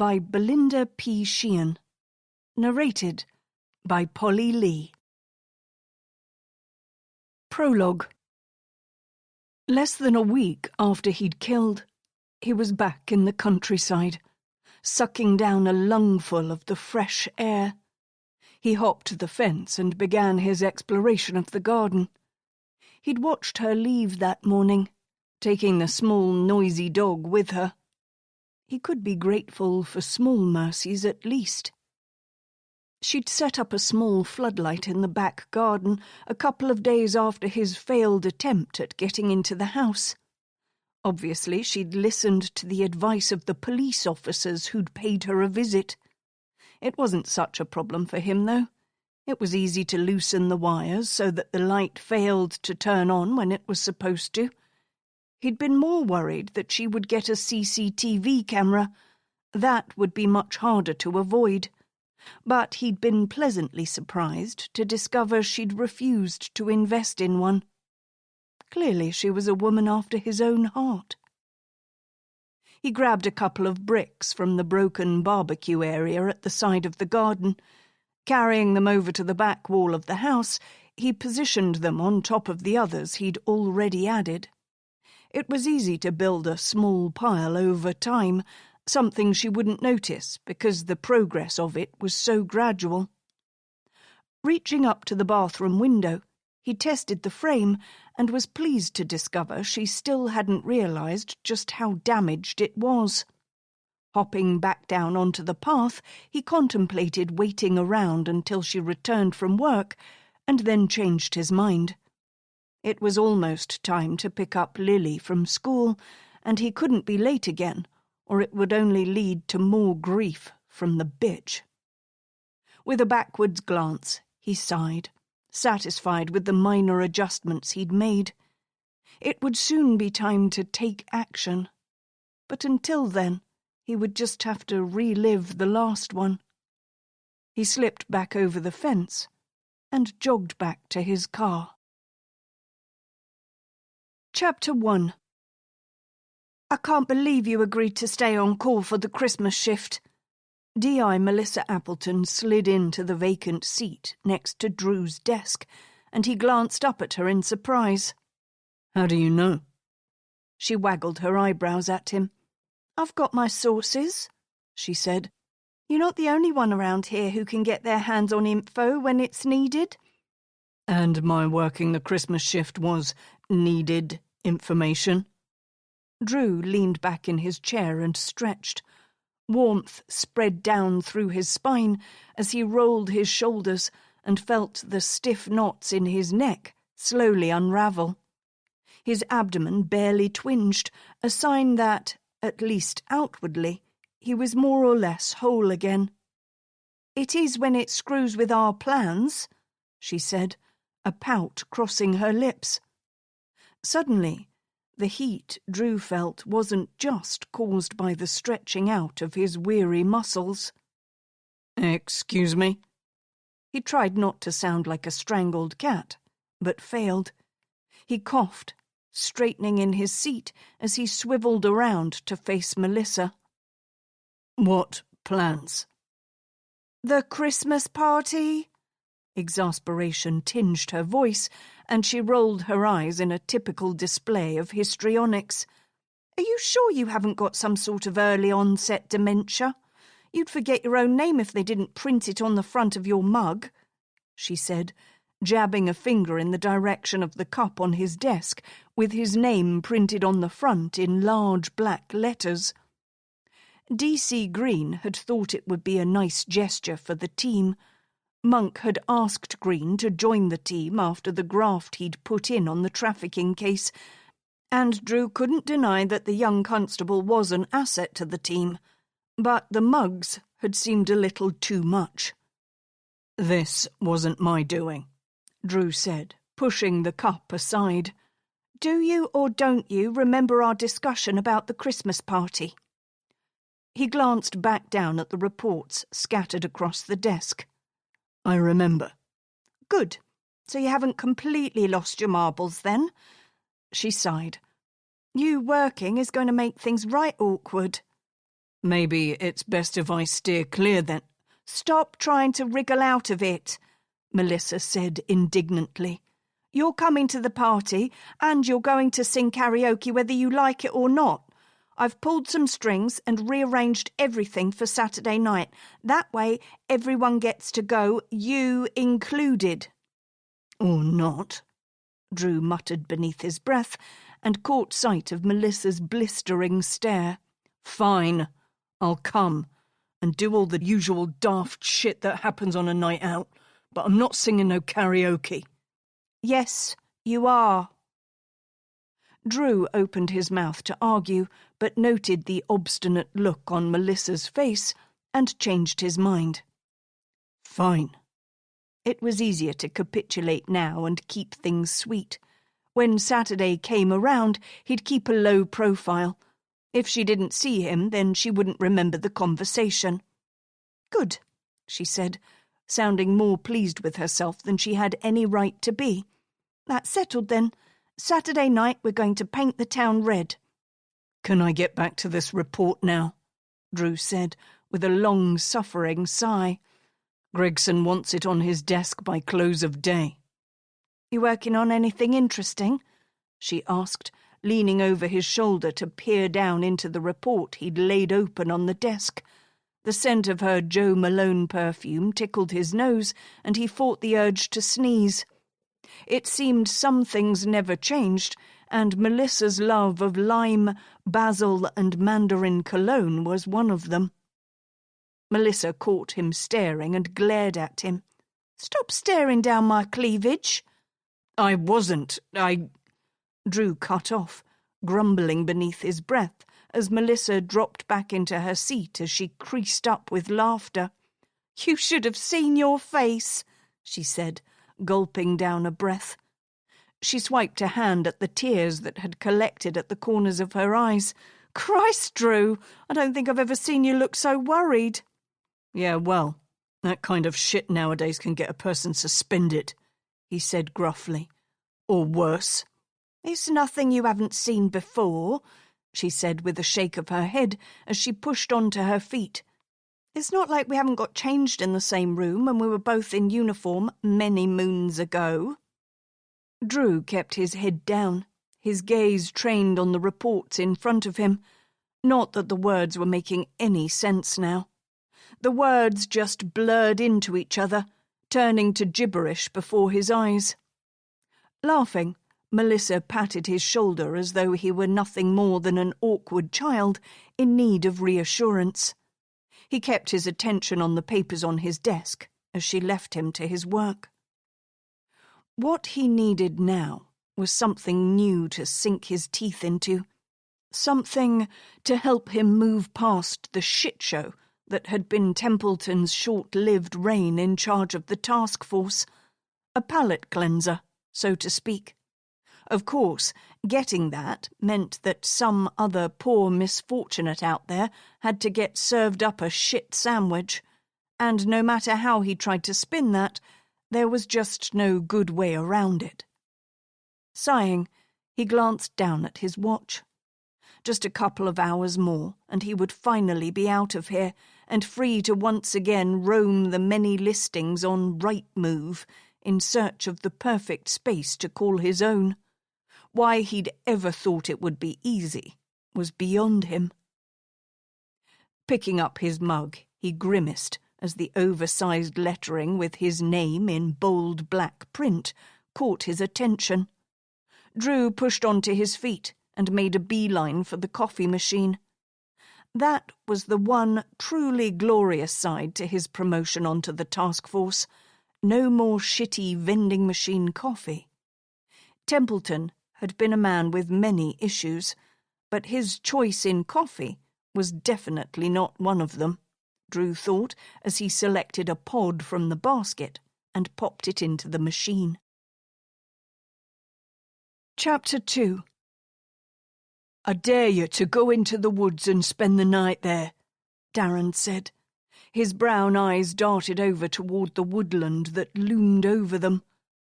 by Belinda P. Sheehan. Narrated by Polly Lee. Prologue. Less than a week after he'd killed, he was back in the countryside, sucking down a lungful of the fresh air. He hopped the fence and began his exploration of the garden. He'd watched her leave that morning, taking the small, noisy dog with her. He could be grateful for small mercies at least. She'd set up a small floodlight in the back garden a couple of days after his failed attempt at getting into the house. Obviously, she'd listened to the advice of the police officers who'd paid her a visit. It wasn't such a problem for him, though. It was easy to loosen the wires so that the light failed to turn on when it was supposed to. He'd been more worried that she would get a CCTV camera. That would be much harder to avoid. But he'd been pleasantly surprised to discover she'd refused to invest in one. Clearly she was a woman after his own heart. He grabbed a couple of bricks from the broken barbecue area at the side of the garden. Carrying them over to the back wall of the house, he positioned them on top of the others he'd already added. It was easy to build a small pile over time, something she wouldn't notice because the progress of it was so gradual. Reaching up to the bathroom window, he tested the frame and was pleased to discover she still hadn't realized just how damaged it was. Hopping back down onto the path, he contemplated waiting around until she returned from work and then changed his mind. It was almost time to pick up Lily from school, and he couldn't be late again, or it would only lead to more grief from the bitch. With a backwards glance, he sighed, satisfied with the minor adjustments he'd made. It would soon be time to take action, but until then, he would just have to relive the last one. He slipped back over the fence and jogged back to his car. Chapter 1. I can't believe you agreed to stay on call for the Christmas shift. D.I. Melissa Appleton slid into the vacant seat next to Drew's desk, and he glanced up at her in surprise. How do you know? She waggled her eyebrows at him. I've got my sources, she said. You're not the only one around here who can get their hands on info when it's needed. And my working the Christmas shift was needed information? Drew leaned back in his chair and stretched. Warmth spread down through his spine as he rolled his shoulders and felt the stiff knots in his neck slowly unravel. His abdomen barely twinged, a sign that, at least outwardly, he was more or less whole again. It is when it screws with our plans, she said, a pout crossing her lips. Suddenly, the heat Drew felt wasn't just caused by the stretching out of his weary muscles. Excuse me? He tried not to sound like a strangled cat, but failed. He coughed, straightening in his seat as he swiveled around to face Melissa. What plans? The Christmas party? Exasperation tinged her voice, and she rolled her eyes in a typical display of histrionics. Are you sure you haven't got some sort of early onset dementia? You'd forget your own name if they didn't print it on the front of your mug, she said, jabbing a finger in the direction of the cup on his desk, with his name printed on the front in large black letters. D.C. Green had thought it would be a nice gesture for the team. Monk had asked Green to join the team after the graft he'd put in on the trafficking case, and Drew couldn't deny that the young constable was an asset to the team, but the mugs had seemed a little too much. This wasn't my doing, Drew said, pushing the cup aside. Do you or don't you remember our discussion about the Christmas party? He glanced back down at the reports scattered across the desk. I remember. Good. So you haven't completely lost your marbles, then? She sighed. You working is going to make things right awkward. Maybe it's best if I steer clear then. Stop trying to wriggle out of it, Melissa said indignantly. You're coming to the party, and you're going to sing karaoke whether you like it or not. I've pulled some strings and rearranged everything for Saturday night. That way, everyone gets to go, you included. Or not, Drew muttered beneath his breath and caught sight of Melissa's blistering stare. Fine, I'll come and do all the usual daft shit that happens on a night out, but I'm not singing no karaoke. Yes, you are. Drew opened his mouth to argue, but noted the obstinate look on Melissa's face and changed his mind. Fine. It was easier to capitulate now and keep things sweet. When Saturday came around, he'd keep a low profile. If she didn't see him, then she wouldn't remember the conversation. Good, she said, sounding more pleased with herself than she had any right to be. That's settled then. Saturday night we're going to paint the town red. Can I get back to this report now? Drew said, with a long-suffering sigh. Gregson wants it on his desk by close of day. You working on anything interesting? She asked, leaning over his shoulder to peer down into the report he'd laid open on the desk. The scent of her Joe Malone perfume tickled his nose, and he fought the urge to sneeze. It seemed some things never changed, and Melissa's love of lime, basil, and mandarin cologne was one of them. Melissa caught him staring and glared at him. Stop staring down my cleavage. I wasn't. Drew cut off, grumbling beneath his breath as Melissa dropped back into her seat as she creased up with laughter. You should have seen your face, she said, gulping down a breath. She swiped a hand at the tears that had collected at the corners of her eyes. Christ, Drew, I don't think I've ever seen you look so worried. Yeah, well, that kind of shit nowadays can get a person suspended, he said gruffly. Or worse. It's nothing you haven't seen before, she said with a shake of her head as she pushed on to her feet. It's not like we haven't got changed in the same room when we were both in uniform many moons ago. Drew kept his head down, his gaze trained on the reports in front of him. Not that the words were making any sense now. The words just blurred into each other, turning to gibberish before his eyes. Laughing, Melissa patted his shoulder as though he were nothing more than an awkward child in need of reassurance. He kept his attention on the papers on his desk as she left him to his work. What he needed now was something new to sink his teeth into, something to help him move past the shit show that had been Templeton's short-lived reign in charge of the task force, a palate cleanser, so to speak. Of course, getting that meant that some other poor misfortunate out there had to get served up a shit sandwich, and no matter how he tried to spin that, there was just no good way around it. Sighing, he glanced down at his watch. Just a couple of hours more, and he would finally be out of here and free to once again roam the many listings on Rightmove in search of the perfect space to call his own. Why he'd ever thought it would be easy was beyond him. Picking up his mug, he grimaced as the oversized lettering with his name in bold black print caught his attention. Drew pushed onto his feet and made a beeline for the coffee machine. That was the one truly glorious side to his promotion onto the task force. No more shitty vending machine coffee. Templeton had been a man with many issues, but his choice in coffee was definitely not one of them, Drew thought as he selected a pod from the basket and popped it into the machine. Chapter 2. I dare you to go into the woods and spend the night there, Darren said. His brown eyes darted over toward the woodland that loomed over them.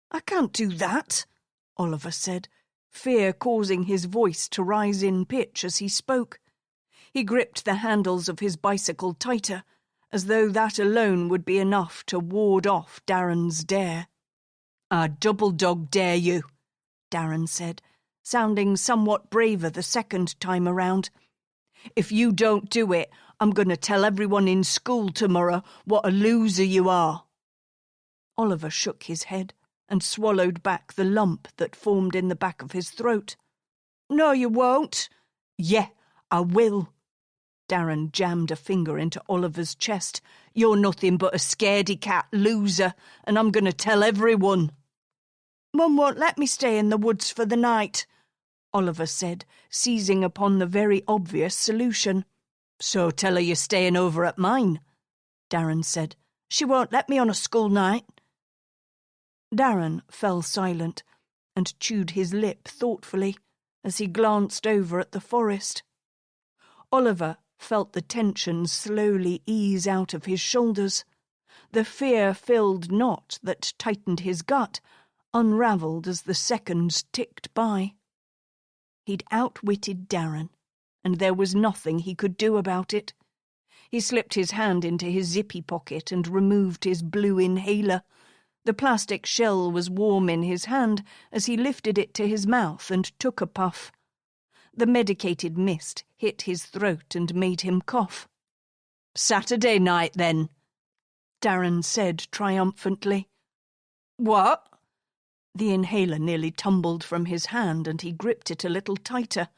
I can't do that, Oliver said, fear causing his voice to rise in pitch as he spoke. He gripped the handles of his bicycle tighter, as though that alone would be enough to ward off Darren's dare. "I double-dog dare you," Darren said, sounding somewhat braver the second time around. "If you don't do it, I'm going to tell everyone in school tomorrow what a loser you are." Oliver shook his head and swallowed back the lump that formed in the back of his throat. "No, you won't." "Yeah, I will." Darren jammed a finger into Oliver's chest. "You're nothing but a scaredy-cat loser, and I'm going to tell everyone." "Mum won't let me stay in the woods for the night," Oliver said, seizing upon the very obvious solution. "So tell her you're staying over at mine," Darren said. "She won't let me on a school night." Darren fell silent and chewed his lip thoughtfully as he glanced over at the forest. Oliver felt the tension slowly ease out of his shoulders. The fear-filled knot that tightened his gut unravelled as the seconds ticked by. He'd outwitted Darren, and there was nothing he could do about it. He slipped his hand into his zippy pocket and removed his blue inhaler. The plastic shell was warm in his hand as he lifted it to his mouth and took a puff. The medicated mist hit his throat and made him cough. "Saturday night, then," Darren said triumphantly. "What?" The inhaler nearly tumbled from his hand and he gripped it a little tighter.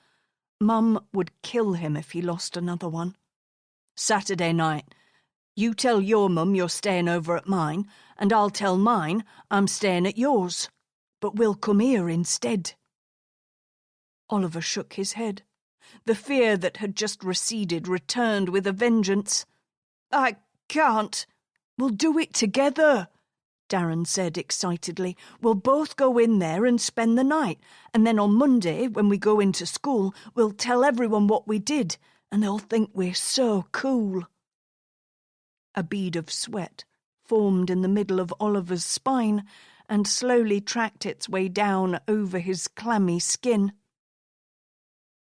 Mum would kill him if he lost another one. "Saturday night. You tell your mum you're staying over at mine, and I'll tell mine I'm staying at yours. But we'll come here instead." Oliver shook his head. The fear that had just receded returned with a vengeance. "I can't." "We'll do it together," Darren said excitedly. "We'll both go in there and spend the night, and then on Monday, when we go into school, we'll tell everyone what we did, and they'll think we're so cool." A bead of sweat formed in the middle of Oliver's spine and slowly tracked its way down over his clammy skin.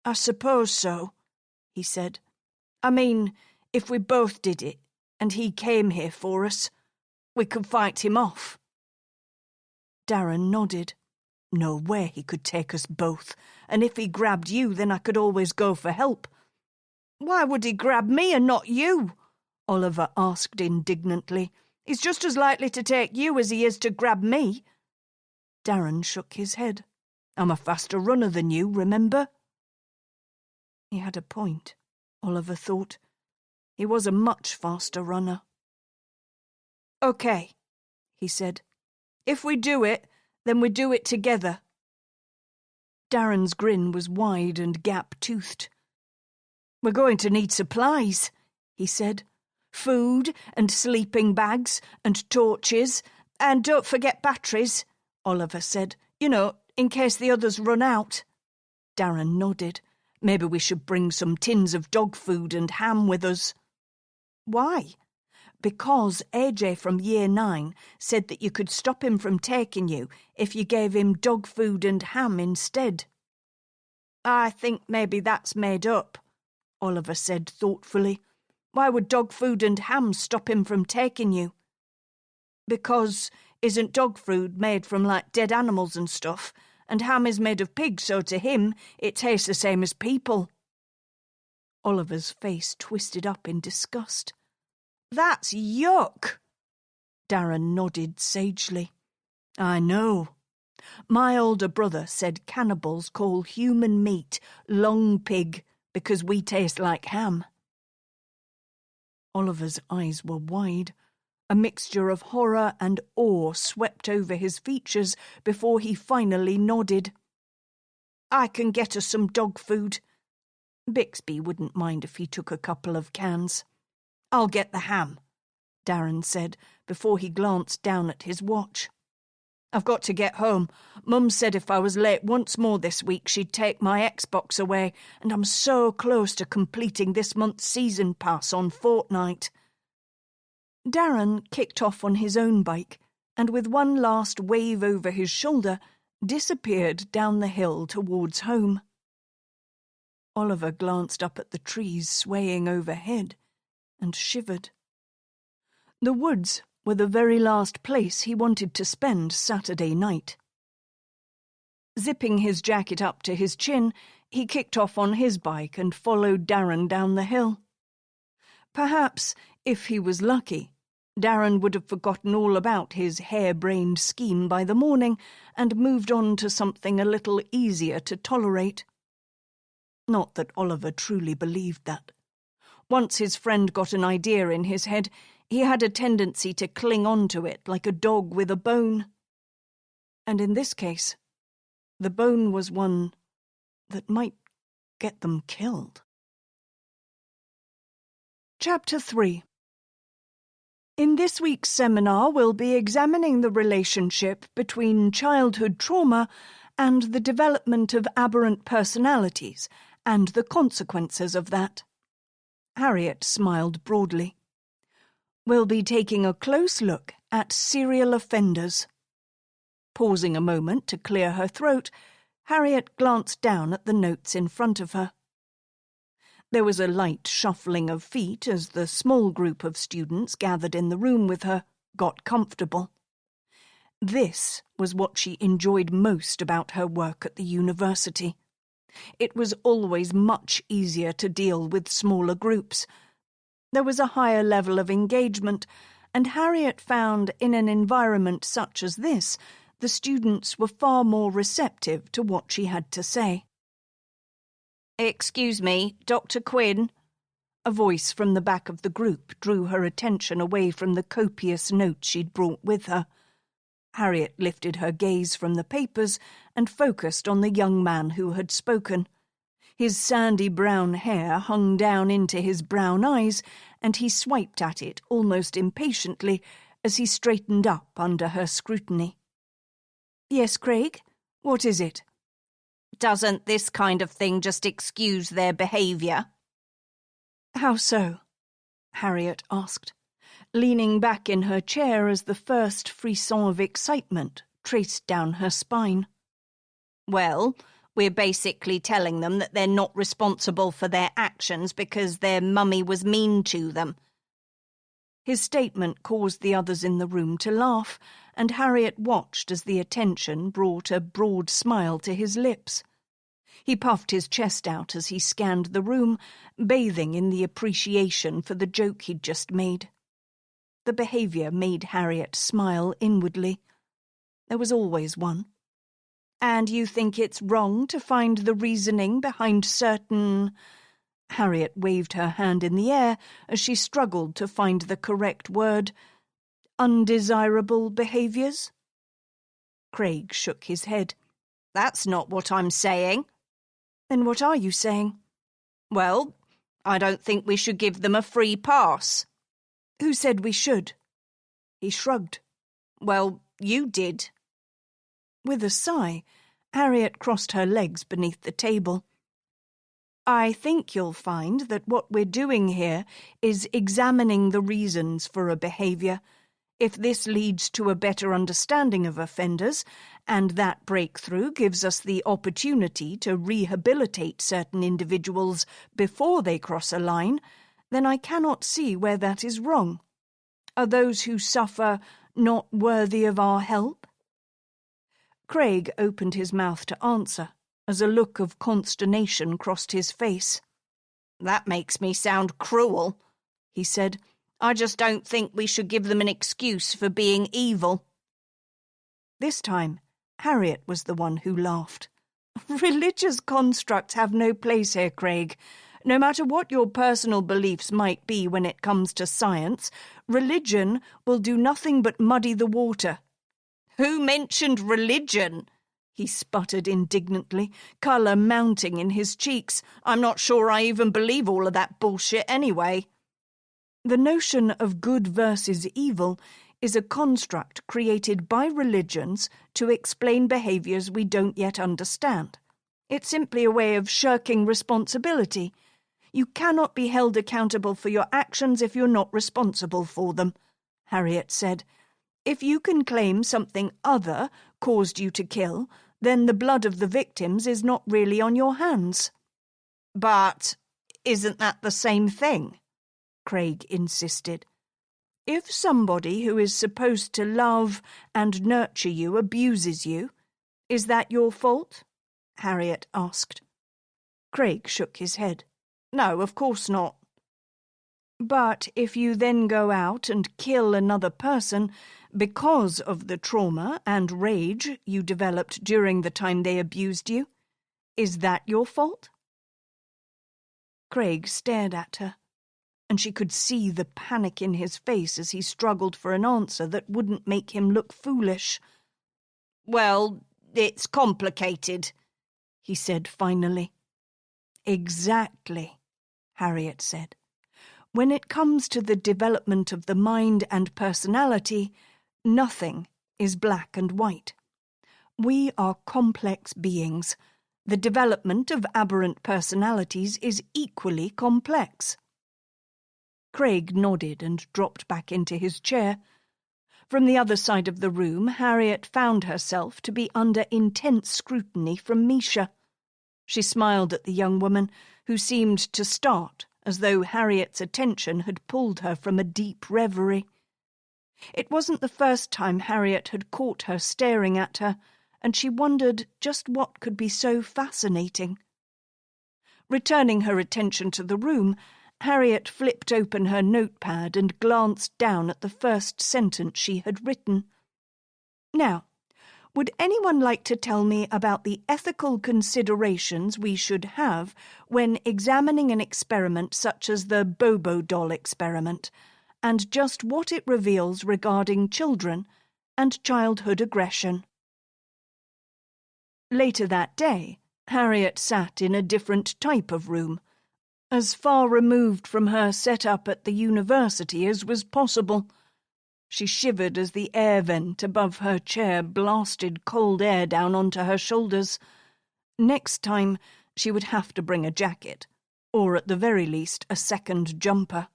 "I suppose so," he said. "I mean, if we both did it, and he came here for us, we could fight him off." Darren nodded. "No way he could take us both, and if he grabbed you, then I could always go for help." "Why would he grab me and not you?" Oliver asked indignantly. "He's just as likely to take you as he is to grab me." Darren shook his head. "I'm a faster runner than you, remember?" He had a point, Oliver thought. He was a much faster runner. "Okay," he said. "If we do it, then we do it together." Darren's grin was wide and gap-toothed. "We're going to need supplies," he said. "Food and sleeping bags and torches, and don't forget batteries," Oliver said. "You know, in case the others run out." Darren nodded. "Maybe we should bring some tins of dog food and ham with us." "Why?" "Because AJ from Year 9 said that you could stop him from taking you if you gave him dog food and ham instead." "I think maybe that's made up," Oliver said thoughtfully. "Why would dog food and ham stop him from taking you?" "Because isn't dog food made from like dead animals and stuff, and ham is made of pigs, so to him it tastes the same as people." Oliver's face twisted up in disgust. "That's yuck!" Darren nodded sagely. "I know. My older brother said cannibals call human meat long pig because we taste like ham." Oliver's eyes were wide. A mixture of horror and awe swept over his features before he finally nodded. "I can get us some dog food." Bixby wouldn't mind if he took a couple of cans. "I'll get the ham," Darren said before he glanced down at his watch. "I've got to get home. Mum said if I was late once more this week she'd take my Xbox away, and I'm so close to completing this month's season pass on Fortnite." Darren kicked off on his own bike and with one last wave over his shoulder disappeared down the hill towards home. Oliver glanced up at the trees swaying overhead and shivered. The woods were the very last place he wanted to spend Saturday night. Zipping his jacket up to his chin, he kicked off on his bike and followed Darren down the hill. Perhaps, if he was lucky, Darren would have forgotten all about his harebrained scheme by the morning and moved on to something a little easier to tolerate. Not that Oliver truly believed that. Once his friend got an idea in his head, he had a tendency to cling on to it like a dog with a bone. And in this case, the bone was one that might get them killed. Chapter 3. In this week's seminar, we'll be examining the relationship between childhood trauma and the development of aberrant personalities and the consequences of that. Harriet smiled broadly. We'll be taking a close look at serial offenders. Pausing a moment to clear her throat, Harriet glanced down at the notes in front of her. There was a light shuffling of feet as the small group of students gathered in the room with her got comfortable. This was what she enjoyed most about her work at the university. It was always much easier to deal with smaller groups. There was a higher level of engagement, and Harriet found in an environment such as this, the students were far more receptive to what she had to say. "Excuse me, Dr. Quinn." A voice from the back of the group drew her attention away from the copious notes she'd brought with her. Harriet lifted her gaze from the papers and focused on the young man who had spoken. His sandy brown hair hung down into his brown eyes, and he swiped at it almost impatiently as he straightened up under her scrutiny. "Yes, Craig? What is it?" "Doesn't this kind of thing just excuse their behaviour?" "How so?" Harriet asked, leaning back in her chair as the first frisson of excitement traced down her spine. "Well, we're basically telling them that they're not responsible for their actions because their mummy was mean to them." His statement caused the others in the room to laugh, and Harriet watched as the attention brought a broad smile to his lips. He puffed his chest out as he scanned the room, bathing in the appreciation for the joke he'd just made. The behaviour made Harriet smile inwardly. There was always one. "And you think it's wrong to find the reasoning behind certain—" Harriet waved her hand in the air as she struggled to find the correct word. "Undesirable behaviours?" Craig shook his head. "That's not what I'm saying." "Then what are you saying?" "Well, I don't think we should give them a free pass." "Who said we should?" He shrugged. "Well, you did." With a sigh, Harriet crossed her legs beneath the table. "I think you'll find that what we're doing here is examining the reasons for a behaviour. If this leads to a better understanding of offenders, and that breakthrough gives us the opportunity to rehabilitate certain individuals before they cross a line, then I cannot see where that is wrong. Are those who suffer not worthy of our help?" Craig opened his mouth to answer, as a look of consternation crossed his face. "That makes me sound cruel," he said. "I just don't think we should give them an excuse for being evil." This time, Harriet was the one who laughed. "Religious constructs have no place here, Craig. No matter what your personal beliefs might be when it comes to science, religion will do nothing but muddy the water." "Who mentioned religion?" he sputtered indignantly, colour mounting in his cheeks. "I'm not sure I even believe all of that bullshit anyway." The notion of good versus evil is a construct created by religions to explain behaviours we don't yet understand. It's simply a way of shirking responsibility. You cannot be held accountable for your actions if you're not responsible for them, Harriet said. If you can claim something other caused you to kill, then the blood of the victims is not really on your hands. But isn't that the same thing? Craig insisted. If somebody who is supposed to love and nurture you abuses you, is that your fault? Harriet asked. Craig shook his head. No, of course not. But if you then go out and kill another person because of the trauma and rage you developed during the time they abused you, is that your fault? Craig stared at her, and she could see the panic in his face as he struggled for an answer that wouldn't make him look foolish. Well, it's complicated, he said finally. Exactly, Harriet said. When it comes to the development of the mind and personality, nothing is black and white. We are complex beings. The development of aberrant personalities is equally complex. Craig nodded and dropped back into his chair. From the other side of the room, Harriet found herself to be under intense scrutiny from Misha. She smiled at the young woman, who seemed to start as though Harriet's attention had pulled her from a deep reverie. It wasn't the first time Harriet had caught her staring at her, and she wondered just what could be so fascinating. Returning her attention to the room, Harriet flipped open her notepad and glanced down at the first sentence she had written. Now, would anyone like to tell me about the ethical considerations we should have when examining an experiment such as the Bobo doll experiment, and just what it reveals regarding children and childhood aggression? Later that day, Harriet sat in a different type of room, as far removed from her set-up at the university as was possible. She shivered as the air vent above her chair blasted cold air down onto her shoulders. Next time, she would have to bring a jacket, or at the very least a second jumper.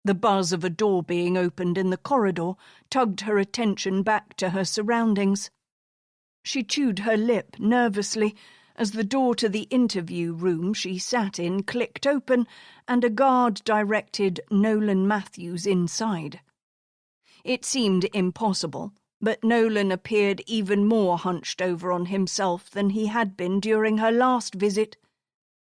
The buzz of a door being opened in the corridor tugged her attention back to her surroundings. She chewed her lip nervously as the door to the interview room she sat in clicked open and a guard directed Nolan Matthews inside. It seemed impossible, but Nolan appeared even more hunched over on himself than he had been during her last visit.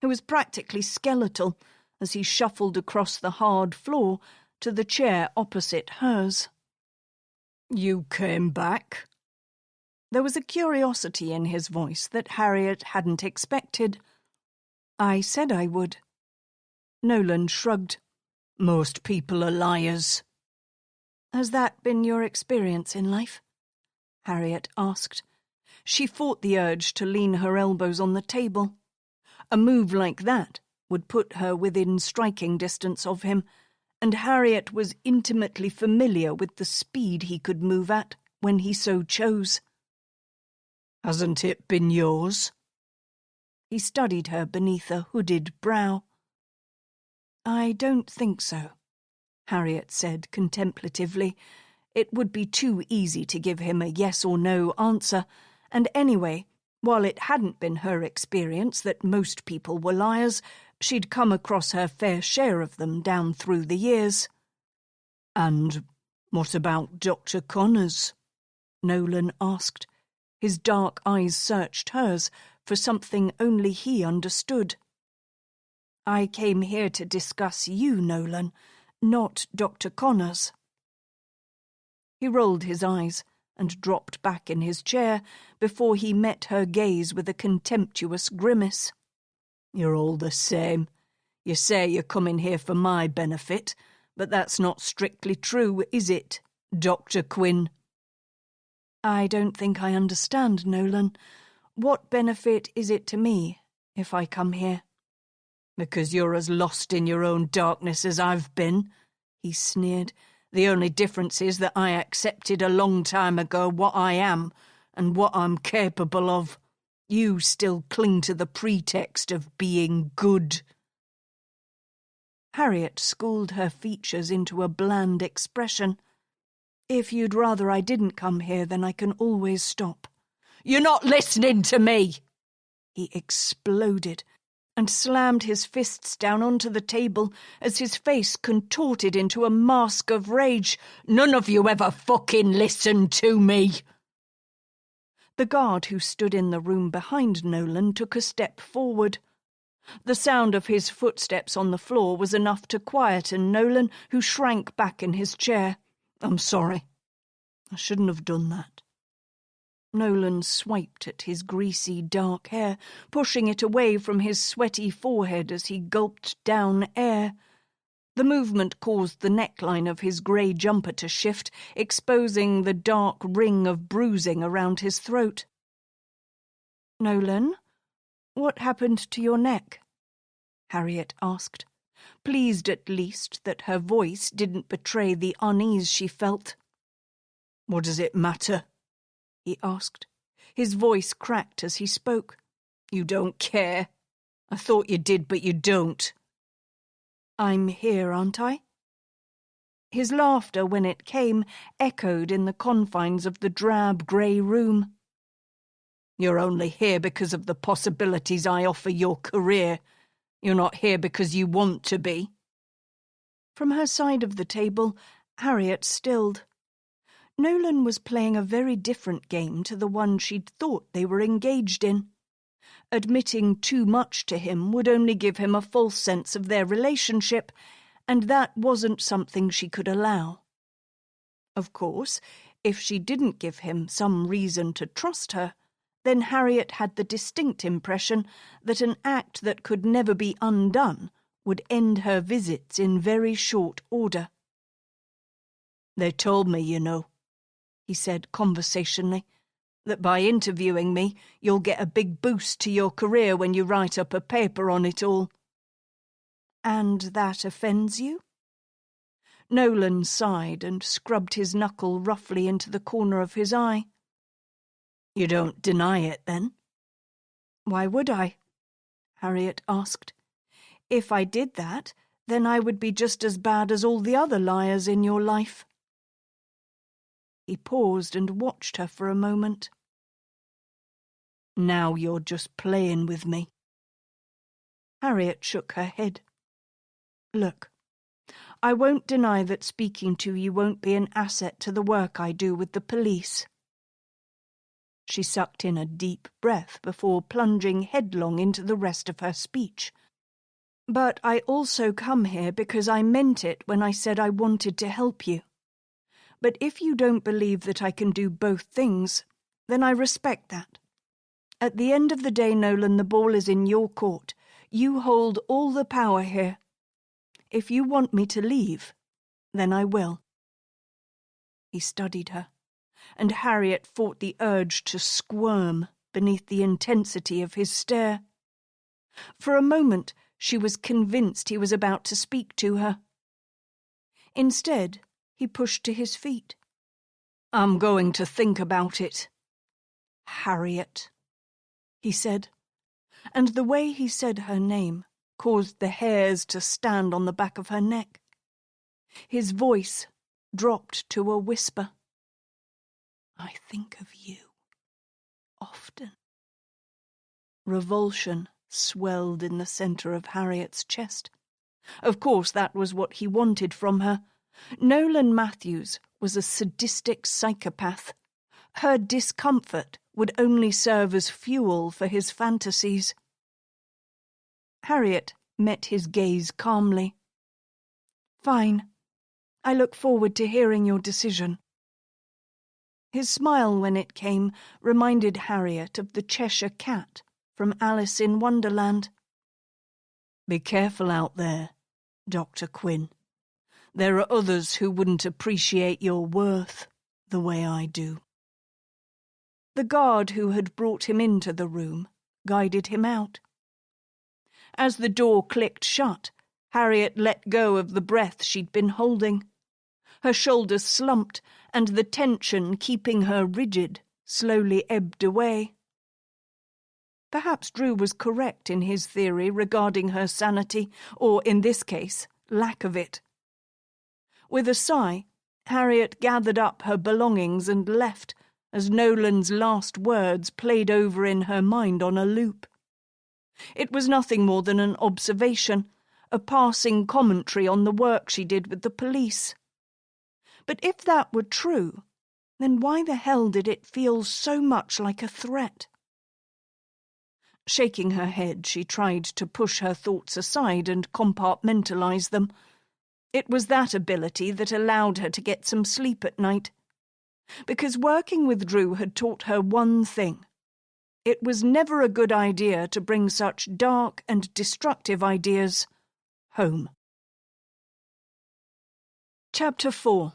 He was practically skeletal as he shuffled across the hard floor to the chair opposite hers. "You came back?" There was a curiosity in his voice that Harriet hadn't expected. "I said I would." Nolan shrugged. "Most people are liars." "Has that been your experience in life?" Harriet asked. She fought the urge to lean her elbows on the table. A move like that would put her within striking distance of him, and Harriet was intimately familiar with the speed he could move at when he so chose. "Hasn't it been yours?" He studied her beneath a hooded brow. "I don't think so," Harriet said contemplatively. It would be too easy to give him a yes or no answer, and anyway, while it hadn't been her experience that most people were liars, she'd come across her fair share of them down through the years. "And what about Dr. Connors?" Nolan asked. His dark eyes searched hers for something only he understood. "I came here to discuss you, Nolan, not Dr. Connors." He rolled his eyes and dropped back in his chair before he met her gaze with a contemptuous grimace. "You're all the same. You say you're coming here for my benefit, but that's not strictly true, is it, Dr. Quinn?" "I don't think I understand, Nolan. What benefit is it to me if I come here?" "Because you're as lost in your own darkness as I've been," he sneered. "The only difference is that I accepted a long time ago what I am and what I'm capable of. You still cling to the pretext of being good." Harriet schooled her features into a bland expression. "If you'd rather I didn't come here, then I can always stop." "You're not listening to me!" He exploded, and slammed his fists down onto the table as his face contorted into a mask of rage. "None of you ever fucking listened to me!" The guard who stood in the room behind Nolan took a step forward. The sound of his footsteps on the floor was enough to quieten Nolan, who shrank back in his chair. "I'm sorry. I shouldn't have done that." Nolan swiped at his greasy dark hair, pushing it away from his sweaty forehead as he gulped down air. The movement caused the neckline of his grey jumper to shift, exposing the dark ring of bruising around his throat. "Nolan, what happened to your neck?" Harriet asked, pleased at least that her voice didn't betray the unease she felt. "What does it matter?" he asked. His voice cracked as he spoke. "You don't care. I thought you did, but you don't." "I'm here, aren't I?" His laughter, when it came, echoed in the confines of the drab grey room. "You're only here because of the possibilities I offer your career. You're not here because you want to be." From her side of the table, Harriet stilled. Nolan was playing a very different game to the one she'd thought they were engaged in. Admitting too much to him would only give him a false sense of their relationship, and that wasn't something she could allow. Of course, if she didn't give him some reason to trust her, then Harriet had the distinct impression that an act that could never be undone would end her visits in very short order. "They told me, you know," he said conversationally, "that by interviewing me you'll get a big boost to your career when you write up a paper on it all." "And that offends you?" Nolan sighed and scrubbed his knuckle roughly into the corner of his eye. "You don't deny it, then?" "Why would I?" Harriet asked. "If I did that, then I would be just as bad as all the other liars in your life." He paused and watched her for a moment. "Now you're just playing with me." Harriet shook her head. "Look, I won't deny that speaking to you won't be an asset to the work I do with the police." She sucked in a deep breath before plunging headlong into the rest of her speech. "But I also come here because I meant it when I said I wanted to help you. But if you don't believe that I can do both things, then I respect that. At the end of the day, Nolan, the ball is in your court. You hold all the power here. If you want me to leave, then I will." He studied her, and Harriet fought the urge to squirm beneath the intensity of his stare. For a moment, she was convinced he was about to speak to her. Instead, he pushed to his feet. "I'm going to think about it." "Harriet," he said, and the way he said her name caused the hairs to stand on the back of her neck. His voice dropped to a whisper. "I think of you often." Revulsion swelled in the centre of Harriet's chest. Of course, that was what he wanted from her. Nolan Matthews was a sadistic psychopath. Her discomfort would only serve as fuel for his fantasies. Harriet met his gaze calmly. "Fine. I look forward to hearing your decision." His smile, when it came, reminded Harriet of the Cheshire Cat from Alice in Wonderland. "Be careful out there, Dr. Quinn. There are others who wouldn't appreciate your worth the way I do." The guard who had brought him into the room guided him out. As the door clicked shut, Harriet let go of the breath she'd been holding. Her shoulders slumped, and the tension keeping her rigid slowly ebbed away. Perhaps Drew was correct in his theory regarding her sanity, or, in this case, lack of it. With a sigh, Harriet gathered up her belongings and left, as Nolan's last words played over in her mind on a loop. It was nothing more than an observation, a passing commentary on the work she did with the police. But if that were true, then why the hell did it feel so much like a threat? Shaking her head, she tried to push her thoughts aside and compartmentalize them. It was that ability that allowed her to get some sleep at night. Because working with Drew had taught her one thing. It was never a good idea to bring such dark and destructive ideas home. Chapter 4.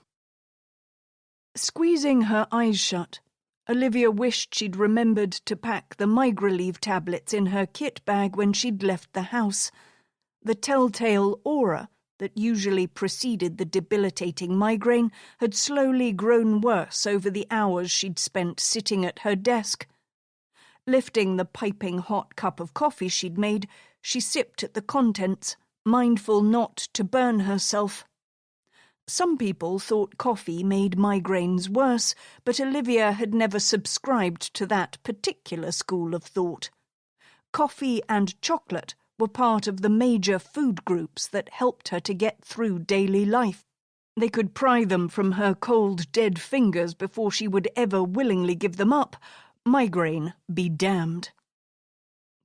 Squeezing her eyes shut, Olivia wished she'd remembered to pack the Migraleave tablets in her kit bag when she'd left the house. The telltale aura that usually preceded the debilitating migraine had slowly grown worse over the hours she'd spent sitting at her desk. Lifting the piping hot cup of coffee she'd made, she sipped at the contents, mindful not to burn herself. Some people thought coffee made migraines worse, but Olivia had never subscribed to that particular school of thought. Coffee and chocolate were part of the major food groups that helped her to get through daily life. They could pry them from her cold, dead fingers before she would ever willingly give them up. Migraine be damned.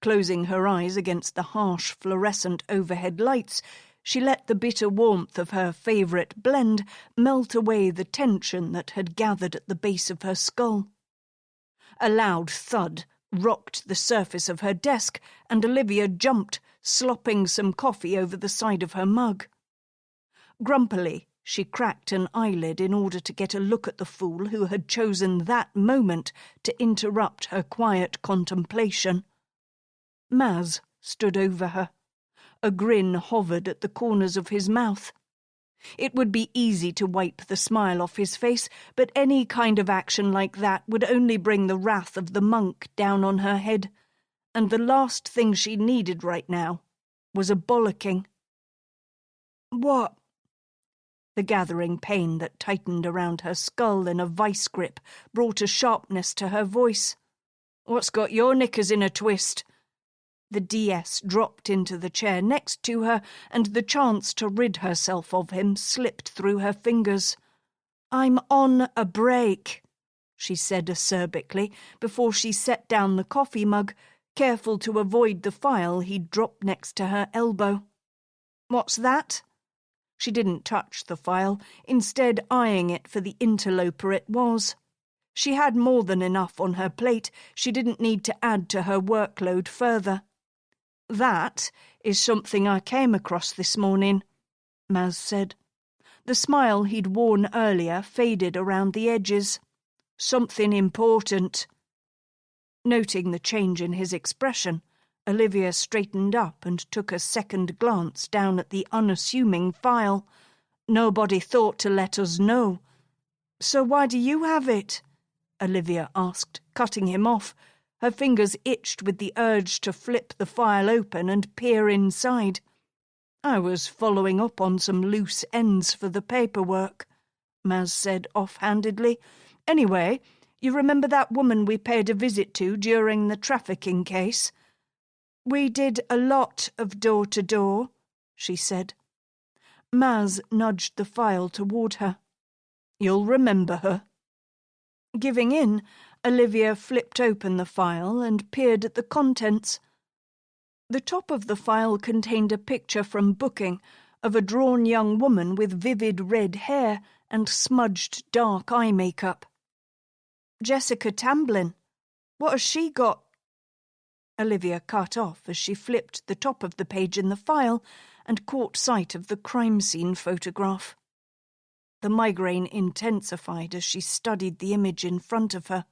Closing her eyes against the harsh fluorescent overhead lights, she let the bitter warmth of her favourite blend melt away the tension that had gathered at the base of her skull. A loud thud rocked the surface of her desk, and Olivia jumped, slopping some coffee over the side of her mug. Grumpily, she cracked an eyelid in order to get a look at the fool who had chosen that moment to interrupt her quiet contemplation. Maz stood over her. A grin hovered at the corners of his mouth. It would be easy to wipe the smile off his face, but any kind of action like that would only bring the wrath of the monk down on her head, and the last thing she needed right now was a bollocking. "What?" The gathering pain that tightened around her skull in a vice grip brought a sharpness to her voice. "What's got your knickers in a twist?" The DS dropped into the chair next to her, and the chance to rid herself of him slipped through her fingers. "I'm on a break," she said acerbically, before she set down the coffee mug, careful to avoid the file he'd dropped next to her elbow. "What's that?" She didn't touch the file, instead eyeing it for the interloper it was. She had more than enough on her plate. She didn't need to add to her workload further. "That is something I came across this morning," Maz said. The smile he'd worn earlier faded around the edges. "Something important." Noting the change in his expression, Olivia straightened up and took a second glance down at the unassuming file. "Nobody thought to let us know." "So why do you have it?" Olivia asked, cutting him off. Her fingers itched with the urge to flip the file open and peer inside. "I was following up on some loose ends for the paperwork," Maz said offhandedly. "Anyway, you remember that woman we paid a visit to during the trafficking case?" "We did a lot of door-to-door," she said. Maz nudged the file toward her. "You'll remember her." Giving in, Olivia flipped open the file and peered at the contents. The top of the file contained a picture from booking of a drawn young woman with vivid red hair and smudged dark eye makeup. "Jessica Tamblyn. What has she got?" Olivia cut off as she flipped the top of the page in the file and caught sight of the crime scene photograph. The migraine intensified as she studied the image in front of her.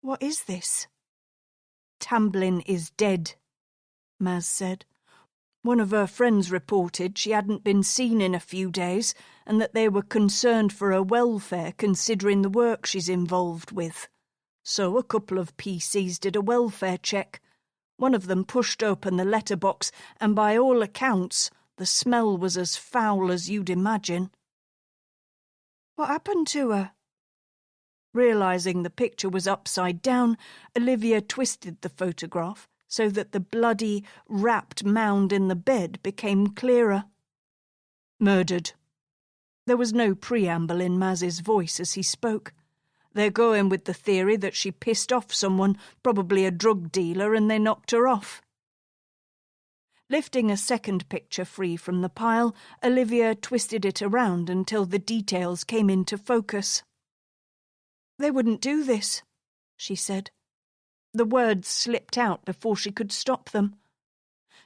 "What is this?" "Tamblyn is dead," Maz said. "One of her friends reported she hadn't been seen in a few days and that they were concerned for her welfare considering the work she's involved with. So a couple of PCs did a welfare check. One of them pushed open the letterbox, and by all accounts, the smell was as foul as you'd imagine." "What happened to her?" Realising the picture was upside down, Olivia twisted the photograph, so that the bloody, wrapped mound in the bed became clearer. Murdered. There was no preamble in Maz's voice as he spoke. They're going with the theory that she pissed off someone, probably a drug dealer, and they knocked her off. Lifting a second picture free from the pile, Olivia twisted it around until the details came into focus. "They wouldn't do this," she said. The words slipped out before she could stop them.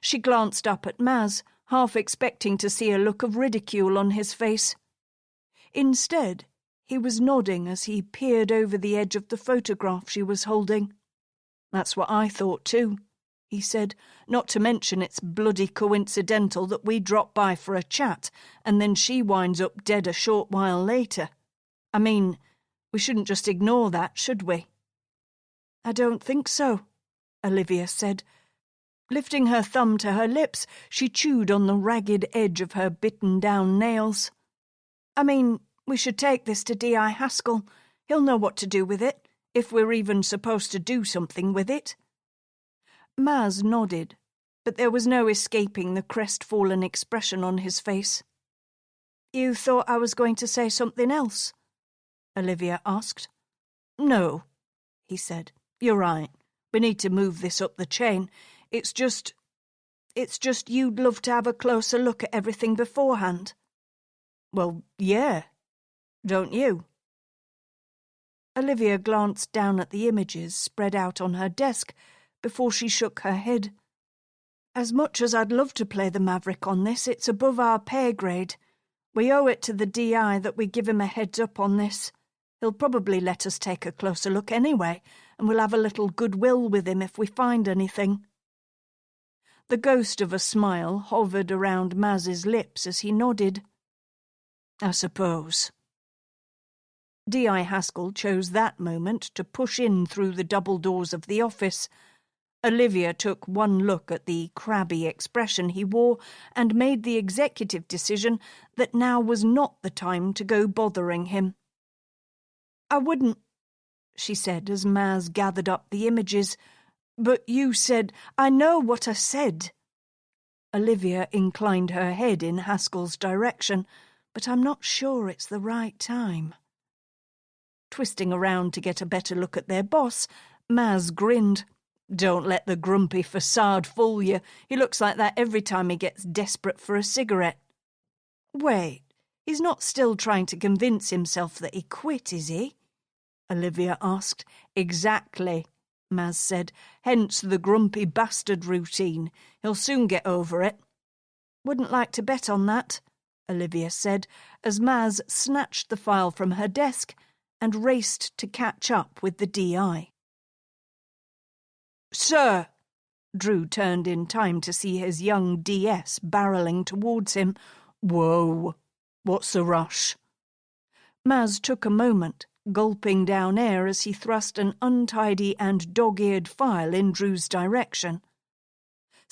She glanced up at Maz, half expecting to see a look of ridicule on his face. Instead, he was nodding as he peered over the edge of the photograph she was holding. "That's what I thought too," he said, "not to mention it's bloody coincidental that we drop by for a chat and then she winds up dead a short while later. I mean, we shouldn't just ignore that, should we?" "I don't think so," Olivia said. Lifting her thumb to her lips, she chewed on the ragged edge of her bitten-down nails. "I mean, we should take this to D.I. Haskell. He'll know what to do with it, if we're even supposed to do something with it." Maz nodded, but there was no escaping the crestfallen expression on his face. "You thought I was going to say something else?" Olivia asked. "No," he said. "You're right. We need to move this up the chain. It's just you'd love to have a closer look at everything beforehand." "Well, yeah. Don't you?" Olivia glanced down at the images spread out on her desk before she shook her head. "As much as I'd love to play the maverick on this, it's above our pay grade. We owe it to the DI that we give him a heads up on this. He'll probably let us take a closer look anyway, and we'll have a little goodwill with him if we find anything." The ghost of a smile hovered around Maz's lips as he nodded. "I suppose." D.I. Haskell chose that moment to push in through the double doors of the office. Olivia took one look at the crabby expression he wore and made the executive decision that now was not the time to go bothering him. "I wouldn't," she said as Maz gathered up the images. "But you said—" "I know what I said." Olivia inclined her head in Haskell's direction, "but I'm not sure it's the right time." Twisting around to get a better look at their boss, Maz grinned. "Don't let the grumpy facade fool you. He looks like that every time he gets desperate for a cigarette." "Wait, he's not still trying to convince himself that he quit, is he?" Olivia asked. "Exactly," Maz said. "Hence the grumpy bastard routine. He'll soon get over it." "Wouldn't like to bet on that," Olivia said, as Maz snatched the file from her desk and raced to catch up with the DI. "Sir!" Drew turned in time to see his young DS barrelling towards him. "Whoa! What's the rush?" Maz took a moment, gulping down air as he thrust an untidy and dog-eared file in Drew's direction.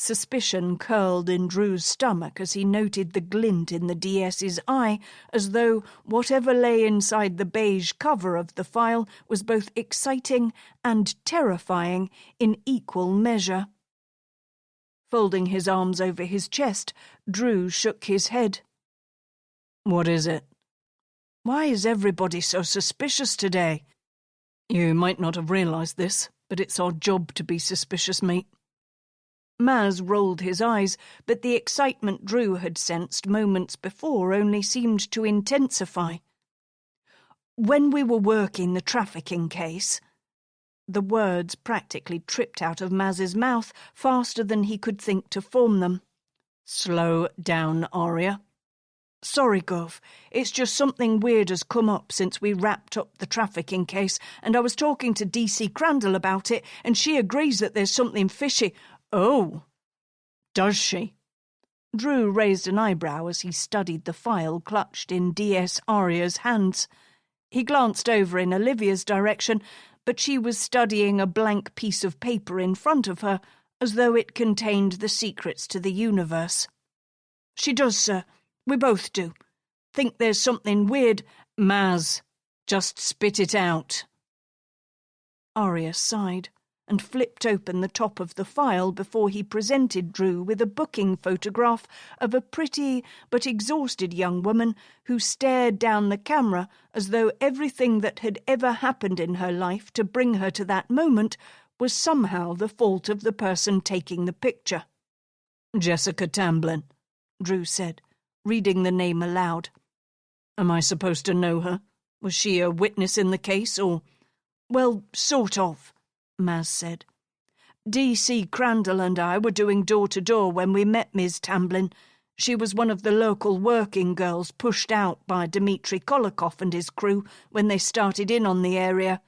Suspicion curled in Drew's stomach as he noted the glint in the DS's eye, as though whatever lay inside the beige cover of the file was both exciting and terrifying in equal measure. Folding his arms over his chest, Drew shook his head. "What is it?" "Why is everybody so suspicious today?" "You might not have realised this, but it's our job to be suspicious, mate." Maz rolled his eyes, but the excitement Drew had sensed moments before only seemed to intensify. "When we were working the trafficking case—" The words practically tripped out of Maz's mouth faster than he could think to form them. "Slow down, Arya." "Sorry, Gov. It's just something weird has come up since we wrapped up the trafficking case, and I was talking to DC Crandall about it, and she agrees that there's something fishy." "Oh, does she?" Drew raised an eyebrow as he studied the file clutched in DS Arya's hands. He glanced over in Olivia's direction, but she was studying a blank piece of paper in front of her, as though it contained the secrets to the universe. "She does, sir. We both do. Think there's something weird—" "Maz, just spit it out." Arya sighed. and flipped open the top of the file before he presented Drew with a booking photograph of a pretty but exhausted young woman who stared down the camera as though everything that had ever happened in her life to bring her to that moment was somehow the fault of the person taking the picture. "Jessica Tamblyn," Drew said, reading the name aloud. "Am I supposed to know her? Was she a witness in the case, or—" "Well, sort of," Maz said. D.C. Crandall and I were doing door-to-door when we met Ms. Tamblyn. She was one of the local working girls pushed out by Dmitry Kolokov and his crew when they started in on the area.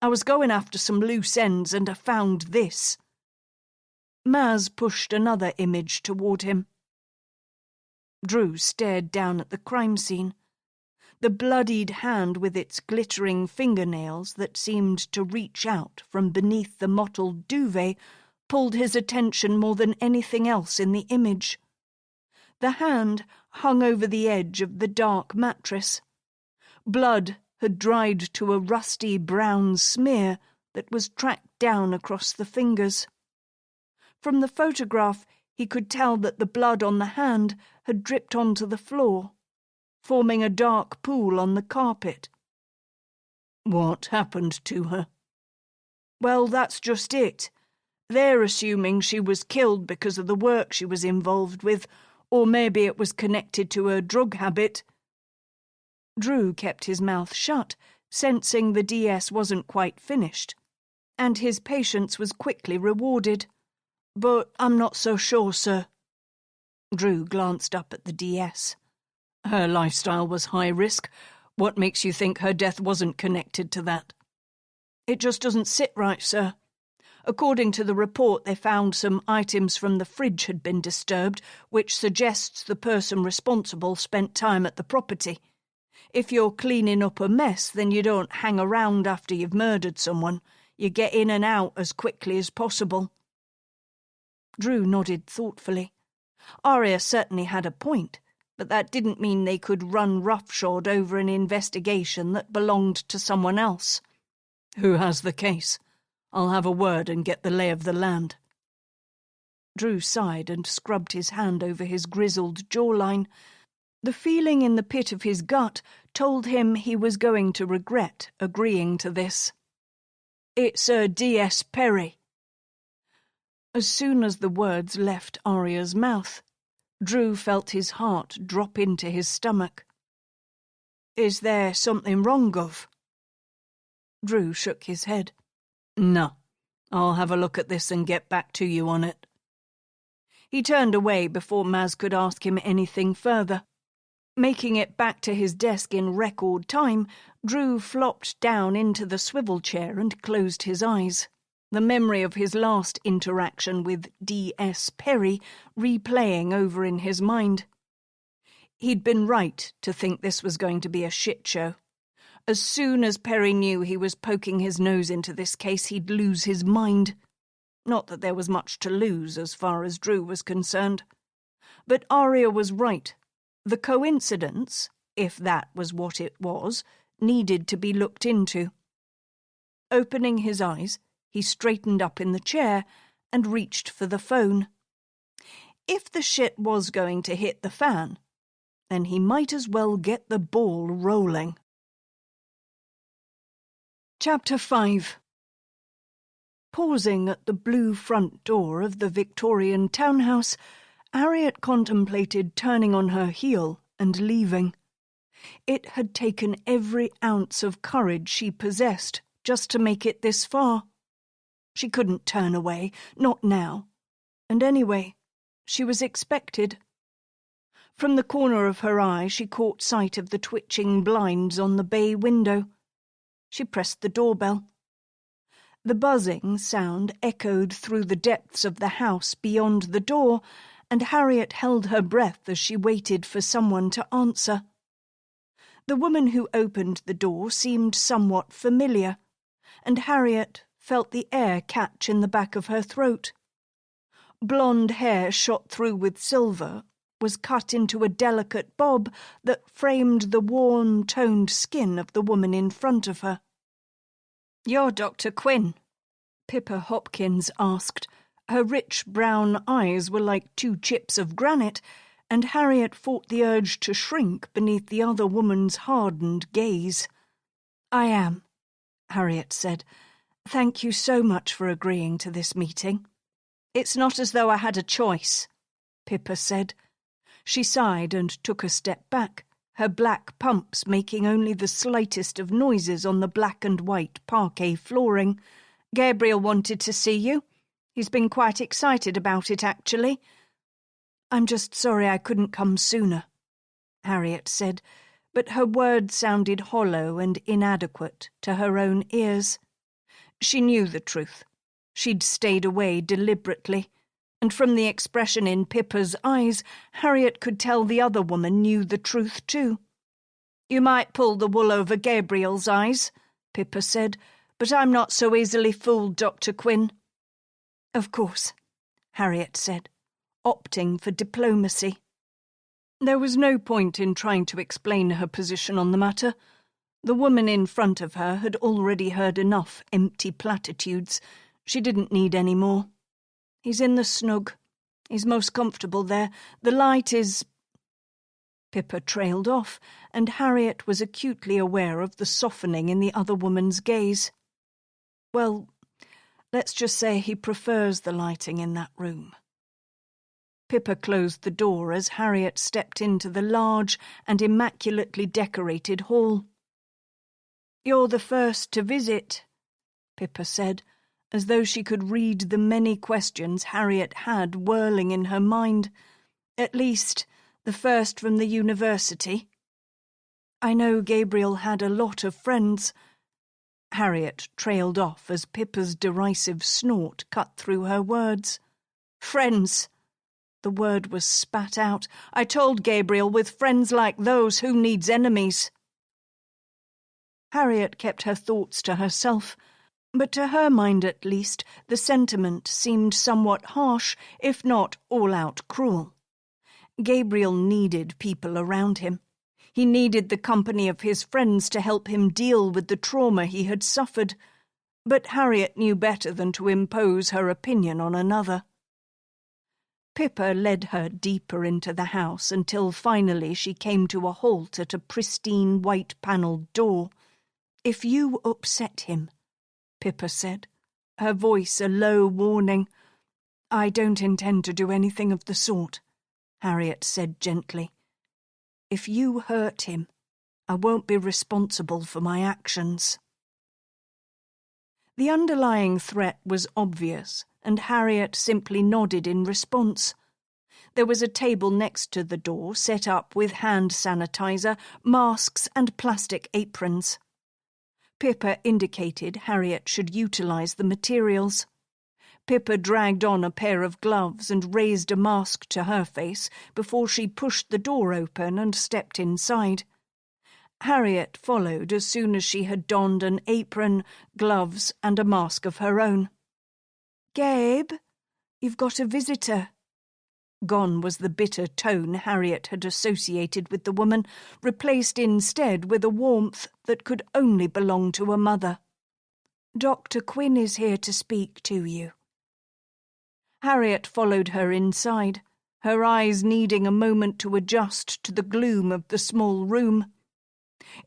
I was going after some loose ends and I found this." Maz pushed another image toward him. Drew stared down at the crime scene. The bloodied hand with its glittering fingernails that seemed to reach out from beneath the mottled duvet pulled his attention more than anything else in the image. The hand hung over the edge of the dark mattress. Blood had dried to a rusty brown smear that was tracked down across the fingers. From the photograph, he could tell that the blood on the hand had dripped onto the floor, forming a dark pool on the carpet. "What happened to her?" "Well, that's just it. They're assuming she was killed because of the work she was involved with, or maybe it was connected to her drug habit." Drew kept his mouth shut, sensing the DS wasn't quite finished, and his patience was quickly rewarded. "But I'm not so sure, sir." Drew glanced up at the DS. "Her lifestyle was high risk. What makes you think her death wasn't connected to that?" "It just doesn't sit right, sir. According to the report, they found some items from the fridge had been disturbed, which suggests the person responsible spent time at the property. If you're cleaning up a mess, then you don't hang around after you've murdered someone. You get in and out as quickly as possible." Drew nodded thoughtfully. Arya certainly had a point, but that didn't mean they could run roughshod over an investigation that belonged to someone else. "Who has the case? I'll have a word and get the lay of the land." Drew sighed and scrubbed his hand over his grizzled jawline. The feeling in the pit of his gut told him he was going to regret agreeing to this. "It's D.S. Perry." As soon as the words left Arya's mouth, Drew felt his heart drop into his stomach. "Is there something wrong, Gov?" Drew shook his head. "No. I'll have a look at this and get back to you on it." He turned away before Maz could ask him anything further. Making it back to his desk in record time, Drew flopped down into the swivel chair and closed his eyes, the memory of his last interaction with D.S. Perry replaying over in his mind. He'd been right to think this was going to be a shit show. As soon as Perry knew he was poking his nose into this case, he'd lose his mind. Not that there was much to lose as far as Drew was concerned. But Arya was right. The coincidence, if that was what it was, needed to be looked into. Opening his eyes, he straightened up in the chair and reached for the phone. If the shit was going to hit the fan, then he might as well get the ball rolling. Chapter 5. Pausing at the blue front door of the Victorian townhouse, Harriet contemplated turning on her heel and leaving. It had taken every ounce of courage she possessed just to make it this far. She couldn't turn away, not now. And anyway, she was expected. From the corner of her eye, she caught sight of the twitching blinds on the bay window. She pressed the doorbell. The buzzing sound echoed through the depths of the house beyond the door, and Harriet held her breath as she waited for someone to answer. The woman who opened the door seemed somewhat familiar, and Harriet felt the air catch in the back of her throat. Blonde hair shot through with silver was cut into a delicate bob that framed the warm-toned skin of the woman in front of her. "You're Dr. Quinn," Pippa Hopkins asked. Her rich brown eyes were like 2 chips of granite, and Harriet fought the urge to shrink beneath the other woman's hardened gaze. "I am," Harriet said. "Thank you so much for agreeing to this meeting." "It's not as though I had a choice," Pippa said. She sighed and took a step back, her black pumps making only the slightest of noises on the black and white parquet flooring. "Gabriel wanted to see you. He's been quite excited about it, actually." "I'm just sorry I couldn't come sooner," Harriet said, but her words sounded hollow and inadequate to her own ears. She knew the truth. She'd stayed away deliberately, and from the expression in Pippa's eyes, Harriet could tell the other woman knew the truth too. "You might pull the wool over Gabriel's eyes," Pippa said, "but I'm not so easily fooled, Dr. Quinn." "Of course," Harriet said, opting for diplomacy. There was no point in trying to explain her position on the matter. The woman in front of her had already heard enough empty platitudes. She didn't need any more. "He's in the snug. He's most comfortable there. The light is—" Pippa trailed off, and Harriet was acutely aware of the softening in the other woman's gaze. "Well, let's just say he prefers the lighting in that room." Pippa closed the door as Harriet stepped into the large and immaculately decorated hall. "You're the first to visit," Pippa said, as though she could read the many questions Harriet had whirling in her mind. "At least, the first from the university." "I know Gabriel had a lot of friends." Harriet trailed off as Pippa's derisive snort cut through her words. "Friends!" The word was spat out. "I told Gabriel with friends like those, who needs enemies?" Harriet kept her thoughts to herself, but to her mind at least the sentiment seemed somewhat harsh, if not all-out cruel. Gabriel needed people around him. He needed the company of his friends to help him deal with the trauma he had suffered, but Harriet knew better than to impose her opinion on another. Pippa led her deeper into the house until finally she came to a halt at a pristine white-panelled door. "If you upset him," Pippa said, her voice a low warning. "I don't intend to do anything of the sort," Harriet said gently. "If you hurt him, I won't be responsible for my actions." The underlying threat was obvious, and Harriet simply nodded in response. There was a table next to the door set up with hand sanitizer, masks and plastic aprons. Pippa indicated Harriet should utilize the materials. Pippa dragged on a pair of gloves and raised a mask to her face before she pushed the door open and stepped inside. Harriet followed as soon as she had donned an apron, gloves and a mask of her own. "Gabe, you've got a visitor." Gone was the bitter tone Harriet had associated with the woman, replaced instead with a warmth that could only belong to a mother. "Dr. Quinn is here to speak to you." Harriet followed her inside, her eyes needing a moment to adjust to the gloom of the small room.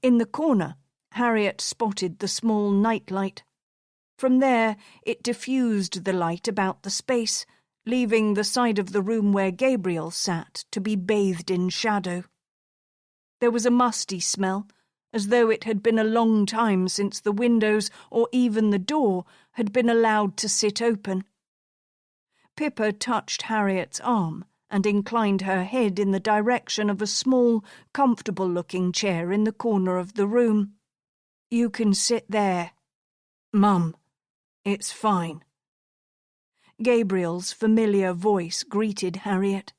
In the corner, Harriet spotted the small nightlight. From there, it diffused the light about the space, leaving the side of the room where Gabriel sat to be bathed in shadow. There was a musty smell, as though it had been a long time since the windows or even the door had been allowed to sit open. Pippa touched Harriet's arm and inclined her head in the direction of a small, comfortable-looking chair in the corner of the room. "You can sit there." "Mum, it's fine." Gabriel's familiar voice greeted Harriet.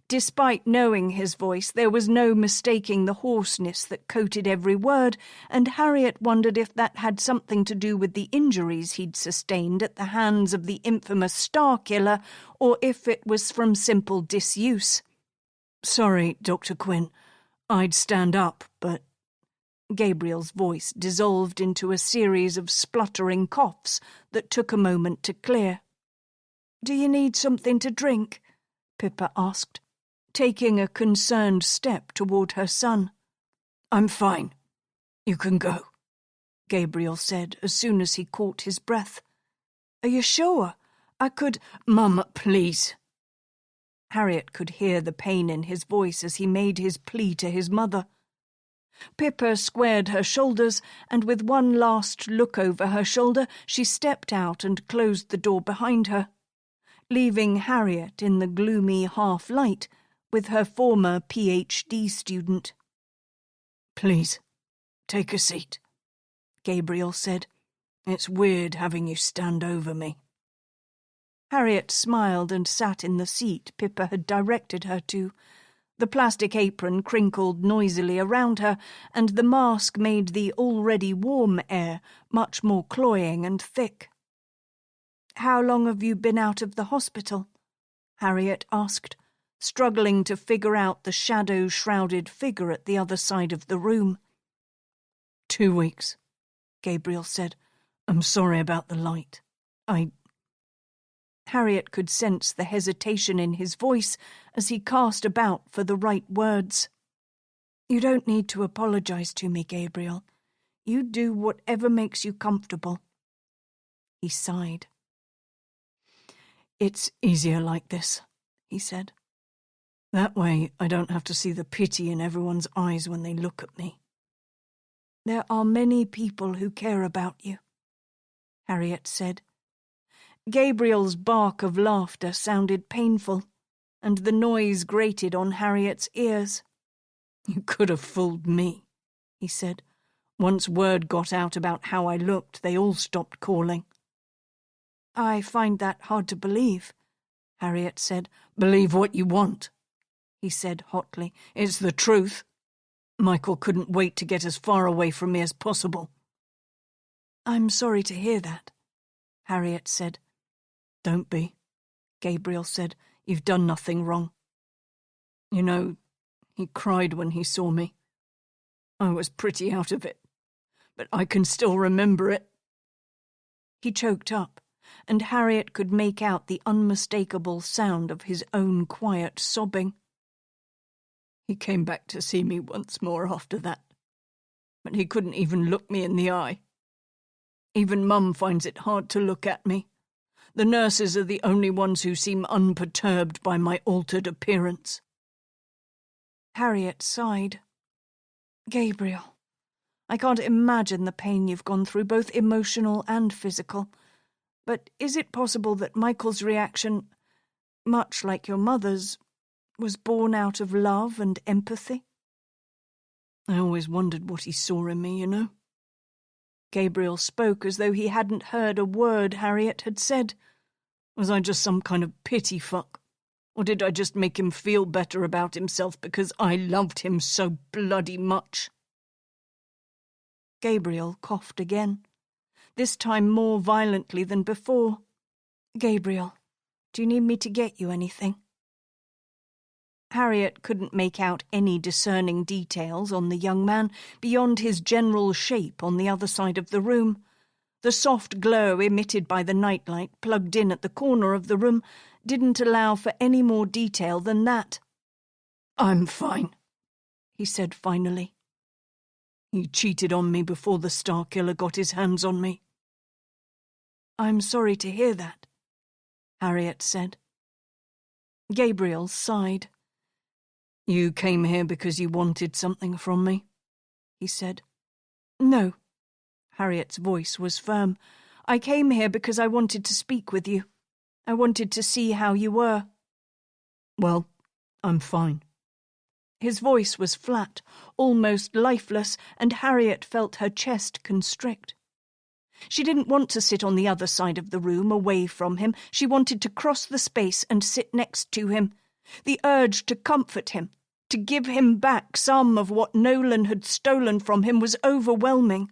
Despite knowing his voice, there was no mistaking the hoarseness that coated every word, and Harriet wondered if that had something to do with the injuries he'd sustained at the hands of the infamous Star Killer, or if it was from simple disuse. "Sorry, Dr. Quinn. I'd stand up, but..." Gabriel's voice dissolved into a series of spluttering coughs that took a moment to clear. "Do you need something to drink?" Pippa asked, taking a concerned step toward her son. "I'm fine. You can go," Gabriel said as soon as he caught his breath. "Are you sure? I could—" "Mum, please." Harriet could hear the pain in his voice as he made his plea to his mother. Pippa squared her shoulders, and with one last look over her shoulder, she stepped out and closed the door behind her, leaving Harriet in the gloomy half-light with her former PhD student. "Please, take a seat," Gabriel said. "It's weird having you stand over me." Harriet smiled and sat in the seat Pippa had directed her to. The plastic apron crinkled noisily around her, and the mask made the already warm air much more cloying and thick. "How long have you been out of the hospital?" Harriet asked, struggling to figure out the shadow-shrouded figure at the other side of the room. 2 weeks, Gabriel said. "I'm sorry about the light. Harriet could sense the hesitation in his voice as he cast about for the right words. "You don't need to apologize to me, Gabriel. You do whatever makes you comfortable." He sighed. "It's easier like this," he said. "That way I don't have to see the pity in everyone's eyes when they look at me." "There are many people who care about you," Harriet said. Gabriel's bark of laughter sounded painful, and the noise grated on Harriet's ears. "You could have fooled me," he said. "Once word got out about how I looked, they all stopped calling." "I find that hard to believe," Harriet said. "Believe what you want," he said hotly. "It's the truth. Michael couldn't wait to get as far away from me as possible." "I'm sorry to hear that," Harriet said. "Don't be," Gabriel said. "You've done nothing wrong. You know, he cried when he saw me. I was pretty out of it, but I can still remember it." He choked up, and Harriet could make out the unmistakable sound of his own quiet sobbing. "He came back to see me once more after that, but he couldn't even look me in the eye. Even Mum finds it hard to look at me. The nurses are the only ones who seem unperturbed by my altered appearance." Harriet sighed. "Gabriel, I can't imagine the pain you've gone through, both emotional and physical. But is it possible that Michael's reaction, much like your mother's, was born out of love and empathy?" "I always wondered what he saw in me, you know." Gabriel spoke as though he hadn't heard a word Harriet had said. "Was I just some kind of pity fuck? Or did I just make him feel better about himself because I loved him so bloody much?" Gabriel coughed again, this time more violently than before. "Gabriel, do you need me to get you anything?" Harriet couldn't make out any discerning details on the young man beyond his general shape on the other side of the room. The soft glow emitted by the nightlight plugged in at the corner of the room didn't allow for any more detail than that. "I'm fine," he said finally. "He cheated on me before the Star Killer got his hands on me." "I'm sorry to hear that," Harriet said. Gabriel sighed. "You came here because you wanted something from me?" he said. "No." Harriet's voice was firm. "I came here because I wanted to speak with you. I wanted to see how you were." "Well, I'm fine." His voice was flat, almost lifeless, and Harriet felt her chest constrict. She didn't want to sit on the other side of the room, away from him. She wanted to cross the space and sit next to him. The urge to comfort him, to give him back some of what Nolan had stolen from him, was overwhelming.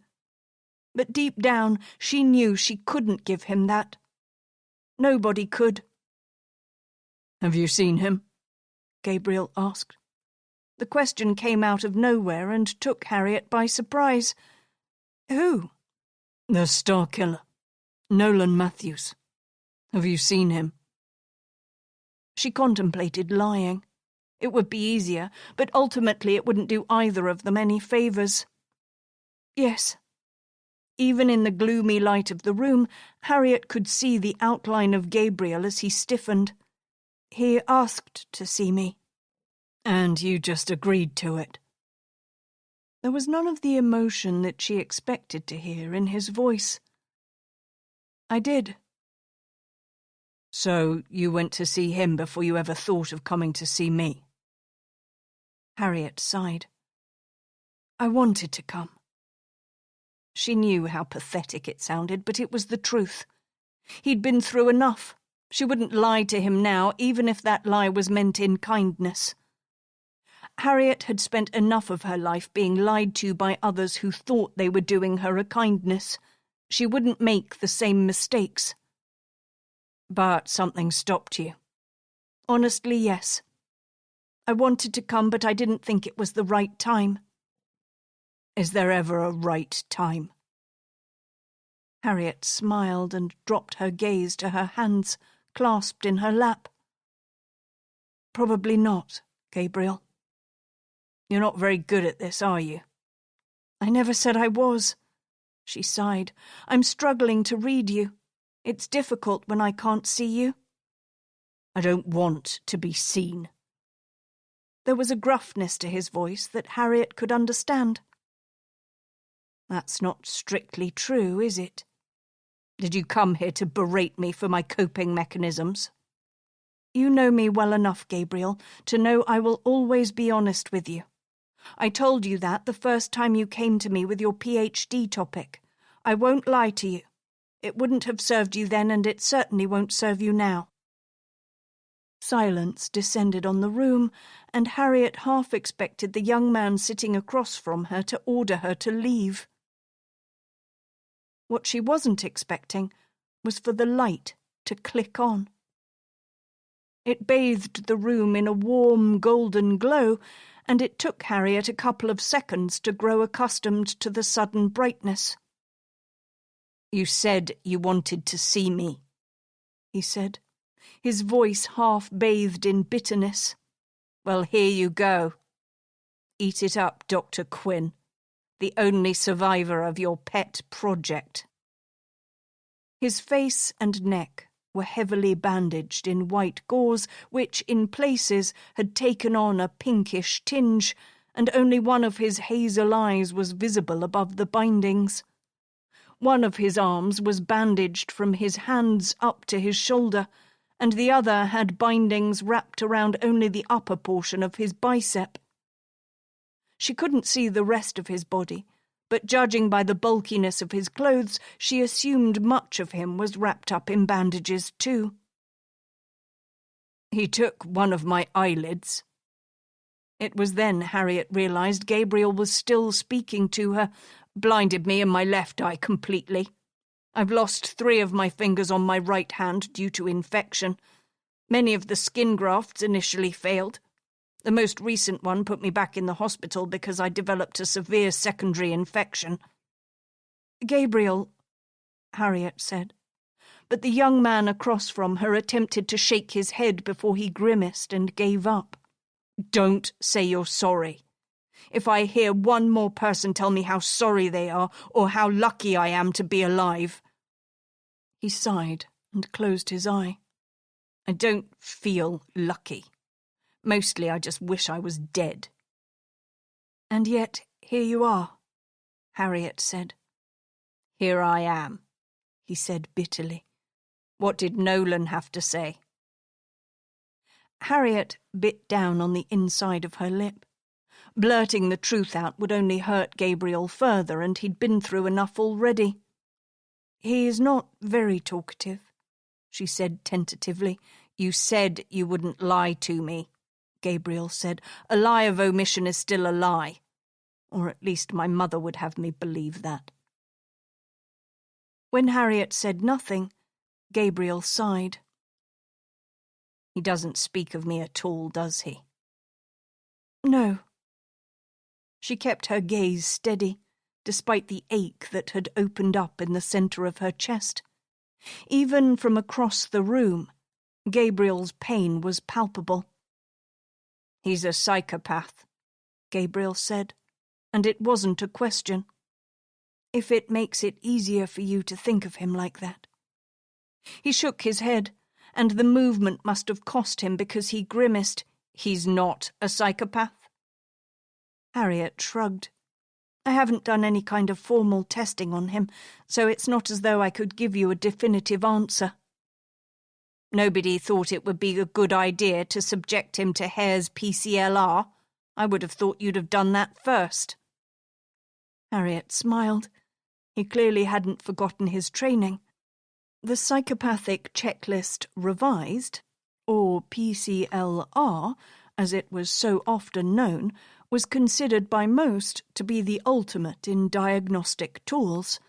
But deep down, she knew she couldn't give him that. Nobody could. "Have you seen him?" Gabriel asked. The question came out of nowhere and took Harriet by surprise. "Who?" "The Star Killer. Nolan Matthews. Have you seen him?" She contemplated lying. It would be easier, but ultimately it wouldn't do either of them any favours. "Yes." Even in the gloomy light of the room, Harriet could see the outline of Gabriel as he stiffened. "He asked to see me." "And you just agreed to it?" There was none of the emotion that she expected to hear in his voice. "I did." "So you went to see him before you ever thought of coming to see me?" Harriet sighed. "I wanted to come." She knew how pathetic it sounded, but it was the truth. He'd been through enough. She wouldn't lie to him now, even if that lie was meant in kindness. Harriet had spent enough of her life being lied to by others who thought they were doing her a kindness. She wouldn't make the same mistakes. "But something stopped you?" "Honestly, yes. I wanted to come, but I didn't think it was the right time." "Is there ever a right time?" Harriet smiled and dropped her gaze to her hands, clasped in her lap. "Probably not, Gabriel." "You're not very good at this, are you?" "I never said I was." She sighed. "I'm struggling to read you. It's difficult when I can't see you." "I don't want to be seen." There was a gruffness to his voice that Harriet could understand. "That's not strictly true, is it? Did you come here to berate me for my coping mechanisms?" "You know me well enough, Gabriel, to know I will always be honest with you. I told you that the first time you came to me with your PhD topic. I won't lie to you. It wouldn't have served you then, and it certainly won't serve you now." Silence descended on the room, and Harriet half expected the young man sitting across from her to order her to leave. What she wasn't expecting was for the light to click on. It bathed the room in a warm, golden glow, and it took Harriet a couple of seconds to grow accustomed to the sudden brightness. "You said you wanted to see me," he said, his voice half bathed in bitterness. "Well, here you go. Eat it up, Dr. Quinn, the only survivor of your pet project." His face and neck were heavily bandaged in white gauze, which, in places, had taken on a pinkish tinge, and only one of his hazel eyes was visible above the bindings. One of his arms was bandaged from his hands up to his shoulder, and the other had bindings wrapped around only the upper portion of his bicep. She couldn't see the rest of his body, but judging by the bulkiness of his clothes, she assumed much of him was wrapped up in bandages too. "He took one of my eyelids." It was then Harriet realized Gabriel was still speaking to her. "Blinded me in my left eye completely. I've lost 3 of my fingers on my right hand due to infection. Many of the skin grafts initially failed. The most recent one put me back in the hospital because I developed a severe secondary infection." "Gabriel," Harriet said, but the young man across from her attempted to shake his head before he grimaced and gave up. "Don't say you're sorry. If I hear one more person tell me how sorry they are or how lucky I am to be alive—" He sighed and closed his eye. "I don't feel lucky. Mostly I just wish I was dead." "And yet here you are," Harriet said. "Here I am," he said bitterly. "What did Nolan have to say?" Harriet bit down on the inside of her lip. Blurting the truth out would only hurt Gabriel further, and he'd been through enough already. "He's not very talkative," she said tentatively. "You said you wouldn't lie to me," Gabriel said. "A lie of omission is still a lie. Or at least my mother would have me believe that." When Harriet said nothing, Gabriel sighed. "He doesn't speak of me at all, does he?" "No," She kept her gaze steady, despite the ache that had opened up in the centre of her chest. Even from across the room, Gabriel's pain was palpable. "He's a psychopath," Gabriel said, and it wasn't a question. "If it makes it easier for you to think of him like that." He shook his head, and the movement must have cost him because he grimaced. "He's not a psychopath?" Harriet shrugged. "I haven't done any kind of formal testing on him, so it's not as though I could give you a definitive answer." "Nobody thought it would be a good idea to subject him to Hare's PCLR? I would have thought you'd have done that first." Harriet smiled. He clearly hadn't forgotten his training. The Psychopathic Checklist Revised, or PCLR, as it was so often known, was considered by most to be the ultimate in diagnostic tools,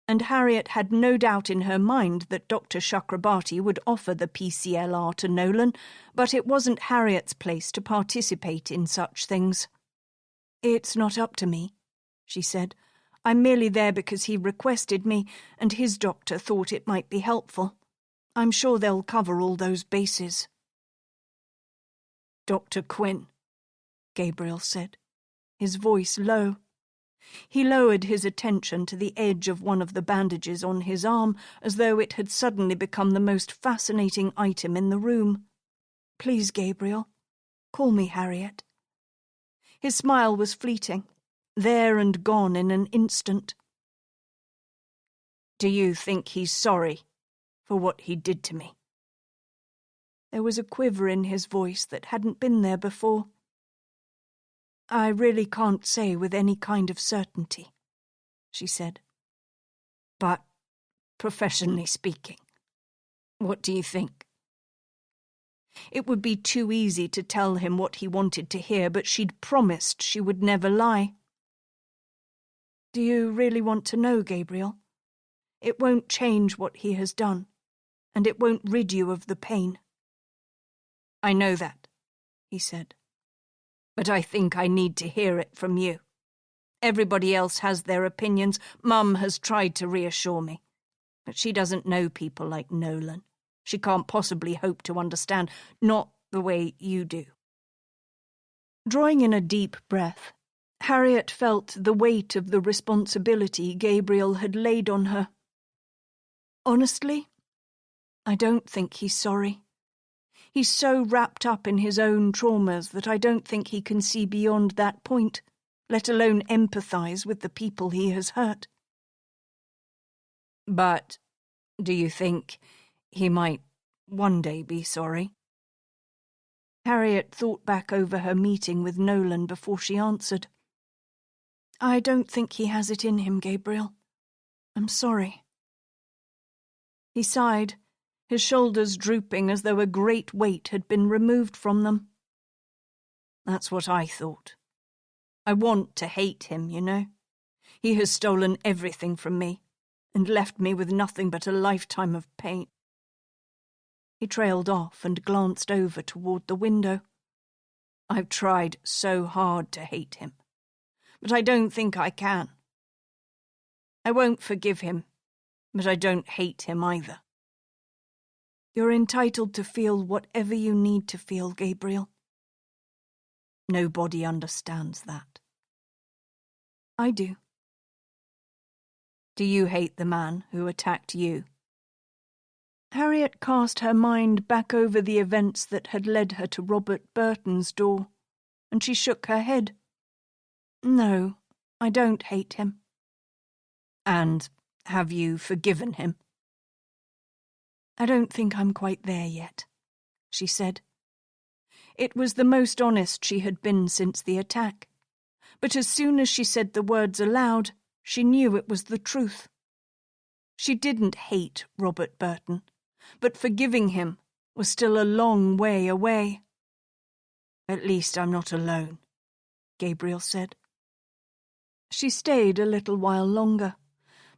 and Harriet had no doubt in her mind that Dr. Chakrabarti would offer the PCLR to Nolan, but it wasn't Harriet's place to participate in such things. "It's not up to me," she said. "I'm merely there because he requested me, and his doctor thought it might be helpful. I'm sure they'll cover all those bases." "Dr. Quinn," Gabriel said, his voice low. He lowered his attention to the edge of one of the bandages on his arm, as though it had suddenly become the most fascinating item in the room. "Please, Gabriel, call me Harriet." His smile was fleeting, there and gone in an instant. "Do you think he's sorry for what he did to me?" There was a quiver in his voice that hadn't been there before. "I really can't say with any kind of certainty," she said. "But, professionally speaking, what do you think?" It would be too easy to tell him what he wanted to hear, but she'd promised she would never lie. "Do you really want to know, Gabriel? It won't change what he has done, and it won't rid you of the pain." "I know that," he said. "But I think I need to hear it from you. Everybody else has their opinions. Mum has tried to reassure me. But she doesn't know people like Nolan. She can't possibly hope to understand, not the way you do." Drawing in a deep breath, Harriet felt the weight of the responsibility Gabriel had laid on her. "Honestly, I don't think he's sorry. He's so wrapped up in his own traumas that I don't think he can see beyond that point, let alone empathize with the people he has hurt." "But do you think he might one day be sorry?" Harriet thought back over her meeting with Nolan before she answered. "I don't think he has it in him, Gabriel. I'm sorry." He sighed, his shoulders drooping as though a great weight had been removed from them. "That's what I thought. I want to hate him, you know. He has stolen everything from me and left me with nothing but a lifetime of pain." He trailed off and glanced over toward the window. "I've tried so hard to hate him, but I don't think I can. I won't forgive him, but I don't hate him either." "You're entitled to feel whatever you need to feel, Gabriel." "Nobody understands that." "I do." "Do you hate the man who attacked you?" Harriet cast her mind back over the events that had led her to Robert Burton's door, and she shook her head. "No, I don't hate him." "And have you forgiven him?" "I don't think I'm quite there yet," she said. It was the most honest she had been since the attack, but as soon as she said the words aloud, she knew it was the truth. She didn't hate Robert Burton, but forgiving him was still a long way away. "At least I'm not alone," Gabriel said. She stayed a little while longer,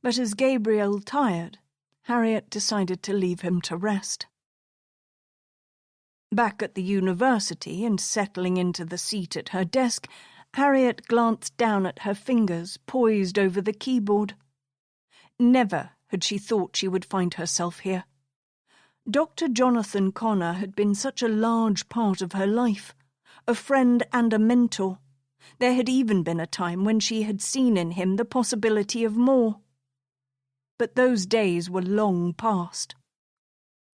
but as Gabriel tired, Harriet decided to leave him to rest. Back at the university and settling into the seat at her desk, Harriet glanced down at her fingers poised over the keyboard. Never had she thought she would find herself here. Dr. Jonathan Connor had been such a large part of her life, a friend and a mentor. There had even been a time when she had seen in him the possibility of more. But those days were long past.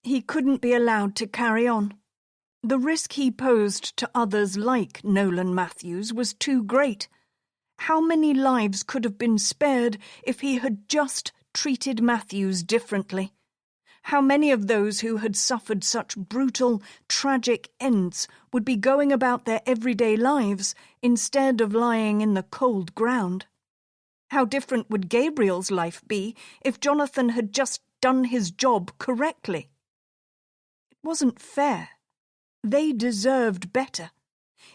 He couldn't be allowed to carry on. The risk he posed to others like Nolan Matthews was too great. How many lives could have been spared if he had just treated Matthews differently? How many of those who had suffered such brutal, tragic ends would be going about their everyday lives instead of lying in the cold ground? How different would Gabriel's life be if Jonathan had just done his job correctly? It wasn't fair. They deserved better.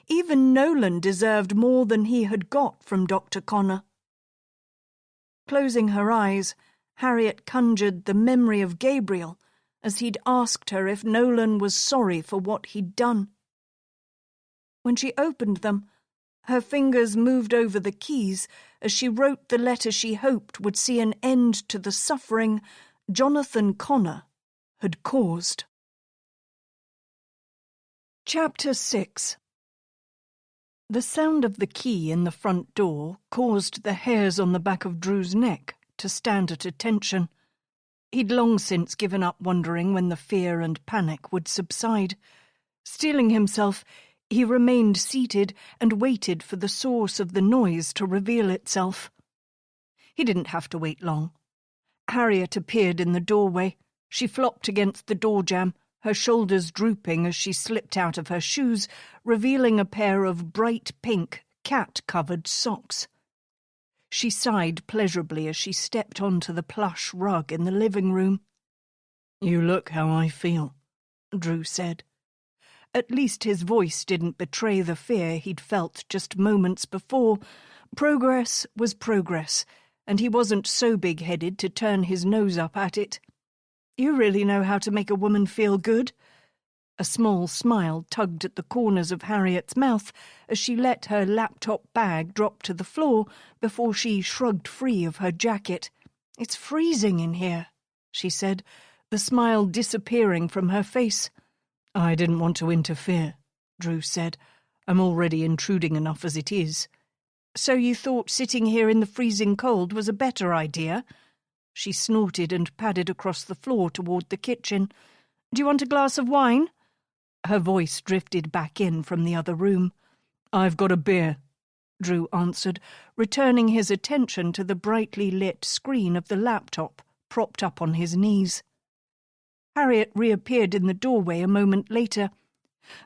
Even Nolan deserved more than he had got from Dr. Connor. Closing her eyes, Harriet conjured the memory of Gabriel as he'd asked her if Nolan was sorry for what he'd done. When she opened them, her fingers moved over the keys as she wrote the letter she hoped would see an end to the suffering Jonathan Connor had caused. Chapter 6. The sound of the key in the front door caused the hairs on the back of Drew's neck to stand at attention. He'd long since given up wondering when the fear and panic would subside. Steeling himself, he remained seated and waited for the source of the noise to reveal itself. He didn't have to wait long. Harriet appeared in the doorway. She flopped against the door jamb, her shoulders drooping as she slipped out of her shoes, revealing a pair of bright pink, cat-covered socks. She sighed pleasurably as she stepped onto the plush rug in the living room. "You look how I feel," Drew said. At least his voice didn't betray the fear he'd felt just moments before. Progress was progress, and he wasn't so big-headed to turn his nose up at it. "You really know how to make a woman feel good." A small smile tugged at the corners of Harriet's mouth as she let her laptop bag drop to the floor before she shrugged free of her jacket. "It's freezing in here," she said, the smile disappearing from her face. "I didn't want to interfere," Drew said. "I'm already intruding enough as it is." "So you thought sitting here in the freezing cold was a better idea?" She snorted and padded across the floor toward the kitchen. "Do you want a glass of wine?" Her voice drifted back in from the other room. "I've got a beer," Drew answered, returning his attention to the brightly lit screen of the laptop propped up on his knees. Harriet reappeared in the doorway a moment later.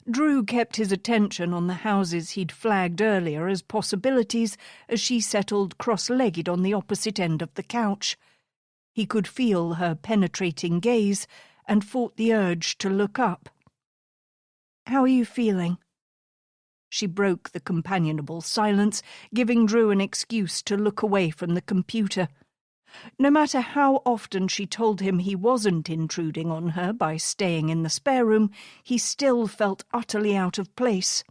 Drew kept his attention on the houses he'd flagged earlier as possibilities as she settled cross-legged on the opposite end of the couch. He could feel her penetrating gaze and fought the urge to look up. "How are you feeling?" She broke the companionable silence, giving Drew an excuse to look away from the computer. No matter how often she told him he wasn't intruding on her by staying in the spare room, he still felt utterly out of place.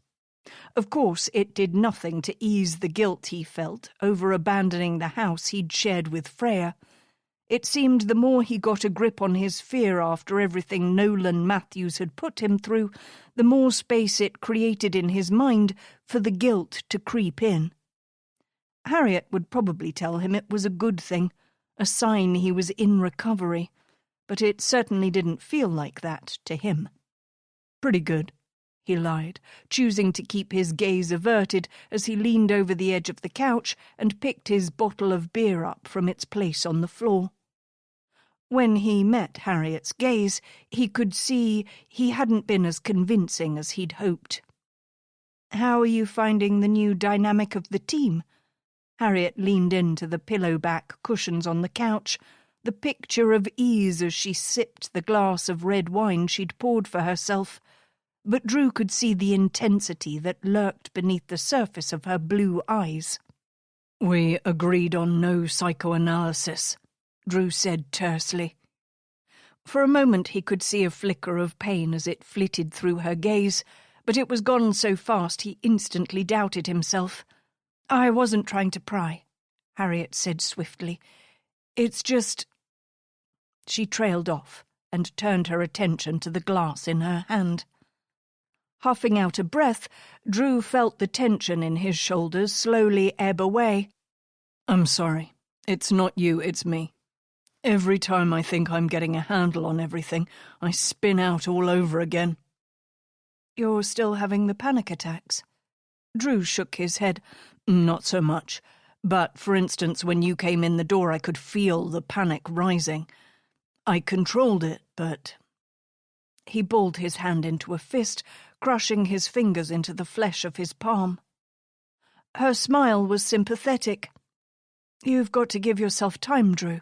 Of course, it did nothing to ease the guilt he felt over abandoning the house he'd shared with Freya. It seemed the more he got a grip on his fear after everything Nolan Matthews had put him through, the more space it created in his mind for the guilt to creep in. Harriet would probably tell him it was a good thing, a sign he was in recovery, but it certainly didn't feel like that to him. "Pretty good," he lied, choosing to keep his gaze averted as he leaned over the edge of the couch and picked his bottle of beer up from its place on the floor. When he met Harriet's gaze, he could see he hadn't been as convincing as he'd hoped. "How are you finding the new dynamic of the team?" Harriet leaned into the pillow-back cushions on the couch, the picture of ease as she sipped the glass of red wine she'd poured for herself. But Drew could see the intensity that lurked beneath the surface of her blue eyes. "We agreed on no psychoanalysis," Drew said tersely. For a moment he could see a flicker of pain as it flitted through her gaze, but it was gone so fast he instantly doubted himself. I wasn't trying to pry, Harriet said swiftly. It's just... She trailed off and turned her attention to the glass in her hand. Huffing out a breath, Drew felt the tension in his shoulders slowly ebb away. I'm sorry. It's not you, it's me. Every time I think I'm getting a handle on everything, I spin out all over again. You're still having the panic attacks? Drew shook his head. Not so much. But, for instance, when you came in the door, I could feel the panic rising. I controlled it, but... He balled his hand into a fist, crushing his fingers into the flesh of his palm. Her smile was sympathetic. You've got to give yourself time, Drew.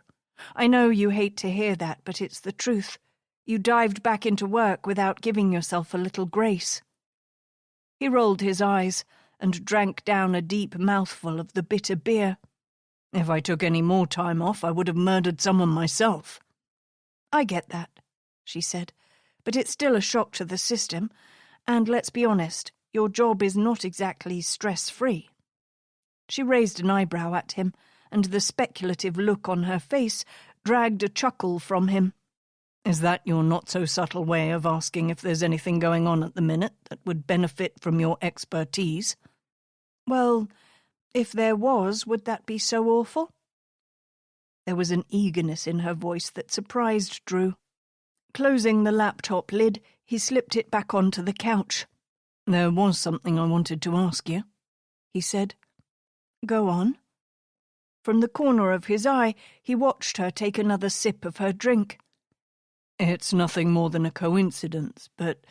I know you hate to hear that, but it's the truth. You dived back into work without giving yourself a little grace. He rolled his eyes and drank down a deep mouthful of the bitter beer. If I took any more time off, I would have murdered someone myself. I get that, she said, but it's still a shock to the system, and let's be honest, your job is not exactly stress-free. She raised an eyebrow at him, and the speculative look on her face dragged a chuckle from him. Is that your not-so-subtle way of asking if there's anything going on at the minute that would benefit from your expertise? Well, if there was, would that be so awful? There was an eagerness in her voice that surprised Drew. Closing the laptop lid, he slipped it back onto the couch. There was something I wanted to ask you, he said. Go on. From the corner of his eye, he watched her take another sip of her drink. It's nothing more than a coincidence, but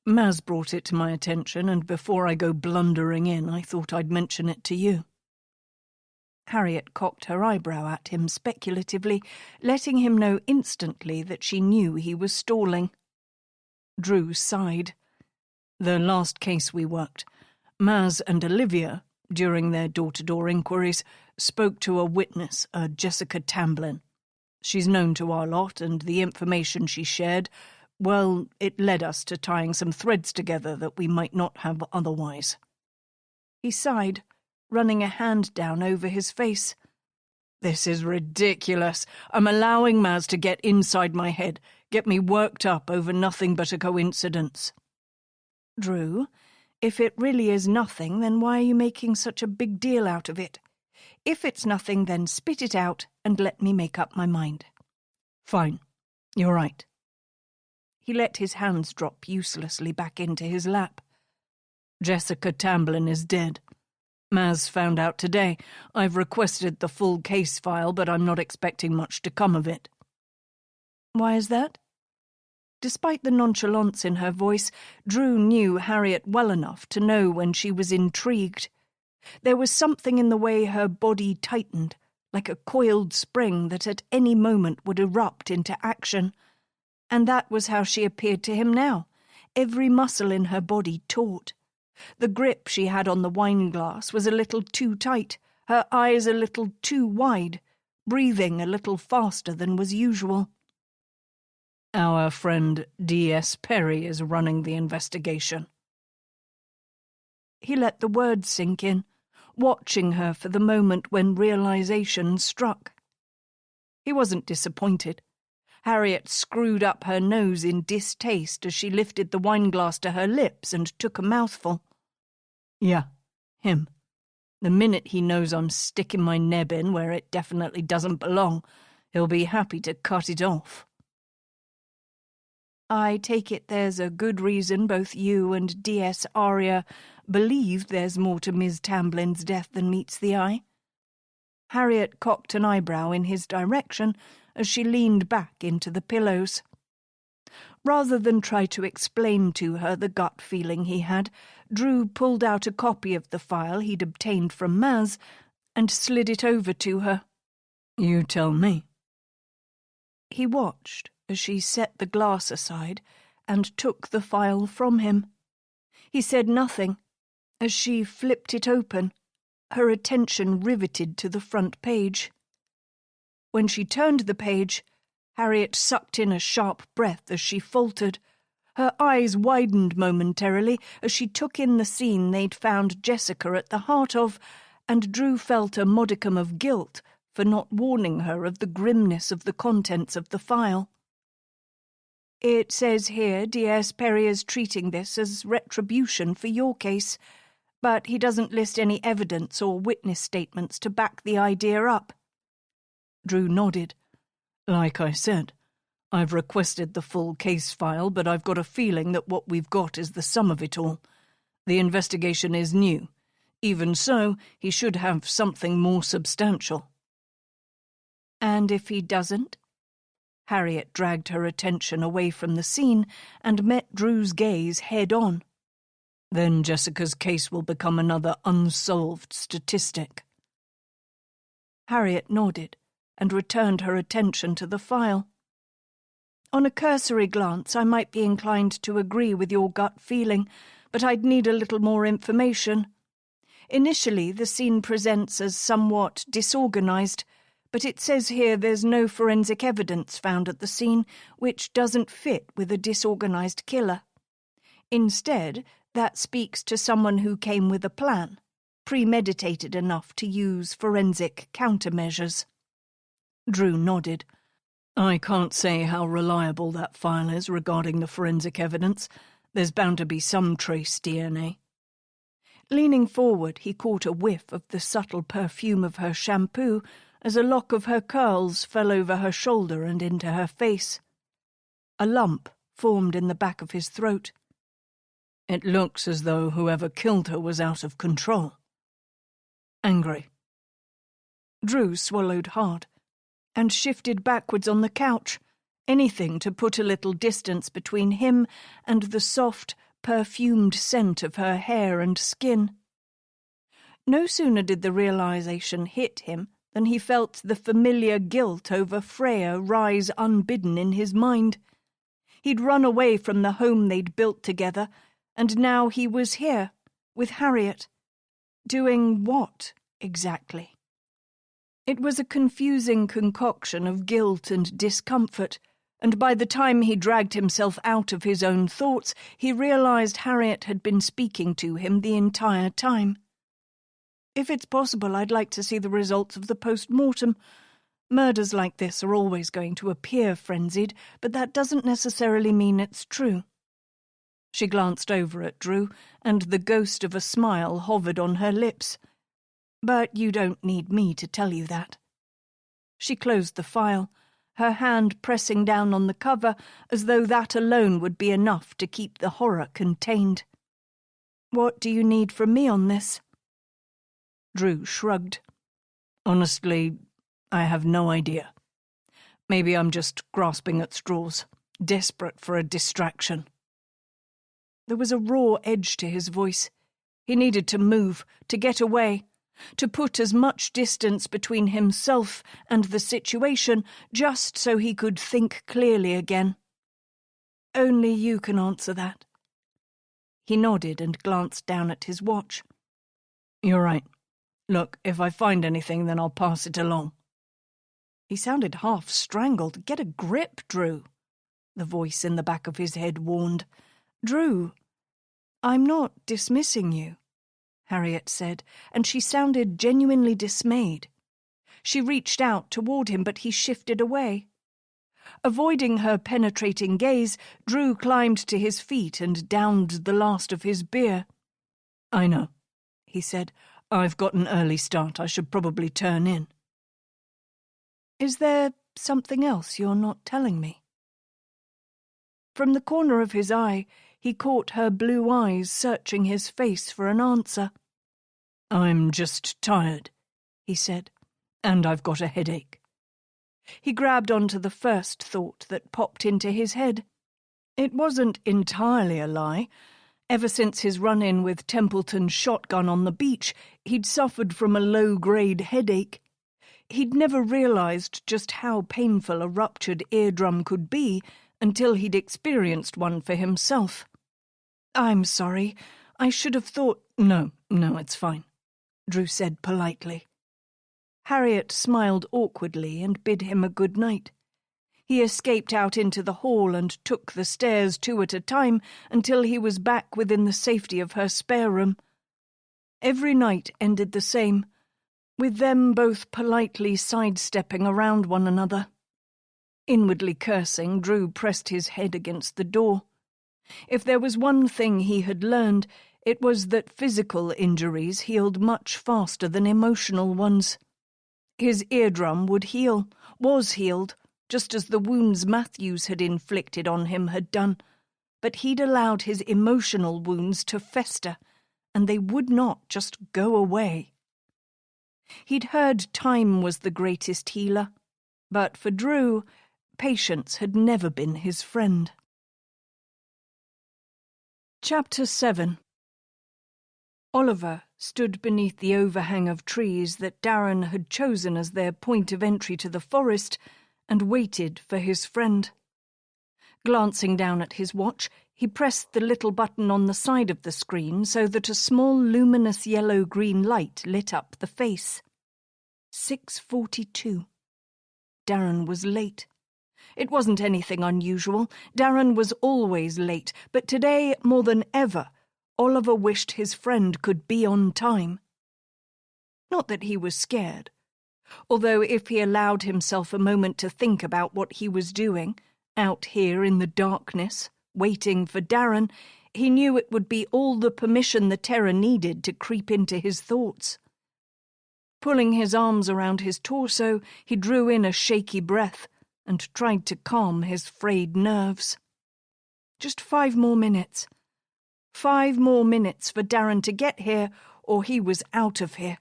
Maz brought it to my attention, and before I go blundering in, I thought I'd mention it to you. Harriet cocked her eyebrow at him speculatively, letting him know instantly that she knew he was stalling. Drew sighed. The last case we worked, Maz and Olivia, during their door-to-door inquiries, spoke to a witness, a Jessica Tamblyn. She's known to our lot, and the information she shared, well, it led us to tying some threads together that we might not have otherwise. He sighed, running a hand down over his face. This is ridiculous. I'm allowing Maz to get inside my head, get me worked up over nothing but a coincidence. Drew, if it really is nothing, then why are you making such a big deal out of it? If it's nothing, then spit it out and let me make up my mind. Fine. You're right. He let his hands drop uselessly back into his lap. Jessica Tamblyn is dead. Maz found out today. I've requested the full case file, but I'm not expecting much to come of it. Why is that? Despite the nonchalance in her voice, Drew knew Harriet well enough to know when she was intrigued. There was something in the way her body tightened, like a coiled spring that at any moment would erupt into action. And that was how she appeared to him now, every muscle in her body taut. The grip she had on the wine-glass was a little too tight, her eyes a little too wide, breathing a little faster than was usual. Our friend D.S. Perry is running the investigation. He let the words sink in, watching her for the moment when realization struck. He wasn't disappointed. Harriet screwed up her nose in distaste as she lifted the wineglass to her lips and took a mouthful. Yeah, him. The minute he knows I'm sticking my neb in where it definitely doesn't belong, he'll be happy to cut it off. I take it there's a good reason both you and D.S. Arya believe there's more to Ms. Tamblyn's death than meets the eye. Harriet cocked an eyebrow in his direction as she leaned back into the pillows. Rather than try to explain to her the gut feeling he had, Drew pulled out a copy of the file he'd obtained from Maz and slid it over to her. You tell me. He watched as she set the glass aside and took the file from him. He said nothing as she flipped it open, her attention riveted to the front page. When she turned the page, Harriet sucked in a sharp breath as she faltered. Her eyes widened momentarily as she took in the scene they'd found Jessica at the heart of, and Drew felt a modicum of guilt for not warning her of the grimness of the contents of the file. "It says here D.S. Perry is treating this as retribution for your case, but he doesn't list any evidence or witness statements to back the idea up." Drew nodded. "Like I said, I've requested the full case file, but I've got a feeling that what we've got is the sum of it all. The investigation is new. Even so, he should have something more substantial." "And if he doesn't?" Harriet dragged her attention away from the scene and met Drew's gaze head-on. "Then Jessica's case will become another unsolved statistic." Harriet nodded and returned her attention to the file. "On a cursory glance, I might be inclined to agree with your gut feeling, but I'd need a little more information. Initially, the scene presents as somewhat disorganized, but it says here there's no forensic evidence found at the scene, which doesn't fit with a disorganized killer. Instead, that speaks to someone who came with a plan, premeditated enough to use forensic countermeasures." Drew nodded. "I can't say how reliable that file is regarding the forensic evidence. There's bound to be some trace DNA." Leaning forward, he caught a whiff of the subtle perfume of her shampoo as a lock of her curls fell over her shoulder and into her face. A lump formed in the back of his throat. "It looks as though whoever killed her was out of control. Angry." Drew swallowed hard and shifted backwards on the couch, anything to put a little distance between him and the soft, perfumed scent of her hair and skin. No sooner did the realization hit him than he felt the familiar guilt over Freya rise unbidden in his mind. He'd run away from the home they'd built together, and now he was here, with Harriet. Doing what, exactly? It was a confusing concoction of guilt and discomfort, and by the time he dragged himself out of his own thoughts, he realized Harriet had been speaking to him the entire time. "If it's possible, I'd like to see the results of the post-mortem. Murders like this are always going to appear frenzied, but that doesn't necessarily mean it's true." She glanced over at Drew, and the ghost of a smile hovered on her lips. "But you don't need me to tell you that." She closed the file, her hand pressing down on the cover as though that alone would be enough to keep the horror contained. "What do you need from me on this?" Drew shrugged. "Honestly, I have no idea. Maybe I'm just grasping at straws, desperate for a distraction." There was a raw edge to his voice. He needed to move, to get away, to put as much distance between himself and the situation just so he could think clearly again. "Only you can answer that." He nodded and glanced down at his watch. "You're right. Look, if I find anything, then I'll pass it along." He sounded half strangled. "Get a grip, Drew," the voice in the back of his head warned. "Drew, I'm not dismissing you," Harriet said, and she sounded genuinely dismayed. She reached out toward him, but he shifted away. Avoiding her penetrating gaze, Drew climbed to his feet and downed the last of his beer. "I know," he said. "I've got an early start. I should probably turn in." "Is there something else you're not telling me?" From the corner of his eye, he caught her blue eyes searching his face for an answer. "I'm just tired," he said, "and I've got a headache." He grabbed onto the first thought that popped into his head. It wasn't entirely a lie. Ever since his run-in with Templeton's shotgun on the beach, he'd suffered from a low-grade headache. He'd never realized just how painful a ruptured eardrum could be until he'd experienced one for himself. "I'm sorry. I should have thought—" No, it's fine," Drew said politely. Harriet smiled awkwardly and bid him a good night. He escaped out into the hall and took the stairs 2 at a time until he was back within the safety of her spare room. Every night ended the same, with them both politely sidestepping around one another. Inwardly cursing, Drew pressed his head against the door. If there was one thing he had learned, it was that physical injuries healed much faster than emotional ones. His eardrum would heal, was healed, just as the wounds Matthews had inflicted on him had done, but he'd allowed his emotional wounds to fester, and they would not just go away. He'd heard time was the greatest healer, but for Drew, patience had never been his friend. Chapter 7. Oliver stood beneath the overhang of trees that Darren had chosen as their point of entry to the forest and waited for his friend. Glancing down at his watch, he pressed the little button on the side of the screen so that a small luminous yellow-green light lit up the face. 6:42. Darren was late. It wasn't anything unusual. Darren was always late, but today, more than ever, Oliver wished his friend could be on time. Not that he was scared, although if he allowed himself a moment to think about what he was doing, out here in the darkness, waiting for Darren, he knew it would be all the permission the terror needed to creep into his thoughts. Pulling his arms around his torso, he drew in a shaky breath and tried to calm his frayed nerves. Just 5 more minutes. 5 more minutes for Darren to get here, or he was out of here.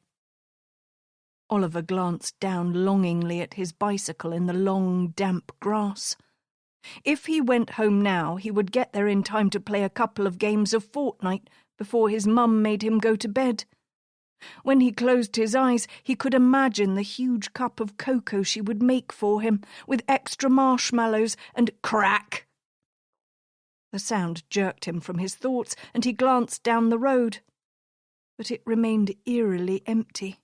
Oliver glanced down longingly at his bicycle in the long, damp grass. If he went home now, he would get there in time to play a couple of games of Fortnite before his mum made him go to bed. When he closed his eyes, he could imagine the huge cup of cocoa she would make for him, with extra marshmallows and crack. The sound jerked him from his thoughts, and he glanced down the road. But it remained eerily empty.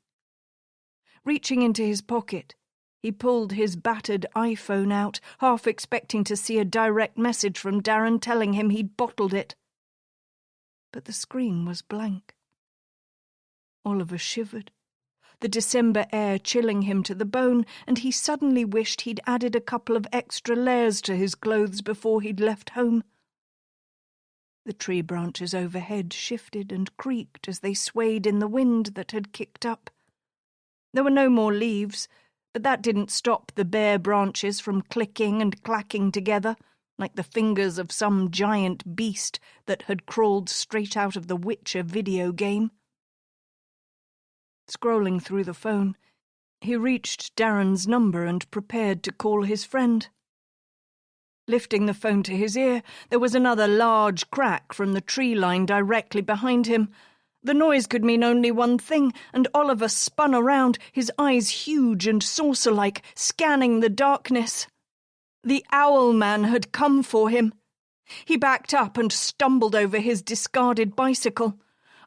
Reaching into his pocket, he pulled his battered iPhone out, half expecting to see a direct message from Darren telling him he'd bottled it. But the screen was blank. Oliver shivered, the December air chilling him to the bone, and he suddenly wished he'd added a couple of extra layers to his clothes before he'd left home. The tree branches overhead shifted and creaked as they swayed in the wind that had kicked up. There were no more leaves, but that didn't stop the bare branches from clicking and clacking together, like the fingers of some giant beast that had crawled straight out of the Witcher video game. Scrolling through the phone, he reached Darren's number and prepared to call his friend. Lifting the phone to his ear, there was another large crack from the tree line directly behind him. The noise could mean only one thing, and Oliver spun around, his eyes huge and saucer-like, scanning the darkness. The owl man had come for him. He backed up and stumbled over his discarded bicycle.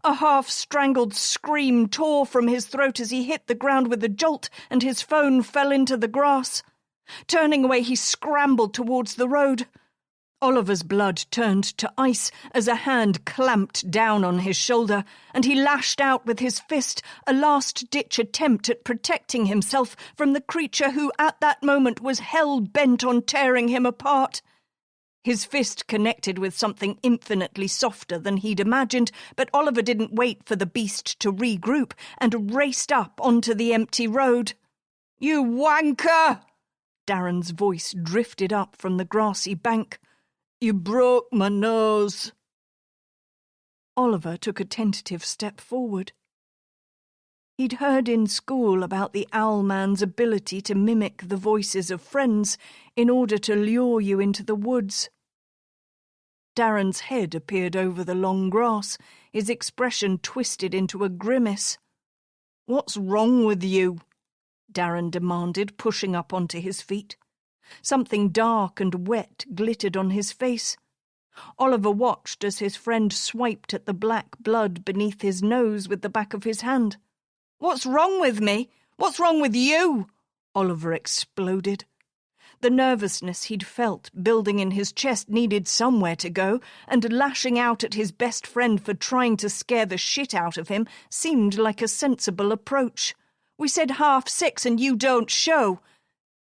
A half-strangled scream tore from his throat as he hit the ground with a jolt, and his phone fell into the grass. Turning away, he scrambled towards the road. Oliver's blood turned to ice as a hand clamped down on his shoulder, and he lashed out with his fist, a last-ditch attempt at protecting himself from the creature who at that moment was hell-bent on tearing him apart. His fist connected with something infinitely softer than he'd imagined, but Oliver didn't wait for the beast to regroup and raced up onto the empty road. "You wanker!" Darren's voice drifted up from the grassy bank. "You broke my nose." Oliver took a tentative step forward. He'd heard in school about the owlman's ability to mimic the voices of friends in order to lure you into the woods. Darren's head appeared over the long grass, his expression twisted into a grimace. "What's wrong with you?" Darren demanded, pushing up onto his feet. Something dark and wet glittered on his face. Oliver watched as his friend swiped at the black blood beneath his nose with the back of his hand. "What's wrong with me? What's wrong with you?" Oliver exploded. The nervousness he'd felt building in his chest needed somewhere to go, and lashing out at his best friend for trying to scare the shit out of him seemed like a sensible approach. We said 6:30 and you don't show."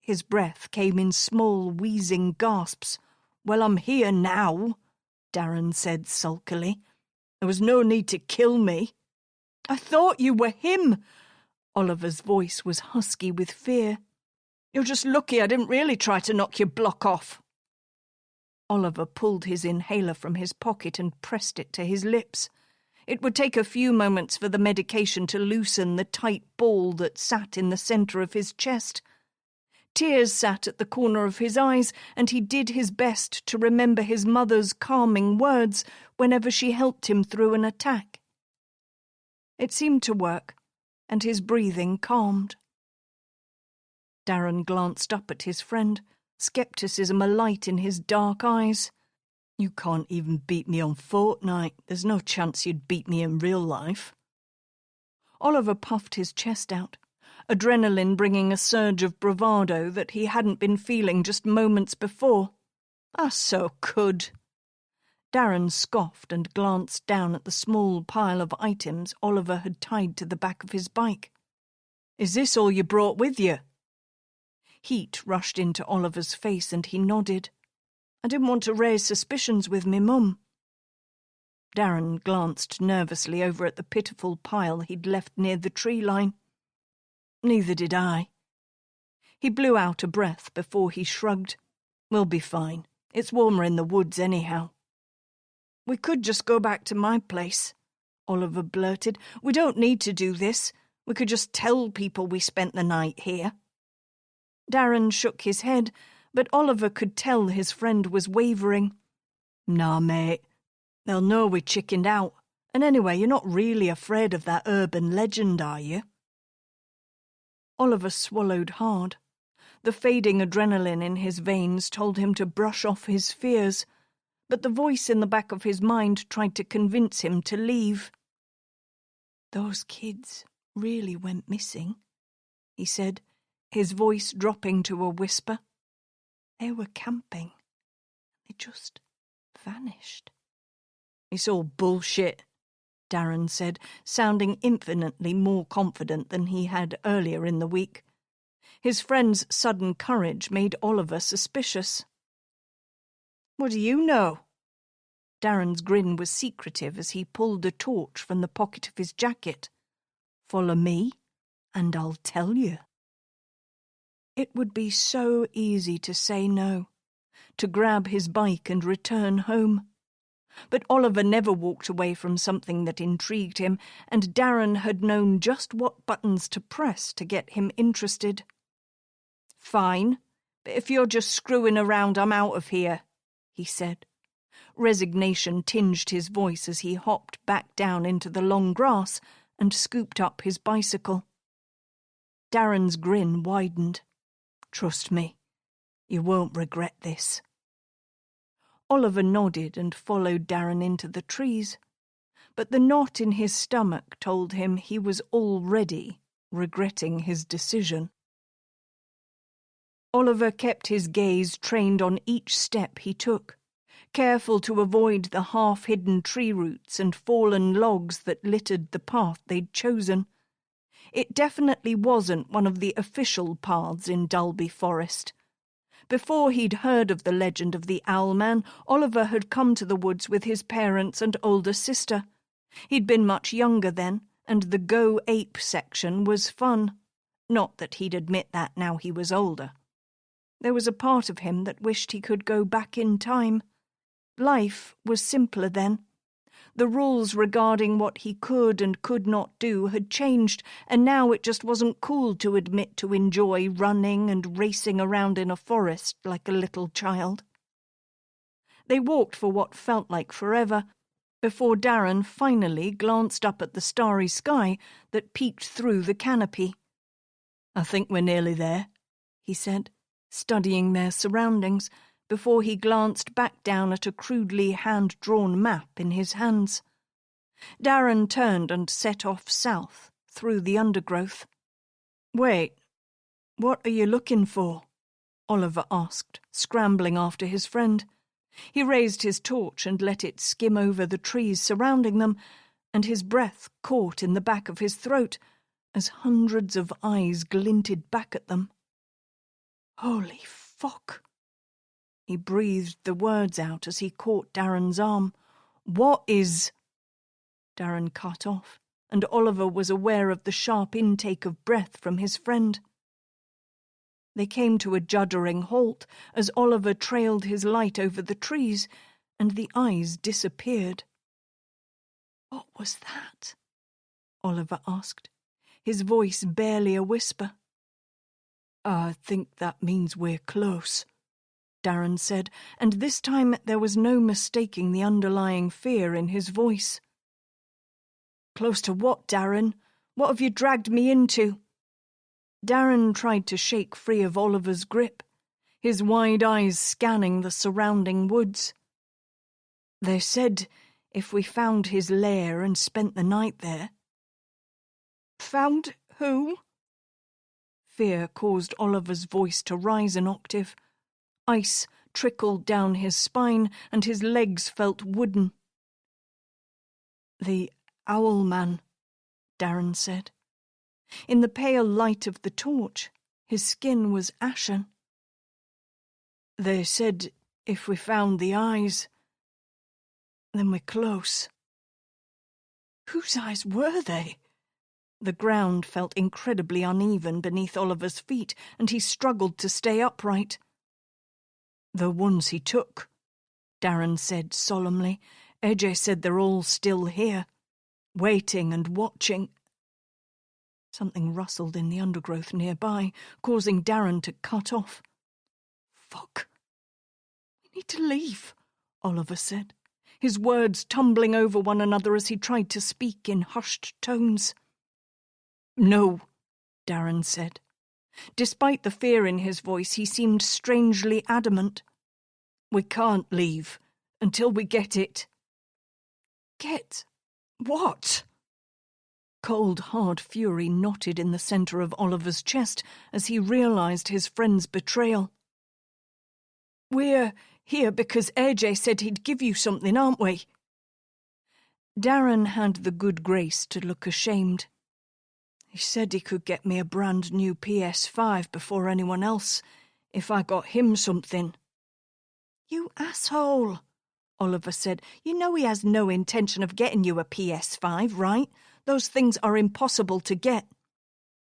His breath came in small, wheezing gasps. "Well, I'm here now," Darren said sulkily. "There was no need to kill me." "I thought you were him." Oliver's voice was husky with fear. "You're just lucky I didn't really try to knock your block off." Oliver pulled his inhaler from his pocket and pressed it to his lips. It would take a few moments for the medication to loosen the tight ball that sat in the centre of his chest. Tears sat at the corner of his eyes, and he did his best to remember his mother's calming words whenever she helped him through an attack. It seemed to work, and his breathing calmed. Darren glanced up at his friend, scepticism alight in his dark eyes. "You can't even beat me on Fortnite. There's no chance you'd beat me in real life." Oliver puffed his chest out, adrenaline bringing a surge of bravado that he hadn't been feeling just moments before. "I so could." Darren scoffed and glanced down at the small pile of items Oliver had tied to the back of his bike. "Is this all you brought with you?" Heat rushed into Oliver's face and he nodded. "I didn't want to raise suspicions with me mum." Darren glanced nervously over at the pitiful pile he'd left near the tree line. "Neither did I." He blew out a breath before he shrugged. "We'll be fine. It's warmer in the woods anyhow." "We could just go back to my place," Oliver blurted. "We don't need to do this. We could just tell people we spent the night here." Darren shook his head, but Oliver could tell his friend was wavering. "Nah, mate. They'll know we chickened out. And anyway, you're not really afraid of that urban legend, are you?" Oliver swallowed hard. The fading adrenaline in his veins told him to brush off his fears, but the voice in the back of his mind tried to convince him to leave. "Those kids really went missing," he said, his voice dropping to a whisper. "They were camping. They just vanished." "It's all bullshit," Darren said, sounding infinitely more confident than he had earlier in the week. His friend's sudden courage made Oliver suspicious. "What do you know?" Darren's grin was secretive as he pulled a torch from the pocket of his jacket. "Follow me, and I'll tell you." It would be so easy to say no, to grab his bike and return home. But Oliver never walked away from something that intrigued him, and Darren had known just what buttons to press to get him interested. "Fine, but if you're just screwing around, I'm out of here," he said. Resignation tinged his voice as he hopped back down into the long grass and scooped up his bicycle. Darren's grin widened. "Trust me, you won't regret this." Oliver nodded and followed Darren into the trees, but the knot in his stomach told him he was already regretting his decision. Oliver kept his gaze trained on each step he took, careful to avoid the half-hidden tree roots and fallen logs that littered the path they'd chosen. It definitely wasn't one of the official paths in Dalby Forest. Before he'd heard of the legend of the Owlman, Oliver had come to the woods with his parents and older sister. He'd been much younger then, and the Go Ape section was fun. Not that he'd admit that now he was older. There was a part of him that wished he could go back in time. Life was simpler then. The rules regarding what he could and could not do had changed, and now it just wasn't cool to admit to enjoy running and racing around in a forest like a little child. They walked for what felt like forever, before Darren finally glanced up at the starry sky that peeked through the canopy. "I think we're nearly there," he said, studying their surroundings, before he glanced back down at a crudely hand-drawn map in his hands. Darren turned and set off south, through the undergrowth. "Wait, what are you looking for?" Oliver asked, scrambling after his friend. He raised his torch and let it skim over the trees surrounding them, and his breath caught in the back of his throat, as hundreds of eyes glinted back at them. "Holy fuck!" He breathed the words out as he caught Darren's arm. "What is—" Darren cut off, and Oliver was aware of the sharp intake of breath from his friend. They came to a juddering halt as Oliver trailed his light over the trees, and the eyes disappeared. "What was that?" Oliver asked, his voice barely a whisper. "I think that means we're close," Darren said, and this time there was no mistaking the underlying fear in his voice. "Close to what, Darren? What have you dragged me into?" Darren tried to shake free of Oliver's grip, his wide eyes scanning the surrounding woods. "They said if we found his lair and spent the night there." "Found who?" Fear caused Oliver's voice to rise an octave. Ice trickled down his spine and his legs felt wooden. "The Owl Man," Darren said. In the pale light of the torch, his skin was ashen. "They said if we found the eyes, then we're close." "Whose eyes were they?" The ground felt incredibly uneven beneath Oliver's feet, and he struggled to stay upright. "The ones he took," Darren said solemnly. "AJ said they're all still here, waiting and watching." Something rustled in the undergrowth nearby, causing Darren to cut off. "Fuck. We need to leave," Oliver said, his words tumbling over one another as he tried to speak in hushed tones. "No," Darren said. Despite the fear in his voice, he seemed strangely adamant. "We can't leave until we get it." "Get what?" Cold, hard fury knotted in the centre of Oliver's chest as he realised his friend's betrayal. "We're here because AJ said he'd give you something, aren't we?" Darren had the good grace to look ashamed. "He said he could get me a brand new PS5 before anyone else, if I got him something." "You asshole," Oliver said. "You know he has no intention of getting you a PS5, right? Those things are impossible to get."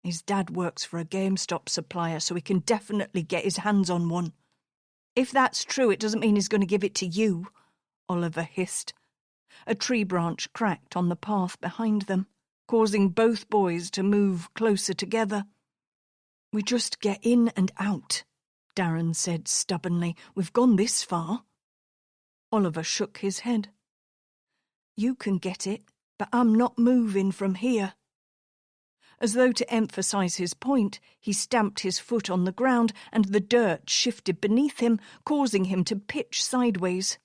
"His dad works for a GameStop supplier, so he can definitely get his hands on one." "If that's true, it doesn't mean he's going to give it to you," Oliver hissed. A tree branch cracked on the path behind them, causing both boys to move closer together. "We just get in and out," Darren said stubbornly. "We've gone this far." Oliver shook his head. "You can get it, but I'm not moving from here." As though to emphasise his point, he stamped his foot on the ground and the dirt shifted beneath him, causing him to pitch sideways.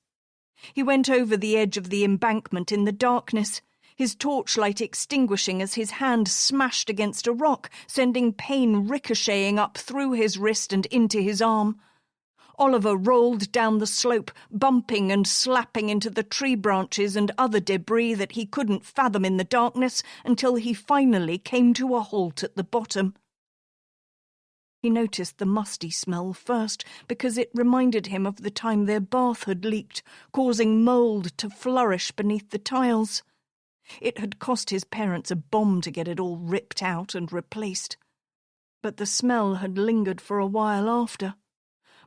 He went over the edge of the embankment in the darkness, his torchlight extinguishing as his hand smashed against a rock, sending pain ricocheting up through his wrist and into his arm. Oliver rolled down the slope, bumping and slapping into the tree branches and other debris that he couldn't fathom in the darkness until he finally came to a halt at the bottom. He noticed the musty smell first because it reminded him of the time their bath had leaked, causing mould to flourish beneath the tiles. It had cost his parents a bomb to get it all ripped out and replaced. But the smell had lingered for a while after.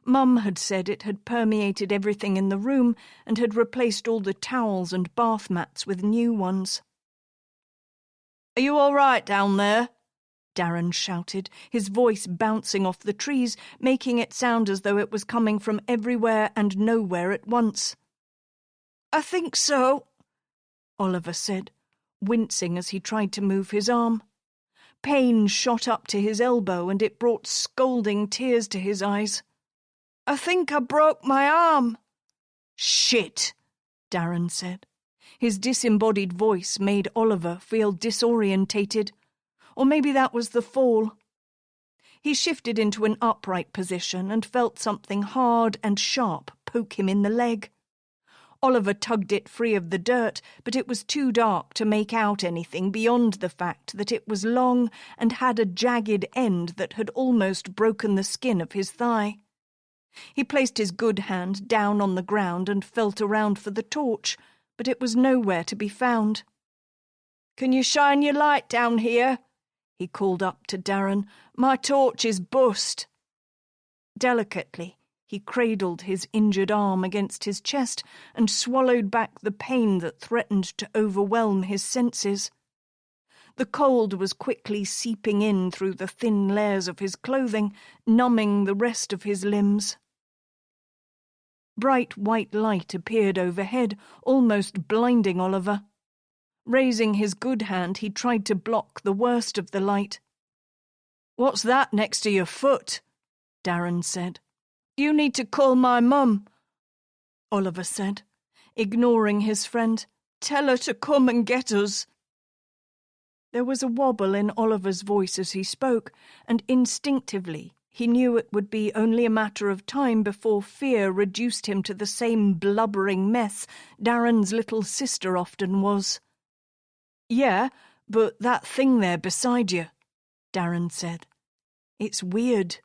Mum had said it had permeated everything in the room and had replaced all the towels and bath mats with new ones. "Are you all right down there?" Darren shouted, his voice bouncing off the trees, making it sound as though it was coming from everywhere and nowhere at once. "I think so," Oliver said, wincing as he tried to move his arm. Pain shot up to his elbow and it brought scalding tears to his eyes. "I think I broke my arm." "Shit," Darren said. His disembodied voice made Oliver feel disorientated. Or maybe that was the fall. He shifted into an upright position and felt something hard and sharp poke him in the leg. Oliver tugged it free of the dirt, but it was too dark to make out anything beyond the fact that it was long and had a jagged end that had almost broken the skin of his thigh. He placed his good hand down on the ground and felt around for the torch, but it was nowhere to be found. "Can you shine your light down here?" he called up to Darren. "My torch is bust." Delicately, he cradled his injured arm against his chest and swallowed back the pain that threatened to overwhelm his senses. The cold was quickly seeping in through the thin layers of his clothing, numbing the rest of his limbs. Bright white light appeared overhead, almost blinding Oliver. Raising his good hand, he tried to block the worst of the light. "What's that next to your foot?" Darren said. "You need to call my mum," Oliver said, ignoring his friend. "Tell her to come and get us." There was a wobble in Oliver's voice as he spoke, and instinctively he knew it would be only a matter of time before fear reduced him to the same blubbering mess Darren's little sister often was. "Yeah, but that thing there beside you," Darren said. "It's weird."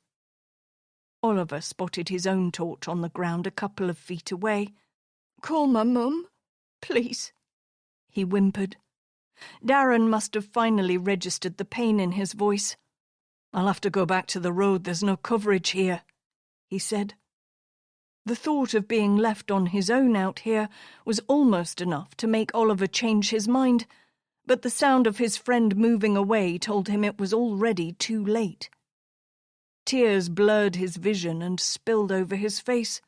Oliver spotted his own torch on the ground a couple of feet away. "Call my mum, please," he whimpered. Darren must have finally registered the pain in his voice. "I'll have to go back to the road, there's no coverage here," he said. The thought of being left on his own out here was almost enough to make Oliver change his mind, but the sound of his friend moving away told him it was already too late. Tears blurred his vision and spilled over his face.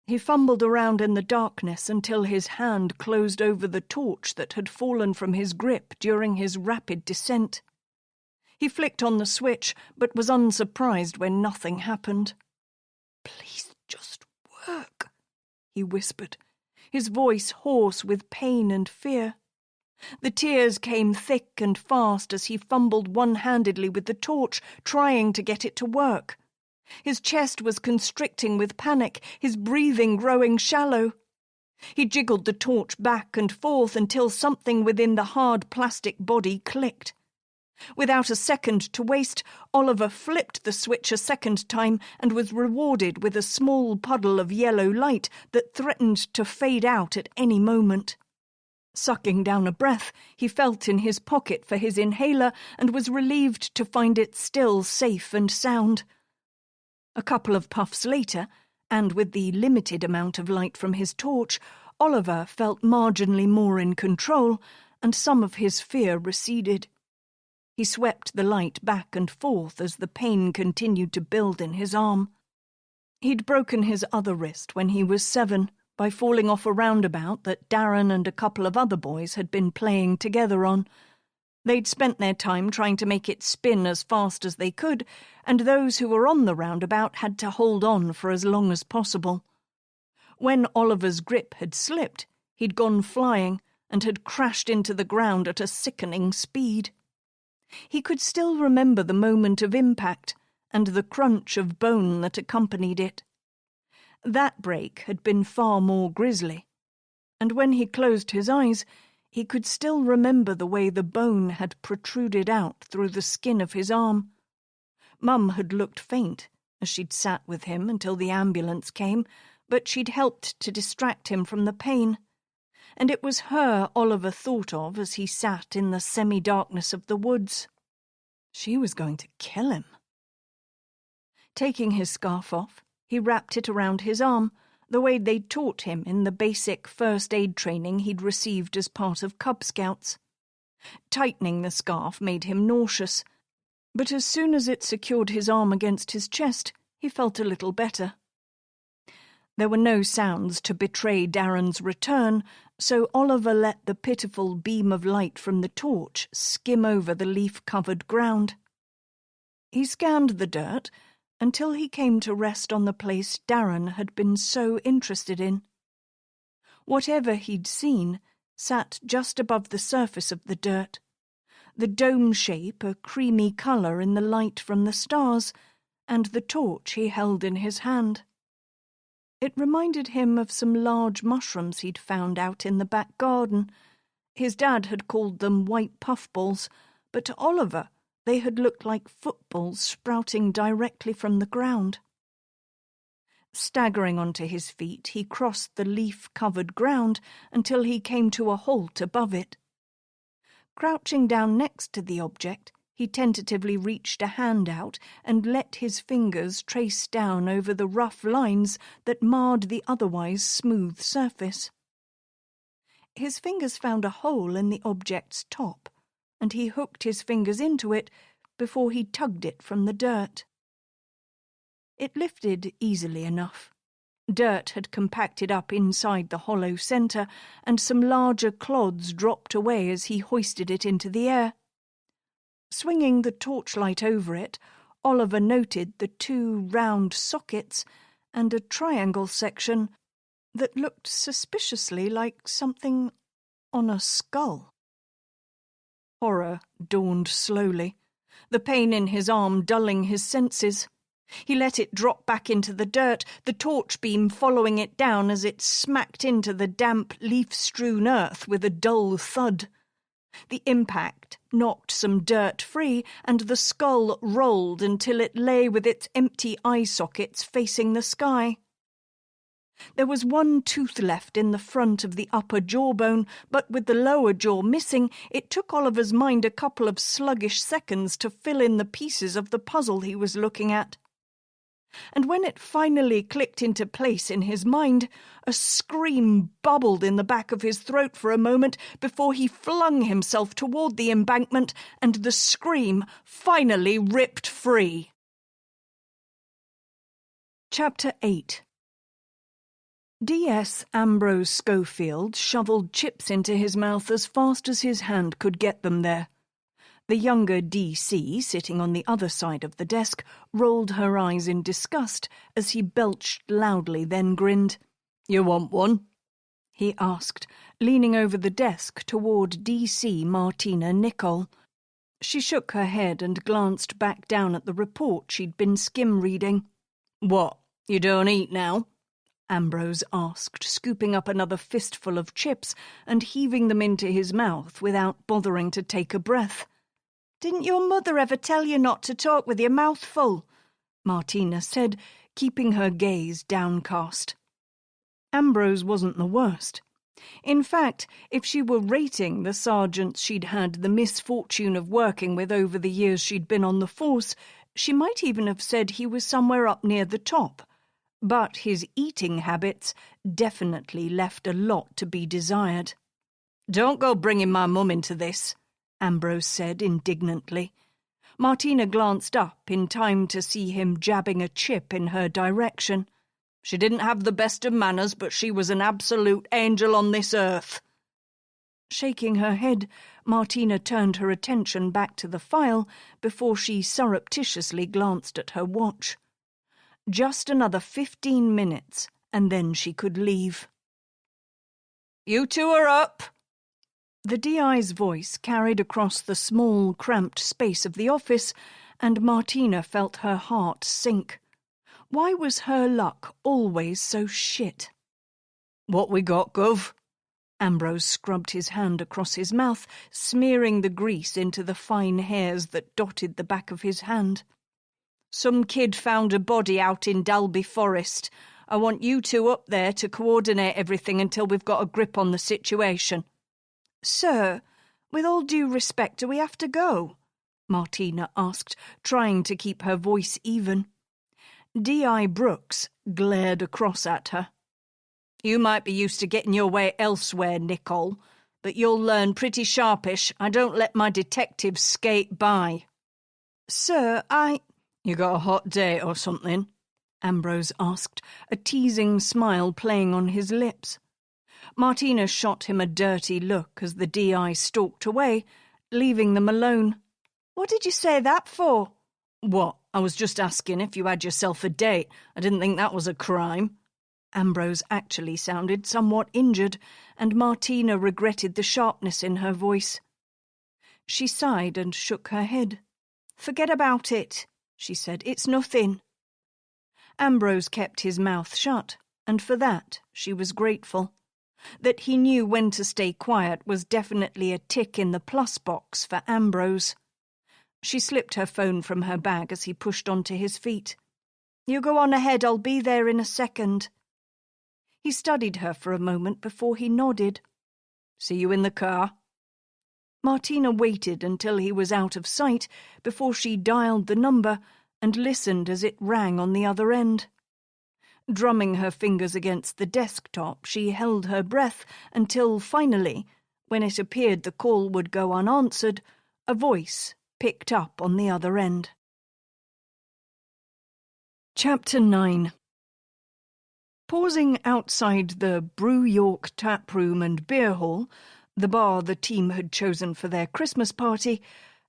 He fumbled around in the darkness until his hand closed over the torch that had fallen from his grip during his rapid descent. He flicked on the switch, but was unsurprised when nothing happened. "Please just work," he whispered, his voice hoarse with pain and fear. The tears came thick and fast as he fumbled one-handedly with the torch, trying to get it to work. His chest was constricting with panic, his breathing growing shallow. He jiggled the torch back and forth until something within the hard plastic body clicked. Without a second to waste, Oliver flipped the switch a second time and was rewarded with a small puddle of yellow light that threatened to fade out at any moment. Sucking down a breath, he felt in his pocket for his inhaler and was relieved to find it still safe and sound. A couple of puffs later, and with the limited amount of light from his torch, Oliver felt marginally more in control, and some of his fear receded. He swept the light back and forth as the pain continued to build in his arm. He'd broken his other wrist when he was 7, by falling off a roundabout that Darren and a couple of other boys had been playing together on. They'd spent their time trying to make it spin as fast as they could, and those who were on the roundabout had to hold on for as long as possible. When Oliver's grip had slipped, he'd gone flying and had crashed into the ground at a sickening speed. He could still remember the moment of impact and the crunch of bone that accompanied it. That break had been far more grisly, and when he closed his eyes, he could still remember the way the bone had protruded out through the skin of his arm. Mum had looked faint as she'd sat with him until the ambulance came, but she'd helped to distract him from the pain, and it was her Oliver thought of as he sat in the semi-darkness of the woods. She was going to kill him. Taking his scarf off, he wrapped it around his arm, the way they'd taught him in the basic first aid training he'd received as part of Cub Scouts. Tightening the scarf made him nauseous, but as soon as it secured his arm against his chest, he felt a little better. There were no sounds to betray Darren's return, so Oliver let the pitiful beam of light from the torch skim over the leaf-covered ground. He scanned the dirt until he came to rest on the place Darren had been so interested in. Whatever he'd seen sat just above the surface of the dirt, the dome shape a creamy colour in the light from the stars, and the torch he held in his hand. It reminded him of some large mushrooms he'd found out in the back garden. His dad had called them white puffballs, but to Oliver they had looked like footballs sprouting directly from the ground. Staggering onto his feet, he crossed the leaf-covered ground until he came to a halt above it. Crouching down next to the object, he tentatively reached a hand out and let his fingers trace down over the rough lines that marred the otherwise smooth surface. His fingers found a hole in the object's top, and he hooked his fingers into it before he tugged it from the dirt. It lifted easily enough. Dirt had compacted up inside the hollow centre, and some larger clods dropped away as he hoisted it into the air. Swinging the torchlight over it, Oliver noted the 2 round sockets and a triangle section that looked suspiciously like something on a skull. Horror dawned slowly, the pain in his arm dulling his senses. He let it drop back into the dirt, the torch beam following it down as it smacked into the damp, leaf-strewn earth with a dull thud. The impact knocked some dirt free, and the skull rolled until it lay with its empty eye sockets facing the sky. There was 1 tooth left in the front of the upper jawbone, but with the lower jaw missing, it took Oliver's mind a couple of sluggish seconds to fill in the pieces of the puzzle he was looking at. And when it finally clicked into place in his mind, a scream bubbled in the back of his throat for a moment before he flung himself toward the embankment, and the scream finally ripped free. Chapter 8. D.S. Ambrose Schofield shovelled chips into his mouth as fast as his hand could get them there. The younger D.C., sitting on the other side of the desk, rolled her eyes in disgust as he belched loudly, then grinned. "You want one?" he asked, leaning over the desk toward D.C. Martina Nicol. She shook her head and glanced back down at the report she'd been skim-reading. "What, you don't eat now?" Ambrose asked, scooping up another fistful of chips and heaving them into his mouth without bothering to take a breath. "Didn't your mother ever tell you not to talk with your mouth full?" Martina said, keeping her gaze downcast. Ambrose wasn't the worst. In fact, if she were rating the sergeants she'd had the misfortune of working with over the years she'd been on the force, she might even have said he was somewhere up near the top. But his eating habits definitely left a lot to be desired. "Don't go bringing my mum into this," Ambrose said indignantly. Martina glanced up in time to see him jabbing a chip in her direction. "She didn't have the best of manners, but she was an absolute angel on this earth." Shaking her head, Martina turned her attention back to the file before she surreptitiously glanced at her watch. Just another 15 minutes, and then she could leave. "You 2 are up!" The DI's voice carried across the small, cramped space of the office, and Martina felt her heart sink. Why was her luck always so shit? "What we got, Gov?" Ambrose scrubbed his hand across his mouth, smearing the grease into the fine hairs that dotted the back of his hand. "Some kid found a body out in Dalby Forest. I want you 2 up there to coordinate everything until we've got a grip on the situation." "Sir, with all due respect, do we have to go?" Martina asked, trying to keep her voice even. D.I. Brooks glared across at her. "You might be used to getting your way elsewhere, Nicole, but you'll learn pretty sharpish I don't let my detectives skate by." "Sir, You got a hot date or something?" Ambrose asked, a teasing smile playing on his lips. Martina shot him a dirty look as the D.I. stalked away, leaving them alone. "What did you say that for?" "What? I was just asking if you had yourself a date. I didn't think that was a crime." Ambrose actually sounded somewhat injured, and Martina regretted the sharpness in her voice. She sighed and shook her head. "Forget about it," she said. "It's nothing." Ambrose kept his mouth shut. and for that she was grateful. That he knew when to stay quiet was definitely a tick in the plus box for Ambrose. She slipped her phone from her bag as he pushed onto his feet. "You go on ahead, I'll be there in a second." He studied her for a moment before he nodded. "See you in the car." Martina waited until he was out of sight before she dialed the number and listened as it rang on the other end. Drumming her fingers against the desktop, she held her breath until finally, when it appeared the call would go unanswered, a voice picked up on the other end. Chapter 9. Pausing outside the Brew York tap room and beer hall, the bar the team had chosen for their Christmas party,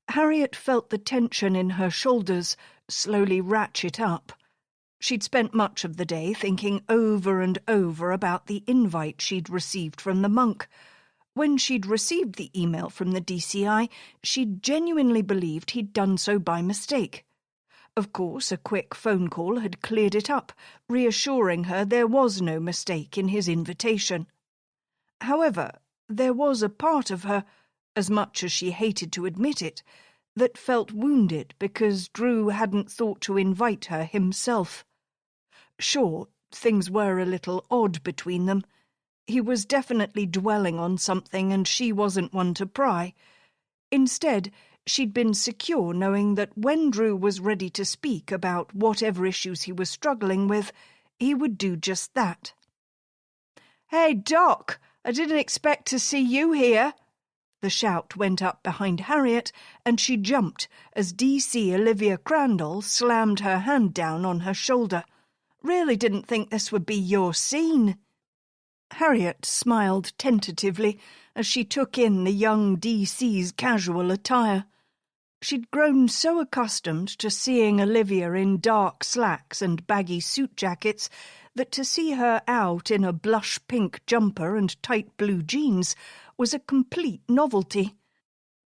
Harriet felt the tension in her shoulders slowly ratchet up. She'd spent much of the day thinking over and over about the invite she'd received from the monk. When she'd received the email from the DCI, she'd genuinely believed he'd done so by mistake. Of course, a quick phone call had cleared it up, reassuring her there was no mistake in his invitation. However, there was a part of her, as much as she hated to admit it, that felt wounded because Drew hadn't thought to invite her himself. Sure, things were a little odd between them. He was definitely dwelling on something and she wasn't one to pry. Instead, she'd been secure knowing that when Drew was ready to speak about whatever issues he was struggling with, he would do just that. "Hey, Doc, I didn't expect to see you here." The shout went up behind Harriet, and she jumped as DC Olivia Crandall slammed her hand down on her shoulder. "Really didn't think this would be your scene." Harriet smiled tentatively as she took in the young DC's casual attire. She'd grown so accustomed to seeing Olivia in dark slacks and baggy suit jackets that to see her out in a blush-pink jumper and tight blue jeans was a complete novelty.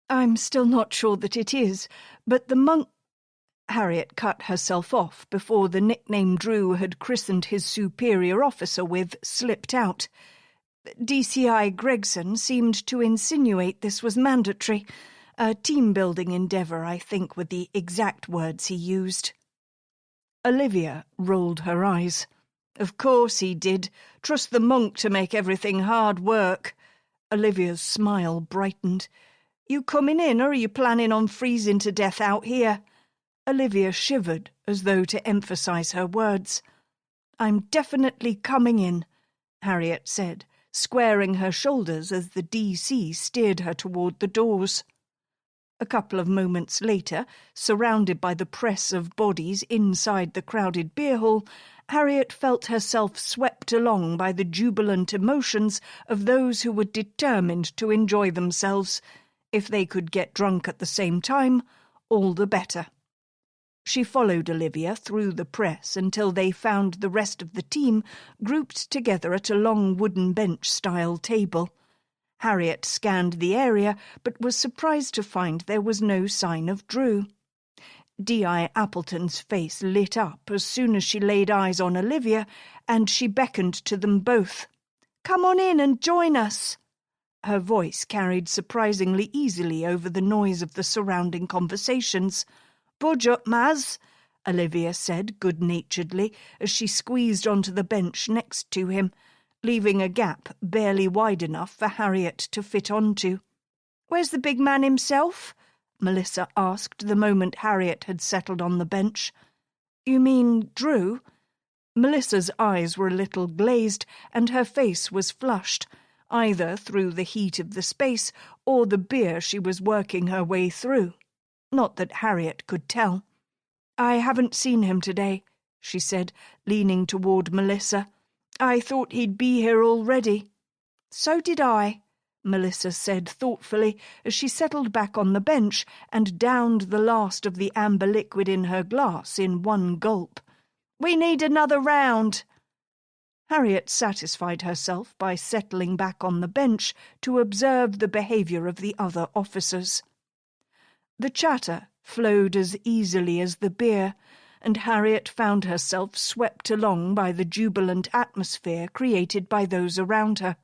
"I'm still not sure that it is, but the monk—" Harriet cut herself off before the nickname Drew had christened his superior officer with slipped out. DCI Gregson seemed to insinuate this was mandatory. A team-building endeavour, I think, were the exact words he used. Olivia rolled her eyes. "Of course he did. Trust the monk to make everything hard work." Olivia's smile brightened. "You coming in, or are you planning on freezing to death out here?" Olivia shivered, as though to emphasise her words. "I'm definitely coming in," Harriet said, squaring her shoulders as the DC steered her toward the doors. A couple of moments later, surrounded by the press of bodies inside the crowded beer hall, Harriet felt herself swept along by the jubilant emotions of those who were determined to enjoy themselves. If they could get drunk at the same time, all the better. She followed Olivia through the press until they found the rest of the team grouped together at a long wooden bench-style table. Harriet scanned the area, but was surprised to find there was no sign of Drew. D.I. Appleton's face lit up as soon as she laid eyes on Olivia, and she beckoned to them both. "Come on in and join us." Her voice carried surprisingly easily over the noise of the surrounding conversations. "Budge up, Maz," Olivia said good-naturedly as she squeezed onto the bench next to him, leaving a gap barely wide enough for Harriet to fit onto. "Where's the big man himself?" Melissa asked the moment Harriet had settled on the bench. "You mean Drew?" Melissa's eyes were a little glazed, and her face was flushed, either through the heat of the space or the beer she was working her way through. Not that Harriet could tell. "I haven't seen him today," she said, leaning toward Melissa. "I thought he'd be here already." "So did I," Melissa said thoughtfully as she settled back on the bench and downed the last of the amber liquid in her glass in one gulp. "We need another round." Harriet satisfied herself by settling back on the bench to observe the behaviour of the other officers. The chatter flowed as easily as the beer, and Harriet found herself swept along by the jubilant atmosphere created by those around her.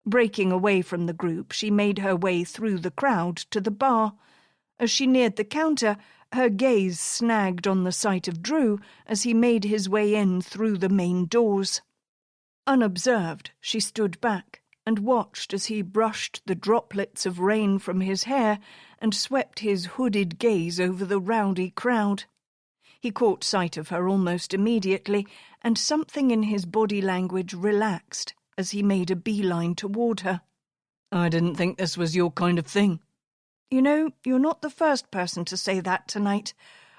Breaking away from the group, she made her way through the crowd to the bar. As she neared the counter, her gaze snagged on the sight of Drew as he made his way in through the main doors. Unobserved, she stood back and watched as he brushed the droplets of rain from his hair and swept his hooded gaze over the rowdy crowd. He caught sight of her almost immediately, and something in his body language relaxed as he made a beeline toward her. "I didn't think this was your kind of thing." "You know, you're not the first person to say that tonight.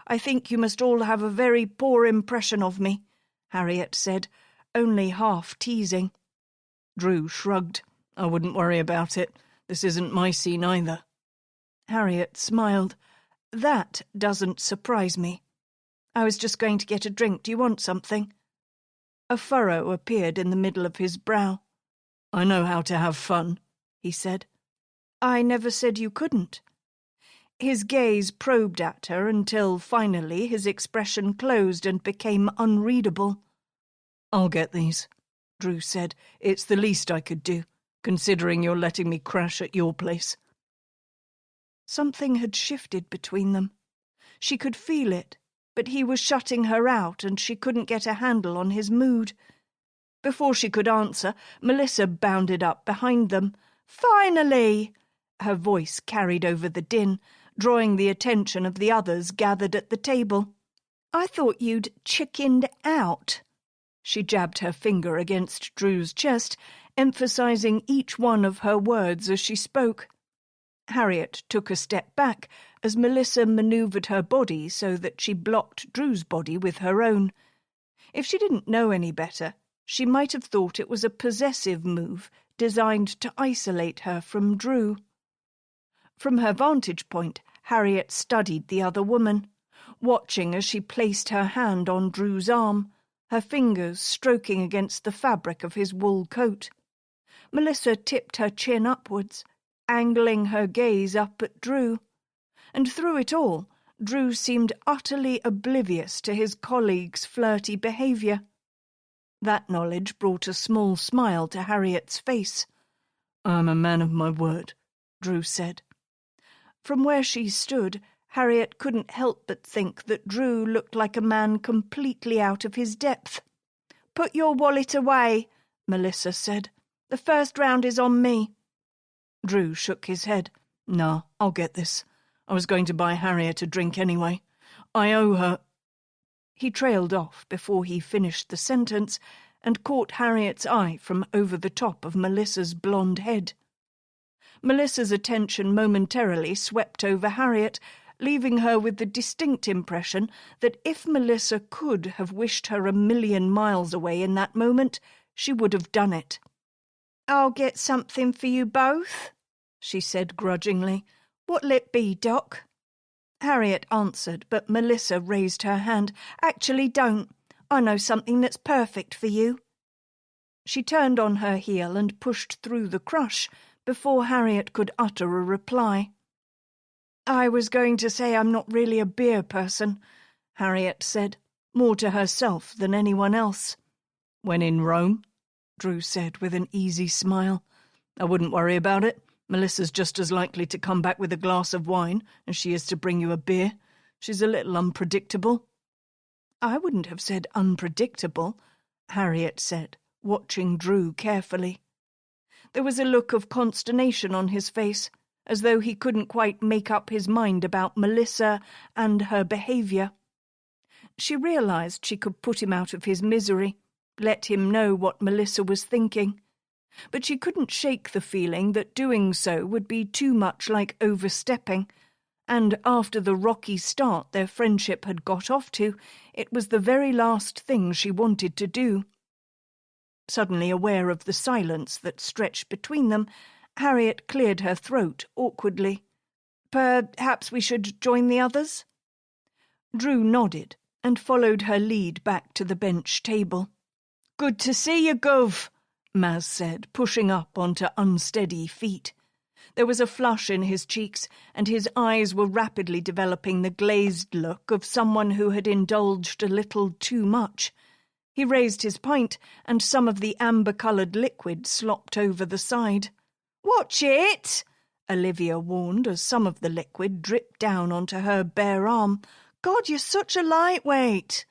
I think you must all have a very poor impression of me," Harriet said, only half teasing. Drew shrugged. "I wouldn't worry about it. This isn't my scene either." Harriet smiled. "That doesn't surprise me. I was just going to get a drink. Do you want something?" A furrow appeared in the middle of his brow. "I know how to have fun," he said. "I never said you couldn't." His gaze probed at her until finally his expression closed and became unreadable. "I'll get these," Drew said. "It's the least I could do, considering you're letting me crash at your place." Something had shifted between them. She could feel it, but he was shutting her out and she couldn't get a handle on his mood. Before she could answer, Melissa bounded up behind them. "Finally!" Her voice carried over the din, drawing the attention of the others gathered at the table. "I thought you'd chickened out." She jabbed her finger against Drew's chest, emphasizing each one of her words as she spoke. Harriet took a step back as Melissa manoeuvred her body so that she blocked Drew's body with her own. If she didn't know any better, she might have thought it was a possessive move designed to isolate her from Drew. From her vantage point, Harriet studied the other woman, watching as she placed her hand on Drew's arm, her fingers stroking against the fabric of his wool coat. Melissa tipped her chin upwards, angling her gaze up at Drew. And through it all, Drew seemed utterly oblivious to his colleague's flirty behaviour. That knowledge brought a small smile to Harriet's face. "I'm a man of my word," Drew said. From where she stood, Harriet couldn't help but think that Drew looked like a man completely out of his depth. "Put your wallet away," Melissa said. "The first round is on me." Drew shook his head. "No, I'll get this. I was going to buy Harriet a drink anyway. I owe her—" He trailed off before he finished the sentence and caught Harriet's eye from over the top of Melissa's blonde head. Melissa's attention momentarily swept over Harriet, leaving her with the distinct impression that if Melissa could have wished her 1,000,000 miles away in that moment, she would have done it. "I'll get something for you both," she said grudgingly. "What'll it be, Doc?" Harriet answered, but Melissa raised her hand. "Actually, don't. I know something that's perfect for you." She turned on her heel and pushed through the crush before Harriet could utter a reply. "I was going to say I'm not really a beer person," Harriet said, more to herself than anyone else. "When in Rome," Drew said with an easy smile. "I wouldn't worry about it. Melissa's just as likely to come back with a glass of wine as she is to bring you a beer. She's a little unpredictable." "I wouldn't have said unpredictable," Harriet said, watching Drew carefully. There was a look of consternation on his face, as though he couldn't quite make up his mind about Melissa and her behaviour. She realised she could put him out of his misery, let him know what Melissa was thinking. But she couldn't shake the feeling that doing so would be too much like overstepping, and after the rocky start their friendship had got off to, it was the very last thing she wanted to do. Suddenly aware of the silence that stretched between them, Harriet cleared her throat awkwardly. "Perhaps we should join the others?" Drew nodded and followed her lead back to the bench table. "Good to see you, Gov," Maz said, pushing up onto unsteady feet. There was a flush in his cheeks, and his eyes were rapidly developing the glazed look of someone who had indulged a little too much. He raised his pint, and some of the amber-coloured liquid slopped over the side. "Watch it!" Olivia warned as some of the liquid dripped down onto her bare arm. "God, you're such a lightweight,"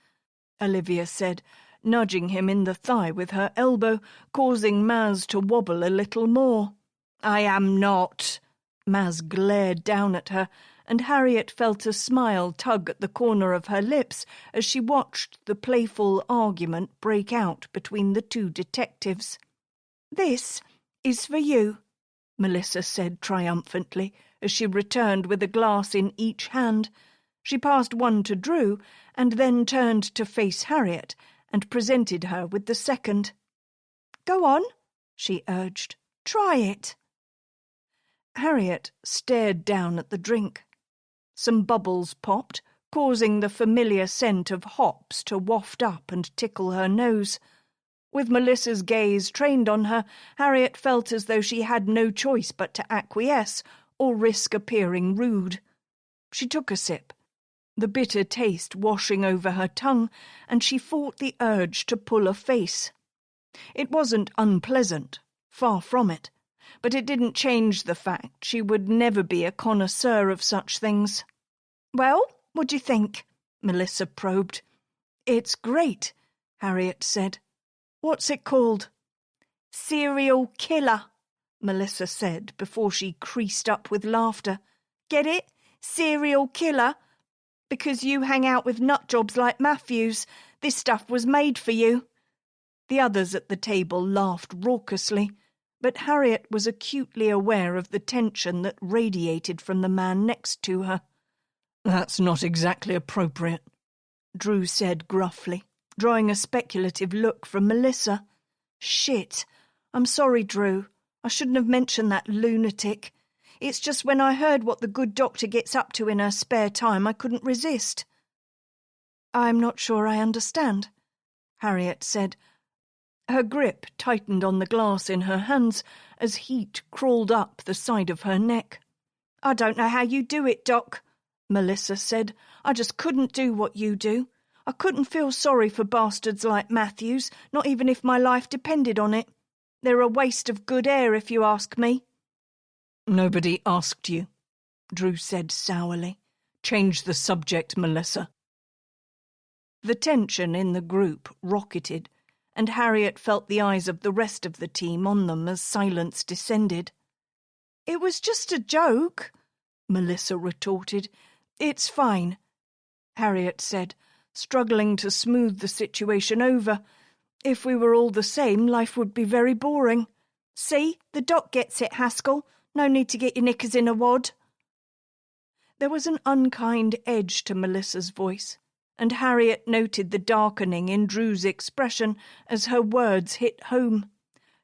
Olivia said, nudging him in the thigh with her elbow, causing Maz to wobble a little more. "I am not." Maz glared down at her, and Harriet felt a smile tug at the corner of her lips as she watched the playful argument break out between the two detectives. "This is for you," Melissa said triumphantly as she returned with a glass in each hand. She passed one to Drew and then turned to face Harriet and presented her with the second. "Go on," she urged. "Try it." Harriet stared down at the drink. Some bubbles popped, causing the familiar scent of hops to waft up and tickle her nose. With Melissa's gaze trained on her, Harriet felt as though she had no choice but to acquiesce or risk appearing rude. She took a sip, the bitter taste washing over her tongue, and she fought the urge to pull a face. It wasn't unpleasant, far from it, but it didn't change the fact she would never be a connoisseur of such things. "Well, what do you think?" Melissa probed. "It's great," Harriet said. "What's it called?" "Serial killer," Melissa said before she creased up with laughter. "Get it? Serial killer? Because you hang out with nutjobs like Matthews. This stuff was made for you." The others at the table laughed raucously, but Harriet was acutely aware of the tension that radiated from the man next to her. "That's not exactly appropriate," Drew said gruffly, drawing a speculative look from Melissa. "Shit. I'm sorry, Drew. I shouldn't have mentioned that lunatic. It's just when I heard what the good doctor gets up to in her spare time, I couldn't resist." "I'm not sure I understand," Harriet said. Her grip tightened on the glass in her hands as heat crawled up the side of her neck. "I don't know how you do it, Doc," Melissa said. "I just couldn't do what you do. I couldn't feel sorry for bastards like Matthews, not even if my life depended on it. They're a waste of good air, if you ask me." "Nobody asked you," Drew said sourly. "Change the subject, Melissa." The tension in the group rocketed, and Harriet felt the eyes of the rest of the team on them as silence descended. "It was just a joke," Melissa retorted. "It's fine," Harriet said, struggling to smooth the situation over. "If we were all the same, life would be very boring. See, the doc gets it, Haskell. No need to get your knickers in a wad." There was an unkind edge to Melissa's voice, and Harriet noted the darkening in Drew's expression as her words hit home.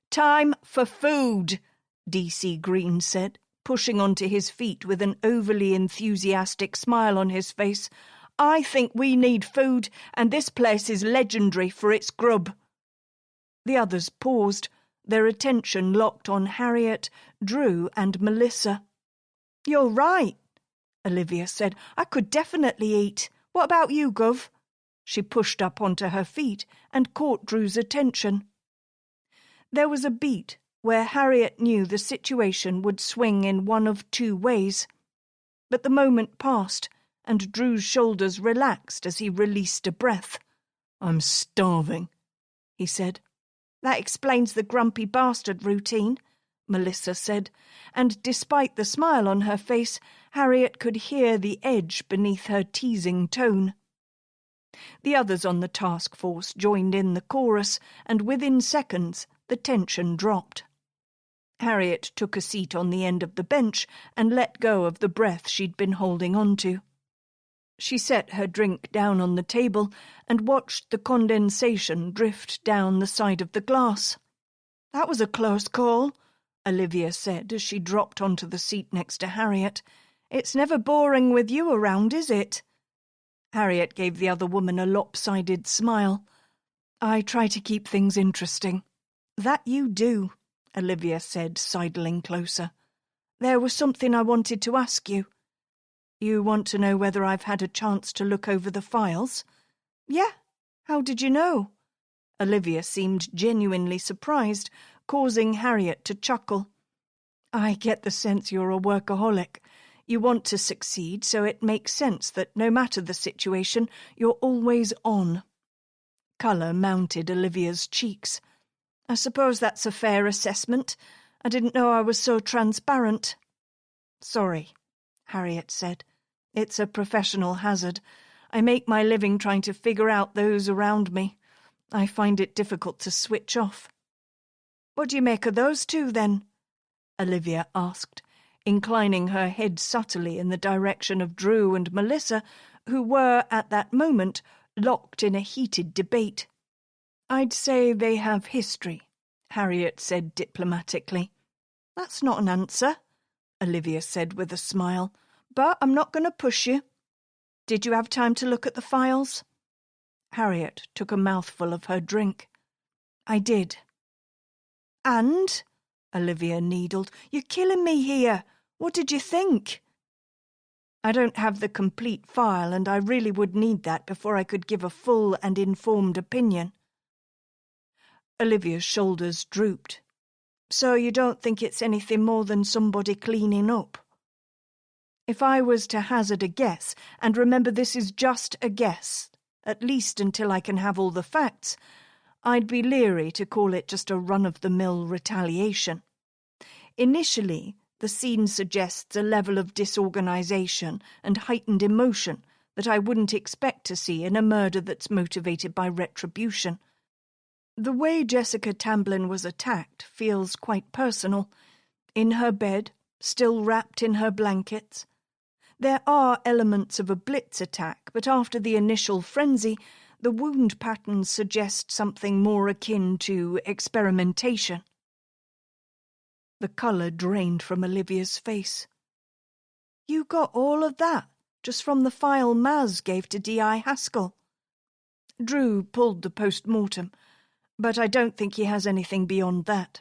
"Time for food," D.C. Green said, pushing onto his feet with an overly enthusiastic smile on his face. "I think we need food, and this place is legendary for its grub." The others paused, their attention locked on Harriet, Drew and Melissa. "You're right," Olivia said. "I could definitely eat. What about you, Gov?" She pushed up onto her feet and caught Drew's attention. There was a beat where Harriet knew the situation would swing in one of two ways. But the moment passed, and Drew's shoulders relaxed as he released a breath. "I'm starving," he said. "That explains the grumpy bastard routine," Melissa said, and despite the smile on her face, Harriet could hear the edge beneath her teasing tone. The others on the task force joined in the chorus, and within seconds the tension dropped. Harriet took a seat on the end of the bench and let go of the breath she'd been holding on to. She set her drink down on the table and watched the condensation drift down the side of the glass. "That was a close call," Olivia said as she dropped onto the seat next to Harriet. "It's never boring with you around, is it?" Harriet gave the other woman a lopsided smile. "I try to keep things interesting." "That you do," Olivia said, sidling closer. There was something I wanted to ask you. You want to know whether I've had a chance to look over the files? Yeah. How did you know? Olivia seemed genuinely surprised, causing Harriet to chuckle. I get the sense you're a workaholic. You want to succeed, so it makes sense that no matter the situation, you're always on. Colour mounted Olivia's cheeks. I suppose that's a fair assessment. I didn't know I was so transparent. Sorry, Harriet said. It's a professional hazard. I make my living trying to figure out those around me. I find it difficult to switch off. What do you make of those two, then? Olivia asked, inclining her head subtly in the direction of Drew and Melissa, who were, at that moment, locked in a heated debate. I'd say they have history, Harriet said diplomatically. That's not an answer, Olivia said with a smile, but I'm not going to push you. Did you have time to look at the files? Harriet took a mouthful of her drink. I did. And? Olivia needled. You're killing me here. What did you think? I don't have the complete file, and I really would need that before I could give a full and informed opinion. Olivia's shoulders drooped. So you don't think it's anything more than somebody cleaning up? If I was to hazard a guess, and remember this is just a guess, at least until I can have all the facts, I'd be leery to call it just a run-of-the-mill retaliation. Initially, the scene suggests a level of disorganization and heightened emotion that I wouldn't expect to see in a murder that's motivated by retribution. The way Jessica Tamblyn was attacked feels quite personal. In her bed, still wrapped in her blankets. There are elements of a blitz attack, but after the initial frenzy, the wound patterns suggest something more akin to experimentation. The colour drained from Olivia's face. You got all of that, just from the file Maz gave to D.I. Haskell. Drew pulled the post-mortem, but I don't think he has anything beyond that.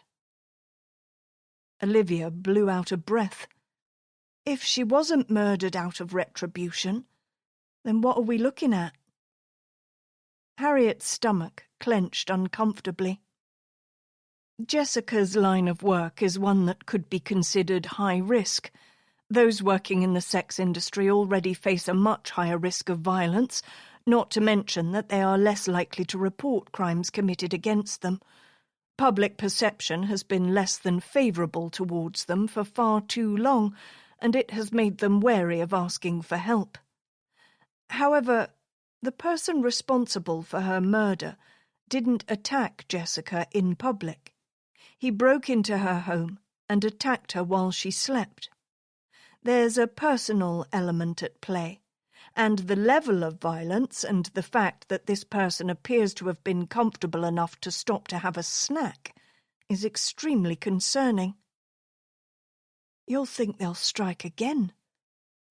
Olivia blew out a breath. If she wasn't murdered out of retribution, then what are we looking at? Harriet's stomach clenched uncomfortably. Jessica's line of work is one that could be considered high risk. Those working in the sex industry already face a much higher risk of violence, not to mention that they are less likely to report crimes committed against them. Public perception has been less than favourable towards them for far too long, and it has made them wary of asking for help. However, the person responsible for her murder didn't attack Jessica in public. He broke into her home and attacked her while she slept. There's a personal element at play, and the level of violence and the fact that this person appears to have been comfortable enough to stop to have a snack is extremely concerning. You'll think they'll strike again,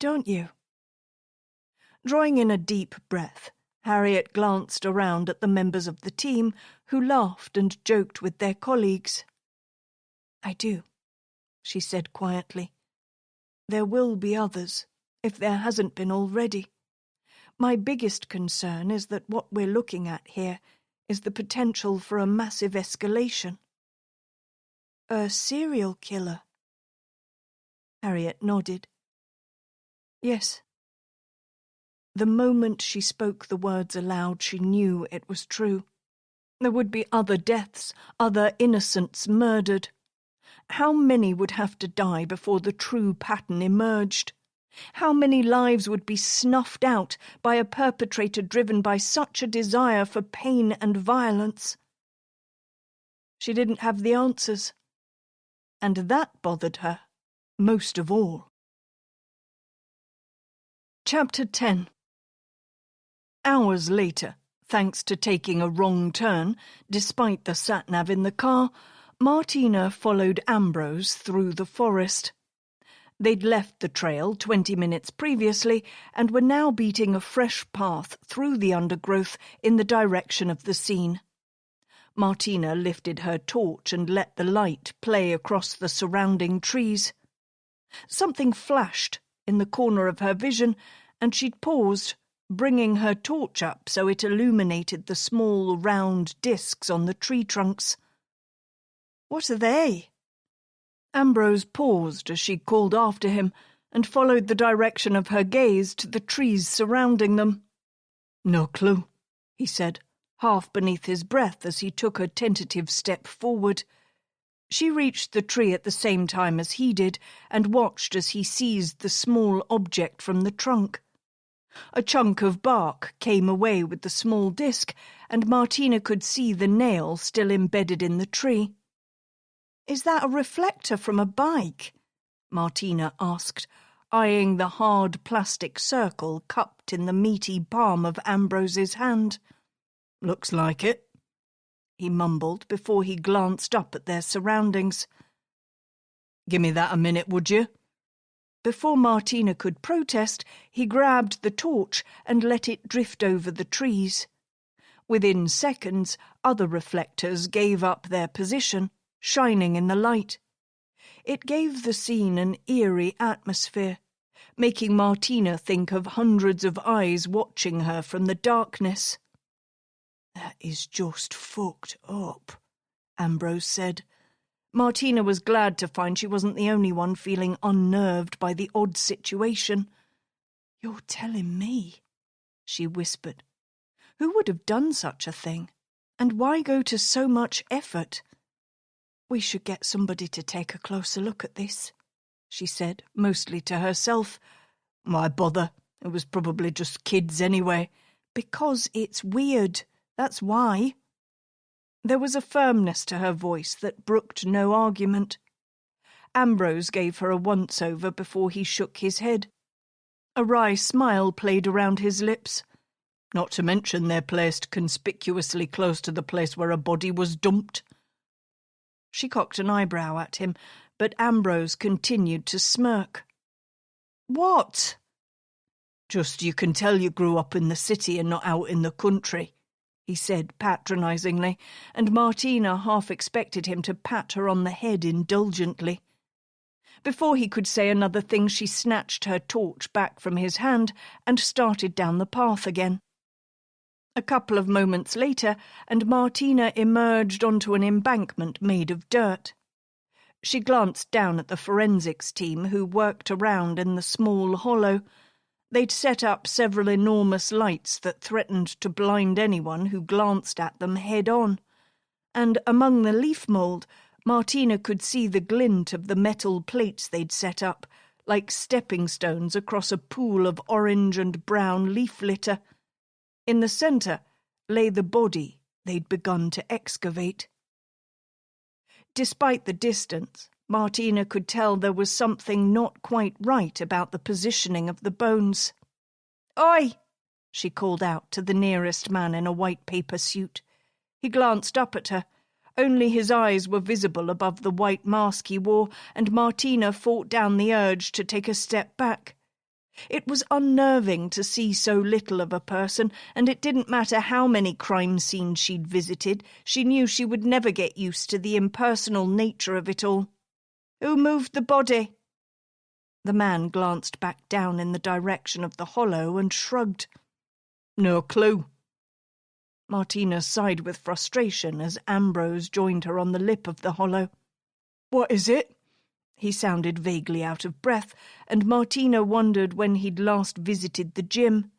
don't you? Drawing in a deep breath, Harriet glanced around at the members of the team who laughed and joked with their colleagues. I do, she said quietly. There will be others, if there hasn't been already. My biggest concern is that what we're looking at here is the potential for a massive escalation. A serial killer? Harriet nodded. Yes. The moment she spoke the words aloud, she knew it was true. There would be other deaths, other innocents murdered. How many would have to die before the true pattern emerged? How many lives would be snuffed out by a perpetrator driven by such a desire for pain and violence? She didn't have the answers, and that bothered her most of all. Chapter 10. Hours later, thanks to taking a wrong turn, despite the sat-nav in the car, Martina followed Ambrose through the forest. They'd left the trail 20 minutes previously and were now beating a fresh path through the undergrowth in the direction of the scene. Martina lifted her torch and let the light play across the surrounding trees. Something flashed in the corner of her vision, and she'd paused, bringing her torch up so it illuminated the small, round discs on the tree trunks. "What are they?" Ambrose paused as she called after him, and followed the direction of her gaze to the trees surrounding them. "No clue," he said, half beneath his breath as he took a tentative step forward. She reached the tree at the same time as he did, and watched as he seized the small object from the trunk. A chunk of bark came away with the small disc, and Martina could see the nail still embedded in the tree. "Is that a reflector from a bike?" Martina asked, eyeing the hard plastic circle cupped in the meaty palm of Ambrose's hand. "Looks like it," he mumbled before he glanced up at their surroundings. "Gimme that a minute, would you?" Before Martina could protest, he grabbed the torch and let it drift over the trees. Within seconds, other reflectors gave up their position, shining in the light. It gave the scene an eerie atmosphere, making Martina think of hundreds of eyes watching her from the darkness. "That is just fucked up," Ambrose said. Martina was glad to find she wasn't the only one feeling unnerved by the odd situation. "You're telling me," she whispered. "Who would have done such a thing? And why go to so much effort?" "We should get somebody to take a closer look at this," she said, mostly to herself. "Why bother? It was probably just kids anyway." "Because it's weird, that's why." There was a firmness to her voice that brooked no argument. Ambrose gave her a once-over before he shook his head. A wry smile played around his lips. "Not to mention they're placed conspicuously close to the place where a body was dumped." She cocked an eyebrow at him, but Ambrose continued to smirk. "What?" "Just you can tell you grew up in the city and not out in the country," he said patronisingly, and Martina half expected him to pat her on the head indulgently. Before he could say another thing, she snatched her torch back from his hand and started down the path again. A couple of moments later, and Martina emerged onto an embankment made of dirt. She glanced down at the forensics team who worked around in the small hollow. They'd set up several enormous lights that threatened to blind anyone who glanced at them head-on. And among the leaf mould, Martina could see the glint of the metal plates they'd set up, like stepping stones across a pool of orange and brown leaf litter. In the centre lay the body they'd begun to excavate. Despite the distance, Martina could tell there was something not quite right about the positioning of the bones. "Oi!" she called out to the nearest man in a white paper suit. He glanced up at her. Only his eyes were visible above the white mask he wore, and Martina fought down the urge to take a step back. It was unnerving to see so little of a person, and it didn't matter how many crime scenes she'd visited, she knew she would never get used to the impersonal nature of it all. "Who moved the body?" The man glanced back down in the direction of the hollow and shrugged. "No clue." Martina sighed with frustration as Ambrose joined her on the lip of the hollow. "What is it?" He sounded vaguely out of breath, and Martina wondered when he'd last visited the gym.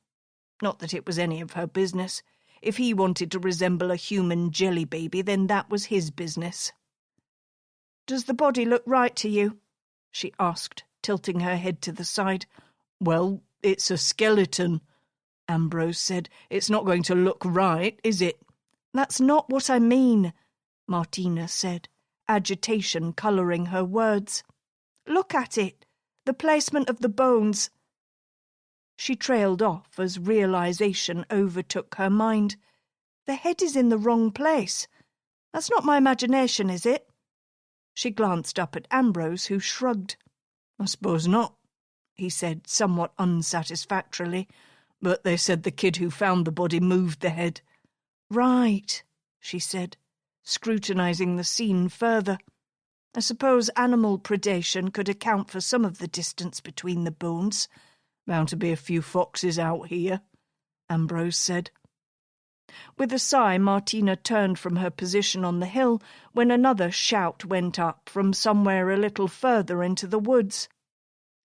Not that it was any of her business. If he wanted to resemble a human jelly baby, then that was his business. "Does the body look right to you?" she asked, tilting her head to the side. "Well, it's a skeleton," Ambrose said. "It's not going to look right, is it?" "That's not what I mean," Martina said, agitation colouring her words. "Look at it, the placement of the bones." She trailed off as realisation overtook her mind. The head is in the wrong place. That's not my imagination, is it? She glanced up at Ambrose, who shrugged. "I suppose not," he said, somewhat unsatisfactorily. "But they said the kid who found the body moved the head." "Right," she said, scrutinising the scene further. I suppose animal predation could account for some of the distance between the bones. Bound to be a few foxes out here, Ambrose said. With a sigh, Martina turned from her position on the hill when another shout went up from somewhere a little further into the woods.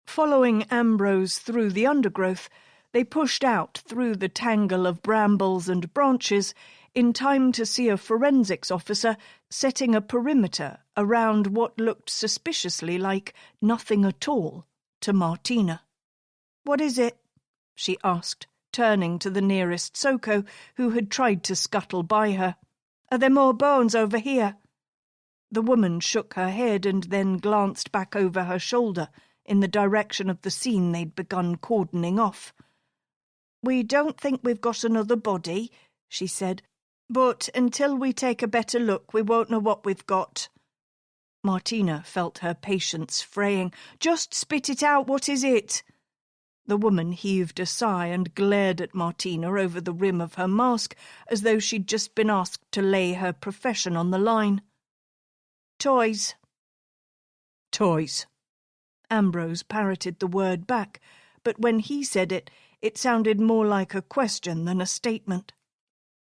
Following Ambrose through the undergrowth, they pushed out through the tangle of brambles and branches in time to see a forensics officer setting a perimeter around what looked suspiciously like nothing at all to Martina. "What is it?" she asked, turning to the nearest Soko, who had tried to scuttle by her. "Are there more bones over here?" The woman shook her head and then glanced back over her shoulder in the direction of the scene they'd begun cordoning off. "We don't think we've got another body," she said, "but until we take a better look we won't know what we've got." Martina felt her patience fraying. "Just spit it out, what is it?" The woman heaved a sigh and glared at Martina over the rim of her mask as though she'd just been asked to lay her profession on the line. "Toys." "Toys." Ambrose parroted the word back, but when he said it, it sounded more like a question than a statement.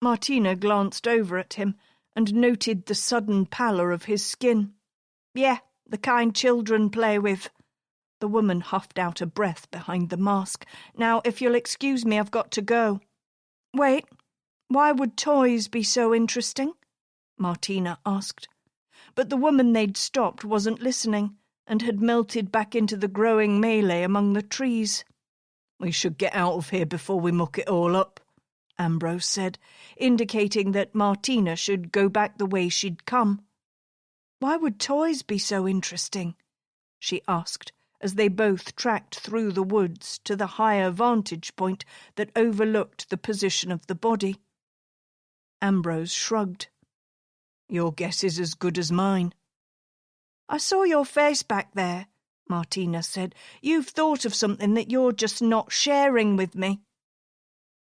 Martina glanced over at him and noted the sudden pallor of his skin. "Yeah, the kind children play with." The woman huffed out a breath behind the mask. "Now, if you'll excuse me, I've got to go." "Wait, why would toys be so interesting?" Martina asked. But the woman they'd stopped wasn't listening and had melted back into the growing melee among the trees. "We should get out of here before we muck it all up," Ambrose said, indicating that Martina should go back the way she'd come. "Why would toys be so interesting?" she asked, as they both tracked through the woods to the higher vantage point that overlooked the position of the body. Ambrose shrugged. "Your guess is as good as mine." "I saw your face back there," Martina said. "You've thought of something that you're just not sharing with me."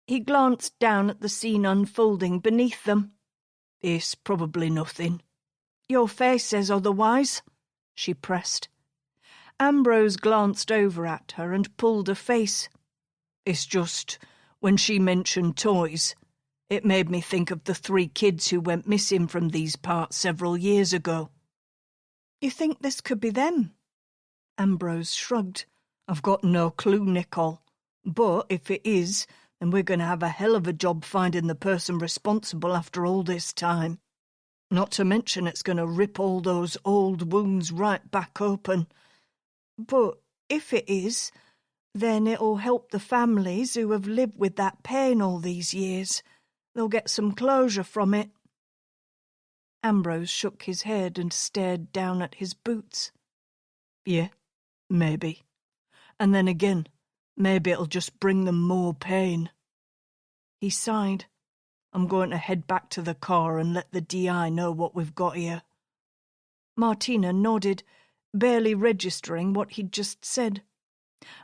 He glanced down at the scene unfolding beneath them. "It's probably nothing." "Your face says otherwise," she pressed. Ambrose glanced over at her and pulled a face. "It's just, when she mentioned toys, it made me think of the 3 kids who went missing from these parts several years ago." "You think this could be them?" Ambrose shrugged. "I've got no clue, Nicole. But if it is, then we're going to have a hell of a job finding the person responsible after all this time. Not to mention it's going to rip all those old wounds right back open." "But if it is, then it'll help the families who have lived with that pain all these years. They'll get some closure from it." Ambrose shook his head and stared down at his boots. "Yeah, maybe. And then again, maybe it'll just bring them more pain." He sighed. "I'm going to head back to the car and let the DI know what we've got here." Martina nodded, barely registering what he'd just said.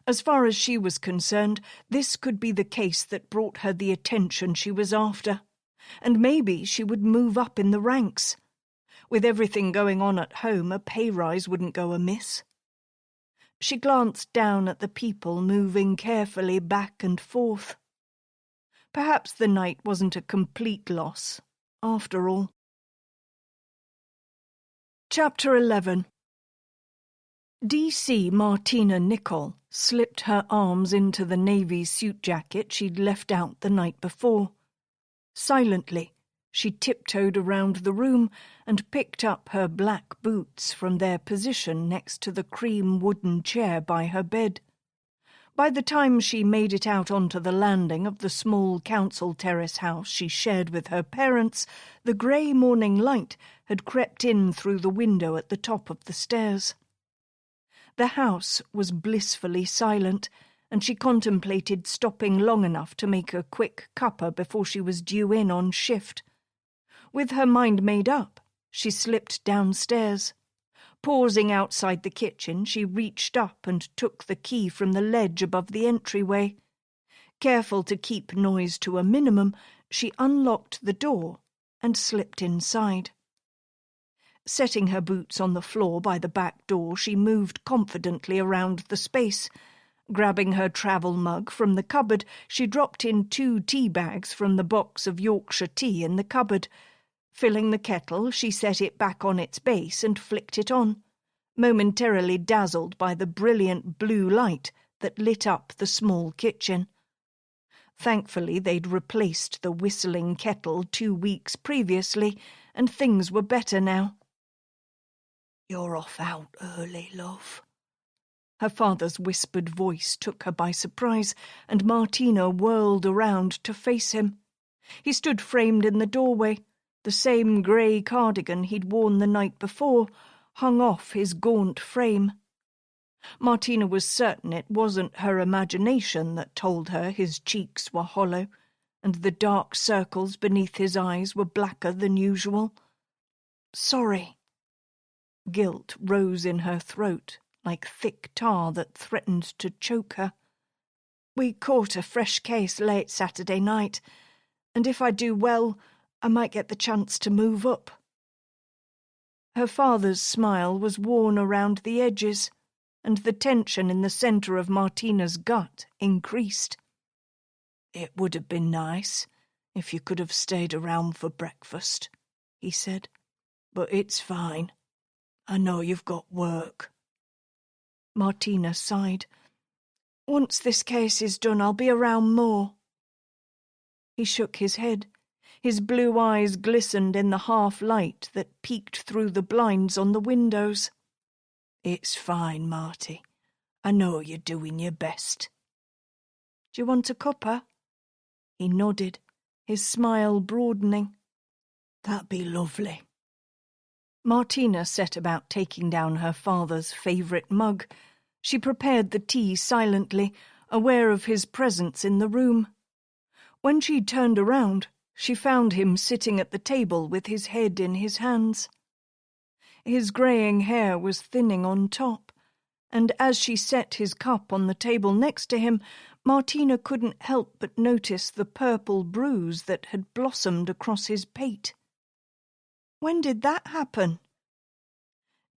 As far as she was concerned, this could be the case that brought her the attention she was after, and maybe she would move up in the ranks. With everything going on at home, a pay rise wouldn't go amiss. She glanced down at the people moving carefully back and forth. Perhaps the night wasn't a complete loss, after all. Chapter 11. DC Martina Nicol slipped her arms into the navy suit jacket she'd left out the night before. Silently, she tiptoed around the room and picked up her black boots from their position next to the cream wooden chair by her bed. By the time she made it out onto the landing of the small council terrace house she shared with her parents, the grey morning light had crept in through the window at the top of the stairs. The house was blissfully silent, and she contemplated stopping long enough to make a quick cuppa before she was due in on shift. With her mind made up, she slipped downstairs. Pausing outside the kitchen, she reached up and took the key from the ledge above the entryway. Careful to keep noise to a minimum, she unlocked the door and slipped inside. Setting her boots on the floor by the back door, she moved confidently around the space. Grabbing her travel mug from the cupboard, she dropped in 2 tea bags from the box of Yorkshire tea in the cupboard. Filling the kettle, she set it back on its base and flicked it on, momentarily dazzled by the brilliant blue light that lit up the small kitchen. Thankfully, they'd replaced the whistling kettle 2 weeks previously, and things were better now. "You're off out early, love." Her father's whispered voice took her by surprise, and Martina whirled around to face him. He stood framed in the doorway. The same grey cardigan he'd worn the night before hung off his gaunt frame. Martina was certain it wasn't her imagination that told her his cheeks were hollow, and the dark circles beneath his eyes were blacker than usual. "Sorry." Guilt rose in her throat, like thick tar that threatened to choke her. "We caught a fresh case late Saturday night, and if I do well, I might get the chance to move up." Her father's smile was worn around the edges, and the tension in the centre of Martina's gut increased. "It would have been nice if you could have stayed around for breakfast," he said. "But it's fine. I know you've got work." Martina sighed. "Once this case is done, I'll be around more." He shook his head. His blue eyes glistened in the half-light that peeked through the blinds on the windows. "It's fine, Marty. I know you're doing your best." "Do you want a cuppa?" He nodded, his smile broadening. "That'd be lovely." Martina set about taking down her father's favourite mug. She prepared the tea silently, aware of his presence in the room. When she turned around, she found him sitting at the table with his head in his hands. His greying hair was thinning on top, and as she set his cup on the table next to him, Martina couldn't help but notice the purple bruise that had blossomed across his pate. When did that happen?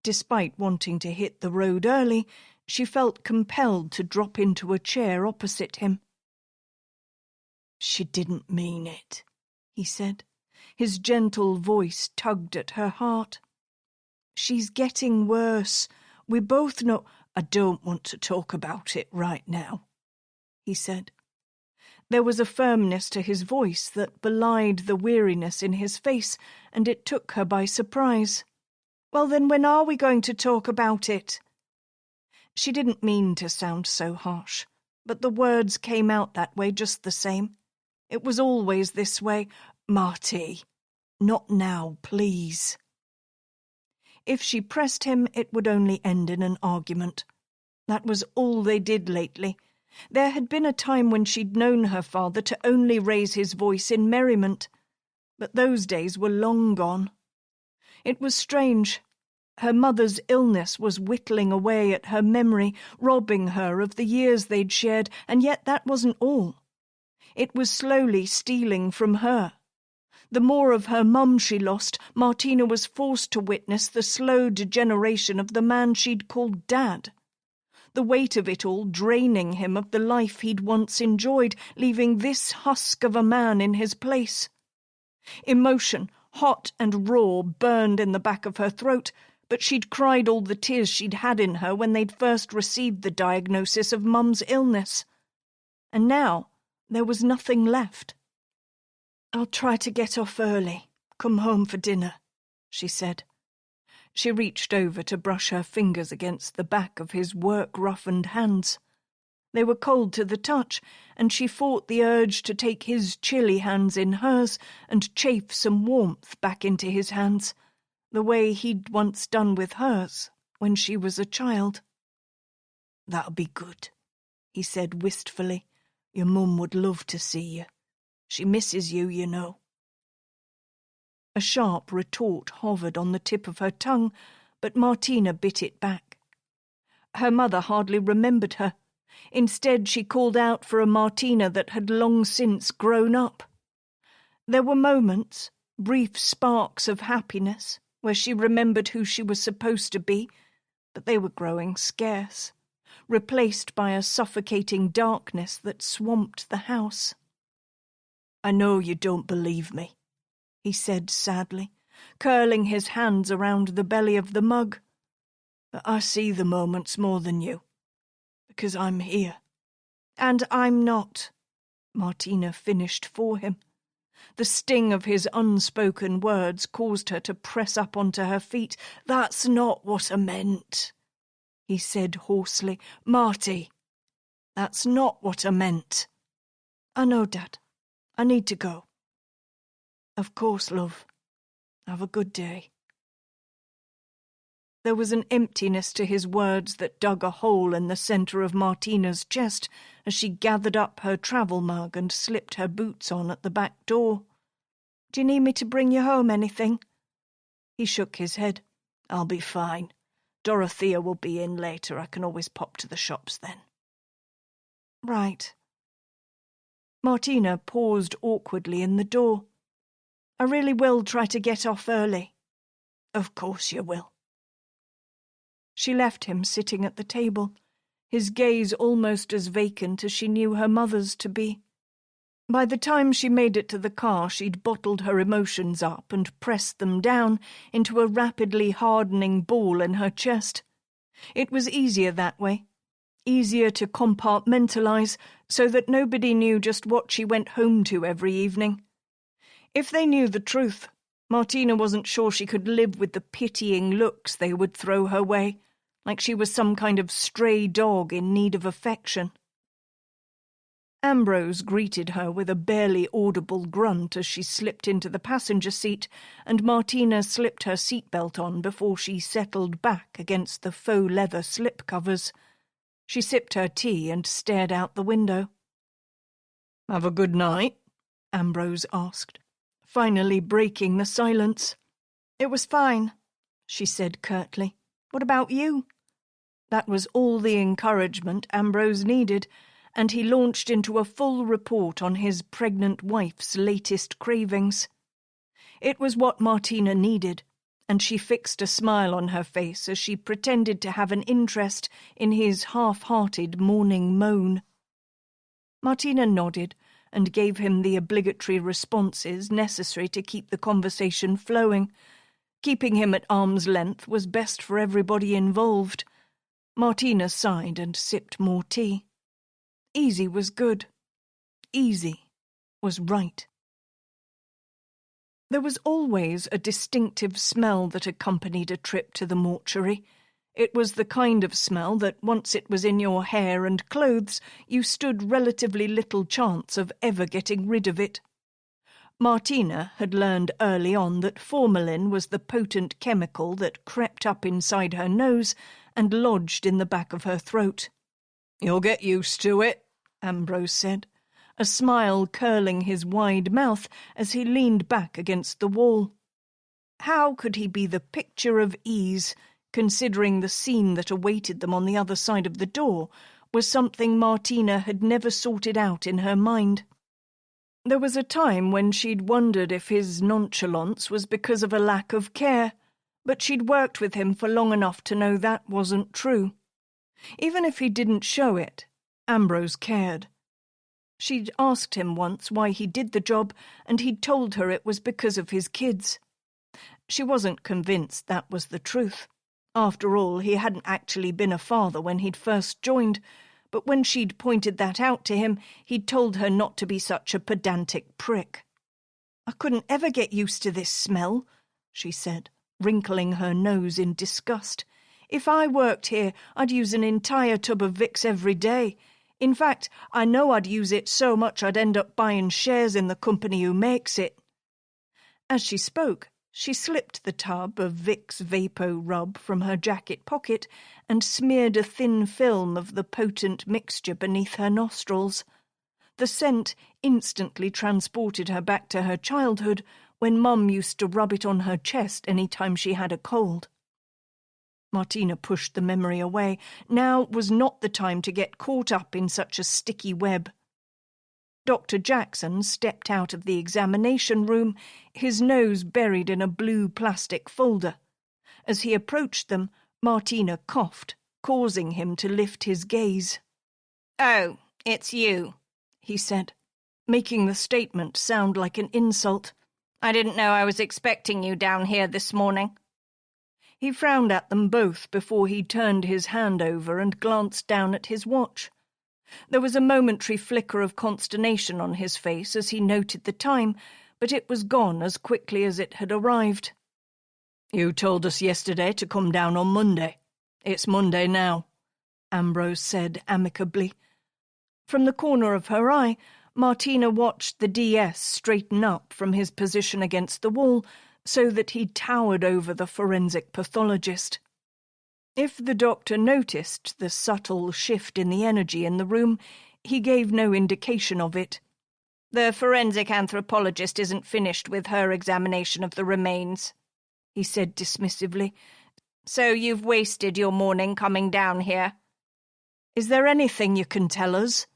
Despite wanting to hit the road early, she felt compelled to drop into a chair opposite him. "She didn't mean it," he said. His gentle voice tugged at her heart. "She's getting worse. We both know—" "I don't want to talk about it right now," he said. There was a firmness to his voice that belied the weariness in his face, and it took her by surprise. "Well, then when are we going to talk about it?" She didn't mean to sound so harsh, but the words came out that way just the same. It was always this way. "Marty, not now, please." If she pressed him, it would only end in an argument. That was all they did lately. There had been a time when she'd known her father to only raise his voice in merriment, but those days were long gone. It was strange. Her mother's illness was whittling away at her memory, robbing her of the years they'd shared, and yet that wasn't all. It was slowly stealing from her. The more of her mum she lost, Martina was forced to witness the slow degeneration of the man she'd called Dad. The weight of it all draining him of the life he'd once enjoyed, leaving this husk of a man in his place. Emotion, hot and raw, burned in the back of her throat, but she'd cried all the tears she'd had in her when they'd first received the diagnosis of Mum's illness. And now there was nothing left. "I'll try to get off early, come home for dinner," she said. She reached over to brush her fingers against the back of his work-roughened hands. They were cold to the touch, and she fought the urge to take his chilly hands in hers and chafe some warmth back into his hands, the way he'd once done with hers when she was a child. "That'll be good," he said wistfully. "Your mum would love to see you. She misses you, you know." A sharp retort hovered on the tip of her tongue, but Martina bit it back. Her mother hardly remembered her. Instead, she called out for a Martina that had long since grown up. There were moments, brief sparks of happiness, where she remembered who she was supposed to be, but they were growing scarce, replaced by a suffocating darkness that swamped the house. "I know you don't believe me," he said sadly, curling his hands around the belly of the mug. "But I see the moments more than you, because I'm here." "And I'm not," Martina finished for him. The sting of his unspoken words caused her to press up onto her feet. "That's not what I meant," he said hoarsely. "Marty, that's not what I meant." "I know, Dad. I need to go." "Of course, love. Have a good day." There was an emptiness to his words that dug a hole in the centre of Martina's chest as she gathered up her travel mug and slipped her boots on at the back door. "Do you need me to bring you home anything?" He shook his head. "I'll be fine. Dorothea will be in later. I can always pop to the shops then." "Right." Martina paused awkwardly in the door. "I really will try to get off early." "Of course you will." She left him sitting at the table, his gaze almost as vacant as she knew her mother's to be. By the time she made it to the car, she'd bottled her emotions up and pressed them down into a rapidly hardening ball in her chest. It was easier that way, easier to compartmentalize so that nobody knew just what she went home to every evening. If they knew the truth, Martina wasn't sure she could live with the pitying looks they would throw her way, like she was some kind of stray dog in need of affection. Ambrose greeted her with a barely audible grunt as she slipped into the passenger seat, and Martina slipped her seatbelt on before she settled back against the faux leather slip covers. She sipped her tea and stared out the window. "Have a good night?" Ambrose asked, finally breaking the silence. "It was fine," she said curtly. "What about you?" That was all the encouragement Ambrose needed, and he launched into a full report on his pregnant wife's latest cravings. It was what Martina needed, and she fixed a smile on her face as she pretended to have an interest in his half-hearted morning moan. Martina nodded and gave him the obligatory responses necessary to keep the conversation flowing. Keeping him at arm's length was best for everybody involved. Martina sighed and sipped more tea. Easy was good. Easy was right. There was always a distinctive smell that accompanied a trip to the mortuary. It was the kind of smell that, once it was in your hair and clothes, you stood relatively little chance of ever getting rid of it. Martina had learned early on that formalin was the potent chemical that crept up inside her nose and lodged in the back of her throat. "You'll get used to it," Ambrose said, a smile curling his wide mouth as he leaned back against the wall. How could he be the picture of ease, considering the scene that awaited them on the other side of the door was something Martina had never sorted out in her mind? There was a time when she'd wondered if his nonchalance was because of a lack of care, but she'd worked with him for long enough to know that wasn't true. Even if he didn't show it, Ambrose cared. She'd asked him once why he did the job, and he'd told her it was because of his kids. She wasn't convinced that was the truth. After all, he hadn't actually been a father when he'd first joined, but when she'd pointed that out to him, he'd told her not to be such a pedantic prick. "I couldn't ever get used to this smell," she said, wrinkling her nose in disgust. "If I worked here, I'd use an entire tub of Vicks every day. In fact, I know I'd use it so much I'd end up buying shares in the company who makes it." As she spoke, she slipped the tub of Vicks Vapo Rub from her jacket pocket and smeared a thin film of the potent mixture beneath her nostrils. The scent instantly transported her back to her childhood, when Mum used to rub it on her chest any time she had a cold. Martina pushed the memory away. Now was not the time to get caught up in such a sticky web. Dr. Jackson stepped out of the examination room, his nose buried in a blue plastic folder. As he approached them, Martina coughed, causing him to lift his gaze. "Oh, it's you," he said, making the statement sound like an insult. "I didn't know I was expecting you down here this morning." He frowned at them both before he turned his hand over and glanced down at his watch. There was a momentary flicker of consternation on his face as he noted the time, but it was gone as quickly as it had arrived. "You told us yesterday to come down on Monday. It's Monday now," Ambrose said amicably. From the corner of her eye, Martina watched the DS straighten up from his position against the wall so that he towered over the forensic pathologist. If the doctor noticed the subtle shift in the energy in the room, he gave no indication of it. "The forensic anthropologist isn't finished with her examination of the remains," he said dismissively. "So you've wasted your morning coming down here." "Is there anything you can tell us?"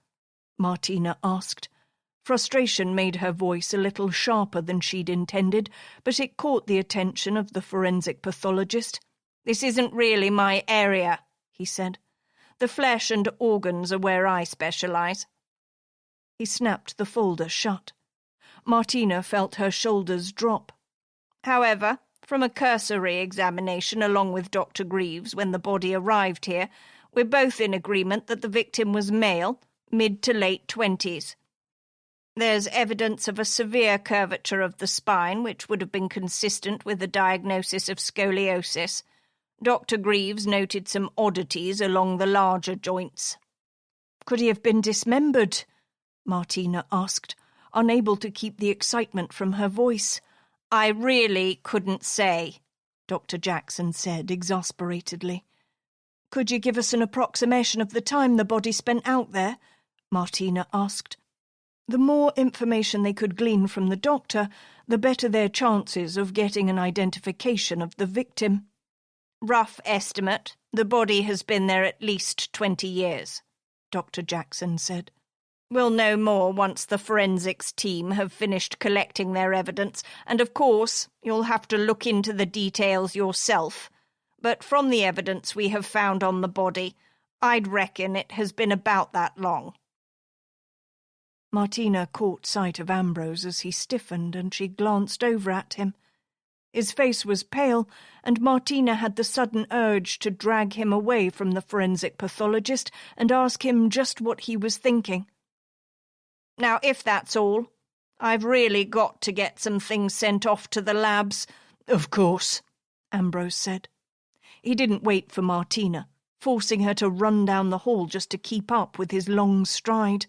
Martina asked. Frustration made her voice a little sharper than she'd intended, but it caught the attention of the forensic pathologist. "This isn't really my area," he said. "The flesh and organs are where I specialize." He snapped the folder shut. Martina felt her shoulders drop. "However, from a cursory examination along with Dr. Greaves when the body arrived here, we're both in agreement that the victim was male, mid to late 20s. There's evidence of a severe curvature of the spine, which would have been consistent with the diagnosis of scoliosis. Dr. Greaves noted some oddities along the larger joints." "Could he have been dismembered?" Martina asked, unable to keep the excitement from her voice. "I really couldn't say," Dr. Jackson said exasperatedly. "Could you give us an approximation of the time the body spent out there?" Martina asked. The more information they could glean from the doctor, the better their chances of getting an identification of the victim. "Rough estimate, the body has been there at least 20 years, Dr. Jackson said. "We'll know more once the forensics team have finished collecting their evidence, and of course you'll have to look into the details yourself. But from the evidence we have found on the body, I'd reckon it has been about that long." Martina caught sight of Ambrose as he stiffened, and she glanced over at him. His face was pale, and Martina had the sudden urge to drag him away from the forensic pathologist and ask him just what he was thinking. "Now, if that's all, I've really got to get some things sent off to the labs." "Of course," Ambrose said. He didn't wait for Martina, forcing her to run down the hall just to keep up with his long stride.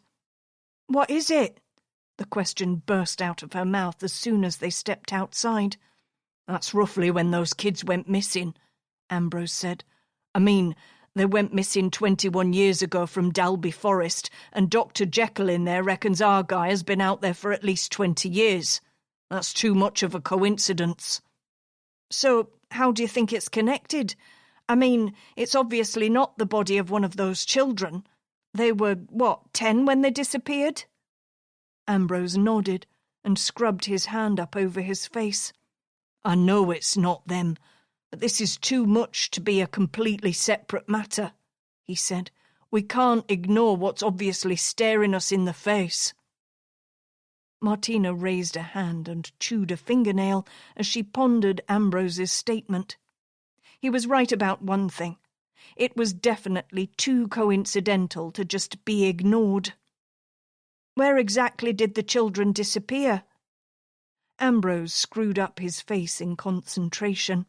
"What is it?" The question burst out of her mouth as soon as they stepped outside. "That's roughly when those kids went missing," Ambrose said. "I mean, they went missing 21 years ago from Dalby Forest, and Dr. Jekyll in there reckons our guy has been out there for at least 20 years. That's too much of a coincidence." "So, how do you think it's connected? I mean, it's obviously not the body of one of those children. They were, 10 when they disappeared?" Ambrose nodded and scrubbed his hand up over his face. "I know it's not them, but this is too much to be a completely separate matter," he said. "We can't ignore what's obviously staring us in the face." Martina raised a hand and chewed a fingernail as she pondered Ambrose's statement. He was right about one thing. It was definitely too coincidental to just be ignored. "Where exactly did the children disappear?" Ambrose screwed up his face in concentration.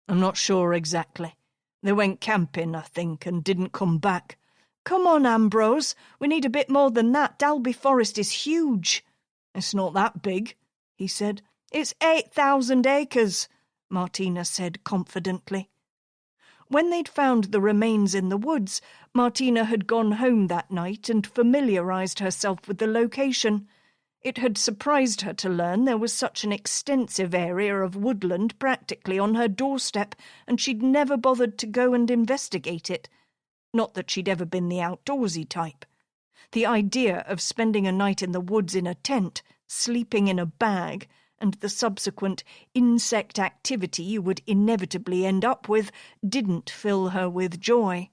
"I'm not sure exactly. They went camping, I think, and didn't come back." "Come on, Ambrose. We need a bit more than that. Dalby Forest is huge." "It's not that big," he said. "It's 8,000 acres," Martina said confidently. When they'd found the remains in the woods, Martina had gone home that night and familiarised herself with the location. It had surprised her to learn there was such an extensive area of woodland practically on her doorstep, and she'd never bothered to go and investigate it. Not that she'd ever been the outdoorsy type. The idea of spending a night in the woods in a tent, sleeping in a bag, and the subsequent insect activity you would inevitably end up with didn't fill her with joy.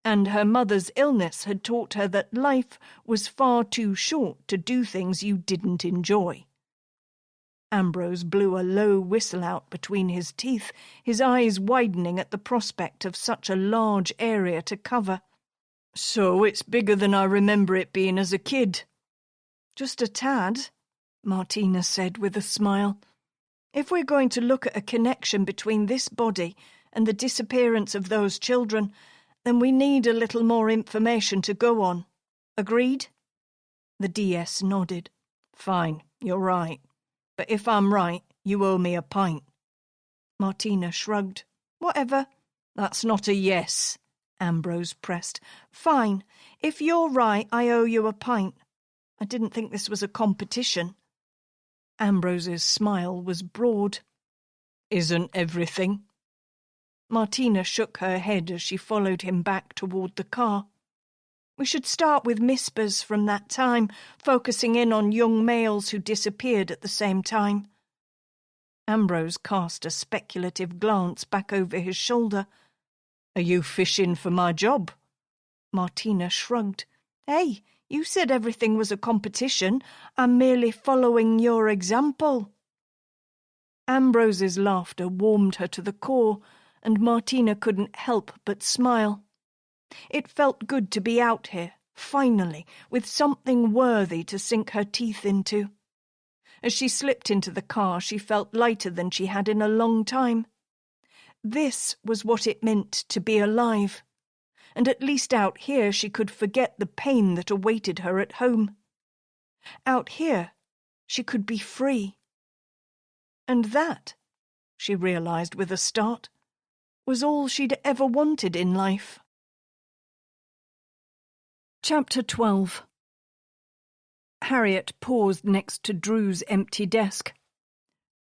And her mother's illness had taught her that life was far too short to do things you didn't enjoy. Ambrose blew a low whistle out between his teeth, his eyes widening at the prospect of such a large area to cover. "So it's bigger than I remember it being as a kid." "Just a tad," Martina said with a smile. "If we're going to look at a connection between this body and the disappearance of those children, then we need a little more information to go on. Agreed?" The DS nodded. "Fine, you're right. But if I'm right, you owe me a pint." Martina shrugged. "Whatever." "That's not a yes," Ambrose pressed. "Fine. If you're right, I owe you a pint. I didn't think this was a competition." Ambrose's smile was broad. "Isn't everything?" Martina shook her head as she followed him back toward the car. "We should start with Mispers from that time, focusing in on young males who disappeared at the same time." Ambrose cast a speculative glance back over his shoulder. "Are you fishing for my job?" Martina shrugged. "Hey, you said everything was a competition. I'm merely following your example." Ambrose's laughter warmed her to the core, and Martina couldn't help but smile. It felt good to be out here, finally, with something worthy to sink her teeth into. As she slipped into the car, she felt lighter than she had in a long time. This was what it meant to be alive, and at least out here she could forget the pain that awaited her at home. Out here, she could be free. And that, she realized with a start, was all she'd ever wanted in life. Chapter 12. Harriet paused next to Drew's empty desk.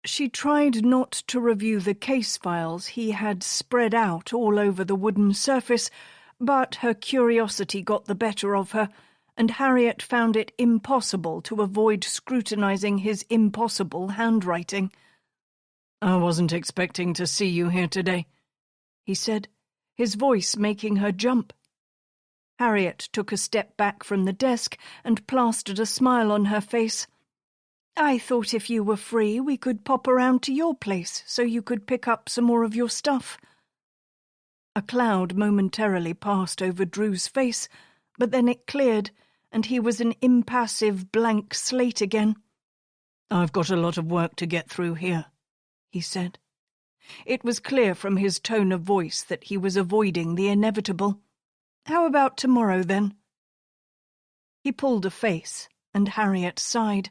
She tried not to review the case files he had spread out all over the wooden surface, but her curiosity got the better of her, and Harriet found it impossible to avoid scrutinizing his impossible handwriting. "I wasn't expecting to see you here today," he said, his voice making her jump. Harriet took a step back from the desk and plastered a smile on her face. "I thought if you were free we could pop around to your place so you could pick up some more of your stuff." A cloud momentarily passed over Drew's face, but then it cleared, and he was an impassive blank slate again. "I've got a lot of work to get through here," he said. It was clear from his tone of voice that he was avoiding the inevitable. "How about tomorrow, then?" He pulled a face, and Harriet sighed.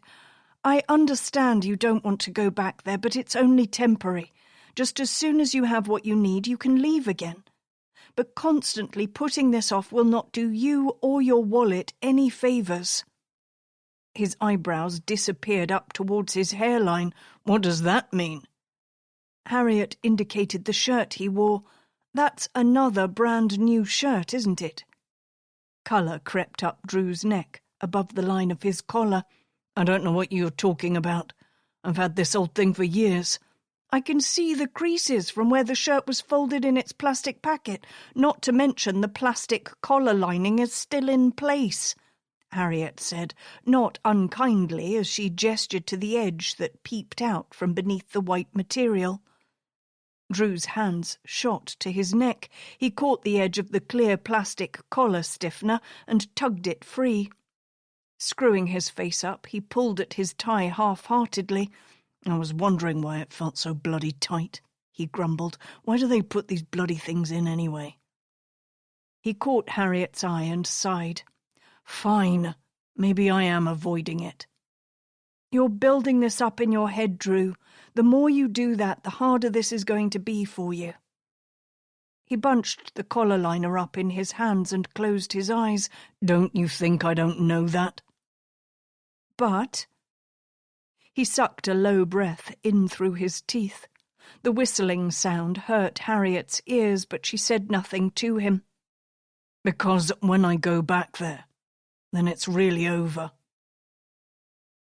"I understand you don't want to go back there, but it's only temporary. Just as soon as you have what you need, you can leave again. But constantly putting this off will not do you or your wallet any favours." His eyebrows disappeared up towards his hairline. "What does that mean?" Harriet indicated the shirt he wore. "That's another brand new shirt, isn't it?" Colour crept up Drew's neck, above the line of his collar. "I don't know what you're talking about. I've had this old thing for years." "I can see the creases from where the shirt was folded in its plastic packet, not to mention the plastic collar lining is still in place," Harriet said, not unkindly as she gestured to the edge that peeped out from beneath the white material. Drew's hands shot to his neck. He caught the edge of the clear plastic collar stiffener and tugged it free. Screwing his face up, he pulled at his tie half-heartedly. "I was wondering why it felt so bloody tight," he grumbled. "Why do they put these bloody things in anyway?" He caught Harriet's eye and sighed. "Fine. Maybe I am avoiding it." "You're building this up in your head, Drew. The more you do that, the harder this is going to be for you." He bunched the collar liner up in his hands and closed his eyes. "Don't you think I don't know that?" "But—" He sucked a low breath in through his teeth. The whistling sound hurt Harriet's ears, but she said nothing to him. "Because when I go back there, then it's really over.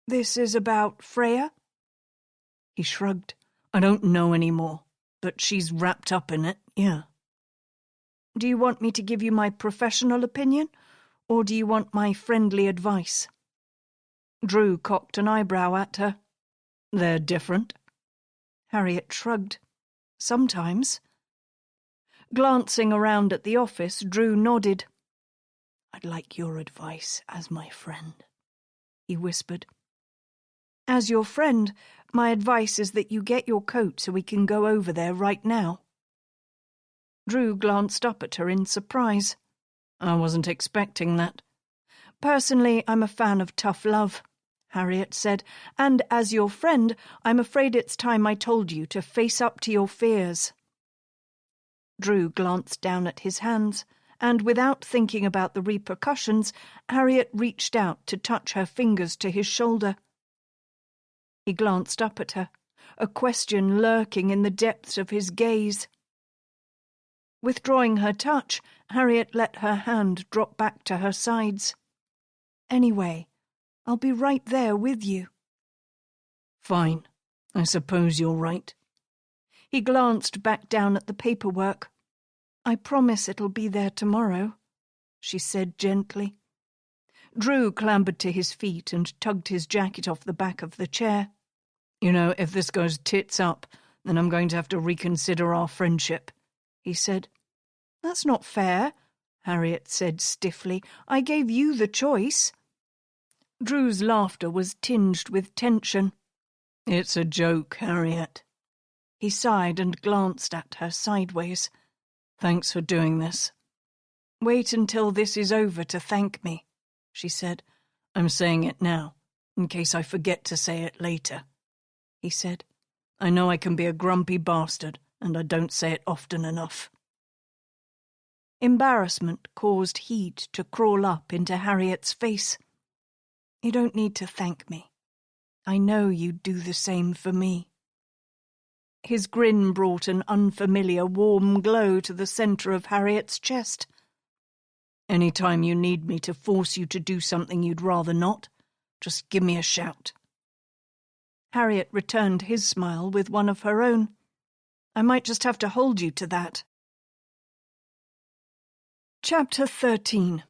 This is about Freya? He shrugged. I don't know anymore, but she's wrapped up in it, yeah. Do you want me to give you my professional opinion, or do you want my friendly advice? Drew cocked an eyebrow at her. They're different. Harriet shrugged. Sometimes. Glancing around at the office, Drew nodded. I'd like your advice as my friend, he whispered. As your friend, my advice is that you get your coat so we can go over there right now. Drew glanced up at her in surprise. I wasn't expecting that. Personally, I'm a fan of tough love, Harriet said, and as your friend, I'm afraid it's time I told you to face up to your fears. Drew glanced down at his hands, and without thinking about the repercussions, Harriet reached out to touch her fingers to his shoulder. He glanced up at her, a question lurking in the depths of his gaze. Withdrawing her touch, Harriet let her hand drop back to her sides. Anyway, I'll be right there with you. Fine. I suppose you're right. He glanced back down at the paperwork. I promise it'll be there tomorrow, she said gently. Drew clambered to his feet and tugged his jacket off the back of the chair. You know, if this goes tits up, then I'm going to have to reconsider our friendship, he said. That's not fair, Harriet said stiffly. I gave you the choice. Drew's laughter was tinged with tension. It's a joke, Harriet. He sighed and glanced at her sideways. Thanks for doing this. Wait until this is over to thank me, she said. I'm saying it now, in case I forget to say it later, he said. I know I can be a grumpy bastard, and I don't say it often enough. Embarrassment caused heat to crawl up into Harriet's face. You don't need to thank me. I know you'd do the same for me. His grin brought an unfamiliar warm glow to the centre of Harriet's chest. Any time you need me to force you to do something you'd rather not, just give me a shout. Harriet returned his smile with one of her own. I might just have to hold you to that. Chapter 13.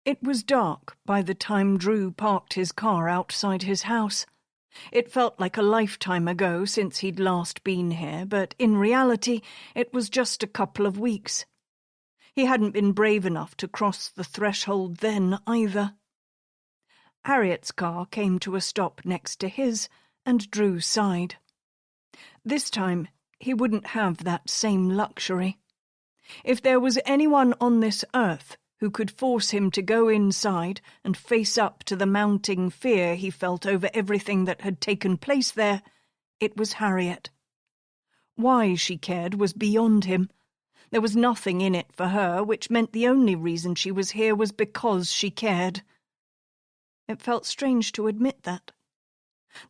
It was dark by the time Drew parked his car outside his house. It felt like a lifetime ago since he'd last been here, but in reality it was just a couple of weeks. He hadn't been brave enough to cross the threshold then either. Harriet's car came to a stop next to his, and Drew sighed. This time he wouldn't have that same luxury. If there was anyone on this earth who could force him to go inside and face up to the mounting fear he felt over everything that had taken place there, it was Harriet. Why she cared was beyond him. There was nothing in it for her, which meant the only reason she was here was because she cared. It felt strange to admit that.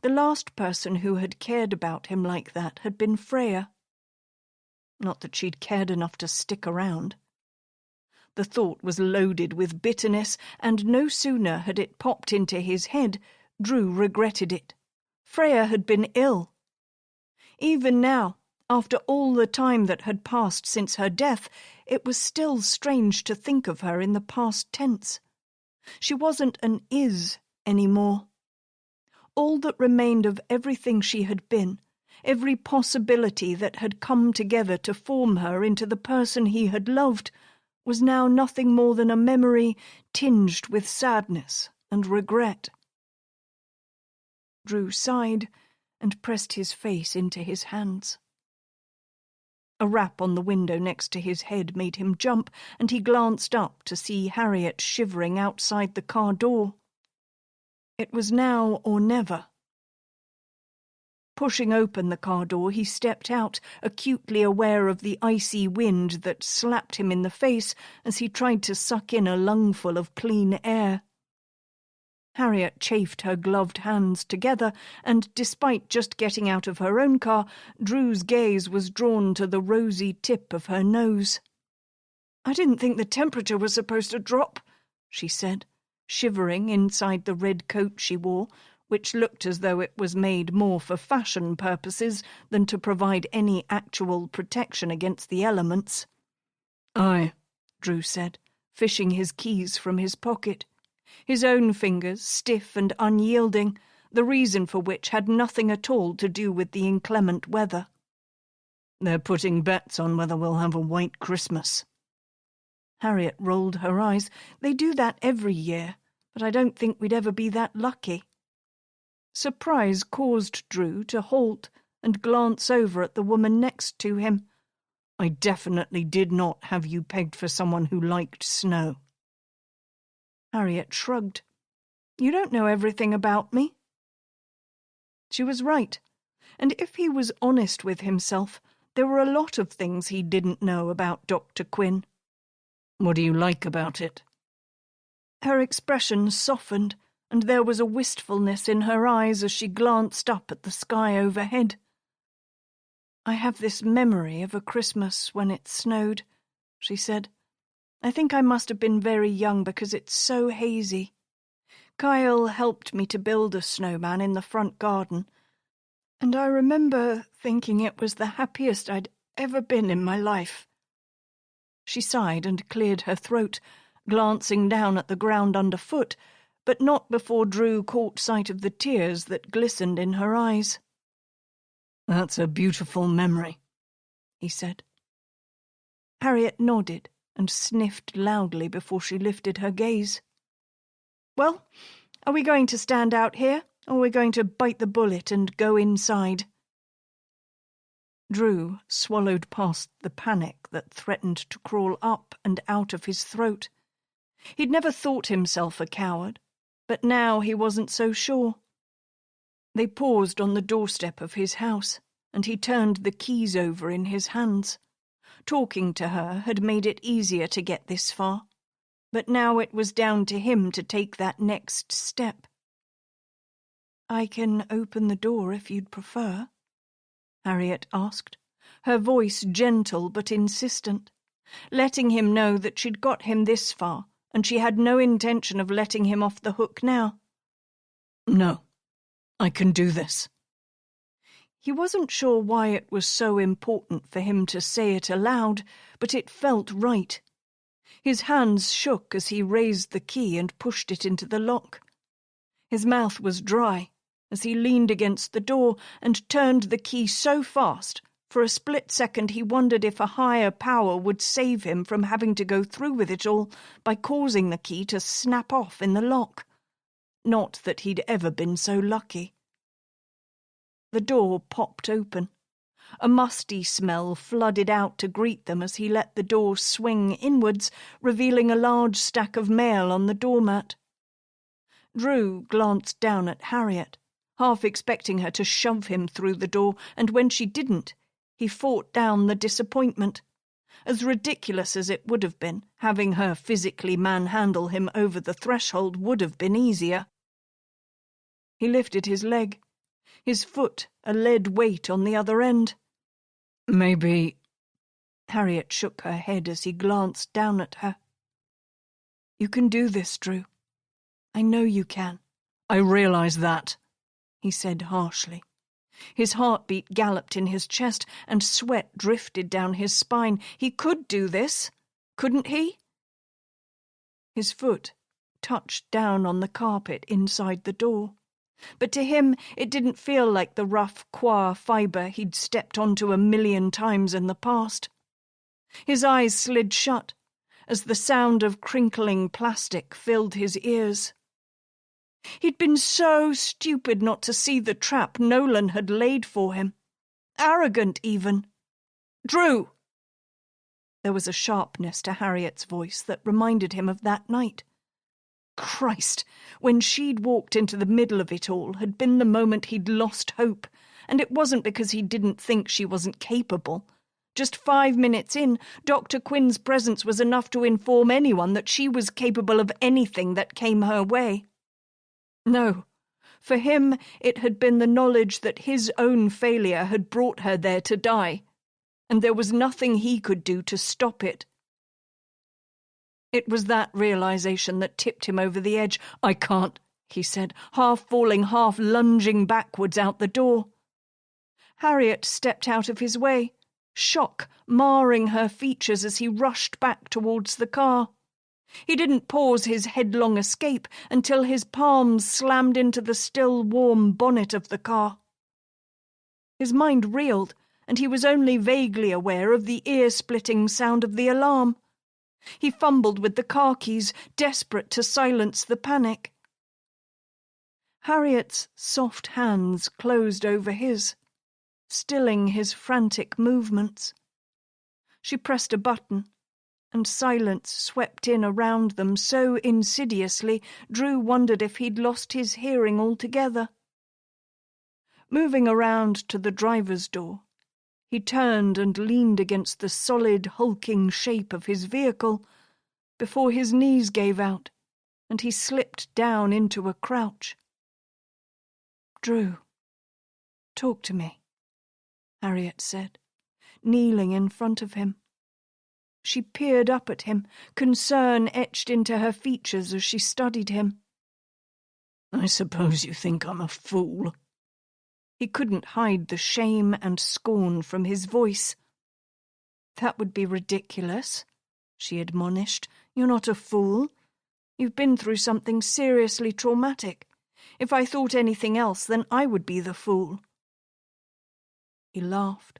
The last person who had cared about him like that had been Freya. Not that she'd cared enough to stick around. The thought was loaded with bitterness, and no sooner had it popped into his head, Drew regretted it. Freya had been ill. Even now, after all the time that had passed since her death, it was still strange to think of her in the past tense. She wasn't an is anymore. All that remained of everything she had been, every possibility that had come together to form her into the person he had loved, was now nothing more than a memory tinged with sadness and regret. Drew sighed and pressed his face into his hands. A rap on the window next to his head made him jump, and he glanced up to see Harriet shivering outside the car door. It was now or never. Pushing open the car door, he stepped out, acutely aware of the icy wind that slapped him in the face as he tried to suck in a lungful of clean air. Harriet chafed her gloved hands together, and despite just getting out of her own car, Drew's gaze was drawn to the rosy tip of her nose. "I didn't think the temperature was supposed to drop," she said, shivering inside the red coat she wore, which looked as though it was made more for fashion purposes than to provide any actual protection against the elements. "Aye," Drew said, fishing his keys from his pocket, his own fingers stiff and unyielding, the reason for which had nothing at all to do with the inclement weather. "They're putting bets on whether we'll have a white Christmas." Harriet rolled her eyes. "They do that every year, but I don't think we'd ever be that lucky." Surprise caused Drew to halt and glance over at the woman next to him. "I definitely did not have you pegged for someone who liked snow." Harriet shrugged. "You don't know everything about me." She was right, and if he was honest with himself, there were a lot of things he didn't know about Dr. Quinn. "What do you like about it?" Her expression softened, and there was a wistfulness in her eyes as she glanced up at the sky overhead. "I have this memory of a Christmas when it snowed," she said. "I think I must have been very young because it's so hazy. Kyle helped me to build a snowman in the front garden, and I remember thinking it was the happiest I'd ever been in my life." She sighed and cleared her throat, glancing down at the ground underfoot, but not before Drew caught sight of the tears that glistened in her eyes. "That's a beautiful memory," he said. Harriet nodded and sniffed loudly before she lifted her gaze. "Well, are we going to stand out here, or are we going to bite the bullet and go inside?" Drew swallowed past the panic that threatened to crawl up and out of his throat. He'd never thought himself a coward, but now he wasn't so sure. They paused on the doorstep of his house, and he turned the keys over in his hands. Talking to her had made it easier to get this far, but now it was down to him to take that next step. "I can open the door if you'd prefer," Harriet asked, her voice gentle but insistent, letting him know that she'd got him this far, and she had no intention of letting him off the hook now. "No, I can do this." He wasn't sure why it was so important for him to say it aloud, but it felt right. His hands shook as he raised the key and pushed it into the lock. His mouth was dry as he leaned against the door and turned the key so fast, for a split second he wondered if a higher power would save him from having to go through with it all by causing the key to snap off in the lock. Not that he'd ever been so lucky. The door popped open. A musty smell flooded out to greet them as he let the door swing inwards, revealing a large stack of mail on the doormat. Drew glanced down at Harriet, half expecting her to shove him through the door, and when she didn't, he fought down the disappointment. As ridiculous as it would have been, having her physically manhandle him over the threshold would have been easier. He lifted his leg, his foot a lead weight on the other end. "Maybe—" Harriet shook her head as he glanced down at her. "You can do this, Drew. I know you can." "I realize that," he said harshly. His heartbeat galloped in his chest and sweat drifted down his spine. He could do this, couldn't he? His foot touched down on the carpet inside the door. But to him it didn't feel like the rough coir fibre he'd stepped onto 1,000,000 times in the past. His eyes slid shut as the sound of crinkling plastic filled his ears. He'd been so stupid not to see the trap Nolan had laid for him. Arrogant, even. "Drew!" There was a sharpness to Harriet's voice that reminded him of that night. Christ, when she'd walked into the middle of it all had been the moment he'd lost hope, and it wasn't because he didn't think she wasn't capable. Just 5 minutes in, Dr. Quinn's presence was enough to inform anyone that she was capable of anything that came her way. No, for him it had been the knowledge that his own failure had brought her there to die, and there was nothing he could do to stop it. It was that realization that tipped him over the edge. "I can't," he said, half falling, half lunging backwards out the door. Harriet stepped out of his way, shock marring her features as he rushed back towards the car. He didn't pause his headlong escape until his palms slammed into the still warm bonnet of the car. His mind reeled, and he was only vaguely aware of the ear-splitting sound of the alarm. He fumbled with the car keys, desperate to silence the panic. Harriet's soft hands closed over his, stilling his frantic movements. She pressed a button, and silence swept in around them so insidiously Drew wondered if he'd lost his hearing altogether. Moving around to the driver's door, he turned and leaned against the solid, hulking shape of his vehicle before his knees gave out and he slipped down into a crouch. "Drew, talk to me," Harriet said, kneeling in front of him. She peered up at him, concern etched into her features as she studied him. "I suppose you think I'm a fool." He couldn't hide the shame and scorn from his voice. "That would be ridiculous," she admonished. "You're not a fool. You've been through something seriously traumatic. If I thought anything else, then I would be the fool." He laughed,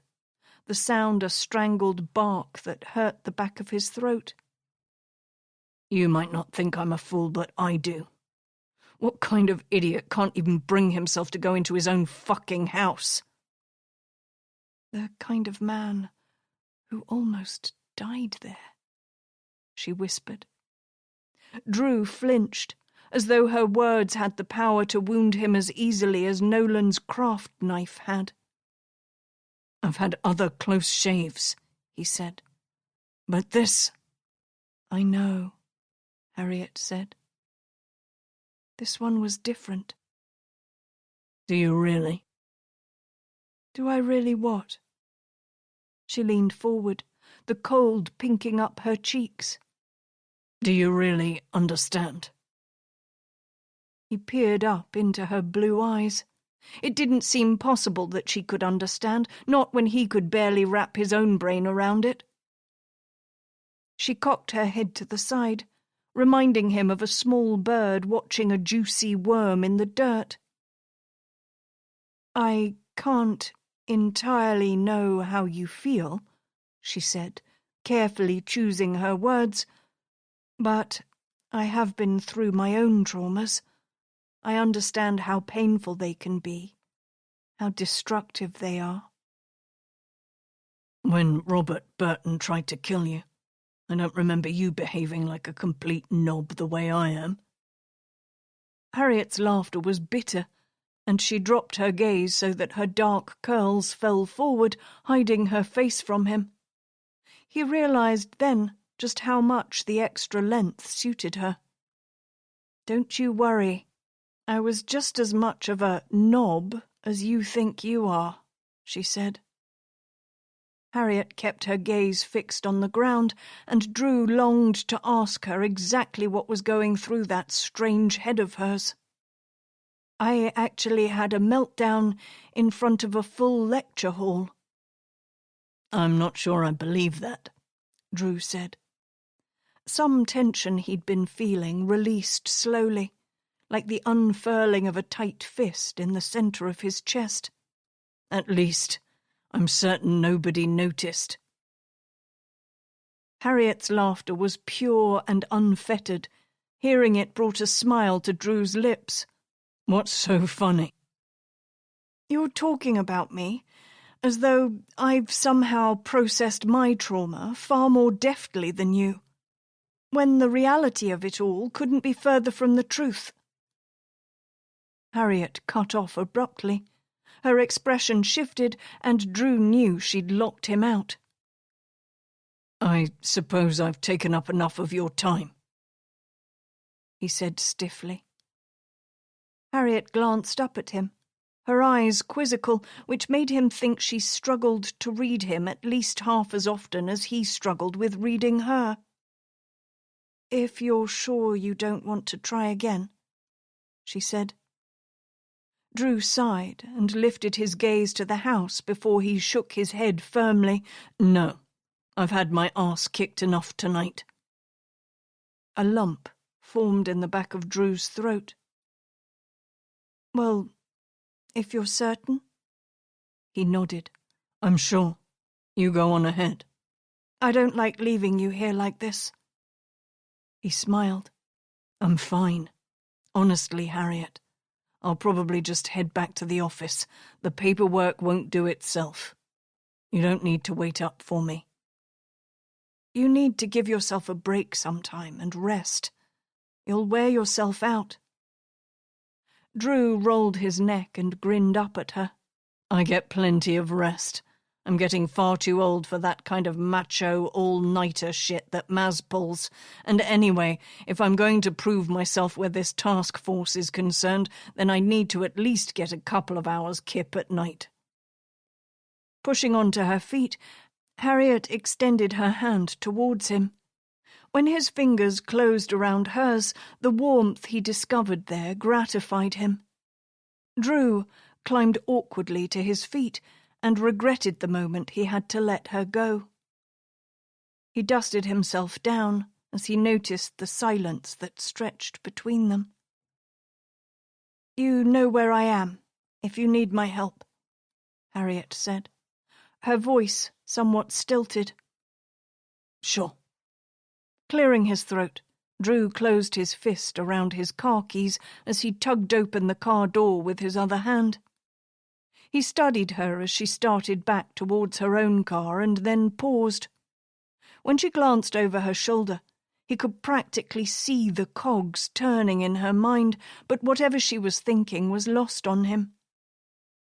the sound a strangled bark that hurt the back of his throat. "You might not think I'm a fool, but I do. What kind of idiot can't even bring himself to go into his own fucking house?" "The kind of man who almost died there," she whispered. Drew flinched, as though her words had the power to wound him as easily as Nolan's craft knife had. "I've had other close shaves," he said. "But this—" "I know," Harriet said. "This one was different." "Do you really?" "Do I really what?" She leaned forward, the cold pinking up her cheeks. "Do you really understand?" He peered up into her blue eyes. It didn't seem possible that she could understand, not when he could barely wrap his own brain around it. She cocked her head to the side, reminding him of a small bird watching a juicy worm in the dirt. "I can't entirely know how you feel," she said, carefully choosing her words, "but I have been through my own traumas. I understand how painful they can be, how destructive they are." "When Robert Burton tried to kill you, I don't remember you behaving like a complete knob the way I am." Harriet's laughter was bitter, and she dropped her gaze so that her dark curls fell forward, hiding her face from him. He realized then just how much the extra length suited her. "Don't you worry. I was just as much of a knob as you think you are," she said. Harriet kept her gaze fixed on the ground, and Drew longed to ask her exactly what was going through that strange head of hers. "I actually had a meltdown in front of a full lecture hall." "I'm not sure I believe that," Drew said. Some tension he'd been feeling released slowly, like the unfurling of a tight fist in the centre of his chest. "At least, I'm certain nobody noticed." Harriet's laughter was pure and unfettered. Hearing it brought a smile to Drew's lips. "What's so funny?" "You're talking about me as though I've somehow processed my trauma far more deftly than you, when the reality of it all couldn't be further from the truth." Harriet cut off abruptly. Her expression shifted, and Drew knew she'd locked him out. "I suppose I've taken up enough of your time," he said stiffly. Harriet glanced up at him, her eyes quizzical, which made him think she struggled to read him at least half as often as he struggled with reading her. "If you're sure you don't want to try again," she said. Drew sighed and lifted his gaze to the house before he shook his head firmly. "No, I've had my arse kicked enough tonight." A lump formed in the back of Drew's throat. "Well, if you're certain?" He nodded. "I'm sure. You go on ahead." "I don't like leaving you here like this." He smiled. "I'm fine. Honestly, Harriet. I'll probably just head back to the office. The paperwork won't do itself. You don't need to wait up for me." "You need to give yourself a break sometime and rest. You'll wear yourself out." Drew rolled his neck and grinned up at her. "I get plenty of rest. I'm getting far too old for that kind of macho all-nighter shit that Maz pulls. And anyway, if I'm going to prove myself where this task force is concerned, then I need to at least get a couple of hours kip at night." Pushing onto her feet, Harriet extended her hand towards him. When his fingers closed around hers, the warmth he discovered there gratified him. Drew climbed awkwardly to his feet and regretted the moment he had to let her go. He dusted himself down as he noticed the silence that stretched between them. "You know where I am, if you need my help," Harriet said, her voice somewhat stilted. "Sure." Clearing his throat, Drew closed his fist around his car keys as he tugged open the car door with his other hand. He studied her as she started back towards her own car and then paused. When she glanced over her shoulder, he could practically see the cogs turning in her mind, but whatever she was thinking was lost on him.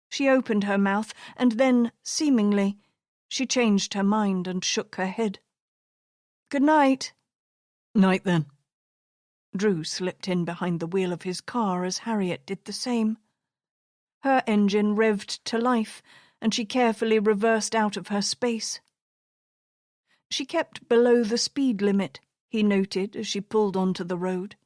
She opened her mouth, and then, seemingly, she changed her mind and shook her head. "Good night." "Night, then." Drew slipped in behind the wheel of his car as Harriet did the same. Her engine revved to life, and she carefully reversed out of her space. She kept below the speed limit, he noted as she pulled onto the road.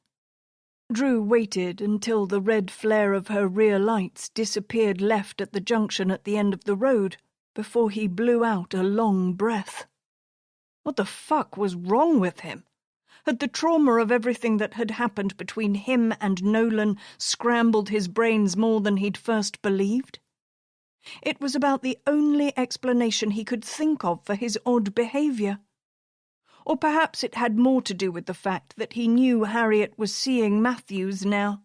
Drew waited until the red flare of her rear lights disappeared left at the junction at the end of the road before he blew out a long breath. What the fuck was wrong with him? Had the trauma of everything that had happened between him and Nolan scrambled his brains more than he'd first believed? It was about the only explanation he could think of for his odd behaviour. Or perhaps it had more to do with the fact that he knew Harriet was seeing Matthews now.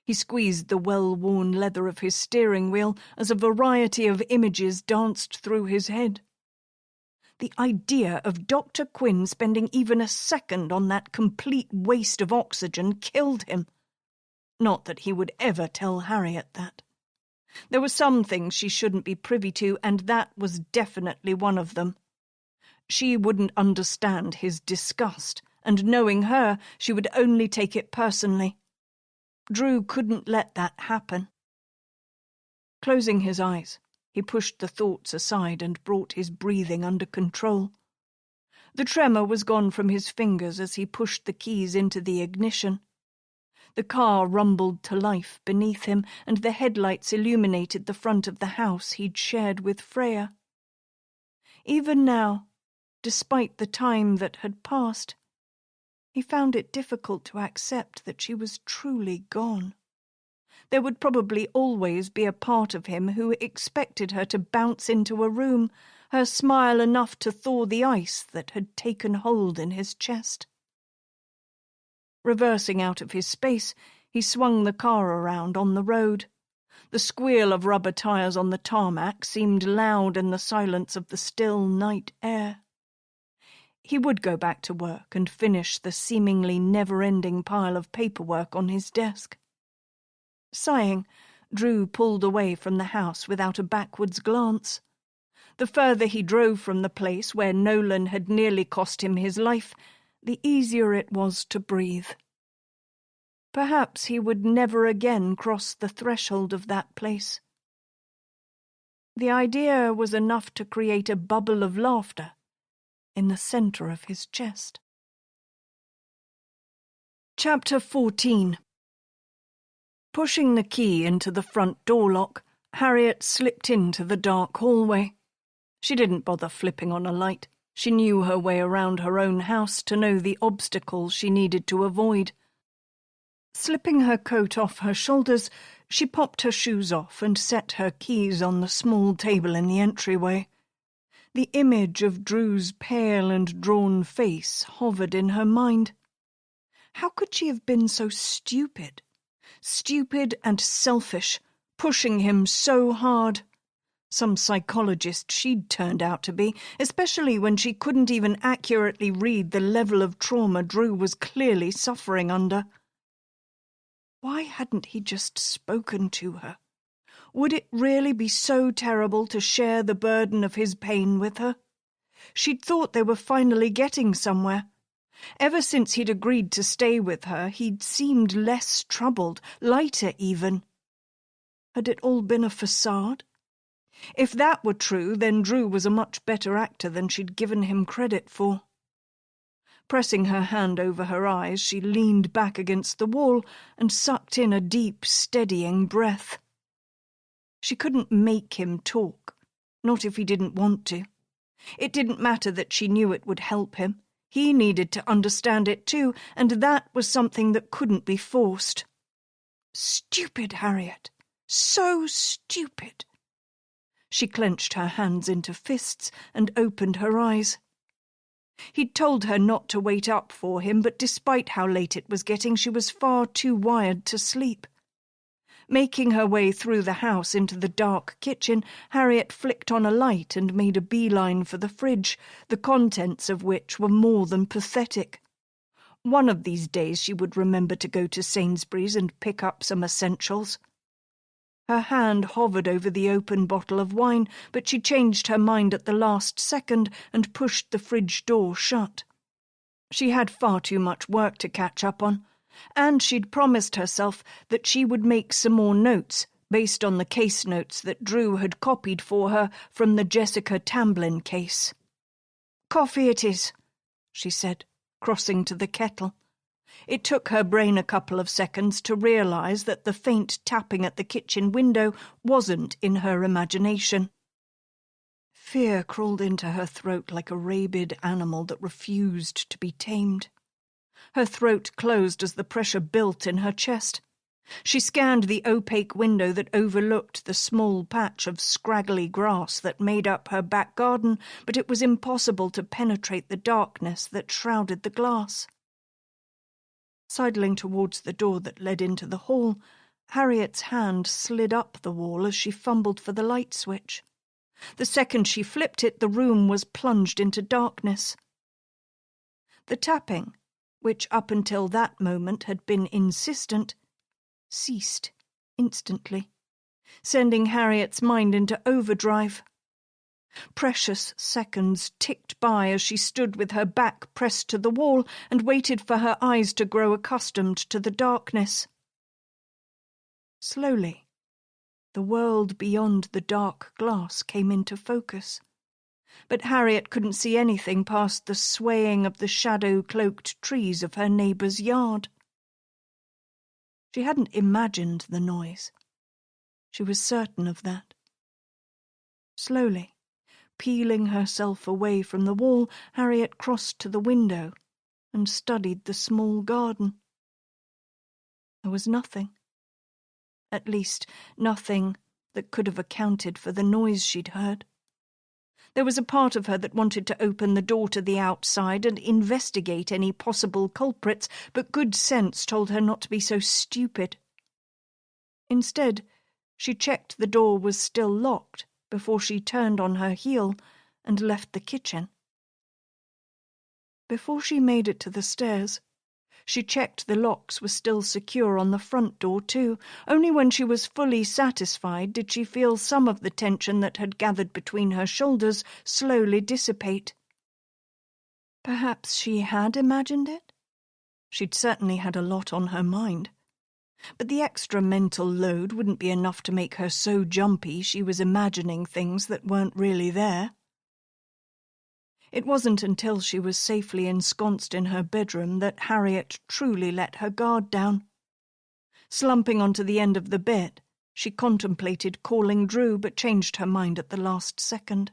He squeezed the well-worn leather of his steering wheel as a variety of images danced through his head. The idea of Dr. Quinn spending even a second on that complete waste of oxygen killed him. Not that he would ever tell Harriet that. There were some things she shouldn't be privy to, and that was definitely one of them. She wouldn't understand his disgust, and knowing her, she would only take it personally. Drew couldn't let that happen. Closing his eyes, he pushed the thoughts aside and brought his breathing under control. The tremor was gone from his fingers as he pushed the keys into the ignition. The car rumbled to life beneath him, and the headlights illuminated the front of the house he'd shared with Freya. Even now, despite the time that had passed, he found it difficult to accept that she was truly gone. There would probably always be a part of him who expected her to bounce into a room, her smile enough to thaw the ice that had taken hold in his chest. Reversing out of his space, he swung the car around on the road. The squeal of rubber tires on the tarmac seemed loud in the silence of the still night air. He would go back to work and finish the seemingly never-ending pile of paperwork on his desk. Sighing, Drew pulled away from the house without a backwards glance. The further he drove from the place where Nolan had nearly cost him his life, the easier it was to breathe. Perhaps he would never again cross the threshold of that place. The idea was enough to create a bubble of laughter in the centre of his chest. Chapter 14. Pushing the key into the front door lock, Harriet slipped into the dark hallway. She didn't bother flipping on a light. She knew her way around her own house to know the obstacles she needed to avoid. Slipping her coat off her shoulders, she popped her shoes off and set her keys on the small table in the entryway. The image of Drew's pale and drawn face hovered in her mind. How could she have been so stupid? Stupid and selfish, pushing him so hard. Some psychologist she'd turned out to be, especially when she couldn't even accurately read the level of trauma Drew was clearly suffering under. Why hadn't he just spoken to her? Would it really be so terrible to share the burden of his pain with her? She'd thought they were finally getting somewhere. Ever since he'd agreed to stay with her, he'd seemed less troubled, lighter even. Had it all been a facade? If that were true, then Drew was a much better actor than she'd given him credit for. Pressing her hand over her eyes, she leaned back against the wall and sucked in a deep, steadying breath. She couldn't make him talk, not if he didn't want to. It didn't matter that she knew it would help him. He needed to understand it too, and that was something that couldn't be forced. Stupid Harriet. So stupid. She clenched her hands into fists and opened her eyes. He'd told her not to wait up for him, but despite how late it was getting, she was far too wired to sleep. Making her way through the house into the dark kitchen, Harriet flicked on a light and made a beeline for the fridge, the contents of which were more than pathetic. One of these days she would remember to go to Sainsbury's and pick up some essentials. Her hand hovered over the open bottle of wine, but she changed her mind at the last second and pushed the fridge door shut. She had far too much work to catch up on, and she'd promised herself that she would make some more notes based on the case notes that Drew had copied for her from the Jessica Tamblyn case. "Coffee it is," she said, crossing to the kettle. It took her brain a couple of seconds to realise that the faint tapping at the kitchen window wasn't in her imagination. Fear crawled into her throat like a rabid animal that refused to be tamed. Her throat closed as the pressure built in her chest. She scanned the opaque window that overlooked the small patch of scraggly grass that made up her back garden, but it was impossible to penetrate the darkness that shrouded the glass. Sidling towards the door that led into the hall, Harriet's hand slid up the wall as she fumbled for the light switch. The second she flipped it, the room was plunged into darkness. The tapping, which up until that moment had been insistent, ceased instantly, sending Harriet's mind into overdrive. Precious seconds ticked by as she stood with her back pressed to the wall and waited for her eyes to grow accustomed to the darkness. Slowly, the world beyond the dark glass came into focus, but Harriet couldn't see anything past the swaying of the shadow-cloaked trees of her neighbour's yard. She hadn't imagined the noise. She was certain of that. Slowly, peeling herself away from the wall, Harriet crossed to the window and studied the small garden. There was nothing. At least, nothing that could have accounted for the noise she'd heard. There was a part of her that wanted to open the door to the outside and investigate any possible culprits, but good sense told her not to be so stupid. Instead, she checked the door was still locked before she turned on her heel and left the kitchen. Before she made it to the stairs, she checked the locks were still secure on the front door too. Only when she was fully satisfied did she feel some of the tension that had gathered between her shoulders slowly dissipate. Perhaps she had imagined it? She'd certainly had a lot on her mind. But the extra mental load wouldn't be enough to make her so jumpy she was imagining things that weren't really there. It wasn't until she was safely ensconced in her bedroom that Harriet truly let her guard down. Slumping onto the end of the bed, she contemplated calling Drew but changed her mind at the last second.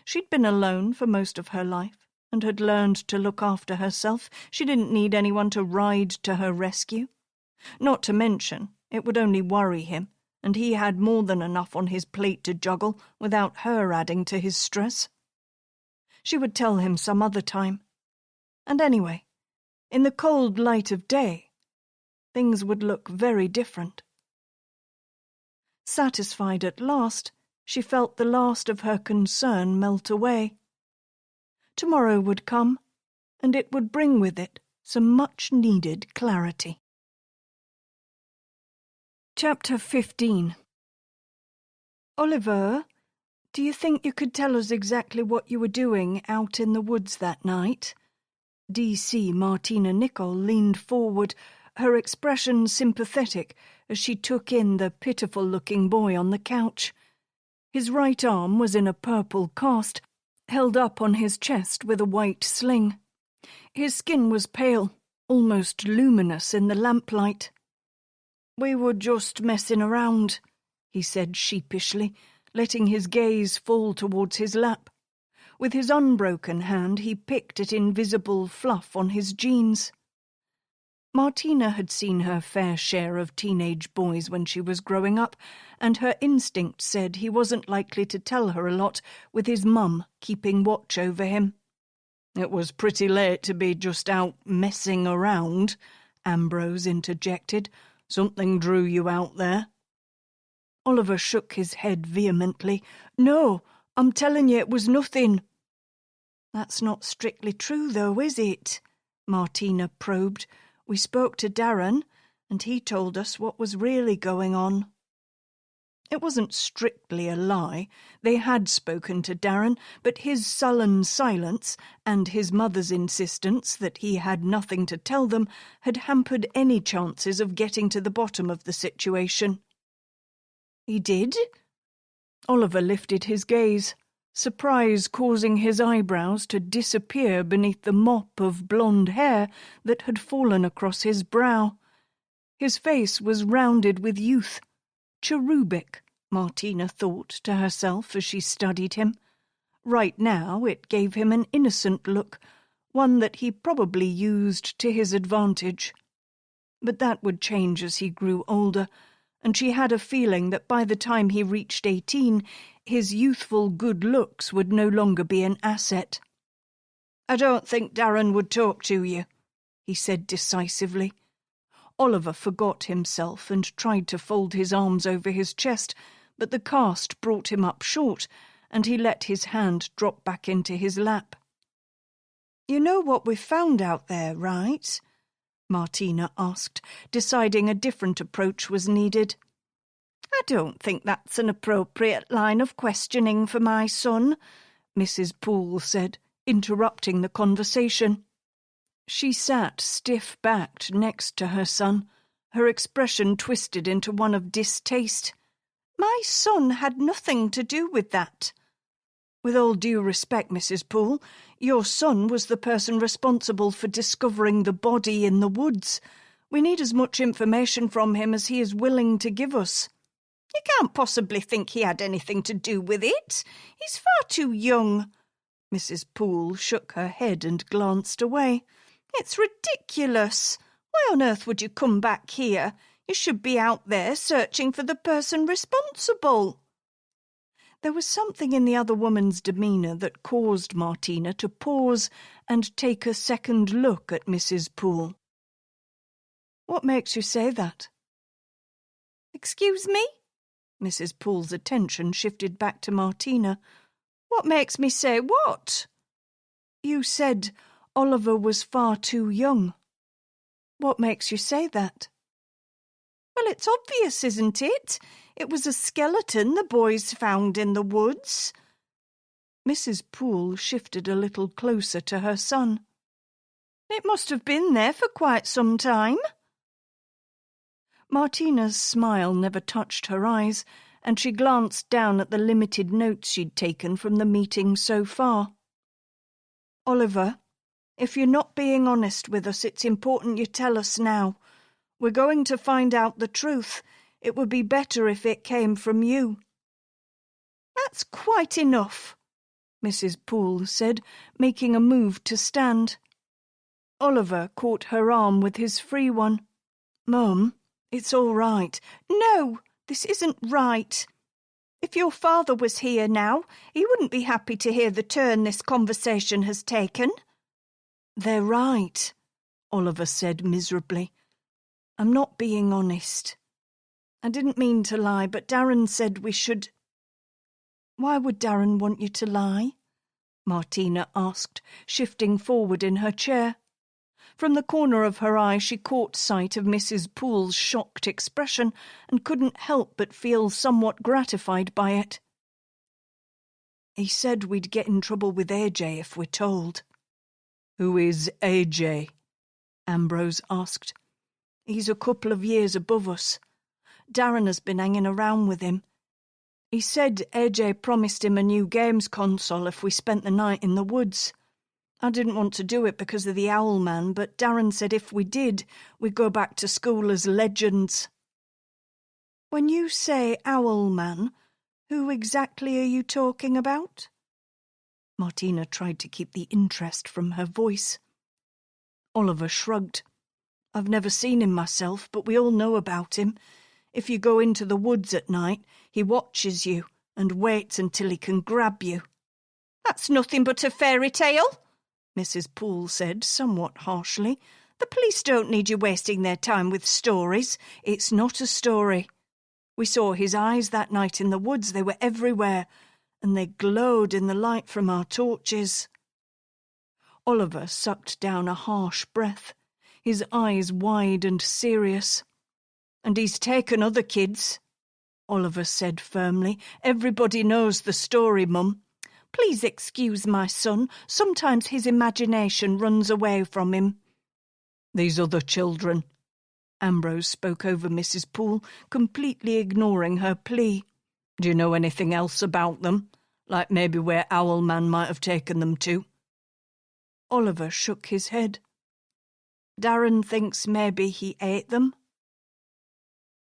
She'd been alone for most of her life and had learned to look after herself. She didn't need anyone to ride to her rescue. Not to mention, it would only worry him, and he had more than enough on his plate to juggle without her adding to his stress. She would tell him some other time. And anyway, in the cold light of day, things would look very different. Satisfied at last, she felt the last of her concern melt away. Tomorrow would come, and it would bring with it some much-needed clarity. Chapter 15. Oliver, do you think you could tell us exactly what you were doing out in the woods that night? D.C. Martina Nicol leaned forward, her expression sympathetic as she took in the pitiful-looking boy on the couch. His right arm was in a purple cast, held up on his chest with a white sling. His skin was pale, almost luminous in the lamplight. "We were just messing around," he said sheepishly, letting his gaze fall towards his lap. With his unbroken hand he picked at invisible fluff on his jeans. Martina had seen her fair share of teenage boys when she was growing up, and her instinct said he wasn't likely to tell her a lot, with his mum keeping watch over him. "It was pretty late to be just out messing around," Ambrose interjected. "Something drew you out there." Oliver shook his head vehemently. "No, I'm telling you it was nothing." "That's not strictly true, though, is it?" Martina probed. "We spoke to Darren, and he told us what was really going on." It wasn't strictly a lie. They had spoken to Darren, but his sullen silence and his mother's insistence that he had nothing to tell them had hampered any chances of getting to the bottom of the situation. "He did?" Oliver lifted his gaze, surprise causing his eyebrows to disappear beneath the mop of blonde hair that had fallen across his brow. His face was rounded with youth, cherubic, Martina thought to herself as she studied him. Right now it gave him an innocent look, one that he probably used to his advantage. But that would change as he grew older, and she had a feeling that by the time he reached 18, his youthful good looks would no longer be an asset. "I don't think Darren would talk to you," he said decisively. Oliver forgot himself and tried to fold his arms over his chest, but the cast brought him up short, and he let his hand drop back into his lap. "You know what we found out there, right?" Martina asked, deciding a different approach was needed. "I don't think that's an appropriate line of questioning for my son," Mrs. Poole said, interrupting the conversation. She sat stiff-backed next to her son, her expression twisted into one of distaste. "My son had nothing to do with that." "With all due respect, Mrs. Poole, your son was the person responsible for discovering the body in the woods. We need as much information from him as he is willing to give us." "You can't possibly think he had anything to do with it. He's far too young." Mrs. Poole shook her head and glanced away. "It's ridiculous. Why on earth would you come back here? You should be out there searching for the person responsible." There was something in the other woman's demeanour that caused Martina to pause and take a second look at Mrs. Poole. "What makes you say that?" "Excuse me?" Mrs. Poole's attention shifted back to Martina. "What makes me say what?" "You said Oliver was far too young. What makes you say that?" "Well, it's obvious, isn't it? It was a skeleton the boys found in the woods." Mrs. Poole shifted a little closer to her son. "It must have been there for quite some time." Martina's smile never touched her eyes, and she glanced down at the limited notes she'd taken from the meeting so far. Oliver, if you're not being honest with us, it's important you tell us now. We're going to find out the truth. It would be better if it came from you." "That's quite enough," Mrs. Poole said, making a move to stand. Oliver caught her arm with his free one. "Mum, it's all right." "No, this isn't right. If your father was here now, he wouldn't be happy to hear the turn this conversation has taken." "They're right," Oliver said miserably. "I'm not being honest. I didn't mean to lie, but Darren said we should—" "Why would Darren want you to lie?" Martina asked, shifting forward in her chair. From the corner of her eye she caught sight of Mrs. Poole's shocked expression and couldn't help but feel somewhat gratified by it. "He said we'd get in trouble with AJ if we're told." "Who is AJ?" Ambrose asked. "He's a couple of years above us. Darren has been hanging around with him. He said AJ promised him a new games console if we spent the night in the woods. I didn't want to do it because of the Owl Man, but Darren said if we did, we'd go back to school as legends." "When you say Owl Man, who exactly are you talking about?" Martina tried to keep the interest from her voice. Oliver shrugged. "I've never seen him myself, but we all know about him. If you go into the woods at night, he watches you and waits until he can grab you." "That's nothing but a fairy tale," Mrs. Poole said somewhat harshly. "The police don't need you wasting their time with stories. It's not a story. We saw his eyes that night in the woods. They were everywhere, and they glowed in the light from our torches." Oliver sucked down a harsh breath, his eyes wide and serious. "And he's taken other kids," Oliver said firmly. "Everybody knows the story, Mum. Please excuse my son. Sometimes his imagination runs away from him." "These other children," Ambrose spoke over Mrs. Poole, completely ignoring her plea. "Do you know anything else about them? Like maybe where Owlman might have taken them to?" Oliver shook his head. "Darren thinks maybe he ate them."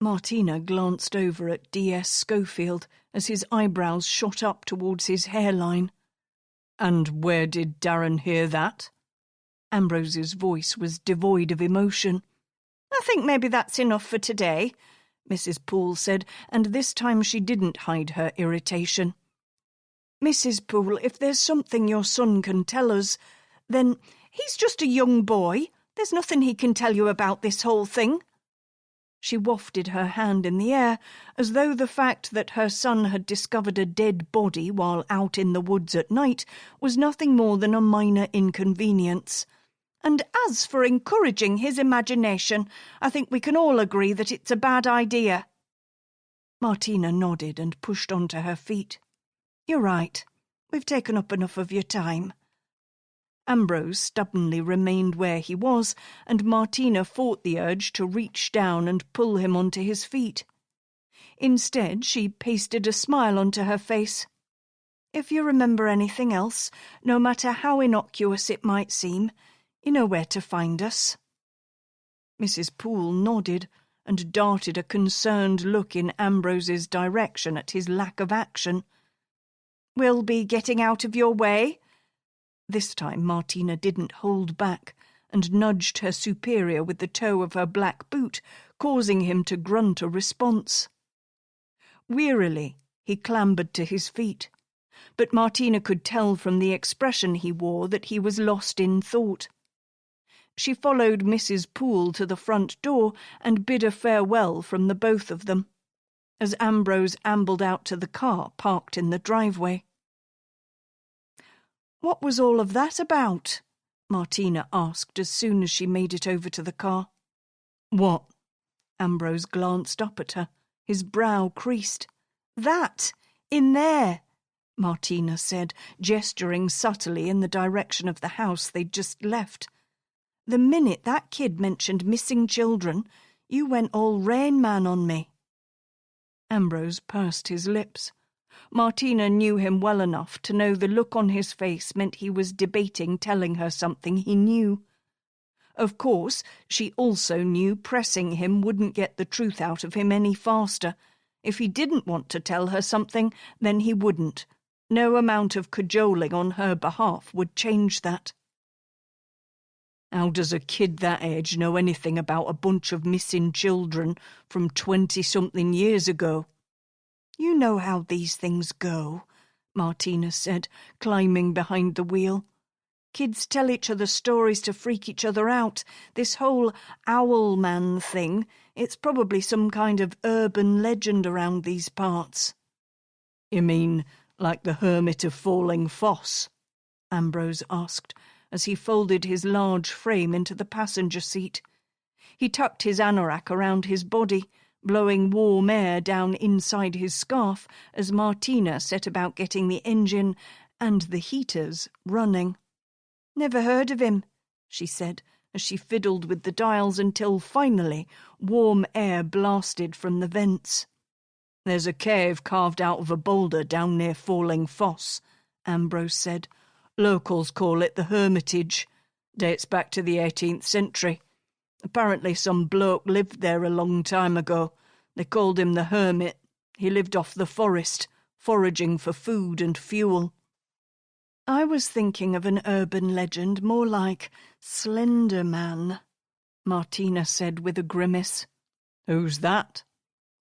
Martina glanced over at D.S. Schofield as his eyebrows shot up towards his hairline. "And where did Darren hear that?" Ambrose's voice was devoid of emotion. "I think maybe that's enough for today," Mrs. Poole said, and this time she didn't hide her irritation. "Mrs. Poole, if there's something your son can tell us, then he's just a young boy. There's nothing he can tell you about this whole thing." She wafted her hand in the air, as though the fact that her son had discovered a dead body while out in the woods at night was nothing more than a minor inconvenience. "And as for encouraging his imagination, I think we can all agree that it's a bad idea." Martina nodded and pushed onto her feet. "You're right. We've taken up enough of your time." Ambrose stubbornly remained where he was, and Martina fought the urge to reach down and pull him onto his feet. Instead, she pasted a smile onto her face. "If you remember anything else, no matter how innocuous it might seem, you know where to find us." Mrs. Poole nodded and darted a concerned look in Ambrose's direction at his lack of action. "We'll be getting out of your way?" This time Martina didn't hold back and nudged her superior with the toe of her black boot, causing him to grunt a response. Wearily, he clambered to his feet, but Martina could tell from the expression he wore that he was lost in thought. She followed Mrs. Poole to the front door and bid a farewell from the both of them, as Ambrose ambled out to the car parked in the driveway. "What was all of that about?" Martina asked as soon as she made it over to the car. "What?" Ambrose glanced up at her, his brow creased. "That! In there!" Martina said, gesturing subtly in the direction of the house they'd just left. "The minute that kid mentioned missing children, you went all Rain Man on me." Ambrose pursed his lips. Martina knew him well enough to know the look on his face meant he was debating telling her something he knew. Of course, she also knew pressing him wouldn't get the truth out of him any faster. If he didn't want to tell her something, then he wouldn't. No amount of cajoling on her behalf would change that. How does a kid that age know anything about a bunch of missing children from 20-something years ago? You know how these things go, Martina said, climbing behind the wheel. Kids tell each other stories to freak each other out. This whole owl man thing, it's probably some kind of urban legend around these parts. You mean like the Hermit of Falling Foss? Ambrose asked, as he folded his large frame into the passenger seat. He tucked his anorak around his body, blowing warm air down inside his scarf as Martina set about getting the engine and the heaters running. "Never heard of him," she said, as she fiddled with the dials until finally warm air blasted from the vents. "There's a cave carved out of a boulder down near Falling Foss," Ambrose said. "Locals call it the Hermitage. Dates back to the 18th century. Apparently some bloke lived there a long time ago. They called him the Hermit. He lived off the forest, foraging for food and fuel." "I was thinking of an urban legend more like Slender Man," Martina said with a grimace. "Who's that?"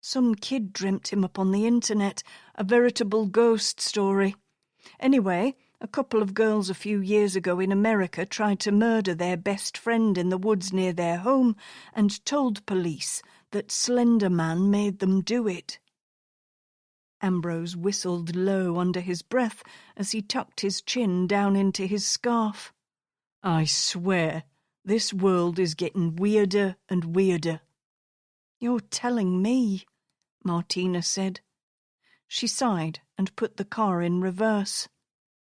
"Some kid dreamt him up on the internet, a veritable ghost story. Anyway, a couple of girls a few years ago in America tried to murder their best friend in the woods near their home and told police that Slender Man made them do it." Ambrose whistled low under his breath as he tucked his chin down into his scarf. "I swear, this world is getting weirder and weirder." "You're telling me," Martina said. She sighed and put the car in reverse.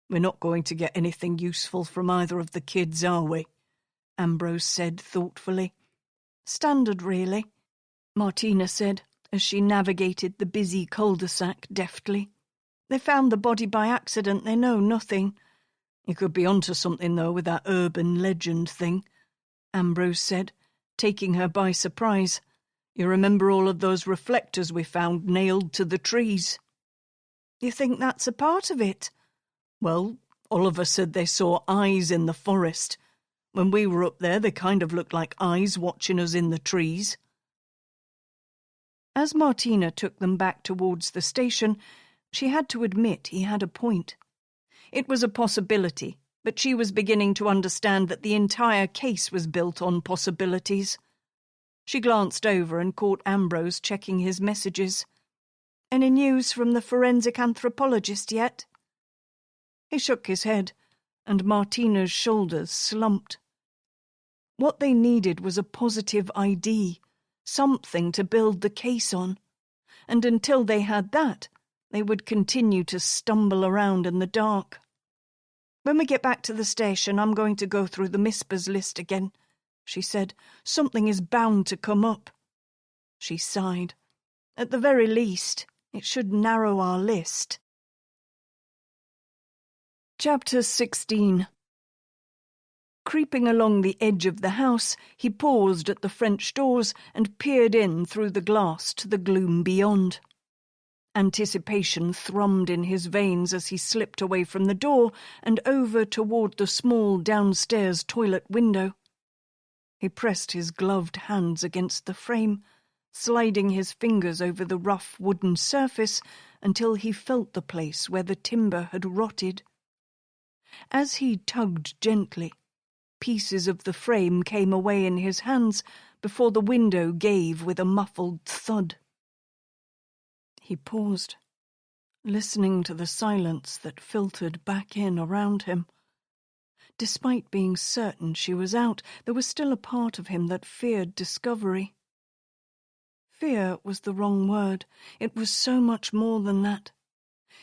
"We're not going to get anything useful from either of the kids, are we?" Ambrose said thoughtfully. "Standard, really," Martina said, as she navigated the busy cul-de-sac deftly. "They found the body by accident, they know nothing." "You could be onto something, though, with that urban legend thing," Ambrose said, taking her by surprise. "You remember all of those reflectors we found nailed to the trees?" "You think that's a part of it?" "Well, Oliver said they saw eyes in the forest. When we were up there, they kind of looked like eyes watching us in the trees." As Martina took them back towards the station, she had to admit he had a point. It was a possibility, but she was beginning to understand that the entire case was built on possibilities. She glanced over and caught Ambrose checking his messages. "Any news from the forensic anthropologist yet?" He shook his head, and Martina's shoulders slumped. What they needed was a positive ID, something to build the case on, and until they had that, they would continue to stumble around in the dark. "When we get back to the station, I'm going to go through the MISPA's list again," she said. "Something is bound to come up." She sighed. "At the very least, it should narrow our list." Chapter 16. Creeping along the edge of the house, he paused at the French doors and peered in through the glass to the gloom beyond. Anticipation thrummed in his veins as he slipped away from the door and over toward the small downstairs toilet window. He pressed his gloved hands against the frame, sliding his fingers over the rough wooden surface until he felt the place where the timber had rotted. As he tugged gently, pieces of the frame came away in his hands before the window gave with a muffled thud. He paused, listening to the silence that filtered back in around him. Despite being certain she was out, there was still a part of him that feared discovery. Fear was the wrong word. It was so much more than that.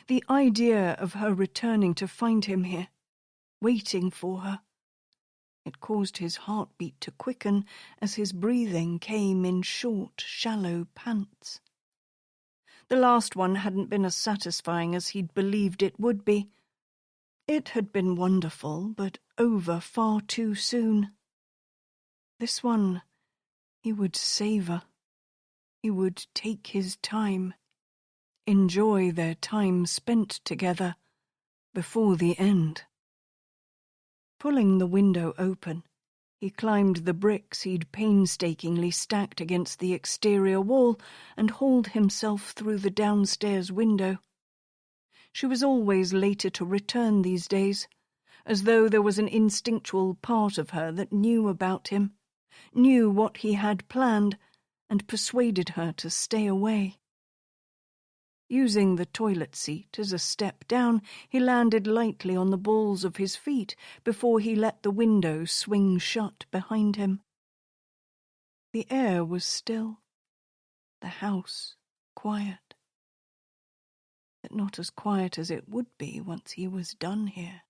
The idea of her returning to find him here, waiting for her. It caused his heartbeat to quicken as his breathing came in short, shallow pants. The last one hadn't been as satisfying as he'd believed it would be. It had been wonderful, but over far too soon. This one he would savour. He would take his time, enjoy their time spent together before the end. Pulling the window open, he climbed the bricks he'd painstakingly stacked against the exterior wall and hauled himself through the downstairs window. She was always later to return these days, as though there was an instinctual part of her that knew about him, knew what he had planned, and persuaded her to stay away. Using the toilet seat as a step down, he landed lightly on the balls of his feet before he let the window swing shut behind him. The air was still, the house quiet, but not as quiet as it would be once he was done here.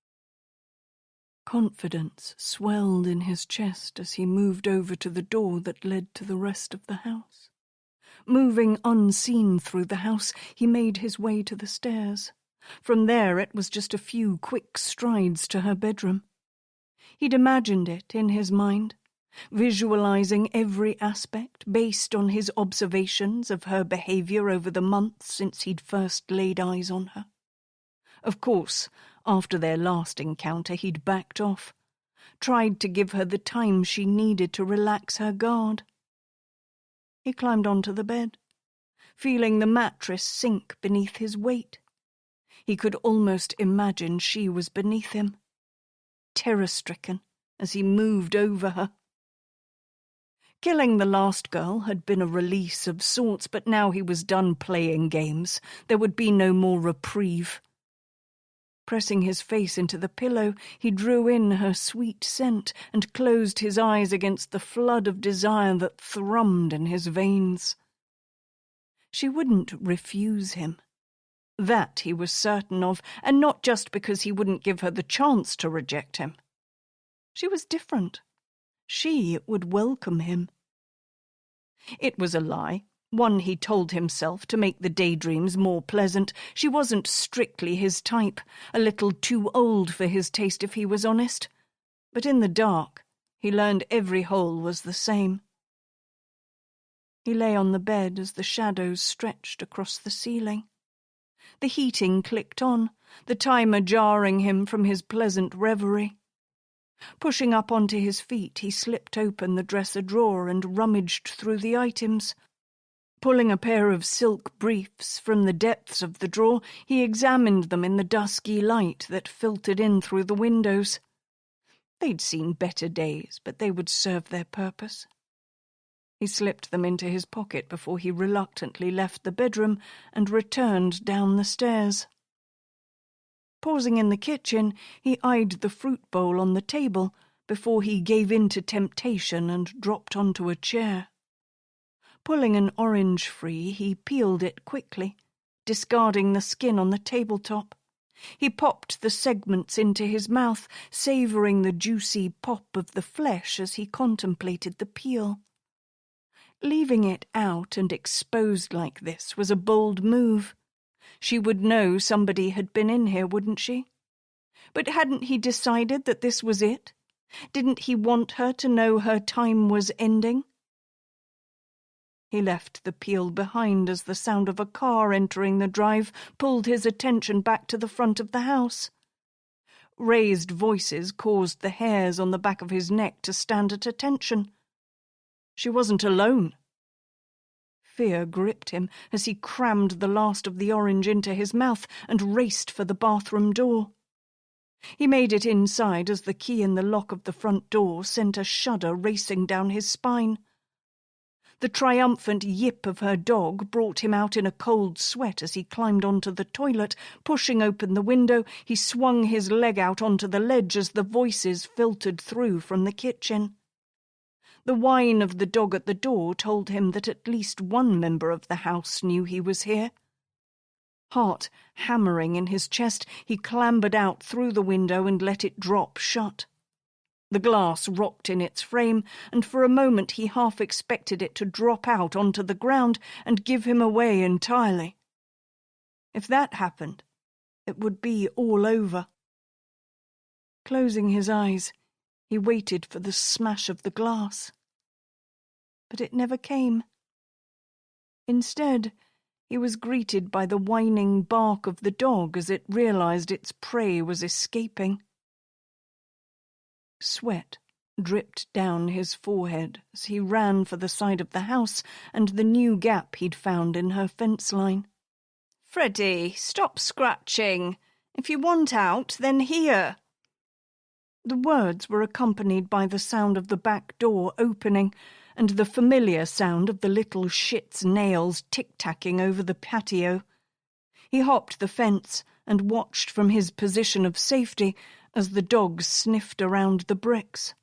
Confidence swelled in his chest as he moved over to the door that led to the rest of the house. Moving unseen through the house, he made his way to the stairs. From there it was just a few quick strides to her bedroom. He'd imagined it in his mind, visualizing every aspect based on his observations of her behavior over the months since he'd first laid eyes on her. Of course, after their last encounter he'd backed off, tried to give her the time she needed to relax her guard. He climbed onto the bed, feeling the mattress sink beneath his weight. He could almost imagine she was beneath him, terror-stricken as he moved over her. Killing the last girl had been a release of sorts, but now he was done playing games. There would be no more reprieve. Pressing his face into the pillow, he drew in her sweet scent and closed his eyes against the flood of desire that thrummed in his veins. She wouldn't refuse him. That he was certain of, and not just because he wouldn't give her the chance to reject him. She was different. She would welcome him. It was a lie. One he told himself to make the daydreams more pleasant. She wasn't strictly his type, a little too old for his taste if he was honest. But in the dark, he learned every hole was the same. He lay on the bed as the shadows stretched across the ceiling. The heating clicked on, the timer jarring him from his pleasant reverie. Pushing up onto his feet, he slipped open the dresser drawer and rummaged through the items. Pulling a pair of silk briefs from the depths of the drawer, he examined them in the dusky light that filtered in through the windows. They'd seen better days, but they would serve their purpose. He slipped them into his pocket before he reluctantly left the bedroom and returned down the stairs. Pausing in the kitchen, he eyed the fruit bowl on the table before he gave in to temptation and dropped onto a chair. Pulling an orange free, he peeled it quickly, discarding the skin on the tabletop. He popped the segments into his mouth, savouring the juicy pop of the flesh as he contemplated the peel. Leaving it out and exposed like this was a bold move. She would know somebody had been in here, wouldn't she? But hadn't he decided that this was it? Didn't he want her to know her time was ending? He left the peel behind as the sound of a car entering the drive pulled his attention back to the front of the house. Raised voices caused the hairs on the back of his neck to stand at attention. She wasn't alone. Fear gripped him as he crammed the last of the orange into his mouth and raced for the bathroom door. He made it inside as the key in the lock of the front door sent a shudder racing down his spine. The triumphant yip of her dog brought him out in a cold sweat as he climbed onto the toilet. Pushing open the window, he swung his leg out onto the ledge as the voices filtered through from the kitchen. The whine of the dog at the door told him that at least one member of the house knew he was here. Heart hammering in his chest, he clambered out through the window and let it drop shut. The glass rocked in its frame, and for a moment he half expected it to drop out onto the ground and give him away entirely. If that happened, it would be all over. Closing his eyes, he waited for the smash of the glass. But it never came. Instead, he was greeted by the whining bark of the dog as it realized its prey was escaping. Sweat dripped down his forehead as he ran for the side of the house and the new gap he'd found in her fence line. "Freddie, stop scratching. If you want out, then here." The words were accompanied by the sound of the back door opening and the familiar sound of the little shit's nails tic-tacking over the patio. He hopped the fence and watched from his position of safety as the dog sniffed around the bricks.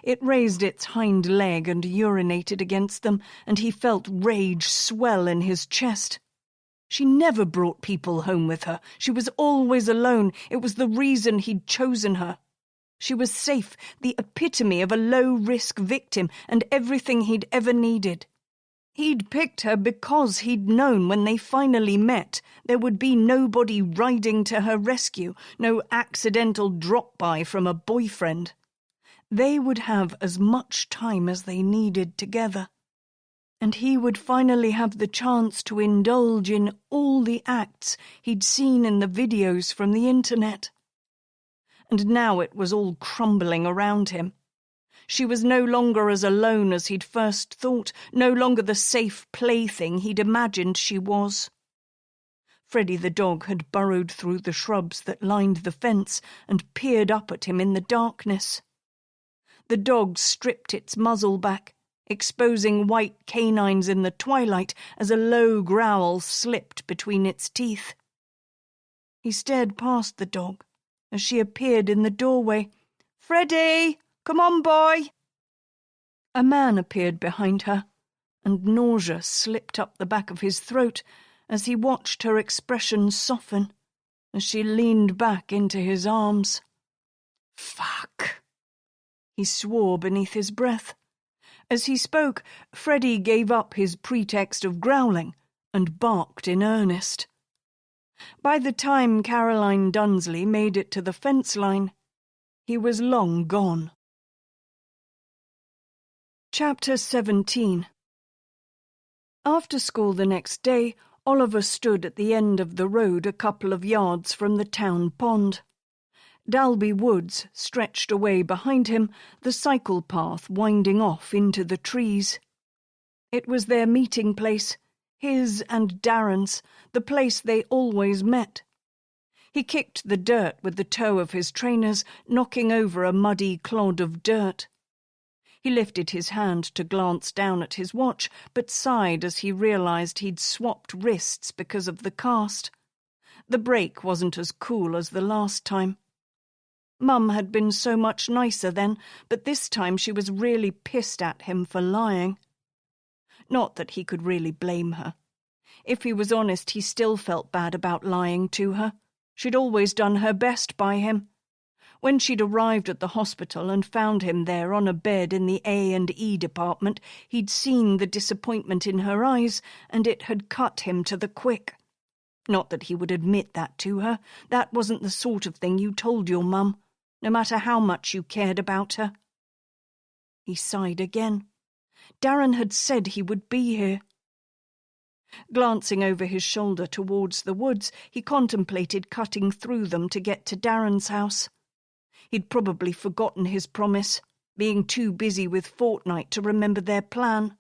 It raised its hind leg and urinated against them, and he felt rage swell in his chest. She never brought people home with her. She was always alone. It was the reason he'd chosen her. She was safe, the epitome of a low-risk victim, and everything he'd ever needed. He'd picked her because he'd known when they finally met there would be nobody riding to her rescue, no accidental drop-by from a boyfriend. They would have as much time as they needed together. And he would finally have the chance to indulge in all the acts he'd seen in the videos from the internet. And now it was all crumbling around him. She was no longer as alone as he'd first thought, no longer the safe plaything he'd imagined she was. Freddie the dog had burrowed through the shrubs that lined the fence and peered up at him in the darkness. The dog stripped its muzzle back, exposing white canines in the twilight as a low growl slipped between its teeth. He stared past the dog as she appeared in the doorway. "Freddie! Come on, boy!" A man appeared behind her, and nausea slipped up the back of his throat as he watched her expression soften as she leaned back into his arms. "Fuck!" he swore beneath his breath. As he spoke, Freddie gave up his pretext of growling and barked in earnest. By the time Caroline Dunsley made it to the fence line, he was long gone. Chapter 17. After school the next day, Oliver stood at the end of the road a couple of yards from the town pond. Dalby Woods stretched away behind him, the cycle path winding off into the trees. It was their meeting place, his and Darren's, the place they always met. He kicked the dirt with the toe of his trainers, knocking over a muddy clod of dirt. He lifted his hand to glance down at his watch, but sighed as he realized he'd swapped wrists because of the cast. The break wasn't as cool as the last time. Mum had been so much nicer then, but this time she was really pissed at him for lying. Not that he could really blame her. If he was honest, he still felt bad about lying to her. She'd always done her best by him. When she'd arrived at the hospital and found him there on a bed in the A&E department, he'd seen the disappointment in her eyes, and it had cut him to the quick. Not that he would admit that to her. That wasn't the sort of thing you told your mum, no matter how much you cared about her. He sighed again. Darren had said he would be here. Glancing over his shoulder towards the woods, he contemplated cutting through them to get to Darren's house. He'd probably forgotten his promise, being too busy with Fortnight to remember their plan.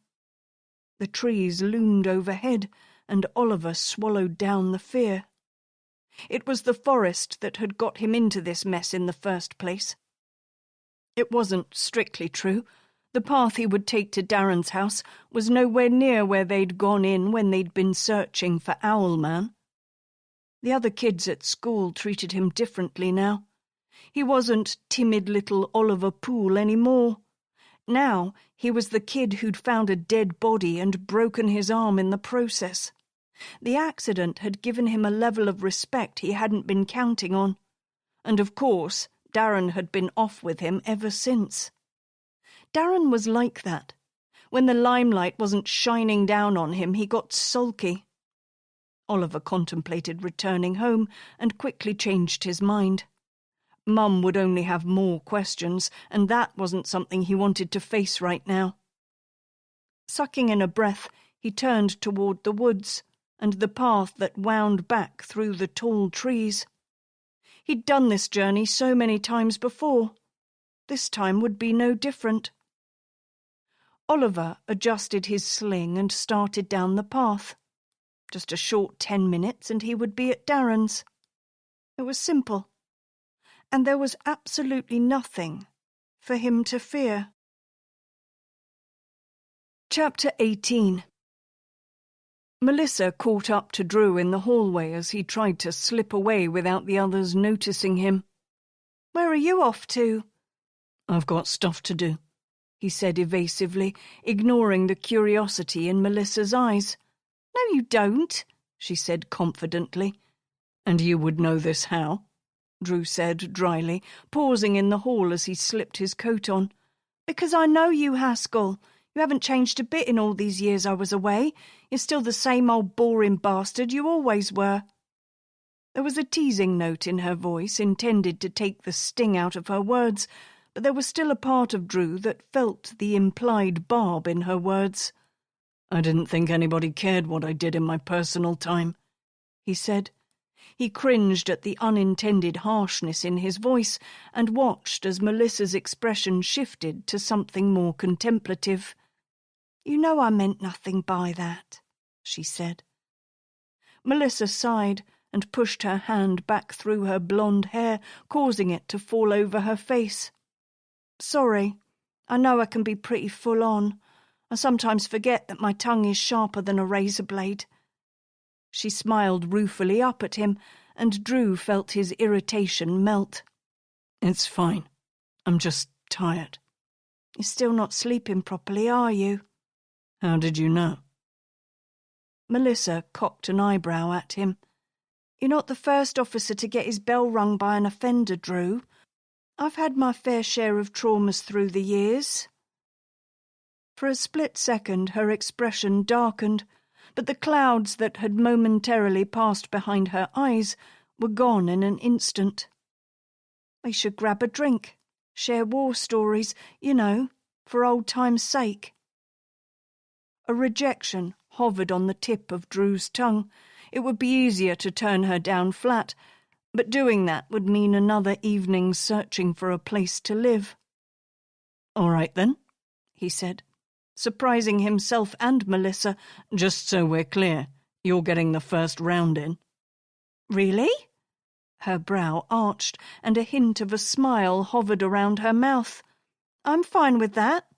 The trees loomed overhead, and Oliver swallowed down the fear. It was the forest that had got him into this mess in the first place. It wasn't strictly true. The path he would take to Darren's house was nowhere near where they'd gone in when they'd been searching for Owlman. The other kids at school treated him differently now. He wasn't timid little Oliver Poole anymore. Now he was the kid who'd found a dead body and broken his arm in the process. The accident had given him a level of respect he hadn't been counting on. And of course, Darren had been off with him ever since. Darren was like that. When the limelight wasn't shining down on him, he got sulky. Oliver contemplated returning home and quickly changed his mind. Mum would only have more questions, and that wasn't something he wanted to face right now. Sucking in a breath, he turned toward the woods and the path that wound back through the tall trees. He'd done this journey so many times before. This time would be no different. Oliver adjusted his sling and started down the path. Just a short 10 minutes and he would be at Darren's. It was simple, and there was absolutely nothing for him to fear. Chapter 18. Melissa caught up to Drew in the hallway as he tried to slip away without the others noticing him. "Where are you off to?" "I've got stuff to do," he said evasively, ignoring the curiosity in Melissa's eyes. "No, you don't," she said confidently. "And you would know this how?" Drew said dryly, pausing in the hall as he slipped his coat on. "Because I know you, Haskell. You haven't changed a bit in all these years I was away. You're still the same old boring bastard you always were." There was a teasing note in her voice intended to take the sting out of her words, but there was still a part of Drew that felt the implied barb in her words. "I didn't think anybody cared what I did in my personal time," he said. He cringed at the unintended harshness in his voice and watched as Melissa's expression shifted to something more contemplative. "You know I meant nothing by that," she said. Melissa sighed and pushed her hand back through her blonde hair, causing it to fall over her face. "Sorry. I know I can be pretty full on. I sometimes forget that my tongue is sharper than a razor blade." She smiled ruefully up at him, and Drew felt his irritation melt. "It's fine. I'm just tired." "You're still not sleeping properly, are you?" "How did you know?" Melissa cocked an eyebrow at him. "You're not the first officer to get his bell rung by an offender, Drew. I've had my fair share of traumas through the years." For a split second her expression darkened, but the clouds that had momentarily passed behind her eyes were gone in an instant. "We should grab a drink, share war stories, you know, for old time's sake." A rejection hovered on the tip of Drew's tongue. It would be easier to turn her down flat, but doing that would mean another evening searching for a place to live. "All right then," he said, surprising himself and Melissa. "Just so we're clear, you're getting the first round in." "Really?" Her brow arched, and a hint of a smile hovered around her mouth. "I'm fine with that.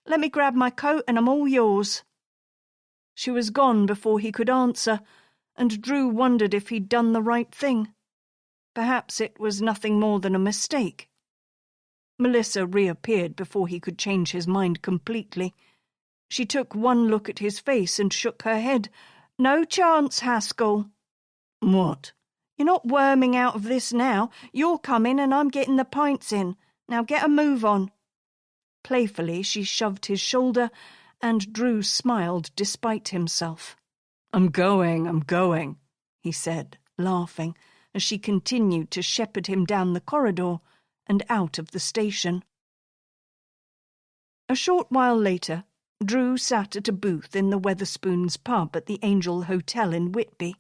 Let me grab my coat and I'm all yours." She was gone before he could answer, and Drew wondered if he'd done the right thing. Perhaps it was nothing more than a mistake. Melissa reappeared before he could change his mind completely. She took one look at his face and shook her head. "No chance, Haskell." "What?" "You're not worming out of this now. You're coming and I'm getting the pints in. Now get a move on." Playfully she shoved his shoulder, and Drew smiled despite himself. I'm going," he said, laughing, as she continued to shepherd him down the corridor and out of the station. A short while later, Drew sat at a booth in the Wetherspoons pub at the Angel Hotel in Whitby.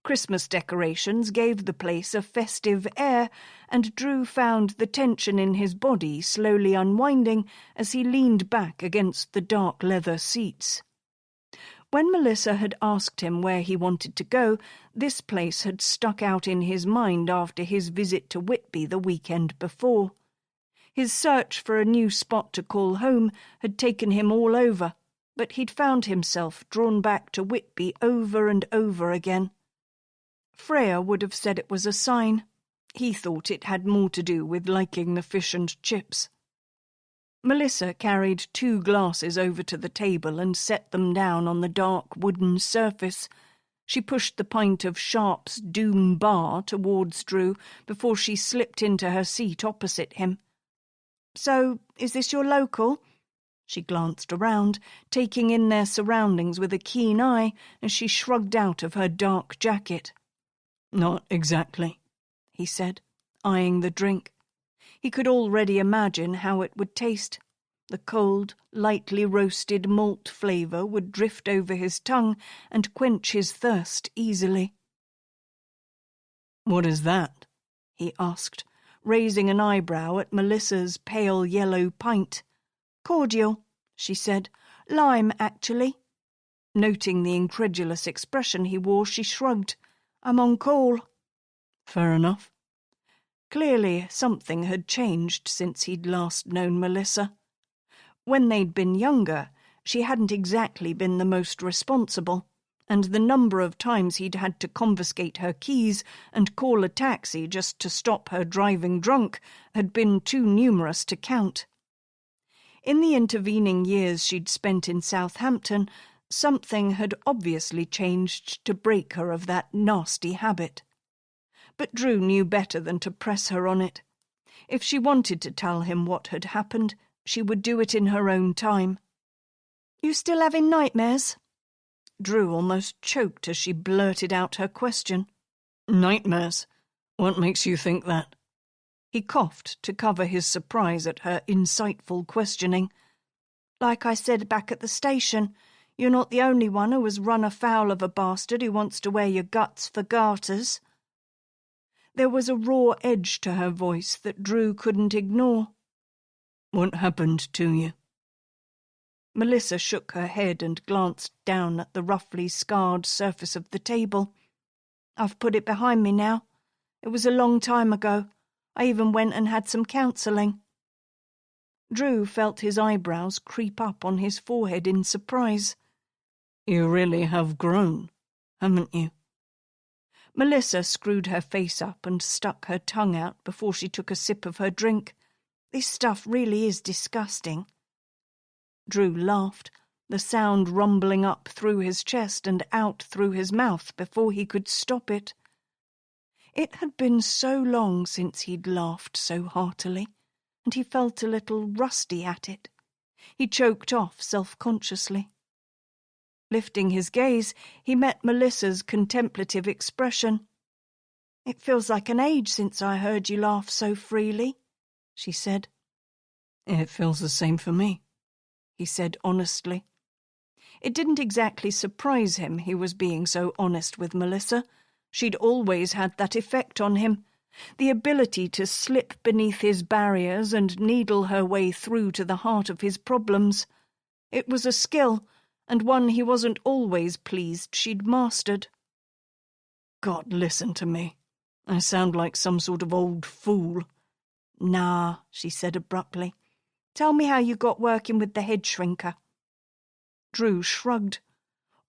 Christmas decorations gave the place a festive air, and Drew found the tension in his body slowly unwinding as he leaned back against the dark leather seats. When Melissa had asked him where he wanted to go, this place had stuck out in his mind after his visit to Whitby the weekend before. His search for a new spot to call home had taken him all over, but he'd found himself drawn back to Whitby over and over again. Freya would have said it was a sign. He thought it had more to do with liking the fish and chips. Melissa carried 2 glasses over to the table and set them down on the dark wooden surface. She pushed the pint of Sharp's Doom Bar towards Drew before she slipped into her seat opposite him. "So, is this your local?" She glanced around, taking in their surroundings with a keen eye as she shrugged out of her dark jacket. Not exactly, he said, eyeing the drink. He could already imagine how it would taste. The cold, lightly roasted malt flavour would drift over his tongue and quench his thirst easily. "What is that?" he asked, raising an eyebrow at Melissa's pale yellow pint. "Cordial," she said. "Lime, actually." Noting the incredulous expression he wore, she shrugged. "I'm on call." "Fair enough." Clearly, something had changed since he'd last known Melissa. When they'd been younger, she hadn't exactly been the most responsible, and the number of times he'd had to confiscate her keys and call a taxi just to stop her driving drunk had been too numerous to count. In the intervening years she'd spent in Southampton, something had obviously changed to break her of that nasty habit. But Drew knew better than to press her on it. If she wanted to tell him what had happened, she would do it in her own time. "You still having nightmares?" Drew almost choked as she blurted out her question. "Nightmares? What makes you think that?" He coughed to cover his surprise at her insightful questioning. "Like I said back at the station, you're not the only one who has run afoul of a bastard who wants to wear your guts for garters." There was a raw edge to her voice that Drew couldn't ignore. "What happened to you?" Melissa shook her head and glanced down at the roughly scarred surface of the table. "I've put it behind me now. It was a long time ago. I even went and had some counselling." Drew felt his eyebrows creep up on his forehead in surprise. "You really have grown, haven't you?" Melissa screwed her face up and stuck her tongue out before she took a sip of her drink. "This stuff really is disgusting." Drew laughed, the sound rumbling up through his chest and out through his mouth before he could stop it. It had been so long since he'd laughed so heartily, and he felt a little rusty at it. He choked off self-consciously. Lifting his gaze, he met Melissa's contemplative expression. "It feels like an age since I heard you laugh so freely," she said. "It feels the same for me," he said honestly. It didn't exactly surprise him he was being so honest with Melissa. She'd always had that effect on him, the ability to slip beneath his barriers and needle her way through to the heart of his problems. It was a skill, and one he wasn't always pleased she'd mastered. "God, listen to me. I sound like some sort of old fool." "Nah," she said abruptly. "Tell me how you got working with the head shrinker." Drew shrugged.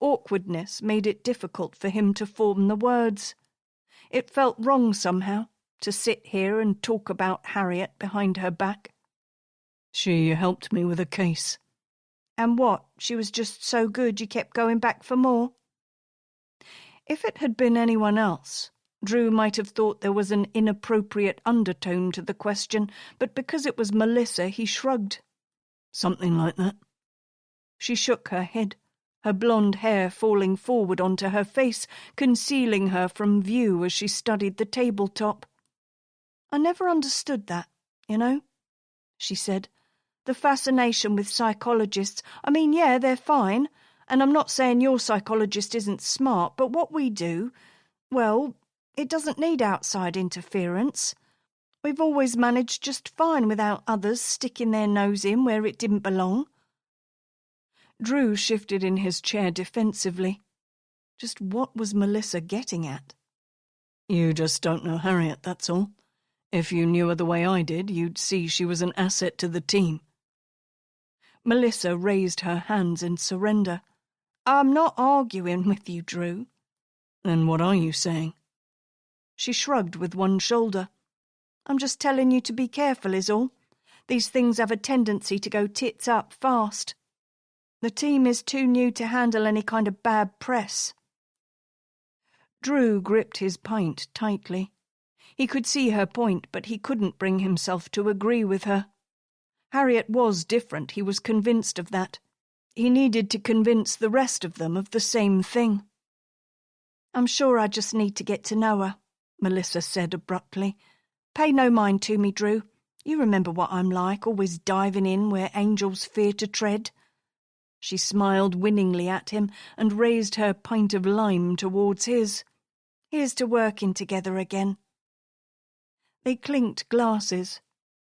Awkwardness made it difficult for him to form the words. It felt wrong somehow, to sit here and talk about Harriet behind her back. "She helped me with a case." "And what, she was just so good you kept going back for more?" If it had been anyone else, Drew might have thought there was an inappropriate undertone to the question, but because it was Melissa, he shrugged. "Something like that." She shook her head, her blonde hair falling forward onto her face, concealing her from view as she studied the tabletop. "I never understood that, you know," she said. "The fascination with psychologists. I mean, yeah, they're fine, and I'm not saying your psychologist isn't smart, but what we do, well, it doesn't need outside interference. We've always managed just fine without others sticking their nose in where it didn't belong." Drew shifted in his chair defensively. Just what was Melissa getting at? "You just don't know Harriet, that's all. If you knew her the way I did, you'd see she was an asset to the team." Melissa raised her hands in surrender. "I'm not arguing with you, Drew." "Then what are you saying?" She shrugged with one shoulder. "I'm just telling you to be careful is all. These things have a tendency to go tits up fast. The team is too new to handle any kind of bad press." Drew gripped his pint tightly. He could see her point, but he couldn't bring himself to agree with her. Harriet was different, he was convinced of that. He needed to convince the rest of them of the same thing. "I'm sure I just need to get to know her," Melissa said abruptly. "Pay no mind to me, Drew. You remember what I'm like, always diving in where angels fear to tread." She smiled winningly at him and raised her pint of lime towards his. "Here's to working together again." They clinked glasses,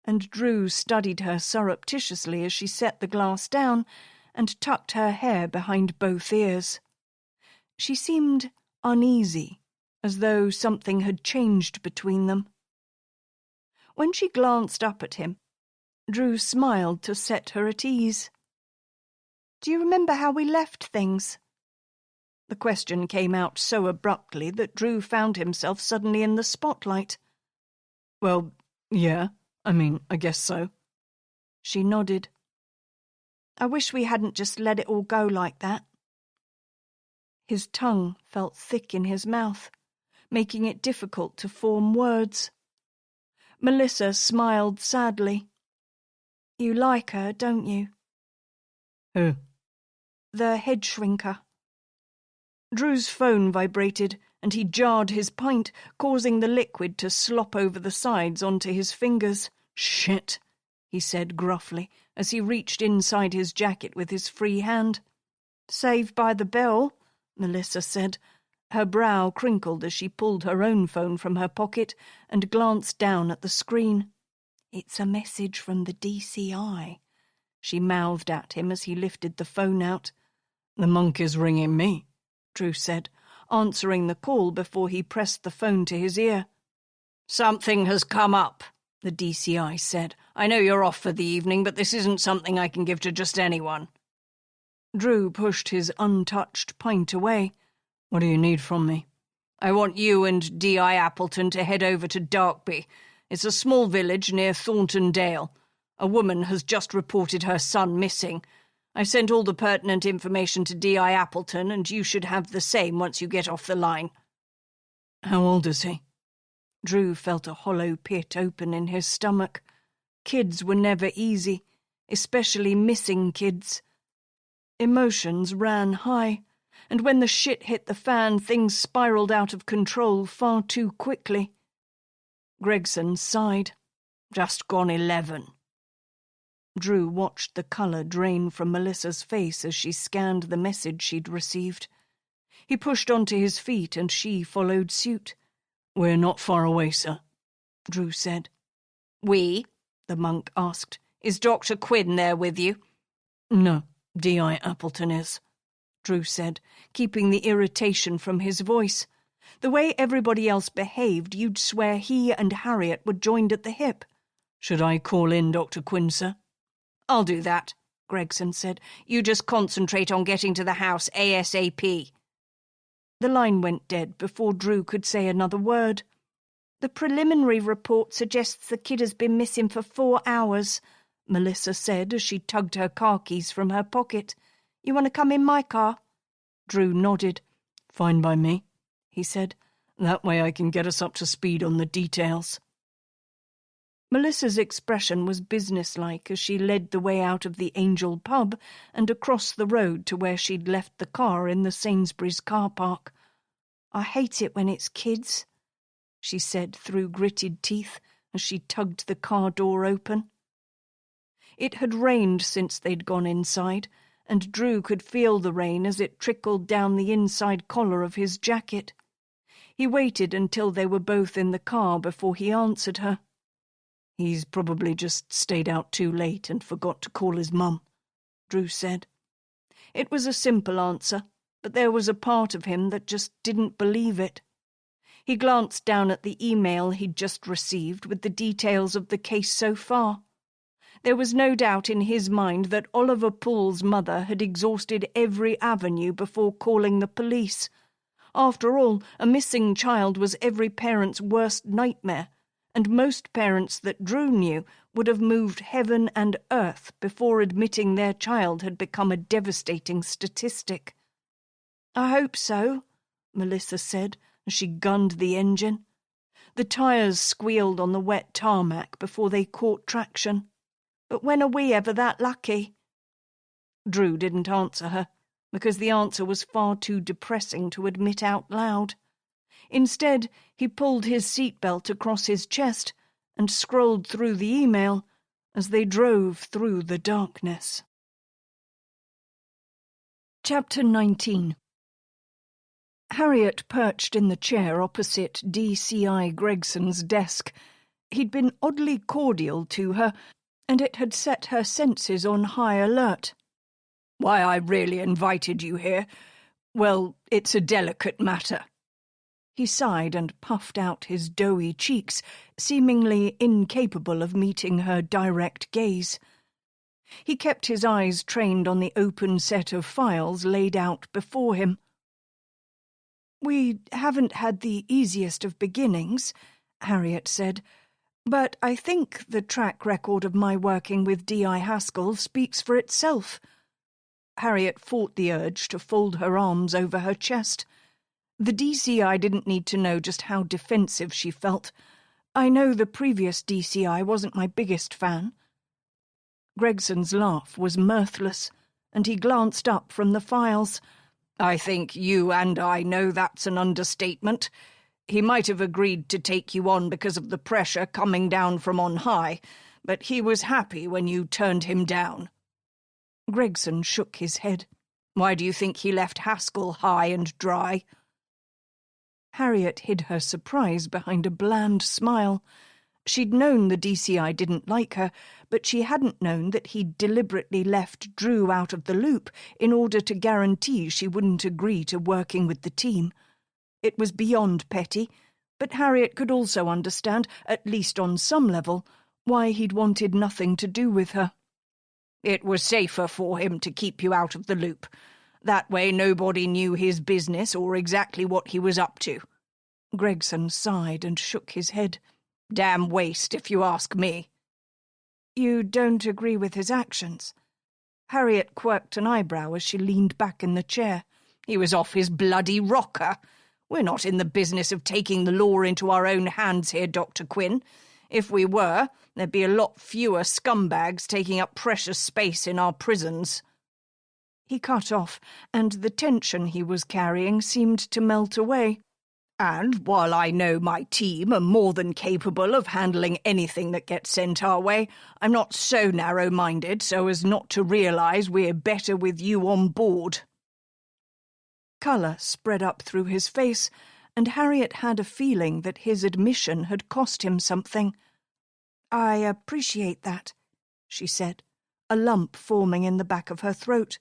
and Drew studied her surreptitiously as she set the glass down and tucked her hair behind both ears. She seemed uneasy, as though something had changed between them. When she glanced up at him, Drew smiled to set her at ease. "Do you remember how we left things?" The question came out so abruptly that Drew found himself suddenly in the spotlight. "Well, yeah, I guess so." She nodded. "I wish we hadn't just let it all go like that." His tongue felt thick in his mouth, making it difficult to form words. Melissa smiled sadly. "You like her, don't you?" "Who?" "The head shrinker." Drew's phone vibrated, and he jarred his pint, causing the liquid to slop over the sides onto his fingers. "Shit," he said gruffly, as he reached inside his jacket with his free hand. "Saved by the bell," Melissa said. Her brow crinkled as she pulled her own phone from her pocket and glanced down at the screen. "It's a message from the DCI," she mouthed at him as he lifted the phone out. "The monkey's ringing me," Drew said, answering the call before he pressed the phone to his ear. "Something has come up," the DCI said. "I know you're off for the evening, but this isn't something I can give to just anyone." Drew pushed his untouched pint away. "What do you need from me?" "I want you and D.I. Appleton to head over to Darkby. It's a small village near Thornton Dale. A woman has just reported her son missing. I've sent all the pertinent information to D.I. Appleton, and you should have the same once you get off the line." "How old is he?" Drew felt a hollow pit open in his stomach. Kids were never easy, especially missing kids. Emotions ran high, and when the shit hit the fan, things spiraled out of control far too quickly. Gregson sighed. "Just gone 11. Drew watched the colour drain from Melissa's face as she scanned the message she'd received. He pushed onto his feet and she followed suit. "We're not far away, sir," Drew said. "We?" the monk asked. "Is Dr. Quinn there with you?" "No, D.I. Appleton is," Drew said, keeping the irritation from his voice. The way everybody else behaved, you'd swear he and Harriet were joined at the hip. "Should I call in Dr. Quinn, sir?" "I'll do that," Gregson said. "You just concentrate on getting to the house ASAP." The line went dead before Drew could say another word. "The preliminary report suggests the kid has been missing for 4 hours, Melissa said as she tugged her car keys from her pocket. "You want to come in my car?" Drew nodded. "Fine by me," he said. "That way I can get us up to speed on the details." Melissa's expression was businesslike as she led the way out of the Angel pub and across the road to where she'd left the car in the Sainsbury's car park. "I hate it when it's kids," she said through gritted teeth as she tugged the car door open. It had rained since they'd gone inside, and Drew could feel the rain as it trickled down the inside collar of his jacket. He waited until they were both in the car before he answered her. "He's probably just stayed out too late and forgot to call his mum," Drew said. It was a simple answer, but there was a part of him that just didn't believe it. He glanced down at the email he'd just received with the details of the case so far. There was no doubt in his mind that Oliver Poole's mother had exhausted every avenue before calling the police. After all, a missing child was every parent's worst nightmare, and most parents that Drew knew would have moved heaven and earth before admitting their child had become a devastating statistic. "I hope so," Melissa said as she gunned the engine. The tyres squealed on the wet tarmac before they caught traction. But when are we ever that lucky? Drew didn't answer her, because the answer was far too depressing to admit out loud. Instead, he pulled his seatbelt across his chest and scrolled through the email as they drove through the darkness. Chapter 19. Harriet perched in the chair opposite DCI Gregson's desk. He'd been oddly cordial to her, and it had set her senses on high alert. "Why I really invited you here? Well, it's a delicate matter." He sighed and puffed out his doughy cheeks, seemingly incapable of meeting her direct gaze. He kept his eyes trained on the open set of files laid out before him. "We haven't had the easiest of beginnings," Harriet said, "but I think the track record of my working with D.I. Haskell speaks for itself." Harriet fought the urge to fold her arms over her chest. The DCI didn't need to know just how defensive she felt. I know the previous DCI wasn't my biggest fan. Gregson's laugh was mirthless, and he glanced up from the files. "I think you and I know that's an understatement. He might have agreed to take you on because of the pressure coming down from on high, but he was happy when you turned him down." Gregson shook his head. "Why do you think he left Haskell high and dry?" Harriet hid her surprise behind a bland smile. She'd known the DCI didn't like her, but she hadn't known that he'd deliberately left Drew out of the loop in order to guarantee she wouldn't agree to working with the team. It was beyond petty, but Harriet could also understand, at least on some level, why he'd wanted nothing to do with her. "It was safer for him to keep you out of the loop. That way nobody knew his business or exactly what he was up to." Gregson sighed and shook his head. "Damn waste, if you ask me." "You don't agree with his actions?" Harriet quirked an eyebrow as she leaned back in the chair. "He was off his bloody rocker. We're not in the business of taking the law into our own hands here, Dr. Quinn. If we were, there'd be a lot fewer scumbags taking up precious space in our prisons." He cut off, and the tension he was carrying seemed to melt away. "And while I know my team are more than capable of handling anything that gets sent our way, I'm not so narrow-minded so as not to realise we're better with you on board." Colour spread up through his face, and Harriet had a feeling that his admission had cost him something. "I appreciate that," she said, a lump forming in the back of her throat.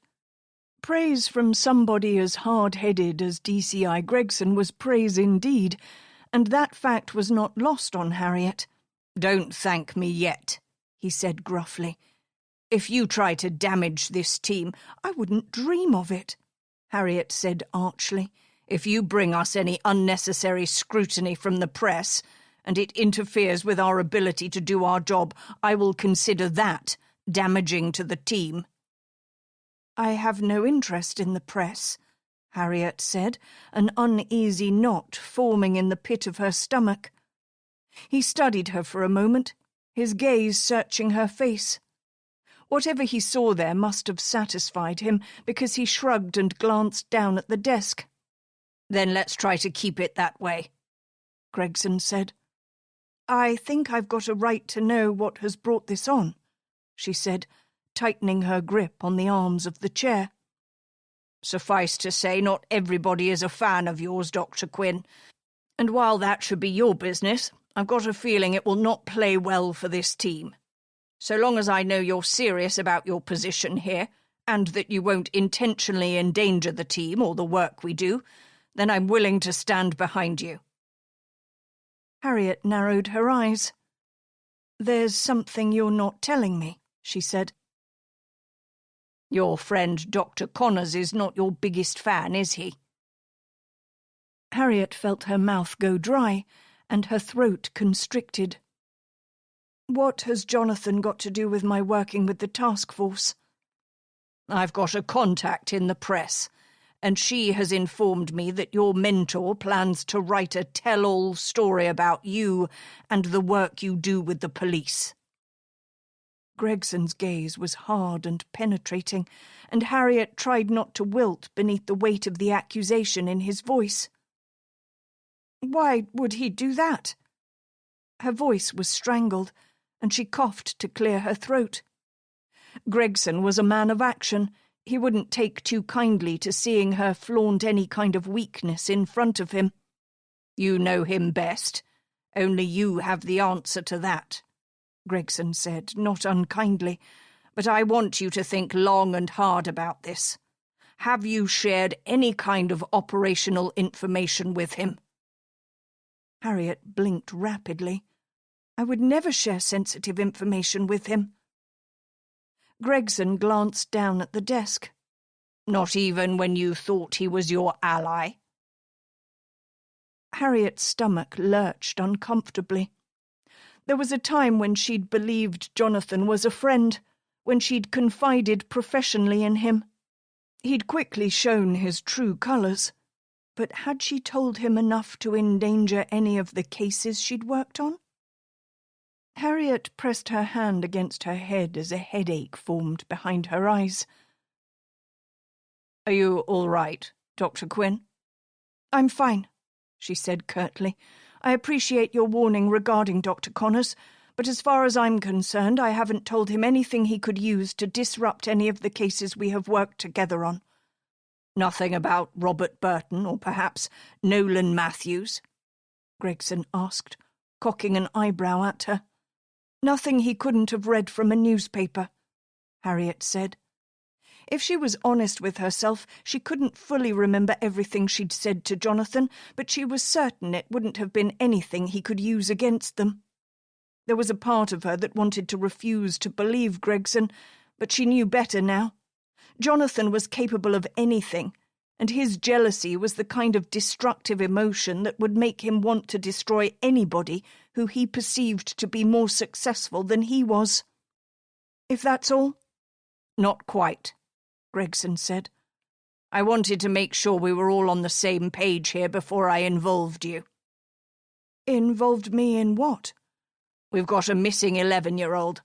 Praise from somebody as hard-headed as DCI Gregson was praise indeed, and that fact was not lost on Harriet. "Don't thank me yet," he said gruffly. "If you try to damage this team—" "I wouldn't dream of it," Harriet said archly. "If you bring us any unnecessary scrutiny from the press, and it interferes with our ability to do our job, I will consider that damaging to the team." "I have no interest in the press," Harriet said, an uneasy knot forming in the pit of her stomach. He studied her for a moment, his gaze searching her face. Whatever he saw there must have satisfied him, because he shrugged and glanced down at the desk. "Then let's try to keep it that way," Gregson said. "I think I've got a right to know what has brought this on," she said, tightening her grip on the arms of the chair. "Suffice to say, not everybody is a fan of yours, Dr. Quinn. And while that should be your business, I've got a feeling it will not play well for this team. So long as I know you're serious about your position here, and that you won't intentionally endanger the team or the work we do, then I'm willing to stand behind you." Harriet narrowed her eyes. "There's something you're not telling me," she said. "Your friend Dr. Connors is not your biggest fan, is he?" Harriet felt her mouth go dry, and her throat constricted. "What has Jonathan got to do with my working with the task force?" "I've got a contact in the press, and she has informed me that your mentor plans to write a tell-all story about you and the work you do with the police." Gregson's gaze was hard and penetrating, and Harriet tried not to wilt beneath the weight of the accusation in his voice. "Why would he do that?" Her voice was strangled, and she coughed to clear her throat. Gregson was a man of action. He wouldn't take too kindly to seeing her flaunt any kind of weakness in front of him. "You know him best. Only you have the answer to that," Gregson said, not unkindly. "But I want you to think long and hard about this. Have you shared any kind of operational information with him?" Harriet blinked rapidly. "I would never share sensitive information with him." Gregson glanced down at the desk. "Not even when you thought he was your ally?" Harriet's stomach lurched uncomfortably. There was a time when she'd believed Jonathan was a friend, when she'd confided professionally in him. He'd quickly shown his true colours, but had she told him enough to endanger any of the cases she'd worked on? Harriet pressed her hand against her head as a headache formed behind her eyes. "Are you all right, Dr. Quinn?" "I'm fine," she said curtly. "I appreciate your warning regarding Dr. Connors, but as far as I'm concerned, I haven't told him anything he could use to disrupt any of the cases we have worked together on." "Nothing about Robert Burton or perhaps Nolan Matthews?" Gregson asked, cocking an eyebrow at her. "Nothing he couldn't have read from a newspaper," Harriet said. If she was honest with herself, she couldn't fully remember everything she'd said to Jonathan, but she was certain it wouldn't have been anything he could use against them. There was a part of her that wanted to refuse to believe Gregson, but she knew better now. Jonathan was capable of anything, and his jealousy was the kind of destructive emotion that would make him want to destroy anybody who he perceived to be more successful than he was. "If that's all?" "Not quite," Gregson said. "I wanted to make sure we were all on the same page here before I involved you." "Involved me in what?" "We've got a missing 11-year-old.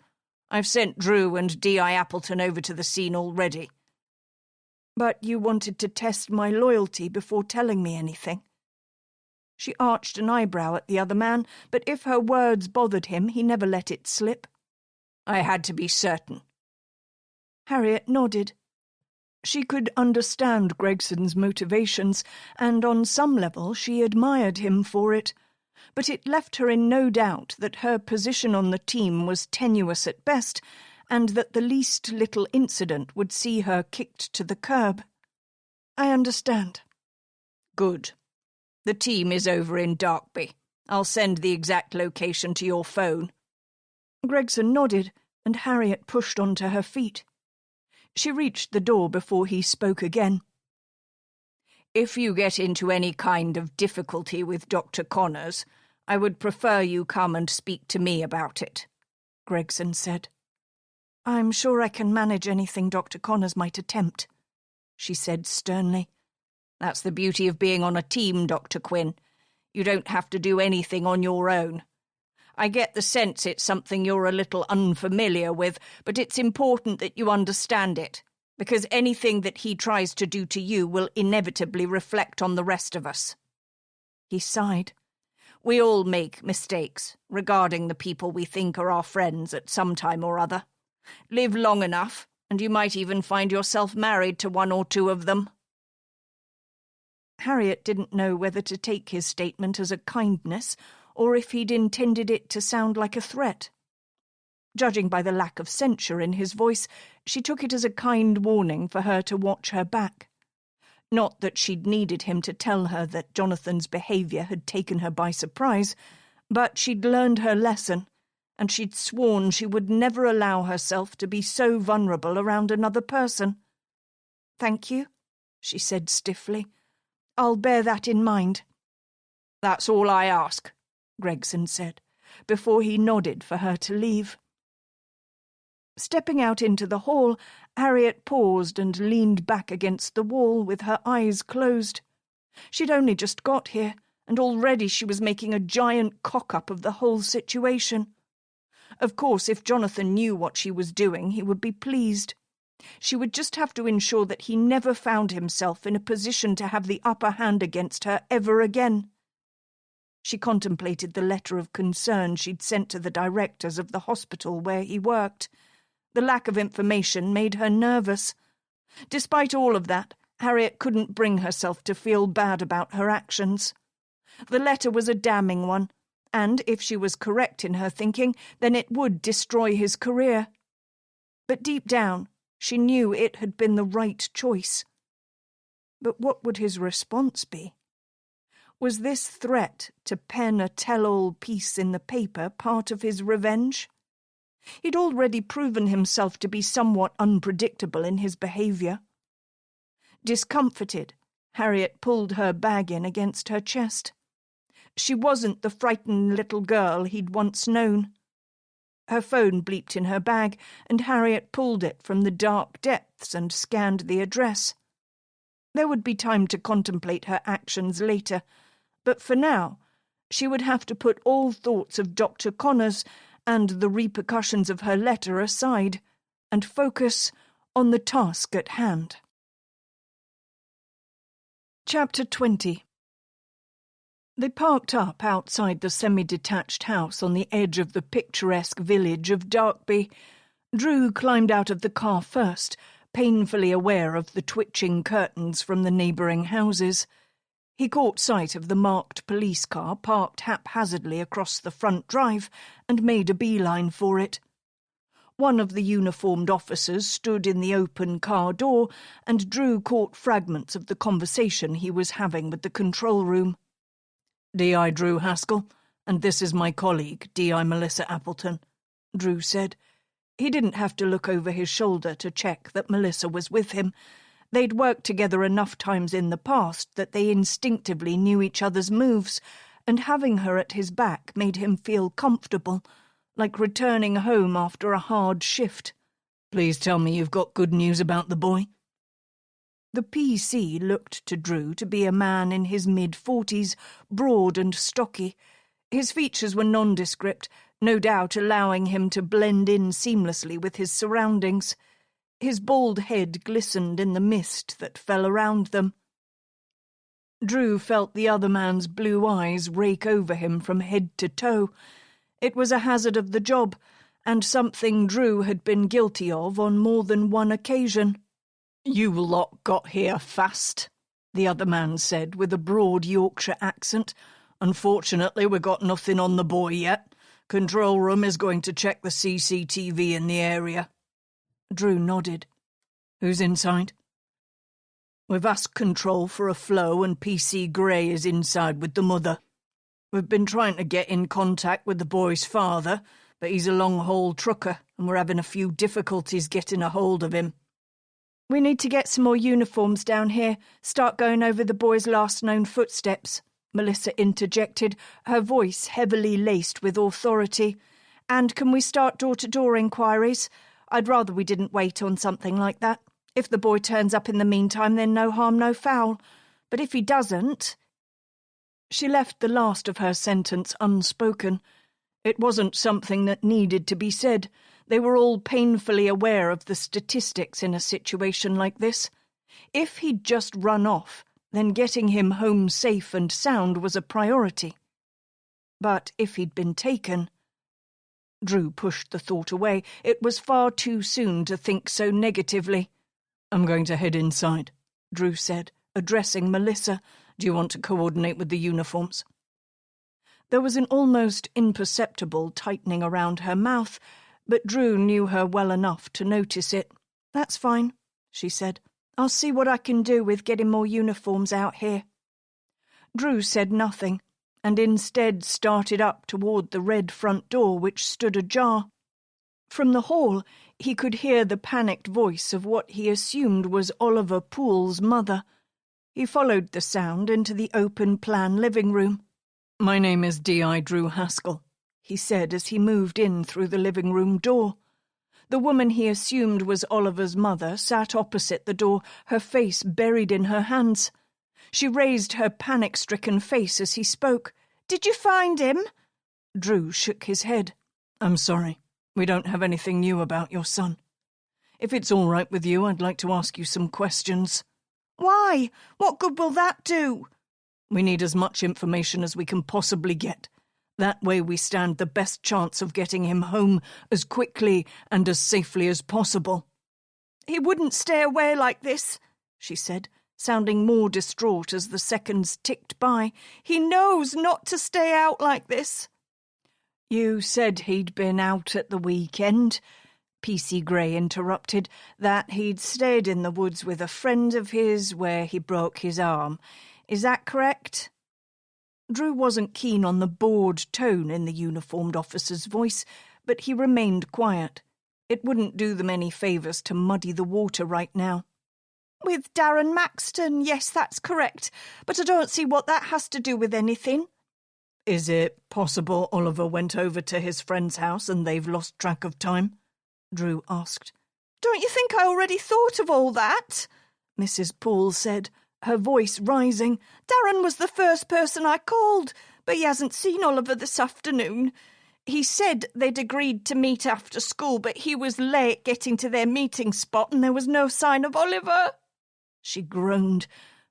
I've sent Drew and D.I. Appleton over to the scene already." "But you wanted to test my loyalty before telling me anything." She arched an eyebrow at the other man, but if her words bothered him, he never let it slip. "I had to be certain." Harriet nodded. She could understand Gregson's motivations, and on some level she admired him for it, but it left her in no doubt that her position on the team was tenuous at best, and that the least little incident would see her kicked to the curb. "I understand." "Good. The team is over in Darkby. I'll send the exact location to your phone." Gregson nodded, and Harriet pushed onto her feet. She reached the door before he spoke again. "If you get into any kind of difficulty with Dr. Connors, I would prefer you come and speak to me about it," Gregson said. "I'm sure I can manage anything Dr. Connors might attempt," she said sternly. "That's the beauty of being on a team, Dr. Quinn. You don't have to do anything on your own. I get the sense it's something you're a little unfamiliar with, but it's important that you understand it, because anything that he tries to do to you will inevitably reflect on the rest of us." He sighed. "We all make mistakes regarding the people we think are our friends at some time or other. Live long enough, and you might even find yourself married to one or two of them." Harriet didn't know whether to take his statement as a kindness or if he'd intended it to sound like a threat. Judging by the lack of censure in his voice, she took it as a kind warning for her to watch her back. Not that she'd needed him to tell her that Jonathan's behaviour had taken her by surprise, but she'd learned her lesson, and she'd sworn she would never allow herself to be so vulnerable around another person. "Thank you," she said stiffly. "I'll bear that in mind." "That's all I ask," Gregson said, before he nodded for her to leave. Stepping out into the hall, Harriet paused and leaned back against the wall with her eyes closed. She'd only just got here, and already she was making a giant cock-up of the whole situation. Of course, if Jonathan knew what she was doing, he would be pleased. She would just have to ensure that he never found himself in a position to have the upper hand against her ever again. She contemplated the letter of concern she'd sent to the directors of the hospital where he worked. The lack of information made her nervous. Despite all of that, Harriet couldn't bring herself to feel bad about her actions. The letter was a damning one, and if she was correct in her thinking, then it would destroy his career. But deep down, she knew it had been the right choice. But what would his response be? Was this threat to pen a tell-all piece in the paper part of his revenge? He'd already proven himself to be somewhat unpredictable in his behaviour. Discomfited, Harriet pulled her bag in against her chest. She wasn't the frightened little girl he'd once known. Her phone bleeped in her bag, and Harriet pulled it from the dark depths and scanned the address. There would be time to contemplate her actions later, but for now, she would have to put all thoughts of Dr. Connors and the repercussions of her letter aside, and focus on the task at hand. Chapter 20. They parked up outside the semi-detached house on the edge of the picturesque village of Darkby. Drew climbed out of the car first, painfully aware of the twitching curtains from the neighbouring houses. He caught sight of the marked police car parked haphazardly across the front drive and made a beeline for it. One of the uniformed officers stood in the open car door, and Drew caught fragments of the conversation he was having with the control room. "D.I. Drew Haskell, and this is my colleague, D.I. Melissa Appleton," Drew said. He didn't have to look over his shoulder to check that Melissa was with him. They'd worked together enough times in the past that they instinctively knew each other's moves, and having her at his back made him feel comfortable, like returning home after a hard shift. "Please tell me you've got good news about the boy." The PC looked to Drew to be a man in his mid-40s, broad and stocky. His features were nondescript, no doubt allowing him to blend in seamlessly with his surroundings. His bald head glistened in the mist that fell around them. Drew felt the other man's blue eyes rake over him from head to toe. It was a hazard of the job, and something Drew had been guilty of on more than one occasion. "You lot got here fast," the other man said with a broad Yorkshire accent. "Unfortunately, we got nothing on the boy yet. Control room is going to check the CCTV in the area." Drew nodded. "Who's inside?" "We've asked Control for a flow, and PC Gray is inside with the mother. We've been trying to get in contact with the boy's father, but he's a long-haul trucker, and we're having a few difficulties getting a hold of him." "We need to get some more uniforms down here, start going over the boy's last known footsteps," Melissa interjected, her voice heavily laced with authority. "And can we start door-to-door inquiries? I'd rather we didn't wait on something like that. If the boy turns up in the meantime, then no harm, no foul. But if he doesn't—" She left the last of her sentence unspoken. It wasn't something that needed to be said. They were all painfully aware of the statistics in a situation like this. If he'd just run off, then getting him home safe and sound was a priority. But if he'd been taken— Drew pushed the thought away. It was far too soon to think so negatively. "I'm going to head inside," Drew said, addressing Melissa. "Do you want to coordinate with the uniforms?" There was an almost imperceptible tightening around her mouth, but Drew knew her well enough to notice it. "That's fine," she said. "I'll see what I can do with getting more uniforms out here." Drew said nothing, and instead started up toward the red front door which stood ajar. From the hall, he could hear the panicked voice of what he assumed was Oliver Poole's mother. He followed the sound into the open-plan living room. "My name is D.I. Drew Haskell," he said as he moved in through the living room door. The woman he assumed was Oliver's mother sat opposite the door, her face buried in her hands. She raised her panic-stricken face as he spoke. "Did you find him?" Drew shook his head. I'm sorry. We don't have anything new about your son. If it's all right with you, I'd like to ask you some questions. Why? What good will that do? We need as much information as we can possibly get. That way we stand the best chance of getting him home as quickly and as safely as possible. He wouldn't stay away like this, she said, sounding more distraught as the seconds ticked by. He knows not to stay out like this. You said he'd been out at the weekend, P.C. Gray interrupted, that he'd stayed in the woods with a friend of his where he broke his arm. Is that correct? Drew wasn't keen on the bored tone in the uniformed officer's voice, but he remained quiet. It wouldn't do them any favours to muddy the water right now. With Darren Maxton, yes, that's correct, but I don't see what that has to do with anything. Is it possible Oliver went over to his friend's house and they've lost track of time? Drew asked. Don't you think I already thought of all that? Mrs. Poole said, her voice rising. Darren was the first person I called, but he hasn't seen Oliver this afternoon. He said they'd agreed to meet after school, but he was late getting to their meeting spot and there was no sign of Oliver. She groaned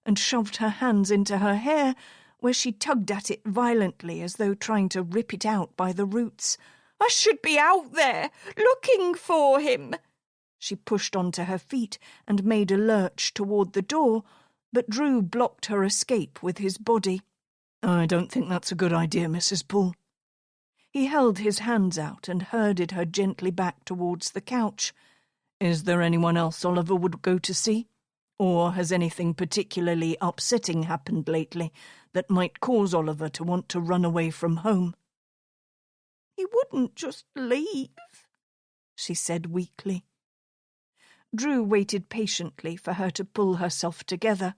and shoved her hands into her hair, where she tugged at it violently as though trying to rip it out by the roots. I should be out there, looking for him. She pushed onto her feet and made a lurch toward the door, but Drew blocked her escape with his body. I don't think that's a good idea, Mrs. Poole. He held his hands out and herded her gently back towards the couch. Is there anyone else Oliver would go to see? Or has anything particularly upsetting happened lately that might cause Oliver to want to run away from home? He wouldn't just leave, she said weakly. Drew waited patiently for her to pull herself together.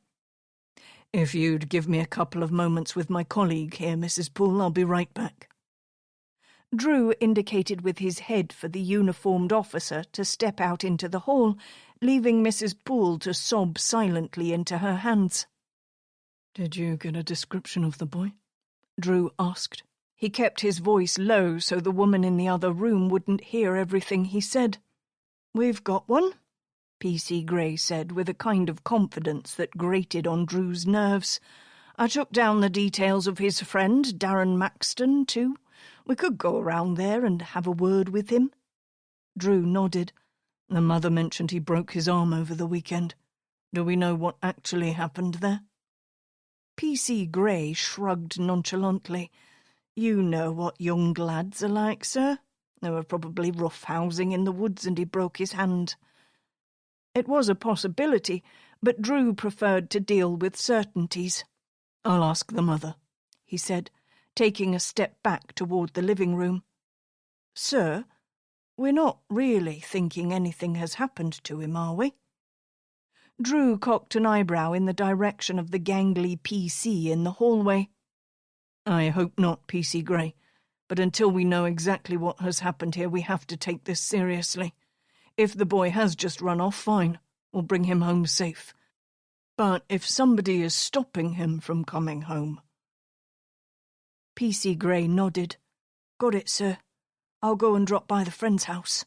If you'd give me a couple of moments with my colleague here, Mrs. Poole, I'll be right back. Drew indicated with his head for the uniformed officer to step out into the hall, leaving Mrs. Poole to sob silently into her hands. Did you get a description of the boy? Drew asked. He kept his voice low so the woman in the other room wouldn't hear everything he said. We've got one, P.C. Gray said with a kind of confidence that grated on Drew's nerves. I took down the details of his friend, Darren Maxton, too. We could go around there and have a word with him. Drew nodded. The mother mentioned he broke his arm over the weekend. Do we know what actually happened there? P.C. Gray shrugged nonchalantly. You know what young lads are like, sir. They were probably roughhousing in the woods and he broke his hand. It was a possibility, but Drew preferred to deal with certainties. I'll ask the mother, he said, taking a step back toward the living room. Sir, we're not really thinking anything has happened to him, are we? Drew cocked an eyebrow in the direction of the gangly P.C. in the hallway. I hope not, P.C. Gray, but until we know exactly what has happened here, we have to take this seriously. If the boy has just run off, fine, we'll bring him home safe. But if somebody is stopping him from coming home... P.C. Gray nodded. Got it, sir. I'll go and drop by the friend's house.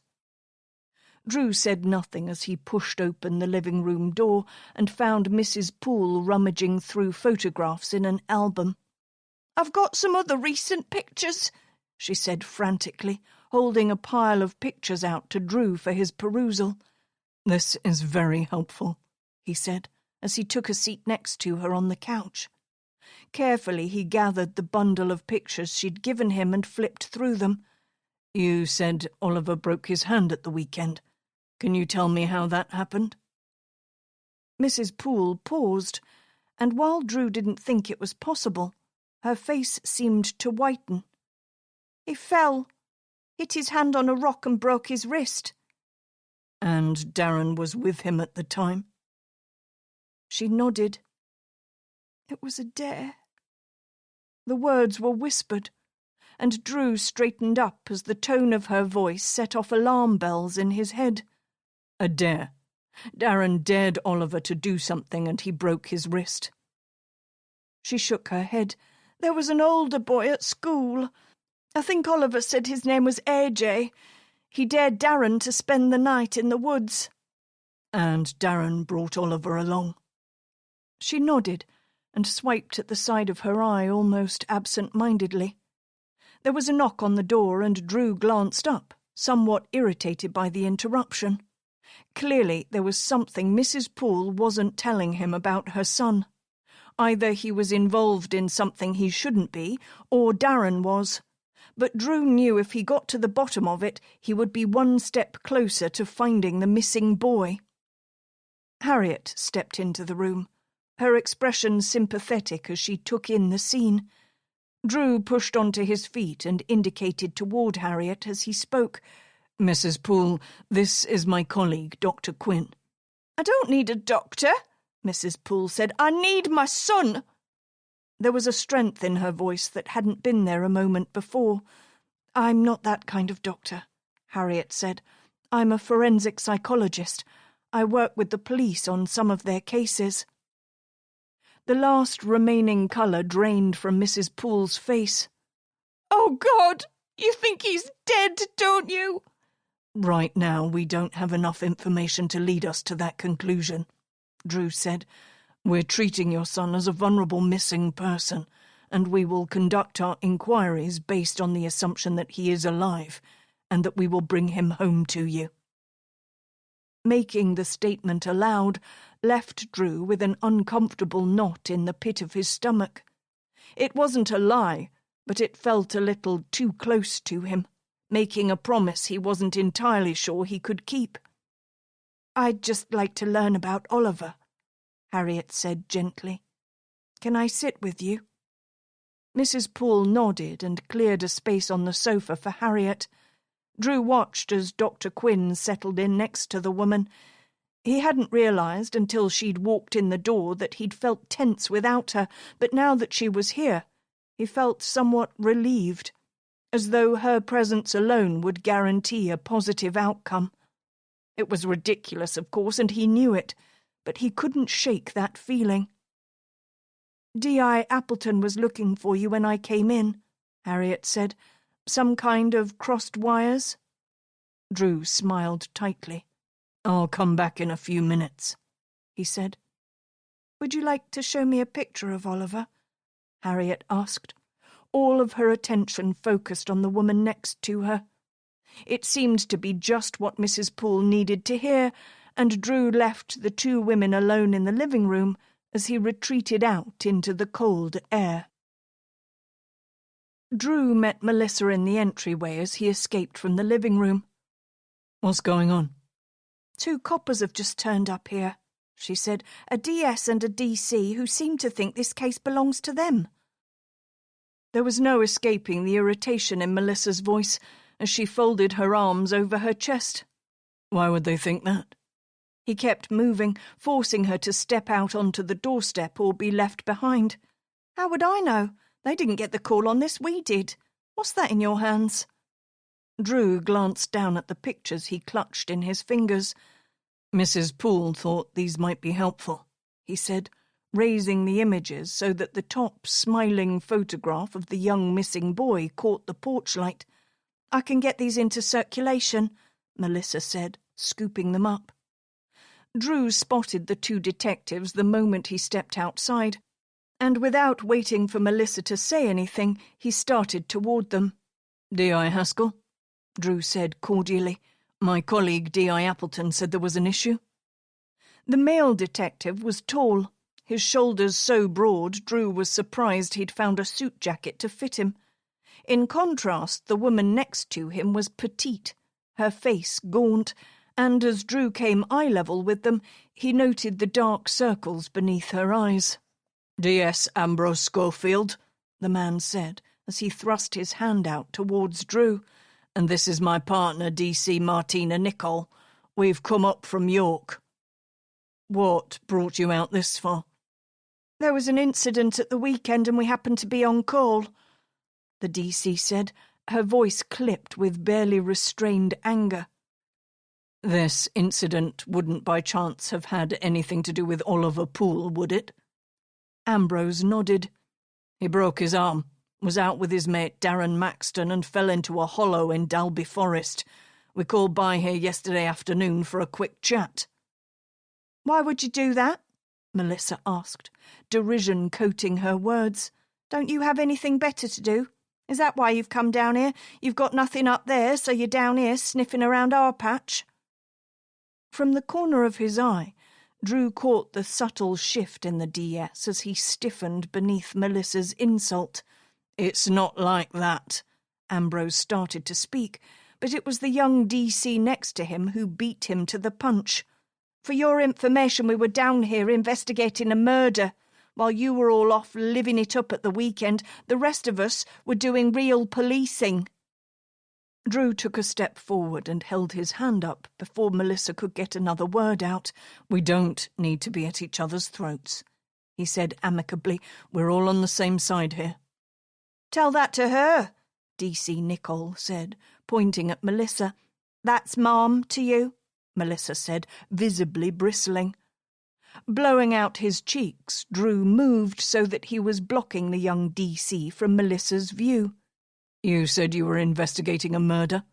Drew said nothing as he pushed open the living room door and found Mrs. Poole rummaging through photographs in an album. I've got some other recent pictures, she said frantically, holding a pile of pictures out to Drew for his perusal. This is very helpful, he said, as he took a seat next to her on the couch. Carefully he gathered the bundle of pictures she'd given him and flipped through them. You said Oliver broke his hand at the weekend. Can you tell me how that happened? Mrs. Poole paused, and while Drew didn't think it was possible, her face seemed to whiten. He fell, hit his hand on a rock and broke his wrist. And Darren was with him at the time? She nodded. It was a dare. The words were whispered, and Drew straightened up as the tone of her voice set off alarm bells in his head. A dare. Darren dared Oliver to do something and he broke his wrist. She shook her head. There was an older boy at school. I think Oliver said his name was AJ. He dared Darren to spend the night in the woods. And Darren brought Oliver along. She nodded and swiped at the side of her eye almost absent-mindedly. There was a knock on the door and Drew glanced up, somewhat irritated by the interruption. Clearly there was something Mrs. Poole wasn't telling him about her son. Either he was involved in something he shouldn't be, or Darren was. But Drew knew if he got to the bottom of it, he would be one step closer to finding the missing boy. Harriet stepped into the room, her expression sympathetic as she took in the scene. Drew pushed onto his feet and indicated toward Harriet as he spoke. Mrs. Poole, this is my colleague, Dr. Quinn. I don't need a doctor, Mrs. Poole said. I need my son. There was a strength in her voice that hadn't been there a moment before. I'm not that kind of doctor, Harriet said. I'm a forensic psychologist. I work with the police on some of their cases. The last remaining colour drained from Mrs. Poole's face. Oh, God! You think he's dead, don't you? Right now, we don't have enough information to lead us to that conclusion, Drew said. We're treating your son as a vulnerable missing person, and we will conduct our inquiries based on the assumption that he is alive, and that we will bring him home to you. Making the statement aloud left Drew with an uncomfortable knot in the pit of his stomach. It wasn't a lie, but it felt a little too close to him, making a promise he wasn't entirely sure he could keep. I'd just like to learn about Oliver, Harriet said gently. Can I sit with you? Mrs. Poole nodded and cleared a space on the sofa for Harriet. Drew watched as Dr. Quinn settled in next to the woman. He hadn't realised until she'd walked in the door that he'd felt tense without her, but now that she was here, he felt somewhat relieved, as though her presence alone would guarantee a positive outcome. It was ridiculous, of course, and he knew it, but he couldn't shake that feeling. D.I. Appleton was looking for you when I came in, Harriet said. Some kind of crossed wires? Drew smiled tightly. I'll come back in a few minutes, he said. Would you like to show me a picture of Oliver? Harriet asked, all of her attention focused on the woman next to her. It seemed to be just what Mrs. Poole needed to hear, and Drew left the two women alone in the living room as he retreated out into the cold air. Drew met Melissa in the entryway as he escaped from the living room. What's going on? 2 coppers have just turned up here, she said, a DS and a DC who seem to think this case belongs to them. There was no escaping the irritation in Melissa's voice as she folded her arms over her chest. Why would they think that? He kept moving, forcing her to step out onto the doorstep or be left behind. How would I know? They didn't get the call on this, we did. What's that in your hands? Drew glanced down at the pictures he clutched in his fingers. Mrs. Poole thought these might be helpful, he said, raising the images so that the top smiling photograph of the young missing boy caught the porch light. I can get these into circulation, Melissa said, scooping them up. Drew spotted the 2 detectives the moment he stepped outside, and without waiting for Melissa to say anything, he started toward them. D.I. Haskell? Drew said cordially. My colleague D.I. Appleton said there was an issue. The male detective was tall, his shoulders so broad Drew was surprised he'd found a suit jacket to fit him. In contrast, the woman next to him was petite, her face gaunt, and as Drew came eye-level with them, he noted the dark circles beneath her eyes. D.S. Ambrose Schofield, the man said, as he thrust his hand out towards Drew. And this is my partner, D.C. Martina Nicol. We've come up from York. What brought you out this far? There was an incident at the weekend and we happened to be on call, the D.C. said, her voice clipped with barely restrained anger. This incident wouldn't by chance have had anything to do with Oliver Poole, would it? Ambrose nodded. He broke his arm. Was out with his mate Darren Maxton and fell into a hollow in Dalby Forest. We called by here yesterday afternoon for a quick chat." "Why would you do that?" Melissa asked, derision coating her words. "Don't you have anything better to do? Is that why you've come down here? You've got nothing up there, so you're down here sniffing around our patch?" From the corner of his eye, Drew caught the subtle shift in the DS as he stiffened beneath Melissa's insult. "It's not like that." Ambrose started to speak, but it was the young DC next to him who beat him to the punch. "For your information, we were down here investigating a murder. While you were all off living it up at the weekend, the rest of us were doing real policing." Drew took a step forward and held his hand up before Melissa could get another word out. "We don't need to be at each other's throats," he said amicably. "We're all on the same side here." "Tell that to her," DC Nicol said, pointing at Melissa. "That's Mom to you," Melissa said, visibly bristling. Blowing out his cheeks, Drew moved so that he was blocking the young DC from Melissa's view. "You said you were investigating a murder?"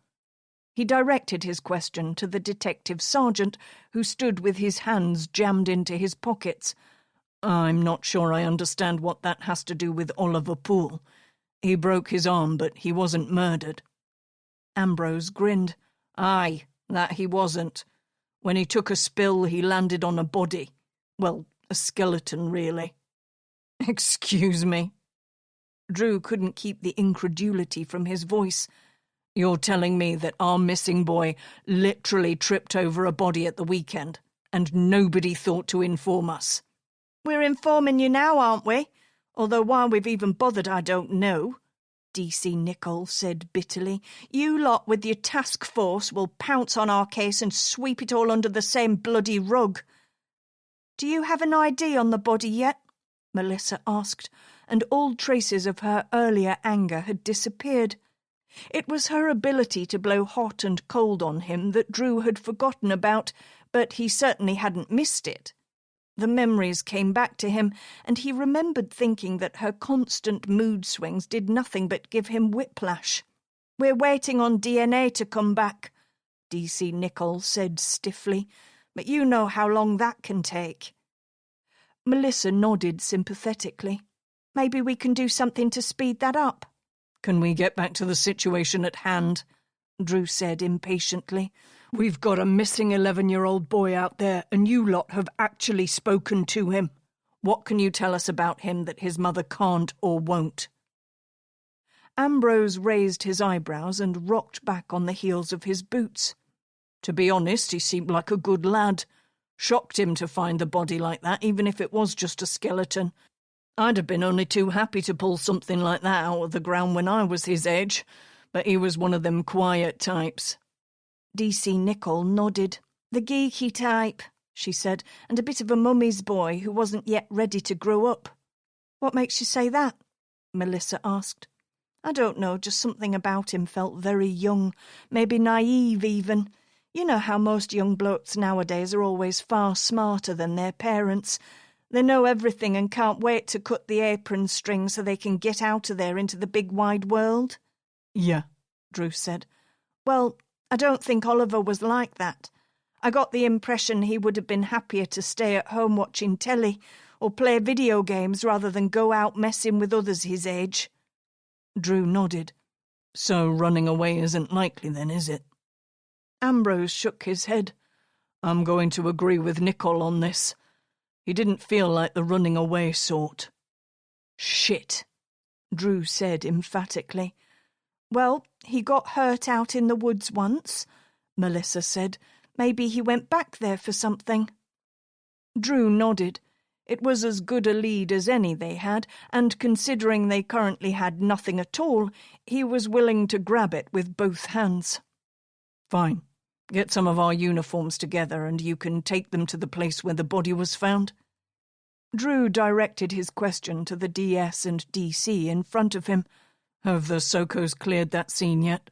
He directed his question to the detective sergeant, who stood with his hands jammed into his pockets. "I'm not sure I understand what that has to do with Oliver Poole. He broke his arm, but he wasn't murdered." Ambrose grinned. "Aye, that he wasn't. When he took a spill, he landed on a body. Well, a skeleton, really." "Excuse me?" Drew couldn't keep the incredulity from his voice. "You're telling me that our missing boy literally tripped over a body at the weekend, and nobody thought to inform us?" "We're informing you now, aren't we? Although why we've even bothered I don't know," DC Nicol said bitterly. "You lot with your task force will pounce on our case and sweep it all under the same bloody rug." "Do you have an ID on the body yet?" Melissa asked, and all traces of her earlier anger had disappeared. It was her ability to blow hot and cold on him that Drew had forgotten about, but he certainly hadn't missed it. The memories came back to him, and he remembered thinking that her constant mood swings did nothing but give him whiplash. "We're waiting on DNA to come back," DC Nicol said stiffly, "but you know how long that can take." Melissa nodded sympathetically. "Maybe we can do something to speed that up." "Can we get back to the situation at hand?" Drew said impatiently. "We've got a missing 11-year-old boy out there, and you lot have actually spoken to him. What can you tell us about him that his mother can't or won't?" Ambrose raised his eyebrows and rocked back on the heels of his boots. "To be honest, he seemed like a good lad. Shocked him to find the body like that, even if it was just a skeleton. I'd have been only too happy to pull something like that out of the ground when I was his age, but he was one of them quiet types." DC Nicol nodded. "The geeky type," she said, "and a bit of a mummy's boy who wasn't yet ready to grow up." "What makes you say that?" Melissa asked. "I don't know, just something about him felt very young, maybe naive even. You know how most young blokes nowadays are always far smarter than their parents. They know everything and can't wait to cut the apron string so they can get out of there into the big wide world." "Yeah," Drew said. "Well, I don't think Oliver was like that. I got the impression he would have been happier to stay at home watching telly or play video games rather than go out messing with others his age." Drew nodded. "So running away isn't likely then, is it?" Ambrose shook his head. "I'm going to agree with Nicol on this. He didn't feel like the running away sort." "Shit," Drew said emphatically. "Well, he got hurt out in the woods once," Melissa said. "Maybe he went back there for something." Drew nodded. It was as good a lead as any they had, and considering they currently had nothing at all, he was willing to grab it with both hands. "Fine. Get some of our uniforms together and you can take them to the place where the body was found." Drew directed his question to the DS and DC in front of him. "Have the Sokos cleared that scene yet?"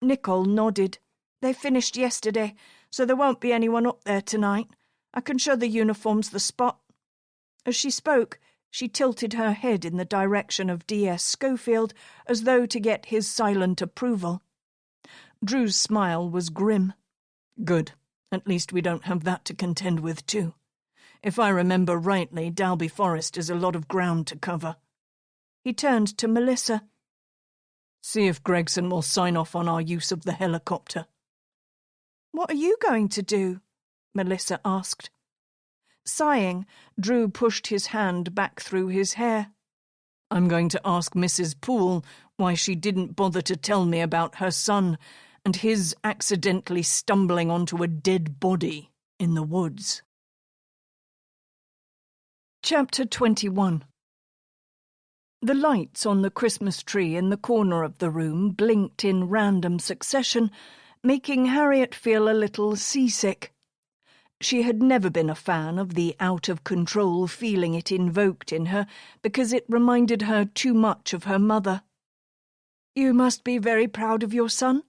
Nicol nodded. "They finished yesterday, so there won't be anyone up there tonight. I can show the uniforms the spot." As she spoke, She tilted her head in the direction of D.S. Schofield as though to get his silent approval. Drew's smile was grim. "Good. At least we don't have that to contend with, too. If I remember rightly, Dalby Forest is a lot of ground to cover." He turned to Melissa. "See if Gregson will sign off on our use of the helicopter." "What are you going to do?" Melissa asked. Sighing, Drew pushed his hand back through his hair. "I'm going to ask Mrs. Poole why she didn't bother to tell me about her son and his accidentally stumbling onto a dead body in the woods." Chapter 21. The lights on the Christmas tree in the corner of the room blinked in random succession, making Harriet feel a little seasick. She had never been a fan of the out-of-control feeling it invoked in her because it reminded her too much of her mother. "You must be very proud of your son,"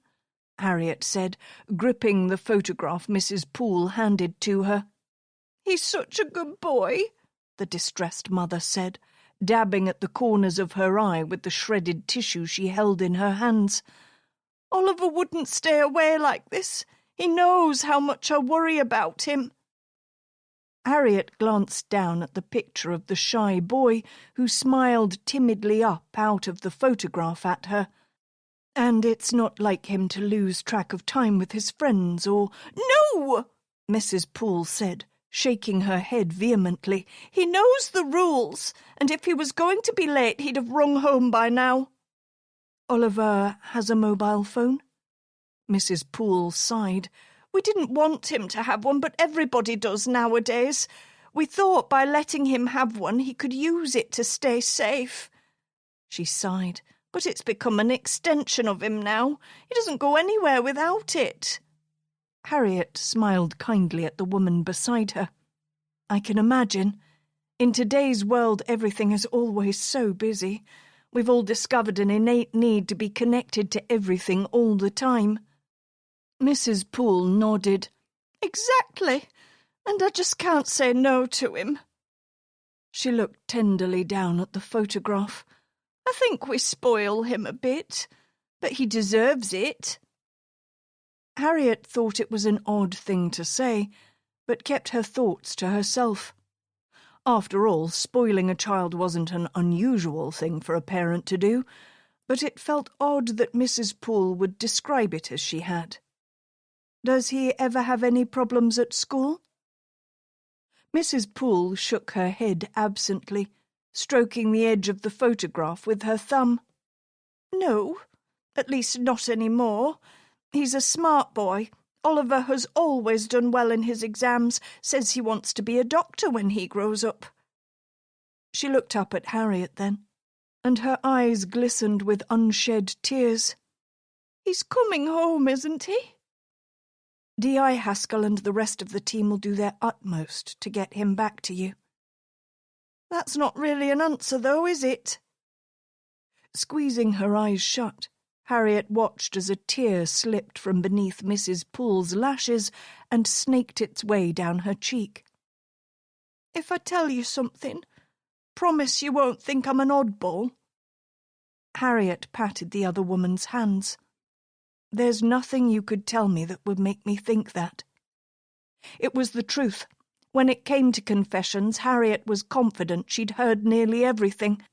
Harriet said, gripping the photograph Mrs. Poole handed to her. "He's such a good boy," the distressed mother said, dabbing at the corners of her eye with the shredded tissue she held in her hands. "Oliver wouldn't stay away like this. He knows how much I worry about him." Harriet glanced down at the picture of the shy boy who smiled timidly up out of the photograph at her. "And it's not like him to lose track of time with his friends or—" "No!" Mrs. Poole said, shaking her head vehemently. "He knows the rules, and if he was going to be late he'd have rung home by now." "Oliver has a mobile phone?" Mrs. Poole sighed. "We didn't want him to have one, but everybody does nowadays. We thought by letting him have one he could use it to stay safe." She sighed. "But it's become an extension of him now. He doesn't go anywhere without it." Harriet smiled kindly at the woman beside her. "I can imagine. In today's world everything is always so busy. We've all discovered an innate need to be connected to everything all the time." Mrs. Poole nodded. "Exactly. And I just can't say no to him." She looked tenderly down at the photograph. "I think we spoil him a bit, but he deserves it." Harriet thought it was an odd thing to say, but kept her thoughts to herself. After all, spoiling a child wasn't an unusual thing for a parent to do, but it felt odd that Mrs. Poole would describe it as she had. "Does he ever have any problems at school?" Mrs. Poole shook her head absently, stroking the edge of the photograph with her thumb. "No, at least not any more. He's a smart boy. Oliver has always done well in his exams, says he wants to be a doctor when he grows up." She looked up at Harriet then, and her eyes glistened with unshed tears. "He's coming home, isn't he?" "D.I. Haskell and the rest of the team will do their utmost to get him back to you." "That's not really an answer, though, is it?" Squeezing her eyes shut, Harriet watched as a tear slipped from beneath Mrs. Poole's lashes and snaked its way down her cheek. "If I tell you something, promise you won't think I'm an oddball." Harriet patted the other woman's hands. "There's nothing you could tell me that would make me think that." It was the truth. When it came to confessions, Harriet was confident she'd heard nearly everything.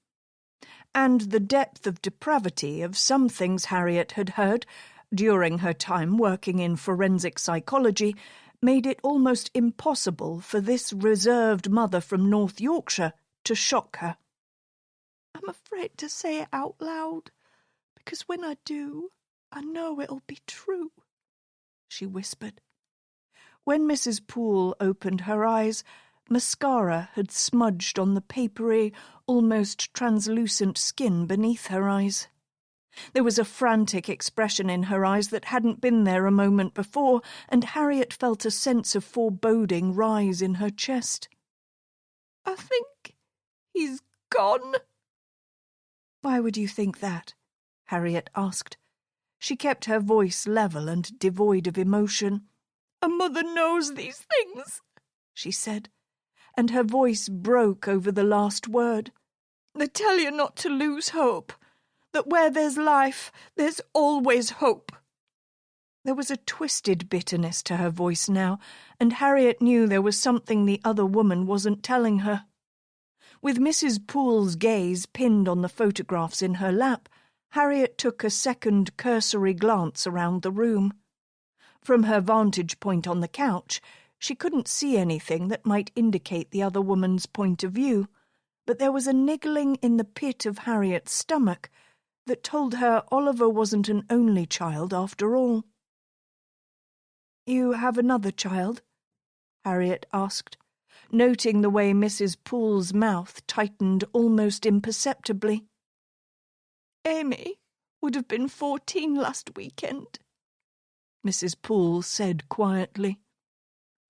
And the depth of depravity of some things Harriet had heard, during her time working in forensic psychology, made it almost impossible for this reserved mother from North Yorkshire to shock her. "I'm afraid to say it out loud, because when I do, I know it'll be true," she whispered. When Mrs. Poole opened her eyes, mascara had smudged on the papery, almost translucent skin beneath her eyes. There was a frantic expression in her eyes that hadn't been there a moment before, and Harriet felt a sense of foreboding rise in her chest. "I think he's gone." "Why would you think that?" Harriet asked. She kept her voice level and devoid of emotion. "A mother knows these things," she said. and her voice broke over the last word. "They tell you not to lose hope, that where there's life, there's always hope." There was a twisted bitterness to her voice now, and Harriet knew there was something the other woman wasn't telling her. With Mrs. Poole's gaze pinned on the photographs in her lap, Harriet took a second cursory glance around the room. From her vantage point on the couch, she couldn't see anything that might indicate the other woman's point of view, but there was a niggling in the pit of Harriet's stomach that told her Oliver wasn't an only child after all. "You have another child?" Harriet asked, noting the way Mrs. Poole's mouth tightened almost imperceptibly. "Amy would have been 14 last weekend," Mrs. Poole said quietly.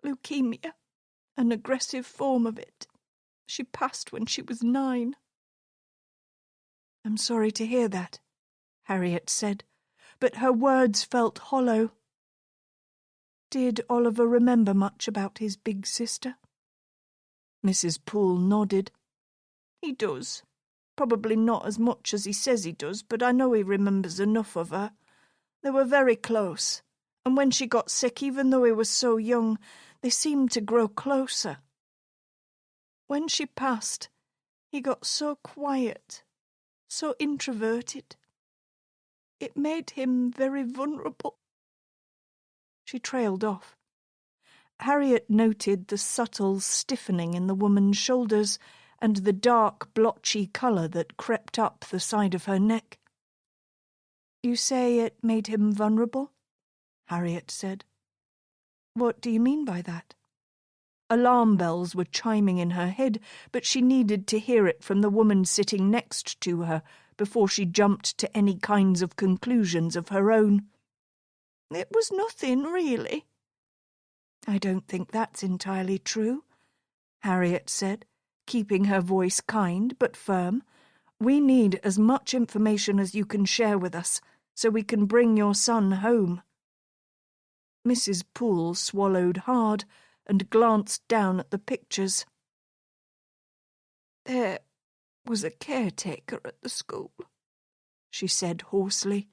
"Leukemia, an aggressive form of it. She passed when she was 9. "I'm sorry to hear that," Harriet said, but her words felt hollow. "Did Oliver remember much about his big sister?" Mrs. Poole nodded. "He does. Probably not as much as he says he does, but I know he remembers enough of her. They were very close, and when she got sick, even though he was so young, they seemed to grow closer. When she passed, he got so quiet, so introverted. It made him very vulnerable." She trailed off. Harriet noted the subtle stiffening in the woman's shoulders and the dark, blotchy colour that crept up the side of her neck. "You say it made him vulnerable?" Harriet said. "What do you mean by that?" Alarm bells were chiming in her head, but she needed to hear it from the woman sitting next to her before she jumped to any kinds of conclusions of her own. "It was nothing, really." "I don't think that's entirely true," Harriet said, keeping her voice kind but firm. "We need as much information as you can share with us, so we can bring your son home." Mrs. Poole swallowed hard and glanced down at the pictures. "There was a caretaker at the school," she said hoarsely.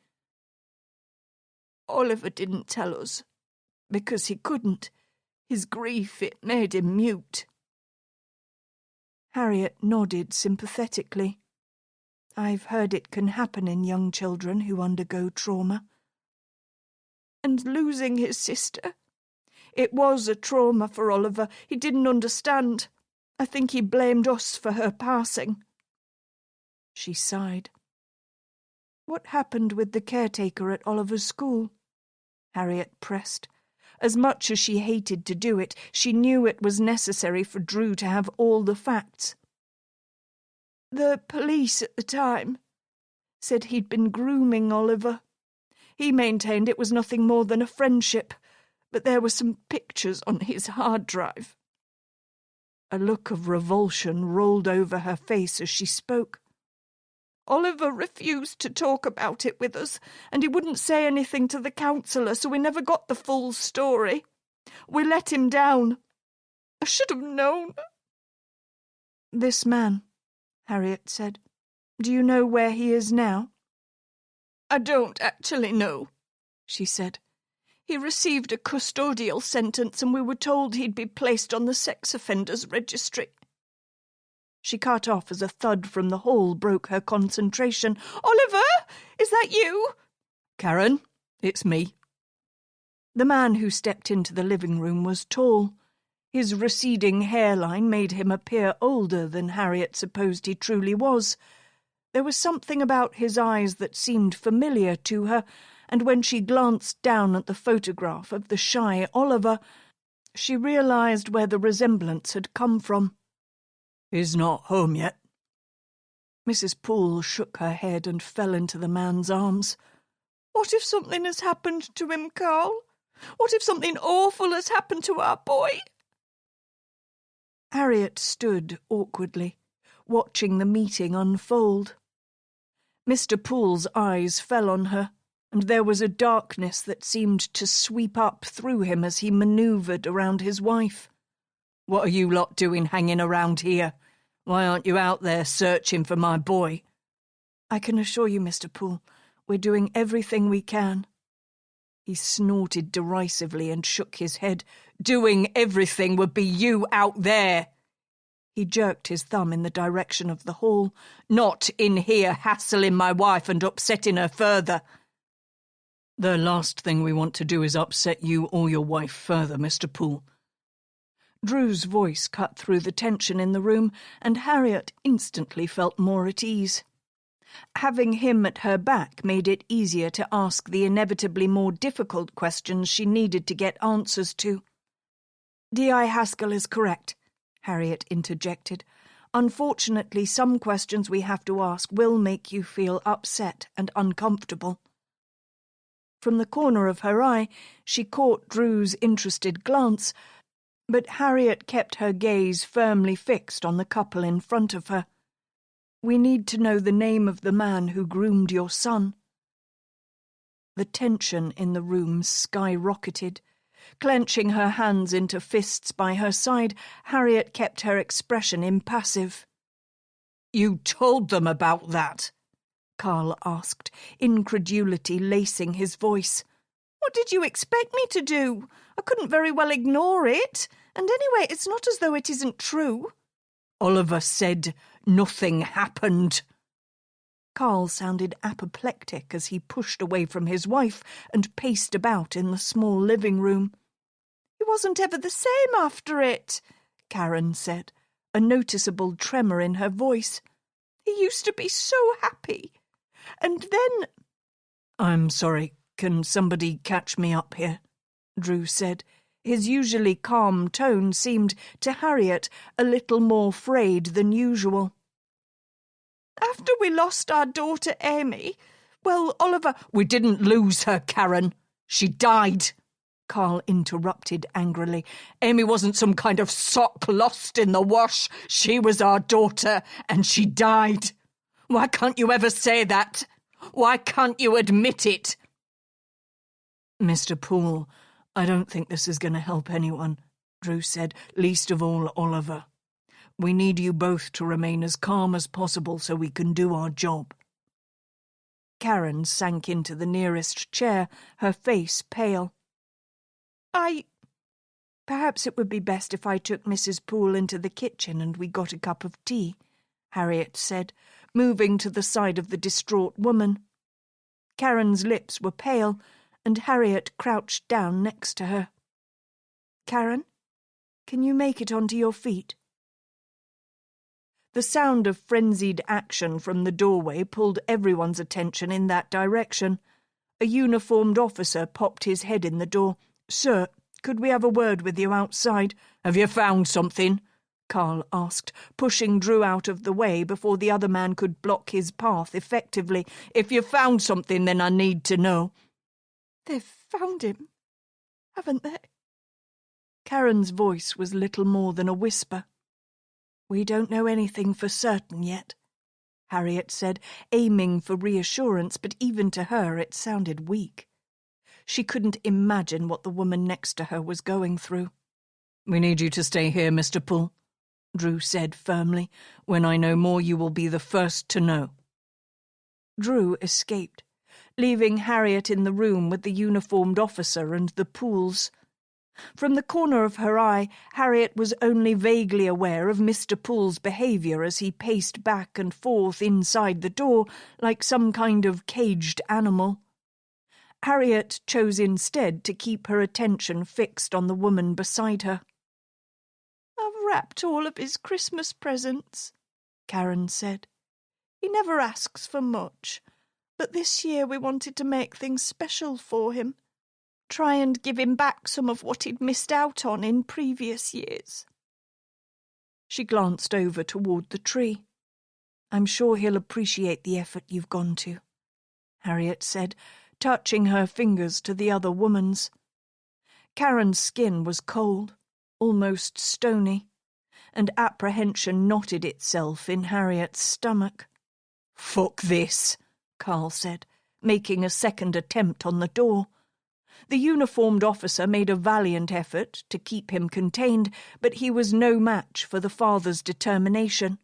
"Oliver didn't tell us, because he couldn't. His grief, it made him mute." Harriet nodded sympathetically. "I've heard it can happen in young children who undergo trauma." "And losing his sister. It was a trauma for Oliver. He didn't understand. I think he blamed us for her passing." She sighed. "What happened with the caretaker at Oliver's school?" Harriet pressed. As much as she hated to do it, she knew it was necessary for Drew to have all the facts. "The police at the time said he'd been grooming Oliver. He maintained it was nothing more than a friendship, but there were some pictures on his hard drive." A look of revulsion rolled over her face as she spoke. "Oliver refused to talk about it with us, and he wouldn't say anything to the counsellor, so we never got the full story. We let him down. I should have known." "This man," Harriet said, "do you know where he is now?" "I don't actually know," she said. "He received a custodial sentence, and we were told he'd be placed on the sex offenders registry." She cut off as a thud from the hall broke her concentration. "Oliver, is that you?" "Karen, it's me." The man who stepped into the living room was tall. His receding hairline made him appear older than Harriet supposed he truly was. There was something about his eyes that seemed familiar to her, and when she glanced down at the photograph of the shy Oliver, she realized where the resemblance had come from. "He's not home yet." Mrs. Poole shook her head and fell into the man's arms. "What if something has happened to him, Carl? What if something awful has happened to our boy?" Harriet stood awkwardly, watching the meeting unfold. Mr. Poole's eyes fell on her, and there was a darkness that seemed to sweep up through him as he manoeuvred around his wife. What are you lot doing hanging around here? Why aren't you out there searching for my boy?" "I can assure you, Mr. Poole, we're doing everything we can." He snorted derisively and shook his head. "Doing everything would be you out there." He jerked his thumb in the direction of the hall. "Not in here hassling my wife and upsetting her further." "The last thing we want to do is upset you or your wife further, Mr. Poole." Drew's voice cut through the tension in the room, and Harriet instantly felt more at ease. Having him at her back made it easier to ask the inevitably more difficult questions she needed to get answers to. "D.I. Haskell is correct," Harriet interjected. "Unfortunately, some questions we have to ask will make you feel upset and uncomfortable." From the corner of her eye, she caught Drew's interested glance, but Harriet kept her gaze firmly fixed on the couple in front of her. "We need to know the name of the man who groomed your son." The tension in the room skyrocketed. Clenching her hands into fists by her side, Harriet kept her expression impassive. "You told them about that?" Carl asked, incredulity lacing his voice. "What did you expect me to do? I couldn't very well ignore it. And anyway, it's not as though it isn't true." "Oliver said nothing happened." Carl sounded apoplectic as he pushed away from his wife and paced about in the small living room. "He wasn't ever the same after it," Karen said, a noticeable tremor in her voice. "He used to be so happy. And then—" "I'm sorry, can somebody catch me up here?" Drew said. His usually calm tone seemed, to Harriet, a little more frayed than usual. "After we lost our daughter Amy, well, Oliver—" "We didn't lose her, Karen. She died," Carl interrupted angrily. "Amy wasn't some kind of sock lost in the wash. She was our daughter, and she died. Why can't you ever say that? Why can't you admit it?" "Mr. Poole, I don't think this is going to help anyone," Drew said, "least of all Oliver. We need you both to remain as calm as possible so we can do our job." Karen sank into the nearest chair, her face pale. Perhaps it would be best if I took Mrs. Poole into the kitchen and we got a cup of tea," Harriet said, moving to the side of the distraught woman. Karen's lips were pale, and Harriet crouched down next to her. "Karen, can you make it onto your feet?" The sound of frenzied action from the doorway pulled everyone's attention in that direction. A uniformed officer popped his head in the door. "Sir, could we have a word with you outside?" "Have you found something?" Carl asked, pushing Drew out of the way before the other man could block his path effectively. "If you've found something, then I need to know." "They've found him, haven't they?" Karen's voice was little more than a whisper. "We don't know anything for certain yet," Harriet said, aiming for reassurance, but even to her it sounded weak. She couldn't imagine what the woman next to her was going through. "We need you to stay here, Mr. Poole," Drew said firmly. "When I know more, you will be the first to know." Drew escaped, leaving Harriet in the room with the uniformed officer and the Pooles. From the corner of her eye, Harriet was only vaguely aware of Mr. Poole's behaviour as he paced back and forth inside the door like some kind of caged animal. Harriet chose instead to keep her attention fixed on the woman beside her. "I've wrapped all of his Christmas presents," Karen said. "He never asks for much, but this year we wanted to make things special for him. Try and give him back some of what he'd missed out on in previous years." She glanced over toward the tree. "I'm sure he'll appreciate the effort you've gone to," Harriet said, touching her fingers to the other woman's. Karen's skin was cold, almost stony, and apprehension knotted itself in Harriet's stomach. "Fuck this," Carl said, making a second attempt on the door. The uniformed officer made a valiant effort to keep him contained, but he was no match for the father's determination.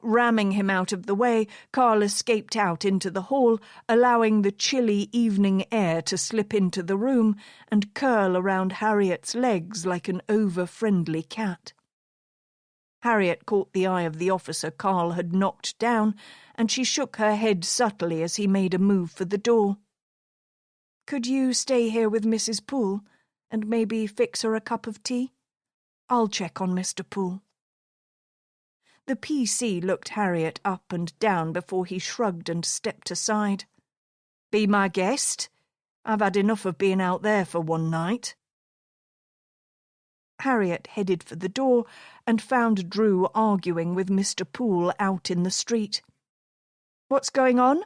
Ramming him out of the way, Carl escaped out into the hall, allowing the chilly evening air to slip into the room and curl around Harriet's legs like an over-friendly cat. Harriet caught the eye of the officer Carl had knocked down, and she shook her head subtly as he made a move for the door. "Could you stay here with Mrs. Poole, and maybe fix her a cup of tea? I'll check on Mr. Poole." The PC looked Harriet up and down before he shrugged and stepped aside. "Be my guest? I've had enough of being out there for one night." Harriet headed for the door and found Drew arguing with Mr. Poole out in the street. "What's going on?"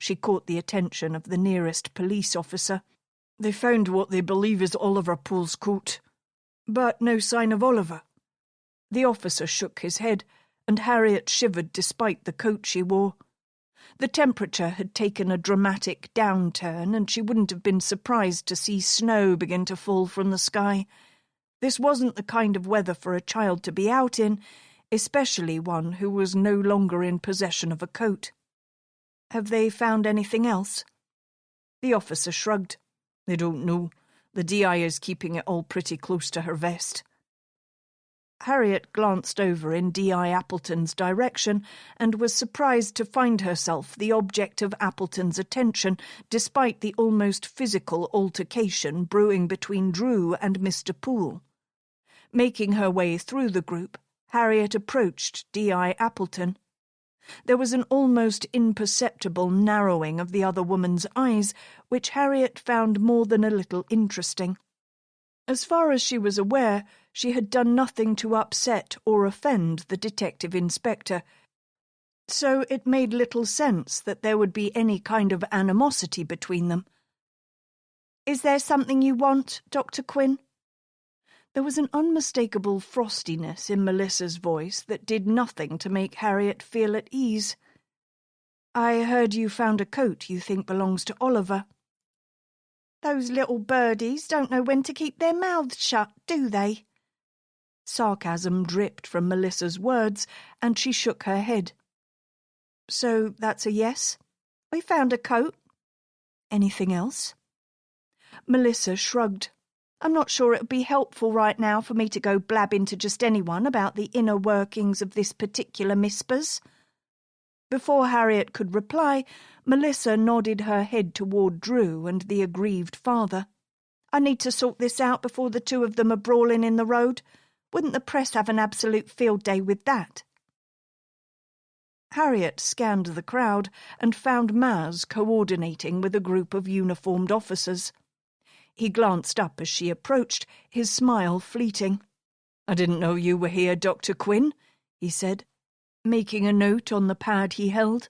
She caught the attention of the nearest police officer. "They found what they believe is Oliver Poole's coat, but no sign of Oliver." The officer shook his head, and Harriet shivered despite the coat she wore. The temperature had taken a dramatic downturn, and she wouldn't have been surprised to see snow begin to fall from the sky. This wasn't the kind of weather for a child to be out in, especially one who was no longer in possession of a coat. "Have they found anything else?" The officer shrugged. "They don't know. The DI is keeping it all pretty close to her vest." Harriet glanced over in D.I. Appleton's direction and was surprised to find herself the object of Appleton's attention, despite the almost physical altercation brewing between Drew and Mr. Poole. Making her way through the group, Harriet approached D.I. Appleton. There was an almost imperceptible narrowing of the other woman's eyes, which Harriet found more than a little interesting. As far as she was aware, she had done nothing to upset or offend the detective inspector, so it made little sense that there would be any kind of animosity between them. "Is there something you want, Dr. Quinn?" There was an unmistakable frostiness in Melissa's voice that did nothing to make Harriet feel at ease. "I heard you found a coat you think belongs to Oliver." "Those little birdies don't know when to keep their mouths shut, do they?" Sarcasm dripped from Melissa's words, and she shook her head. "So that's a yes?" "We found a coat." "Anything else?" Melissa shrugged. "I'm not sure it would be helpful right now for me to go blabbing to just anyone about the inner workings of this particular Mispers." Before Harriet could reply, Melissa nodded her head toward Drew and the aggrieved father. "I need to sort this out before the two of them are brawling in the road. Wouldn't the press have an absolute field day with that?" Harriet scanned the crowd and found Maz coordinating with a group of uniformed officers. He glanced up as she approached, his smile fleeting. "I didn't know you were here, Dr. Quinn," he said, making a note on the pad he held.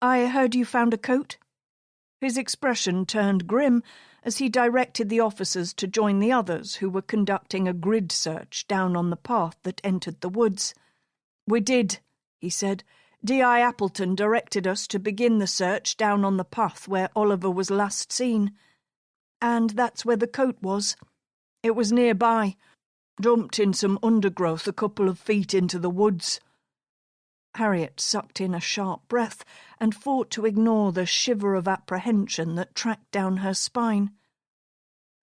"I heard you found a coat." His expression turned grim as he directed the officers to join the others who were conducting a grid search down on the path that entered the woods. "We did," he said. "D.I. Appleton directed us to begin the search down on the path where Oliver was last seen. And that's where the coat was. It was nearby, dumped in some undergrowth a couple of feet into the woods." Harriet sucked in a sharp breath and fought to ignore the shiver of apprehension that tracked down her spine.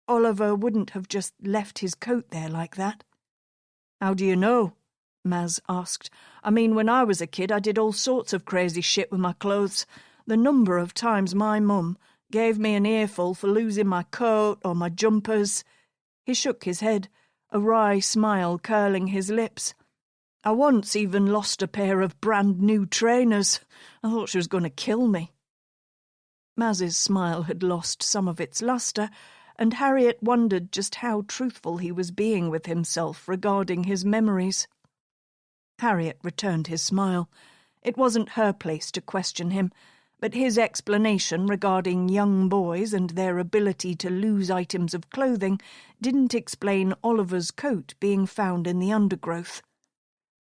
Oliver wouldn't have just left his coat there like that. "How do you know?" Maz asked. "I mean, when I was a kid I did all sorts of crazy shit with my clothes. The number of times my mum gave me an earful for losing my coat or my jumpers." He shook his head, a wry smile curling his lips. "I once even lost a pair of brand-new trainers. I thought she was going to kill me." Maz's smile had lost some of its lustre, and Harriet wondered just how truthful he was being with himself regarding his memories. Harriet returned his smile. It wasn't her place to question him, but his explanation regarding young boys and their ability to lose items of clothing didn't explain Oliver's coat being found in the undergrowth.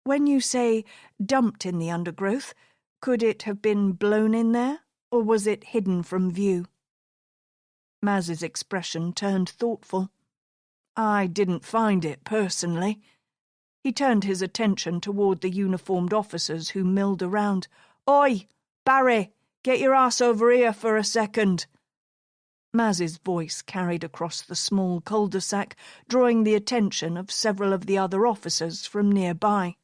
"When you say dumped in the undergrowth, could it have been blown in there, or was it hidden from view?" Maz's expression turned thoughtful. I didn't find it, personally. He turned his attention toward the uniformed officers who milled around. Oi, Barry, get your ass over here for a second. Maz's voice carried across the small cul-de-sac, drawing the attention of several of the other officers from nearby.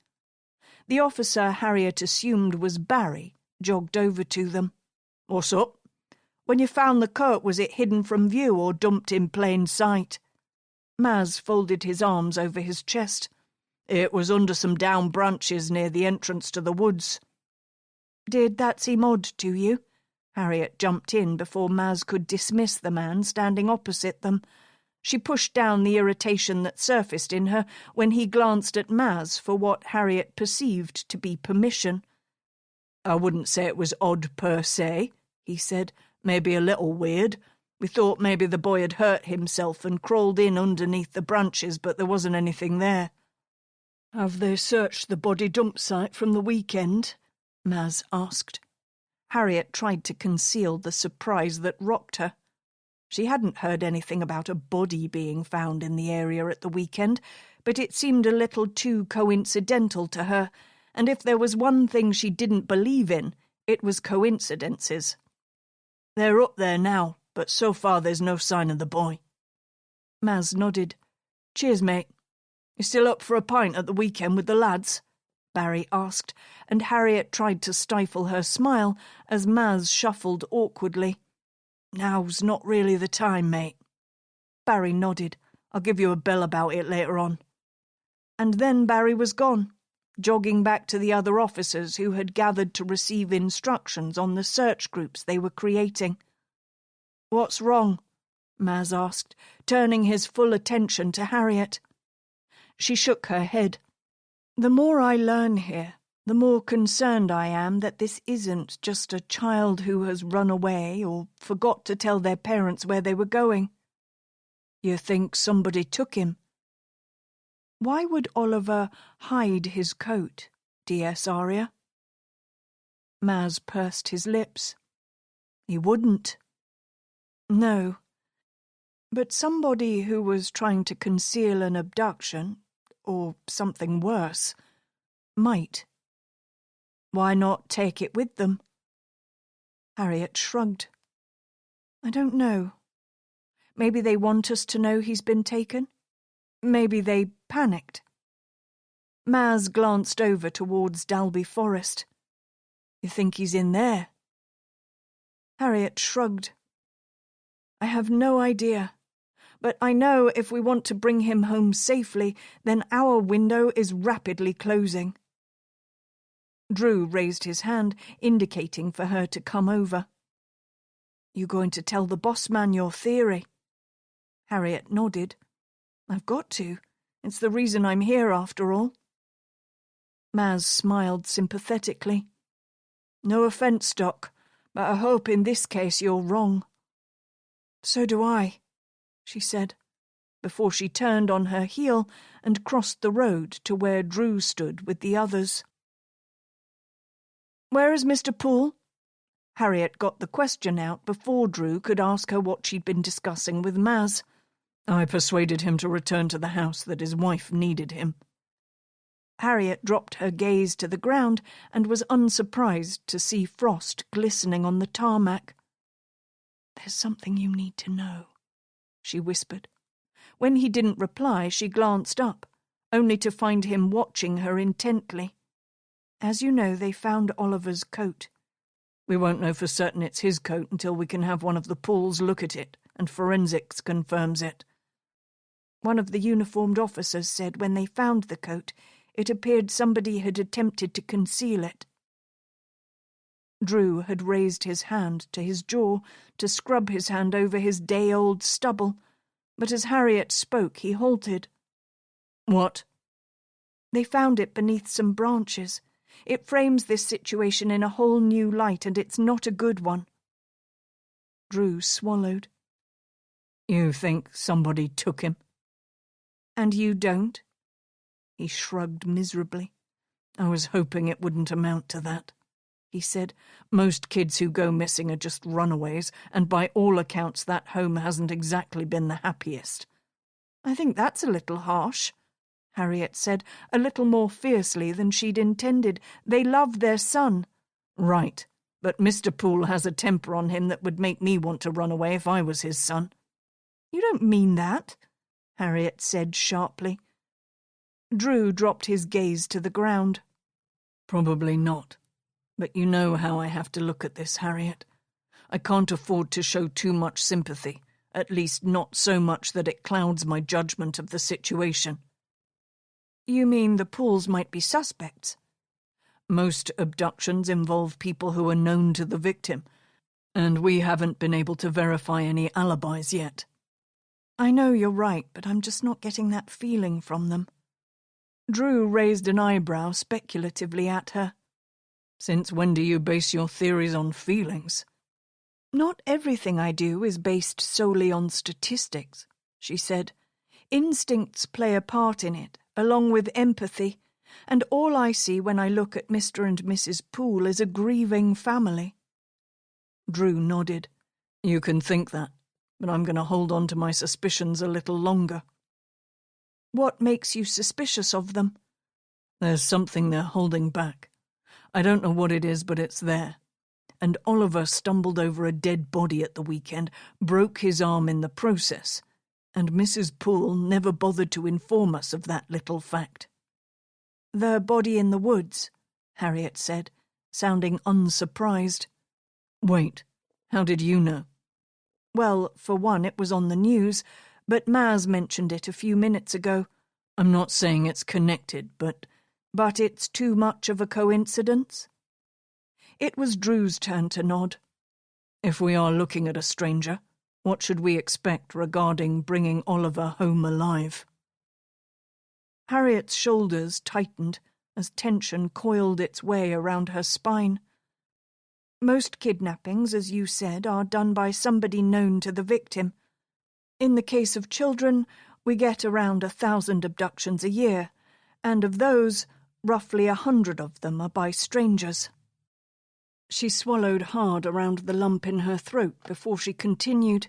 The officer Harriet assumed was Barry jogged over to them. What's up? When you found the coat, was it hidden from view or dumped in plain sight? Maz folded his arms over his chest. It was under some down branches near the entrance to the woods. Did that seem odd to you? Harriet jumped in before Maz could dismiss the man standing opposite them. She pushed down the irritation that surfaced in her when he glanced at Maz for what Harriet perceived to be permission. I wouldn't say it was odd per se, he said. Maybe a little weird. We thought maybe the boy had hurt himself and crawled in underneath the branches, but there wasn't anything there. Have they searched the body dump site from the weekend? Maz asked. Harriet tried to conceal the surprise that rocked her. She hadn't heard anything about a body being found in the area at the weekend, but it seemed a little too coincidental to her, and if there was one thing she didn't believe in, it was coincidences. They're up there now, but so far there's no sign of the boy. Maz nodded. Cheers, mate. You still up for a pint at the weekend with the lads? Barry asked, and Harriet tried to stifle her smile as Maz shuffled awkwardly. Now's not really the time, mate. Barry nodded. I'll give you a bell about it later on. And then Barry was gone, jogging back to the other officers who had gathered to receive instructions on the search groups they were creating. What's wrong? Maz asked, turning his full attention to Harriet. She shook her head. The more I learn here, the more concerned I am that this isn't just a child who has run away or forgot to tell their parents where they were going. You think somebody took him? Why would Oliver hide his coat, DS Arya? Maz pursed his lips. He wouldn't. No. But somebody who was trying to conceal an abduction, or something worse, might. Why not take it with them? Harriet shrugged. I don't know. Maybe they want us to know he's been taken. Maybe they panicked. Maz glanced over towards Dalby Forest. You think he's in there? Harriet shrugged. I have no idea. But I know if we want to bring him home safely, then our window is rapidly closing. Drew raised his hand, indicating for her to come over. You going to tell the boss man your theory? Harriet nodded. I've got to. It's the reason I'm here, after all. Maz smiled sympathetically. No offence, Doc, but I hope in this case you're wrong. So do I, she said, before she turned on her heel and crossed the road to where Drew stood with the others. Where is Mr. Poole? Harriet got the question out before Drew could ask her what she'd been discussing with Maz. I persuaded him to return to the house that his wife needed him. Harriet dropped her gaze to the ground and was unsurprised to see frost glistening on the tarmac. There's something you need to know, she whispered. When he didn't reply, she glanced up, only to find him watching her intently. As you know, they found Oliver's coat. We won't know for certain it's his coat until we can have one of the Pools look at it, and forensics confirms it. One of the uniformed officers said when they found the coat, it appeared somebody had attempted to conceal it. Drew had raised his hand to his jaw to scrub his hand over his day-old stubble, but as Harriet spoke he halted. What? They found it beneath some branches. It frames this situation in a whole new light, and it's not a good one. Drew swallowed. You think somebody took him? And you don't? He shrugged miserably. I was hoping it wouldn't amount to that. he said. "Most kids who go missing are just runaways, and by all accounts that home hasn't exactly been the happiest." "I think that's a little harsh," Harriet said, a little more fiercely than she'd intended. "They love their son." "Right, but Mr. Poole has a temper on him that would make me want to run away if I was his son." "You don't mean that," Harriet said sharply. Drew dropped his gaze to the ground. "Probably not. But you know how I have to look at this, Harriet. I can't afford to show too much sympathy, at least not so much that it clouds my judgment of the situation." "You mean the Pooles might be suspects?" "Most abductions involve people who are known to the victim, and we haven't been able to verify any alibis yet." "I know you're right, but I'm just not getting that feeling from them." Drew raised an eyebrow speculatively at her. "Since when do you base your theories on feelings?" "Not everything I do is based solely on statistics," she said. "Instincts play a part in it, along with empathy, and all I see when I look at Mr. and Mrs. Poole is a grieving family." Drew nodded. "You can think that, but I'm going to hold on to my suspicions a little longer." "What makes you suspicious of them?" "There's something they're holding back. I don't know what it is, but it's there. And Oliver stumbled over a dead body at the weekend, broke his arm in the process, and Mrs. Poole never bothered to inform us of that little fact." "The body in the woods," Harriet said, sounding unsurprised. "Wait, how did you know?" "Well, for one, it was on the news, but Maz mentioned it a few minutes ago." "I'm not saying it's connected, but—" "But it's too much of a coincidence?" It was Drew's turn to nod. "If we are looking at a stranger, what should we expect regarding bringing Oliver home alive?" Harriet's shoulders tightened as tension coiled its way around her spine. "Most kidnappings, as you said, are done by somebody known to the victim. In the case of children, we get around 1,000 abductions a year, and of those, roughly 100 of them are by strangers." She swallowed hard around the lump in her throat before she continued.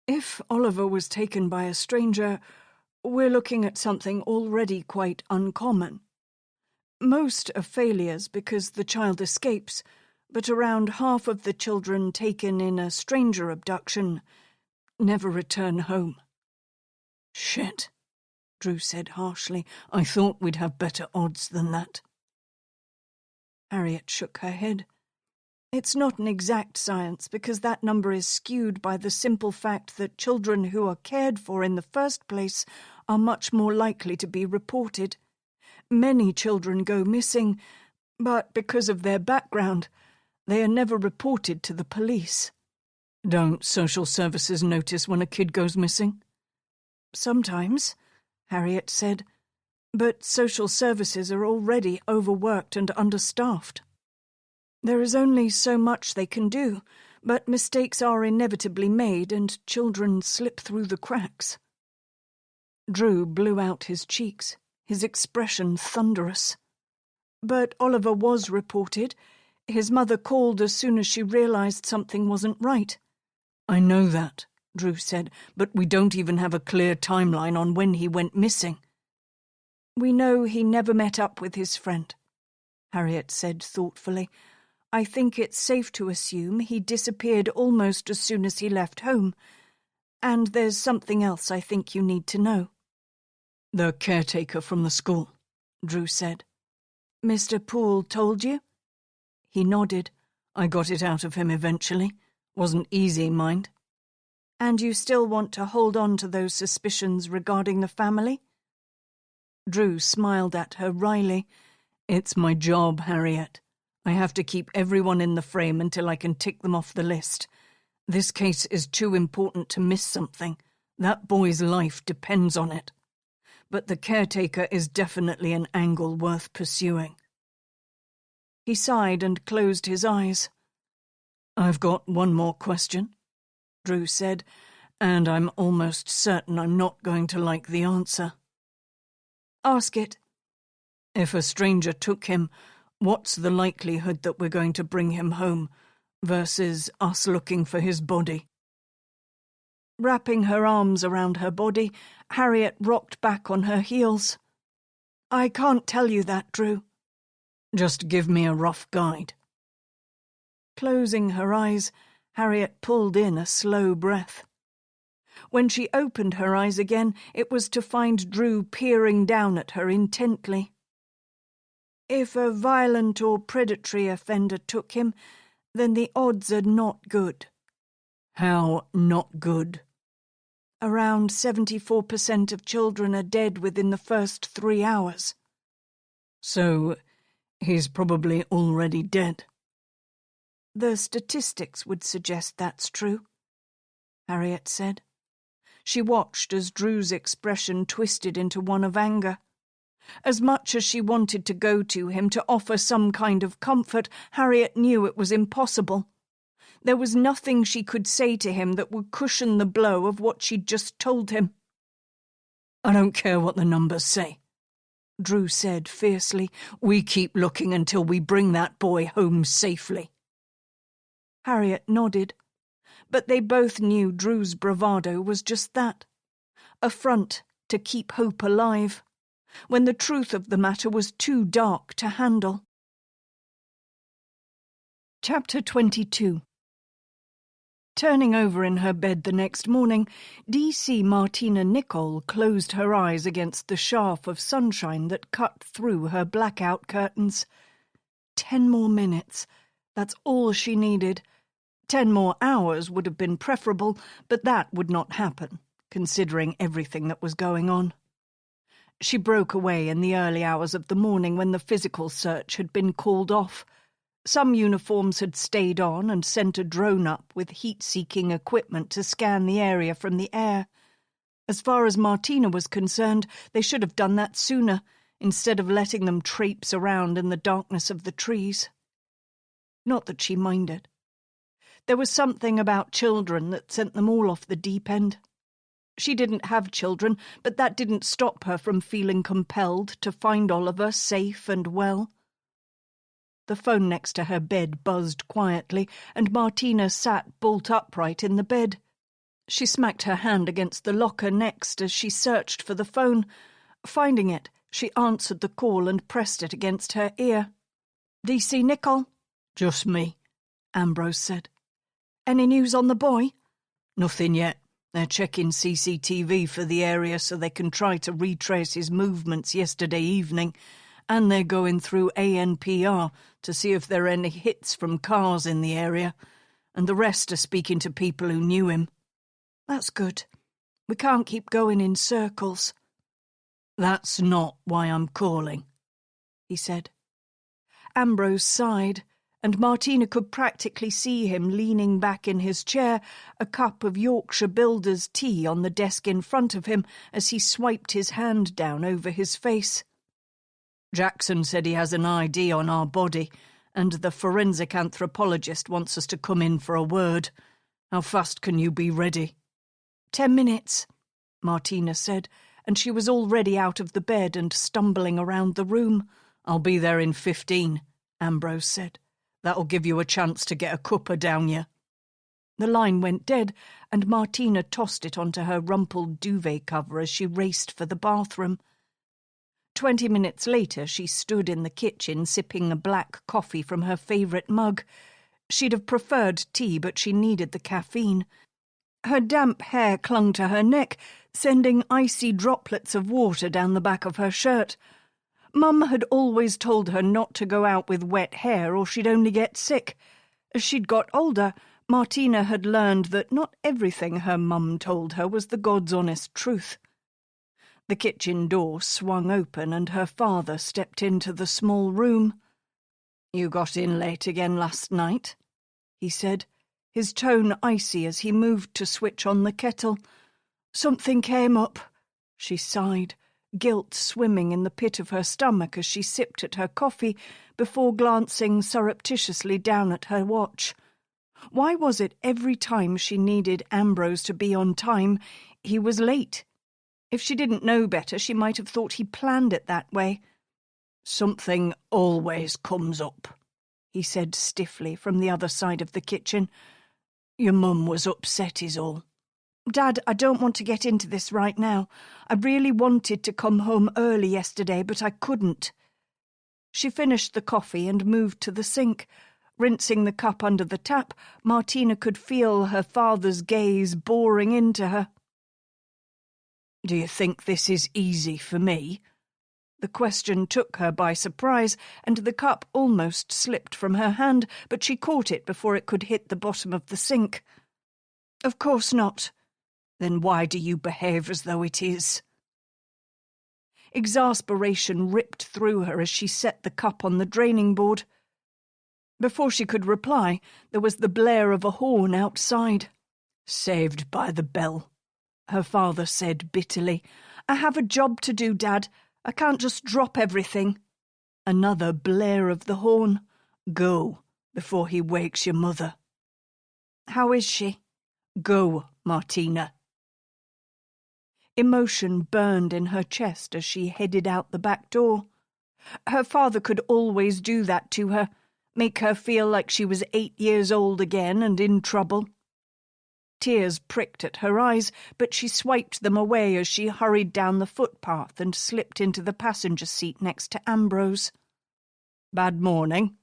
"If Oliver was taken by a stranger, we're looking at something already quite uncommon. Most are failures because the child escapes, but around half of the children taken in a stranger abduction never return home." "Shit," Drew said harshly. "I thought we'd have better odds than that." Harriet shook her head. "It's not an exact science because that number is skewed by the simple fact that children who are cared for in the first place are much more likely to be reported. Many children go missing, but because of their background, they are never reported to the police." "Don't social services notice when a kid goes missing?" "Sometimes," Harriet said, "but social services are already overworked and understaffed. There is only so much they can do, but mistakes are inevitably made and children slip through the cracks." Drew blew out his cheeks, his expression thunderous. "But Oliver was reported. His mother called as soon as she realized something wasn't right." "I know that," Drew said, "but we don't even have a clear timeline on when he went missing." "We know he never met up with his friend," Harriet said thoughtfully. "I think it's safe to assume he disappeared almost as soon as he left home. And there's something else I think you need to know." "The caretaker from the school," Drew said. "Mr. Poole told you?" He nodded. "I got it out of him eventually. Wasn't easy, mind." "And you still want to hold on to those suspicions regarding the family?" Drew smiled at her wryly. "It's my job, Harriet. I have to keep everyone in the frame until I can tick them off the list. This case is too important to miss something. That boy's life depends on it. But the caretaker is definitely an angle worth pursuing." He sighed and closed his eyes. "I've got one more question," Drew said, "and I'm almost certain I'm not going to like the answer." "Ask it." "If a stranger took him, What's the likelihood that we're going to bring him home versus us looking for his body? Wrapping her arms around her body, Harriet rocked back on her heels. I can't tell you that, Drew. Just give me a rough guide. Closing her eyes, Harriet pulled in a slow breath. When she opened her eyes again, it was to find Drew peering down at her intently. If a violent or predatory offender took him, then the odds are not good. How not good? Around 74% of children are dead within the first 3 hours. So, he's probably already dead. The statistics would suggest that's true, Harriet said. She watched as Drew's expression twisted into one of anger. As much as she wanted to go to him to offer some kind of comfort, Harriet knew it was impossible. There was nothing she could say to him that would cushion the blow of what she'd just told him. I don't care what the numbers say, Drew said fiercely. We keep looking until we bring that boy home safely. Harriet nodded, but they both knew Drew's bravado was just that, a front to keep hope alive, when the truth of the matter was too dark to handle. Chapter 22. Turning over in her bed the next morning, D.C. Martina Nicole closed her eyes against the shaft of sunshine that cut through her blackout curtains. 10 more minutes. That's all she needed. 10 more hours would have been preferable, but that would not happen, considering everything that was going on. She broke away in the early hours of the morning when the physical search had been called off. Some uniforms had stayed on and sent a drone up with heat-seeking equipment to scan the area from the air. As far as Martina was concerned, they should have done that sooner, instead of letting them traipse around in the darkness of the trees. Not that she minded. There was something about children that sent them all off the deep end. She didn't have children, but that didn't stop her from feeling compelled to find Oliver safe and well. The phone next to her bed buzzed quietly, and Martina sat bolt upright in the bed. She smacked her hand against the locker next as she searched for the phone. Finding it, she answered the call and pressed it against her ear. D.C. Nicole? Just me, Ambrose said. Any news on the boy? Nothing yet. They're checking CCTV for the area so they can try to retrace his movements yesterday evening, and they're going through ANPR to see if there are any hits from cars in the area, and the rest are speaking to people who knew him. That's good. We can't keep going in circles. That's not why I'm calling, he said. Ambrose sighed, and Martina could practically see him leaning back in his chair, a cup of Yorkshire Builder's tea on the desk in front of him as he swiped his hand down over his face. Jackson said he has an ID on our body, and the forensic anthropologist wants us to come in for a word. How fast can you be ready? 10 minutes, Martina said, and she was already out of the bed and stumbling around the room. I'll be there in 15, Ambrose said. That'll give you a chance to get a cuppa down you. The line went dead, and Martina tossed it onto her rumpled duvet cover as she raced for the bathroom. 20 minutes later, she stood in the kitchen sipping a black coffee from her favourite mug. She'd have preferred tea, but she needed the caffeine. Her damp hair clung to her neck, sending icy droplets of water down the back of her shirt. Mum had always told her not to go out with wet hair or she'd only get sick. As she'd got older, Martina had learned that not everything her mum told her was the God's honest truth. The kitchen door swung open and her father stepped into the small room. "You got in late again last night," he said, his tone icy as he moved to switch on the kettle. "Something came up," she sighed, guilt swimming in the pit of her stomach as she sipped at her coffee before glancing surreptitiously down at her watch. Why was it every time she needed Ambrose to be on time, he was late? If she didn't know better, she might have thought he planned it that way. Something always comes up, he said stiffly from the other side of the kitchen. Your mum was upset is all. Dad, I don't want to get into this right now. I really wanted to come home early yesterday, but I couldn't. She finished the coffee and moved to the sink. Rinsing the cup under the tap, Martina could feel her father's gaze boring into her. Do you think this is easy for me? The question took her by surprise, and the cup almost slipped from her hand, but she caught it before it could hit the bottom of the sink. Of course not. Then why do you behave as though it is? Exasperation ripped through her as she set the cup on the draining board. Before she could reply, there was the blare of a horn outside. Saved by the bell, her father said bitterly. I have a job to do, Dad. I can't just drop everything. Another blare of the horn. Go, before he wakes your mother. How is she? Go, Martina. Emotion burned in her chest as she headed out the back door. Her father could always do that to her, make her feel like she was 8 years old again and in trouble. Tears pricked at her eyes, but she swiped them away as she hurried down the footpath and slipped into the passenger seat next to Ambrose. Bad morning.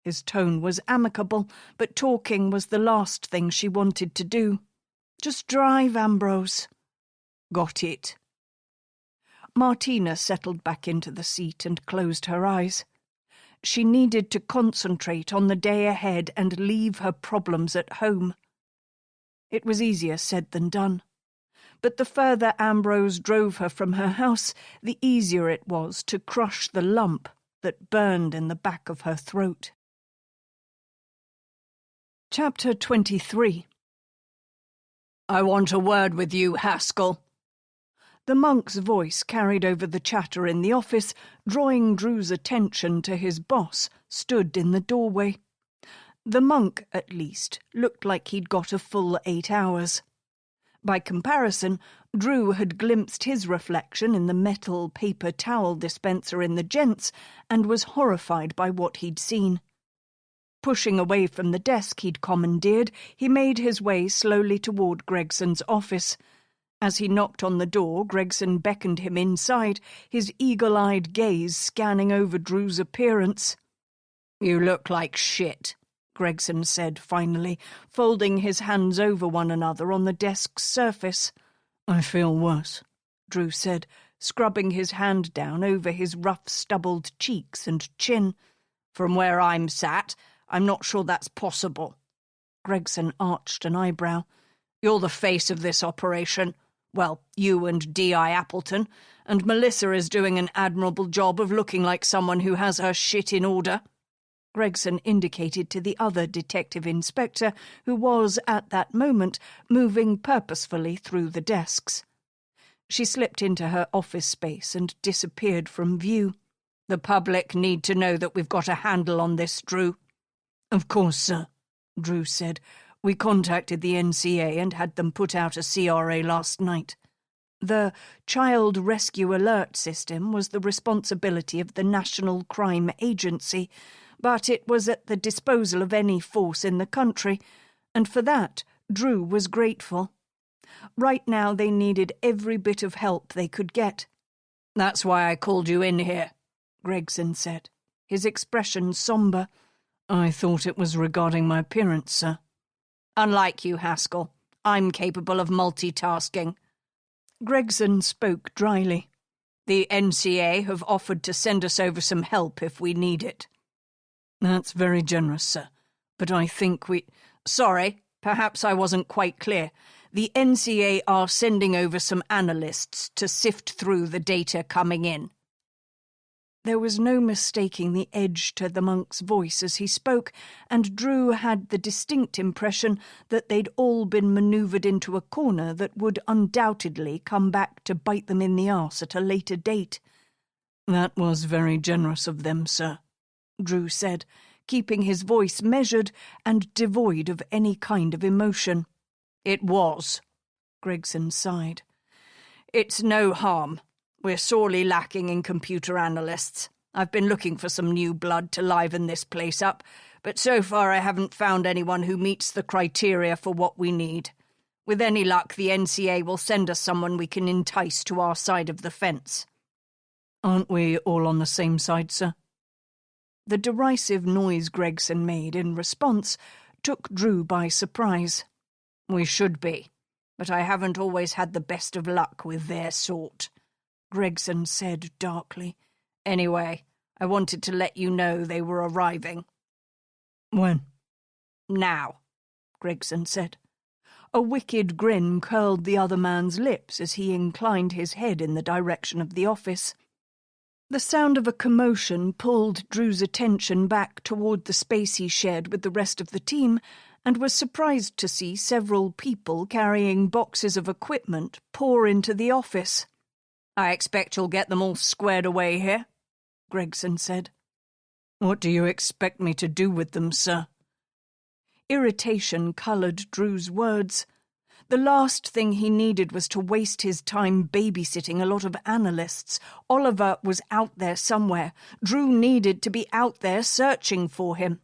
His tone was amicable, but talking was the last thing she wanted to do. Just drive, Ambrose. Got it. Martina settled back into the seat and closed her eyes. She needed to concentrate on the day ahead and leave her problems at home. It was easier said than done. But the further Ambrose drove her from her house, the easier it was to crush the lump that burned in the back of her throat. Chapter 23. I want a word with you, Haskell. The monk's voice carried over the chatter in the office, drawing Drew's attention to his boss, stood in the doorway. The monk, at least, looked like he'd got a full 8 hours. By comparison, Drew had glimpsed his reflection in the metal paper towel dispenser in the gents and was horrified by what he'd seen. Pushing away from the desk he'd commandeered, he made his way slowly toward Gregson's office. As he knocked on the door, Gregson beckoned him inside, his eagle-eyed gaze scanning over Drew's appearance. You look like shit, Gregson said finally, folding his hands over one another on the desk's surface. I feel worse, Drew said, scrubbing his hand down over his rough stubbled cheeks and chin. From where I'm sat, I'm not sure that's possible. Gregson arched an eyebrow. You're the face of this operation. Well, you and D.I. Appleton, and Melissa is doing an admirable job of looking like someone who has her shit in order. Gregson indicated to the other detective inspector, who was, at that moment, moving purposefully through the desks. She slipped into her office space and disappeared from view. The public need to know that we've got a handle on this, Drew. Of course, sir, Drew said. We contacted the NCA and had them put out a CRA last night. The Child Rescue Alert System was the responsibility of the National Crime Agency, but it was at the disposal of any force in the country, and for that Drew was grateful. Right now they needed every bit of help they could get. That's why I called you in here, Gregson said, his expression sombre. I thought it was regarding my appearance, sir. Unlike you, Haskell, I'm capable of multitasking. Gregson spoke dryly. The NCA have offered to send us over some help if we need it. That's very generous, sir, but I think we... Sorry, perhaps I wasn't quite clear. The NCA are sending over some analysts to sift through the data coming in. There was no mistaking the edge to the monk's voice as he spoke, and Drew had the distinct impression that they'd all been manoeuvred into a corner that would undoubtedly come back to bite them in the arse at a later date. That was very generous of them, sir, Drew said, keeping his voice measured and devoid of any kind of emotion. It was, Gregson sighed. It's no harm. We're sorely lacking in computer analysts. I've been looking for some new blood to liven this place up, but so far I haven't found anyone who meets the criteria for what we need. With any luck, the NCA will send us someone we can entice to our side of the fence." "Aren't we all on the same side, sir?" The derisive noise Gregson made in response took Drew by surprise. "We should be, but I haven't always had the best of luck with their sort," Gregson said darkly. "Anyway, I wanted to let you know they were arriving." "When?" "Now," Gregson said. A wicked grin curled the other man's lips as he inclined his head in the direction of the office. The sound of a commotion pulled Drew's attention back toward the space he shared with the rest of the team, and was surprised to see several people carrying boxes of equipment pour into the office. "I expect you'll get them all squared away here," Gregson said. "What do you expect me to do with them, sir?" Irritation coloured Drew's words. The last thing he needed was to waste his time babysitting a lot of analysts. Oliver was out there somewhere. Drew needed to be out there searching for him.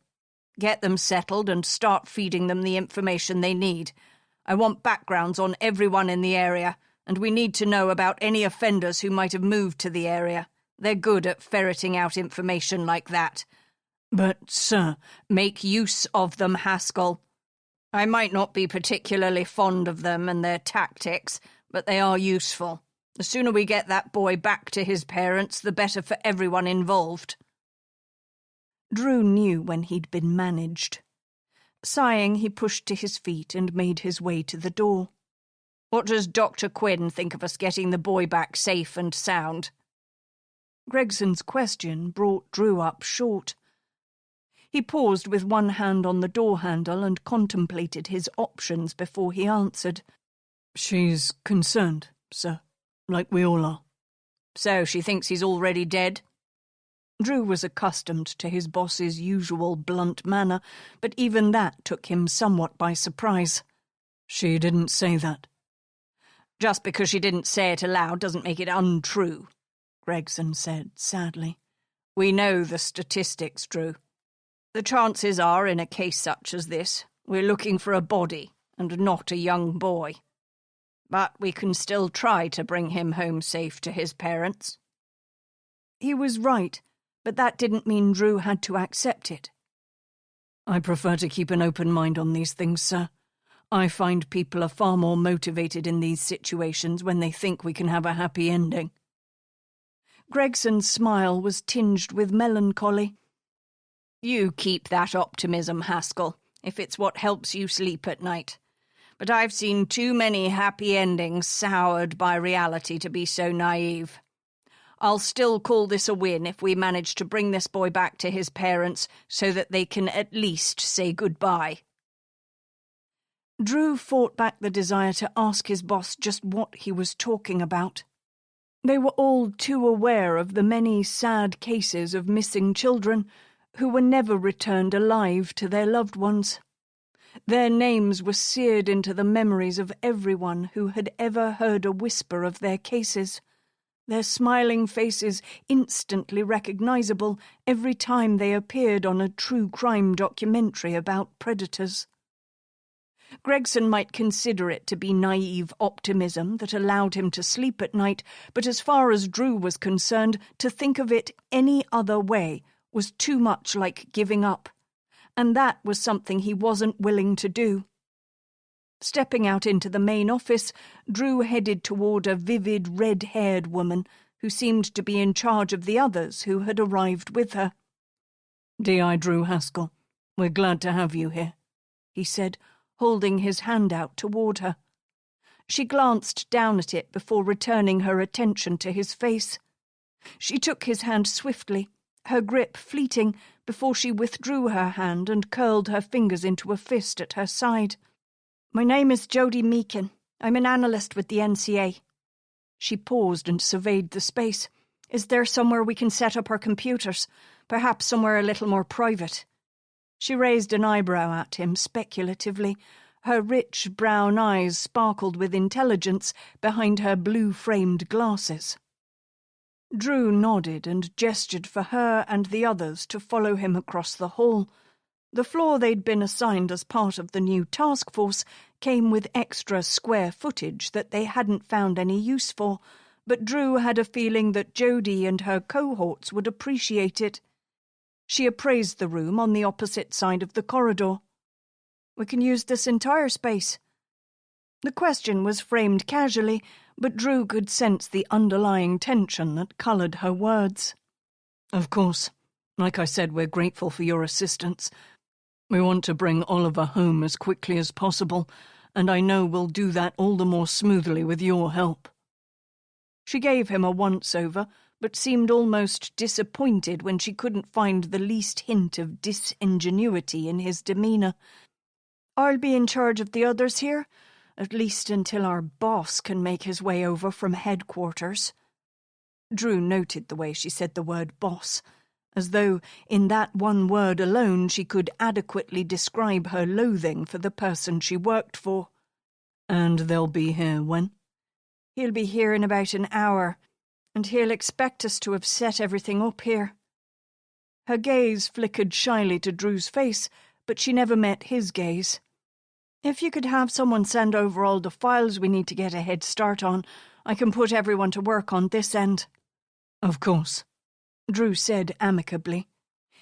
"Get them settled and start feeding them the information they need. I want backgrounds on everyone in the area, and we need to know about any offenders who might have moved to the area. They're good at ferreting out information like that." "But, sir—" "Make use of them, Haskell. I might not be particularly fond of them and their tactics, but they are useful. The sooner we get that boy back to his parents, the better for everyone involved." Drew knew when he'd been managed. Sighing, he pushed to his feet and made his way to the door. "What does Dr. Quinn think of us getting the boy back safe and sound?" Gregson's question brought Drew up short. He paused with one hand on the door handle and contemplated his options before he answered. "She's concerned, sir, like we all are." "So she thinks he's already dead?" Drew was accustomed to his boss's usual blunt manner, but even that took him somewhat by surprise. "She didn't say that." "Just because she didn't say it aloud doesn't make it untrue," Gregson said sadly. "We know the statistics, Drew. The chances are, in a case such as this, we're looking for a body and not a young boy. But we can still try to bring him home safe to his parents." He was right, but that didn't mean Drew had to accept it. "I prefer to keep an open mind on these things, sir. I find people are far more motivated in these situations when they think we can have a happy ending." Gregson's smile was tinged with melancholy. "You keep that optimism, Haskell, if it's what helps you sleep at night. But I've seen too many happy endings soured by reality to be so naive. I'll still call this a win if we manage to bring this boy back to his parents so that they can at least say goodbye." Drew fought back the desire to ask his boss just what he was talking about. They were all too aware of the many sad cases of missing children who were never returned alive to their loved ones. Their names were seared into the memories of everyone who had ever heard a whisper of their cases, their smiling faces instantly recognizable every time they appeared on a true crime documentary about predators. Gregson might consider it to be naive optimism that allowed him to sleep at night, but as far as Drew was concerned, to think of it any other way was too much like giving up, and that was something he wasn't willing to do. Stepping out into the main office, Drew headed toward a vivid red-haired woman who seemed to be in charge of the others who had arrived with her. "D.I. Drew Haskell, we're glad to have you here," he said, holding his hand out toward her. She glanced down at it before returning her attention to his face. She took his hand swiftly, her grip fleeting, before she withdrew her hand and curled her fingers into a fist at her side. "My name is Jodie Meakin. I'm an analyst with the NCA." She paused and surveyed the space. "Is there somewhere we can set up our computers? Perhaps somewhere a little more private?" She raised an eyebrow at him speculatively. Her rich brown eyes sparkled with intelligence behind her blue-framed glasses. Drew nodded and gestured for her and the others to follow him across the hall. The floor they'd been assigned as part of the new task force came with extra square footage that they hadn't found any use for, but Drew had a feeling that Jodie and her cohorts would appreciate it. She appraised the room on the opposite side of the corridor. "We can use this entire space." The question was framed casually, but Drew could sense the underlying tension that coloured her words. "Of course. Like I said, we're grateful for your assistance. We want to bring Oliver home as quickly as possible, and I know we'll do that all the more smoothly with your help." She gave him a once-over, but seemed almost disappointed when she couldn't find the least hint of disingenuity in his demeanour. "I'll be in charge of the others here, at least until our boss can make his way over from headquarters." Drew noted the way she said the word boss, as though in that one word alone she could adequately describe her loathing for the person she worked for. "And they'll be here when?" "He'll be here in about an hour, and he'll expect us to have set everything up here." Her gaze flickered shyly to Drew's face, but she never met his gaze. "If you could have someone send over all the files we need to get a head start on, I can put everyone to work on this end." "Of course," Drew said amicably.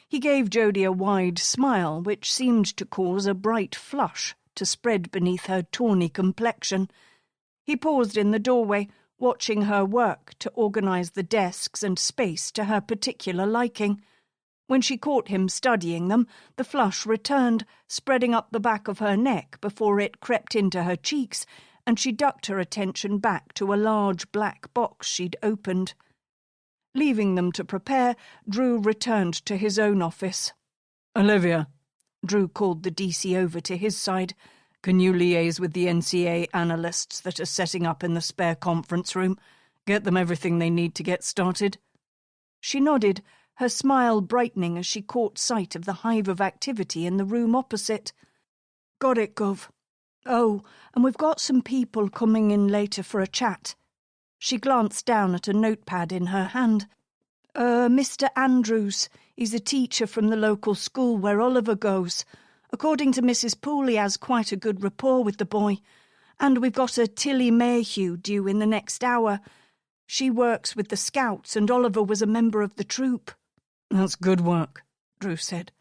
He gave Jodie a wide smile, which seemed to cause a bright flush to spread beneath her tawny complexion. He paused in the doorway, watching her work to organise the desks and space to her particular liking. When she caught him studying them, the flush returned, spreading up the back of her neck before it crept into her cheeks, and she ducked her attention back to a large black box she'd opened. Leaving them to prepare, Drew returned to his own office. "Olivia," Drew called the DC over to his side, "can you liaise with the NCA analysts that are setting up in the spare conference room? Get them everything they need to get started?" She nodded, her smile brightening as she caught sight of the hive of activity in the room opposite. "Got it, Gov. Oh, and we've got some people coming in later for a chat." She glanced down at a notepad in her hand. Mr. Andrews. He's a teacher from the local school where Oliver goes. According to Mrs. Poole, he has quite a good rapport with the boy. And we've got a Tilly Mayhew due in the next hour. She works with the Scouts, and Oliver was a member of the troop." "That's good work," Drew said.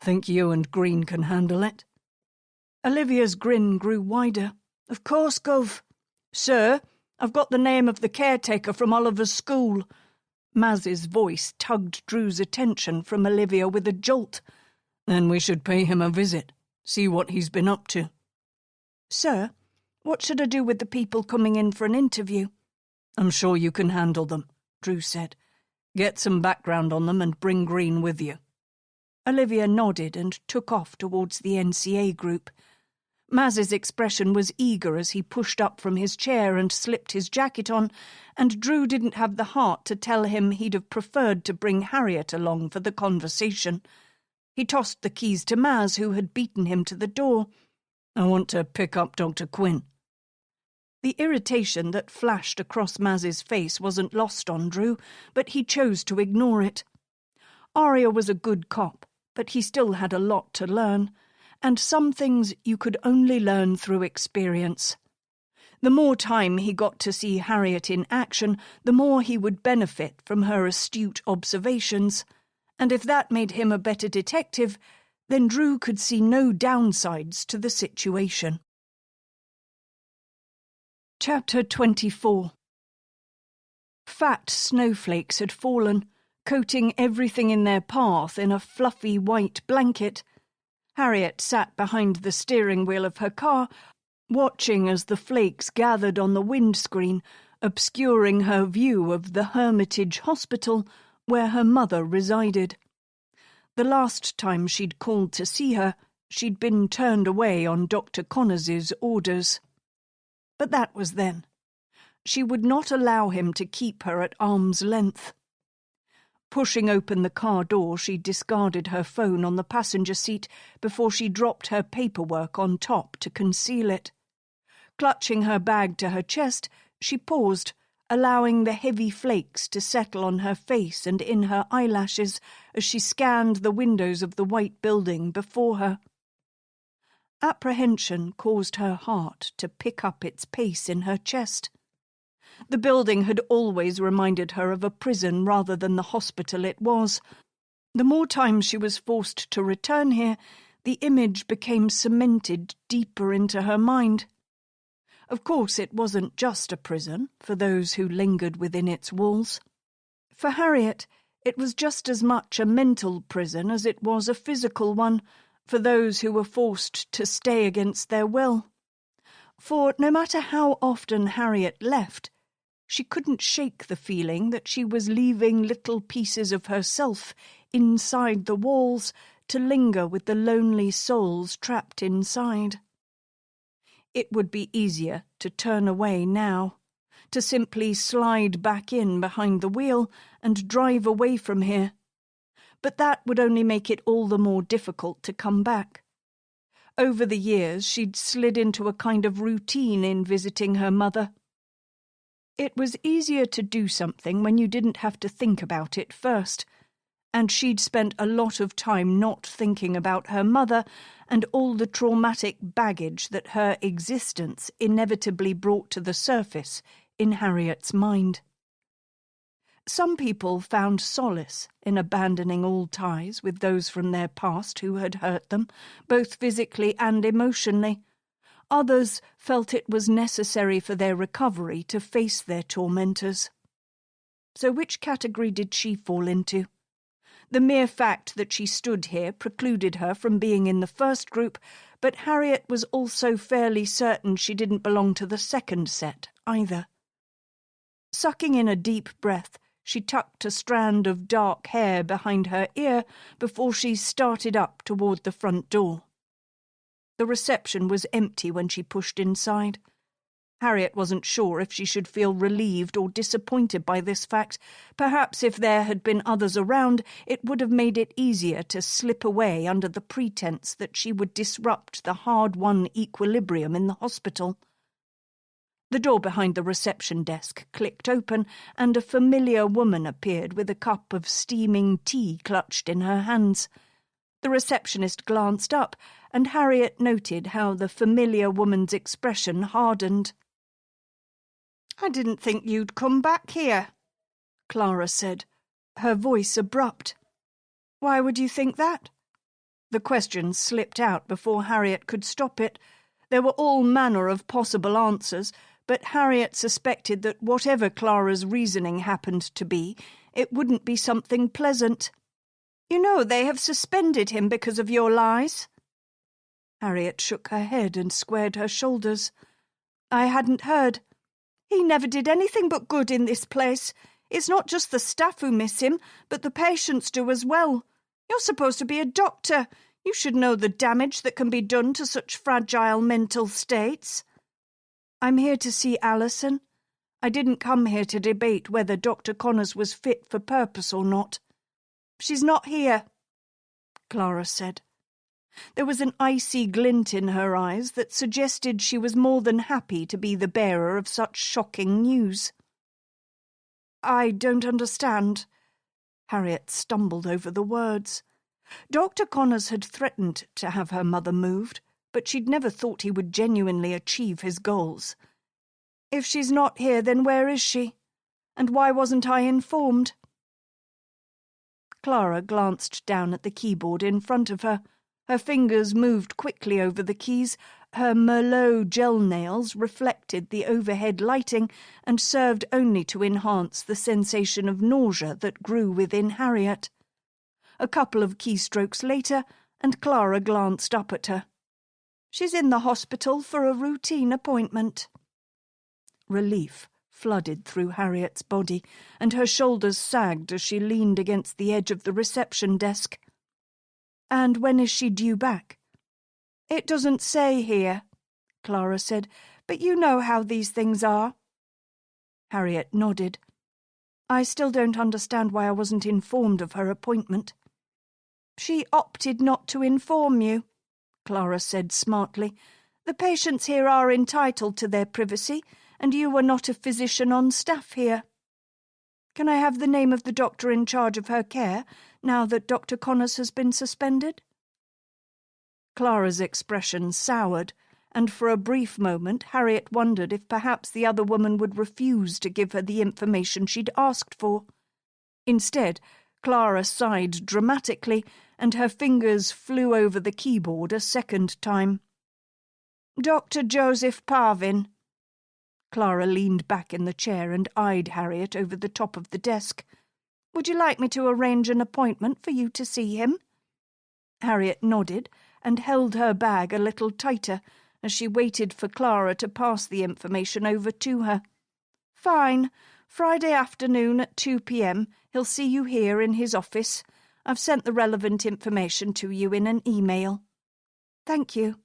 "Think you and Green can handle it?" Olivia's grin grew wider. "Of course, Gov. Sir, I've got the name of the caretaker from Oliver's school." Maz's voice tugged Drew's attention from Olivia with a jolt. "Then we should pay him a visit, see what he's been up to." "Sir, what should I do with the people coming in for an interview?" "I'm sure you can handle them," Drew said. "Get some background on them and bring Green with you." Olivia nodded and took off towards the NCA group. Maz's expression was eager as he pushed up from his chair and slipped his jacket on, and Drew didn't have the heart to tell him he'd have preferred to bring Harriet along for the conversation. He tossed the keys to Maz, who had beaten him to the door. "I want to pick up Dr. Quinn." The irritation that flashed across Maz's face wasn't lost on Drew, but he chose to ignore it. Arya was a good cop, but he still had a lot to learn, and some things you could only learn through experience. The more time he got to see Harriet in action, the more he would benefit from her astute observations, and if that made him a better detective, then Drew could see no downsides to the situation. Chapter 24. Fat snowflakes had fallen, coating everything in their path in a fluffy white blanket. Harriet sat behind the steering wheel of her car, watching as the flakes gathered on the windscreen, obscuring her view of the Hermitage Hospital where her mother resided. The last time she'd called to see her, she'd been turned away on Dr. Connors's orders. But that was then. She would not allow him to keep her at arm's length. Pushing open the car door, she discarded her phone on the passenger seat before she dropped her paperwork on top to conceal it. Clutching her bag to her chest, she paused, allowing the heavy flakes to settle on her face and in her eyelashes as she scanned the windows of the white building before her. Apprehension caused her heart to pick up its pace in her chest. The building had always reminded her of a prison rather than the hospital it was. The more times she was forced to return here, the image became cemented deeper into her mind. Of course, it wasn't just a prison for those who lingered within its walls. For Harriet, it was just as much a mental prison as it was a physical one for those who were forced to stay against their will. For no matter how often Harriet left, she couldn't shake the feeling that she was leaving little pieces of herself inside the walls to linger with the lonely souls trapped inside. It would be easier to turn away now, to simply slide back in behind the wheel and drive away from here. But that would only make it all the more difficult to come back. Over the years, she'd slid into a kind of routine in visiting her mother. It was easier to do something when you didn't have to think about it first, and she'd spent a lot of time not thinking about her mother and all the traumatic baggage that her existence inevitably brought to the surface in Harriet's mind. Some people found solace in abandoning all ties with those from their past who had hurt them, both physically and emotionally. Others felt it was necessary for their recovery to face their tormentors. So which category did she fall into? The mere fact that she stood here precluded her from being in the first group, but Harriet was also fairly certain she didn't belong to the second set either. Sucking in a deep breath, she tucked a strand of dark hair behind her ear before she started up toward the front door. The reception was empty when she pushed inside. Harriet wasn't sure if she should feel relieved or disappointed by this fact. Perhaps if there had been others around, it would have made it easier to slip away under the pretense that she would disrupt the hard-won equilibrium in the hospital. The door behind the reception desk clicked open, and a familiar woman appeared with a cup of steaming tea clutched in her hands. The receptionist glanced up, and Harriet noted how the familiar woman's expression hardened. "I didn't think you'd come back here," Clara said, her voice abrupt. "Why would you think that?" The question slipped out before Harriet could stop it. There were all manner of possible answers, but Harriet suspected that whatever Clara's reasoning happened to be, it wouldn't be something pleasant. "You know they have suspended him because of your lies." Harriet shook her head and squared her shoulders. "I hadn't heard. He never did anything but good in this place. It's not just the staff who miss him, but the patients do as well. You're supposed to be a doctor. You should know the damage that can be done to such fragile mental states." "I'm here to see Alison. I didn't come here to debate whether Dr. Connors was fit for purpose or not." "She's not here," Clara said. There was an icy glint in her eyes that suggested she was more than happy to be the bearer of such shocking news. "I don't understand." Harriet stumbled over the words. Dr. Connors had threatened to have her mother moved, but she'd never thought he would genuinely achieve his goals. "If she's not here, then where is she? And why wasn't I informed?" Clara glanced down at the keyboard in front of her. Her fingers moved quickly over the keys. Her Merlot gel nails reflected the overhead lighting and served only to enhance the sensation of nausea that grew within Harriet. A couple of keystrokes later, and Clara glanced up at her. "She's in the hospital for a routine appointment." Relief flooded through Harriet's body, and her shoulders sagged as she leaned against the edge of the reception desk. "And when is she due back?" "It doesn't say here," Clara said, "but you know how these things are." Harriet nodded. "I still don't understand why I wasn't informed of her appointment." "She opted not to inform you," Clara said smartly. "The patients here are entitled to their privacy, and you are not a physician on staff here. Can I have the name of the doctor in charge of her care, now that Dr. Connors has been suspended?" Clara's expression soured, and for a brief moment Harriet wondered if perhaps the other woman would refuse to give her the information she'd asked for. Instead, Clara sighed dramatically, and her fingers flew over the keyboard a second time. "Dr. Joseph Parvin." Clara leaned back in the chair and eyed Harriet over the top of the desk. "Would you like me to arrange an appointment for you to see him?" Harriet nodded and held her bag a little tighter as she waited for Clara to pass the information over to her. "Fine. Friday afternoon at 2 p.m. He'll see you here in his office. I've sent the relevant information to you in an email." "Thank you,"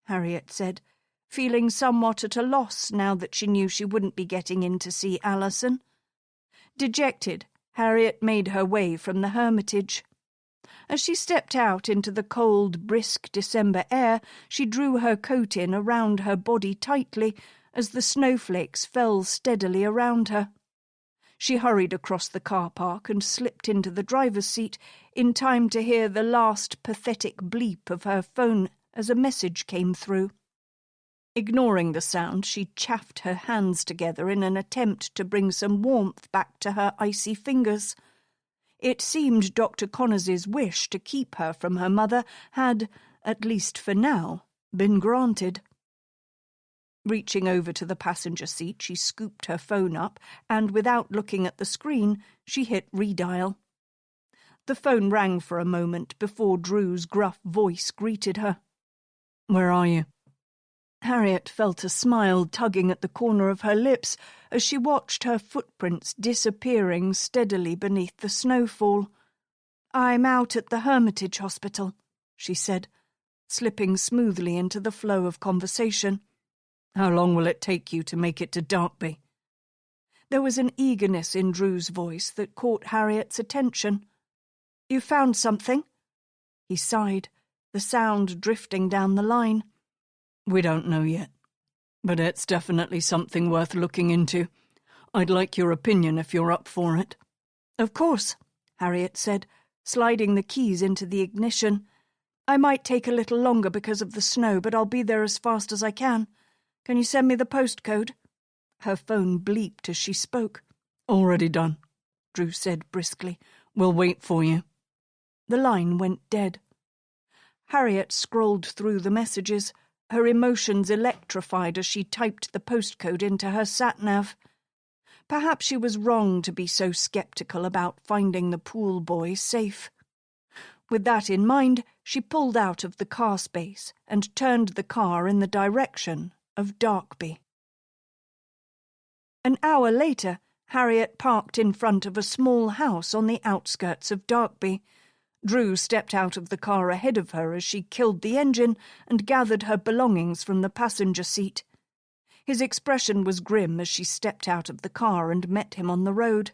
Harriet said, feeling somewhat at a loss now that she knew she wouldn't be getting in to see Allison. Dejected, Harriet made her way from the hermitage. As she stepped out into the cold, brisk December air, she drew her coat in around her body tightly as the snowflakes fell steadily around her. She hurried across the car park and slipped into the driver's seat in time to hear the last pathetic bleep of her phone as a message came through. Ignoring the sound, she chafed her hands together in an attempt to bring some warmth back to her icy fingers. It seemed Dr. Connors's wish to keep her from her mother had, at least for now, been granted. Reaching over to the passenger seat, she scooped her phone up, and without looking at the screen, she hit redial. The phone rang for a moment before Drew's gruff voice greeted her. "Where are you?" Harriet felt a smile tugging at the corner of her lips as she watched her footprints disappearing steadily beneath the snowfall. "I'm out at the Hermitage Hospital," she said, slipping smoothly into the flow of conversation. "How long will it take you to make it to Darkby?" There was an eagerness in Drew's voice that caught Harriet's attention. "You found something?" He sighed, the sound drifting down the line. "We don't know yet, but it's definitely something worth looking into. I'd like your opinion if you're up for it." "Of course," Harriet said, sliding the keys into the ignition. "I might take a little longer because of the snow, but I'll be there as fast as I can. Can you send me the postcode?" Her phone bleeped as she spoke. "Already done," Drew said briskly. "We'll wait for you." The line went dead. Harriet scrolled through the messages, her emotions electrified as she typed the postcode into her sat-nav. Perhaps she was wrong to be so skeptical about finding the pool boy safe. With that in mind, she pulled out of the car space and turned the car in the direction of Darkby. An hour later, Harriet parked in front of a small house on the outskirts of Darkby. Drew stepped out of the car ahead of her as she killed the engine and gathered her belongings from the passenger seat. His expression was grim as she stepped out of the car and met him on the road.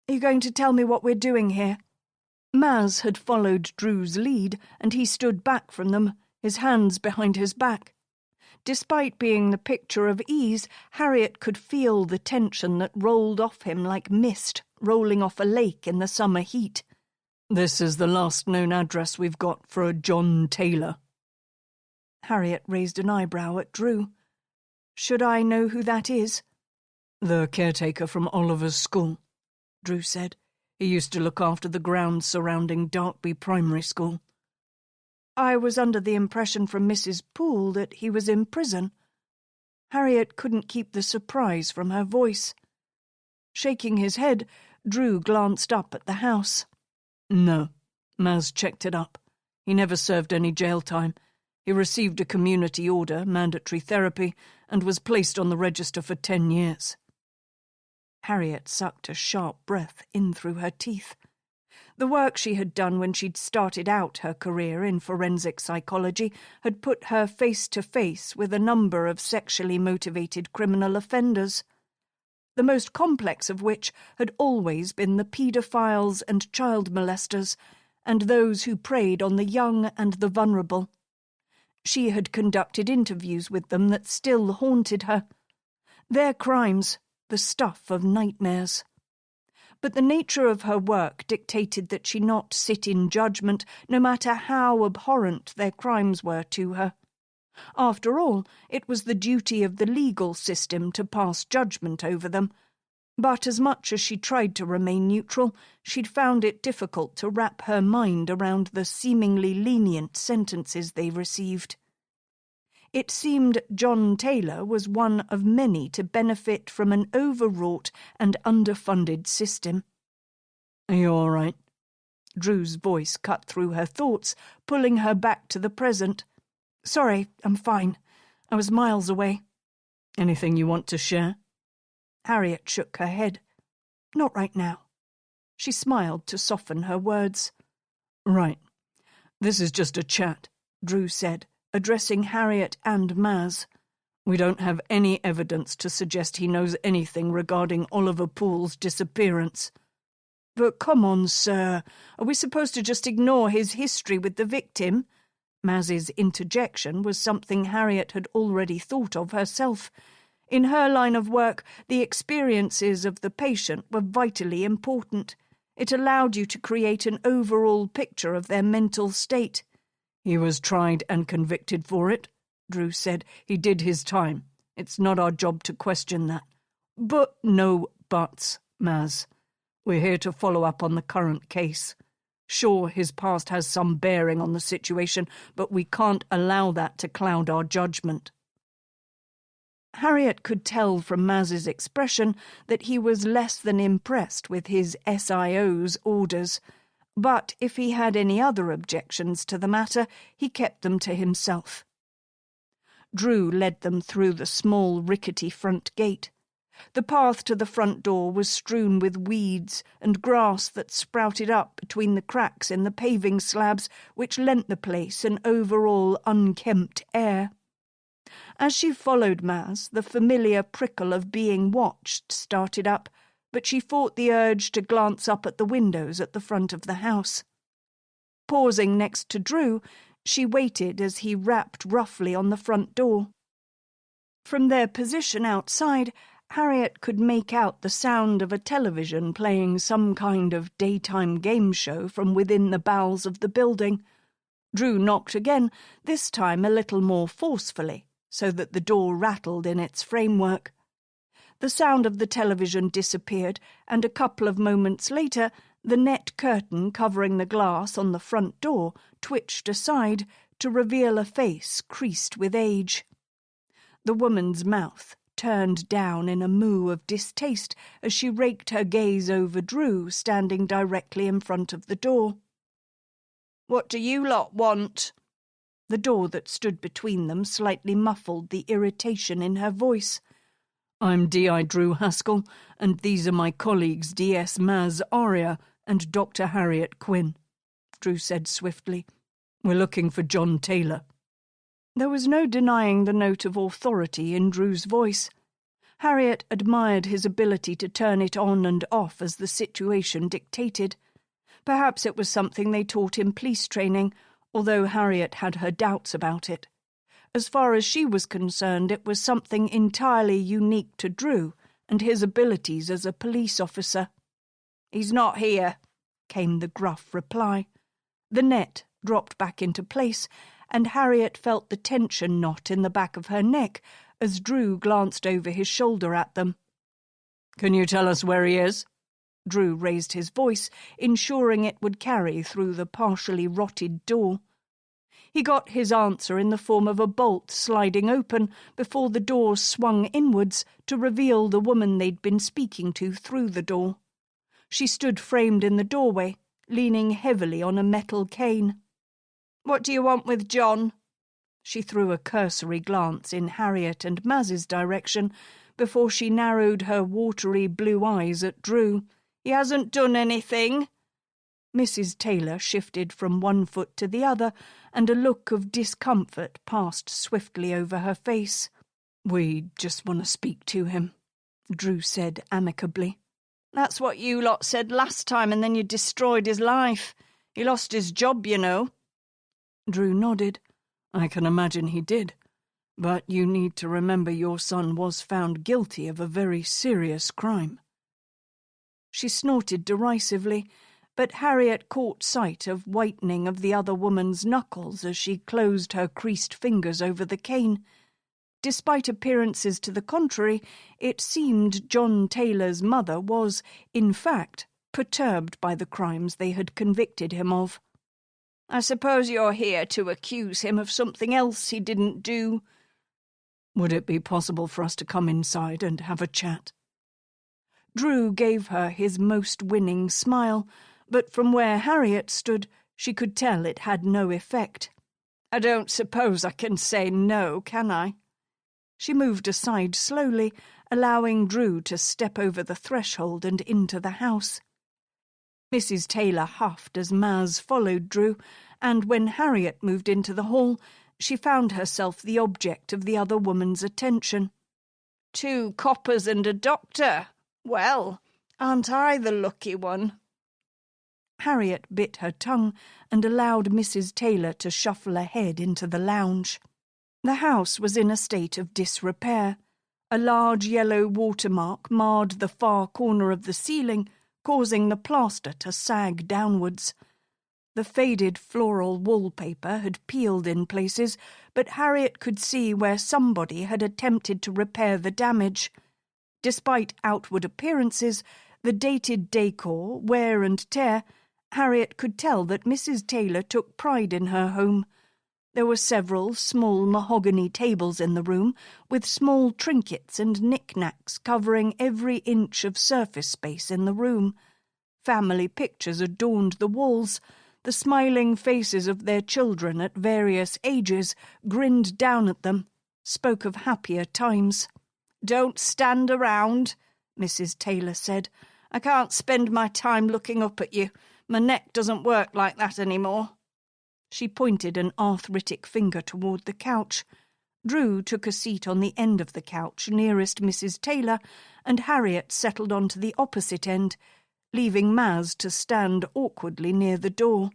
"Are you going to tell me what we're doing here?" Maz had followed Drew's lead, and he stood back from them, his hands behind his back. Despite being the picture of ease, Harriet could feel the tension that rolled off him like mist rolling off a lake in the summer heat. "This is the last known address we've got for a John Taylor." Harriet raised an eyebrow at Drew. "Should I know who that is?" "The caretaker from Oliver's school," Drew said. "He used to look after the grounds surrounding Darkby Primary School." "I was under the impression from Mrs. Poole that he was in prison." Harriet couldn't keep the surprise from her voice. Shaking his head, Drew glanced up at the house. "No," Maz checked it up. "He never served any jail time. He received a community order, mandatory therapy, and was placed on the register for 10 years. Harriet sucked a sharp breath in through her teeth. The work she had done when she'd started out her career in forensic psychology had put her face to face with a number of sexually motivated criminal offenders, the most complex of which had always been the paedophiles and child molesters, and those who preyed on the young and the vulnerable. She had conducted interviews with them that still haunted her. Their crimes, the stuff of nightmares. But the nature of her work dictated that she not sit in judgment, no matter how abhorrent their crimes were to her. After all, it was the duty of the legal system to pass judgment over them. But as much as she tried to remain neutral, she'd found it difficult to wrap her mind around the seemingly lenient sentences they received. It seemed John Taylor was one of many to benefit from an overwrought and underfunded system. "Are you all right?" Drew's voice cut through her thoughts, pulling her back to the present. "Sorry, I'm fine. I was miles away." "Anything you want to share?" Harriet shook her head. "Not right now." She smiled to soften her words. "Right. This is just a chat," Drew said, addressing Harriet and Maz. "We don't have any evidence to suggest he knows anything regarding Oliver Poole's disappearance." "But come on, sir. Are we supposed to just ignore his history with the victim?" Maz's interjection was something Harriet had already thought of herself. In her line of work, the experiences of the patient were vitally important. It allowed you to create an overall picture of their mental state. "He was tried and convicted for it," Drew said. "He did his time. It's not our job to question that." "But—" "No buts, Maz. We're here to follow up on the current case. Sure, his past has some bearing on the situation, but we can't allow that to cloud our judgment." Harriet could tell from Maz's expression that he was less than impressed with his SIO's orders, but if he had any other objections to the matter, he kept them to himself. Drew led them through the small, rickety front gate. The path to the front door was strewn with weeds and grass that sprouted up between the cracks in the paving slabs, which lent the place an overall unkempt air. As she followed Maz, the familiar prickle of being watched started up, but she fought the urge to glance up at the windows at the front of the house. Pausing next to Drew, she waited as he rapped roughly on the front door. From their position outside, Harriet could make out the sound of a television playing some kind of daytime game show from within the bowels of the building. Drew knocked again, this time a little more forcefully, so that the door rattled in its framework. The sound of the television disappeared, and a couple of moments later, the net curtain covering the glass on the front door twitched aside to reveal a face creased with age. The woman's mouth turned down in a moue of distaste as she raked her gaze over Drew, standing directly in front of the door. "What do you lot want?" The door that stood between them slightly muffled the irritation in her voice. "I'm D.I. Drew Haskell, and these are my colleagues D.S. Maz Aria and Dr. Harriet Quinn," Drew said swiftly. "We're looking for John Taylor." There was no denying the note of authority in Drew's voice. Harriet admired his ability to turn it on and off as the situation dictated. Perhaps it was something they taught in police training, although Harriet had her doubts about it. As far as she was concerned, it was something entirely unique to Drew and his abilities as a police officer. "He's not here," came the gruff reply. The net dropped back into place, and Harriet felt the tension knot in the back of her neck as Drew glanced over his shoulder at them. "Can you tell us where he is?" Drew raised his voice, ensuring it would carry through the partially rotted door. He got his answer in the form of a bolt sliding open before the door swung inwards to reveal the woman they'd been speaking to through the door. She stood framed in the doorway, leaning heavily on a metal cane. "What do you want with John?" She threw a cursory glance in Harriet and Maz's direction before she narrowed her watery blue eyes at Drew. "He hasn't done anything." Mrs. Taylor shifted from one foot to the other, and a look of discomfort passed swiftly over her face. "We just want to speak to him," Drew said amicably. "That's what you lot said last time, and then you destroyed his life. He lost his job, you know." Drew nodded. "I can imagine he did. But you need to remember your son was found guilty of a very serious crime." She snorted derisively, but Harriet caught sight of whitening of the other woman's knuckles as she closed her creased fingers over the cane. Despite appearances to the contrary, it seemed John Taylor's mother was, in fact, perturbed by the crimes they had convicted him of. "I suppose you're here to accuse him of something else he didn't do." "Would it be possible for us to come inside and have a chat?" Drew gave her his most winning smile, but from where Harriet stood, she could tell it had no effect. "I don't suppose I can say no, can I?" She moved aside slowly, allowing Drew to step over the threshold and into the house. Mrs. Taylor huffed as Maz followed Drew, and when Harriet moved into the hall, she found herself the object of the other woman's attention. "2 coppers and a doctor. Well, aren't I the lucky one?" Harriet bit her tongue and allowed Mrs. Taylor to shuffle ahead into the lounge. The house was in a state of disrepair. A large yellow watermark marred the far corner of the ceiling, causing the plaster to sag downwards. The faded floral wallpaper had peeled in places, but Harriet could see where somebody had attempted to repair the damage. Despite outward appearances, the dated decor, wear and tear, Harriet could tell that Mrs. Taylor took pride in her home. There were several small mahogany tables in the room, with small trinkets and knick-knacks covering every inch of surface space in the room. Family pictures adorned the walls. The smiling faces of their children at various ages grinned down at them, spoke of happier times. "Don't stand around," Mrs. Taylor said. "I can't spend my time looking up at you. My neck doesn't work like that anymore." She pointed an arthritic finger toward the couch. Drew took a seat on the end of the couch nearest Mrs. Taylor, and Harriet settled onto the opposite end, leaving Maz to stand awkwardly near the door.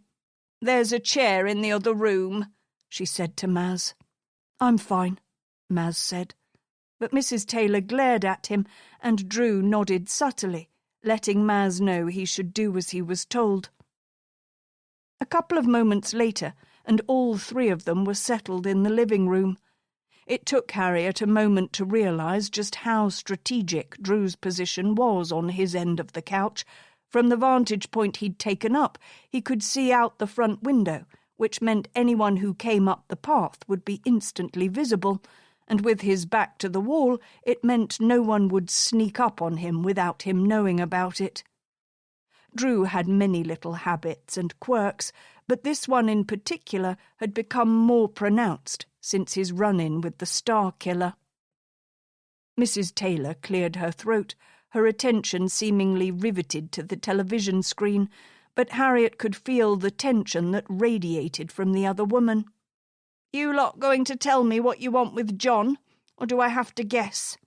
"There's a chair in the other room," she said to Maz. "I'm fine," Maz said. But Mrs. Taylor glared at him, and Drew nodded subtly, letting Maz know he should do as he was told. A couple of moments later, and all 3 of them were settled in the living room. It took Harriet a moment to realise just how strategic Drew's position was on his end of the couch. From the vantage point he'd taken up, he could see out the front window, which meant anyone who came up the path would be instantly visible, and with his back to the wall, it meant no one would sneak up on him without him knowing about it. Drew had many little habits and quirks, but this one in particular had become more pronounced since his run-in with the Star Killer. Mrs. Taylor cleared her throat, her attention seemingly riveted to the television screen, but Harriet could feel the tension that radiated from the other woman. "You lot going to tell me what you want with John, or do I have to guess?"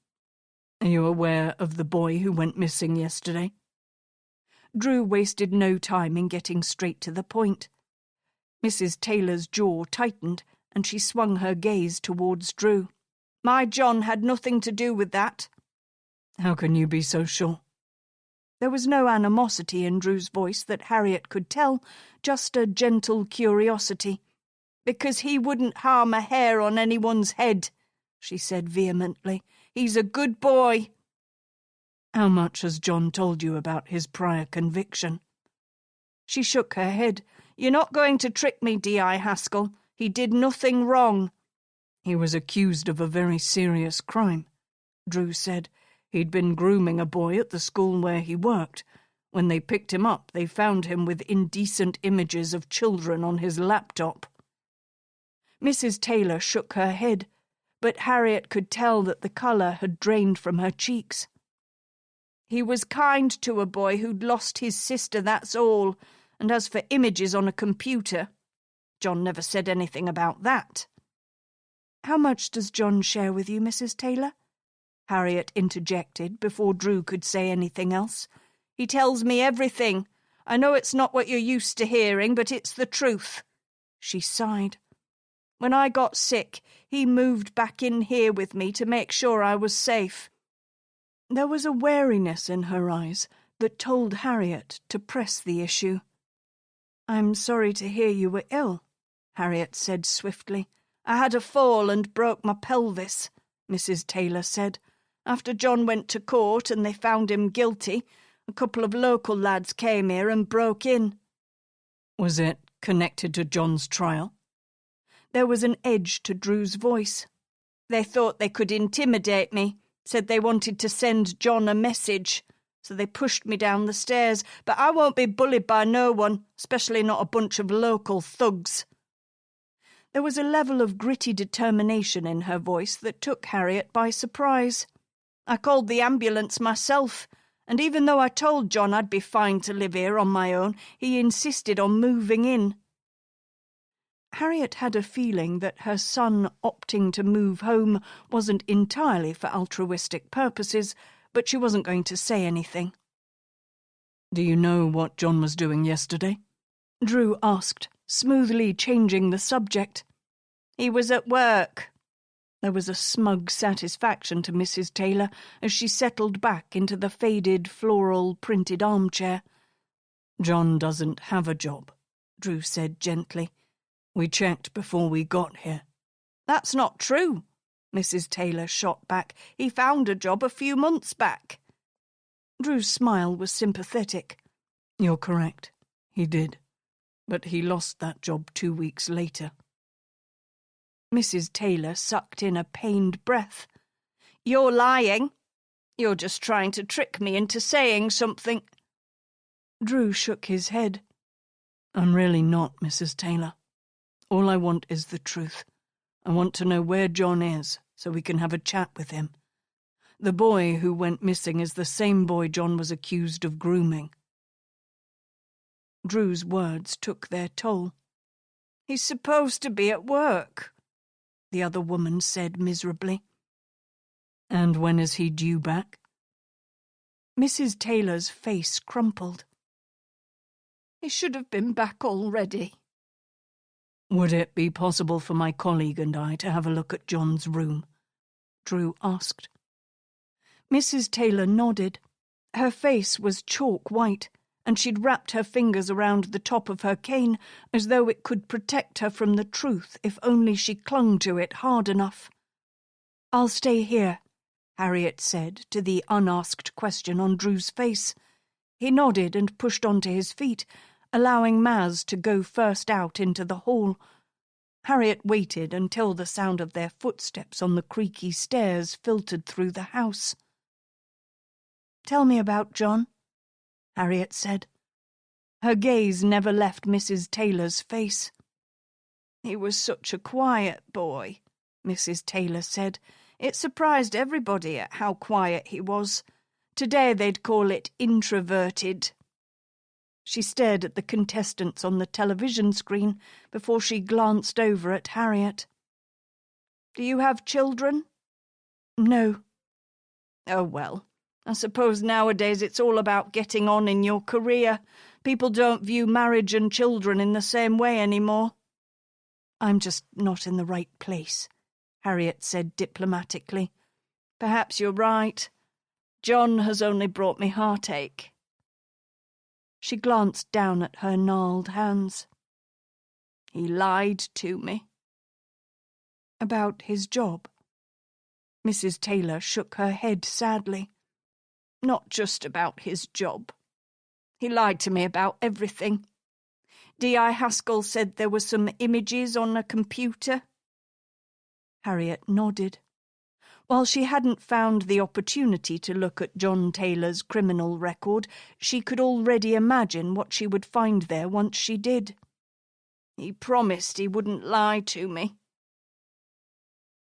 "Are you aware of the boy who went missing yesterday?" Drew wasted no time in getting straight to the point. Mrs. Taylor's jaw tightened, and she swung her gaze towards Drew. "My John had nothing to do with that." "How can you be so sure?" There was no animosity in Drew's voice that Harriet could tell, just a gentle curiosity. "Because he wouldn't harm a hair on anyone's head," she said vehemently. "He's a good boy." "How much has John told you about his prior conviction?" She shook her head. "You're not going to trick me, D.I. Haskell. He did nothing wrong." "He was accused of a very serious crime," Drew said. "He'd been grooming a boy at the school where he worked. When they picked him up, they found him with indecent images of children on his laptop." Mrs. Taylor shook her head, but Harriet could tell that the colour had drained from her cheeks. "He was kind to a boy who'd lost his sister, that's all, and as for images on a computer, John never said anything about that." "How much does John share with you, Mrs. Taylor?" Harriet interjected before Drew could say anything else. "He tells me everything. I know it's not what you're used to hearing, but it's the truth." She sighed. When I got sick, he moved back in here with me to make sure I was safe." There was a wariness in her eyes that told Harriet to press the issue. "I'm sorry to hear you were ill," Harriet said swiftly. "I had a fall and broke my pelvis," Mrs. Taylor said. "After John went to court and they found him guilty, a couple of local lads came here and broke in." "Was it connected to John's trial?" There was an edge to Drew's voice. "They thought they could intimidate me, said they wanted to send John a message, so they pushed me down the stairs, but I won't be bullied by no one, especially not a bunch of local thugs." There was a level of gritty determination in her voice that took Harriet by surprise. "I called the ambulance myself, and even though I told John I'd be fine to live here on my own, he insisted on moving in." Harriet had a feeling that her son opting to move home wasn't entirely for altruistic purposes, but she wasn't going to say anything. "Do you know what John was doing yesterday?" Drew asked, smoothly changing the subject. "He was at work." There was a smug satisfaction to Mrs. Taylor as she settled back into the faded floral printed armchair. "John doesn't have a job," Drew said gently. "We checked before we got here." "That's not true," Mrs. Taylor shot back. "He found a job a few months back." Drew's smile was sympathetic. "You're correct. He did. But he lost that job 2 weeks later." Mrs. Taylor sucked in a pained breath. "You're lying. You're just trying to trick me into saying something." Drew shook his head. "I'm really not, Mrs. Taylor. All I want is the truth. I want to know where John is, so we can have a chat with him. The boy who went missing is the same boy John was accused of grooming." Drew's words took their toll. "He's supposed to be at work," the other woman said miserably. "And when is he due back?" Mrs. Taylor's face crumpled. "He should have been back already." "Would it be possible for my colleague and I to have a look at John's room?" Drew asked. Mrs. Taylor nodded. Her face was chalk white, and she'd wrapped her fingers around the top of her cane as though it could protect her from the truth if only she clung to it hard enough. "I'll stay here," Harriet said to the unasked question on Drew's face. He nodded and pushed onto his feet, allowing Maz to go first out into the hall. Harriet waited until the sound of their footsteps on the creaky stairs filtered through the house. "Tell me about John," Harriet said. Her gaze never left Mrs. Taylor's face. "He was such a quiet boy," Mrs. Taylor said. "It surprised everybody at how quiet he was. Today they'd call it introverted." She stared at the contestants on the television screen before she glanced over at Harriet. "Do you have children?" "No." "Oh, well, I suppose nowadays it's all about getting on in your career. People don't view marriage and children in the same way anymore." "I'm just not in the right place," Harriet said diplomatically. "Perhaps you're right. John has only brought me heartache." She glanced down at her gnarled hands. "He lied to me." "About his job?" Mrs. Taylor shook her head sadly. "Not just about his job. He lied to me about everything. D.I. Haskell said there were some images on a computer." Harriet nodded. While she hadn't found the opportunity to look at John Taylor's criminal record, she could already imagine what she would find there once she did. "He promised he wouldn't lie to me."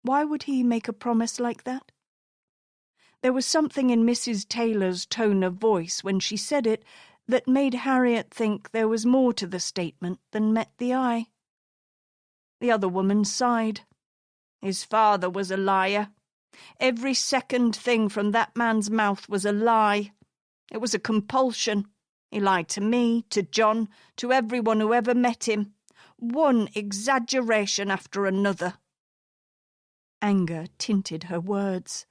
Why would he make a promise like that? There was something in Mrs. Taylor's tone of voice when she said it that made Harriet think there was more to the statement than met the eye. The other woman sighed. "His father was a liar. Every second thing from that man's mouth was a lie. It was a compulsion. He lied to me, to John, to everyone who ever met him. One exaggeration after another. Anger tinted her words.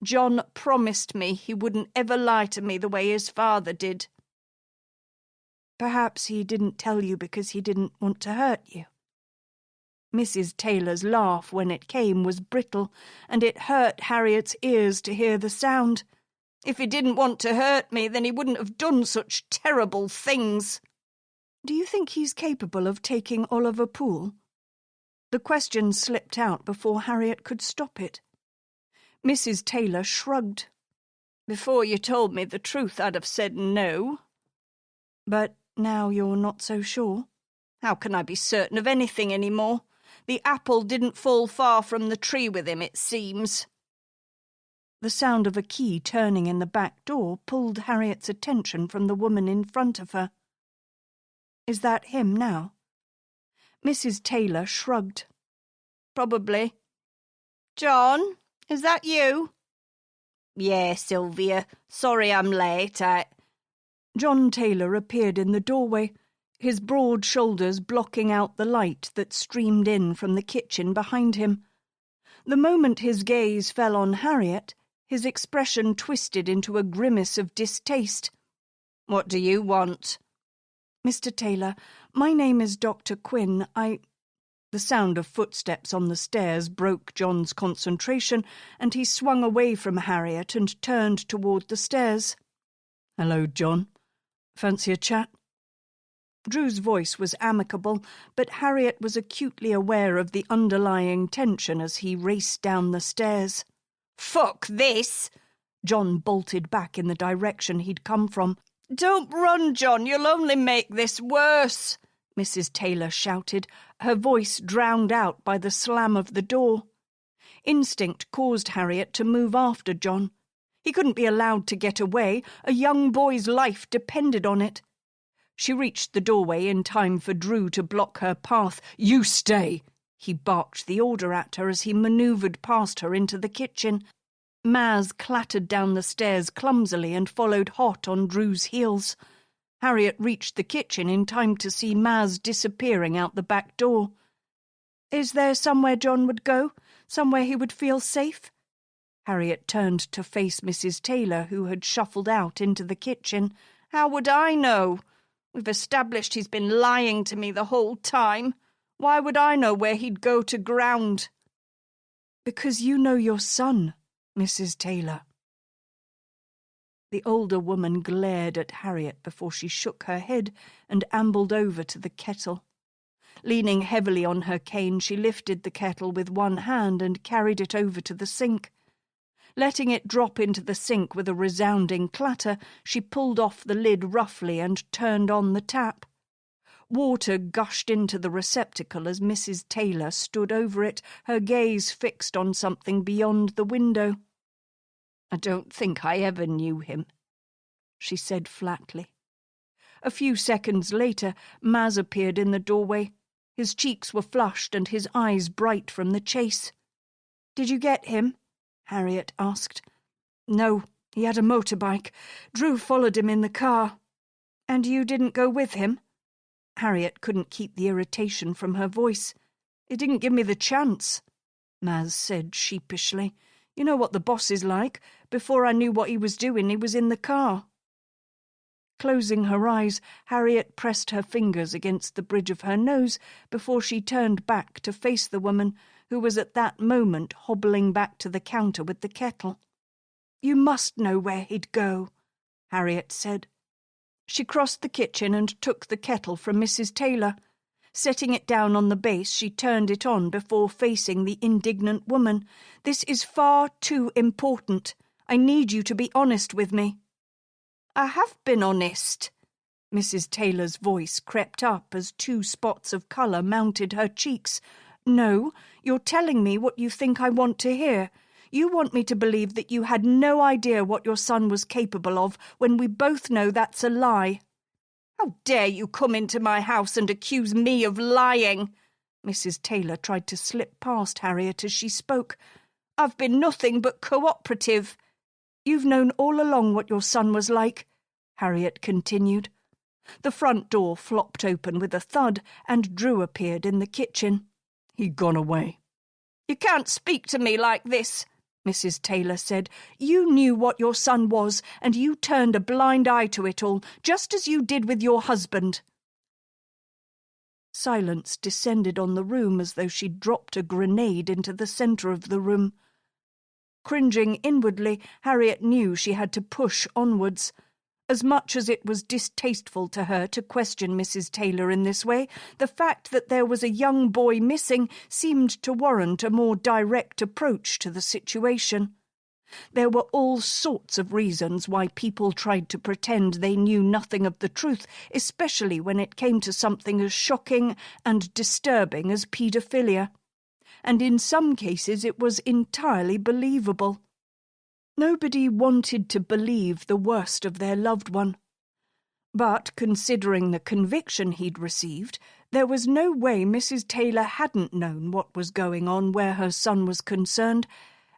John promised me he wouldn't ever lie to me the way his father did. Perhaps he didn't tell you because he didn't want to hurt you. Mrs. Taylor's laugh, when it came, was brittle, and it hurt Harriet's ears to hear the sound. If he didn't want to hurt me, then he wouldn't have done such terrible things. Do you think he's capable of taking Oliver Poole? The question slipped out before Harriet could stop it. Mrs. Taylor shrugged. Before you told me the truth, I'd have said no. But now you're not so sure? How can I be certain of anything any more? The apple didn't fall far from the tree with him, it seems. The sound of a key turning in the back door pulled Harriet's attention from the woman in front of her. Is that him now? Mrs. Taylor shrugged. Probably. John, is that you? Yeah, Sylvia. Sorry I'm late. John Taylor appeared in the doorway, his broad shoulders blocking out the light that streamed in from the kitchen behind him. The moment his gaze fell on Harriet, his expression twisted into a grimace of distaste. What do you want? Mr. Taylor, my name is Dr. Quinn. The sound of footsteps on the stairs broke John's concentration, and he swung away from Harriet and turned toward the stairs. Hello, John. Fancy a chat? Drew's voice was amicable, but Harriet was acutely aware of the underlying tension as he raced down the stairs. Fuck this! John bolted back in the direction he'd come from. Don't run, John, you'll only make this worse, Mrs. Taylor shouted, her voice drowned out by the slam of the door. Instinct caused Harriet to move after John. He couldn't be allowed to get away. A young boy's life depended on it. She reached the doorway in time for Drew to block her path. You stay! He barked the order at her as he manoeuvred past her into the kitchen. Maz clattered down the stairs clumsily and followed hot on Drew's heels. Harriet reached the kitchen in time to see Maz disappearing out the back door. Is there somewhere John would go? Somewhere he would feel safe? Harriet turned to face Mrs. Taylor, who had shuffled out into the kitchen. How would I know? We've established he's been lying to me the whole time. Why would I know where he'd go to ground? Because you know your son, Mrs. Taylor. The older woman glared at Harriet before she shook her head and ambled over to the kettle. Leaning heavily on her cane, she lifted the kettle with one hand and carried it over to the sink. Letting it drop into the sink with a resounding clatter, she pulled off the lid roughly and turned on the tap. Water gushed into the receptacle as Mrs. Taylor stood over it, her gaze fixed on something beyond the window. I don't think I ever knew him, she said flatly. A few seconds later, Maz appeared in the doorway. His cheeks were flushed and his eyes bright from the chase. Did you get him? Harriet asked. No, he had a motorbike. Drew followed him in the car. And you didn't go with him? Harriet couldn't keep the irritation from her voice. He didn't give me the chance, Maz said sheepishly. You know what the boss is like. Before I knew what he was doing, he was in the car. Closing her eyes, Harriet pressed her fingers against the bridge of her nose before she turned back to face the woman, who was at that moment hobbling back to the counter with the kettle. You must know where he'd go, Harriet said. She crossed the kitchen and took the kettle from Mrs. Taylor. Setting it down on the base, she turned it on before facing the indignant woman. This is far too important. I need you to be honest with me. I have been honest. Mrs. Taylor's voice crept up as 2 spots of colour mounted her cheeks. No, you're telling me what you think I want to hear. You want me to believe that you had no idea what your son was capable of when we both know that's a lie. How dare you come into my house and accuse me of lying? Mrs. Taylor tried to slip past Harriet as she spoke. I've been nothing but cooperative. You've known all along what your son was like, Harriet continued. The front door flopped open with a thud, and Drew appeared in the kitchen. He'd gone away. "You can't speak to me like this," Mrs. Taylor said. "You knew what your son was, and you turned a blind eye to it all, just as you did with your husband." Silence descended on the room as though she'd dropped a grenade into the centre of the room. Cringing inwardly, Harriet knew she had to push onwards. As much as it was distasteful to her to question Mrs. Taylor in this way, the fact that there was a young boy missing seemed to warrant a more direct approach to the situation. There were all sorts of reasons why people tried to pretend they knew nothing of the truth, especially when it came to something as shocking and disturbing as paedophilia. And in some cases it was entirely believable. Nobody wanted to believe the worst of their loved one. But, considering the conviction he'd received, there was no way Mrs. Taylor hadn't known what was going on where her son was concerned,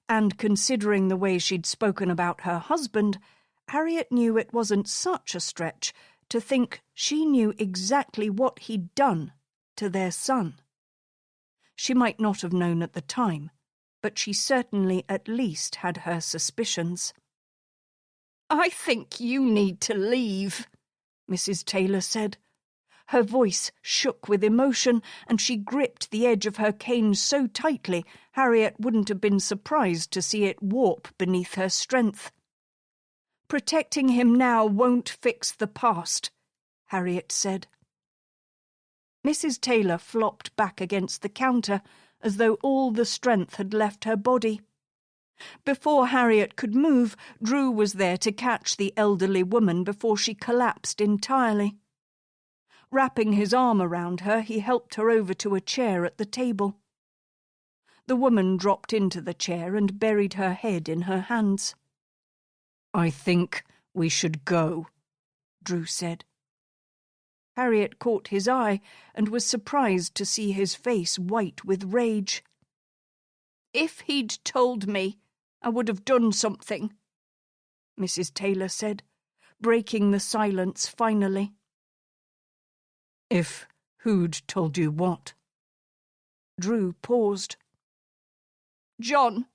and considering the way she'd spoken about her husband, Harriet knew it wasn't such a stretch to think she knew exactly what he'd done to their son. She might not have known at the time, but she certainly at least had her suspicions. "I think you need to leave," Mrs. Taylor said. Her voice shook with emotion, and she gripped the edge of her cane so tightly Harriet wouldn't have been surprised to see it warp beneath her strength. "Protecting him now won't fix the past," Harriet said. Mrs. Taylor flopped back against the counter as though all the strength had left her body. Before Harriet could move, Drew was there to catch the elderly woman before she collapsed entirely. Wrapping his arm around her, he helped her over to a chair at the table. The woman dropped into the chair and buried her head in her hands. "I think we should go," Drew said. Harriet caught his eye and was surprised to see his face white with rage. "If he'd told me, I would have done something," Mrs. Taylor said, breaking the silence finally. "If who'd told you what?" Drew paused. "John.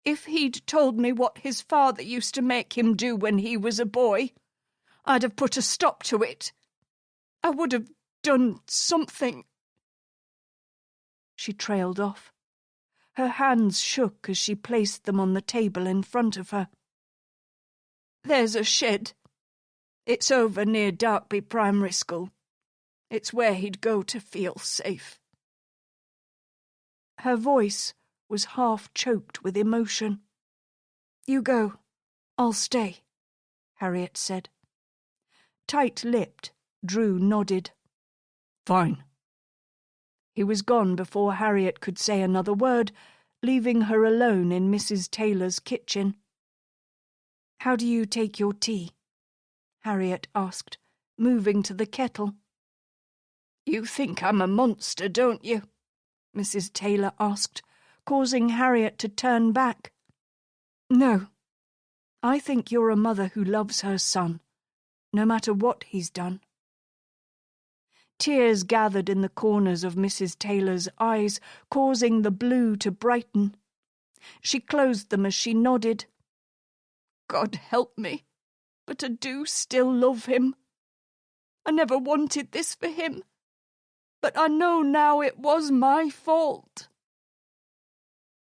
If he'd told me what his father used to make him do when he was a boy, I'd have put a stop to it. I would have done something." She trailed off. Her hands shook as she placed them on the table in front of her. "There's a shed. It's over near Darkby Primary School. It's where he'd go to feel safe." Her voice was half choked with emotion. "You go. I'll stay," Harriet said. Tight-lipped, Drew nodded. "Fine." He was gone before Harriet could say another word, leaving her alone in Mrs. Taylor's kitchen. "How do you take your tea?" Harriet asked, moving to the kettle. "You think I'm a monster, don't you?" Mrs. Taylor asked, causing Harriet to turn back. "No. I think you're a mother who loves her son, no matter what he's done." Tears gathered in the corners of Mrs. Taylor's eyes, causing the blue to brighten. She closed them as she nodded. "God help me, but I do still love him. I never wanted this for him, but I know now it was my fault."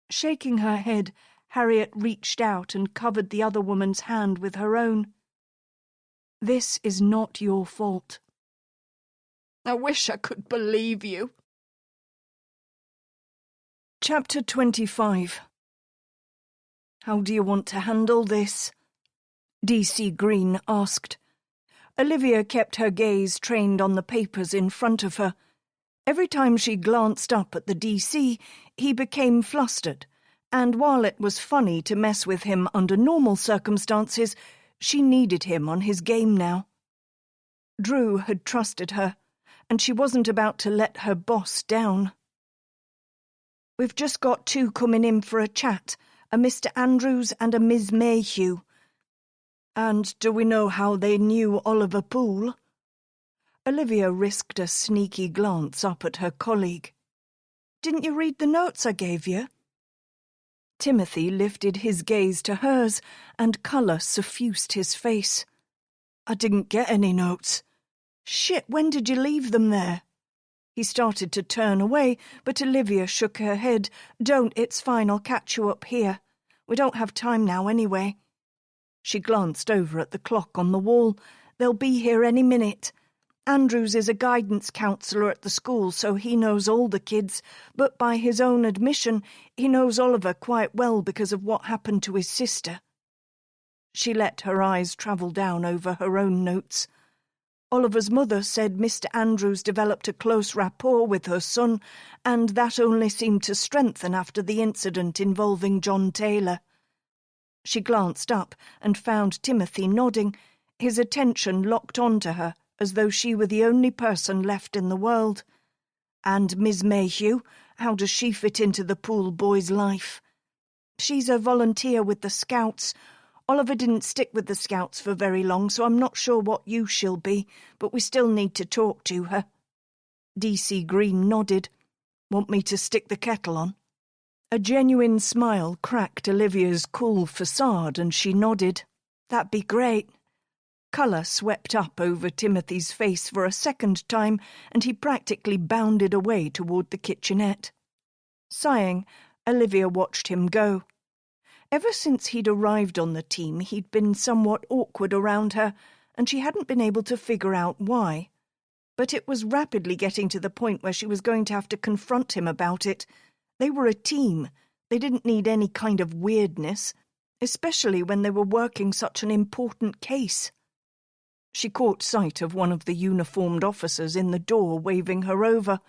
Shaking her head, Harriet reached out and covered the other woman's hand with her own. "This is not your fault." "I wish I could believe you." Chapter 25. "How do you want to handle this?" D.C. Green asked. Olivia kept her gaze trained on the papers in front of her. Every time she glanced up at the D.C., he became flustered, and while it was funny to mess with him under normal circumstances, she needed him on his game now. Drew had trusted her, and she wasn't about to let her boss down. "We've just got two coming in for a chat, a Mr. Andrews and a Miss Mayhew." And do we know how they knew Oliver Poole? Olivia risked a sneaky glance up at her colleague. Didn't you read the notes I gave you? Timothy lifted his gaze to hers, and colour suffused his face. I didn't get any notes. Shit, when did you leave them there? He started to turn away, but Olivia shook her head. Don't, it's fine, I'll catch you up here. We don't have time now anyway. She glanced over at the clock on the wall. They'll be here any minute. Andrews is a guidance counsellor at the school, so he knows all the kids, but by his own admission, he knows Oliver quite well because of what happened to his sister. She let her eyes travel down over her own notes. Oliver's mother said Mr. Andrews developed a close rapport with her son, and that only seemed to strengthen after the incident involving John Taylor. She glanced up and found Timothy nodding, his attention locked onto her, as though she were the only person left in the world. And Miss Mayhew, how does she fit into the Poole boy's life? She's a volunteer with the Scouts. Oliver didn't stick with the Scouts for very long, so I'm not sure what use she'll be, but we still need to talk to her. D.C. Green nodded. Want me to stick the kettle on? A genuine smile cracked Olivia's cool facade, and she nodded. That'd be great. Colour swept up over Timothy's face for a second time, and he practically bounded away toward the kitchenette. Sighing, Olivia watched him go. Ever since he'd arrived on the team, he'd been somewhat awkward around her, and she hadn't been able to figure out why. But it was rapidly getting to the point where she was going to have to confront him about it. They were a team. They didn't need any kind of weirdness, especially when they were working such an important case. She caught sight of one of the uniformed officers in the door waving her over.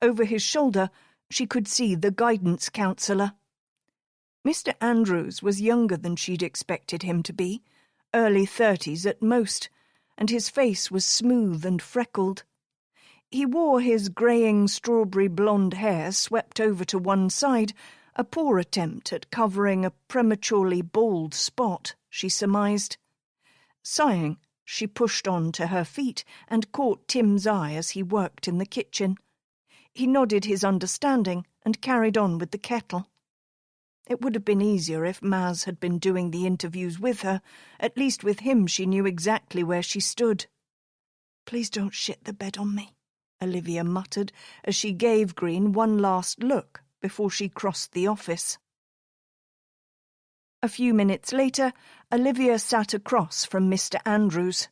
Over his shoulder, she could see the guidance counsellor. Mr. Andrews was younger than she'd expected him to be, early 30s at most, and his face was smooth and freckled. He wore his greying strawberry blonde hair swept over to one side, a poor attempt at covering a prematurely bald spot, she surmised. Sighing, she pushed on to her feet and caught Tim's eye as he worked in the kitchen. He nodded his understanding and carried on with the kettle. It would have been easier if Maz had been doing the interviews with her. At least with him she knew exactly where she stood. Please don't shit the bed on me, Olivia muttered as she gave Green one last look before she crossed the office. A few minutes later, Olivia sat across from Mr. Andrews.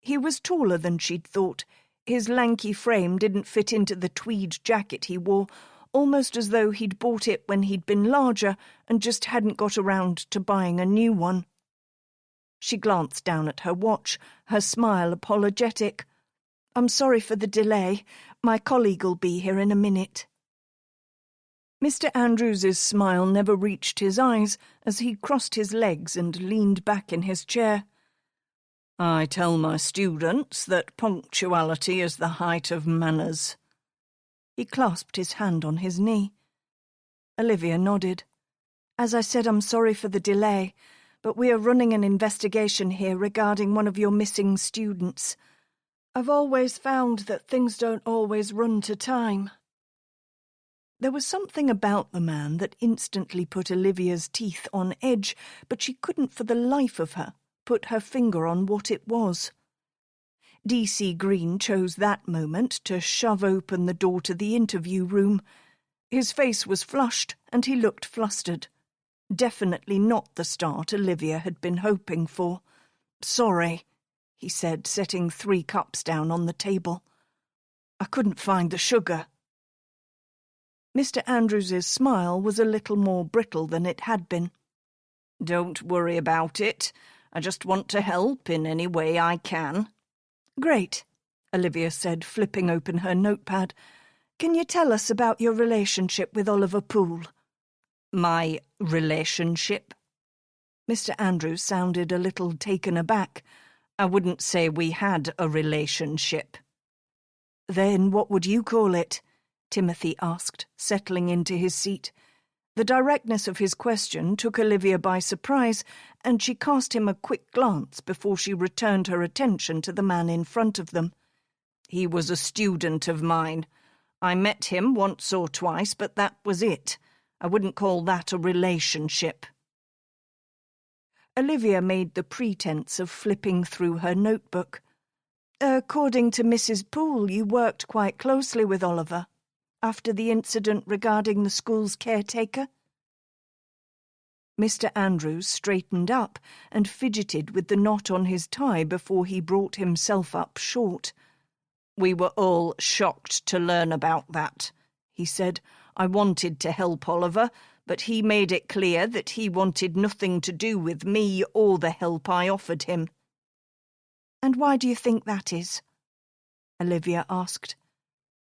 He was taller than she'd thought. His lanky frame didn't fit into the tweed jacket he wore, almost as though he'd bought it when he'd been larger and just hadn't got around to buying a new one. She glanced down at her watch, her smile apologetic. I'm sorry for the delay. My colleague'll be here in a minute. Mr. Andrews's smile never reached his eyes as he crossed his legs and leaned back in his chair. I tell my students that punctuality is the height of manners. He clasped his hand on his knee. Olivia nodded. As I said, I'm sorry for the delay, but we are running an investigation here regarding one of your missing students. I've always found that things don't always run to time. There was something about the man that instantly put Olivia's teeth on edge, but she couldn't for the life of her put her finger on what it was. D.C. Green chose that moment to shove open the door to the interview room. His face was flushed and he looked flustered. Definitely not the start Olivia had been hoping for. Sorry, he said, setting 3 cups down on the table. I couldn't find the sugar. Mr. Andrews's smile was a little more brittle than it had been. Don't worry about it. I just want to help in any way I can. Great, Olivia said, flipping open her notepad. Can you tell us about your relationship with Oliver Poole? My relationship? Mr. Andrews sounded a little taken aback. I wouldn't say we had a relationship. Then what would you call it? Timothy asked, settling into his seat. The directness of his question took Olivia by surprise, and she cast him a quick glance before she returned her attention to the man in front of them. He was a student of mine. I met him once or twice, but that was it. I wouldn't call that a relationship. Olivia made the pretense of flipping through her notebook. According to Mrs. Poole, you worked quite closely with Oliver after the incident regarding the school's caretaker. Mr. Andrews straightened up and fidgeted with the knot on his tie before he brought himself up short. We were all shocked to learn about that, he said. I wanted to help Oliver, but he made it clear that he wanted nothing to do with me or the help I offered him. And why do you think that is? Olivia asked.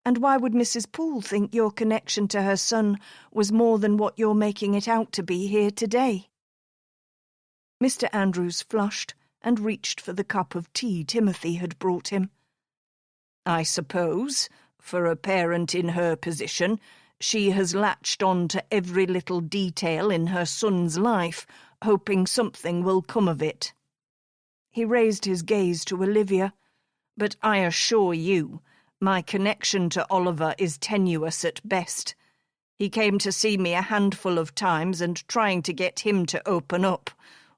And why would Mrs. Poole think your connection to her son was more than what you're making it out to be here today? Mr. Andrews flushed and reached for the cup of tea Timothy had brought him. I suppose, for a parent in her position, she has latched on to every little detail in her son's life, hoping something will come of it. He raised his gaze to Olivia. But I assure you, my connection to Oliver is tenuous at best. He came to see me a handful of times, and trying to get him to open up,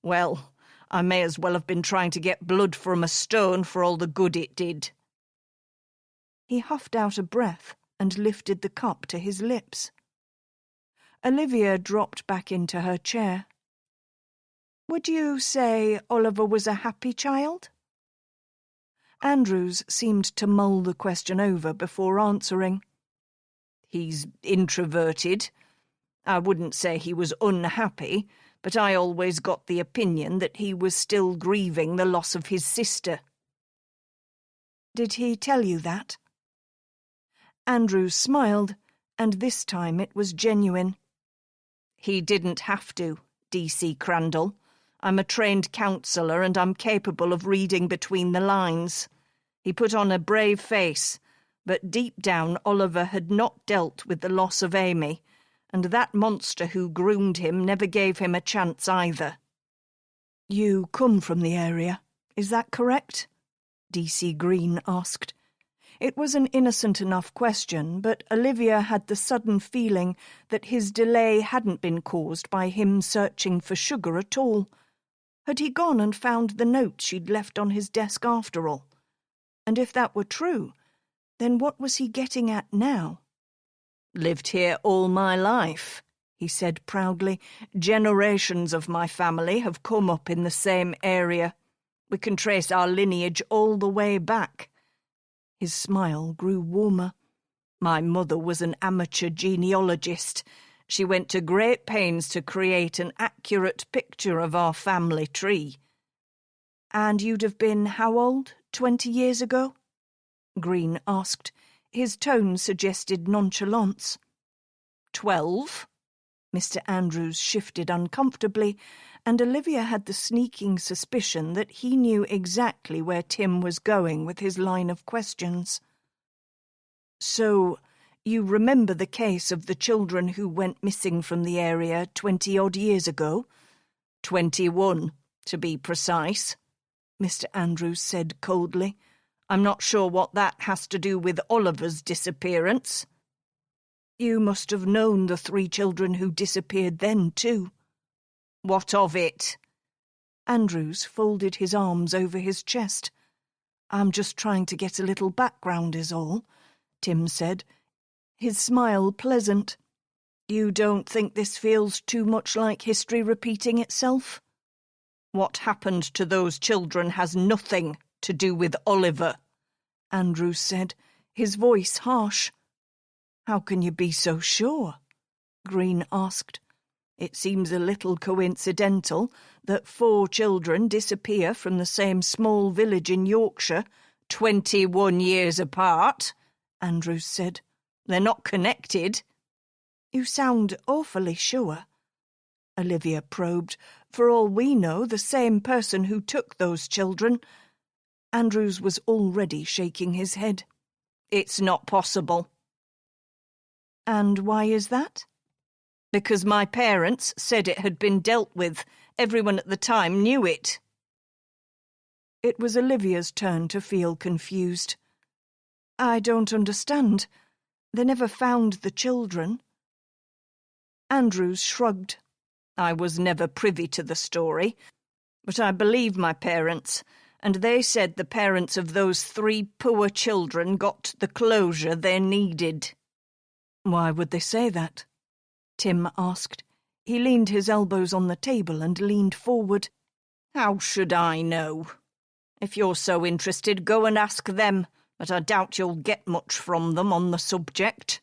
well, I may as well have been trying to get blood from a stone for all the good it did. He huffed out a breath and lifted the cup to his lips. Olivia dropped back into her chair. Would you say Oliver was a happy child? Andrews seemed to mull the question over before answering. He's introverted. I wouldn't say he was unhappy, but I always got the opinion that he was still grieving the loss of his sister. Did he tell you that? Andrews smiled, and this time it was genuine. He didn't have to, D.C. Crandall. I'm a trained counsellor, and I'm capable of reading between the lines. He put on a brave face, but deep down Oliver had not dealt with the loss of Amy, and that monster who groomed him never gave him a chance either. You come from the area, is that correct? D.C. Green asked. It was an innocent enough question, but Olivia had the sudden feeling that his delay hadn't been caused by him searching for sugar at all. Had he gone and found the note she'd left on his desk after all? And if that were true, then what was he getting at now? Lived here all my life, he said proudly. Generations of my family have come up in the same area. We can trace our lineage all the way back. His smile grew warmer. My mother was an amateur genealogist. She went to great pains to create an accurate picture of our family tree. And you'd have been how old, 20 years ago? Green asked. His tone suggested nonchalance. 12. Mr. Andrews shifted uncomfortably, and Olivia had the sneaking suspicion that he knew exactly where Tim was going with his line of questions. So, you remember the case of the children who went missing from the area 20-odd years ago? 21, to be precise, Mr. Andrews said coldly. I'm not sure what that has to do with Oliver's disappearance. You must have known the 3 children who disappeared then, too. What of it? Andrews folded his arms over his chest. I'm just trying to get a little background is all, Tim said, his smile pleasant. You don't think this feels too much like history repeating itself? What happened to those children has nothing to do with Oliver, Andrews said, his voice harsh. How can you be so sure? Green asked. It seems a little coincidental that 4 children disappear from the same small village in Yorkshire, 21 years apart, Andrews said. They're not connected. You sound awfully sure. Olivia probed. For all we know, the same person who took those children. Andrews was already shaking his head. It's not possible. And why is that? Because my parents said it had been dealt with. Everyone at the time knew it. It was Olivia's turn to feel confused. I don't understand. They never found the children. Andrews shrugged. I was never privy to the story, but I believe my parents, and they said the parents of those 3 poor children got the closure they needed. Why would they say that? Tim asked. He leaned his elbows on the table and leaned forward. How should I know? If you're so interested, go and ask them, but I doubt you'll get much from them on the subject.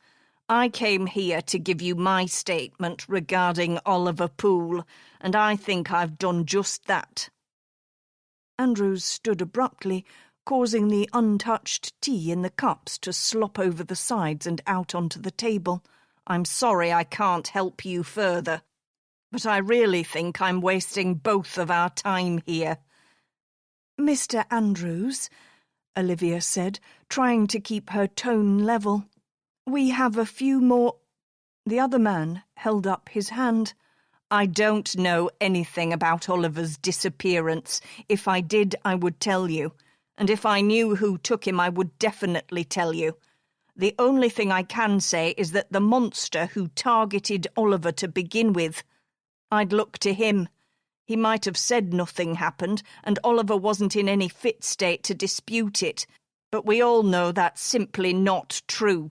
I came here to give you my statement regarding Oliver Poole, and I think I've done just that. Andrews stood abruptly, causing the untouched tea in the cups to slop over the sides and out onto the table. I'm sorry I can't help you further, but I really think I'm wasting both of our time here. Mr. Andrews, Olivia said, trying to keep her tone level. We have a few more... The other man held up his hand. I don't know anything about Oliver's disappearance. If I did, I would tell you. And if I knew who took him, I would definitely tell you. The only thing I can say is that the monster who targeted Oliver to begin with, I'd look to him. He might have said nothing happened, and Oliver wasn't in any fit state to dispute it, but we all know that's simply not true.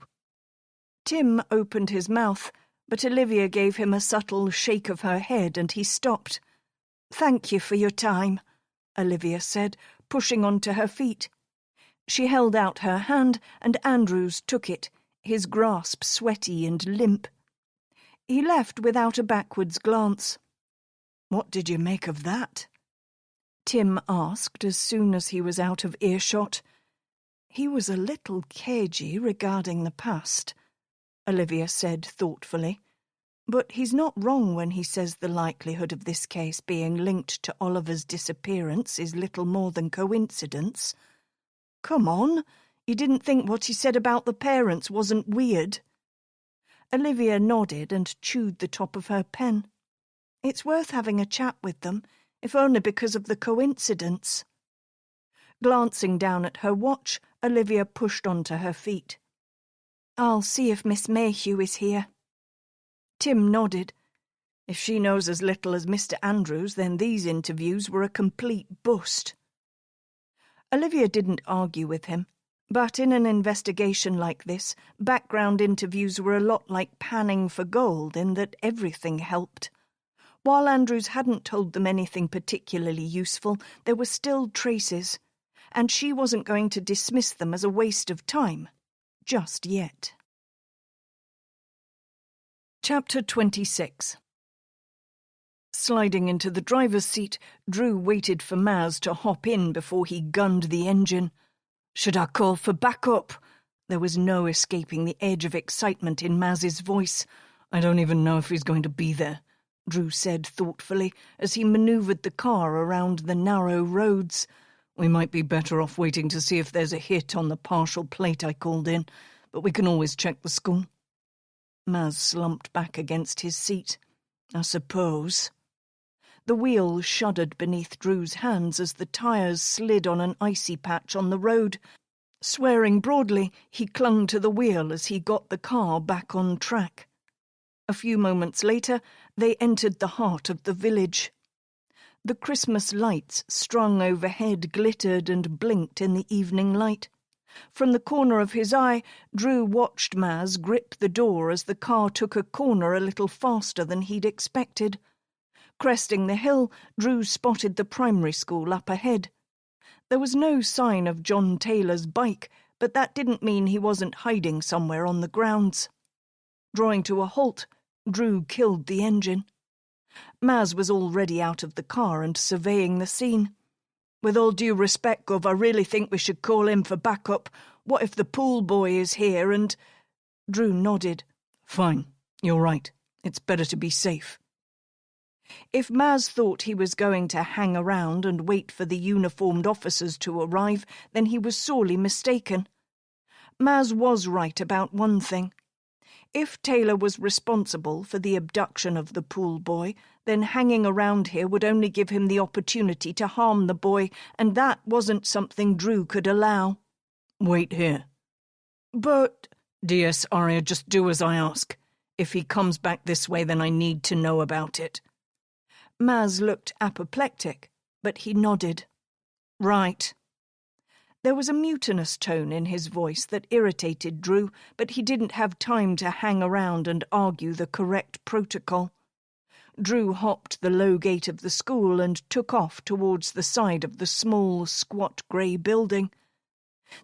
Tim opened his mouth, but Olivia gave him a subtle shake of her head and he stopped. Thank you for your time, Olivia said, pushing onto her feet. She held out her hand and Andrews took it, his grasp sweaty and limp. He left without a backwards glance. What did you make of that? Tim asked as soon as he was out of earshot. He was a little cagey regarding the past, Olivia said thoughtfully. But he's not wrong when he says the likelihood of this case being linked to Oliver's disappearance is little more than coincidence. Come on, you didn't think what he said about the parents wasn't weird? Olivia nodded and chewed the top of her pen. It's worth having a chat with them, if only because of the coincidence. Glancing down at her watch, Olivia pushed onto her feet. I'll see if Miss Mayhew is here. Tim nodded. If she knows as little as Mr. Andrews, then these interviews were a complete bust. Olivia didn't argue with him, but in an investigation like this, background interviews were a lot like panning for gold in that everything helped. While Andrews hadn't told them anything particularly useful, there were still traces, and she wasn't going to dismiss them as a waste of time, just yet. Chapter 26. Sliding into the driver's seat, Drew waited for Maz to hop in before he gunned the engine. Should I call for backup? There was no escaping the edge of excitement in Maz's voice. I don't even know if he's going to be there, Drew said thoughtfully as he manoeuvred the car around the narrow roads. We might be better off waiting to see if there's a hit on the partial plate I called in, but we can always check the school. Maz slumped back against his seat. I suppose. The wheel shuddered beneath Drew's hands as the tyres slid on an icy patch on the road. Swearing broadly, he clung to the wheel as he got the car back on track. A few moments later, they entered the heart of the village. The Christmas lights strung overhead glittered and blinked in the evening light. From the corner of his eye, Drew watched Maz grip the door as the car took a corner a little faster than he'd expected. Cresting the hill, Drew spotted the primary school up ahead. There was no sign of John Taylor's bike, but that didn't mean he wasn't hiding somewhere on the grounds. Drawing to a halt, Drew killed the engine. Maz was already out of the car and surveying the scene. With all due respect, Gov, I really think we should call in for backup. What if the pool boy is here and... Drew nodded. Fine, you're right. It's better to be safe. If Maz thought he was going to hang around and wait for the uniformed officers to arrive, then he was sorely mistaken. Maz was right about one thing. If Taylor was responsible for the abduction of the pool boy, then hanging around here would only give him the opportunity to harm the boy, and that wasn't something Drew could allow. Wait here. But... DS Arya, just do as I ask. If he comes back this way, then I need to know about it. Maz looked apoplectic, but he nodded. Right. There was a mutinous tone in his voice that irritated Drew, but he didn't have time to hang around and argue the correct protocol. Drew hopped the low gate of the school and took off towards the side of the small, squat grey building.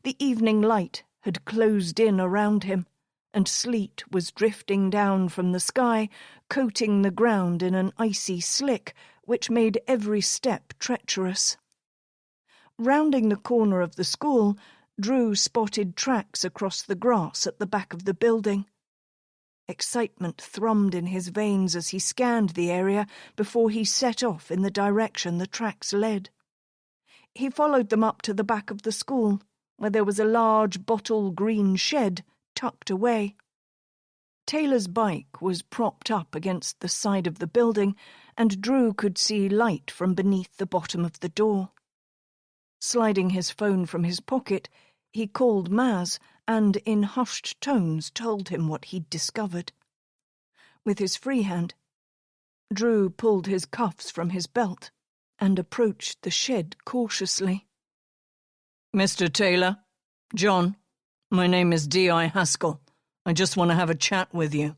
The evening light had closed in around him, and sleet was drifting down from the sky, coating the ground in an icy slick which made every step treacherous. Rounding the corner of the school, Drew spotted tracks across the grass at the back of the building. Excitement thrummed in his veins as he scanned the area before he set off in the direction the tracks led. He followed them up to the back of the school, where there was a large bottle-green shed tucked away. Taylor's bike was propped up against the side of the building, and Drew could see light from beneath the bottom of the door. Sliding his phone from his pocket, he called Maz and, in hushed tones, told him what he'd discovered. With his free hand, Drew pulled his cuffs from his belt and approached the shed cautiously. Mr. Taylor, John, my name is D.I. Haskell. I just want to have a chat with you.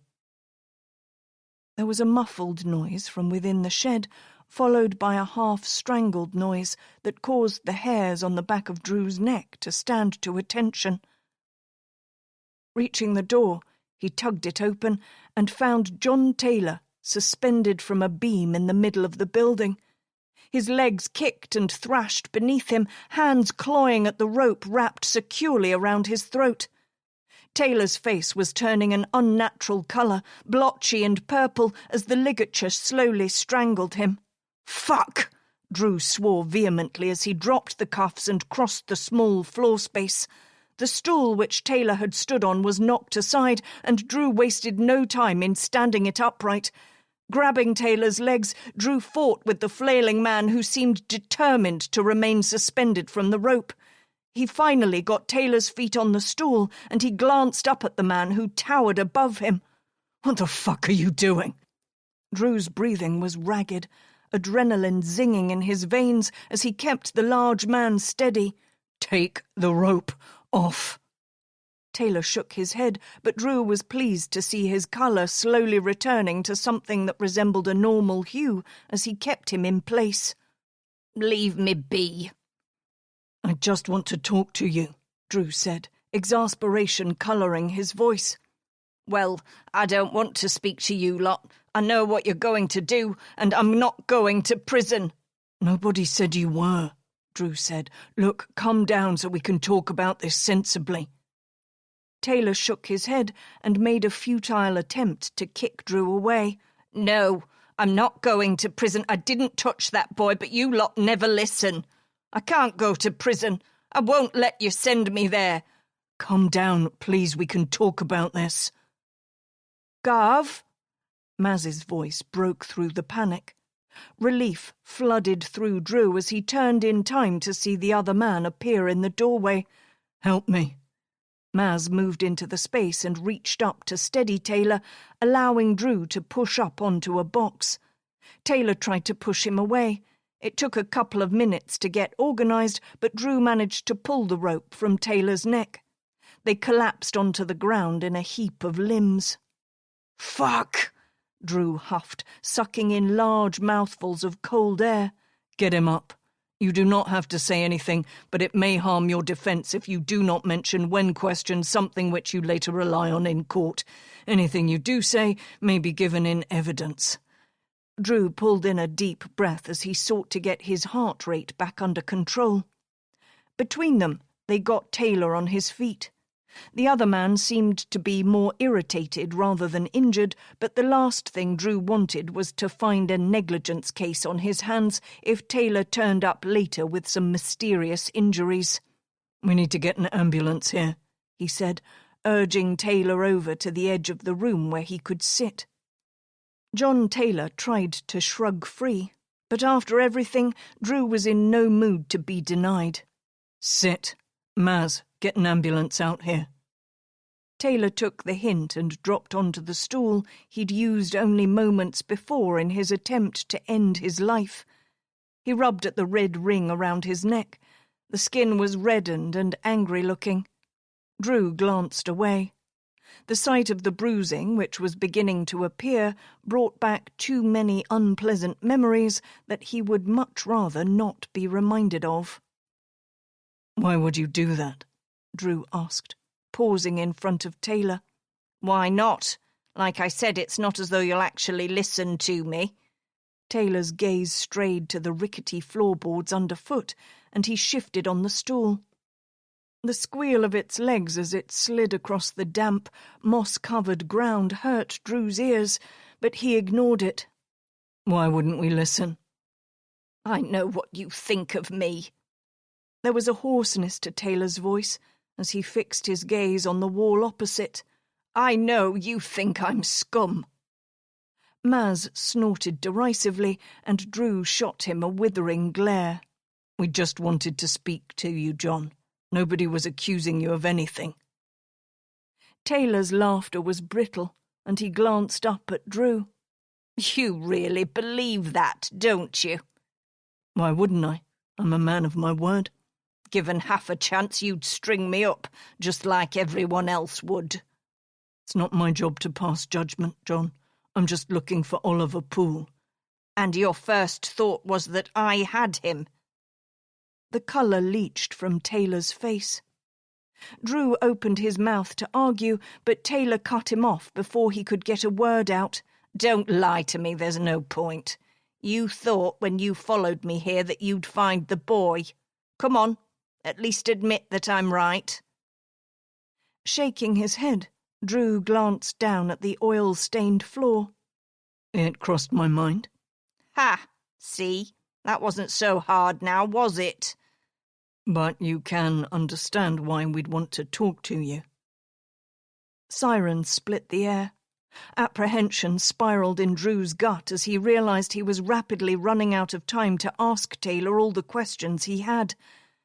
There was a muffled noise from within the shed, followed by a half-strangled noise that caused the hairs on the back of Drew's neck to stand to attention. Reaching the door, he tugged it open and found John Taylor suspended from a beam in the middle of the building. His legs kicked and thrashed beneath him, hands clawing at the rope wrapped securely around his throat. Taylor's face was turning an unnatural colour, blotchy and purple, as the ligature slowly strangled him. "Fuck!" Drew swore vehemently as he dropped the cuffs and crossed the small floor space. The stool which Taylor had stood on was knocked aside, and Drew wasted no time in standing it upright. Grabbing Taylor's legs, Drew fought with the flailing man who seemed determined to remain suspended from the rope. He finally got Taylor's feet on the stool, and he glanced up at the man who towered above him. "What the fuck are you doing?" Drew's breathing was ragged, adrenaline zinging in his veins as he kept the large man steady. "Take the rope off." Taylor shook his head, but Drew was pleased to see his colour slowly returning to something that resembled a normal hue as he kept him in place. "Leave me be." "I just want to talk to you," Drew said, exasperation colouring his voice. "Well, I don't want to speak to you lot. I know what you're going to do, and I'm not going to prison." "Nobody said you were," Drew said. "Look, come down so we can talk about this sensibly." Taylor shook his head and made a futile attempt to kick Drew away. "No, I'm not going to prison. I didn't touch that boy, but you lot never listen. I can't go to prison. I won't let you send me there." "Come down, please, we can talk about this." "Gav?" Maz's voice broke through the panic. Relief flooded through Drew as he turned in time to see the other man appear in the doorway. "Help me." Maz moved into the space and reached up to steady Taylor, allowing Drew to push up onto a box. Taylor tried to push him away. It took a couple of minutes to get organised, but Drew managed to pull the rope from Taylor's neck. They collapsed onto the ground in a heap of limbs. "Fuck!" Drew huffed, sucking in large mouthfuls of cold air. "Get him up. You do not have to say anything, but it may harm your defence if you do not mention when questioned something which you later rely on in court. Anything you do say may be given in evidence." Drew pulled in a deep breath as he sought to get his heart rate back under control. Between them, they got Taylor on his feet. The other man seemed to be more irritated rather than injured, but the last thing Drew wanted was to find a negligence case on his hands if Taylor turned up later with some mysterious injuries. "We need to get an ambulance here," he said, urging Taylor over to the edge of the room where he could sit. John Taylor tried to shrug free, but after everything, Drew was in no mood to be denied. Sit. Maz, get an ambulance out here. Taylor took the hint and dropped onto the stool he'd used only moments before in his attempt to end his life. He rubbed at the red ring around his neck. The skin was reddened and angry-looking. Drew glanced away. The sight of the bruising, which was beginning to appear, brought back too many unpleasant memories that he would much rather not be reminded of. "Why would you do that?" Drew asked, pausing in front of Taylor. "Why not? Like I said, it's not as though you'll actually listen to me." Taylor's gaze strayed to the rickety floorboards underfoot, and he shifted on the stool. The squeal of its legs as it slid across the damp, moss-covered ground hurt Drew's ears, but he ignored it. "Why wouldn't we listen?" "I know what you think of me." There was a hoarseness to Taylor's voice as he fixed his gaze on the wall opposite. "I know you think I'm scum." Maz snorted derisively, and Drew shot him a withering glare. "We just wanted to speak to you, John. Nobody was accusing you of anything." Taylor's laughter was brittle, and he glanced up at Drew. "You really believe that, don't you?" "Why wouldn't I? I'm a man of my word." "Given half a chance, you'd string me up, just like everyone else would." "It's not my job to pass judgment, John. I'm just looking for Oliver Poole." "And your first thought was that I had him?" The colour leached from Taylor's face. Drew opened his mouth to argue, but Taylor cut him off before he could get a word out. "Don't lie to me, there's no point. You thought when you followed me here that you'd find the boy. Come on, at least admit that I'm right." Shaking his head, Drew glanced down at the oil-stained floor. "It crossed my mind." "Ha! See? That wasn't so hard now, was it?" "But you can understand why we'd want to talk to you." Sirens split the air. Apprehension spiraled in Drew's gut as he realized he was rapidly running out of time to ask Taylor all the questions he had.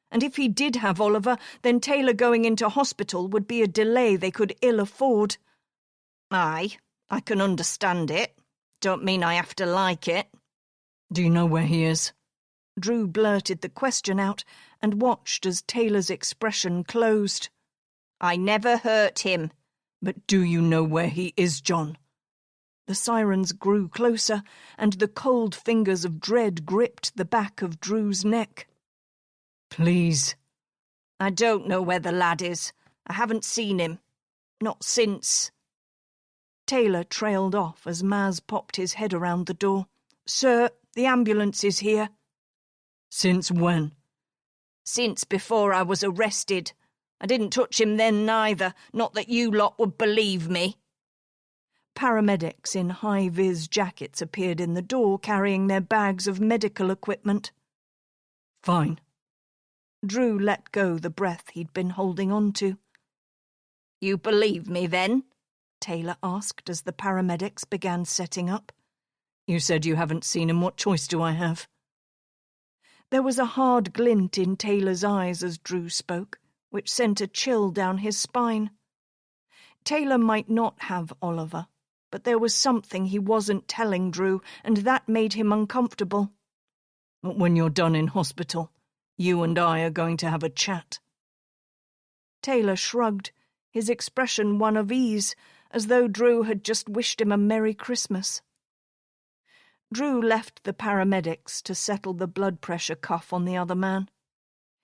And if he did have Oliver, then Taylor going into hospital would be a delay they could ill afford. "Aye, I can understand it. Don't mean I have to like it." "Do you know where he is?" Drew blurted the question out and watched as Taylor's expression closed. "I never hurt him." "But do you know where he is, John?" The sirens grew closer, and the cold fingers of dread gripped the back of Drew's neck. "Please." "I don't know where the lad is. I haven't seen him. Not since." Taylor trailed off as Maz popped his head around the door. "Sir, the ambulance is here." "Since when?" "Since before I was arrested. I didn't touch him then neither, not that you lot would believe me." Paramedics in high-vis jackets appeared in the door carrying their bags of medical equipment. "Fine." Drew let go the breath he'd been holding on to. "You believe me then?" Taylor asked as the paramedics began setting up. "You said you haven't seen him. What choice do I have?" There was a hard glint in Taylor's eyes as Drew spoke, which sent a chill down his spine. Taylor might not have Oliver, but there was something he wasn't telling Drew, and that made him uncomfortable. "But when you're done in hospital, you and I are going to have a chat." Taylor shrugged, his expression one of ease, as though Drew had just wished him a Merry Christmas. Drew left the paramedics to settle the blood pressure cuff on the other man.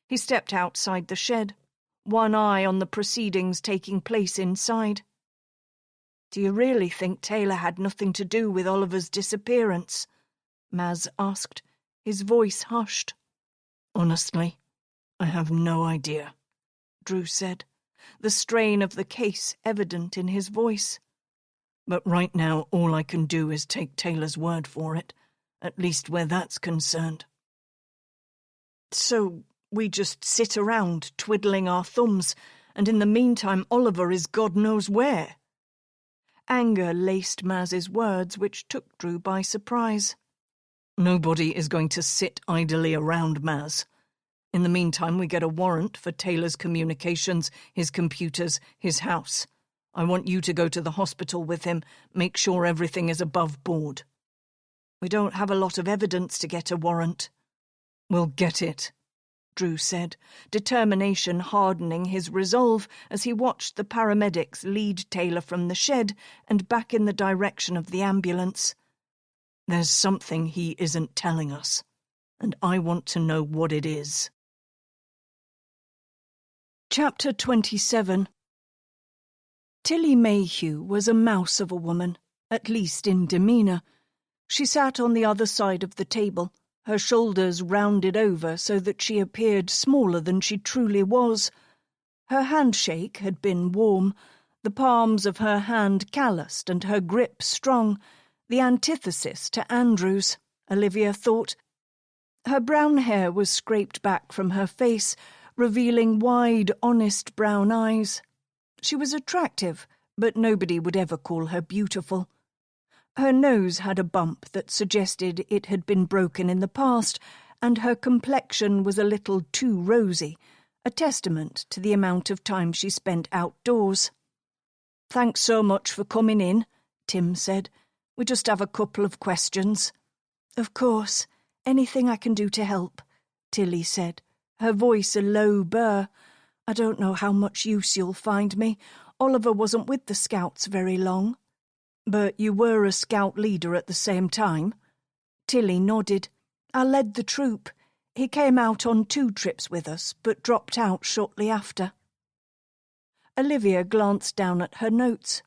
He stepped outside the shed, one eye on the proceedings taking place inside. "Do you really think Taylor had nothing to do with Oliver's disappearance?" Maz asked, his voice hushed. "Honestly, I have no idea," Drew said, the strain of the case evident in his voice. "But right now all I can do is take Taylor's word for it, at least where that's concerned." "So we just sit around twiddling our thumbs and in the meantime Oliver is God knows where." Anger laced Maz's words, which took Drew by surprise. "Nobody is going to sit idly around, Maz. In the meantime, we get a warrant for Taylor's communications, his computers, his house. I want you to go to the hospital with him, make sure everything is above board." "We don't have a lot of evidence to get a warrant." "We'll get it," Drew said, determination hardening his resolve as he watched the paramedics lead Taylor from the shed and back in the direction of the ambulance. "There's something he isn't telling us, and I want to know what it is." Chapter 27. Tilly Mayhew was a mouse of a woman, at least in demeanour. She sat on the other side of the table, her shoulders rounded over so that she appeared smaller than she truly was. Her handshake had been warm, the palms of her hand calloused and her grip strong, the antithesis to Andrew's, Olivia thought. Her brown hair was scraped back from her face, revealing wide, honest brown eyes. She was attractive, but nobody would ever call her beautiful. Her nose had a bump that suggested it had been broken in the past, and her complexion was a little too rosy, a testament to the amount of time she spent outdoors. "Thanks so much for coming in," Tim said. "We just have a couple of questions." "Of course. Anything I can do to help," Tilly said, her voice a low burr. "I don't know how much use you'll find me. Oliver wasn't with the Scouts very long." "But you were a Scout leader at the same time?" Tilly nodded. "I led the troop. He came out on 2 trips with us, but dropped out shortly after." Olivia glanced down at her notes.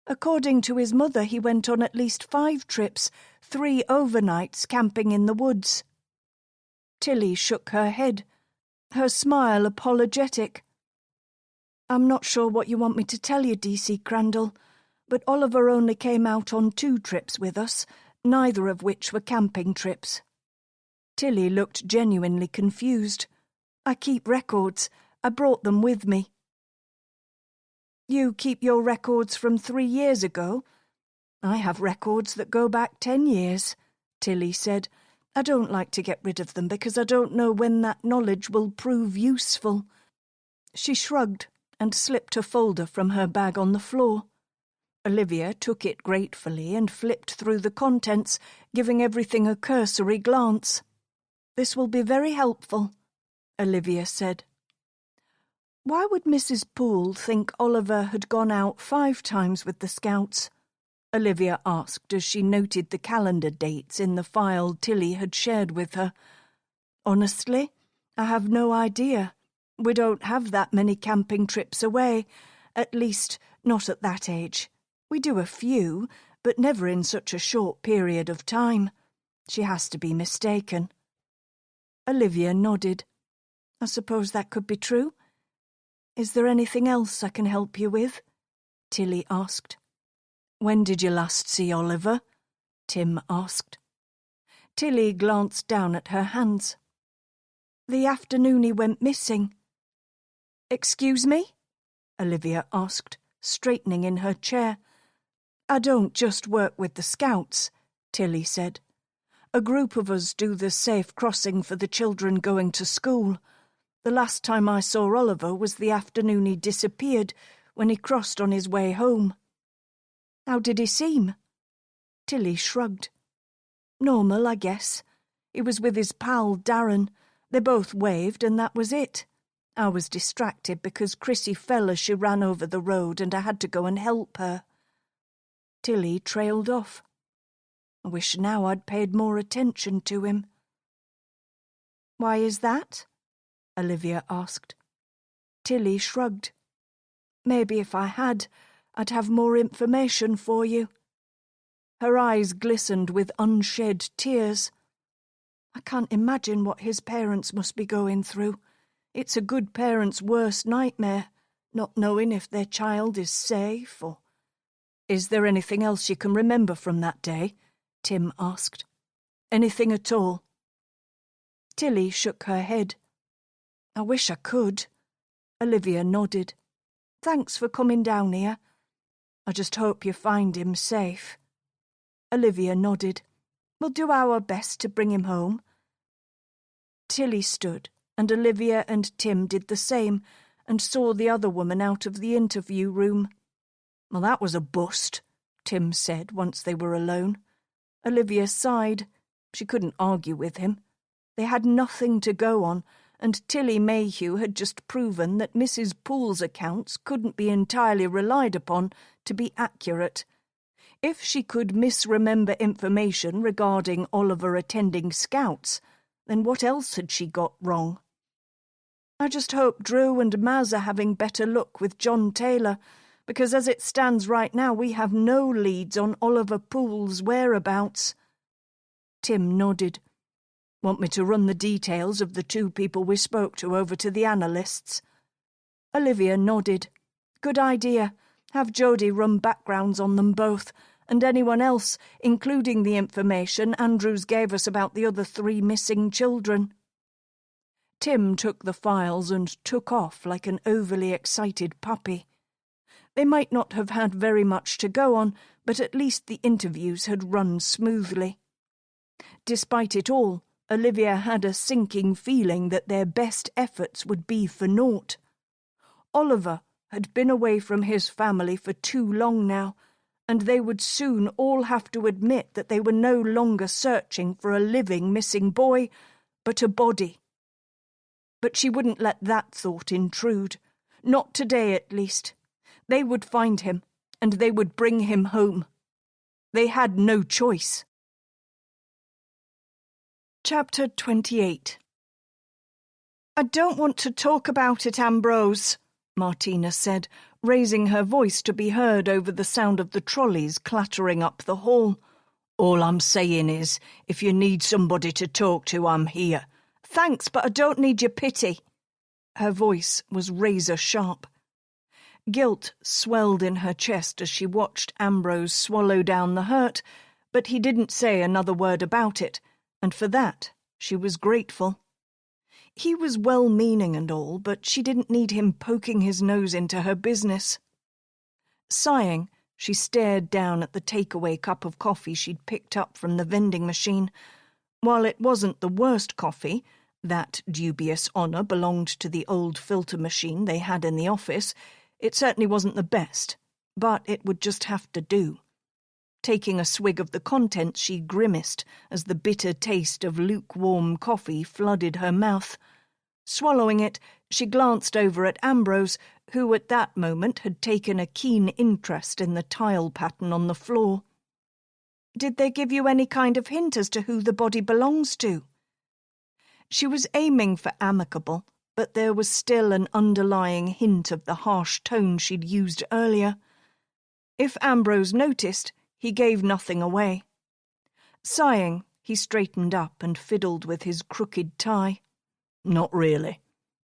According to his mother, he went on at least 5 trips, 3 overnights camping in the woods. Tilly shook her head, her smile apologetic. "I'm not sure what you want me to tell you, DC Crandall, but Oliver only came out on 2 trips with us, neither of which were camping trips." Tilly looked genuinely confused. "I keep records. I brought them with me." "You keep your records from 3 years ago?" "I have records that go back 10 years, Tilly said. "I don't like to get rid of them because I don't know when that knowledge will prove useful." She shrugged and slipped a folder from her bag on the floor. Olivia took it gratefully and flipped through the contents, giving everything a cursory glance. "This will be very helpful," Olivia said. Why would Mrs. Poole think Oliver had gone out 5 times with the Scouts? Olivia asked as she noted the calendar dates in the file Tilly had shared with her. "Honestly, I have no idea. We don't have that many camping trips away, at least not at that age. We do a few, but never in such a short period of time. She has to be mistaken." Olivia nodded. "I suppose that could be true. Is there anything else I can help you with?" Tilly asked. "When did you last see Oliver?" Tim asked. Tilly glanced down at her hands. "The afternoon he went missing." "Excuse me?" Olivia asked, straightening in her chair. "I don't just work with the Scouts," Tilly said. "A group of us do the safe crossing for the children going to school. The last time I saw Oliver was the afternoon he disappeared, when he crossed on his way home." "How did he seem?" Tilly shrugged. "Normal, I guess. He was with his pal Darren. They both waved and that was it. I was distracted because Chrissy fell as she ran over the road and I had to go and help her." Tilly trailed off. "I wish now I'd paid more attention to him." "Why is that?" Olivia asked. Tilly shrugged. "Maybe if I had, I'd have more information for you." Her eyes glistened with unshed tears. "I can't imagine what his parents must be going through. It's a good parent's worst nightmare, not knowing if their child is safe or—" "Is there anything else you can remember from that day?" Tim asked. "Anything at all?" Tilly shook her head. "I wish I could. Olivia nodded. "Thanks for coming down here. I just hope you find him safe." Olivia nodded. "We'll do our best to bring him home." Tilly stood, and Olivia and Tim did the same, and saw the other woman out of the interview room. "Well, that was a bust," Tim said once they were alone. Olivia sighed. She couldn't argue with him. They had nothing to go on, and Tilly Mayhew had just proven that Mrs. Poole's accounts couldn't be entirely relied upon to be accurate. If she could misremember information regarding Oliver attending Scouts, then what else had she got wrong? "I just hope Drew and Maz are having better luck with John Taylor, because as it stands right now we have no leads on Oliver Poole's whereabouts." Tim nodded. "Want me to run the details of the 2 people we spoke to over to the analysts?" Olivia nodded. "Good idea. Have Jodie run backgrounds on them both, and anyone else, including the information Andrews gave us about the other 3 missing children." Tim took the files and took off like an overly excited puppy. They might not have had very much to go on, but at least the interviews had run smoothly. Despite it all, Olivia had a sinking feeling that their best efforts would be for naught. Oliver had been away from his family for too long now, and they would soon all have to admit that they were no longer searching for a living missing boy, but a body. But she wouldn't let that thought intrude. Not today, at least. They would find him, and they would bring him home. They had no choice. Chapter 28. "I don't want to talk about it, Ambrose," Martina said, raising her voice to be heard over the sound of the trolleys clattering up the hall. "All I'm saying is, if you need somebody to talk to, I'm here." "Thanks, but I don't need your pity." Her voice was razor-sharp. Guilt swelled in her chest as she watched Ambrose swallow down the hurt, but he didn't say another word about it, and for that she was grateful. He was well-meaning and all, but she didn't need him poking his nose into her business. Sighing, she stared down at the takeaway cup of coffee she'd picked up from the vending machine. While it wasn't the worst coffee, that dubious honour belonged to the old filter machine they had in the office, it certainly wasn't the best, but it would just have to do. Taking a swig of the contents, she grimaced as the bitter taste of lukewarm coffee flooded her mouth. Swallowing it, she glanced over at Ambrose, who at that moment had taken a keen interest in the tile pattern on the floor. "Did they give you any kind of hint as to who the body belongs to?" She was aiming for amicable, but there was still an underlying hint of the harsh tone she'd used earlier. If Ambrose noticed, he gave nothing away. Sighing, he straightened up and fiddled with his crooked tie. "Not really.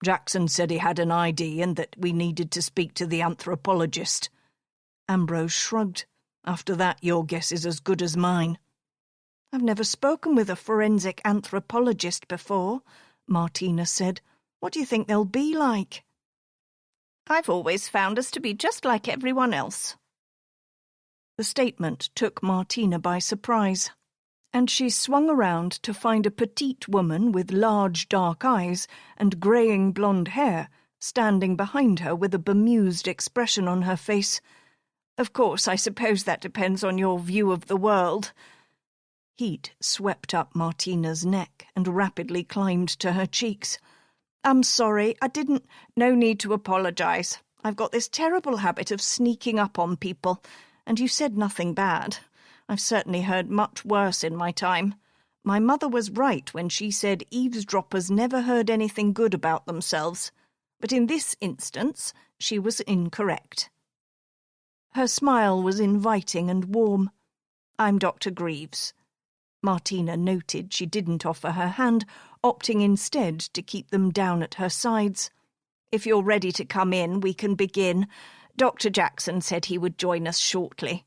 Jackson said he had an ID and that we needed to speak to the anthropologist." Ambrose shrugged. "After that, your guess is as good as mine." "I've never spoken with a forensic anthropologist before," Martina said. "What do you think they'll be like?" "I've always found us to be just like everyone else." The statement took Martina by surprise, and she swung around to find a petite woman with large dark eyes and greying blonde hair standing behind her with a bemused expression on her face. "Of course, I suppose that depends on your view of the world." Heat swept up Martina's neck and rapidly climbed to her cheeks. "I'm sorry, I didn't—" "No need to apologise. I've got this terrible habit of sneaking up on people, and you said nothing bad. I've certainly heard much worse in my time. My mother was right when she said eavesdroppers never heard anything good about themselves, but in this instance she was incorrect." Her smile was inviting and warm. "I'm Dr. Greaves." Martina noted she didn't offer her hand, opting instead to keep them down at her sides. "If you're ready to come in, we can begin. Dr. Jackson said he would join us shortly."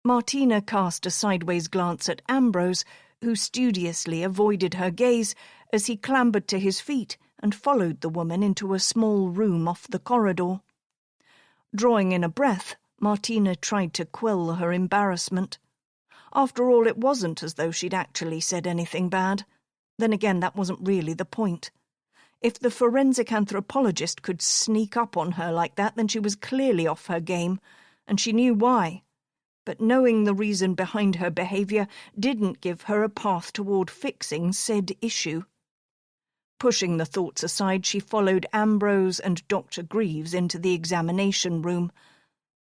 Martina cast a sideways glance at Ambrose, who studiously avoided her gaze as he clambered to his feet and followed the woman into a small room off the corridor. Drawing in a breath, Martina tried to quell her embarrassment. After all, it wasn't as though she'd actually said anything bad. Then again, that wasn't really the point. If the forensic anthropologist could sneak up on her like that, then she was clearly off her game, and she knew why. But knowing the reason behind her behaviour didn't give her a path toward fixing said issue. Pushing the thoughts aside, she followed Ambrose and Dr. Greaves into the examination room.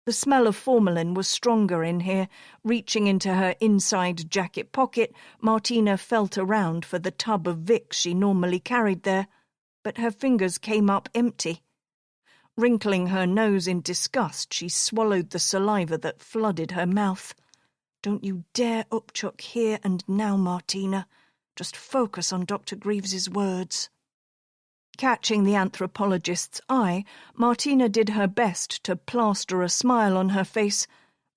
The smell of formalin was stronger in here. Reaching into her inside jacket pocket, Martina felt around for the tub of Vicks she normally carried there, but her fingers came up empty. Wrinkling her nose in disgust, she swallowed the saliva that flooded her mouth. "Don't you dare upchuck here and now, Martina. Just focus on Dr. Greaves's words." Catching the anthropologist's eye, Martina did her best to plaster a smile on her face,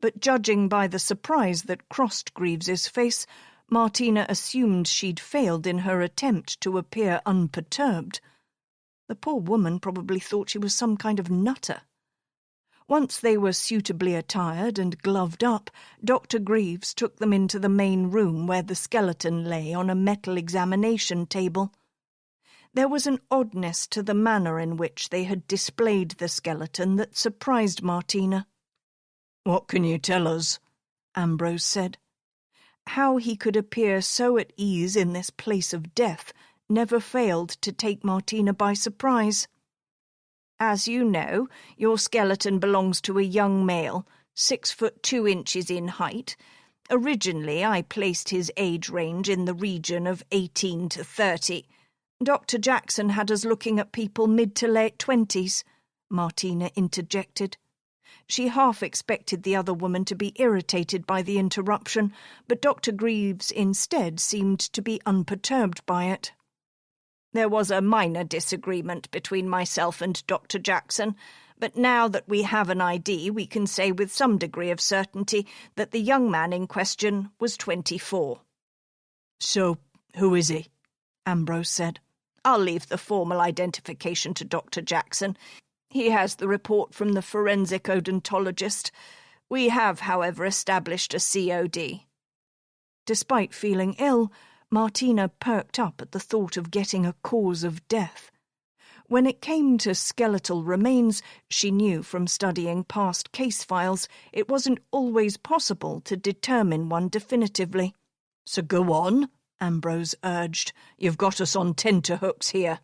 but judging by the surprise that crossed Greaves's face, Martina assumed she'd failed in her attempt to appear unperturbed. The poor woman probably thought she was some kind of nutter. Once they were suitably attired and gloved up, Dr. Greaves took them into the main room where the skeleton lay on a metal examination table. There was an oddness to the manner in which they had displayed the skeleton that surprised Martina. "What can you tell us?" Ambrose said. How he could appear so at ease in this place of death never failed to take Martina by surprise. "As you know, your skeleton belongs to a young male, 6'2" in height. Originally, I placed his age range in the region of 18 to 30. Dr. Jackson had us looking at people mid to late 20s, Martina interjected. She half expected the other woman to be irritated by the interruption, but Dr. Greaves instead seemed to be unperturbed by it. "There was a minor disagreement between myself and Dr. Jackson, but now that we have an ID, we can say with some degree of certainty that the young man in question was 24. "So, who is he?" Ambrose said. "I'll leave the formal identification to Dr. Jackson. He has the report from the forensic odontologist. We have, however, established a COD. Despite feeling ill, Martina perked up at the thought of getting a cause of death. When it came to skeletal remains, she knew from studying past case files it wasn't always possible to determine one definitively. "So go on," Ambrose urged. "You've got us on tenterhooks here."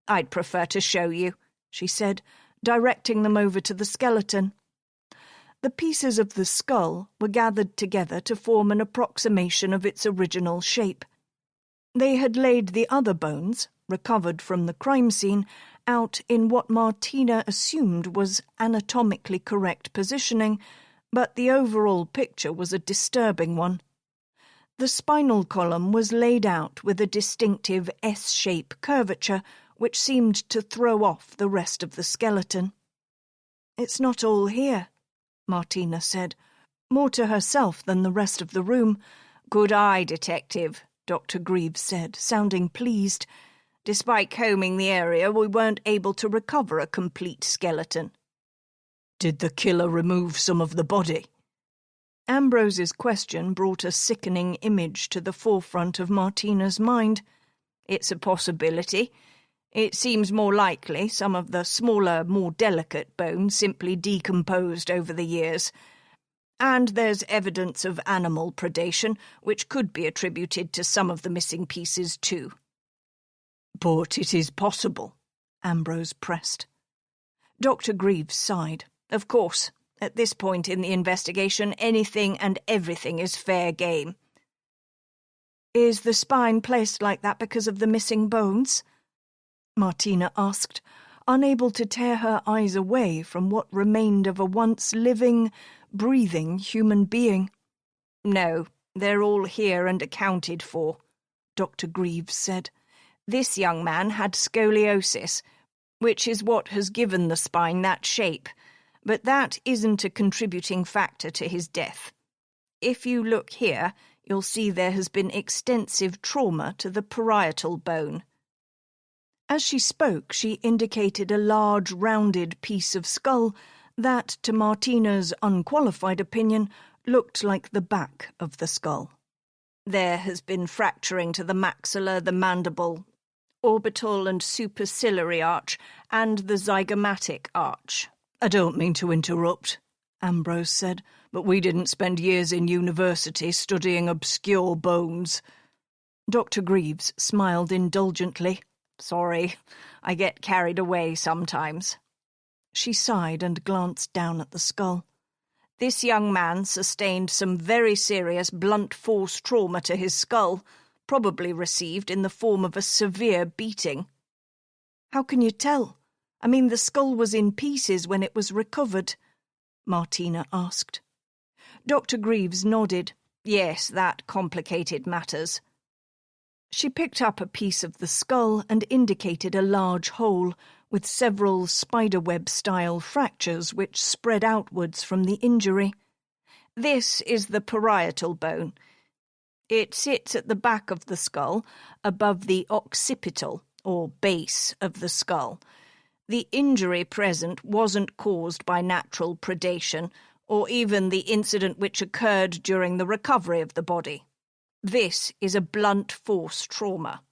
"I'd prefer to show you," she said, directing them over to the skeleton. The pieces of the skull were gathered together to form an approximation of its original shape. They had laid the other bones, recovered from the crime scene, out in what Martina assumed was anatomically correct positioning, but the overall picture was a disturbing one. The spinal column was laid out with a distinctive S-shape curvature, which seemed to throw off the rest of the skeleton. "It's not all here," Martina said, more to herself than the rest of the room. "Good eye, Detective," Dr. Greaves said, sounding pleased. "Despite combing the area, we weren't able to recover a complete skeleton." "Did the killer remove some of the body?" Ambrose's question brought a sickening image to the forefront of Martina's mind. "It's a possibility. It seems more likely some of the smaller, more delicate bones simply decomposed over the years. And there's evidence of animal predation, which could be attributed to some of the missing pieces too." "But it is possible," Ambrose pressed. Dr. Greaves sighed. "Of course, at this point in the investigation, anything and everything is fair game." "Is the spine placed like that because of the missing bones?" Martina asked, unable to tear her eyes away from what remained of a once living, breathing human being. "No, they're all here and accounted for," Dr. Greaves said. "This young man had scoliosis, which is what has given the spine that shape, but that isn't a contributing factor to his death. If you look here, you'll see there has been extensive trauma to the parietal bone." As she spoke, she indicated a large, rounded piece of skull that, to Martina's unqualified opinion, looked like the back of the skull. There has been fracturing to the maxilla, the mandible, orbital and superciliary arch, and the zygomatic arch. I don't mean to interrupt, Ambrose said, but we didn't spend years in university studying obscure bones. Dr. Greaves smiled indulgently. Sorry, I get carried away sometimes. She sighed and glanced down at the skull. This young man sustained some very serious blunt force trauma to his skull, probably received in the form of a severe beating. How can you tell? I mean, the skull was in pieces when it was recovered, Martina asked. Dr. Greaves nodded. Yes, that complicated matters. She picked up a piece of the skull and indicated a large hole with several spiderweb-style fractures which spread outwards from the injury. This is the parietal bone. It sits at the back of the skull, above the occipital, or base of the skull. The injury present wasn't caused by natural predation, or even the incident which occurred during the recovery of the body. This is a blunt force trauma.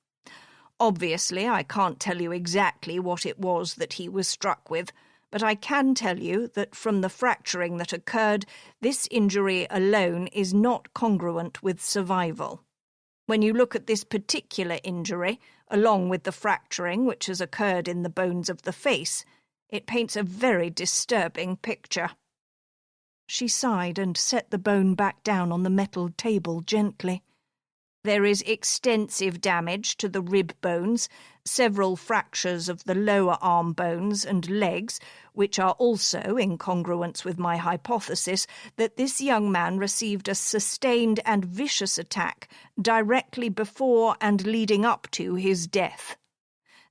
Obviously, I can't tell you exactly what it was that he was struck with, but I can tell you that from the fracturing that occurred, this injury alone is not congruent with survival. When you look at this particular injury, along with the fracturing which has occurred in the bones of the face, it paints a very disturbing picture. She sighed and set the bone back down on the metal table gently. There is extensive damage to the rib bones, several fractures of the lower arm bones and legs, which are also in congruence with my hypothesis that this young man received a sustained and vicious attack directly before and leading up to his death.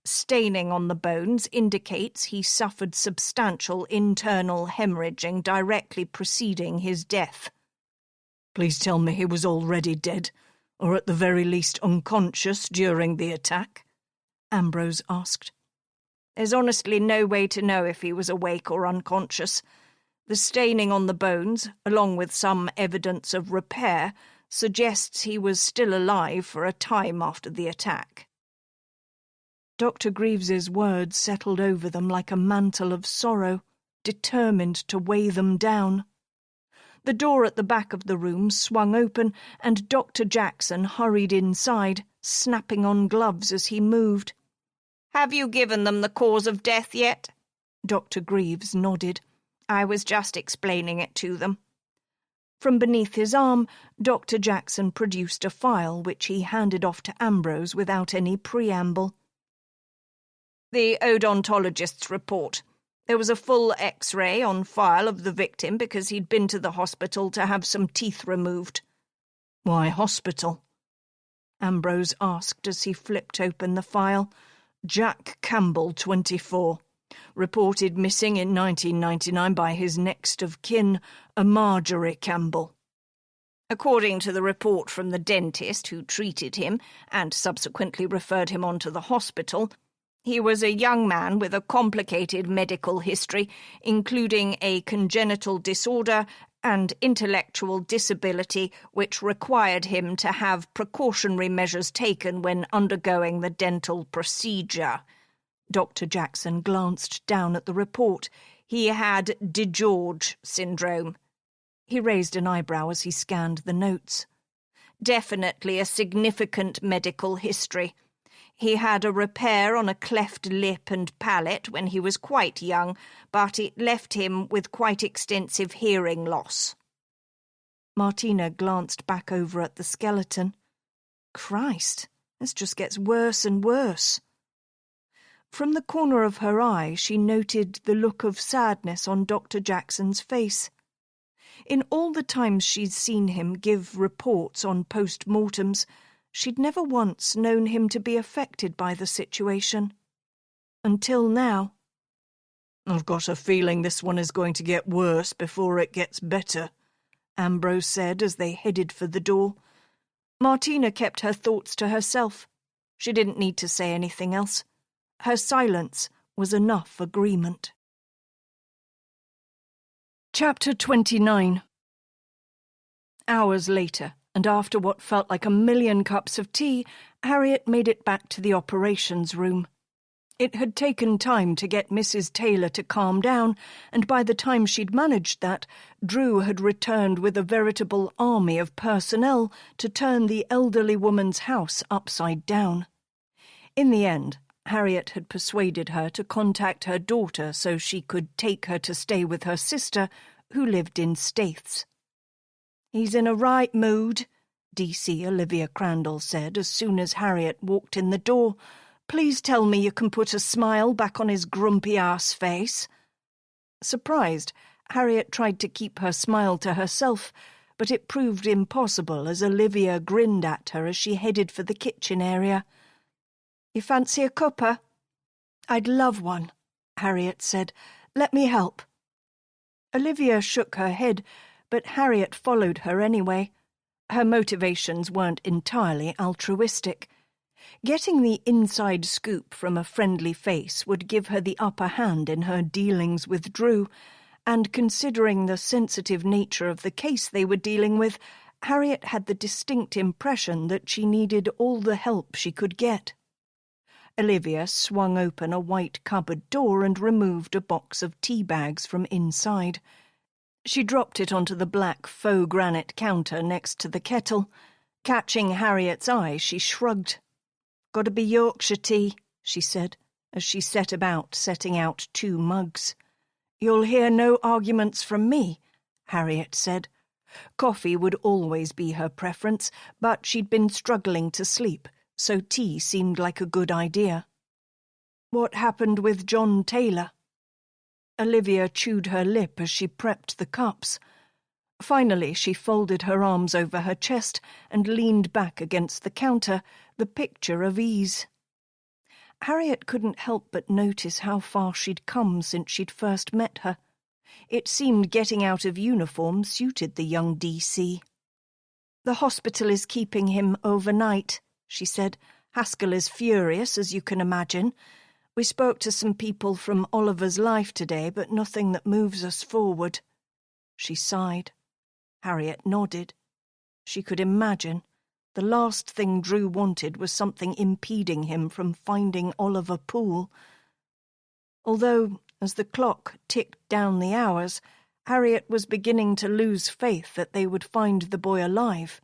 Staining on the bones indicates he suffered substantial internal hemorrhaging directly preceding his death. Please tell me he was already dead, or at the very least unconscious during the attack? Ambrose asked. There's honestly no way to know if he was awake or unconscious. The staining on the bones, along with some evidence of repair, suggests he was still alive for a time after the attack. Dr. Greaves's words settled over them like a mantle of sorrow, determined to weigh them down. The door at the back of the room swung open, and Dr. Jackson hurried inside, snapping on gloves as he moved. "Have you given them the cause of death yet?" Dr. Greaves nodded. "I was just explaining it to them." From beneath his arm, Dr. Jackson produced a file which he handed off to Ambrose without any preamble. "The odontologist's report. There was a full X-ray on file of the victim because he'd been to the hospital to have some teeth removed." "Why hospital?" Ambrose asked as he flipped open the file. "Jack Campbell, 24. Reported missing in 1999 by his next of kin, a Marjorie Campbell." According to the report from the dentist who treated him and subsequently referred him on to the hospital, he was a young man with a complicated medical history, including a congenital disorder and intellectual disability which required him to have precautionary measures taken when undergoing the dental procedure. Dr. Jackson glanced down at the report. He had DeGeorge syndrome. He raised an eyebrow as he scanned the notes. Definitely a significant medical history. He had a repair on a cleft lip and palate when he was quite young, but it left him with quite extensive hearing loss. Martina glanced back over at the skeleton. Christ, this just gets worse and worse. From the corner of her eye, she noted the look of sadness on Dr. Jackson's face. In all the times she'd seen him give reports on post-mortems, she'd never once known him to be affected by the situation. Until now. "I've got a feeling this one is going to get worse before it gets better," Ambrose said as they headed for the door. Martina kept her thoughts to herself. She didn't need to say anything else. Her silence was enough agreement. Chapter 29. Hours later, and after what felt like 1,000,000 cups of tea, Harriet made it back to the operations room. It had taken time to get Mrs. Taylor to calm down, and by the time she'd managed that, Drew had returned with a veritable army of personnel to turn the elderly woman's house upside down. In the end, Harriet had persuaded her to contact her daughter so she could take her to stay with her sister, who lived in Staithes. "He's in a right mood," DC Olivia Crandall said as soon as Harriet walked in the door. "Please tell me you can put a smile back on his grumpy-ass face." Surprised, Harriet tried to keep her smile to herself, but it proved impossible as Olivia grinned at her as she headed for the kitchen area. "You fancy a cuppa?" "I'd love one," Harriet said. "Let me help." Olivia shook her head, but Harriet followed her anyway. Her motivations weren't entirely altruistic. Getting the inside scoop from a friendly face would give her the upper hand in her dealings with Drew, and considering the sensitive nature of the case they were dealing with, Harriet had the distinct impression that she needed all the help she could get. Olivia swung open a white cupboard door and removed a box of tea bags from inside. She dropped it onto the black faux granite counter next to the kettle. Catching Harriet's eye, she shrugged. "Gotta be Yorkshire tea," she said, as she set about setting out 2 mugs. "You'll hear no arguments from me," Harriet said. Coffee would always be her preference, but she'd been struggling to sleep, so tea seemed like a good idea. "What happened with John Taylor?" Olivia chewed her lip as she prepped the cups. Finally, she folded her arms over her chest and leaned back against the counter, the picture of ease. Harriet couldn't help but notice how far she'd come since she'd first met her. It seemed getting out of uniform suited the young DC. "The hospital is keeping him overnight," she said. "Haskell is furious, as you can imagine. We spoke to some people from Oliver's life today, but nothing that moves us forward." She sighed. Harriet nodded. She could imagine. The last thing Drew wanted was something impeding him from finding Oliver Poole. Although, as the clock ticked down the hours, Harriet was beginning to lose faith that they would find the boy alive.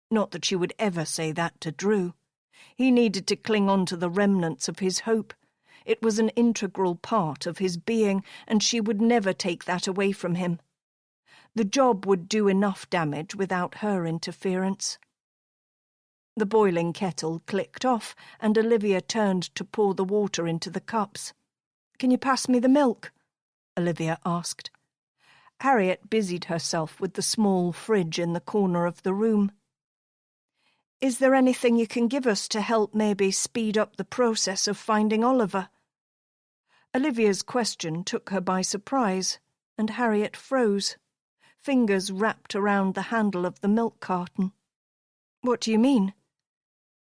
Not that she would ever say that to Drew. He needed to cling on to the remnants of his hope. It was an integral part of his being, and she would never take that away from him. The job would do enough damage without her interference. The boiling kettle clicked off, and Olivia turned to pour the water into the cups. "Can you pass me the milk?" Olivia asked. Harriet busied herself with the small fridge in the corner of the room. "Is there anything you can give us to help maybe speed up the process of finding Oliver?" Olivia's question took her by surprise, and Harriet froze. Fingers wrapped around the handle of the milk carton. "What do you mean?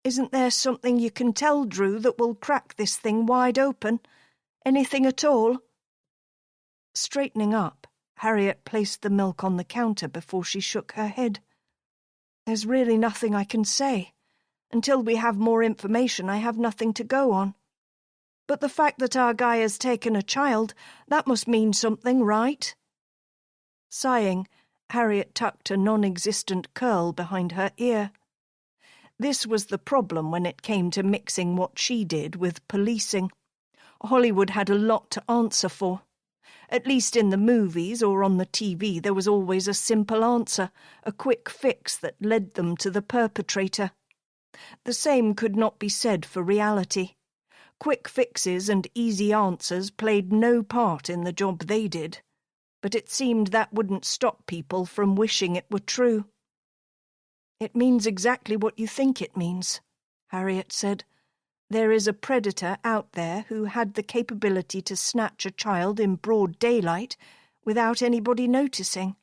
Isn't there something you can tell Drew that will crack this thing wide open? Anything at all?" Straightening up, Harriet placed the milk on the counter before she shook her head. "There's really nothing I can say. Until we have more information, I have nothing to go on. But the fact that our guy has taken a child, that must mean something, right?" Sighing, Harriet tucked a non-existent curl behind her ear. This was the problem when it came to mixing what she did with policing. Hollywood had a lot to answer for. At least in the movies or on the TV there was always a simple answer, a quick fix that led them to the perpetrator. The same could not be said for reality. Quick fixes and easy answers played no part in the job they did, but it seemed that wouldn't stop people from wishing it were true. "It means exactly what you think it means," Harriet said. "There is a predator out there who had the capability to snatch a child in broad daylight without anybody noticing."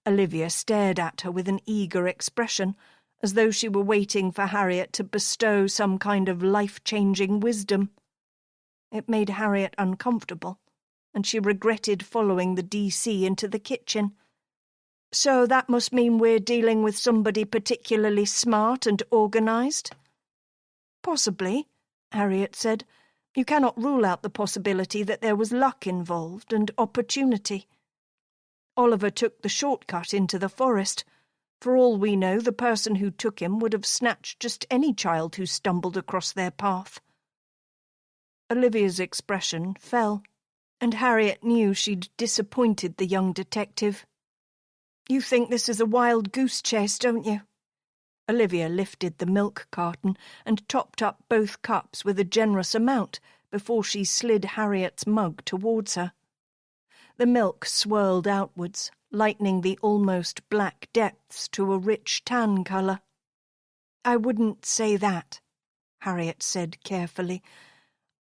Olivia stared at her with an eager expression, as though she were waiting for Harriet to bestow some kind of life-changing wisdom. It made Harriet uncomfortable, and she regretted following the DC into the kitchen. "So that must mean we're dealing with somebody particularly smart and organised?" "Possibly," Harriet said. "You cannot rule out the possibility that there was luck involved and opportunity. Oliver took the shortcut into the forest. For all we know, the person who took him would have snatched just any child who stumbled across their path." Olivia's expression fell, and Harriet knew she'd disappointed the young detective. "You think this is a wild goose chase, don't you?" Olivia lifted the milk carton and topped up both cups with a generous amount before she slid Harriet's mug towards her. The milk swirled outwards, lightening the almost black depths to a rich tan colour. "I wouldn't say that," Harriet said carefully.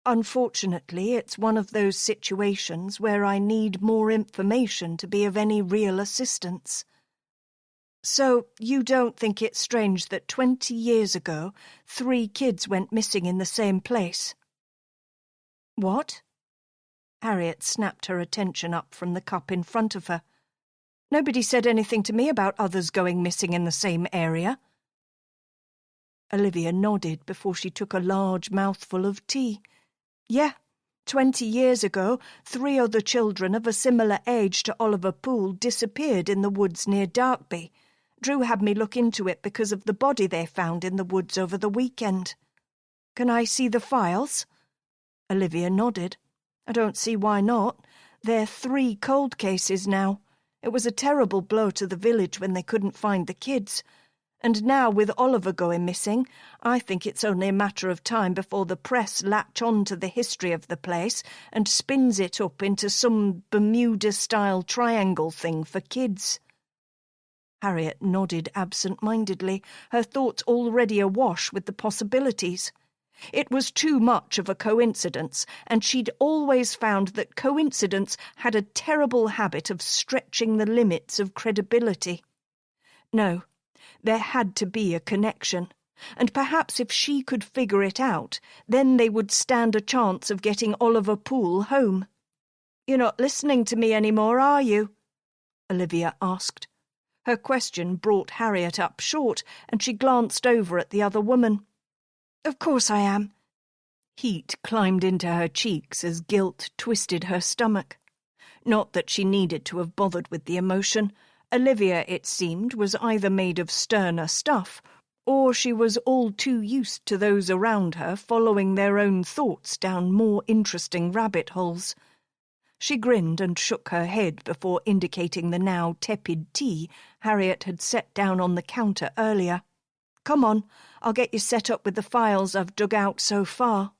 "Unfortunately, it's one of those situations where I need more information to be of any real assistance." "So you don't think it's strange that 20 years ago 3 kids went missing in the same place?" "What?" Harriet snapped her attention up from the cup in front of her. "Nobody said anything to me about others going missing in the same area." Olivia nodded before she took a large mouthful of tea. "Yeah, 20 years ago, 3 other children of a similar age to Oliver Poole disappeared in the woods near Darkby. Drew had me look into it because of the body they found in the woods over the weekend." "Can I see the files?" Olivia nodded. "I don't see why not. They're 3 cold cases now. It was a terrible blow to the village when they couldn't find the kids. And now, with Oliver going missing, I think it's only a matter of time before the press latch on to the history of the place and spins it up into some Bermuda-style triangle thing for kids." Harriet nodded absent-mindedly, her thoughts already awash with the possibilities. It was too much of a coincidence, and she'd always found that coincidence had a terrible habit of stretching the limits of credibility. No, there had to be a connection, and perhaps if she could figure it out, then they would stand a chance of getting Oliver Poole home. "You're not listening to me any more, are you?" Olivia asked. Her question brought Harriet up short, and she glanced over at the other woman. "Of course I am." Heat climbed into her cheeks as guilt twisted her stomach. Not that she needed to have bothered with the emotion. Olivia, it seemed, was either made of sterner stuff, or she was all too used to those around her following their own thoughts down more interesting rabbit holes. She grinned and shook her head before indicating the now tepid tea Harriet had set down on the counter earlier. "Come on, I'll get you set up with the files I've dug out so far."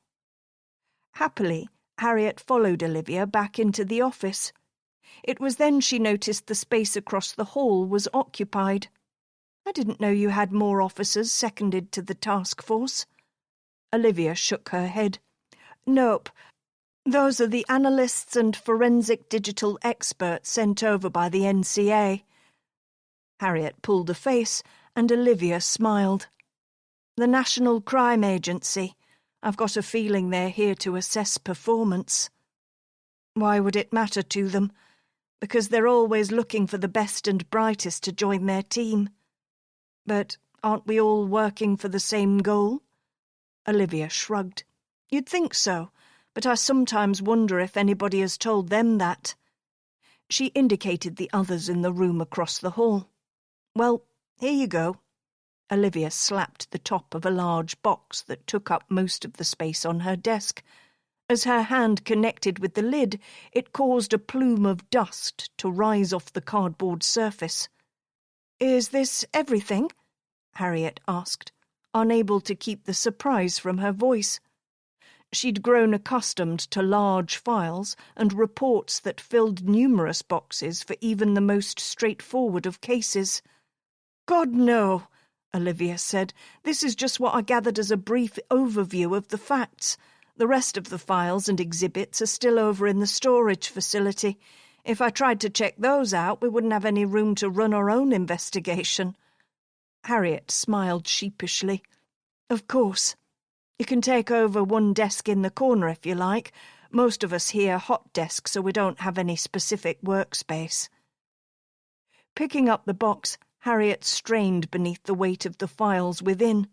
Happily, Harriet followed Olivia back into the office. It was then she noticed the space across the hall was occupied. "I didn't know you had more officers seconded to the task force." Olivia shook her head. "Nope. Those are the analysts and forensic digital experts sent over by the NCA." Harriet pulled a face, and Olivia smiled. "The National Crime Agency. I've got a feeling they're here to assess performance." "Why would it matter to them?" "Because they're always looking for the best and brightest to join their team." "But aren't we all working for the same goal?" Olivia shrugged. "You'd think so, but I sometimes wonder if anybody has told them that." She indicated the others in the room across the hall. "Well, here you go." Olivia slapped the top of a large box that took up most of the space on her desk. As her hand connected with the lid, it caused a plume of dust to rise off the cardboard surface. "Is this everything?" Harriet asked, unable to keep the surprise from her voice. She'd grown accustomed to large files and reports that filled numerous boxes for even the most straightforward of cases. "God, no," Olivia said. "This is just what I gathered as a brief overview of the facts. The rest of the files and exhibits are still over in the storage facility. If I tried to check those out, we wouldn't have any room to run our own investigation." Harriet smiled sheepishly. "Of course. You can take over one desk in the corner if you like. Most of us here hot desk, so we don't have any specific workspace." Picking up the box, Harriet strained beneath the weight of the files within.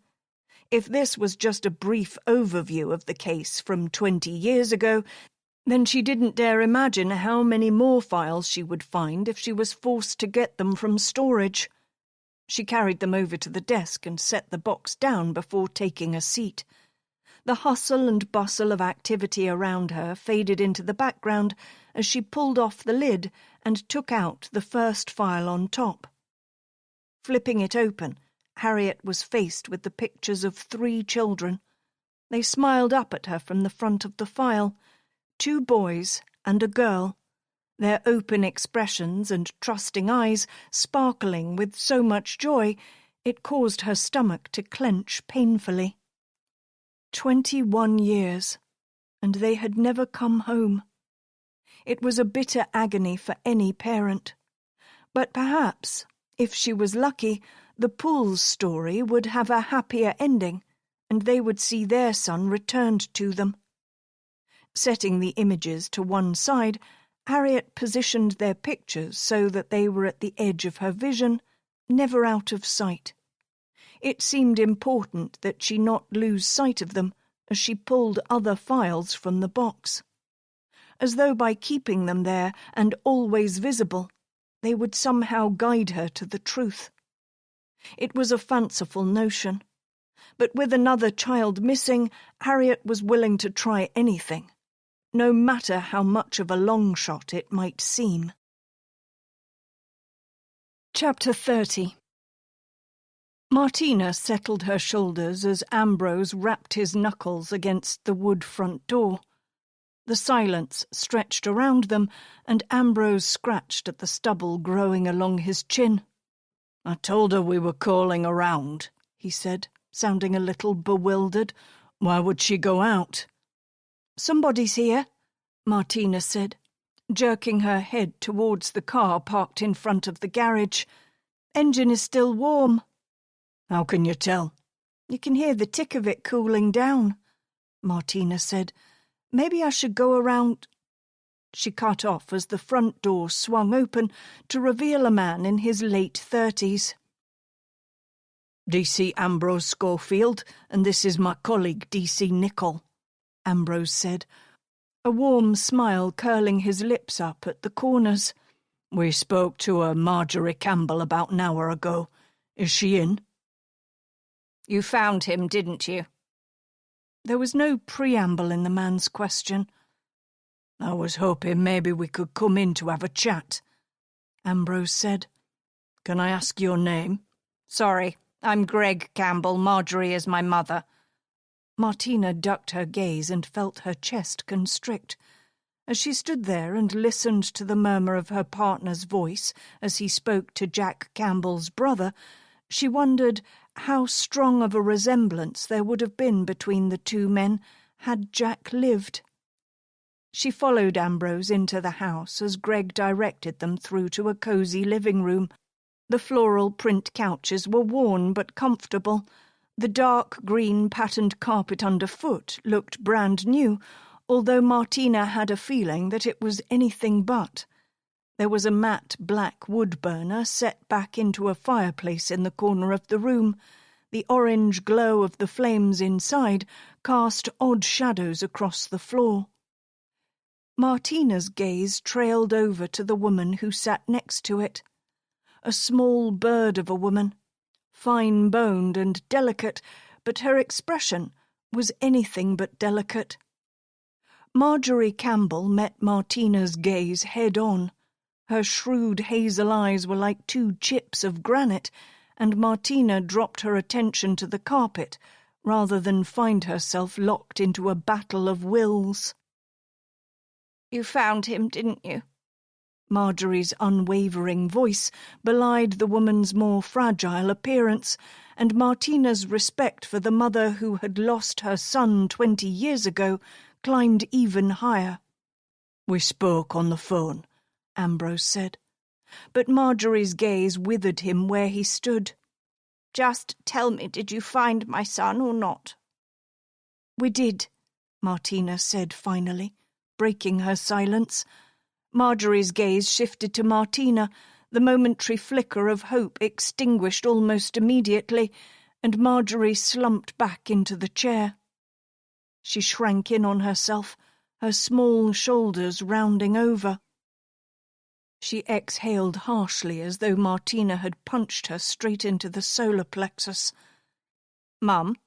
If this was just a brief overview of the case from 20 years ago, then she didn't dare imagine how many more files she would find if she was forced to get them from storage. She carried them over to the desk and set the box down before taking a seat. The hustle and bustle of activity around her faded into the background as she pulled off the lid and took out the first file on top. Flipping it open, Harriet was faced with the pictures of 3 children. They smiled up at her from the front of the file, 2 boys and a girl, their open expressions and trusting eyes sparkling with so much joy it caused her stomach to clench painfully. 21 years, and they had never come home. It was a bitter agony for any parent. But perhaps, if she was lucky, the Pools' story would have a happier ending, and they would see their son returned to them. Setting the images to one side, Harriet positioned their pictures so that they were at the edge of her vision, never out of sight. It seemed important that she not lose sight of them as she pulled other files from the box. As though by keeping them there and always visible, they would somehow guide her to the truth. It was a fanciful notion, but with another child missing, Harriet was willing to try anything, no matter how much of a long shot it might seem. Chapter 30. Martina settled her shoulders as Ambrose rapped his knuckles against the wood front door. The silence stretched around them, and Ambrose scratched at the stubble growing along his chin. "I told her we were calling around," he said, sounding a little bewildered. "Why would she go out?" "Somebody's here," Martina said, jerking her head towards the car parked in front of the garage. "Engine is still warm." "How can you tell?" "You can hear the tick of it cooling down," Martina said. "Maybe I should go around—" She cut off as the front door swung open to reveal a man in his late 30s. "DC Ambrose Schofield, and this is my colleague DC Nichol," Ambrose said, a warm smile curling his lips up at the corners. "We spoke to a Marjorie Campbell about an hour ago. Is she in?" "You found him, didn't you?" There was no preamble in the man's question. "I was hoping maybe we could come in to have a chat," Ambrose said. "Can I ask your name?" "Sorry, I'm Greg Campbell. Marjorie is my mother." Martina ducked her gaze and felt her chest constrict. As she stood there and listened to the murmur of her partner's voice as he spoke to Jack Campbell's brother, she wondered how strong of a resemblance there would have been between the 2 men had Jack lived. She followed Ambrose into the house as Greg directed them through to a cosy living room. The floral print couches were worn but comfortable. The dark green patterned carpet underfoot looked brand new, although Martina had a feeling that it was anything but. There was a matte black wood burner set back into a fireplace in the corner of the room. The orange glow of the flames inside cast odd shadows across the floor. Martina's gaze trailed over to the woman who sat next to it. A small bird of a woman, fine-boned and delicate, but her expression was anything but delicate. Marjorie Campbell met Martina's gaze head-on. Her shrewd hazel eyes were like 2 chips of granite, and Martina dropped her attention to the carpet rather than find herself locked into a battle of wills. "You found him, didn't you?" Marjorie's unwavering voice belied the woman's more fragile appearance, and Martina's respect for the mother who had lost her son 20 years ago climbed even higher. "We spoke on the phone," Ambrose said, but Marjorie's gaze withered him where he stood. Just tell me, did you find my son or not?" "We did," Martina said finally, breaking her silence. Marjorie's gaze shifted to Martina. The momentary flicker of hope extinguished almost immediately, and Marjorie slumped back into the chair. She shrank in on herself, her small shoulders rounding over. She exhaled harshly as though Martina had punched her straight into the solar plexus. "Mum?"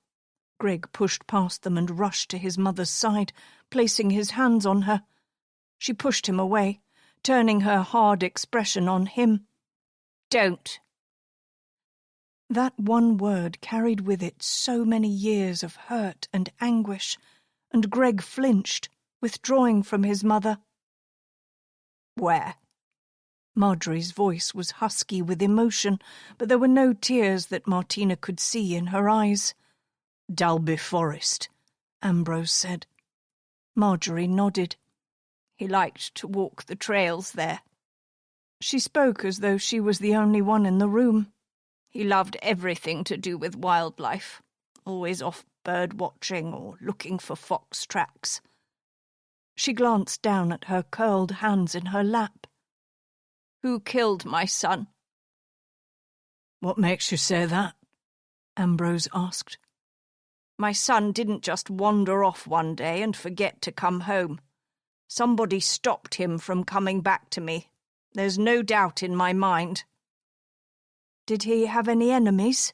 Greg pushed past them and rushed to his mother's side, placing his hands on her. She pushed him away, turning her hard expression on him. "Don't." That one word carried with it so many years of hurt and anguish, and Greg flinched, withdrawing from his mother. "Where?" Marjorie's voice was husky with emotion, but there were no tears that Martina could see in her eyes. "Dalby Forest," Ambrose said. Marjorie nodded. "He liked to walk the trails there." She spoke as though she was the only one in the room. "He loved everything to do with wildlife, always off bird-watching or looking for fox tracks." She glanced down at her curled hands in her lap. "Who killed my son?" "What makes you say that?" Ambrose asked. "My son didn't just wander off one day and forget to come home. Somebody stopped him from coming back to me. There's no doubt in my mind." "Did he have any enemies?"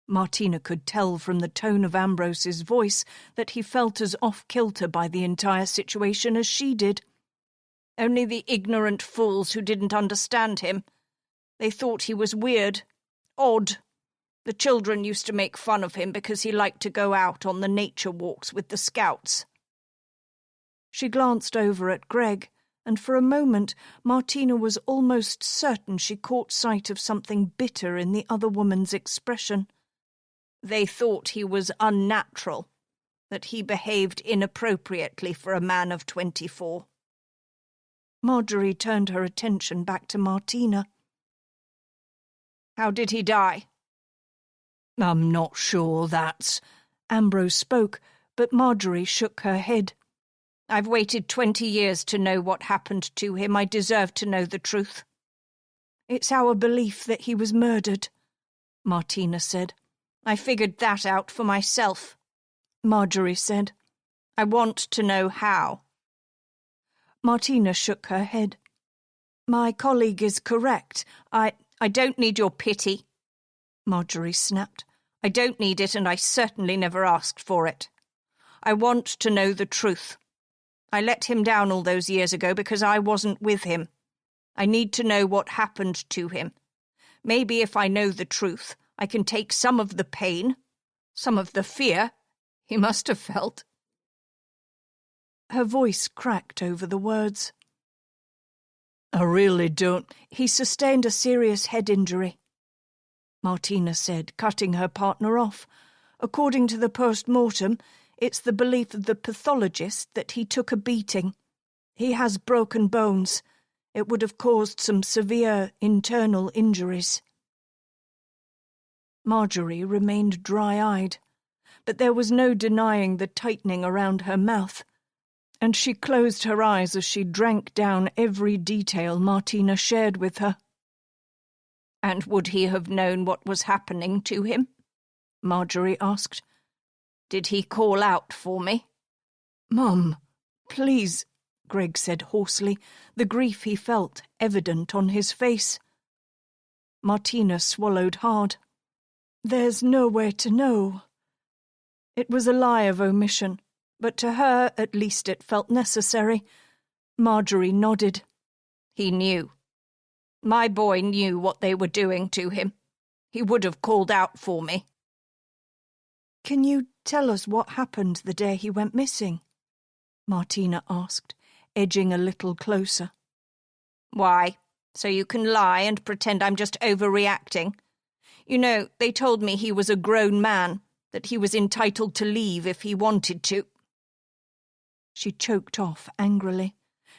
Martina could tell from the tone of Ambrose's voice that he felt as off-kilter by the entire situation as she did. "Only the ignorant fools who didn't understand him. They thought he was weird, odd. The children used to make fun of him because he liked to go out on the nature walks with the scouts." She glanced over at Greg, and for a moment Martina was almost certain she caught sight of something bitter in the other woman's expression. "They thought he was unnatural, that he behaved inappropriately for a man of 24. Marjorie turned her attention back to Martina. "How did he die?" "I'm not sure that's—" Ambrose spoke, but Marjorie shook her head. "I've waited 20 years to know what happened to him. I deserve to know the truth." "It's our belief that he was murdered," Martina said. "I figured that out for myself," Marjorie said. "I want to know how." Martina shook her head. "My colleague is correct. I don't need your pity," Marjorie snapped. "I don't need it, and I certainly never asked for it. I want to know the truth. I let him down all those years ago because I wasn't with him. I need to know what happened to him. Maybe if I know the truth, I can take some of the pain, some of the fear he must have felt." Her voice cracked over the words. "I really don't—" "He sustained a serious head injury," Martina said, cutting her partner off. "According to the post-mortem, it's the belief of the pathologist that he took a beating. He has broken bones. It would have caused some severe internal injuries." Marjorie remained dry-eyed, but there was no denying the tightening around her mouth, and she closed her eyes as she drank down every detail Martina shared with her. "And would he have known what was happening to him?" Marjorie asked. "Did he call out for me?" "Mum, please," Greg said hoarsely, the grief he felt evident on his face. Martina swallowed hard. "There's no way to know." It was a lie of omission, but to her at least it felt necessary. Marjorie nodded. "He knew. My boy knew what they were doing to him. He would have called out for me." "Can you tell us what happened the day he went missing?" Martina asked, edging a little closer. "Why? So you can lie and pretend I'm just overreacting? You know, they told me he was a grown man, that he was entitled to leave if he wanted to." She choked off angrily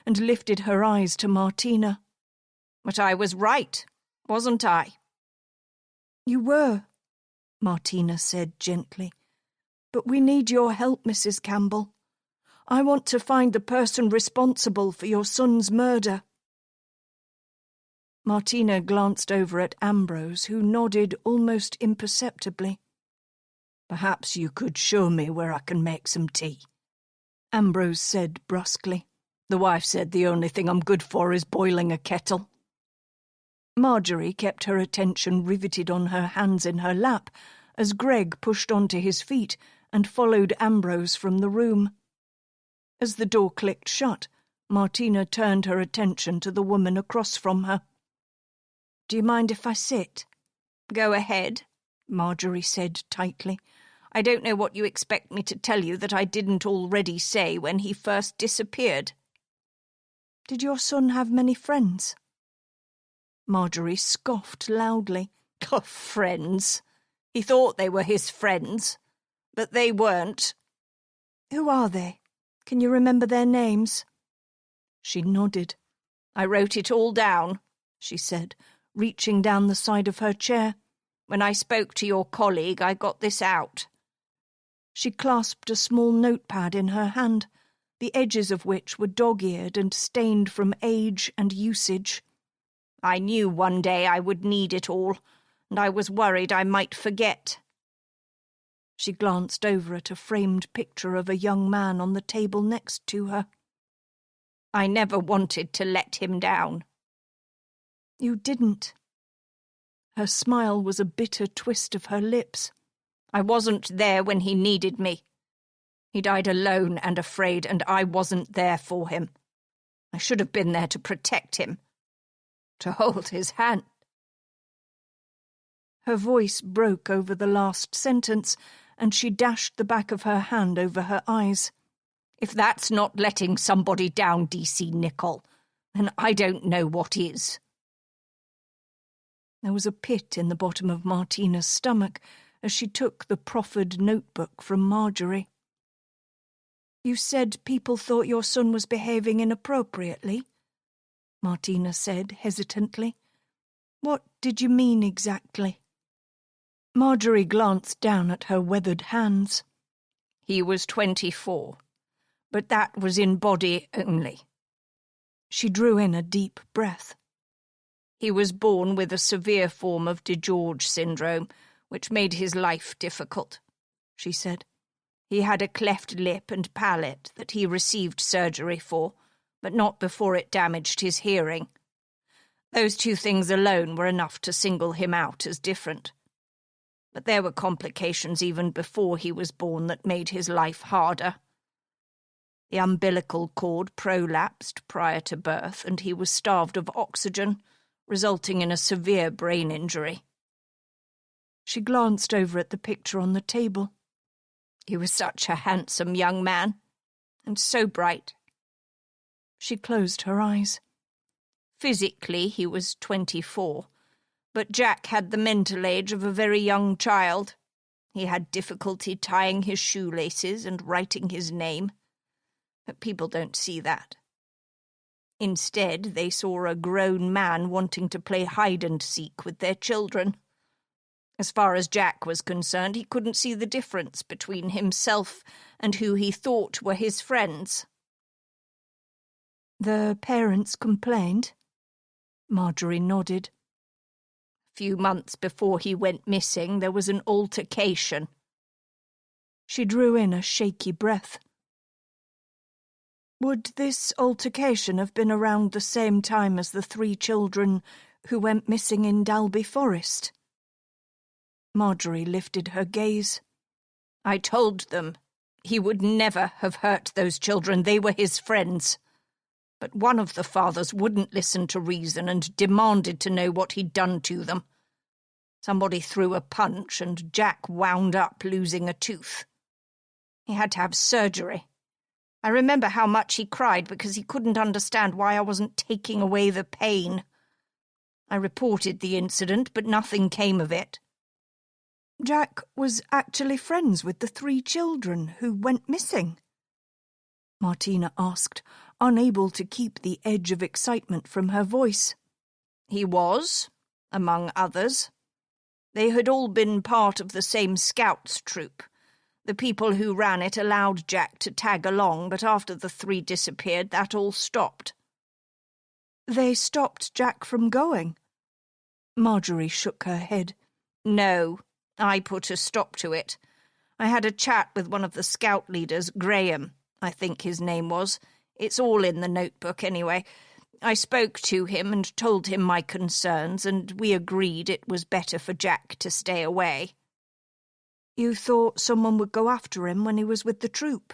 and lifted her eyes to Martina. "But I was right, wasn't I?" "You were," Martina said gently. "But we need your help, Mrs. Campbell. I want to find the person responsible for your son's murder." Martina glanced over at Ambrose, who nodded almost imperceptibly. "Perhaps you could show me where I can make some tea," Ambrose said brusquely. "The wife said the only thing I'm good for is boiling a kettle." Marjorie kept her attention riveted on her hands in her lap as Greg pushed onto his feet and followed Ambrose from the room. As the door clicked shut, Martina turned her attention to the woman across from her. "Do you mind if I sit?" "Go ahead," Marjorie said tightly. "I don't know what you expect me to tell you that I didn't already say when he first disappeared." "Did your son have many friends?" Marjorie scoffed loudly. "Oh, friends. He thought they were his friends, but they weren't." "Who are they? Can you remember their names?" She nodded. "I wrote it all down," she said, reaching down the side of her chair. "When I spoke to your colleague, I got this out." She clasped a small notepad in her hand, the edges of which were dog-eared and stained from age and usage. "I knew one day I would need it all, and I was worried I might forget." She glanced over at a framed picture of a young man on the table next to her. "I never wanted to let him down." "You didn't." Her smile was a bitter twist of her lips. "I wasn't there when he needed me. He died alone and afraid, and I wasn't there for him. I should have been there to protect him, to hold his hand." Her voice broke over the last sentence, and she dashed the back of her hand over her eyes. "If that's not letting somebody down, DC Nichol, then I don't know what is." There was a pit in the bottom of Martina's stomach as she took the proffered notebook from Marjorie. "You said people thought your son was behaving inappropriately?" Martina said hesitantly. "What did you mean exactly?" Marjorie glanced down at her weathered hands. "He was 24, but that was in body only." She drew in a deep breath. "He was born with a severe form of DeGeorge syndrome, which made his life difficult," she said. "He had a cleft lip and palate that he received surgery for, but not before it damaged his hearing. Those two things alone were enough to single him out as different. But there were complications even before he was born that made his life harder. The umbilical cord prolapsed prior to birth, and he was starved of oxygen, resulting in a severe brain injury." She glanced over at the picture on the table. "He was such a handsome young man, and so bright." She closed her eyes. "Physically, he was 24, but Jack had the mental age of a very young child. He had difficulty tying his shoelaces and writing his name. But people don't see that. Instead, they saw a grown man wanting to play hide-and-seek with their children. As far as Jack was concerned, he couldn't see the difference between himself and who he thought were his friends." "The parents complained?" Marjorie nodded. "A few months before he went missing, there was an altercation." She drew in a shaky breath. "Would this altercation have been around the same time as the 3 children who went missing in Dalby Forest?" Marjorie lifted her gaze. "I told them he would never have hurt those children. They were his friends. But one of the fathers wouldn't listen to reason and demanded to know what he'd done to them. Somebody threw a punch and Jack wound up losing a tooth. He had to have surgery. I remember how much he cried because he couldn't understand why I wasn't taking away the pain. I reported the incident, but nothing came of it." "Jack was actually friends with the 3 children who went missing?" Martina asked, unable to keep the edge of excitement from her voice. "He was, among others." They had all been part of the same scouts troop. The people who ran it allowed Jack to tag along, but after the 3 disappeared, that all stopped. They stopped Jack from going? Marjorie shook her head. No, I put a stop to it. I had a chat with one of the scout leaders, Graham, I think his name was. It's all in the notebook anyway. I spoke to him and told him my concerns, and we agreed it was better for Jack to stay away. You thought someone would go after him when he was with the troop?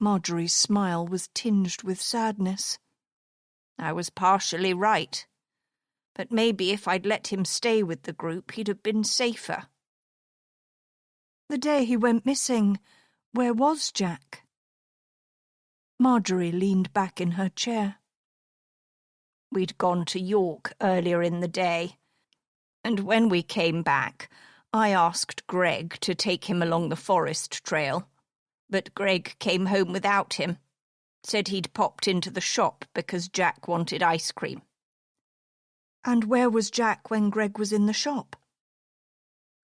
Marjorie's smile was tinged with sadness. I was partially right. But maybe if I'd let him stay with the group, he'd have been safer. The day he went missing, where was Jack? Marjorie leaned back in her chair. We'd gone to York earlier in the day, and when we came back, I asked Greg to take him along the forest trail, but Greg came home without him, said he'd popped into the shop because Jack wanted ice cream. And where was Jack when Greg was in the shop?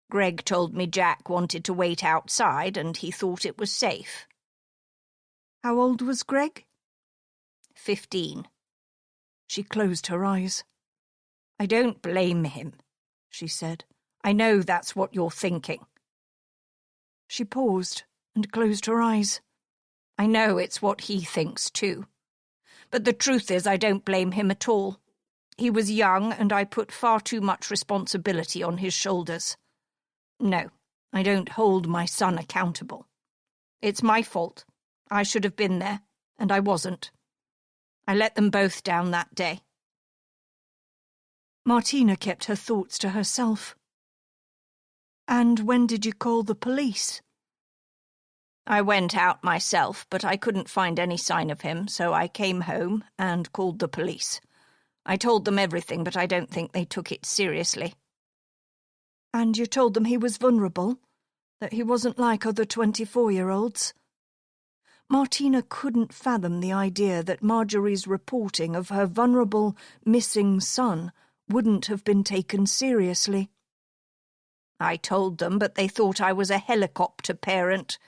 Greg told me Jack wanted to wait outside and he thought it was safe. How old was Greg? 15. She closed her eyes. I don't blame him, she said. I know that's what you're thinking. She paused and closed her eyes. I know it's what he thinks too. But the truth is I don't blame him at all. He was young and I put far too much responsibility on his shoulders. No, I don't hold my son accountable. It's my fault. I should have been there, and I wasn't. I let them both down that day. Martina kept her thoughts to herself. And when did you call the police? I went out myself, but I couldn't find any sign of him, so I came home and called the police. I told them everything, but I don't think they took it seriously. And you told them he was vulnerable? That he wasn't like other 24-year-olds? Martina couldn't fathom the idea that Marjorie's reporting of her vulnerable, missing son wouldn't have been taken seriously. I told them, but they thought I was a helicopter parent,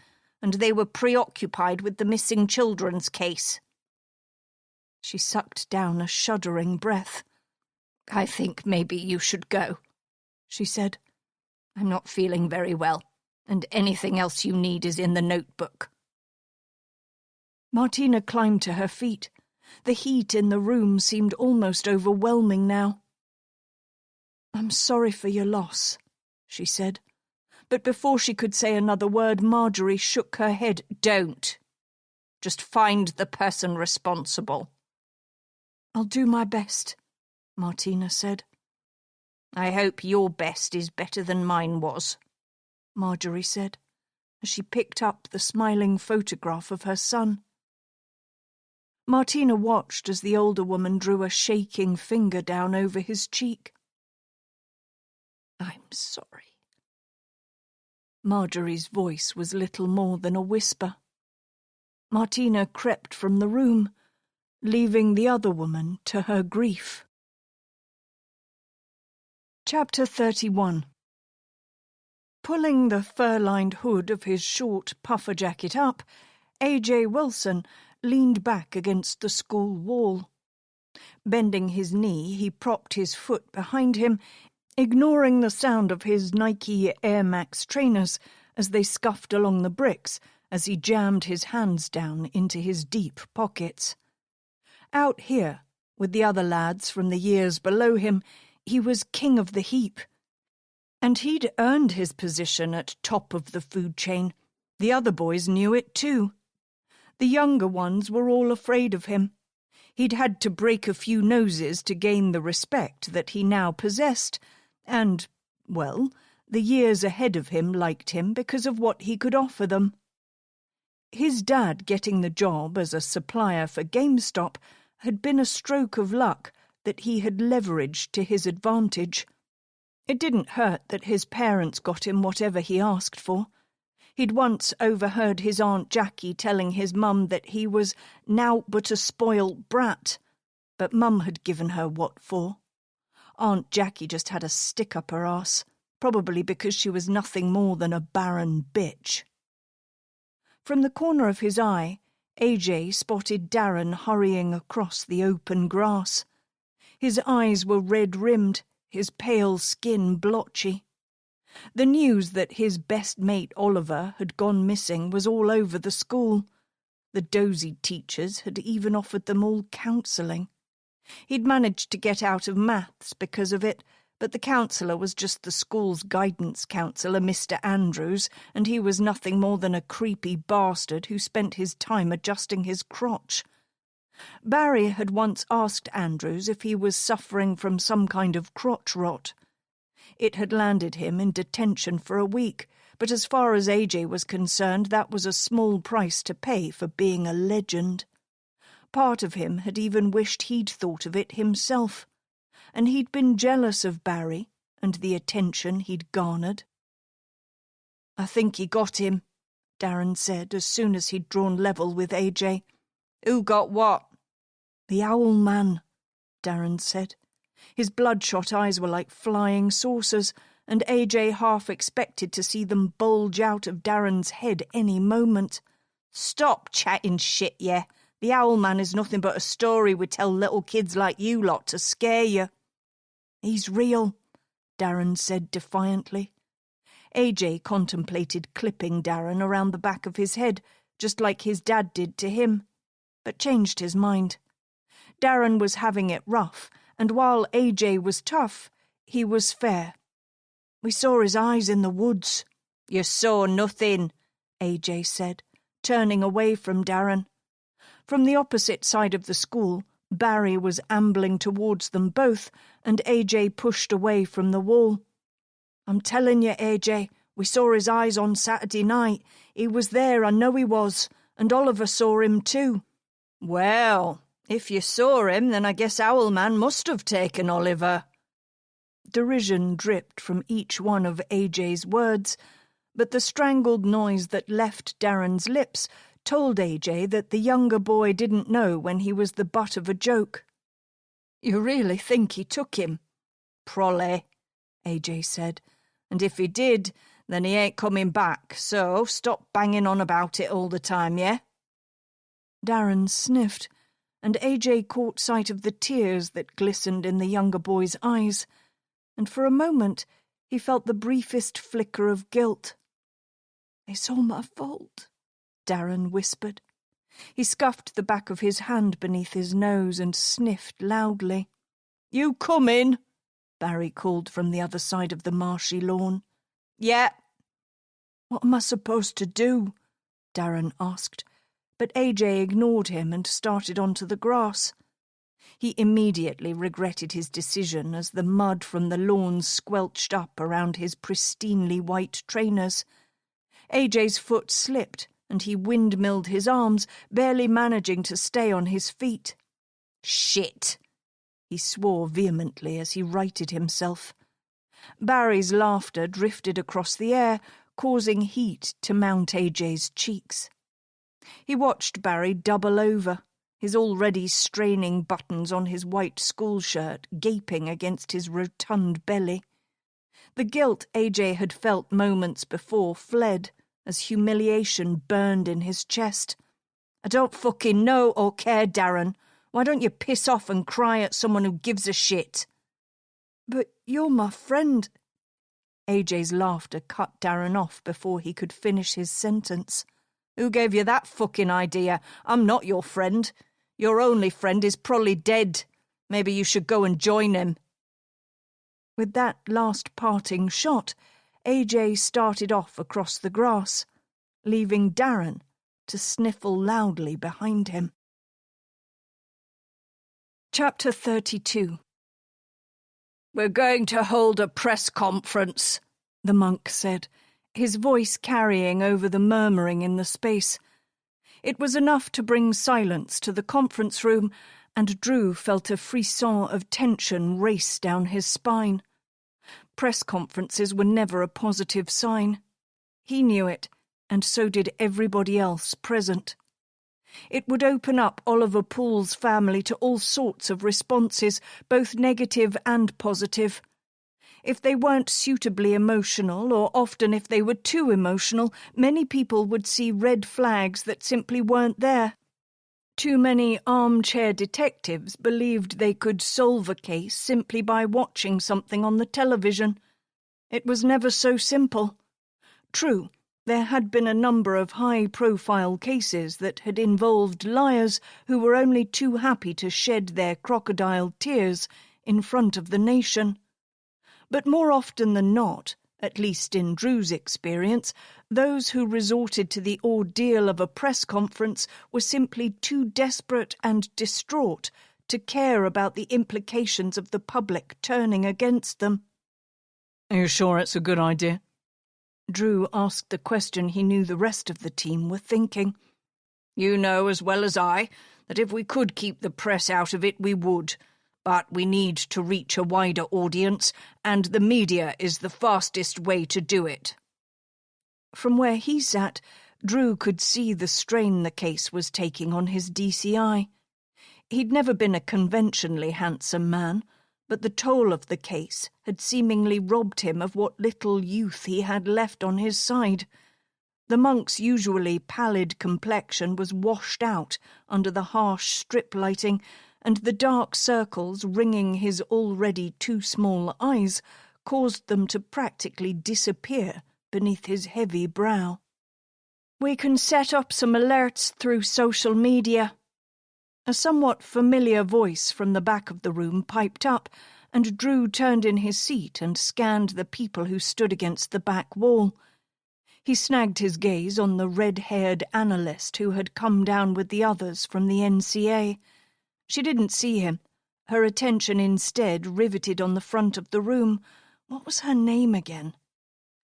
and they were preoccupied with the missing children's case. She sucked down a shuddering breath. I think maybe you should go, she said. I'm not feeling very well, and anything else you need is in the notebook. Martina climbed to her feet. The heat in the room seemed almost overwhelming now. I'm sorry for your loss, she said. But before she could say another word, Marjorie shook her head. Don't. Just find the person responsible. I'll do my best, Martina said. I hope your best is better than mine was, Marjorie said, as she picked up the smiling photograph of her son. Martina watched as the older woman drew a shaking finger down over his cheek. I'm sorry. Marjorie's voice was little more than a whisper. Martina crept from the room, leaving the other woman to her grief. Chapter 31. Pulling the fur-lined hood of his short puffer jacket up, A.J. Wilson leaned back against the school wall. Bending his knee, he propped his foot behind him, ignoring the sound of his Nike Air Max trainers as they scuffed along the bricks as he jammed his hands down into his deep pockets. Out here, with the other lads from the years below him, he was king of the heap. And he'd earned his position at top of the food chain. The other boys knew it too. The younger ones were all afraid of him. He'd had to break a few noses to gain the respect that he now possessed, and, well, the years ahead of him liked him because of what he could offer them. His dad getting the job as a supplier for GameStop had been a stroke of luck that he had leveraged to his advantage. It didn't hurt that his parents got him whatever he asked for. He'd once overheard his Aunt Jackie telling his mum that he was "nowt but a spoilt brat," but Mum had given her what for. Aunt Jackie just had a stick up her arse, probably because she was nothing more than a barren bitch. From the corner of his eye, AJ spotted Darren hurrying across the open grass. His eyes were red-rimmed, his pale skin blotchy. The news that his best mate Oliver had gone missing was all over the school. The dozy teachers had even offered them all counselling. He'd managed to get out of maths because of it, but the counsellor was just the school's guidance counsellor, Mr. Andrews, and he was nothing more than a creepy bastard who spent his time adjusting his crotch. Barry had once asked Andrews if he was suffering from some kind of crotch rot. It had landed him in detention for a week, but as far as AJ was concerned, that was a small price to pay for being a legend. Part of him had even wished he'd thought of it himself, and he'd been jealous of Barry and the attention he'd garnered. "I think he got him," Darren said as soon as he'd drawn level with AJ. "Who got what?" "The owl man," Darren said. His bloodshot eyes were like flying saucers, and AJ half expected to see them bulge out of Darren's head any moment. "Stop chatting shit, yeah. The owl man is nothing but a story we tell little kids like you lot to scare you." "He's real," Darren said defiantly. AJ contemplated clipping Darren around the back of his head, just like his dad did to him, but changed his mind. Darren was having it rough, and while AJ was tough, he was fair. "We saw his eyes in the woods." "You saw nothing," AJ said, turning away from Darren. From the opposite side of the school, Barry was ambling towards them both, and AJ pushed away from the wall. "I'm telling you, AJ, we saw his eyes on Saturday night. He was there, I know he was, and Oliver saw him too." "Well, if you saw him, then I guess Owlman must have taken Oliver." Derision dripped from each one of AJ's words, but the strangled noise that left Darren's lips told AJ that the younger boy didn't know when he was the butt of a joke. "You really think he took him?" "Prolly," AJ said, "and if he did, then he ain't coming back, so stop banging on about it all the time, yeah?" Darren sniffed, and AJ caught sight of the tears that glistened in the younger boy's eyes, and for a moment he felt the briefest flicker of guilt. "It's all my fault," Darren whispered. He scuffed the back of his hand beneath his nose and sniffed loudly. "You coming?" Barry called from the other side of the marshy lawn. "Yeah." "What am I supposed to do?" Darren asked, but AJ ignored him and started onto the grass. He immediately regretted his decision as the mud from the lawn squelched up around his pristinely white trainers. AJ's foot slipped, and he windmilled his arms, barely managing to stay on his feet. "Shit!" he swore vehemently as he righted himself. Barry's laughter drifted across the air, causing heat to mount AJ's cheeks. He watched Barry double over, his already straining buttons on his white school shirt gaping against his rotund belly. The guilt AJ had felt moments before fled as humiliation burned in his chest. "I don't fucking know or care, Darren. Why don't you piss off and cry at someone who gives a shit?" "But you're my friend." AJ's laughter cut Darren off before he could finish his sentence. "Who gave you that fucking idea? I'm not your friend. Your only friend is probably dead. Maybe you should go and join him." With that last parting shot, AJ started off across the grass, leaving Darren to sniffle loudly behind him. Chapter 32. "We're going to hold a press conference," the monk said, his voice carrying over the murmuring in the space. It was enough to bring silence to the conference room, and Drew felt a frisson of tension race down his spine. Press conferences were never a positive sign. He knew it, and so did everybody else present. It would open up Oliver Poole's family to all sorts of responses, both negative and positive. If they weren't suitably emotional, or often if they were too emotional, many people would see red flags that simply weren't there. Too many armchair detectives believed they could solve a case simply by watching something on the television. It was never so simple. True, there had been a number of high-profile cases that had involved liars who were only too happy to shed their crocodile tears in front of the nation. But more often than not, at least in Drew's experience, those who resorted to the ordeal of a press conference were simply too desperate and distraught to care about the implications of the public turning against them. Are you sure it's a good idea? Drew asked the question he knew the rest of the team were thinking. You know as well as I that if we could keep the press out of it, we would. But we need to reach a wider audience, and the media is the fastest way to do it. From where he sat, Drew could see the strain the case was taking on his DCI. He'd never been a conventionally handsome man, but the toll of the case had seemingly robbed him of what little youth he had left on his side. The monk's usually pallid complexion was washed out under the harsh strip lighting, and the dark circles ringing his already too small eyes caused them to practically disappear beneath his heavy brow. "We can set up some alerts through social media." A somewhat familiar voice from the back of the room piped up, and Drew turned in his seat and scanned the people who stood against the back wall. He snagged his gaze on the red-haired analyst who had come down with the others from the NCA. She didn't see him. Her attention instead riveted on the front of the room. What was her name again?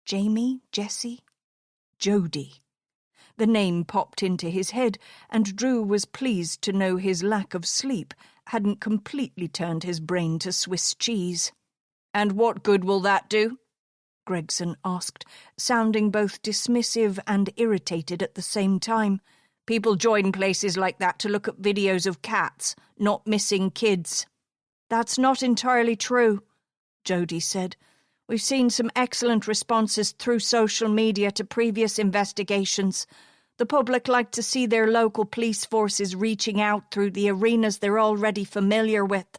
Jamie? Jessie? Jodie. The name popped into his head, and Drew was pleased to know his lack of sleep hadn't completely turned his brain to Swiss cheese. "And what good will that do?" Gregson asked, sounding both dismissive and irritated at the same time. "People join places like that to look at videos of cats, not missing kids." "That's not entirely true," Jodie said. "We've seen some excellent responses through social media to previous investigations. The public like to see their local police forces reaching out through the arenas they're already familiar with.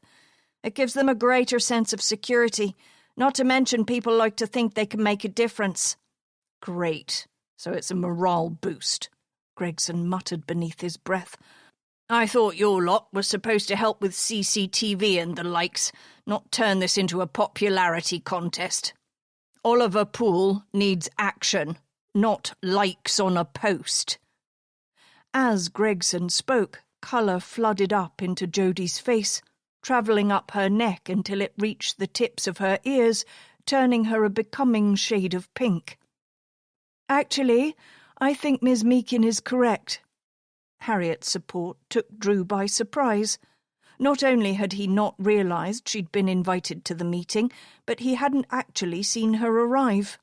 It gives them a greater sense of security, not to mention people like to think they can make a difference." "Great. So it's a morale boost," Gregson muttered beneath his breath. "I thought your lot was supposed to help with CCTV and the likes, not turn this into a popularity contest. Oliver Poole needs action, not likes on a post." As Gregson spoke, colour flooded up into Jodie's face, travelling up her neck until it reached the tips of her ears, turning her a becoming shade of pink. "Actually, I think Ms. Meakin is correct." Harriet's support took Drew by surprise. Not only had he not realised she'd been invited to the meeting, but he hadn't actually seen her arrive.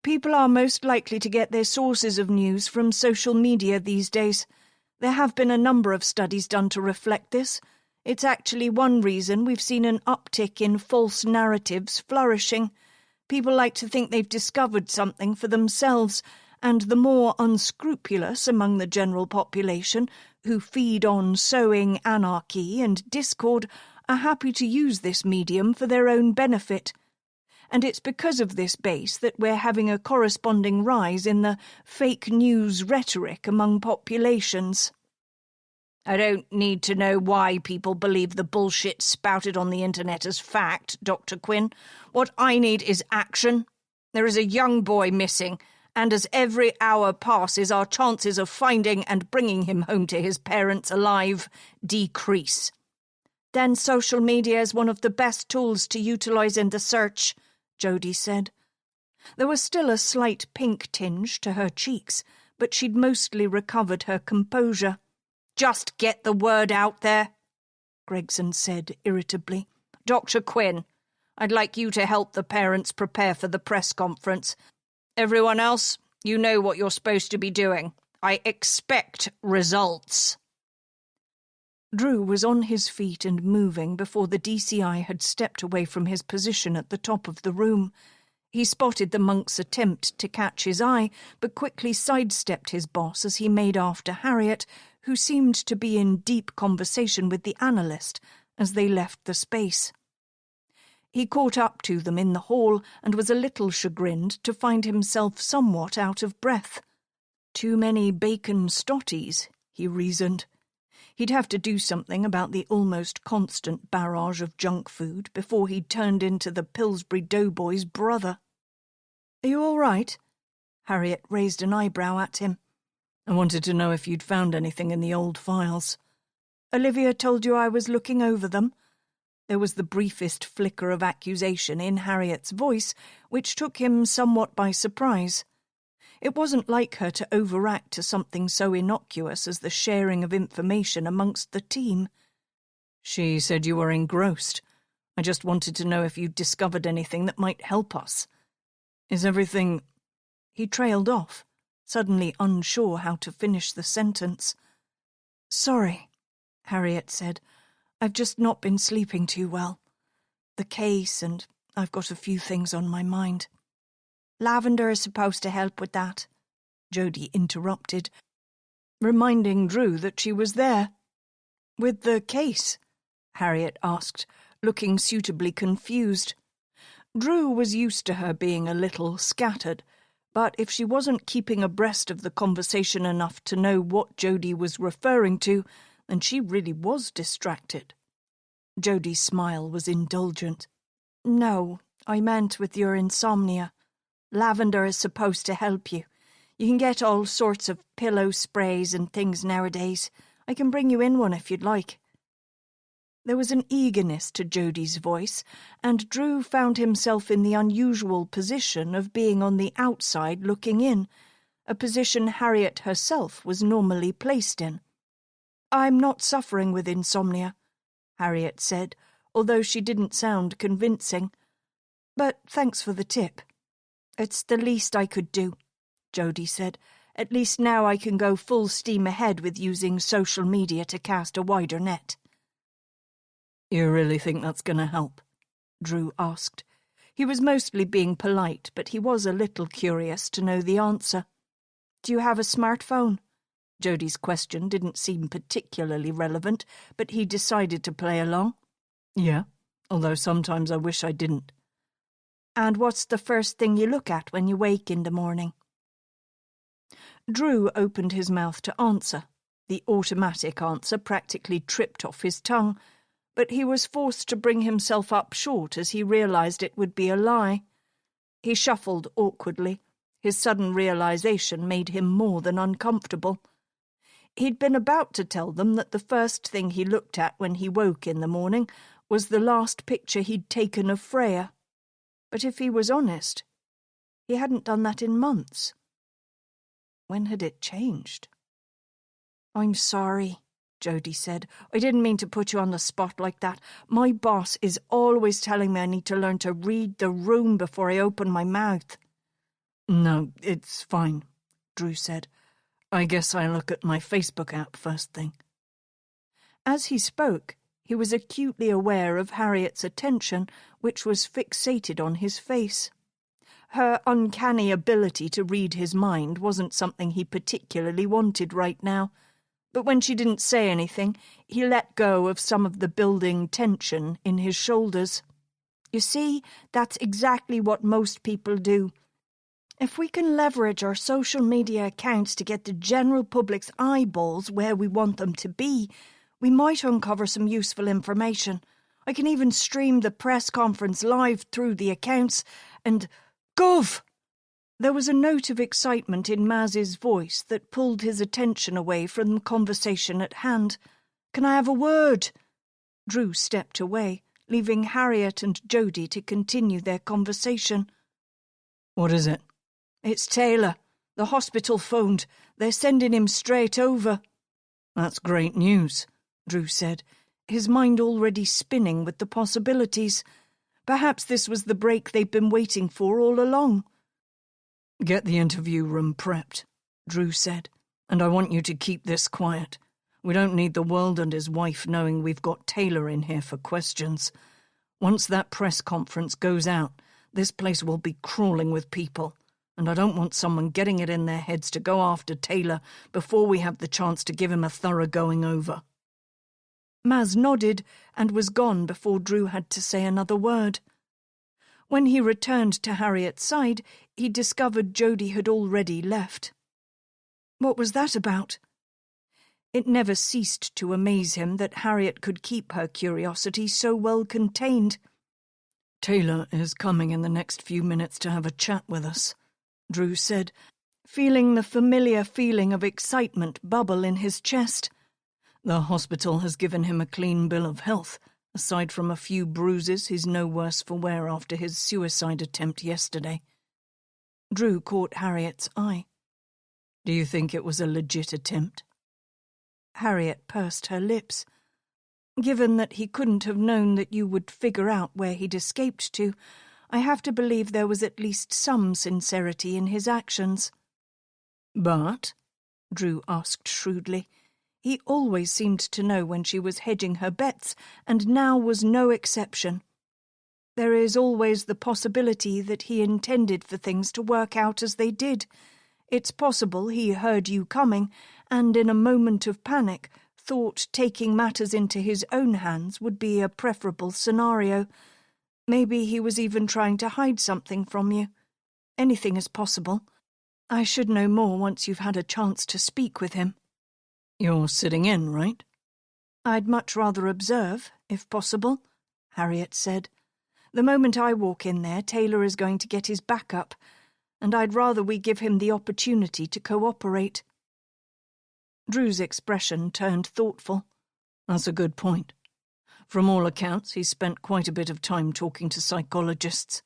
"People are most likely to get their sources of news from social media these days. There have been a number of studies done to reflect this. It's actually one reason we've seen an uptick in false narratives flourishing. People like to think they've discovered something for themselves, and the more unscrupulous among the general population, who feed on sowing anarchy and discord, are happy to use this medium for their own benefit. And it's because of this base that we're having a corresponding rise in the fake news rhetoric among populations." "I don't need to know why people believe the bullshit spouted on the internet as fact, Dr. Quinn. What I need is action. There is a young boy missing, and as every hour passes, our chances of finding and bringing him home to his parents alive decrease." "Then social media is one of the best tools to utilise in the search," Jodie said. There was still a slight pink tinge to her cheeks, but she'd mostly recovered her composure. "Just get the word out there," Gregson said irritably. "Dr. Quinn, I'd like you to help the parents prepare for the press conference. Everyone else, you know what you're supposed to be doing. I expect results. Drew was on his feet and moving before the DCI had stepped away from his position at the top of the room. He spotted the monk's attempt to catch his eye, but quickly sidestepped his boss as he made after Harriet, who seemed to be in deep conversation with the analyst as they left the space. He caught up to them in the hall and was a little chagrined to find himself somewhat out of breath. Too many bacon stotties, he reasoned. He'd have to do something about the almost constant barrage of junk food before he'd turned into the Pillsbury Doughboy's brother. "Are you all right?" Harriet raised an eyebrow at him. I wanted to know if you'd found anything in the old files. "Olivia told you I was looking over them?" There was the briefest flicker of accusation in Harriet's voice, which took him somewhat by surprise. It wasn't like her to overact to something so innocuous as the sharing of information amongst the team. She said you were engrossed. I just wanted to know if you'd discovered anything that might help us. Is everything— He trailed off, suddenly unsure how to finish the sentence. "Sorry," Harriet said. "I've just not been sleeping too well. The case, and I've got a few things on my mind." "Lavender is supposed to help with that," Jody interrupted, reminding Drew that she was there. "With the case?" Harriet asked, looking suitably confused. Drew was used to her being a little scattered, but if she wasn't keeping abreast of the conversation enough to know what Jody was referring to, then she really was distracted. Jody's smile was indulgent. "No, I meant with your insomnia. Lavender is supposed to help you. You can get all sorts of pillow sprays and things nowadays. I can bring you in one if you'd like." There was an eagerness to Jody's voice, and Drew found himself in the unusual position of being on the outside looking in, a position Harriet herself was normally placed in. "I'm not suffering with insomnia," Harriet said, although she didn't sound convincing. "But thanks for the tip." "It's the least I could do," Jody said. "At least now I can go full steam ahead with using social media to cast a wider net." You really think that's going to help? Drew asked. He was mostly being polite, but he was a little curious to know the answer. "Do you have a smartphone?" Jody's question didn't seem particularly relevant, but he decided to play along. "Yeah, although sometimes I wish I didn't." "And what's the first thing you look at when you wake in the morning?" Drew opened his mouth to answer. The automatic answer practically tripped off his tongue, but he was forced to bring himself up short as he realized it would be a lie. He shuffled awkwardly. His sudden realization made him more than uncomfortable. He'd been about to tell them that the first thing he looked at when he woke in the morning was the last picture he'd taken of Freya. But if he was honest, he hadn't done that in months. When had it changed? "I'm sorry," Jody said. "I didn't mean to put you on the spot like that. My boss is always telling me I need to learn to read the room before I open my mouth." "No, it's fine," Drew said. "I guess I look at my Facebook app first thing." As he spoke, he was acutely aware of Harriet's attention, which was fixated on his face. Her uncanny ability to read his mind wasn't something he particularly wanted right now, but when she didn't say anything, he let go of some of the building tension in his shoulders. "You see, that's exactly what most people do. If we can leverage our social media accounts to get the general public's eyeballs where we want them to be, we might uncover some useful information. I can even stream the press conference live through the accounts and— Gov! There was a note of excitement in Maz's voice that pulled his attention away from the conversation at hand. "Can I have a word?" Drew stepped away, leaving Harriet and Jody to continue their conversation. "What is it?" "It's Taylor. The hospital phoned. They're sending him straight over." "That's great news," Drew said, his mind already spinning with the possibilities. Perhaps this was the break they'd been waiting for all along. "Get the interview room prepped," Drew said. And I want you to keep this quiet. We don't need the world and his wife knowing we've got Taylor in here for questions. Once that press conference goes out, this place will be crawling with people, and I don't want someone getting it in their heads to go after Taylor before we have the chance to give him a thorough going over." Maz nodded and was gone before Drew had to say another word. When he returned to Harriet's side, he discovered Jody had already left. What was that about? It never ceased to amaze him that Harriet could keep her curiosity so well contained. "Taylor is coming in the next few minutes to have a chat with us," Drew said, feeling the familiar feeling of excitement bubble in his chest. "The hospital has given him a clean bill of health. Aside from a few bruises, he's no worse for wear after his suicide attempt yesterday." Drew caught Harriet's eye. "Do you think it was a legit attempt?" Harriet pursed her lips. "Given that he couldn't have known that you would figure out where he'd escaped to, I have to believe there was at least some sincerity in his actions." "But?" Drew asked shrewdly. He always seemed to know when she was hedging her bets, and now was no exception. There is always the possibility that he intended for things to work out as they did. It's possible he heard you coming, and in a moment of panic thought taking matters into his own hands would be a preferable scenario. Maybe he was even trying to hide something from you. Anything is possible. I should know more once you've had a chance to speak with him." "You're sitting in, right?" "I'd much rather observe, if possible," Harriet said. "The moment I walk in there, Taylor is going to get his back up, and I'd rather we give him the opportunity to cooperate." Drew's expression turned thoughtful. "That's a good point. From all accounts, he's spent quite a bit of time talking to psychologists."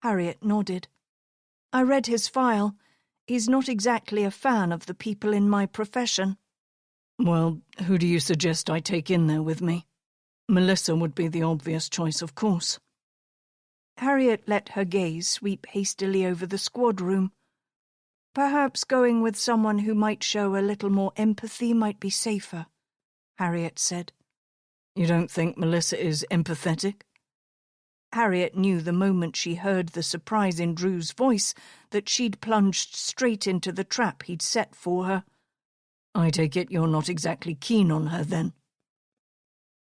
Harriet nodded. "I read his file. He's not exactly a fan of the people in my profession." "Well, who do you suggest I take in there with me?" "Melissa would be the obvious choice, of course." Harriet let her gaze sweep hastily over the squad room. "Perhaps going with someone who might show a little more empathy might be safer," Harriet said. "You don't think Melissa is empathetic?" Harriet knew the moment she heard the surprise in Drew's voice that she'd plunged straight into the trap he'd set for her. "I take it you're not exactly keen on her, then?"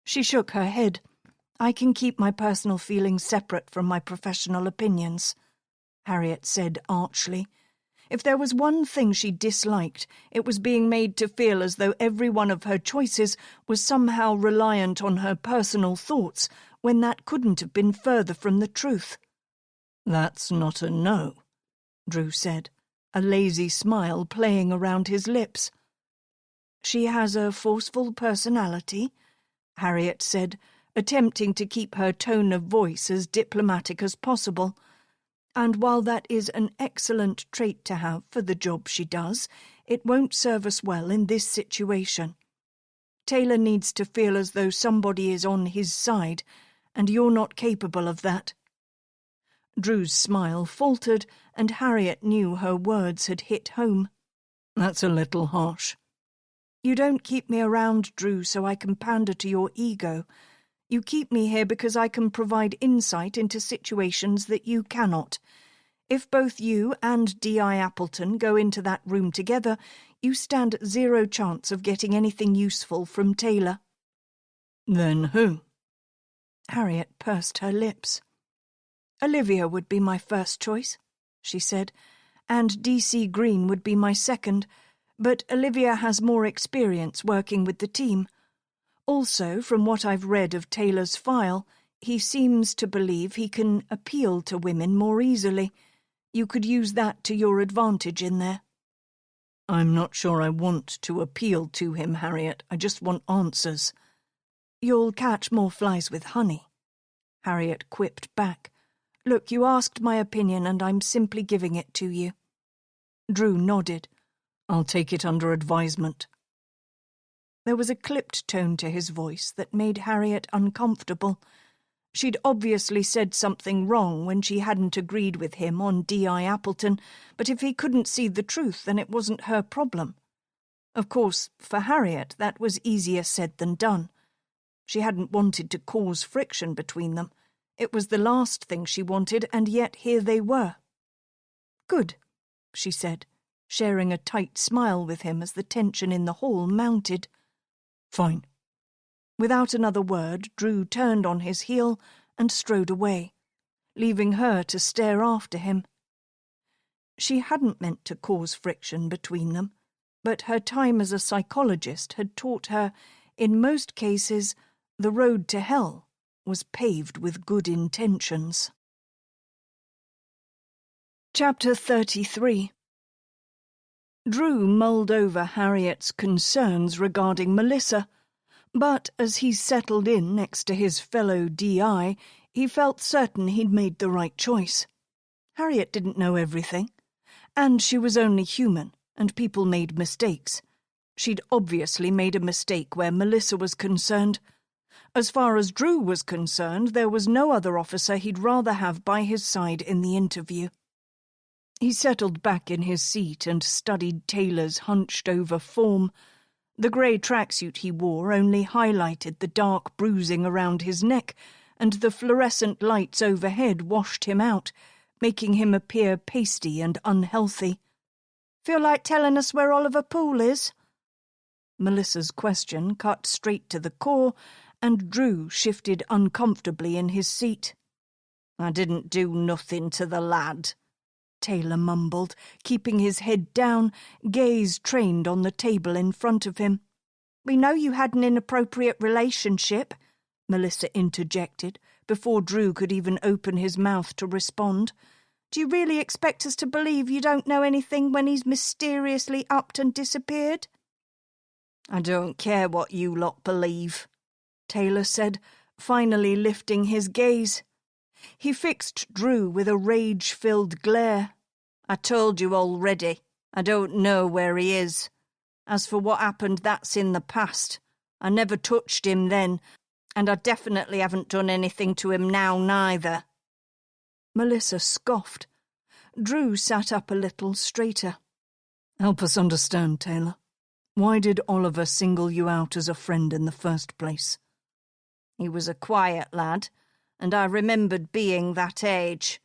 She shook her head. "I can keep my personal feelings separate from my professional opinions," Harriet said archly. If there was one thing she disliked, it was being made to feel as though every one of her choices was somehow reliant on her personal thoughts, when that couldn't have been further from the truth. "That's not a no," Drew said, a lazy smile playing around his lips. "She has a forceful personality," Harriet said, attempting to keep her tone of voice as diplomatic as possible. "And while that is an excellent trait to have for the job she does, it won't serve us well in this situation. Taylor needs to feel as though somebody is on his side, and you're not capable of that." Drew's smile faltered, and Harriet knew her words had hit home. "That's a little harsh." "You don't keep me around, Drew, so I can pander to your ego. You keep me here because I can provide insight into situations that you cannot. If both you and D.I. Appleton go into that room together, you stand zero chance of getting anything useful from Taylor." "Then who?" Harriet pursed her lips. "Olivia would be my first choice," she said, "and D.C. Green would be my second, but Olivia has more experience working with the team. Also, from what I've read of Taylor's file, he seems to believe he can appeal to women more easily. You could use that to your advantage in there." "I'm not sure I want to appeal to him, Harriet. I just want answers." "You'll catch more flies with honey," Harriet quipped back. "Look, you asked my opinion and I'm simply giving it to you." Drew nodded. "I'll take it under advisement." There was a clipped tone to his voice that made Harriet uncomfortable. She'd obviously said something wrong when she hadn't agreed with him on D.I. Appleton, but if he couldn't see the truth, then it wasn't her problem. Of course, for Harriet, that was easier said than done. She hadn't wanted to cause friction between them. It was the last thing she wanted, and yet here they were. "Good," she said, sharing a tight smile with him as the tension in the hall mounted. "Fine." Without another word, Drew turned on his heel and strode away, leaving her to stare after him. She hadn't meant to cause friction between them, but her time as a psychologist had taught her, in most cases, the road to hell was paved with good intentions. Chapter 33. Drew mulled over Harriet's concerns regarding Melissa, but as he settled in next to his fellow DI, he felt certain he'd made the right choice. Harriet didn't know everything, and she was only human, and people made mistakes. She'd obviously made a mistake where Melissa was concerned. As far as Drew was concerned, there was no other officer he'd rather have by his side in the interview. He settled back in his seat and studied Taylor's hunched-over form. The grey tracksuit he wore only highlighted the dark bruising around his neck, and the fluorescent lights overhead washed him out, making him appear pasty and unhealthy. "Feel like telling us where Oliver Poole is?" Melissa's question cut straight to the core, and Drew shifted uncomfortably in his seat. "I didn't do nothing to the lad," Taylor mumbled, keeping his head down, gaze trained on the table in front of him. "We know you had an inappropriate relationship," Melissa interjected, before Drew could even open his mouth to respond. "Do you really expect us to believe you don't know anything when he's mysteriously upped and disappeared?" "I don't care what you lot believe," Taylor said, finally lifting his gaze. He fixed Drew with a rage-filled glare. "I told you already. I don't know where he is. As for what happened, that's in the past. I never touched him then, and I definitely haven't done anything to him now neither." Melissa scoffed. Drew sat up a little straighter. "Help us understand, Taylor. Why did Oliver single you out as a friend in the first place?" "He was a quiet lad, and I remembered being that age.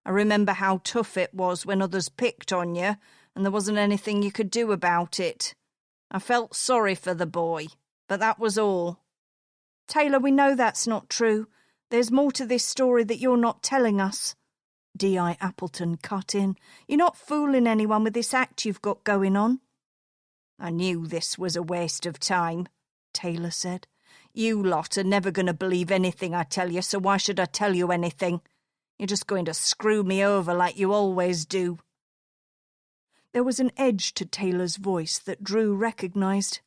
I remember how tough it was when others picked on you, and there wasn't anything you could do about it. I felt sorry for the boy, but that was all." "Taylor, we know that's not true. There's more to this story that you're not telling us," D.I. Appleton cut in. "You're not fooling anyone with this act you've got going on." "I knew this was a waste of time," Taylor said. "You lot are never going to believe anything I tell you, so why should I tell you anything? You're just going to screw me over like you always do." There was an edge to Taylor's voice that Drew recognized.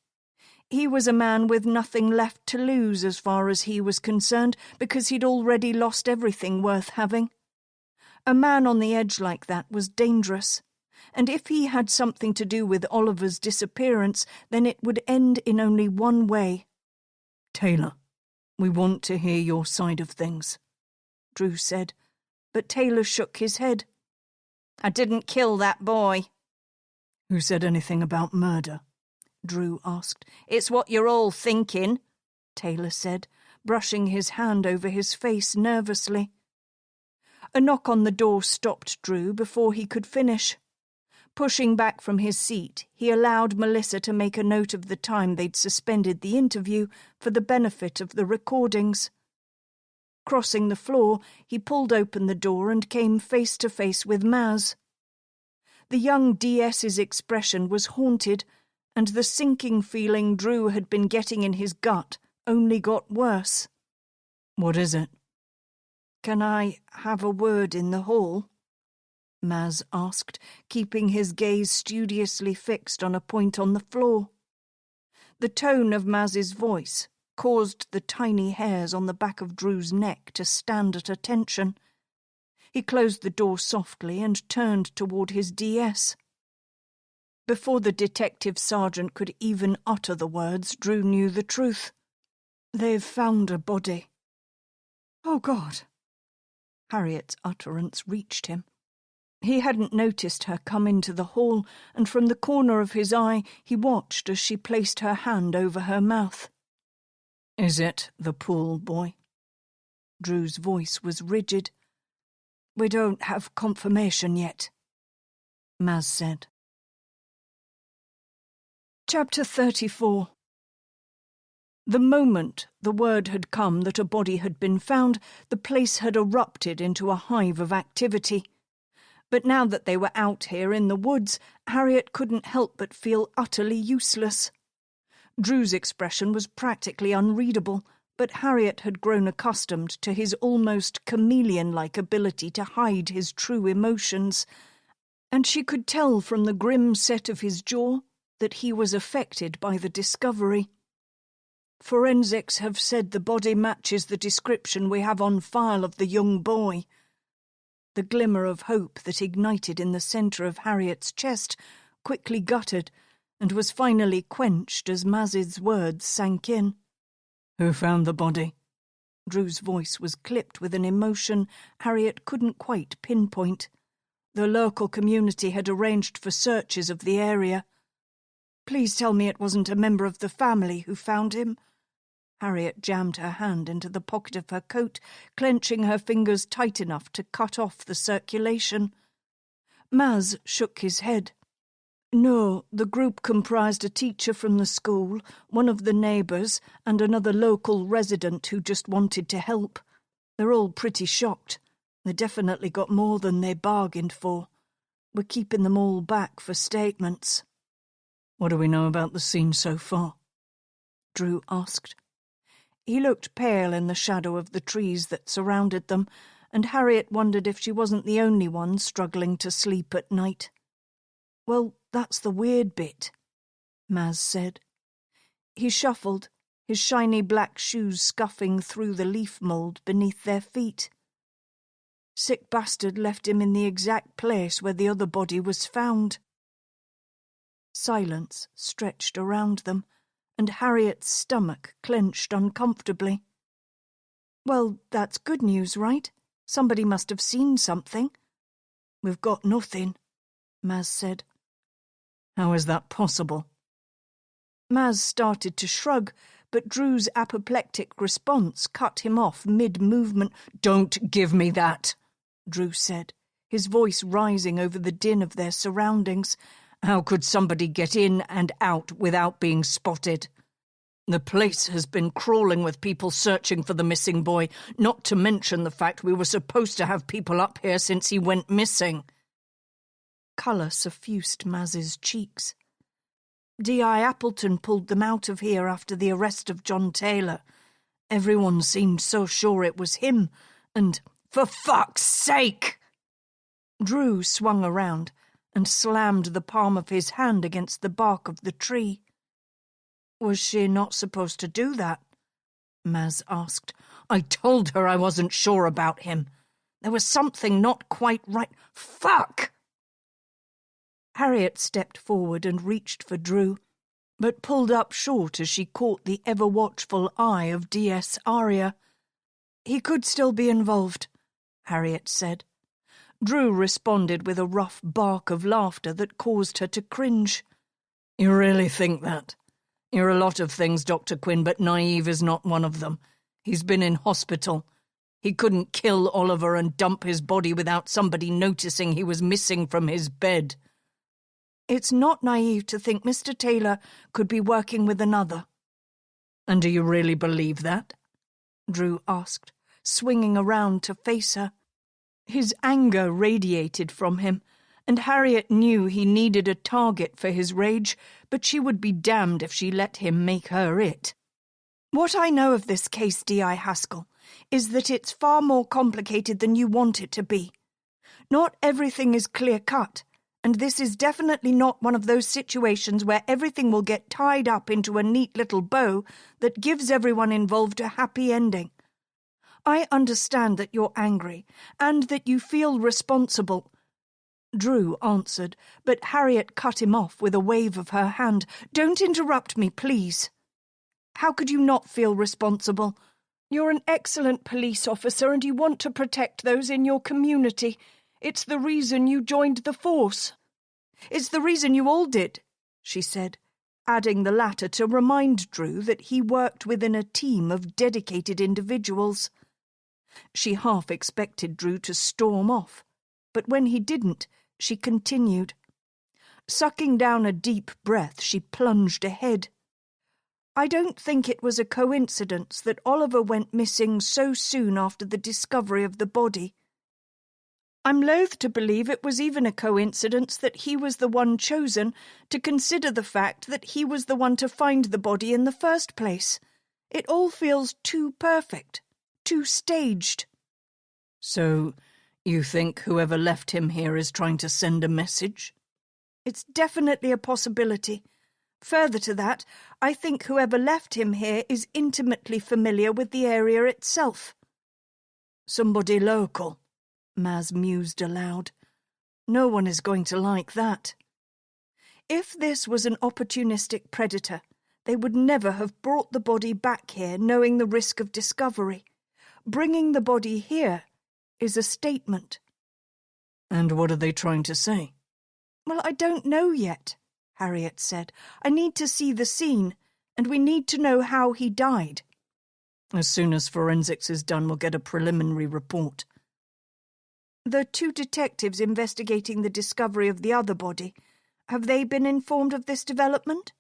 He was a man with nothing left to lose as far as he was concerned, because he'd already lost everything worth having. A man on the edge like that was dangerous, and if he had something to do with Oliver's disappearance, then it would end in only one way. "Taylor, we want to hear your side of things," Drew said, but Taylor shook his head. "I didn't kill that boy." "Who said anything about murder?" Drew asked. "It's what you're all thinking," Taylor said, brushing his hand over his face nervously. A knock on the door stopped Drew before he could finish. Pushing back from his seat, he allowed Melissa to make a note of the time they'd suspended the interview for the benefit of the recordings. Crossing the floor, he pulled open the door and came face to face with Maz. The young DS's expression was haunted, and the sinking feeling Drew had been getting in his gut only got worse. "What is it?" "Can I have a word in the hall?" Maz asked, keeping his gaze studiously fixed on a point on the floor. The tone of Maz's voice caused the tiny hairs on the back of Drew's neck to stand at attention. He closed the door softly and turned toward his DS. Before the detective sergeant could even utter the words, Drew knew the truth. "They've found a body." "Oh, God!" Harriet's utterance reached him. He hadn't noticed her come into the hall, and from the corner of his eye he watched as she placed her hand over her mouth. "Is it the pool boy?" Drew's voice was rigid. "We don't have confirmation yet," Maz said. Chapter 34. The moment the word had come that a body had been found, the place had erupted into a hive of activity. But now that they were out here in the woods, Harriet couldn't help but feel utterly useless. Drew's expression was practically unreadable, but Harriet had grown accustomed to his almost chameleon-like ability to hide his true emotions, and she could tell from the grim set of his jaw that he was affected by the discovery. "Forensics have said the body matches the description we have on file of the young boy." The glimmer of hope that ignited in the centre of Harriet's chest quickly guttered and was finally quenched as Maz's words sank in. "Who found the body?" Drew's voice was clipped with an emotion Harriet couldn't quite pinpoint. The local community had arranged for searches of the area. "Please tell me it wasn't a member of the family who found him." Harriet jammed her hand into the pocket of her coat, clenching her fingers tight enough to cut off the circulation. Maz shook his head. "No, the group comprised a teacher from the school, one of the neighbours, and another local resident who just wanted to help. They're all pretty shocked. They definitely got more than they bargained for. We're keeping them all back for statements." "What do we know about the scene so far?" Drew asked. He looked pale in the shadow of the trees that surrounded them, and Harriet wondered if she wasn't the only one struggling to sleep at night. "Well, that's the weird bit," Maz said. He shuffled, his shiny black shoes scuffing through the leaf mould beneath their feet. "Sick bastard left him in the exact place where the other body was found." Silence stretched around them, and Harriet's stomach clenched uncomfortably. "Well, that's good news, right? Somebody must have seen something." "We've got nothing," Maz said. "How is that possible?" Maz started to shrug, but Drew's apoplectic response cut him off mid-movement. "Don't give me that," Drew said, his voice rising over the din of their surroundings. "How could somebody get in and out without being spotted? The place has been crawling with people searching for the missing boy, not to mention the fact we were supposed to have people up here since he went missing." Colour suffused Maz's cheeks. D.I. Appleton pulled them out of here after the arrest of John Taylor. Everyone seemed so sure it was him, and "For fuck's sake!" Drew swung around and slammed the palm of his hand against the bark of the tree. "Was she not supposed to do that?" Maz asked. "I told her I wasn't sure about him. There was something not quite right. Fuck!" Harriet stepped forward and reached for Drew, but pulled up short as she caught the ever-watchful eye of D.S. Aria. "He could still be involved," Harriet said. Drew responded with a rough bark of laughter that caused her to cringe. "You really think that? You're a lot of things, Dr. Quinn, but naive is not one of them. He's been in hospital. He couldn't kill Oliver and dump his body without somebody noticing he was missing from his bed." "It's not naive to think Mr. Taylor could be working with another." "And do you really believe that?" Drew asked, swinging around to face her. His anger radiated from him, and Harriet knew he needed a target for his rage, but she would be damned if she let him make her it. "What I know of this case, D.I. Haskell, is that it's far more complicated than you want it to be. Not everything is clear-cut, and this is definitely not one of those situations where everything will get tied up into a neat little bow that gives everyone involved a happy ending. I understand that you're angry, and that you feel responsible." Drew answered, but Harriet cut him off with a wave of her hand. "Don't interrupt me, please. How could you not feel responsible? You're an excellent police officer and you want to protect those in your community. It's the reason you joined the force. It's the reason you all did, she said, adding the latter to remind Drew that he worked within a team of dedicated individuals. She half expected Drew to storm off, but when he didn't, she continued. Sucking down a deep breath, she plunged ahead. I don't think it was a coincidence that Oliver went missing so soon after the discovery of the body. I'm loath to believe it was even a coincidence that he was the one chosen to consider the fact that he was the one to find the body in the first place. It all feels too perfect, too staged. So, you think whoever left him here is trying to send a message? It's definitely a possibility. Further to that, I think whoever left him here is intimately familiar with the area itself. Somebody local, Maz mused aloud. No one is going to like that. If this was an opportunistic predator, they would never have brought the body back here knowing the risk of discovery. Bringing the body here is a statement. And what are they trying to say? Well, I don't know yet, Harriet said. I need to see the scene, and we need to know how he died. As soon as forensics is done, we'll get a preliminary report. The 2 detectives investigating the discovery of the other body, have they been informed of this development?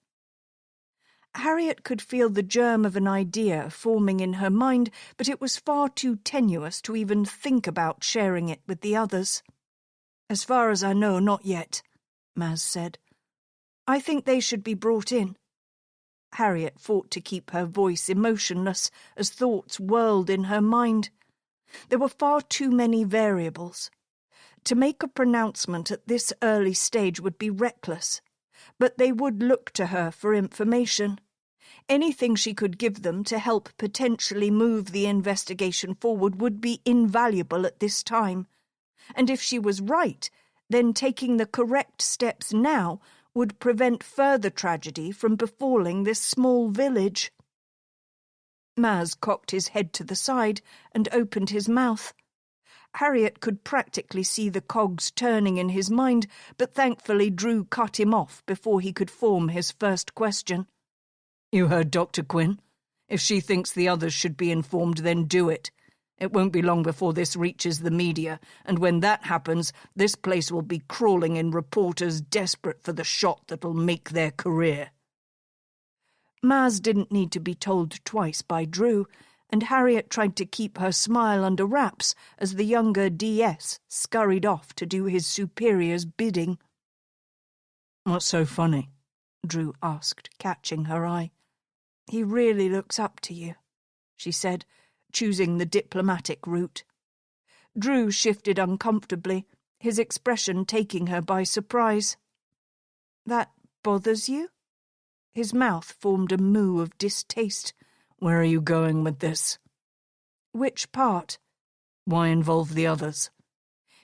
Harriet could feel the germ of an idea forming in her mind, but it was far too tenuous to even think about sharing it with the others. As far as I know, not yet, Maz said. I think they should be brought in. Harriet fought to keep her voice emotionless as thoughts whirled in her mind. There were far too many variables. To make a pronouncement at this early stage would be reckless, but they would look to her for information. Anything she could give them to help potentially move the investigation forward would be invaluable at this time. And if she was right, then taking the correct steps now would prevent further tragedy from befalling this small village. Maz cocked his head to the side and opened his mouth. Harriet could practically see the cogs turning in his mind, but thankfully Drew cut him off before he could form his first question. You heard Dr. Quinn. If she thinks the others should be informed, then do it. It won't be long before this reaches the media, and when that happens, this place will be crawling in reporters desperate for the shot that'll make their career. Maz didn't need to be told twice by Drew, and Harriet tried to keep her smile under wraps as the younger DS scurried off to do his superior's bidding. What's so funny? Drew asked, catching her eye. He really looks up to you, she said, choosing the diplomatic route. Drew shifted uncomfortably, his expression taking her by surprise. That bothers you? His mouth formed a moue of distaste. Where are you going with this? Which part? Why involve the others?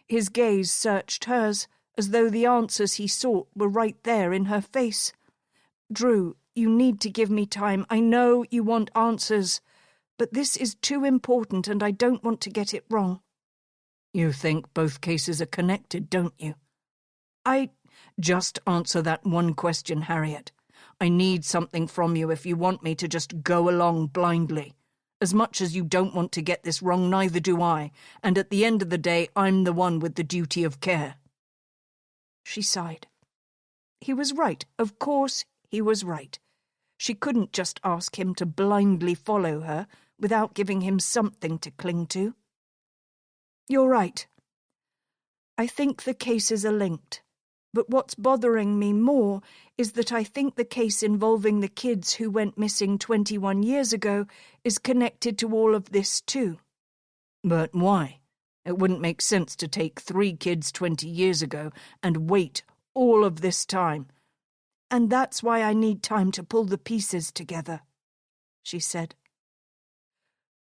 His gaze searched hers, as though the answers he sought were right there in her face. Drew, you need to give me time. I know you want answers, but this is too important and I don't want to get it wrong. You think both cases are connected, don't you? I... Just answer that one question, Harriet. I need something from you if you want me to just go along blindly. As much as you don't want to get this wrong, neither do I, and at the end of the day, I'm the one with the duty of care. She sighed. He was right. Of course he was right. She couldn't just ask him to blindly follow her without giving him something to cling to. You're right. I think the cases are linked. But what's bothering me more is that I think the case involving the kids who went missing 21 years ago is connected to all of this too. But why? It wouldn't make sense to take 3 kids 20 years ago and wait all of this time. And that's why I need time to pull the pieces together, she said.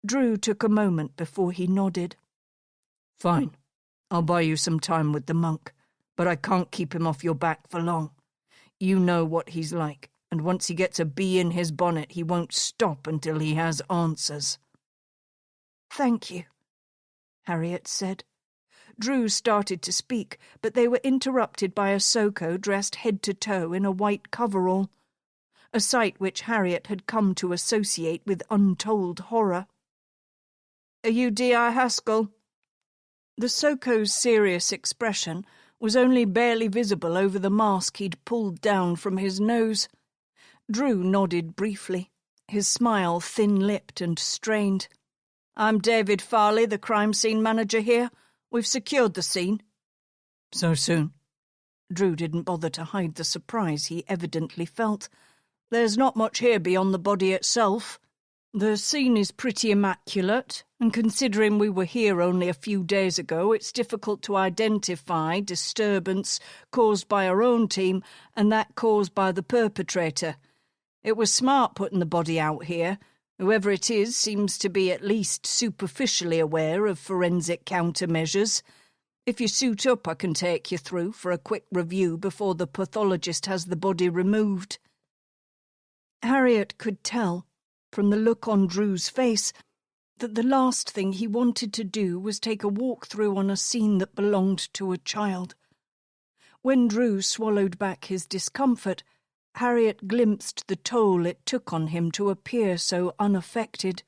Drew took a moment before he nodded. Fine. I'll buy you some time with the monk. But I can't keep him off your back for long. You know what he's like, and once he gets a bee in his bonnet, he won't stop until he has answers. Thank you, Harriet said. Drew started to speak, but they were interrupted by a Soko dressed head to toe in a white coverall, a sight which Harriet had come to associate with untold horror. "Are you D.I. Haskell?" The Soko's serious expression was only barely visible over the mask he'd pulled down from his nose. Drew nodded briefly, his smile thin-lipped and strained. "I'm David Farley, the crime scene manager here. We've secured the scene." "So soon?" Drew didn't bother to hide the surprise he evidently felt. "There's not much here beyond the body itself. The scene is pretty immaculate, and considering we were here only a few days ago, it's difficult to identify disturbance caused by our own team and that caused by the perpetrator. It was smart putting the body out here. Whoever it is seems to be at least superficially aware of forensic countermeasures. If you suit up, I can take you through for a quick review before the pathologist has the body removed." Harriet could tell, from the look on Drew's face, that the last thing he wanted to do was take a walk-through on a scene that belonged to a child. When Drew swallowed back his discomfort, Harriet glimpsed the toll it took on him to appear so unaffected.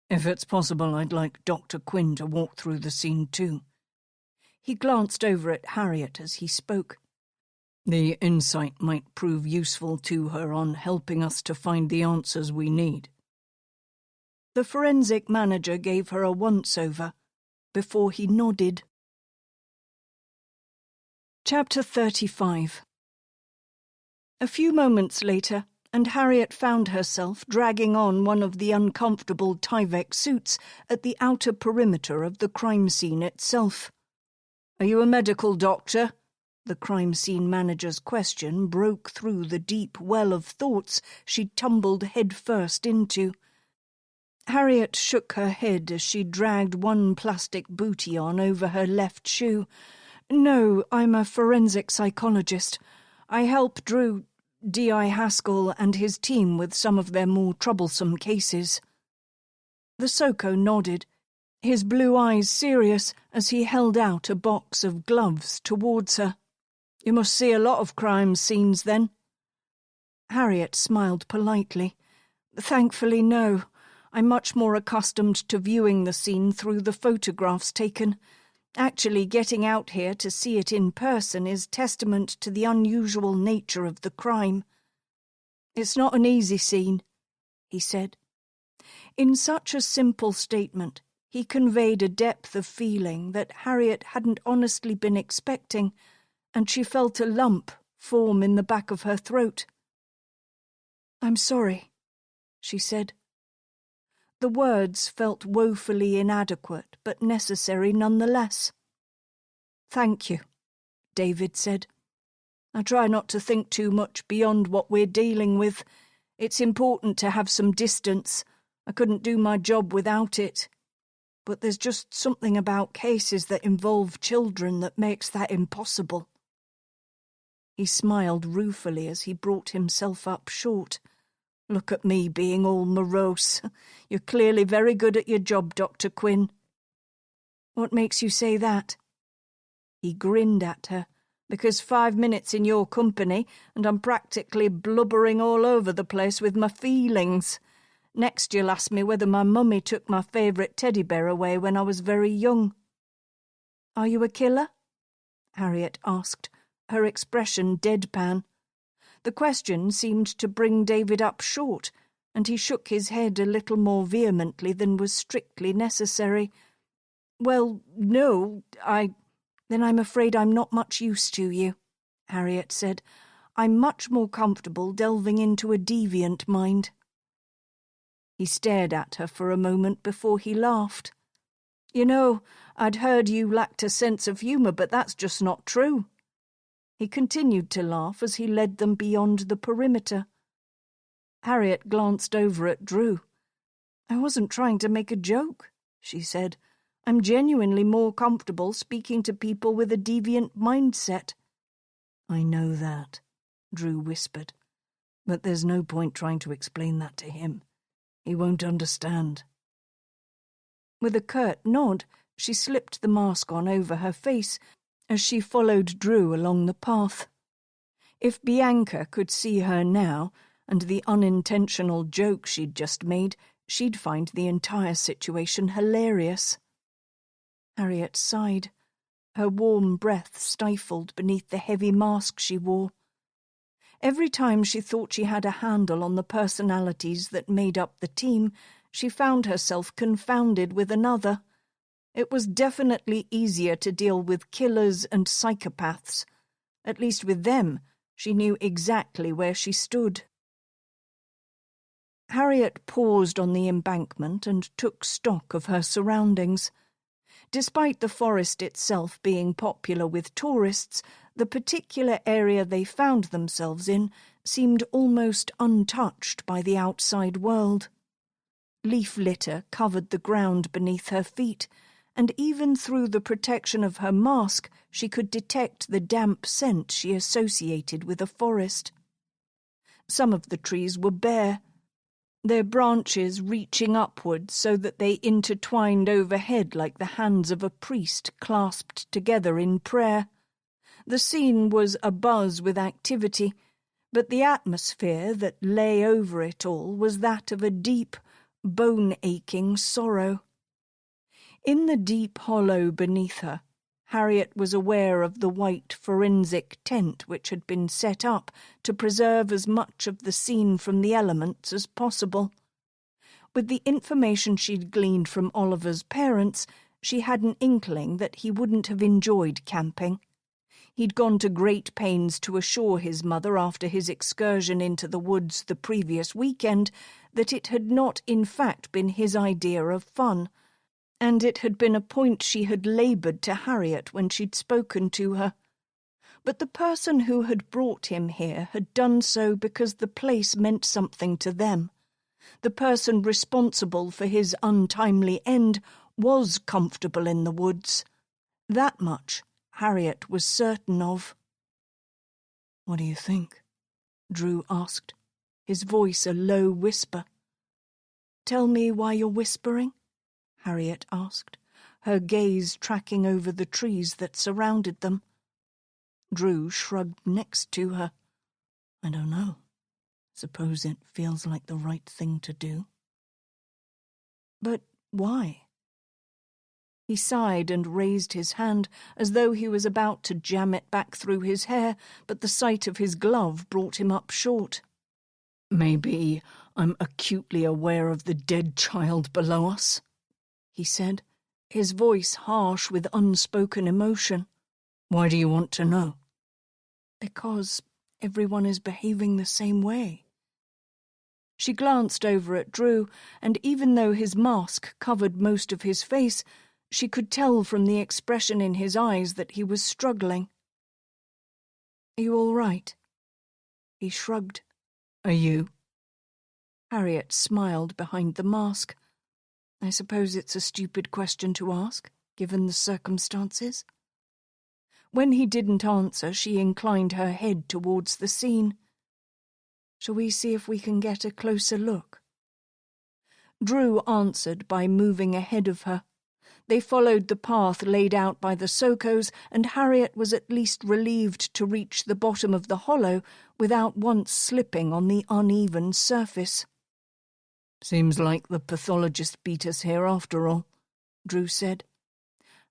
"If it's possible, I'd like Dr. Quinn to walk through the scene too." He glanced over at Harriet as he spoke. "The insight might prove useful to her on helping us to find the answers we need." The forensic manager gave her a once-over before he nodded. Chapter 35. A few moments later, and Harriet found herself dragging on one of the uncomfortable Tyvek suits at the outer perimeter of the crime scene itself. "Are you a medical doctor?" The crime scene manager's question broke through the deep well of thoughts she'd tumbled headfirst into. Harriet shook her head as she dragged one plastic bootie on over her left shoe. "No, I'm a forensic psychologist. I help Drew, D.I. Haskell, and his team with some of their more troublesome cases." The Soko nodded, his blue eyes serious as he held out a box of gloves towards her. "You must see a lot of crime scenes, then?" Harriet smiled politely. "Thankfully, no. I'm much more accustomed to viewing the scene through the photographs taken. Actually getting out here to see it in person is testament to the unusual nature of the crime." "It's not an easy scene," he said. In such a simple statement, he conveyed a depth of feeling that Harriet hadn't honestly been expecting, and she felt a lump form in the back of her throat. "I'm sorry," she said. The words felt woefully inadequate, but necessary nonetheless. "Thank you," David said. "I try not to think too much beyond what we're dealing with. It's important to have some distance. I couldn't do my job without it. But there's just something about cases that involve children that makes that impossible." He smiled ruefully as he brought himself up short. "Look at me being all morose. You're clearly very good at your job, Dr. Quinn." "What makes you say that?" He grinned at her. "Because 5 minutes in your company, and I'm practically blubbering all over the place with my feelings. Next you'll ask me whether my mummy took my favourite teddy bear away when I was very young." "Are you a killer?" Harriet asked, her expression deadpan. The question seemed to bring David up short, and he shook his head a little more vehemently than was strictly necessary. "Well, no, Then I'm afraid I'm not much use to you," Harriet said. "I'm much more comfortable delving into a deviant mind." He stared at her for a moment before he laughed. "You know, I'd heard you lacked a sense of humour, but that's just not true." He continued to laugh as he led them beyond the perimeter. Harriet glanced over at Drew. "I wasn't trying to make a joke," she said. "I'm genuinely more comfortable speaking to people with a deviant mindset." "I know that," Drew whispered. "But there's no point trying to explain that to him. He won't understand." With a curt nod, She slipped the mask on over her face as she followed Drew along the path. If Bianca could see her now, and the unintentional joke she'd just made, she'd find the entire situation hilarious. Harriet sighed. Her warm breath stifled beneath the heavy mask she wore. Every time she thought she had a handle on the personalities that made up the team, she found herself confounded with another. It was definitely easier to deal with killers and psychopaths. At least with them, she knew exactly where she stood. Harriet paused on the embankment and took stock of her surroundings. Despite the forest itself being popular with tourists, the particular area they found themselves in seemed almost untouched by the outside world. Leaf litter covered the ground beneath her feet, and even through the protection of her mask she could detect the damp scent she associated with a forest. Some of the trees were bare, their branches reaching upward so that they intertwined overhead like the hands of a priest clasped together in prayer. The scene was abuzz with activity, but the atmosphere that lay over it all was that of a deep, bone-aching sorrow. In the deep hollow beneath her, Harriet was aware of the white forensic tent which had been set up to preserve as much of the scene from the elements as possible. With the information she'd gleaned from Oliver's parents, she had an inkling that he wouldn't have enjoyed camping. He'd gone to great pains to assure his mother after his excursion into the woods the previous weekend that it had not in fact been his idea of fun, and it had been a point she had laboured to Harriet when she'd spoken to her. But the person who had brought him here had done so because the place meant something to them. The person responsible for his untimely end was comfortable in the woods. That much Harriet was certain of. "What do you think?" Drew asked, his voice a low whisper. "Tell me why you're whispering?" Harriet asked, her gaze tracking over the trees that surrounded them. Drew shrugged next to her. "I don't know. Suppose it feels like the right thing to do." "But why?" He sighed and raised his hand as though he was about to jam it back through his hair, but the sight of his glove brought him up short. "Maybe I'm acutely aware of the dead child below us," he said, his voice harsh with unspoken emotion. "Why do you want to know?" "Because everyone is behaving the same way." She glanced over at Drew, and even though his mask covered most of his face, she could tell from the expression in his eyes that he was struggling. "Are you all right?" He shrugged. "Are you?" Harriet smiled behind the mask. "I suppose it's a stupid question to ask, given the circumstances." When he didn't answer, she inclined her head towards the scene. "Shall we see if we can get a closer look?" Drew answered by moving ahead of her. They followed the path laid out by the Sokos, and Harriet was at least relieved to reach the bottom of the hollow without once slipping on the uneven surface. "Seems like the pathologist beat us here after all," Drew said.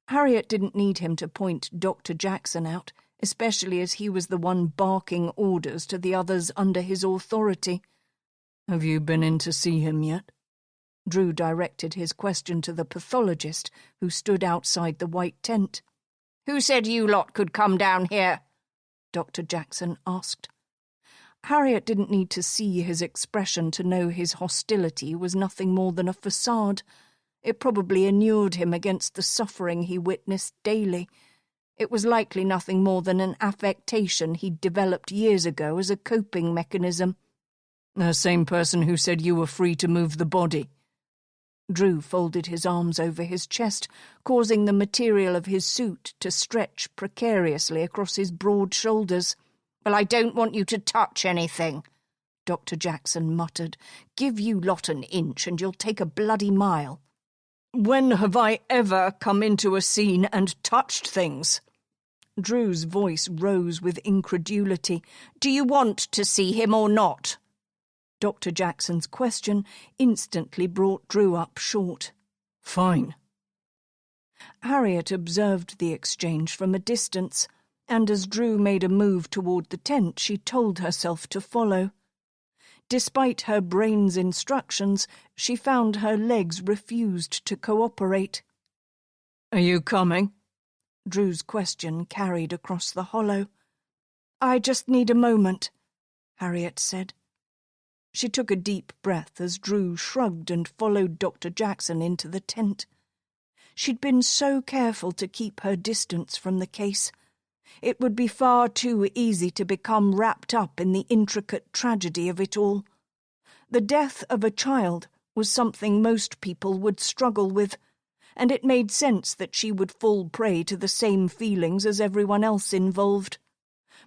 Harriet didn't need him to point Dr. Jackson out, especially as he was the one barking orders to the others under his authority. "Have you been in to see him yet?" Drew directed his question to the pathologist, who stood outside the white tent. "Who said you lot could come down here?" Dr. Jackson asked. Harriet didn't need to see his expression to know his hostility was nothing more than a facade. It probably inured him against the suffering he witnessed daily. It was likely nothing more than an affectation he'd developed years ago as a coping mechanism. "The same person who said you were free to move the body." Drew folded his arms over his chest, causing the material of his suit to stretch precariously across his broad shoulders. "Well, I don't want you to touch anything," Dr. Jackson muttered. "Give you lot an inch and you'll take a bloody mile." When have I ever come into a scene and touched things? Drew's voice rose with incredulity. Do you want to see him or not? Dr. Jackson's question instantly brought Drew up short. Fine. Harriet observed the exchange from a distance, and as Drew made a move toward the tent, she told herself to follow. Despite her brain's instructions, she found her legs refused to cooperate. Are you coming? Drew's question carried across the hollow. I just need a moment, Harriet said. She took a deep breath as Drew shrugged and followed Dr. Jackson into the tent. She'd been so careful to keep her distance from the case. It would be far too easy to become wrapped up in the intricate tragedy of it all. The death of a child was something most people would struggle with, and it made sense that she would fall prey to the same feelings as everyone else involved.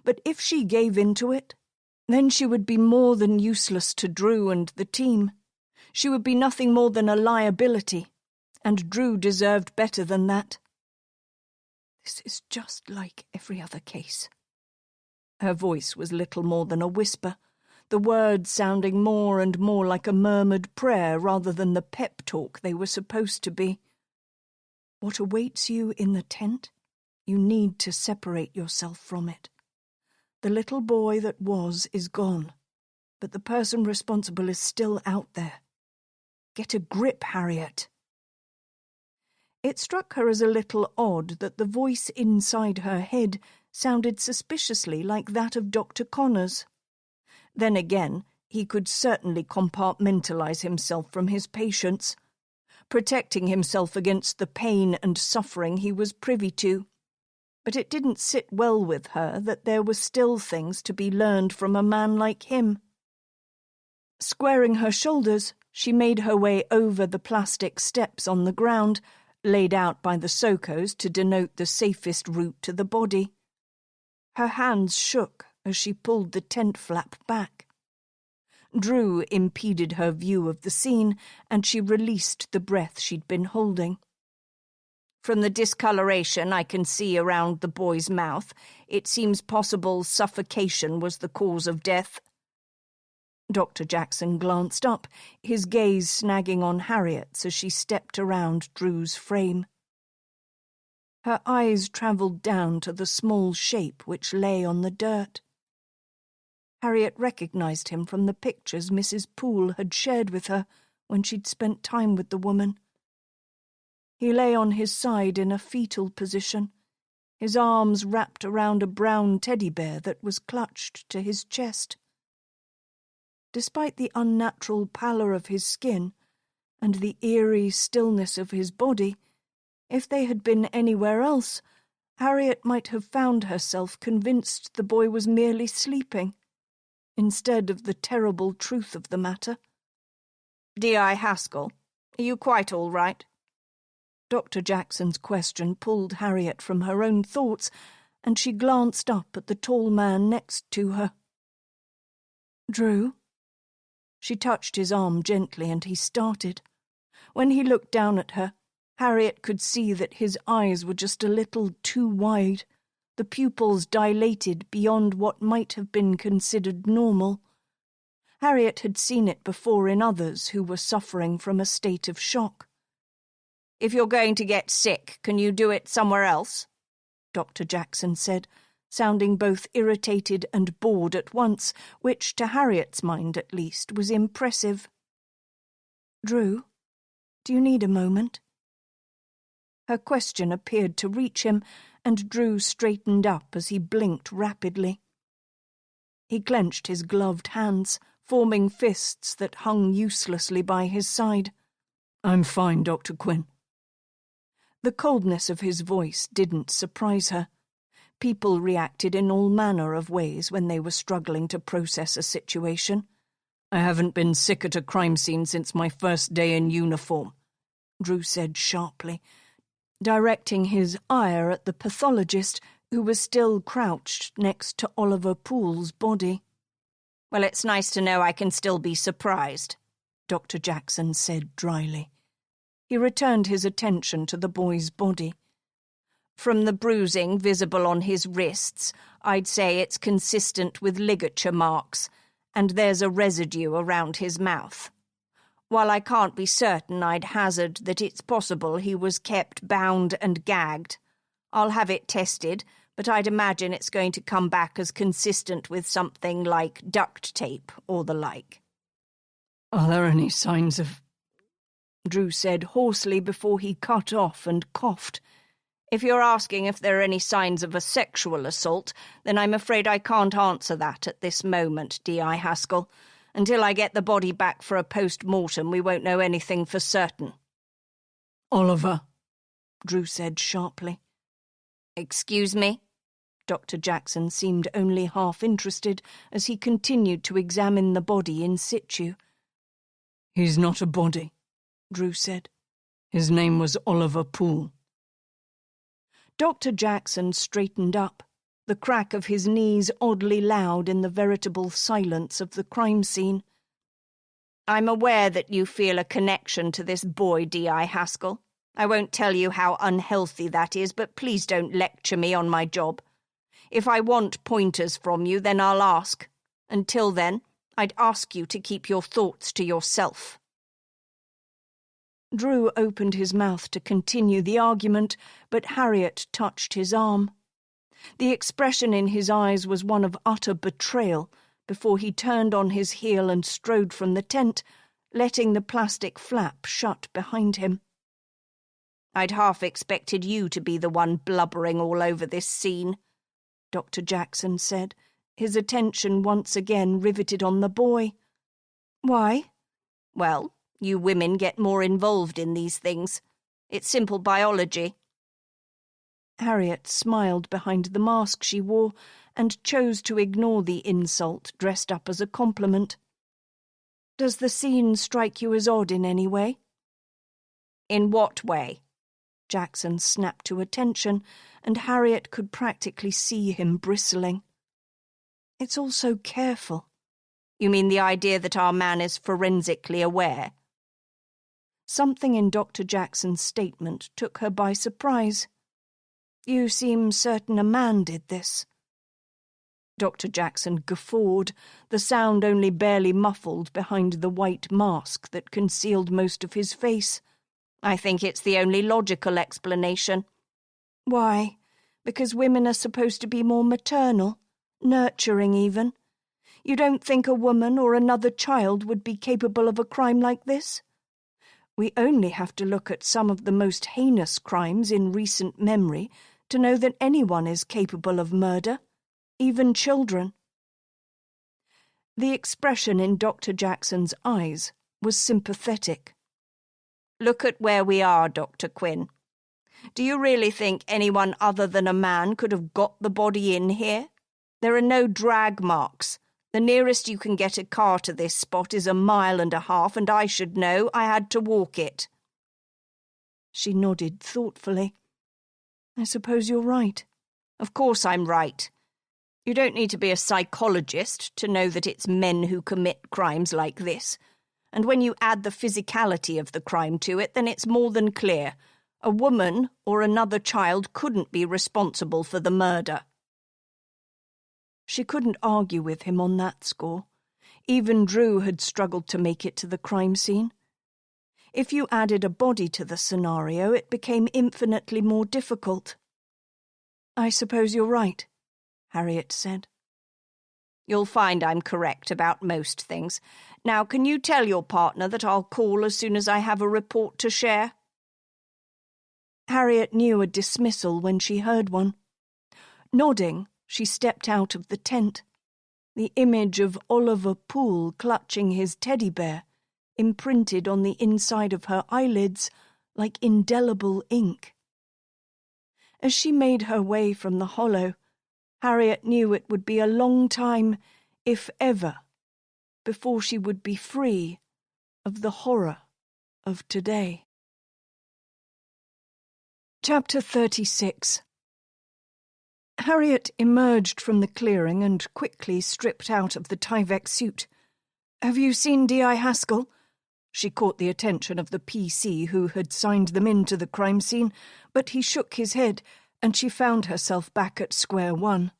But if she gave into it, then she would be more than useless to Drew and the team. She would be nothing more than a liability, and Drew deserved better than that. This is just like every other case. Her voice was little more than a whisper, the words sounding more and more like a murmured prayer rather than the pep talk they were supposed to be. What awaits you in the tent, you need to separate yourself from it. The little boy that was is gone, but the person responsible is still out there. Get a grip, Harriet. It struck her as a little odd that the voice inside her head sounded suspiciously like that of Dr. Connors. Then again, he could certainly compartmentalize himself from his patients, protecting himself against the pain and suffering he was privy to. But it didn't sit well with her that there were still things to be learned from a man like him. Squaring her shoulders, she made her way over the plastic steps on the ground, laid out by the Sokos to denote the safest route to the body. Her hands shook as she pulled the tent flap back. Drew impeded her view of the scene, and she released the breath she'd been holding. From the discoloration I can see around the boy's mouth, it seems possible suffocation was the cause of death. Dr. Jackson glanced up, his gaze snagging on Harriet's as she stepped around Drew's frame. Her eyes travelled down to the small shape which lay on the dirt. Harriet recognized him from the pictures Mrs. Poole had shared with her when she'd spent time with the woman. He lay on his side in a fetal position, his arms wrapped around a brown teddy bear that was clutched to his chest. Despite the unnatural pallor of his skin and the eerie stillness of his body, if they had been anywhere else, Harriet might have found herself convinced the boy was merely sleeping, instead of the terrible truth of the matter. D.I. Haskell, are you quite all right? Dr. Jackson's question pulled Harriet from her own thoughts, and she glanced up at the tall man next to her. Drew? She touched his arm gently, and he started. When he looked down at her, Harriet could see that his eyes were just a little too wide, the pupils dilated beyond what might have been considered normal. Harriet had seen it before in others who were suffering from a state of shock. If you're going to get sick, can you do it somewhere else? Dr. Jackson said, sounding both irritated and bored at once, which, to Harriet's mind at least, was impressive. Drew, do you need a moment? Her question appeared to reach him, and Drew straightened up as he blinked rapidly. He clenched his gloved hands, forming fists that hung uselessly by his side. I'm fine, Dr. Quinn. The coldness of his voice didn't surprise her. People reacted in all manner of ways when they were struggling to process a situation. I haven't been sick at a crime scene since my first day in uniform, Drew said sharply, directing his ire at the pathologist who was still crouched next to Oliver Poole's body. Well, it's nice to know I can still be surprised, Dr. Jackson said dryly. He returned his attention to the boy's body. From the bruising visible on his wrists, I'd say it's consistent with ligature marks, and there's a residue around his mouth. While I can't be certain, I'd hazard that it's possible he was kept bound and gagged. I'll have it tested, but I'd imagine it's going to come back as consistent with something like duct tape or the like. Are there any signs of... Drew said hoarsely before he cut off and coughed. If you're asking if there are any signs of a sexual assault, then I'm afraid I can't answer that at this moment, D.I. Haskell. Until I get the body back for a post-mortem, we won't know anything for certain. Oliver, Drew said sharply. Excuse me? Dr. Jackson seemed only half interested as he continued to examine the body in situ. He's not a body, Drew said. His name was Oliver Poole. Dr. Jackson straightened up, the crack of his knees oddly loud in the veritable silence of the crime scene. I'm aware that you feel a connection to this boy, D.I. Haskell. I won't tell you how unhealthy that is, but please don't lecture me on my job. If I want pointers from you, then I'll ask. Until then, I'd ask you to keep your thoughts to yourself. Drew opened his mouth to continue the argument, but Harriet touched his arm. The expression in his eyes was one of utter betrayal before he turned on his heel and strode from the tent, letting the plastic flap shut behind him. I'd half expected you to be the one blubbering all over this scene, Dr. Jackson said, his attention once again riveted on the boy. Why? Well, you women get more involved in these things. It's simple biology. Harriet smiled behind the mask she wore and chose to ignore the insult dressed up as a compliment. Does the scene strike you as odd in any way? In what way? Jackson snapped to attention, and Harriet could practically see him bristling. It's all so careful. You mean the idea that our man is forensically aware? Something in Dr. Jackson's statement took her by surprise. You seem certain a man did this. Dr. Jackson guffawed, the sound only barely muffled behind the white mask that concealed most of his face. I think it's the only logical explanation. Why? Because women are supposed to be more maternal, nurturing even. You don't think a woman or another child would be capable of a crime like this? We only have to look at some of the most heinous crimes in recent memory to know that anyone is capable of murder, even children. The expression in Dr. Jackson's eyes was sympathetic. Look at where we are, Dr. Quinn. Do you really think anyone other than a man could have got the body in here? There are no drag marks. The nearest you can get a car to this spot is 1.5 miles, and I should know. I had to walk it. She nodded thoughtfully. I suppose you're right. Of course I'm right. You don't need to be a psychologist to know that it's men who commit crimes like this. And when you add the physicality of the crime to it, then it's more than clear. A woman or another child couldn't be responsible for the murder. She couldn't argue with him on that score. Even Drew had struggled to make it to the crime scene. If you added a body to the scenario, it became infinitely more difficult. I suppose you're right, Harriet said. You'll find I'm correct about most things. Now, can you tell your partner that I'll call as soon as I have a report to share? Harriet knew a dismissal when she heard one. Nodding, she stepped out of the tent. The image of Oliver Poole clutching his teddy bear imprinted on the inside of her eyelids like indelible ink. As she made her way from the hollow, Harriet knew it would be a long time, if ever, before she would be free of the horror of today. Chapter 36. Harriet emerged from the clearing and quickly stripped out of the Tyvek suit. Have you seen D.I. Haskell? She caught the attention of the PC who had signed them into the crime scene, but he shook his head, and she found herself back at square one.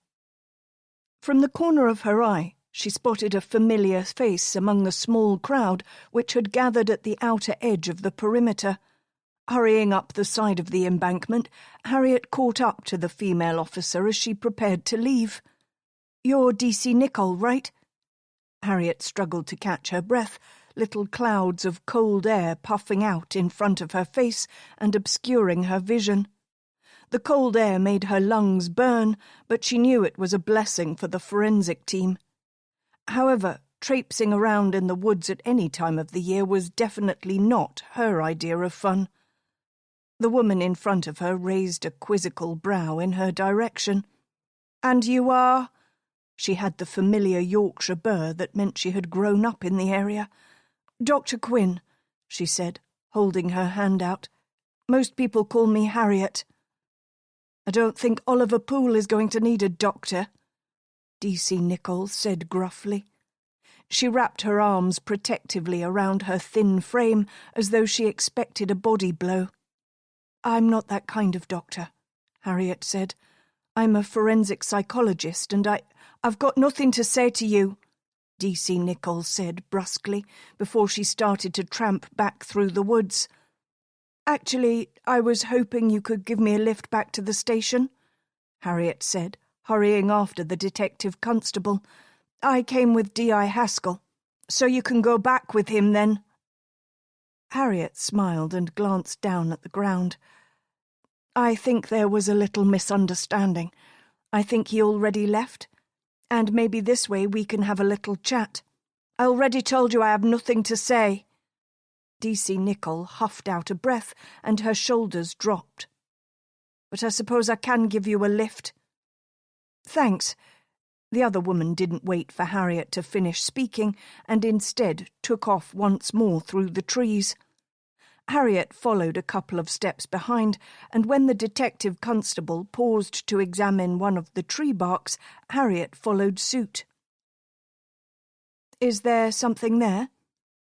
From the corner of her eye, she spotted a familiar face among the small crowd which had gathered at the outer edge of the perimeter. Hurrying up the side of the embankment, Harriet caught up to the female officer as she prepared to leave. "You're DC Nichol, right?" Harriet struggled to catch her breath, little clouds of cold air puffing out in front of her face and obscuring her vision. The cold air made her lungs burn, but she knew it was a blessing for the forensic team. However, traipsing around in the woods at any time of the year was definitely not her idea of fun. The woman in front of her raised a quizzical brow in her direction. "And you are?" She had the familiar Yorkshire burr that meant she had grown up in the area. "Dr. Quinn," she said, holding her hand out. "Most people call me Harriet." "I don't think Oliver Poole is going to need a doctor," DC Nichol said gruffly. She wrapped her arms protectively around her thin frame as though she expected a body blow. "I'm not that kind of doctor," Harriet said. "I'm a forensic psychologist, and I've got nothing to say to you," DC Nichol said brusquely, before she started to tramp back through the woods. "Actually, I was hoping you could give me a lift back to the station," Harriet said, hurrying after the detective constable. "I came with D.I. Haskell, so you can go back with him then." Harriet smiled and glanced down at the ground. "I think there was a little misunderstanding. I think he already left, and maybe this way we can have a little chat. I already told you I have nothing to say." DC Nichol huffed out a breath, and her shoulders dropped. "But I suppose I can give you a lift." "Thanks." The other woman didn't wait for Harriet to finish speaking, and instead took off once more through the trees. Harriet followed a couple of steps behind, and when the detective constable paused to examine one of the tree barks, Harriet followed suit. "Is there something there?"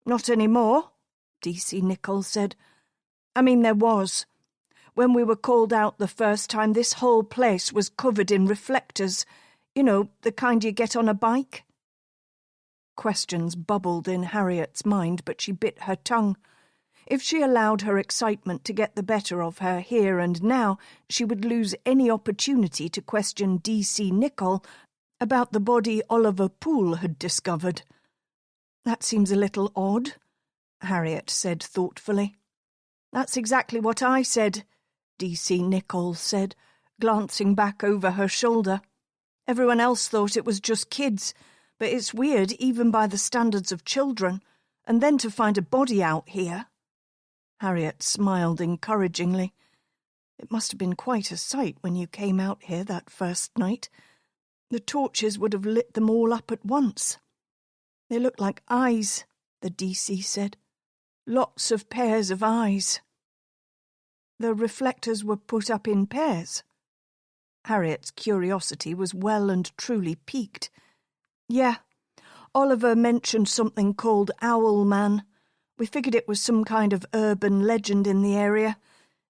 "Not any more," DC Nichol said. "I mean, there was. When we were called out the first time, this whole place was covered in reflectors. You know, the kind you get on a bike." Questions bubbled in Harriet's mind, but she bit her tongue. If she allowed her excitement to get the better of her here and now, she would lose any opportunity to question DC Nichol about the body Oliver Poole had discovered. "That seems a little odd," Harriet said thoughtfully. "That's exactly what I said," DC Nichol said, glancing back over her shoulder. "Everyone else thought it was just kids, but it's weird even by the standards of children, and then to find a body out here." Harriet smiled encouragingly. "It must have been quite a sight when you came out here that first night. The torches would have lit them all up at once." "They look like eyes," the DC said. "Lots of pairs of eyes." "The reflectors were put up in pairs?" Harriet's curiosity was well and truly piqued. "Yeah. Oliver mentioned something called Owl Man. We figured it was some kind of urban legend in the area.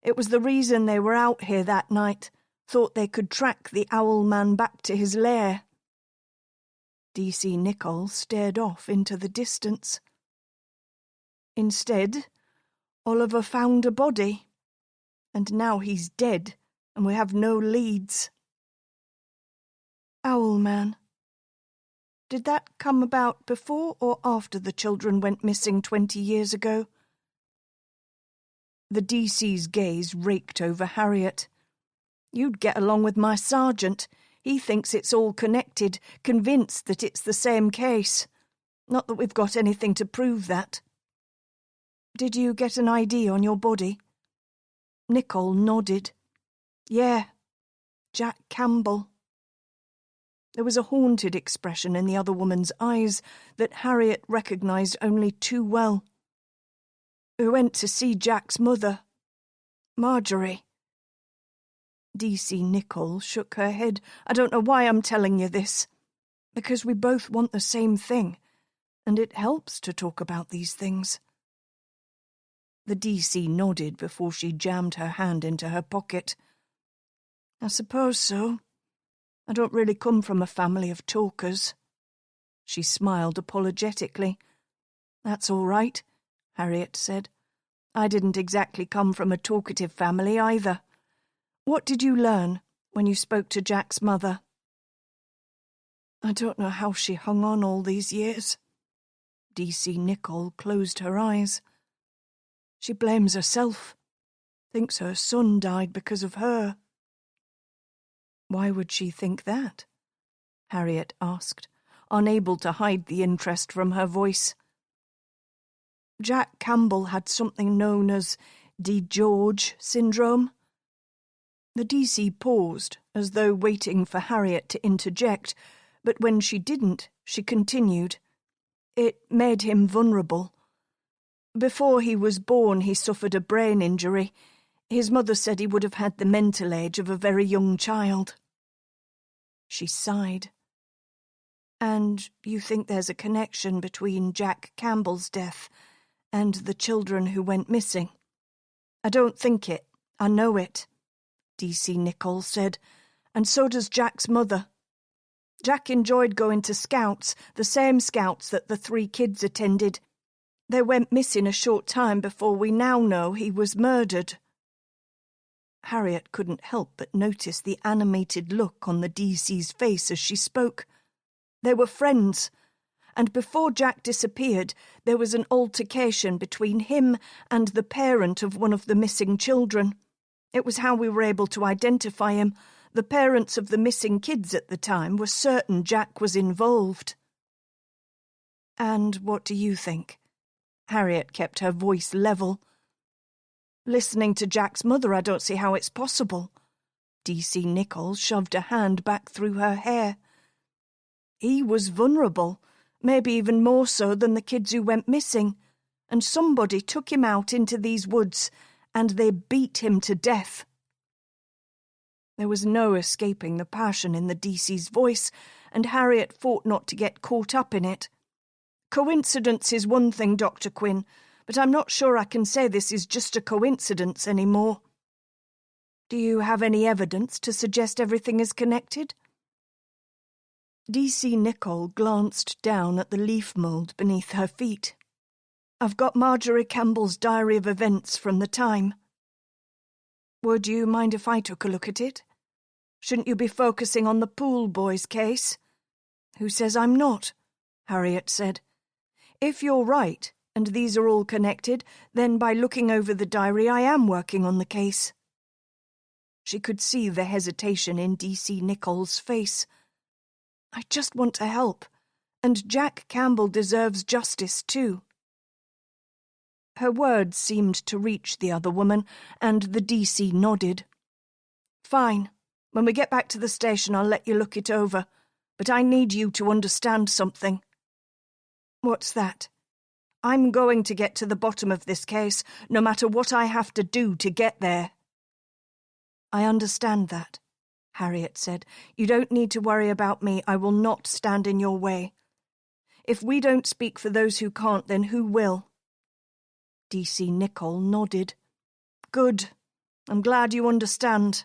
It was the reason they were out here that night. Thought they could track the Owl Man back to his lair." DC Nichol stared off into the distance. "Instead, Oliver found a body. And now he's dead, and we have no leads." "Owl Man. Did that come about before or after the children went missing 20 years ago?" The DC's gaze raked over Harriet. "You'd get along with my sergeant. He thinks it's all connected, convinced that it's the same case. Not that we've got anything to prove that." "Did you get an ID on your body?" Nichol nodded. "Yeah, Jack Campbell." There was a haunted expression in the other woman's eyes that Harriet recognised only too well. "We went to see Jack's mother, Marjorie." DC Nichol shook her head. "I don't know why I'm telling you this. Because we both want the same thing, and it helps to talk about these things." The DC nodded before she jammed her hand into her pocket. I suppose so. I don't really come from a family of talkers. She smiled apologetically. That's all right, Harriet said. I didn't exactly come from a talkative family either. What did you learn when you spoke to Jack's mother? I don't know how she hung on all these years. DC Nichol closed her eyes. She blames herself. Thinks her son died because of her. Why would she think that? Harriet asked, unable to hide the interest from her voice. Jack Campbell had something known as DeGeorge syndrome. The DC paused, as though waiting for Harriet to interject, but when she didn't, she continued. It made him vulnerable. Before he was born, he suffered a brain injury. His mother said he would have had the mental age of a very young child. She sighed. And you think there's a connection between Jack Campbell's death and the children who went missing? I don't think it. I know it, DC Nichol said, and so does Jack's mother. Jack enjoyed going to scouts, the same scouts that the 3 kids attended. They went missing a short time before we now know he was murdered. Harriet couldn't help but notice the animated look on the DC's face as she spoke. They were friends, and before Jack disappeared, there was an altercation between him and the parent of one of the missing children. It was how we were able to identify him. The parents of the missing kids at the time were certain Jack was involved. And what do you think? Harriet kept her voice level. Listening to Jack's mother, I don't see how it's possible. DC Nichol shoved a hand back through her hair. He was vulnerable, maybe even more so than the kids who went missing, and somebody took him out into these woods, and they beat him to death. There was no escaping the passion in the DC's voice, and Harriet fought not to get caught up in it. Coincidence is one thing, Dr. Quinn, but I'm not sure I can say this is just a coincidence anymore. Do you have any evidence to suggest everything is connected? DC Nichol glanced down at the leaf mould beneath her feet. I've got Marjorie Campbell's diary of events from the time. Would you mind if I took a look at it? Shouldn't you be focusing on the Poole boys' case? Who says I'm not? Harriet said. If you're right, and these are all connected, then by looking over the diary I am working on the case. She could see the hesitation in DC Nichol's face. I just want to help, and Jack Campbell deserves justice too. Her words seemed to reach the other woman, and the DC nodded. Fine. When we get back to the station, I'll let you look it over, but I need you to understand something. What's that? I'm going to get to the bottom of this case, no matter what I have to do to get there. I understand that, Harriet said. You don't need to worry about me. I will not stand in your way. If we don't speak for those who can't, then who will? DC Nichol nodded. Good. I'm glad you understand.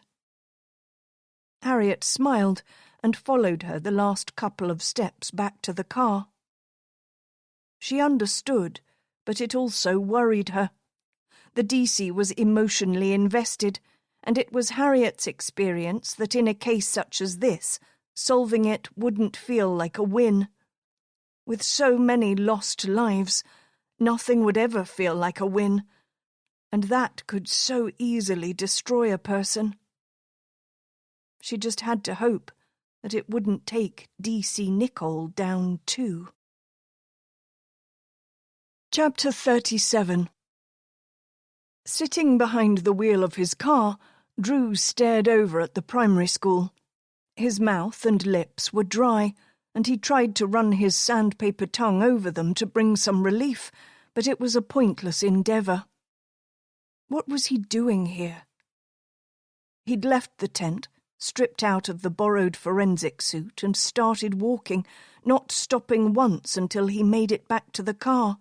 Harriet smiled and followed her the last couple of steps back to the car. She understood, but it also worried her. The DC was emotionally invested, and it was Harriet's experience that in a case such as this, solving it wouldn't feel like a win. With so many lost lives, nothing would ever feel like a win, and that could so easily destroy a person. She just had to hope that it wouldn't take DC Nichol down too. Chapter 37. Sitting behind the wheel of his car, Drew stared over at the primary school. His mouth and lips were dry, and he tried to run his sandpaper tongue over them to bring some relief, but it was a pointless endeavour. What was he doing here? He'd left the tent, stripped out of the borrowed forensic suit, and started walking, not stopping once until he made it back to the car.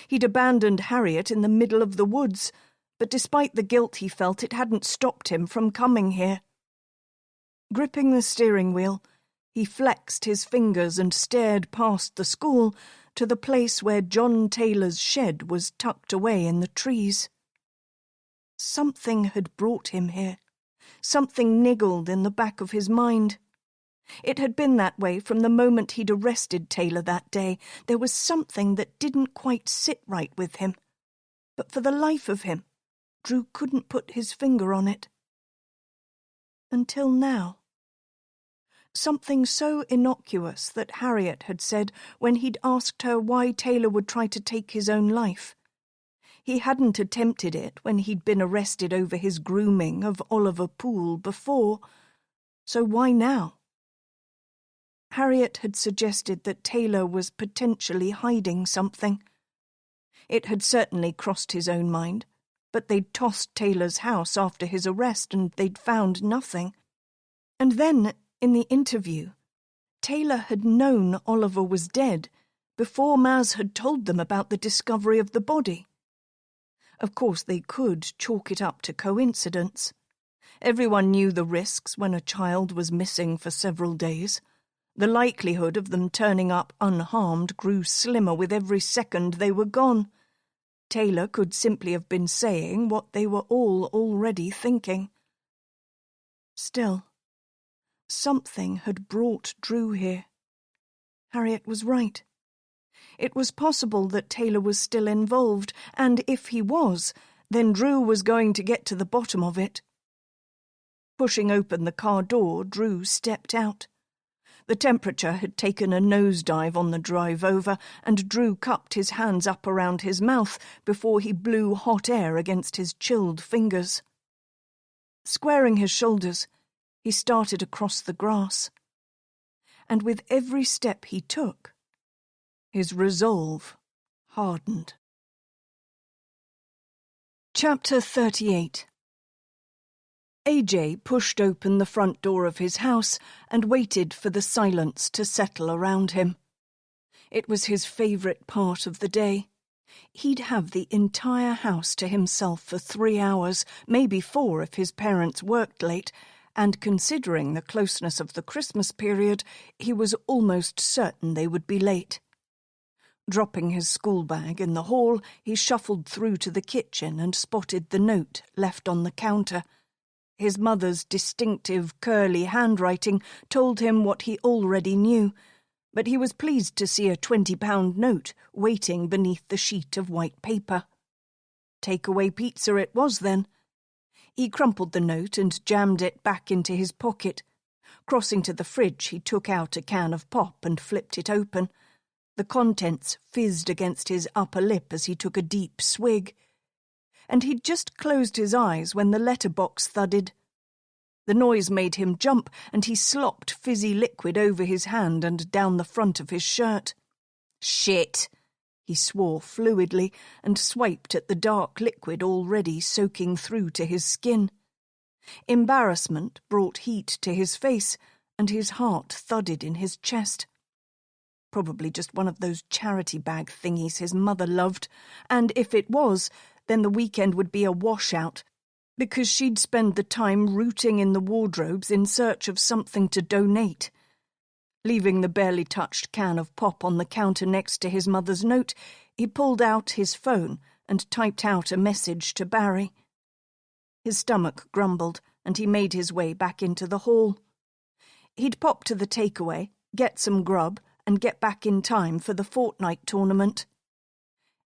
He'd abandoned Harriet in the middle of the woods, but despite the guilt he felt, it hadn't stopped him from coming here. Gripping the steering wheel, he flexed his fingers and stared past the school to the place where John Taylor's shed was tucked away in the trees. Something had brought him here. Something niggled in the back of his mind. It had been that way from the moment he'd arrested Taylor that day. There was something that didn't quite sit right with him. But for the life of him, Drew couldn't put his finger on it. Until now. Something so innocuous that Harriet had said when he'd asked her why Taylor would try to take his own life. He hadn't attempted it when he'd been arrested over his grooming of Oliver Poole before, so why now? Harriet had suggested that Taylor was potentially hiding something. It had certainly crossed his own mind, but they'd tossed Taylor's house after his arrest and they'd found nothing. And then, in the interview, Taylor had known Oliver was dead before Maz had told them about the discovery of the body. Of course, they could chalk it up to coincidence. Everyone knew the risks when a child was missing for several days. The likelihood of them turning up unharmed grew slimmer with every second they were gone. Taylor could simply have been saying what they were all already thinking. Still, something had brought Drew here. Harriet was right. It was possible that Taylor was still involved, and if he was, then Drew was going to get to the bottom of it. Pushing open the car door, Drew stepped out. The temperature had taken a nosedive on the drive over, and Drew cupped his hands up around his mouth before he blew hot air against his chilled fingers. Squaring his shoulders, he started across the grass. And with every step he took, his resolve hardened. Chapter 38. AJ pushed open the front door of his house and waited for the silence to settle around him. It was his favourite part of the day. He'd have the entire house to himself for 3 hours, maybe 4 if his parents worked late, and considering the closeness of the Christmas period, he was almost certain they would be late. Dropping his school bag in the hall, he shuffled through to the kitchen and spotted the note left on the counter. His mother's distinctive, curly handwriting told him what he already knew, but he was pleased to see a £20 note waiting beneath the sheet of white paper. Takeaway pizza it was, then. He crumpled the note and jammed it back into his pocket. Crossing to the fridge, he took out a can of pop and flipped it open. The contents fizzed against his upper lip as he took a deep swig. And he'd just closed his eyes when the letterbox thudded. The noise made him jump, and he slopped fizzy liquid over his hand and down the front of his shirt. "Shit!" he swore fluidly, and swiped at the dark liquid already soaking through to his skin. Embarrassment brought heat to his face, and his heart thudded in his chest. Probably just one of those charity bag thingies his mother loved, and if it was, then the weekend would be a washout, because she'd spend the time rooting in the wardrobes in search of something to donate. Leaving the barely touched can of pop on the counter next to his mother's note, he pulled out his phone and typed out a message to Barry. His stomach grumbled, and he made his way back into the hall. He'd pop to the takeaway, get some grub, and get back in time for the fortnight tournament.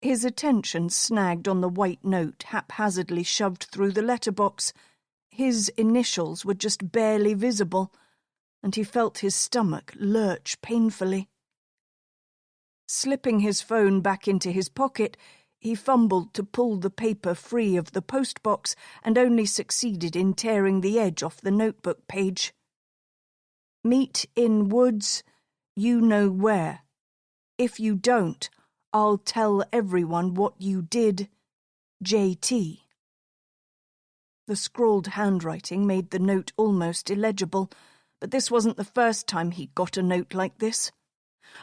His attention snagged on the white note haphazardly shoved through the letterbox. His initials were just barely visible, and he felt his stomach lurch painfully. Slipping his phone back into his pocket, he fumbled to pull the paper free of the postbox and only succeeded in tearing the edge off the notebook page. "Meet in woods, you know where. If you don't, I'll tell everyone what you did. J.T." The scrawled handwriting made the note almost illegible, but this wasn't the first time he'd got a note like this.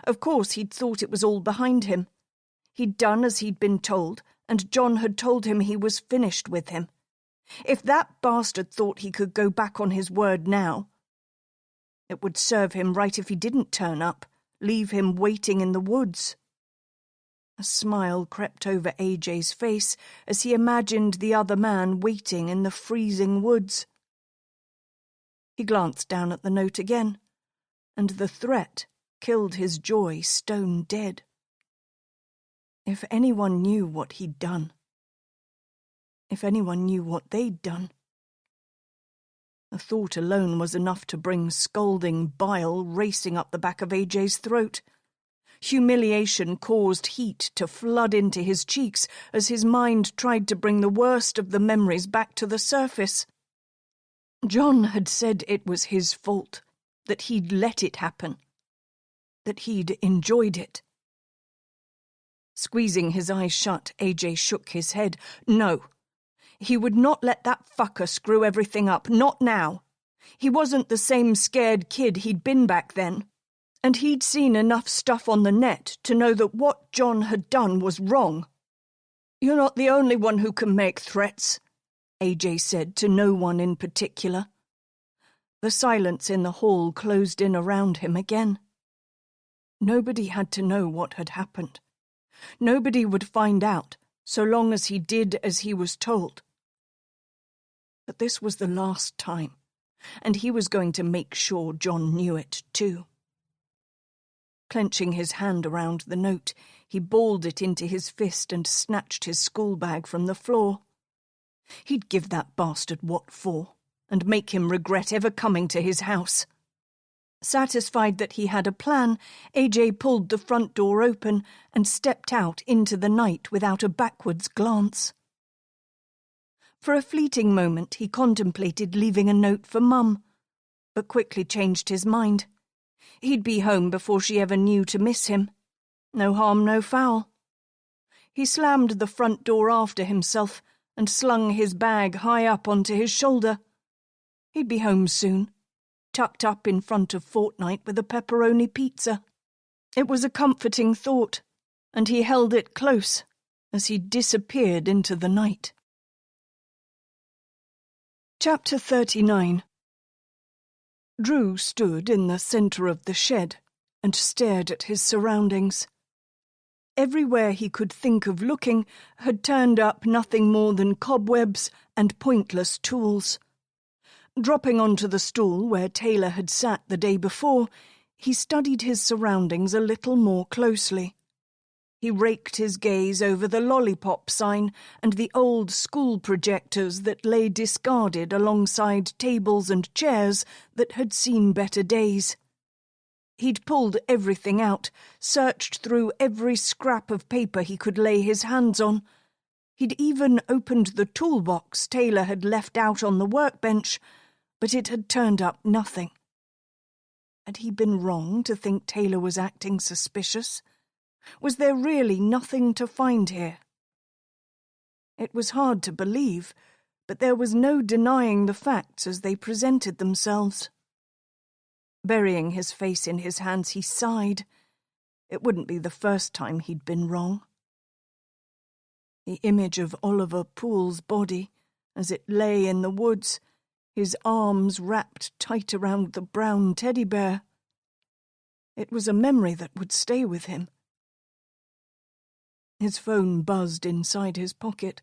Of course, he'd thought it was all behind him. He'd done as he'd been told, and John had told him he was finished with him. If that bastard thought he could go back on his word now, it would serve him right if he didn't turn up, leave him waiting in the woods. A smile crept over AJ's face as he imagined the other man waiting in the freezing woods. He glanced down at the note again, and the threat killed his joy stone dead. If anyone knew what he'd done. If anyone knew what they'd done. The thought alone was enough to bring scalding bile racing up the back of AJ's throat. Humiliation caused heat to flood into his cheeks as his mind tried to bring the worst of the memories back to the surface. John had said it was his fault, that he'd let it happen, that he'd enjoyed it. Squeezing his eyes shut, AJ shook his head. No. He would not let that fucker screw everything up, not now. He wasn't the same scared kid he'd been back then, and he'd seen enough stuff on the net to know that what John had done was wrong. "You're not the only one who can make threats," AJ said to no one in particular. The silence in the hall closed in around him again. Nobody had to know what had happened. Nobody would find out, so long as he did as he was told. But this was the last time, and he was going to make sure John knew it too. Clenching his hand around the note, he balled it into his fist and snatched his schoolbag from the floor. He'd give that bastard what for, and make him regret ever coming to his house. Satisfied that he had a plan, AJ pulled the front door open and stepped out into the night without a backwards glance. For a fleeting moment he contemplated leaving a note for Mum, but quickly changed his mind. He'd be home before she ever knew to miss him. No harm, no foul. He slammed the front door after himself and slung his bag high up onto his shoulder. He'd be home soon, tucked up in front of Fortnite with a pepperoni pizza. It was a comforting thought, and he held it close as he disappeared into the night. Chapter 39. Drew stood in the centre of the shed and stared at his surroundings. Everywhere he could think of looking had turned up nothing more than cobwebs and pointless tools. Dropping onto the stool where Taylor had sat the day before, he studied his surroundings a little more closely. He raked his gaze over the lollipop sign and the old school projectors that lay discarded alongside tables and chairs that had seen better days. He'd pulled everything out, searched through every scrap of paper he could lay his hands on. He'd even opened the toolbox Taylor had left out on the workbench, but it had turned up nothing. Had he been wrong to think Taylor was acting suspicious? Was there really nothing to find here? It was hard to believe, but there was no denying the facts as they presented themselves. Burying his face in his hands, he sighed. It wouldn't be the first time he'd been wrong. The image of Oliver Poole's body, as it lay in the woods, his arms wrapped tight around the brown teddy bear. It was a memory that would stay with him. His phone buzzed inside his pocket,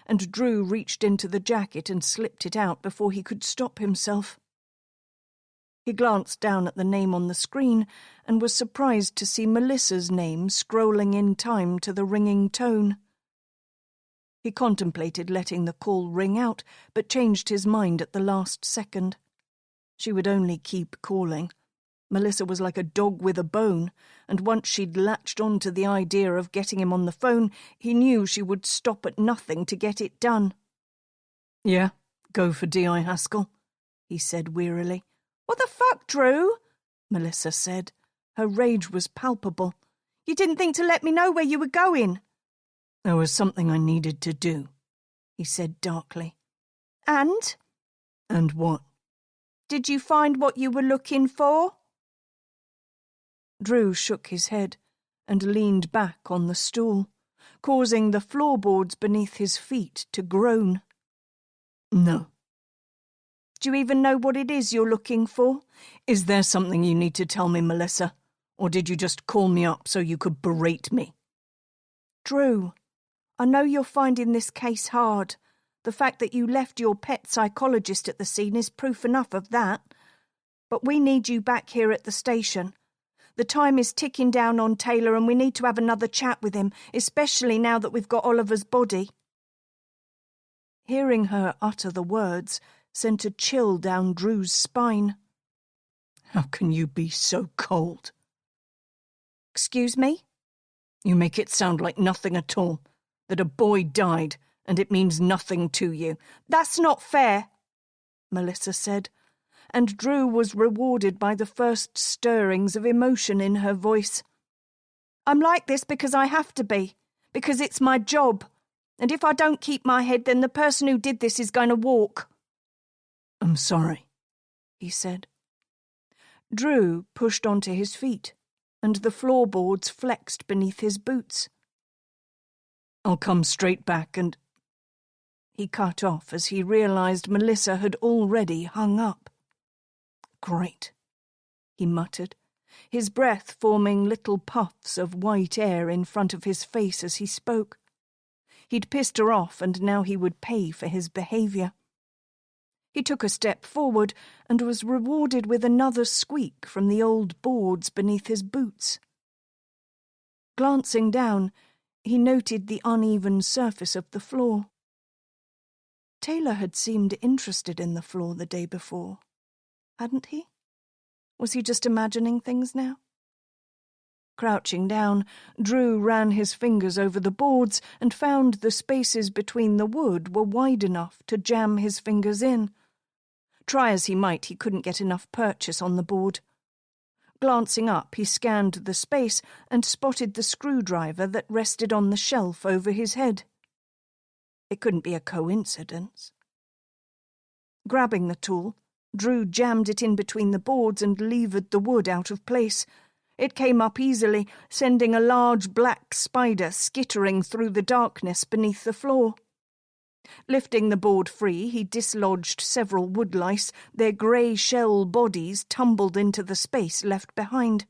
and Drew reached into the jacket and slipped it out before he could stop himself. He glanced down at the name on the screen and was surprised to see Melissa's name scrolling in time to the ringing tone. He contemplated letting the call ring out, but changed his mind at the last second. She would only keep calling. Melissa was like a dog with a bone, and once she'd latched on to the idea of getting him on the phone, he knew she would stop at nothing to get it done. "Yeah, go for D.I. Haskell," he said wearily. "What the fuck, Drew?" Melissa said. Her rage was palpable. "You didn't think to let me know where you were going." "There was something I needed to do," he said darkly. "And?" "And what?" "Did you find what you were looking for?" Drew shook his head and leaned back on the stool. causing the floorboards beneath his feet to groan. No. Do you even know what it is you're looking for? Is there something you need to tell me, Melissa? Or did you just call me up so you could berate me? Drew, I know you're finding this case hard. The fact that you left your pet psychologist at the scene is proof enough of that. But we need you back here at the station. The time is ticking down on Taylor and we need to have another chat with him, especially now that we've got Oliver's body. Hearing her utter the words sent a chill down Drew's spine. How can you be so cold? Excuse me? You make it sound like nothing at all, that a boy died and it means nothing to you. That's not fair, Melissa said, and Drew was rewarded by the first stirrings of emotion in her voice. I'm like this because I have to be, because it's my job, and if I don't keep my head, then the person who did this is going to walk. I'm sorry, he said. Drew pushed onto his feet, and the floorboards flexed beneath his boots. I'll come straight back and... He cut off as he realized Melissa had already hung up. Great, he muttered, his breath forming little puffs of white air in front of his face as he spoke. He'd pissed her off, and now he would pay for his behaviour. He took a step forward and was rewarded with another squeak from the old boards beneath his boots. Glancing down, he noted the uneven surface of the floor. Taylor had seemed interested in the floor the day before, hadn't he? Was he just imagining things now? Crouching down, Drew ran his fingers over the boards and found the spaces between the wood were wide enough to jam his fingers in. Try as he might, he couldn't get enough purchase on the board. Glancing up, he scanned the space and spotted the screwdriver that rested on the shelf over his head. It couldn't be a coincidence. Grabbing the tool, Drew jammed it in between the boards and levered the wood out of place. It came up easily, sending a large black spider skittering through the darkness beneath the floor. Lifting the board free, he dislodged several woodlice. Their grey shell bodies tumbled into the space left behind.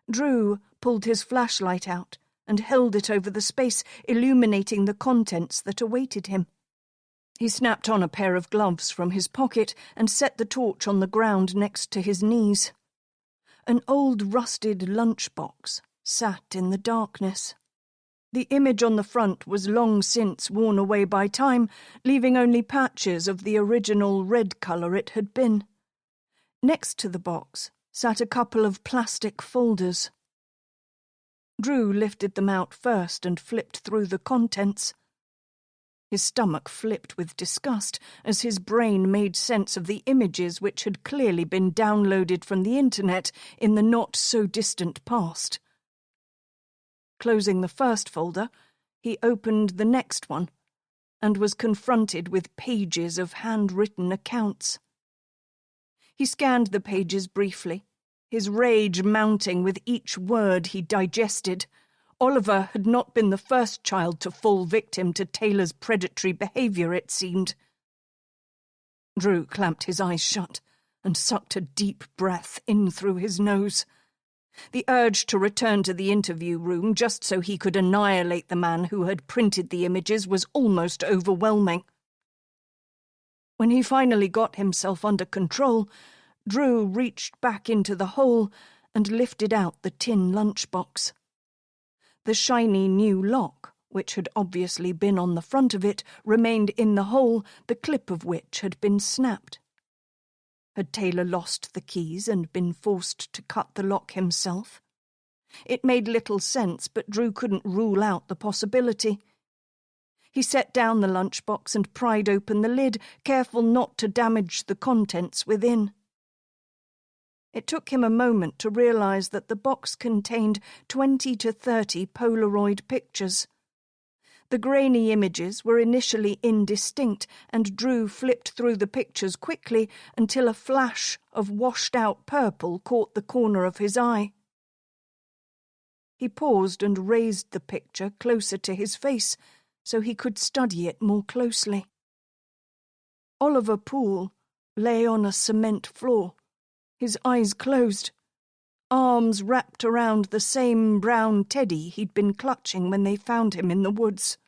Drew pulled his flashlight out and held it over the space, illuminating the contents that awaited him. He snapped on a pair of gloves from his pocket and set the torch on the ground next to his knees. An old rusted lunchbox sat in the darkness. The image on the front was long since worn away by time, leaving only patches of the original red colour it had been. Next to the box sat a couple of plastic folders. Drew lifted them out first and flipped through the contents. His stomach flipped with disgust as his brain made sense of the images which had clearly been downloaded from the internet in the not-so-distant past. Closing the first folder, he opened the next one and was confronted with pages of handwritten accounts. He scanned the pages briefly, his rage mounting with each word he digested. Oliver had not been the first child to fall victim to Taylor's predatory behaviour, it seemed. Drew clamped his eyes shut and sucked a deep breath in through his nose. The urge to return to the interview room just so he could annihilate the man who had printed the images was almost overwhelming. When he finally got himself under control, Drew reached back into the hole and lifted out the tin lunchbox. The shiny new lock, which had obviously been on the front of it, remained in the hole, the clip of which had been snapped. Had Taylor lost the keys and been forced to cut the lock himself? It made little sense, but Drew couldn't rule out the possibility. He set down the lunchbox and pried open the lid, careful not to damage the contents within. It took him a moment to realize that the box contained 20 to 30 Polaroid pictures. The grainy images were initially indistinct, and Drew flipped through the pictures quickly until a flash of washed-out purple caught the corner of his eye. He paused and raised the picture closer to his face so he could study it more closely. Oliver Poole lay on a cement floor, his eyes closed, arms wrapped around the same brown teddy he'd been clutching when they found him in the woods.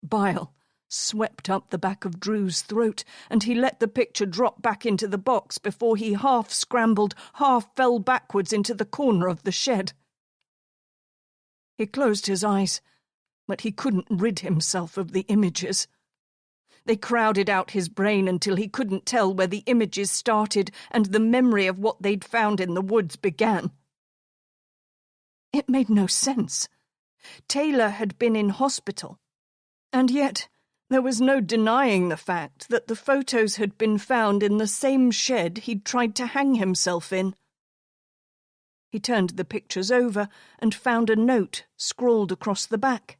Bile swept up the back of Drew's throat, and he let the picture drop back into the box before he half scrambled, half fell backwards into the corner of the shed. He closed his eyes, but he couldn't rid himself of the images. They crowded out his brain until he couldn't tell where the images started and the memory of what they'd found in the woods began. It made no sense. Taylor had been in hospital, and yet there was no denying the fact that the photos had been found in the same shed he'd tried to hang himself in. He turned the pictures over and found a note scrawled across the back.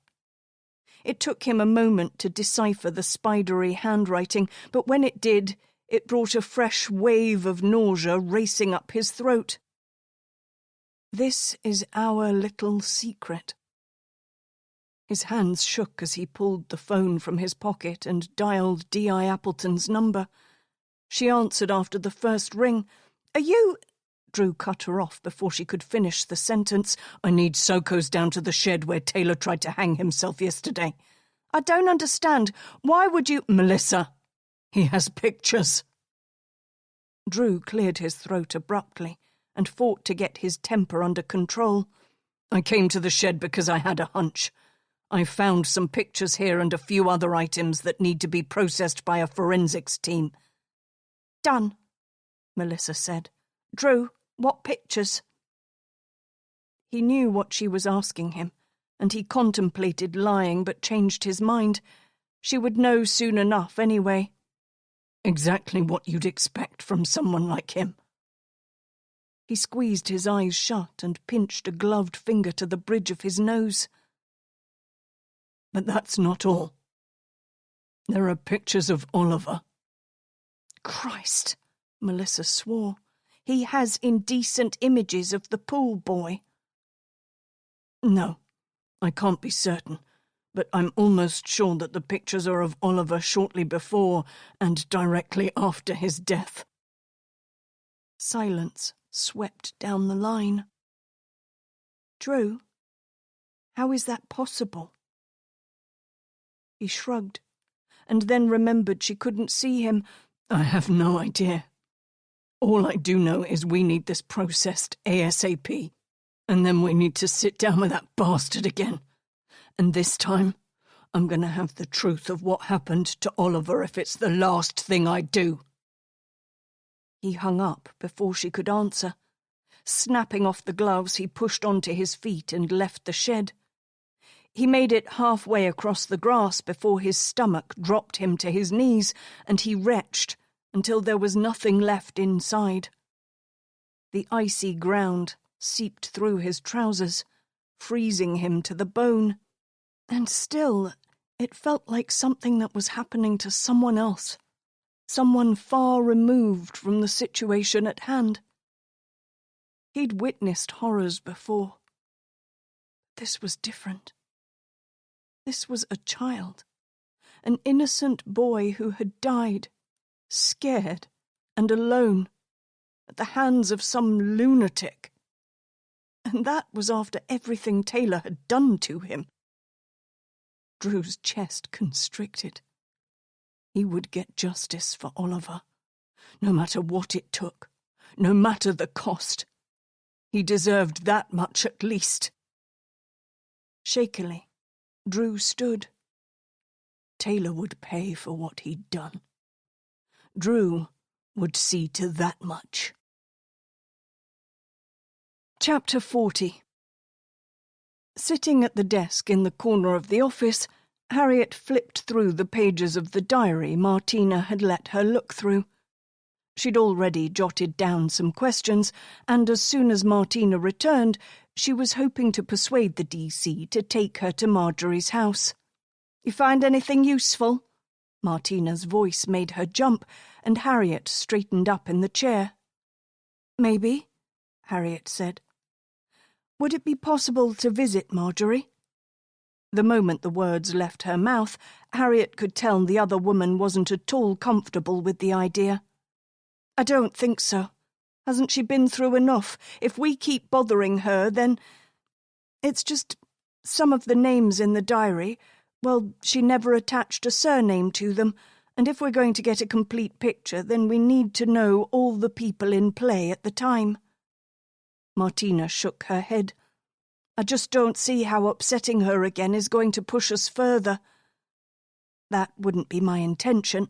It took him a moment to decipher the spidery handwriting, but when it did, it brought a fresh wave of nausea racing up his throat. "This is our little secret." His hands shook as he pulled the phone from his pocket and dialed D.I. Appleton's number. She answered after the first ring. "Are you—" Drew cut her off before she could finish the sentence. "I need Soko's down to the shed where Taylor tried to hang himself yesterday." "I don't understand. Why would you—" "Melissa, he has pictures." Drew cleared his throat abruptly and fought to get his temper under control. "I came to the shed because I had a hunch. I found some pictures here and a few other items that need to be processed by a forensics team." "Done," Melissa said. "Drew, what pictures?" He knew what she was asking him, and he contemplated lying but changed his mind. She would know soon enough anyway. "Exactly what you'd expect from someone like him." He squeezed his eyes shut and pinched a gloved finger to the bridge of his nose. "But that's not all. There are pictures of Oliver." "Christ," Melissa swore. "He has indecent images of the Poole boy." "No, I can't be certain, but I'm almost sure that the pictures are of Oliver shortly before and directly after his death." Silence swept down the line. "Drew, how is that possible?" He shrugged, and then remembered she couldn't see him. "I have no idea. All I do know is we need this processed ASAP, and then we need to sit down with that bastard again. And this time, I'm going to have the truth of what happened to Oliver if it's the last thing I do." He hung up before she could answer. Snapping off the gloves, he pushed onto his feet and left the shed. He made it halfway across the grass before his stomach dropped him to his knees, and he retched until there was nothing left inside. The icy ground seeped through his trousers, freezing him to the bone. And still, it felt like something that was happening to someone else, someone far removed from the situation at hand. He'd witnessed horrors before. This was different. This was a child, an innocent boy who had died, scared and alone, at the hands of some lunatic. And that was after everything Taylor had done to him. Drew's chest constricted. He would get justice for Oliver, no matter what it took, no matter the cost. He deserved that much at least. Shakily, Drew stood. Taylor would pay for what he'd done. Drew would see to that much. Chapter 40. Sitting at the desk in the corner of the office, Harriet flipped through the pages of the diary Martina had let her look through. She'd already jotted down some questions, and as soon as Martina returned, she was hoping to persuade the DC to take her to Marjorie's house. "You find anything useful?" Martina's voice made her jump, and Harriet straightened up in the chair. "Maybe," Harriet said. Would it be possible to visit Marjorie? The moment the words left her mouth, Harriet could tell the other woman wasn't at all comfortable with the idea. I don't think so. Hasn't she been through enough? If we keep bothering her, then... It's just some of the names in the diary. Well, she never attached a surname to them, and if we're going to get a complete picture, then we need to know all the people in play at the time. Martina shook her head. I just don't see how upsetting her again is going to push us further. That wouldn't be my intention.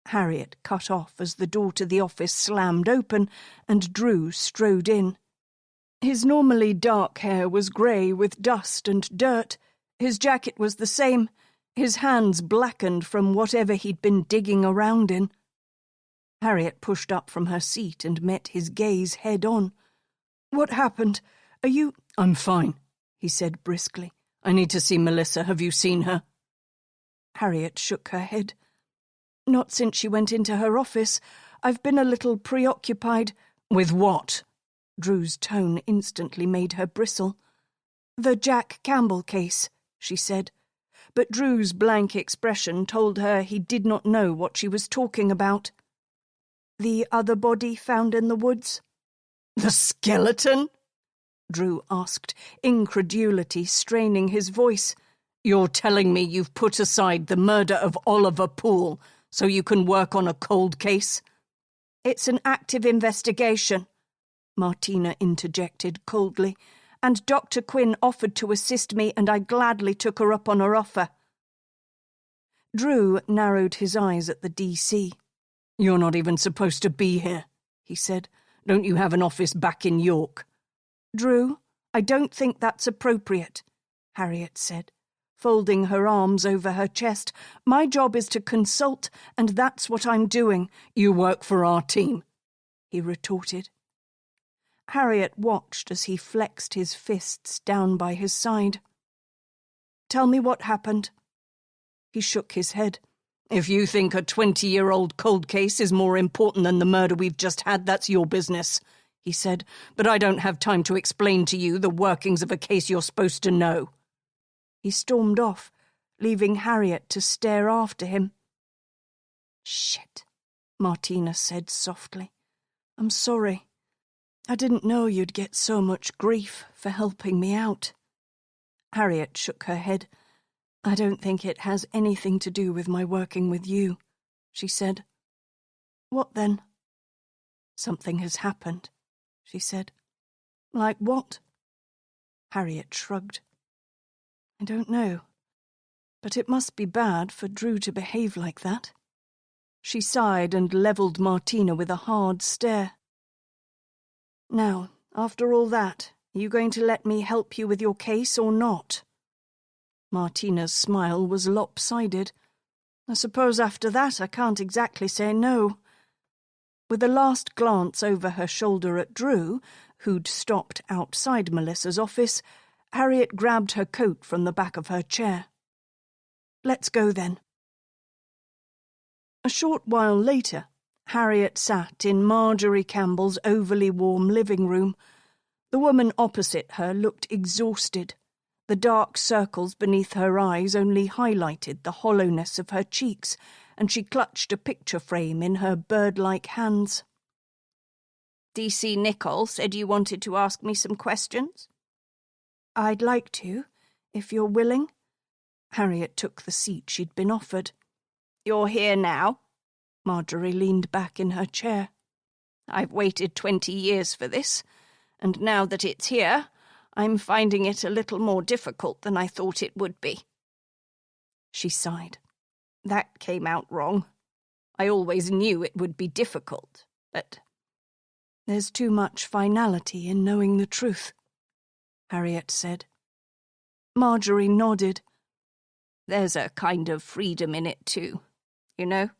Harriet cut off as the door to the office slammed open and Drew strode in. His normally dark hair was grey with dust and dirt. His jacket was the same, his hands blackened from whatever he'd been digging around in. Harriet pushed up from her seat and met his gaze head-on. What happened? Are you... I'm fine, he said briskly. I need to see Melissa. Have you seen her? Harriet shook her head. Not since she went into her office. I've been a little preoccupied. With what? Drew's tone instantly made her bristle. The Jack Campbell case, she said. But Drew's blank expression told her he did not know what she was talking about. The other body found in the woods? The skeleton? Drew asked, incredulity straining his voice. You're telling me you've put aside the murder of Oliver Poole so you can work on a cold case? It's an active investigation, Martina interjected coldly, and Dr. Quinn offered to assist me and I gladly took her up on her offer. Drew narrowed his eyes at the DC. You're not even supposed to be here, he said. Don't you have an office back in York? Drew, I don't think that's appropriate, Harriet said, folding her arms over her chest. My job is to consult, and that's what I'm doing. You work for our team, he retorted. Harriet watched as he flexed his fists down by his side. Tell me what happened. He shook his head. If you think a 20-year-old cold case is more important than the murder we've just had, that's your business, he said. But I don't have time to explain to you the workings of a case you're supposed to know. He stormed off, leaving Harriet to stare after him. Shit, Martina said softly. I'm sorry. I didn't know you'd get so much grief for helping me out. Harriet shook her head. I don't think it has anything to do with my working with you, she said. What then? Something has happened, she said. Like what? Harriet shrugged. I don't know, but it must be bad for Drew to behave like that. She sighed and levelled Martina with a hard stare. Now, after all that, are you going to let me help you with your case or not? Martina's smile was lopsided. I suppose after that I can't exactly say no. With a last glance over her shoulder at Drew, who'd stopped outside Melissa's office, Harriet grabbed her coat from the back of her chair. Let's go then. A short while later, Harriet sat in Marjorie Campbell's overly warm living room. The woman opposite her looked exhausted. The dark circles beneath her eyes only highlighted the hollowness of her cheeks, and she clutched a picture frame in her bird-like hands. DC Nicol said you wanted to ask me some questions? I'd like to, if you're willing. Harriet took the seat she'd been offered. You're here now? Marjorie leaned back in her chair. I've waited 20 years for this, and now that it's here, I'm finding it a little more difficult than I thought it would be. She sighed. That came out wrong. I always knew it would be difficult, but... There's too much finality in knowing the truth, Harriet said. Marjorie nodded. There's a kind of freedom in it too, you know?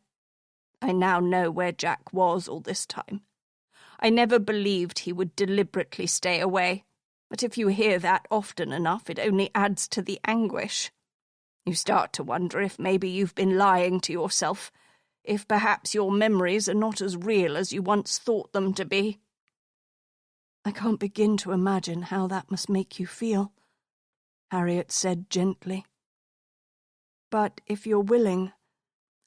I now know where Jack was all this time. I never believed he would deliberately stay away, but if you hear that often enough, it only adds to the anguish. You start to wonder if maybe you've been lying to yourself, if perhaps your memories are not as real as you once thought them to be. I can't begin to imagine how that must make you feel, Harriet said gently. But if you're willing,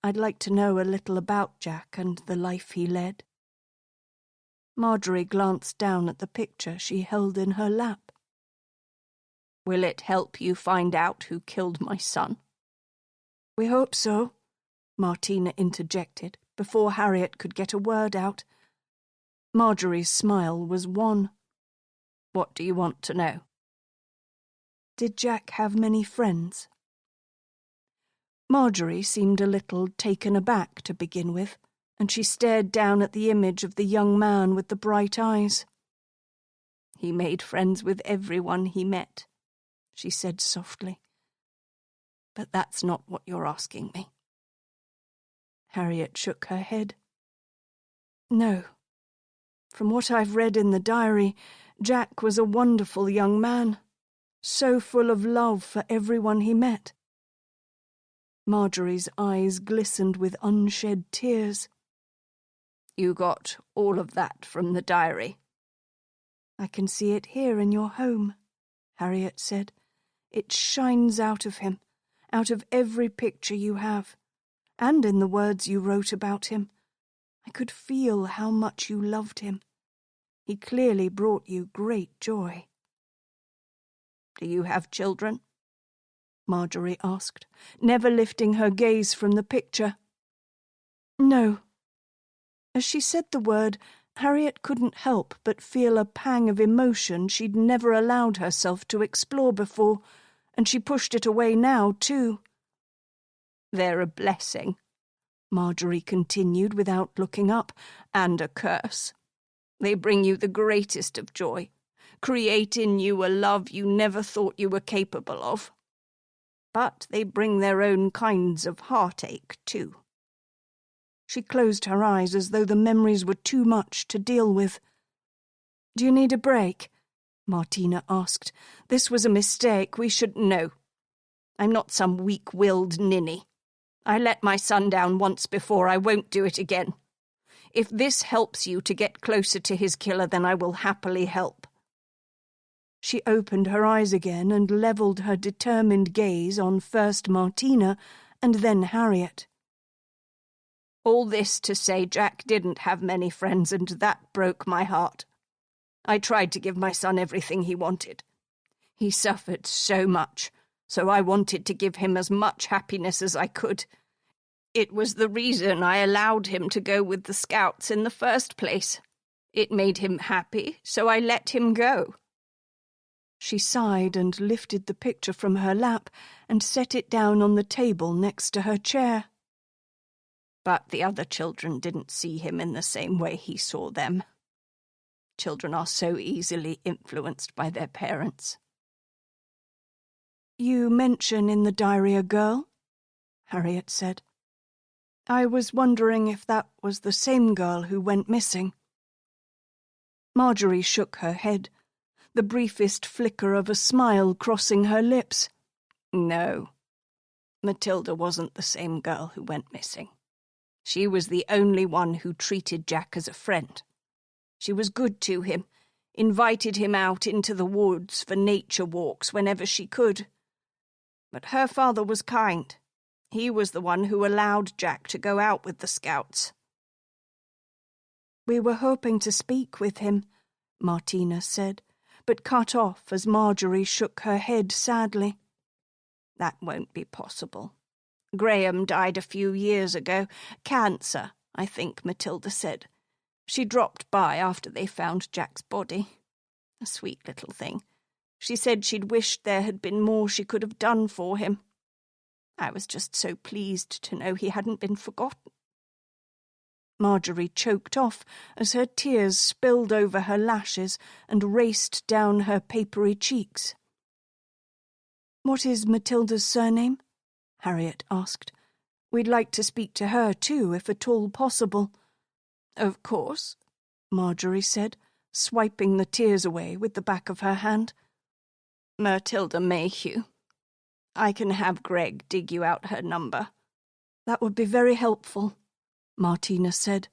I'd like to know a little about Jack and the life he led. Marjorie glanced down at the picture she held in her lap. Will it help you find out who killed my son? We hope so, Martina interjected, before Harriet could get a word out. Marjorie's smile was wan. What do you want to know? Did Jack have many friends? Marjorie seemed a little taken aback to begin with, and she stared down at the image of the young man with the bright eyes. He made friends with everyone he met, she said softly. But that's not what you're asking me. Harriet shook her head. No. From what I've read in the diary, Jack was a wonderful young man, so full of love for everyone he met. Marjorie's eyes glistened with unshed tears. You got all of that from the diary? I can see it here in your home, Harriet said. It shines out of him, out of every picture you have, and in the words you wrote about him. I could feel how much you loved him. He clearly brought you great joy. Do you have children? Marjorie asked, never lifting her gaze from the picture. No. As she said the word, Harriet couldn't help but feel a pang of emotion she'd never allowed herself to explore before, and she pushed it away now, too. They're a blessing, Marjorie continued without looking up, and a curse. They bring you the greatest of joy, create in you a love you never thought you were capable of. But they bring their own kinds of heartache, too. She closed her eyes as though the memories were too much to deal with. Do you need a break? Martina asked. This was a mistake. We should know. I'm not some weak-willed ninny. I let my son down once before. I won't do it again. If this helps you to get closer to his killer, then I will happily help. She opened her eyes again and levelled her determined gaze on first Martina and then Harriet. All this to say Jack didn't have many friends, and that broke my heart. I tried to give my son everything he wanted. He suffered so much, so I wanted to give him as much happiness as I could. It was the reason I allowed him to go with the Scouts in the first place. It made him happy, so I let him go. She sighed and lifted the picture from her lap and set it down on the table next to her chair. But the other children didn't see him in the same way he saw them. Children are so easily influenced by their parents. You mention in the diary a girl? Harriet said. I was wondering if that was the same girl who went missing. Marjorie shook her head, the briefest flicker of a smile crossing her lips. No, Matilda wasn't the same girl who went missing. She was the only one who treated Jack as a friend. She was good to him, invited him out into the woods for nature walks whenever she could. But her father was kind. He was the one who allowed Jack to go out with the Scouts. We were hoping to speak with him, Martina said, but cut off as Marjorie shook her head sadly. That won't be possible. Graham died a few years ago. Cancer, I think Matilda said. She dropped by after they found Jack's body. A sweet little thing. She said she'd wished there had been more she could have done for him. I was just so pleased to know he hadn't been forgotten. Marjorie choked off as her tears spilled over her lashes and raced down her papery cheeks. What is Matilda's surname? Harriet asked. We'd like to speak to her too, if at all possible. Of course, Marjorie said, swiping the tears away with the back of her hand. Matilda Mayhew. I can have Greg dig you out her number. That would be very helpful, Martina said.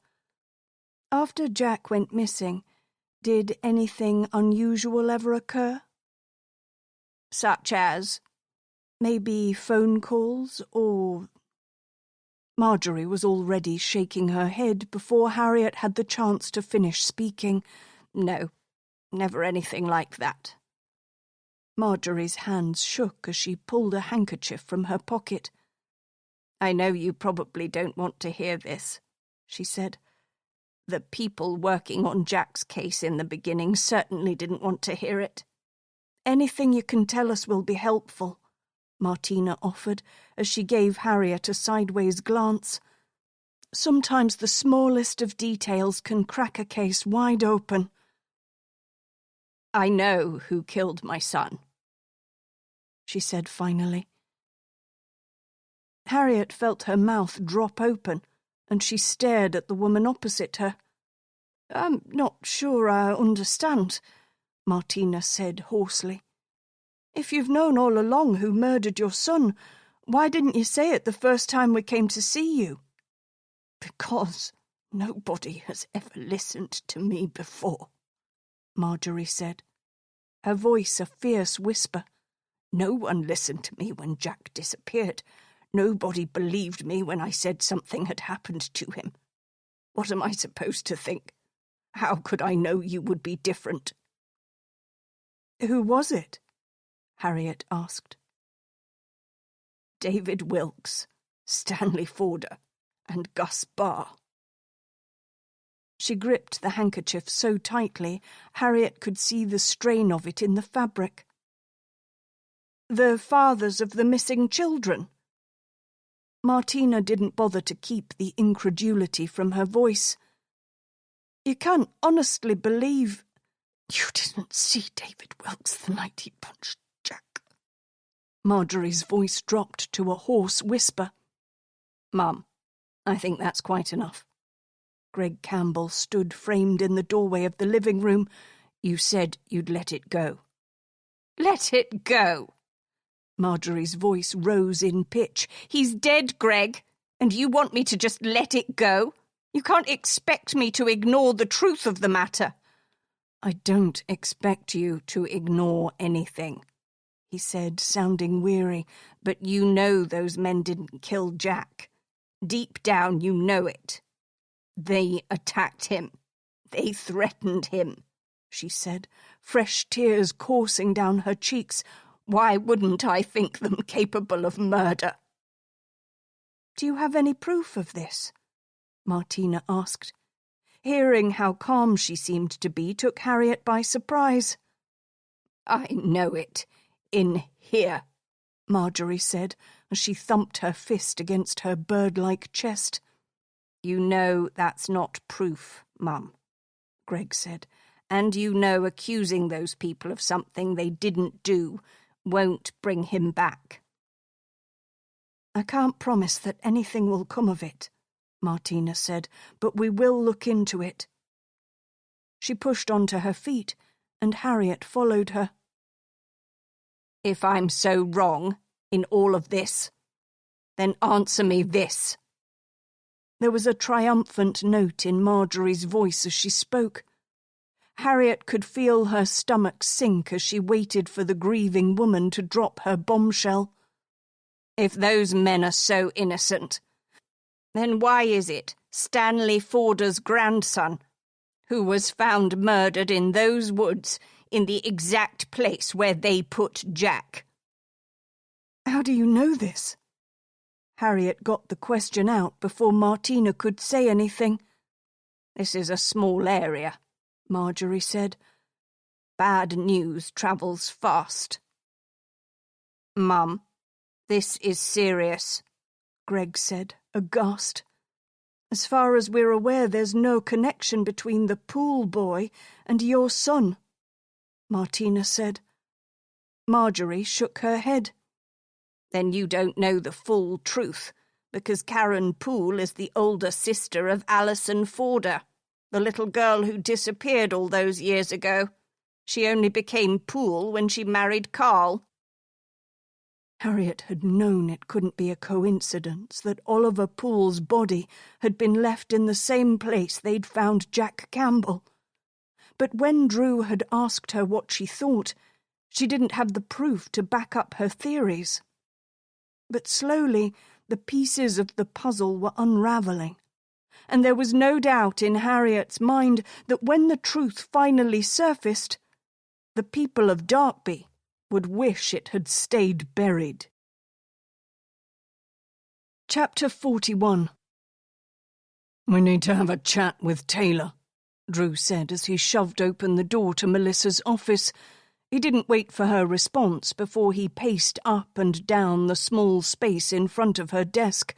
After Jack went missing, Did anything unusual ever occur? Such as? Maybe phone calls or... Marjorie was already shaking her head before Harriet had the chance to finish speaking. No, never anything like that. Marjorie's hands shook as she pulled a handkerchief from her pocket. I know you probably don't want to hear this, she said. The people working on Jack's case in the beginning certainly didn't want to hear it. Anything you can tell us will be helpful, Martina offered as she gave Harriet a sideways glance. Sometimes the smallest of details can crack a case wide open. I know who killed my son, she said finally. Harriet felt her mouth drop open, and she stared at the woman opposite her. I'm not sure I understand, Martina said hoarsely. If you've known all along who murdered your son, why didn't you say it the first time we came to see you? Because nobody has ever listened to me before, Marjorie said, her voice a fierce whisper. No one listened to me when Jack disappeared. Nobody believed me when I said something had happened to him. What am I supposed to think? How could I know you would be different? Who was it? Harriet asked. David Wilkes, Stanley Forder, and Gus Barr. She gripped the handkerchief so tightly Harriet could see the strain of it in the fabric. The fathers of the missing children. Martina didn't bother to keep the incredulity from her voice. You can't honestly believe... You didn't see David Wilkes the night he punched Jack. Marjorie's voice dropped to a hoarse whisper. Mum, I think that's quite enough. Greg Campbell stood framed in the doorway of the living room. You said you'd let it go. Let it go? Marjorie's voice rose in pitch. He's dead, Greg, and you want me to just let it go? You can't expect me to ignore the truth of the matter. I don't expect you to ignore anything, he said, sounding weary. But you know those men didn't kill Jack. Deep down you know it. They attacked him. They threatened him, she said, fresh tears coursing down her cheeks. Why wouldn't I think them capable of murder? Do you have any proof of this? Martina asked. Hearing how calm she seemed to be took Harriet by surprise. I know it. In here, Marjorie said, as she thumped her fist against her bird-like chest. You know that's not proof, Mum, Greg said, and you know accusing those people of something they didn't do won't bring him back. I can't promise that anything will come of it, Martina said, but we will look into it. She pushed onto her feet, and Harriet followed her. If I'm so wrong in all of this, then answer me this. There was a triumphant note in Marjorie's voice as she spoke. Harriet could feel her stomach sink as she waited for the grieving woman to drop her bombshell. If those men are so innocent, then why is it Stanley Forder's grandson, who was found murdered in those woods in the exact place where they put Jack? How do you know this? Harriet got the question out before Martina could say anything. This is a small area, Marjorie said. Bad news travels fast. Mum, this is serious, Greg said, aghast. As far as we're aware, there's no connection between the pool boy and your son, Martina said. Marjorie shook her head. Then you don't know the full truth, because Karen Poole is the older sister of Alison Forder, the little girl who disappeared all those years ago. She only became Poole when she married Carl. Harriet had known it couldn't be a coincidence that Oliver Poole's body had been left in the same place they'd found Jack Campbell. But when Drew had asked her what she thought, she didn't have the proof to back up her theories. But slowly, the pieces of the puzzle were unravelling, and there was no doubt in Harriet's mind that when the truth finally surfaced, the people of Darkby would wish it had stayed buried. Chapter 41. We need to have a chat with Taylor, Drew said as he shoved open the door to Melissa's office. He didn't wait for her response before he paced up and down the small space in front of her desk.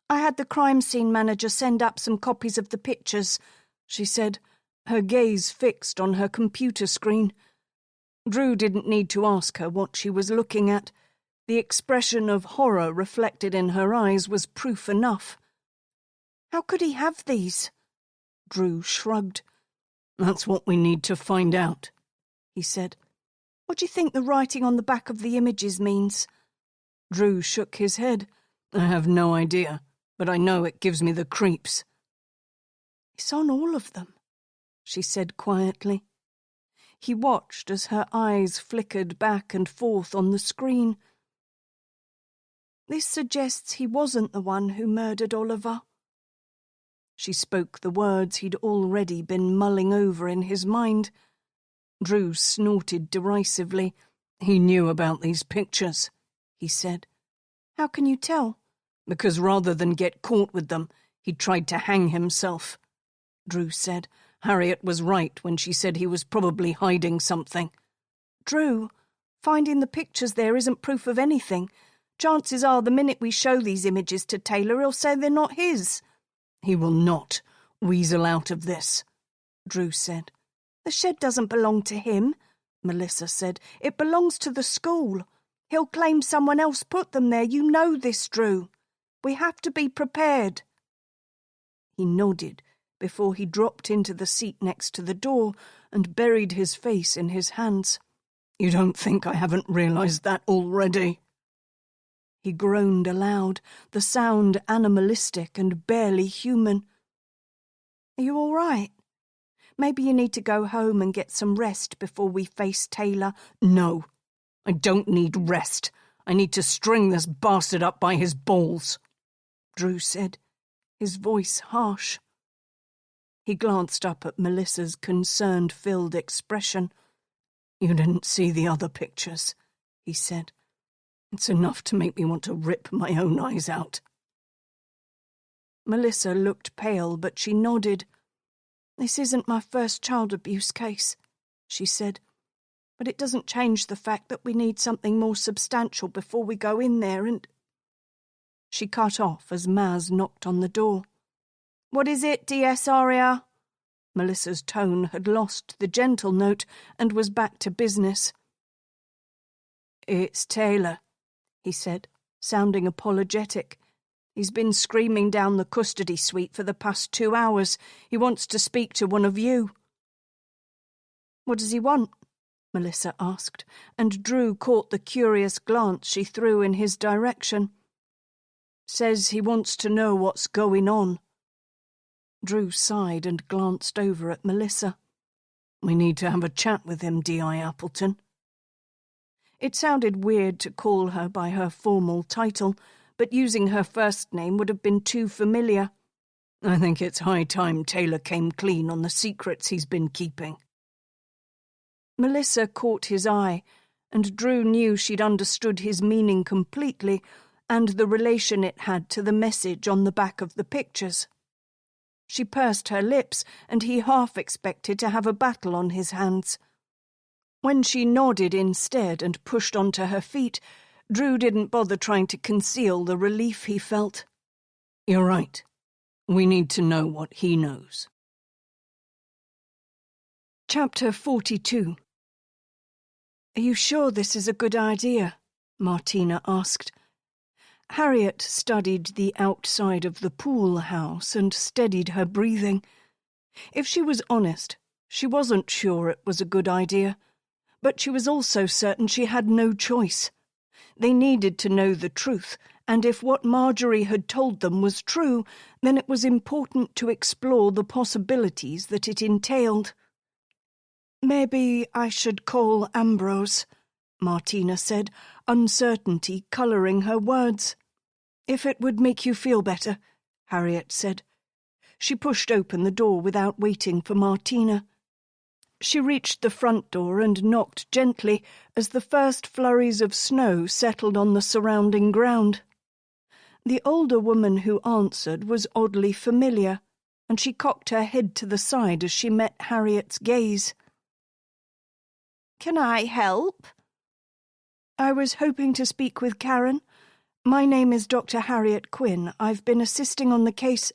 "I had the crime scene manager send up some copies of the pictures," she said, her gaze fixed on her computer screen. Drew didn't need to ask her what she was looking at. The expression of horror reflected in her eyes was proof enough. "How could he have these?" Drew shrugged. "That's what we need to find out," he said. "What do you think the writing on the back of the images means?" Drew shook his head. "I have no idea, but I know it gives me the creeps." "It's on all of them," she said quietly. He watched as her eyes flickered back and forth on the screen. "This suggests he wasn't the one who murdered Oliver." She spoke the words he'd already been mulling over in his mind. Drew snorted derisively. "He knew about these pictures," he said. "How can you tell?" "Because rather than get caught with them, he tried to hang himself," Drew said. "Harriet was right when she said he was probably hiding something." "Drew, finding the pictures there isn't proof of anything. Chances are the minute we show these images to Taylor, he'll say they're not his." "He will not weasel out of this," Drew said. "The shed doesn't belong to him," Melissa said. "It belongs to the school. He'll claim someone else put them there. You know this, Drew. We have to be prepared." He nodded before he dropped into the seat next to the door and buried his face in his hands. "You don't think I haven't realized that already?" He groaned aloud, the sound animalistic and barely human. "Are you all right? Maybe you need to go home and get some rest before we face Taylor." "No, I don't need rest. I need to string this bastard up by his balls," Drew said, his voice harsh. He glanced up at Melissa's concern-filled expression. "You didn't see the other pictures," he said. "It's enough to make me want to rip my own eyes out." Melissa looked pale, but she nodded. "This isn't my first child abuse case," she said, "but it doesn't change the fact that we need something more substantial before we go in there and—" She cut off as Maz knocked on the door. "What is it, DS Aria?" Melissa's tone had lost the gentle note and was back to business. "It's Taylor," he said, sounding apologetic. "He's been screaming down the custody suite for the past 2 hours. He wants to speak to one of you." "What does he want?" Melissa asked, and Drew caught the curious glance she threw in his direction. "Says he wants to know what's going on." Drew sighed and glanced over at Melissa. "We need to have a chat with him, D.I. Appleton." It sounded weird to call her by her formal title, but using her first name would have been too familiar. "I think it's high time Taylor came clean on the secrets he's been keeping." Melissa caught his eye, and Drew knew she'd understood his meaning completely and the relation it had to the message on the back of the pictures. She pursed her lips, and he half expected to have a battle on his hands. When she nodded instead and pushed onto her feet, Drew didn't bother trying to conceal the relief he felt. "You're right. We need to know what he knows." Chapter 42. "Are you sure this is a good idea?" Martina asked. Harriet studied the outside of the pool house and steadied her breathing. If she was honest, she wasn't sure it was a good idea, but she was also certain she had no choice. They needed to know the truth, and if what Marjorie had told them was true, then it was important to explore the possibilities that it entailed. Maybe I should call Ambrose, Martina said, uncertainty colouring her words. If it would make you feel better, Harriet said. She pushed open the door without waiting for Martina. She reached the front door and knocked gently as the first flurries of snow settled on the surrounding ground. The older woman who answered was oddly familiar, and she cocked her head to the side as she met Harriet's gaze. "Can I help?" "I was hoping to speak with Karen. My name is Dr. Harriet Quinn. I've been assisting on the case—"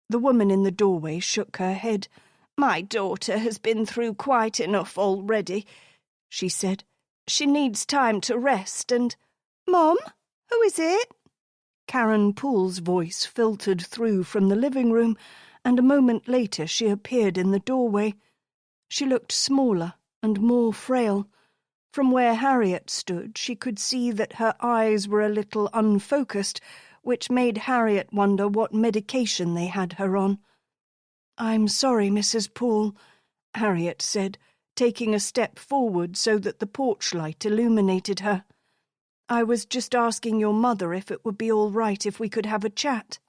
The woman in the doorway shook her head. "My daughter has been through quite enough already," she said. "She needs time to rest and—" "Mum, who is it?" Karen Poole's voice filtered through from the living room, and a moment later she appeared in the doorway. She looked smaller and more frail. From where Harriet stood, she could see that her eyes were a little unfocused, which made Harriet wonder what medication they had her on. "I'm sorry, Mrs. Poole," Harriet said, taking a step forward so that the porch light illuminated her. "I was just asking your mother if it would be all right if we could have a chat."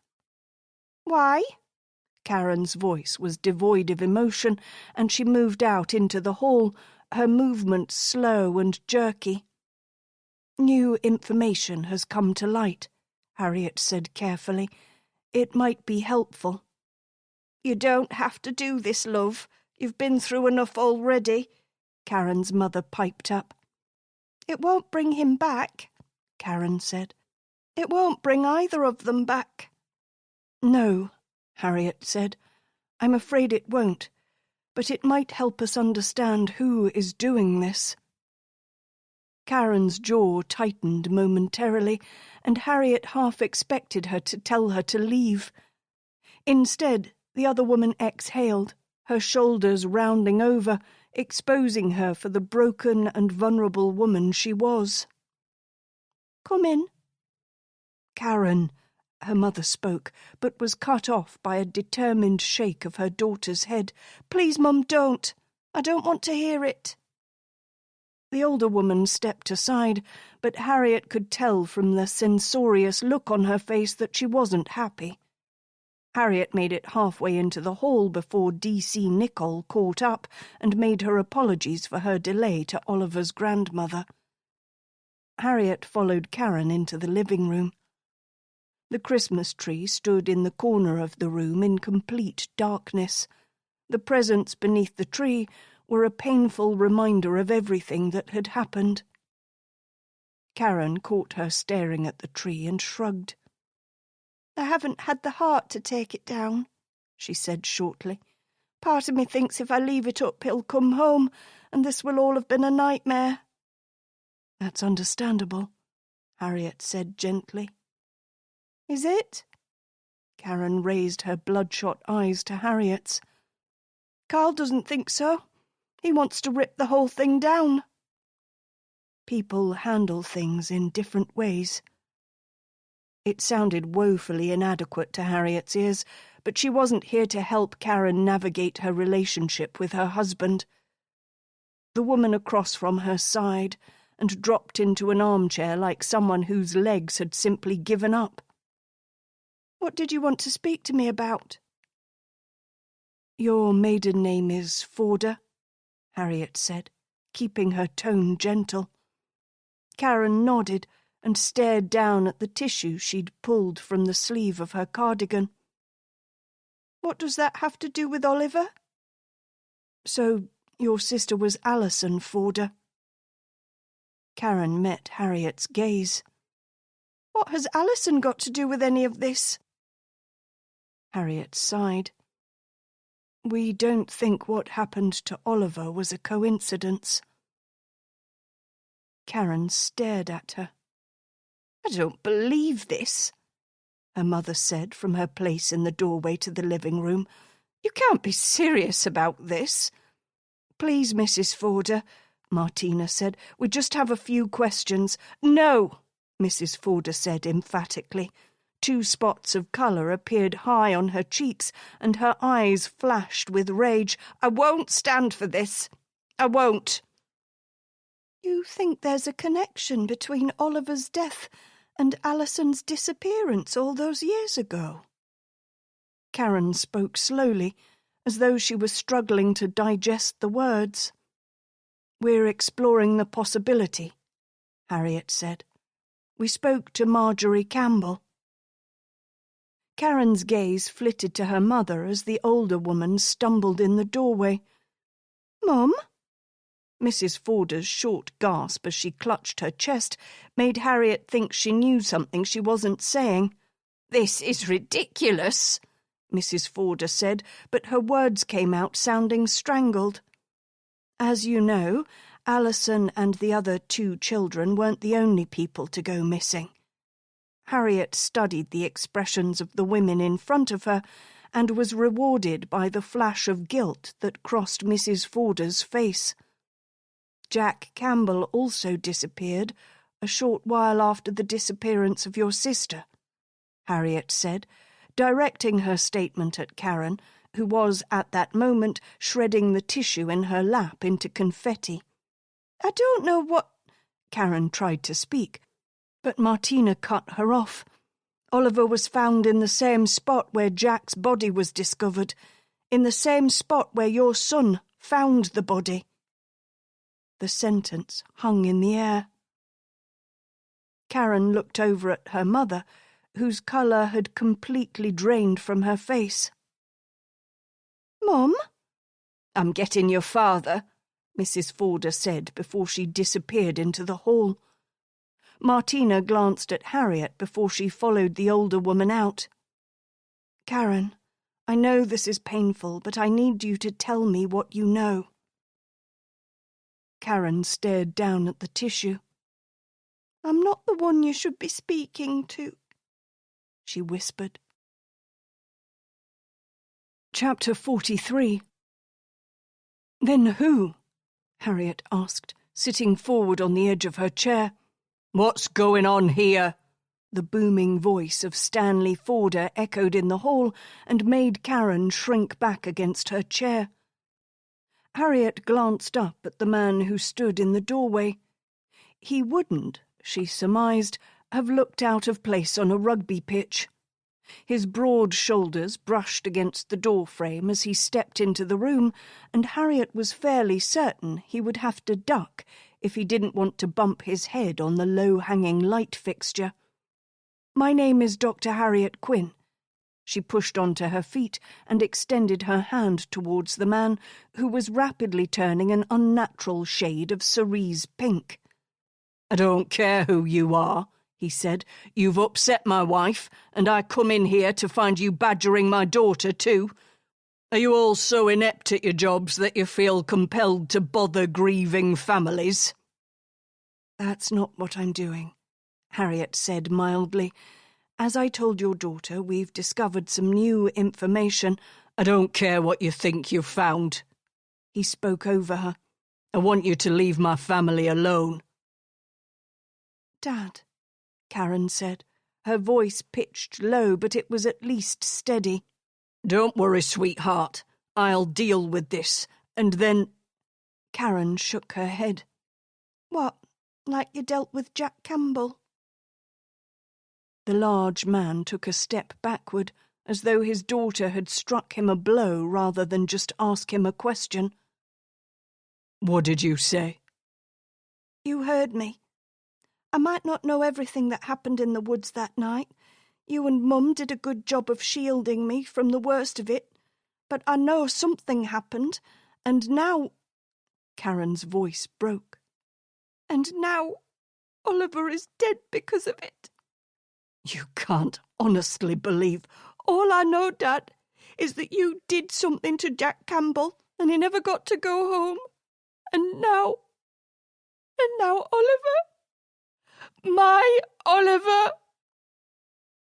"Why?" Karen's voice was devoid of emotion, and she moved out into the hall, her movements slow and jerky. "New information has come to light," Harriet said carefully. "It might be helpful." "You don't have to do this, love. You've been through enough already," Karen's mother piped up. "It won't bring him back," Karen said. "It won't bring either of them back." "No," Harriet said. "I'm afraid it won't, but it might help us understand who is doing this." Karen's jaw tightened momentarily, and Harriet half expected her to tell her to leave. Instead, the other woman exhaled, her shoulders rounding over, exposing her for the broken and vulnerable woman she was. "Come in." "Karen," her mother spoke, but was cut off by a determined shake of her daughter's head. "Please, Mum, don't. I don't want to hear it." The older woman stepped aside, but Harriet could tell from the censorious look on her face that she wasn't happy. Harriet made it halfway into the hall before D.C. Nichol caught up and made her apologies for her delay to Oliver's grandmother. Harriet followed Karen into the living room. The Christmas tree stood in the corner of the room in complete darkness. The presents beneath the tree were a painful reminder of everything that had happened. Karen caught her staring at the tree and shrugged. "I haven't had the heart to take it down," she said shortly. "Part of me thinks if I leave it up he'll come home, and this will all have been a nightmare." "That's understandable," Harriet said gently. "Is it?" Karen raised her bloodshot eyes to Harriet's. "Carl doesn't think so. He wants to rip the whole thing down." "People handle things in different ways." It sounded woefully inadequate to Harriet's ears, but she wasn't here to help Karen navigate her relationship with her husband. The woman across from her sighed and dropped into an armchair like someone whose legs had simply given up. "What did you want to speak to me about?" "Your maiden name is Forder," Harriet said, keeping her tone gentle. Karen nodded and stared down at the tissue she'd pulled from the sleeve of her cardigan. "What does that have to do with Oliver?" "So your sister was Alison Forder?" Karen met Harriet's gaze. "What has Alison got to do with any of this?" Harriet sighed. "We don't think what happened to Oliver was a coincidence." Karen stared at her. "I don't believe this," her mother said from her place in the doorway to the living room. "You can't be serious about this." "Please, Mrs. Forder," Martina said. "We just have a few questions." "No," Mrs. Forder said emphatically. 2 spots of colour appeared high on her cheeks, and her eyes flashed with rage. "I won't stand for this. I won't. You think there's a connection between Oliver's death and Alison's disappearance all those years ago? Karen spoke slowly, as though she was struggling to digest the words. We're exploring the possibility, Harriet said. We spoke to Marjorie Campbell. Karen's gaze flitted to her mother as the older woman stumbled in the doorway. Mum? Mrs. Forder's short gasp as she clutched her chest made Harriet think she knew something she wasn't saying. This is ridiculous, Mrs. Forder said, but her words came out sounding strangled. As you know, Alison and the other 2 children weren't the only people to go missing. Harriet studied the expressions of the women in front of her and was rewarded by the flash of guilt that crossed Mrs. Forder's face. Jack Campbell also disappeared a short while after the disappearance of your sister, Harriet said, directing her statement at Karen, who was at that moment shredding the tissue in her lap into confetti. I don't know what... Karen tried to speak, but Martina cut her off. Oliver was found in the same spot where Jack's body was discovered, in the same spot where your son found the body. The sentence hung in the air. Karen looked over at her mother, whose colour had completely drained from her face. Mum? I'm getting your father, Mrs. Forder said before she disappeared into the hall. Martina glanced at Harriet before she followed the older woman out. Karen, I know this is painful, but I need you to tell me what you know. Karen stared down at the tissue. I'm not the one you should be speaking to, she whispered. Chapter 43. Then who? Harriet asked, sitting forward on the edge of her chair. What's going on here? The booming voice of Stanley Forder echoed in the hall and made Karen shrink back against her chair. Harriet glanced up at the man who stood in the doorway. He wouldn't, she surmised, have looked out of place on a rugby pitch. His broad shoulders brushed against the door frame as he stepped into the room, and Harriet was fairly certain he would have to duck if he didn't want to bump his head on the low-hanging light fixture. My name is Dr. Harriet Quinn. She pushed onto her feet and extended her hand towards the man, who was rapidly turning an unnatural shade of cerise pink. I don't care who you are, he said. You've upset my wife, and I come in here to find you badgering my daughter too. Are you all so inept at your jobs that you feel compelled to bother grieving families? That's not what I'm doing, Harriet said mildly. As I told your daughter, we've discovered some new information. I don't care what you think you've found. He spoke over her. I want you to leave my family alone. Dad, Karen said, her voice pitched low, but it was at least steady. Don't worry, sweetheart. I'll deal with this, and then... Karen shook her head. What, like you dealt with Jack Campbell? The large man took a step backward, as though his daughter had struck him a blow rather than just ask him a question. What did you say? You heard me. I might not know everything that happened in the woods that night. You and Mum did a good job of shielding me from the worst of it. But I know something happened, and now... Karen's voice broke. And now Oliver is dead because of it. You can't honestly believe... All I know, Dad, is that you did something to Jack Campbell, and he never got to go home. And now Oliver... My Oliver...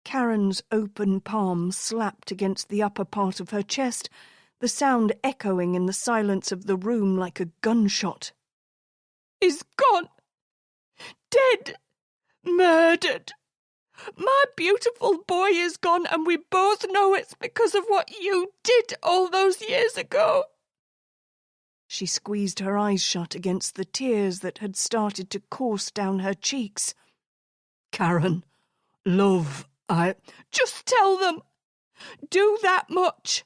Karen's open palm slapped against the upper part of her chest, the sound echoing in the silence of the room like a gunshot. Is gone. Dead. Murdered. My beautiful boy is gone, and we both know it's because of what you did all those years ago. She squeezed her eyes shut against the tears that had started to course down her cheeks. Karen, love, Just tell them! Do that much!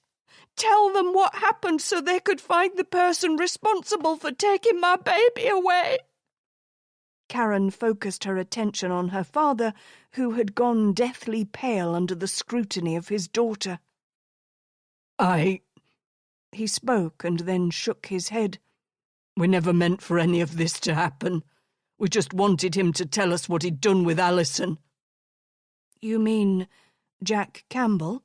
Tell them what happened so they could find the person responsible for taking my baby away! Karen focused her attention on her father, who had gone deathly pale under the scrutiny of his daughter. He spoke and then shook his head. We never meant for any of this to happen. We just wanted him to tell us what he'd done with Alison. You mean Jack Campbell?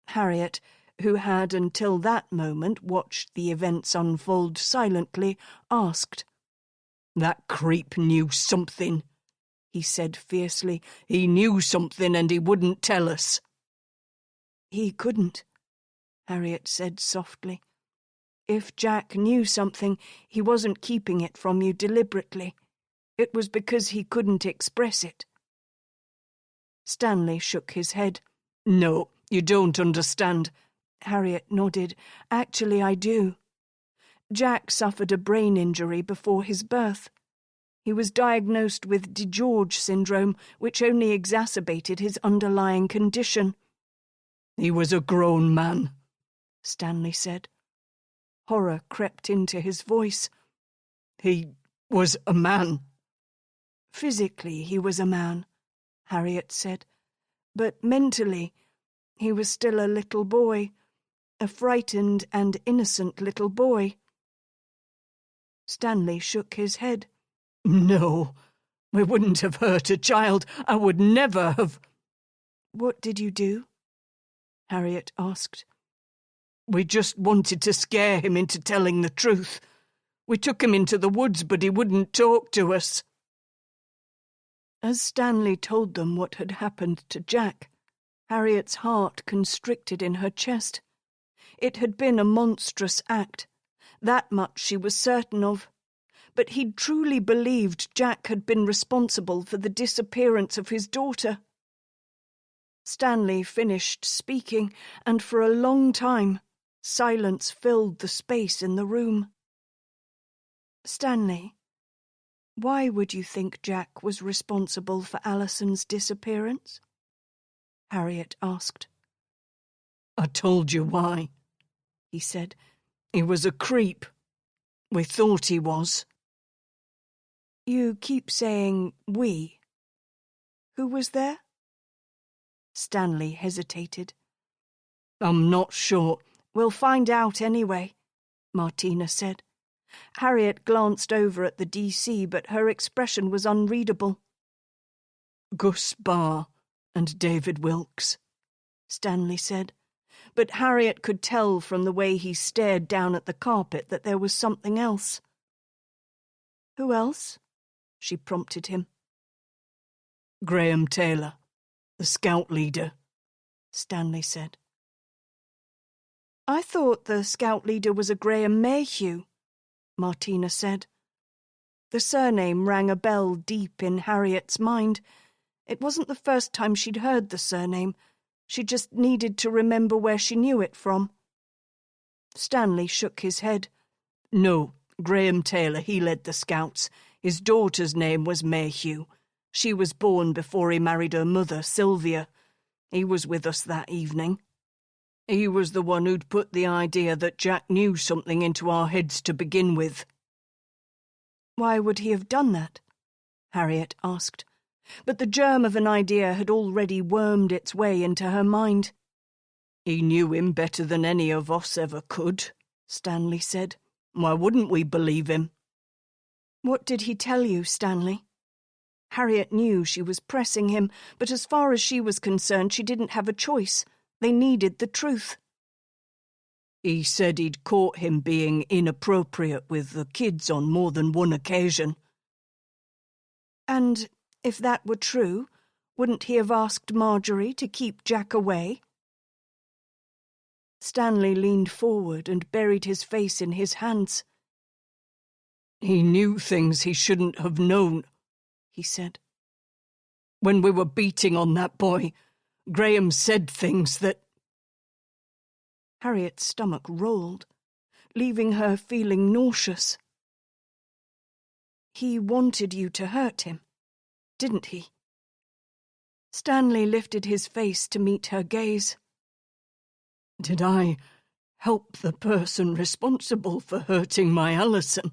Harriet, who had until that moment watched the events unfold silently, asked. That creep knew something, he said fiercely. He knew something and he wouldn't tell us. He couldn't, Harriet said softly. If Jack knew something, he wasn't keeping it from you deliberately. It was because he couldn't express it. Stanley shook his head. No, you don't understand. Harriet nodded. Actually, I do. Jack suffered a brain injury before his birth. He was diagnosed with DeGeorge syndrome, which only exacerbated his underlying condition. He was a grown man, Stanley said. Horror crept into his voice. He was a man. Physically, he was a man, Harriet said. But mentally, he was still a little boy, a frightened and innocent little boy. Stanley shook his head. No, we wouldn't have hurt a child. I would never have. What did you do? Harriet asked. We just wanted to scare him into telling the truth. We took him into the woods, but he wouldn't talk to us. As Stanley told them what had happened to Jack, Harriet's heart constricted in her chest. It had been a monstrous act. That much she was certain of. But he'd truly believed Jack had been responsible for the disappearance of his daughter. Stanley finished speaking, and for a long time, silence filled the space in the room. Stanley, why would you think Jack was responsible for Alison's disappearance? Harriet asked. I told you why, he said. He was a creep. We thought he was. You keep saying we. Who was there? Stanley hesitated. I'm not sure. We'll find out anyway, Martina said. Harriet glanced over at the DC, but her expression was unreadable. Gus Barr and David Wilkes, Stanley said. But Harriet could tell from the way he stared down at the carpet that there was something else. Who else? She prompted him. Graham Taylor, the scout leader, Stanley said. I thought the scout leader was a Graham Mayhew, Martina said. The surname rang a bell deep in Harriet's mind. It wasn't the first time she'd heard the surname. She just needed to remember where she knew it from. Stanley shook his head. No, Graham Taylor, he led the Scouts. His daughter's name was Mayhew. She was born before he married her mother, Sylvia. He was with us that evening. He was the one who'd put the idea that Jack knew something into our heads to begin with. Why would he have done that? Harriet asked. But the germ of an idea had already wormed its way into her mind. He knew him better than any of us ever could, Stanley said. Why wouldn't we believe him? What did he tell you, Stanley? Harriet knew she was pressing him, but as far as she was concerned, she didn't have a choice. They needed the truth. He said he'd caught him being inappropriate with the kids on more than one occasion. And if that were true, wouldn't he have asked Marjorie to keep Jack away? Stanley leaned forward and buried his face in his hands. He knew things he shouldn't have known, he said. When we were beating on that boy, Graham said things that... Harriet's stomach rolled. leaving her feeling nauseous. He wanted you to hurt him, didn't he? Stanley lifted his face to meet her gaze. Did I help the person responsible for hurting my Alison?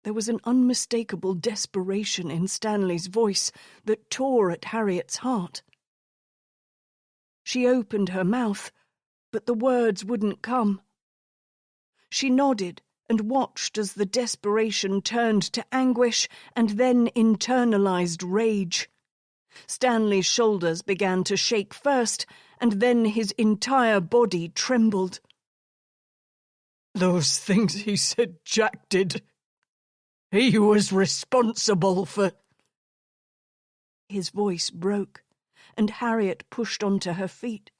There was an unmistakable desperation in Stanley's voice that tore at Harriet's heart. She opened her mouth, but the words wouldn't come. She nodded and watched as the desperation turned to anguish and then internalized rage. Stanley's shoulders began to shake first, and then his entire body trembled. Those things he said Jack did. He was responsible for... His voice broke, and Harriet pushed onto her feet.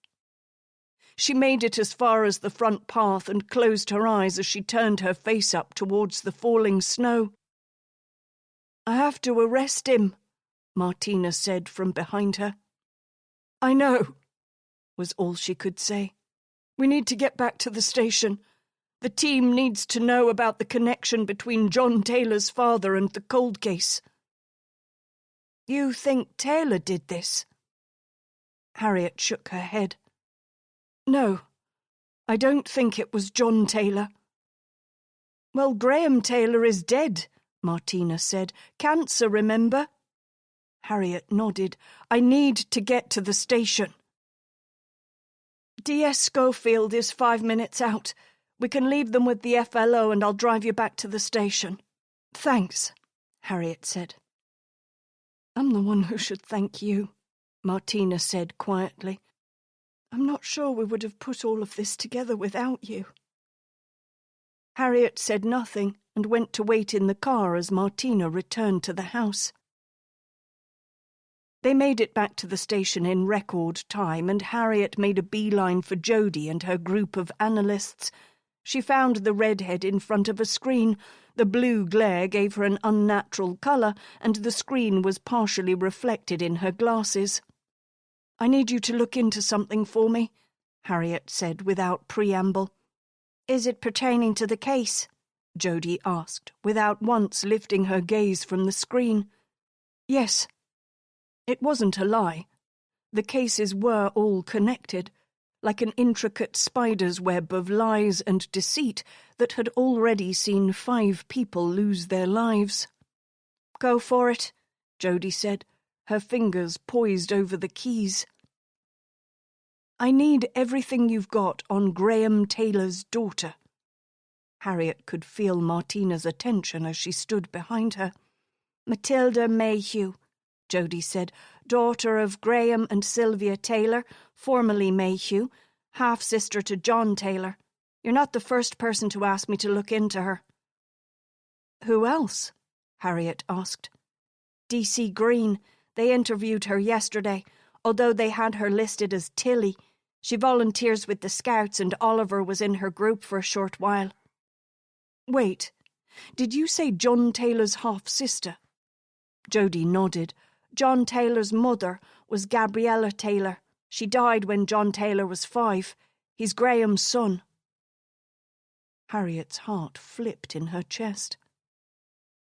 She made it as far as the front path and closed her eyes as she turned her face up towards the falling snow. "I have to arrest him," Martina said from behind her. "I know," was all she could say. "We need to get back to the station. The team needs to know about the connection between John Taylor's father and the cold case." "You think Taylor did this?" Harriet shook her head. "No, I don't think it was John Taylor." "Well, Graham Taylor is dead," Martina said. "Cancer, remember?" Harriet nodded. "I need to get to the station." "DS Schofield is 5 minutes out. We can leave them with the FLO and I'll drive you back to the station." "Thanks," Harriet said. "I'm the one who should thank you," Martina said quietly. "I'm not sure we would have put all of this together without you." Harriet said nothing and went to wait in the car as Martina returned to the house. They made it back to the station in record time, and Harriet made a beeline for Jodie and her group of analysts. She found the redhead in front of a screen. The blue glare gave her an unnatural colour, and the screen was partially reflected in her glasses. "I need you to look into something for me," Harriet said without preamble. "Is it pertaining to the case?" Jodie asked, without once lifting her gaze from the screen. "Yes." It wasn't a lie. The cases were all connected, like an intricate spider's web of lies and deceit that had already seen 5 people lose their lives. "Go for it," Jodie said, her fingers poised over the keys. "I need everything you've got on Graham Taylor's daughter." Harriet could feel Martina's attention as she stood behind her. "Matilda Mayhew," Jodie said, "daughter of Graham and Sylvia Taylor, formerly Mayhew, half-sister to John Taylor. You're not the first person to ask me to look into her." "Who else?" Harriet asked. "DC Green. They interviewed her yesterday, although they had her listed as Tilly. She volunteers with the Scouts and Oliver was in her group for a short while." "Wait, did you say John Taylor's half-sister?" Jodie nodded. "John Taylor's mother was Gabriella Taylor. She died when John Taylor was 5. He's Graham's son." Harriet's heart flipped in her chest.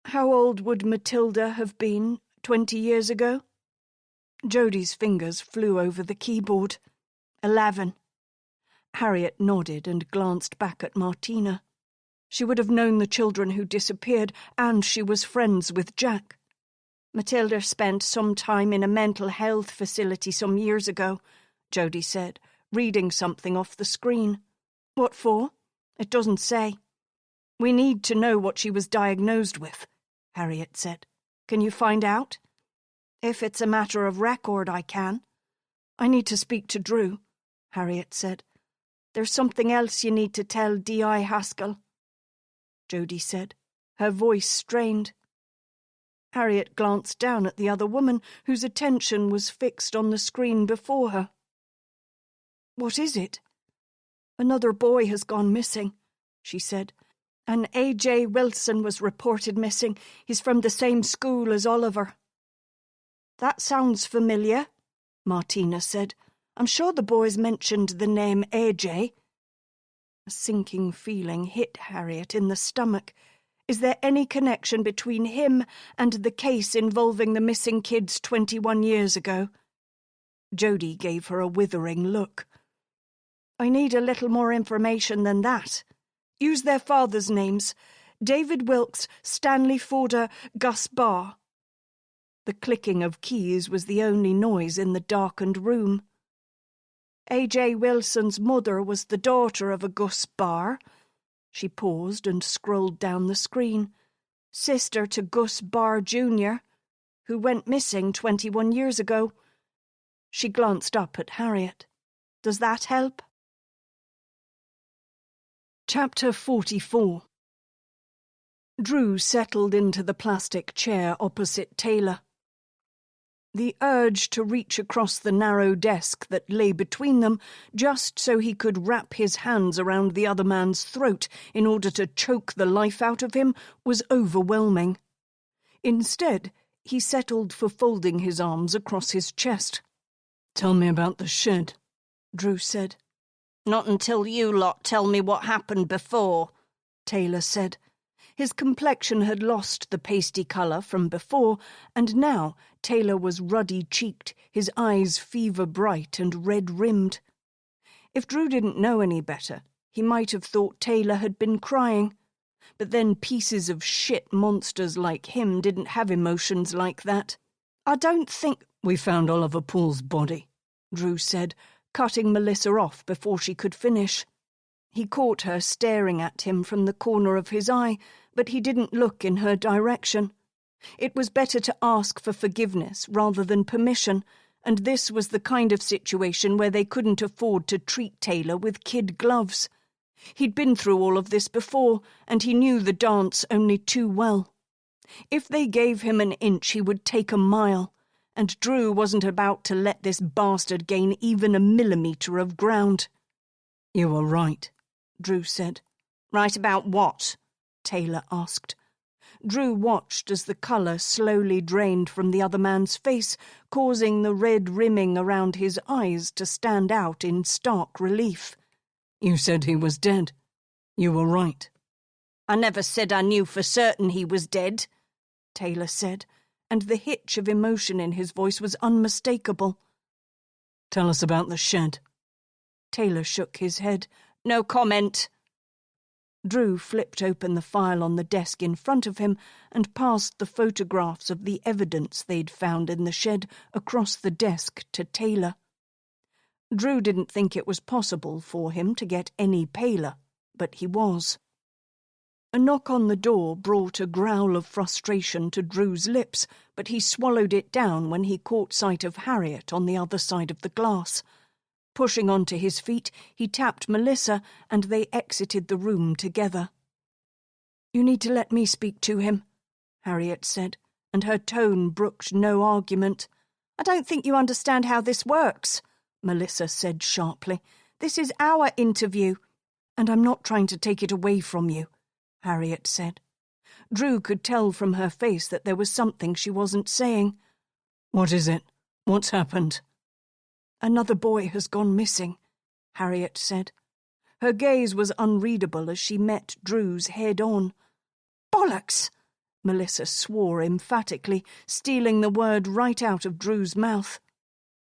"How old would Matilda have been 20 years ago?" Jodie's fingers flew over the keyboard. 11. Harriet nodded and glanced back at Martina. She would have known the children who disappeared, and she was friends with Jack. "Matilda spent some time in a mental health facility some years ago," Jodie said, reading something off the screen. "What for?" "It doesn't say." "We need to know what she was diagnosed with," Harriet said. "Can you find out?" "If it's a matter of record, I can." "I need to speak to Drew," Harriet said. "There's something else you need to tell D.I. Haskell," Jodie said, her voice strained. Harriet glanced down at the other woman, whose attention was fixed on the screen before her. "What is it?" "Another boy has gone missing," she said. "And A.J. Wilson was reported missing. He's from the same school as Oliver." "That sounds familiar," Martina said. "I'm sure the boys mentioned the name A.J." A sinking feeling hit Harriet in the stomach. Is there any connection between him and the case involving the missing kids 21 years ago? Jody gave her a withering look. I need a little more information than that. Use their fathers' names. David Wilkes, Stanley Forder, Gus Barr. The clicking of keys was the only noise in the darkened room. A.J. Wilson's mother was the daughter of a Gus Barr. She paused and scrolled down the screen. Sister to Gus Barr Jr., who went missing 21 years ago. She glanced up at Harriet. Does that help? Chapter 44. Drew settled into the plastic chair opposite Taylor. The urge to reach across the narrow desk that lay between them just so he could wrap his hands around the other man's throat in order to choke the life out of him was overwhelming. Instead, he settled for folding his arms across his chest. Tell me about the shed, Drew said. Not until you lot tell me what happened before, Taylor said. His complexion had lost the pasty colour from before, and now Taylor was ruddy-cheeked, his eyes fever-bright and red-rimmed. If Drew didn't know any better, he might have thought Taylor had been crying. But then pieces of shit monsters like him didn't have emotions like that. I don't think... We found Oliver Pool's body, Drew said, cutting Melissa off before she could finish. He caught her staring at him from the corner of his eye, but he didn't look in her direction. It was better to ask for forgiveness rather than permission, and this was the kind of situation where they couldn't afford to treat Taylor with kid gloves. He'd been through all of this before, and he knew the dance only too well. If they gave him an inch, he would take a mile, and Drew wasn't about to let this bastard gain even a millimetre of ground. You were right, Drew said. Right about what? Taylor asked. Drew watched as the colour slowly drained from the other man's face, causing the red rimming around his eyes to stand out in stark relief. You said he was dead. You were right. I never said I knew for certain he was dead, Taylor said, and the hitch of emotion in his voice was unmistakable. Tell us about the shed. Taylor shook his head. No comment. Drew flipped open the file on the desk in front of him and passed the photographs of the evidence they'd found in the shed across the desk to Taylor. Drew didn't think it was possible for him to get any paler, but he was. A knock on the door brought a growl of frustration to Drew's lips, but he swallowed it down when he caught sight of Harriet on the other side of the glass. Pushing onto his feet, he tapped Melissa, and they exited the room together. You need to let me speak to him, Harriet said, and her tone brooked no argument. I don't think you understand how this works, Melissa said sharply. This is our interview. And I'm not trying to take it away from you, Harriet said. Drew could tell from her face that there was something she wasn't saying. What is it? What's happened? Another boy has gone missing, Harriet said. Her gaze was unreadable as she met Drew's head-on. Bollocks! Melissa swore emphatically, stealing the word right out of Drew's mouth.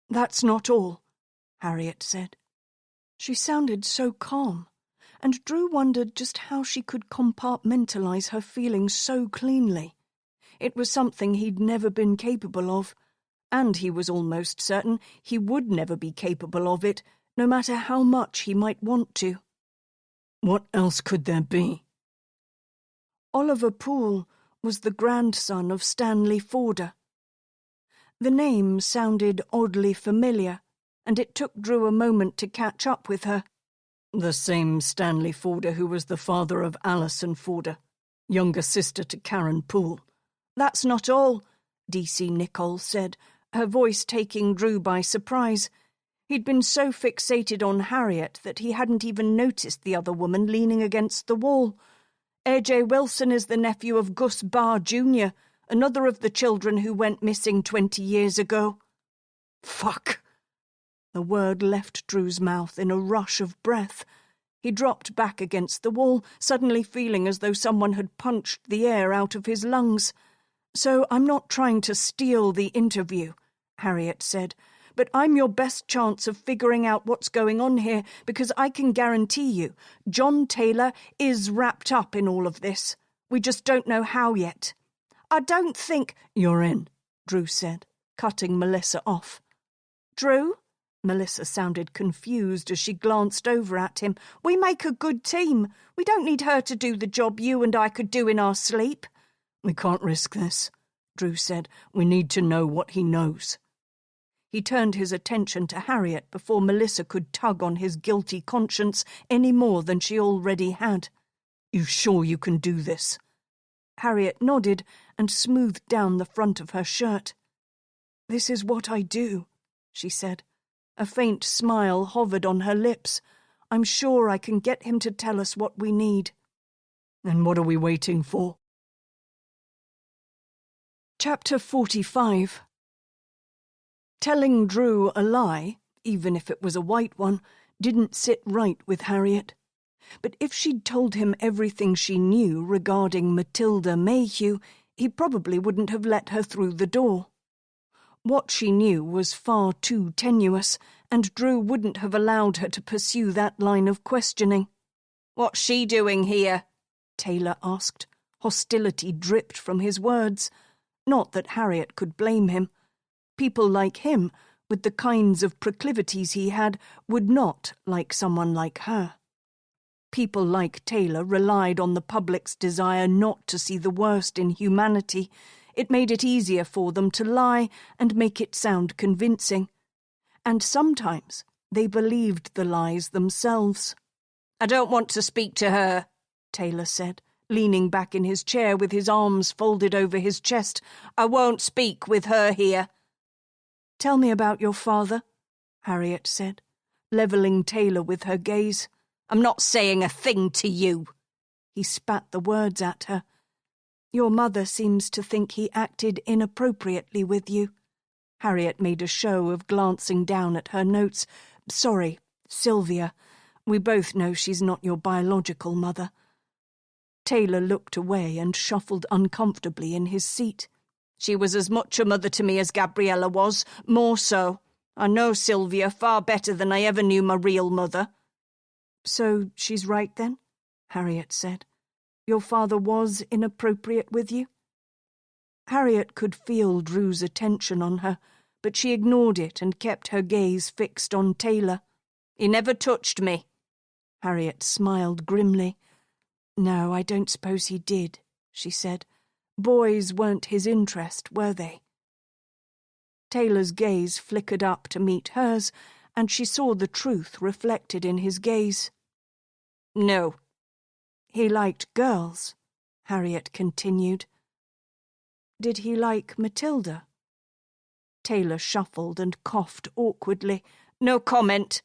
That's not all, Harriet said. She sounded so calm, and Drew wondered just how she could compartmentalize her feelings so cleanly. It was something he'd never been capable of, and he was almost certain he would never be capable of it, no matter how much he might want to. What else could there be? Oliver Poole was the grandson of Stanley Forder. The name sounded oddly familiar, and it took Drew a moment to catch up with her. The same Stanley Forder who was the father of Alison Forder, younger sister to Karen Poole. That's not all, D.C. Nichol said, her voice taking Drew by surprise. He'd been so fixated on Harriet that he hadn't even noticed the other woman leaning against the wall. A.J. Wilson is the nephew of Gus Barr Jr., another of the children who went missing 20 years ago. Fuck! The word left Drew's mouth in a rush of breath. He dropped back against the wall, suddenly feeling as though someone had punched the air out of his lungs. "So I'm not trying to steal the interview," Harriet said, "but I'm your best chance of figuring out what's going on here, because I can guarantee you John Taylor is wrapped up in all of this. We just don't know how yet." "I don't think—" "You're in," Drew said, cutting Melissa off. "Drew?" Melissa sounded confused as she glanced over at him. "We make a good team. We don't need her to do the job you and I could do in our sleep." "We can't risk this," Drew said. "We need to know what he knows." He turned his attention to Harriet before Melissa could tug on his guilty conscience any more than she already had. "You sure you can do this?" Harriet nodded and smoothed down the front of her shirt. "This is what I do," she said. A faint smile hovered on her lips. "I'm sure I can get him to tell us what we need." "Then what are we waiting for?" Chapter 45. Telling Drew a lie, even if it was a white one, didn't sit right with Harriet. But if she'd told him everything she knew regarding Matilda Mayhew, he probably wouldn't have let her through the door. What she knew was far too tenuous, and Drew wouldn't have allowed her to pursue that line of questioning. "What's she doing here?" Taylor asked. Hostility dripped from his words. Not that Harriet could blame him. People like him, with the kinds of proclivities he had, would not like someone like her. People like Taylor relied on the public's desire not to see the worst in humanity. It made it easier for them to lie and make it sound convincing. And sometimes they believed the lies themselves. "I don't want to speak to her," Taylor said, leaning back in his chair with his arms folded over his chest. "I won't speak with her here." "Tell me about your father," Harriet said, levelling Taylor with her gaze. "I'm not saying a thing to you." He spat the words at her. "Your mother seems to think he acted inappropriately with you." Harriet made a show of glancing down at her notes. "Sorry, Sylvia. We both know she's not your biological mother." Taylor looked away and shuffled uncomfortably in his seat. "She was as much a mother to me as Gabriella was, more so. I know Sylvia far better than I ever knew my real mother." "So she's right then?" Harriet said. "Your father was inappropriate with you?" Harriet could feel Drew's attention on her, but she ignored it and kept her gaze fixed on Taylor. "He never touched me." Harriet smiled grimly. "No, I don't suppose he did," she said. "Boys weren't his interest, were they?" Taylor's gaze flickered up to meet hers, and she saw the truth reflected in his gaze. "No." "He liked girls," Harriet continued. "Did he like Matilda?" Taylor shuffled and coughed awkwardly. "No comment."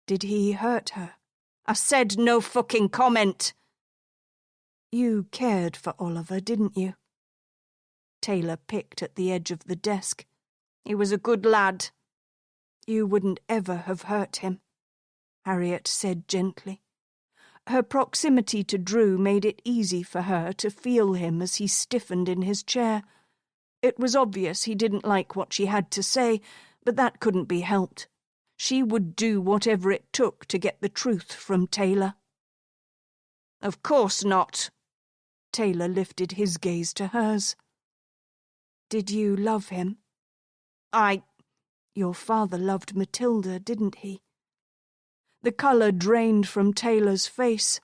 "Did he hurt her?" "I said no fucking comment." "You cared for Oliver, didn't you?" Taylor picked at the edge of the desk. "He was a good lad." "You wouldn't ever have hurt him," Harriet said gently. Her proximity to Drew made it easy for her to feel him as he stiffened in his chair. It was obvious he didn't like what she had to say, but that couldn't be helped. She would do whatever it took to get the truth from Taylor. "Of course not." Taylor lifted his gaze to hers. "Did you love him?" Your father loved Matilda, didn't he?" The colour drained from Taylor's face.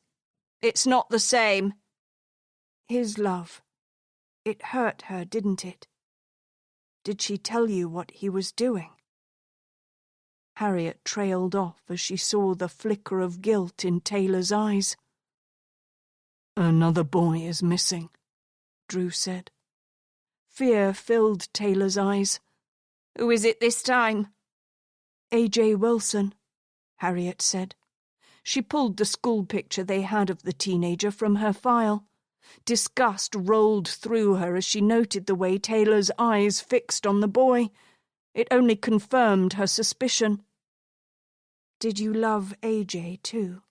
"It's not the same." "His love. It hurt her, didn't it? Did she tell you what he was doing?" Harriet trailed off as she saw the flicker of guilt in Taylor's eyes. "Another boy is missing," Drew said. Fear filled Taylor's eyes. "Who is it this time?" A.J. Wilson, Harriet said. She pulled the school picture they had of the teenager from her file. Disgust rolled through her as she noted the way Taylor's eyes fixed on the boy. It only confirmed her suspicion. "Did you love A.J. too?"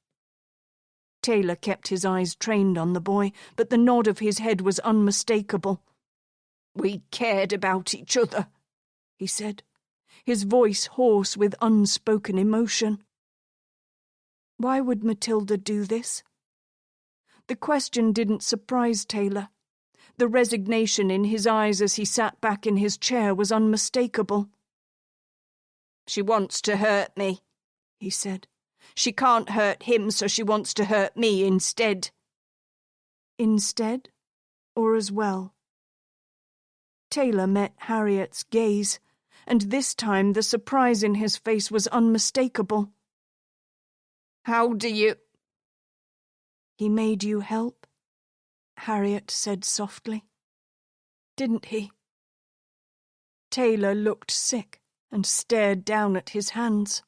Taylor kept his eyes trained on the boy, but the nod of his head was unmistakable. "We cared about each other," he said, his voice hoarse with unspoken emotion. Why would Matilda do this? The question didn't surprise Taylor. The resignation in his eyes as he sat back in his chair was unmistakable. "She wants to hurt me," he said. "She can't hurt him, so she wants to hurt me instead." Instead, or as well? Taylor met Harriet's gaze, and this time the surprise in his face was unmistakable. "How do you—" "He made you help," Harriet said softly. "Didn't he?" Taylor looked sick and stared down at his hands.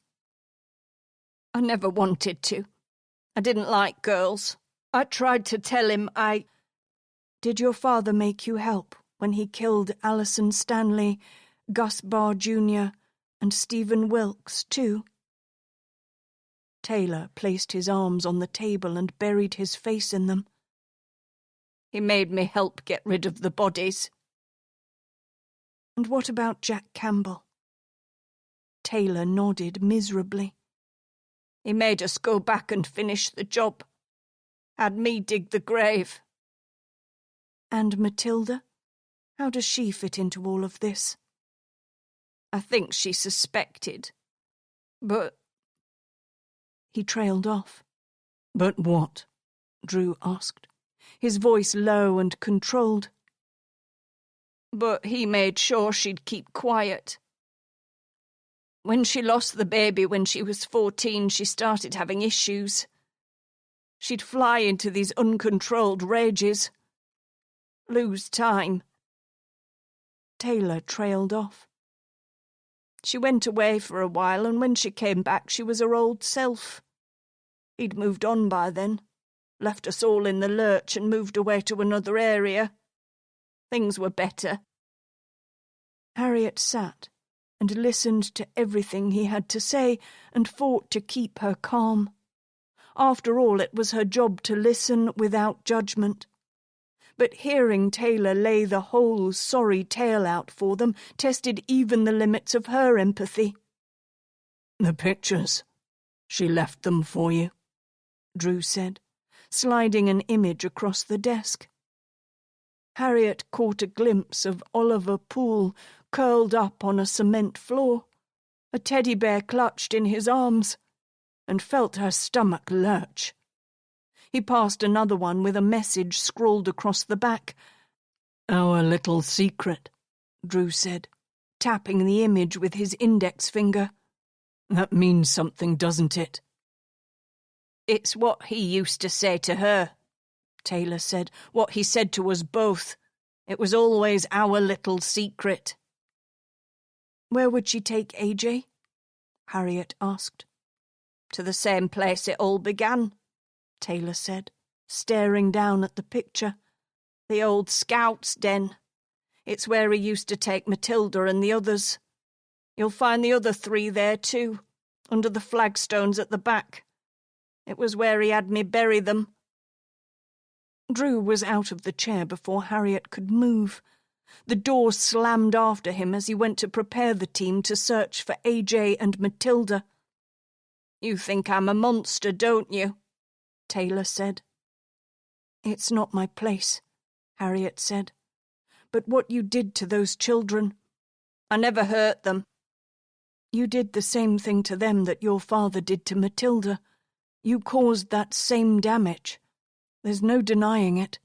"I never wanted to. I didn't like girls. I tried to tell him I—" "Did your father make you help when he killed Allison Stanley, Gus Barr Jr., and Stephen Wilkes, too?" Taylor placed his arms on the table and buried his face in them. "He made me help get rid of the bodies." "And what about Jack Campbell?" Taylor nodded miserably. "He made us go back and finish the job. Had me dig the grave." "And Matilda? How does she fit into all of this?" "I think she suspected. But—" He trailed off. "But what?" Drew asked, his voice low and controlled. "But he made sure she'd keep quiet. When she lost the baby when she was 14, she started having issues. She'd fly into these uncontrolled rages. Lose time." Taylor trailed off. "She went away for a while, and when she came back she was her old self. He'd moved on by then, left us all in the lurch and moved away to another area. Things were better." Harriet sat and listened to everything he had to say and fought to keep her calm. After all, it was her job to listen without judgment. But hearing Taylor lay the whole sorry tale out for them tested even the limits of her empathy. "The pictures. She left them for you," Drew said, sliding an image across the desk. Harriet caught a glimpse of Oliver Poole curled up on a cement floor, a teddy bear clutched in his arms, and felt her stomach lurch. He passed another one with a message scrawled across the back. "Our little secret," Drew said, tapping the image with his index finger. "That means something, doesn't it?" "It's what he used to say to her," Taylor said. "What he said to us both. It was always our little secret." "Where would she take AJ?" Harriet asked. "To the same place it all began," Taylor said, staring down at the picture. "The old Scouts' den. It's where he used to take Matilda and the others. You'll find the other 3 there too, under the flagstones at the back. It was where he had me bury them." Drew was out of the chair before Harriet could move. The door slammed after him as he went to prepare the team to search for AJ and Matilda. "You think I'm a monster, don't you?" Taylor said. "It's not my place," Harriet said. "But what you did to those children—" "I never hurt them." "You did the same thing to them that your father did to Matilda. You caused that same damage. There's no denying it."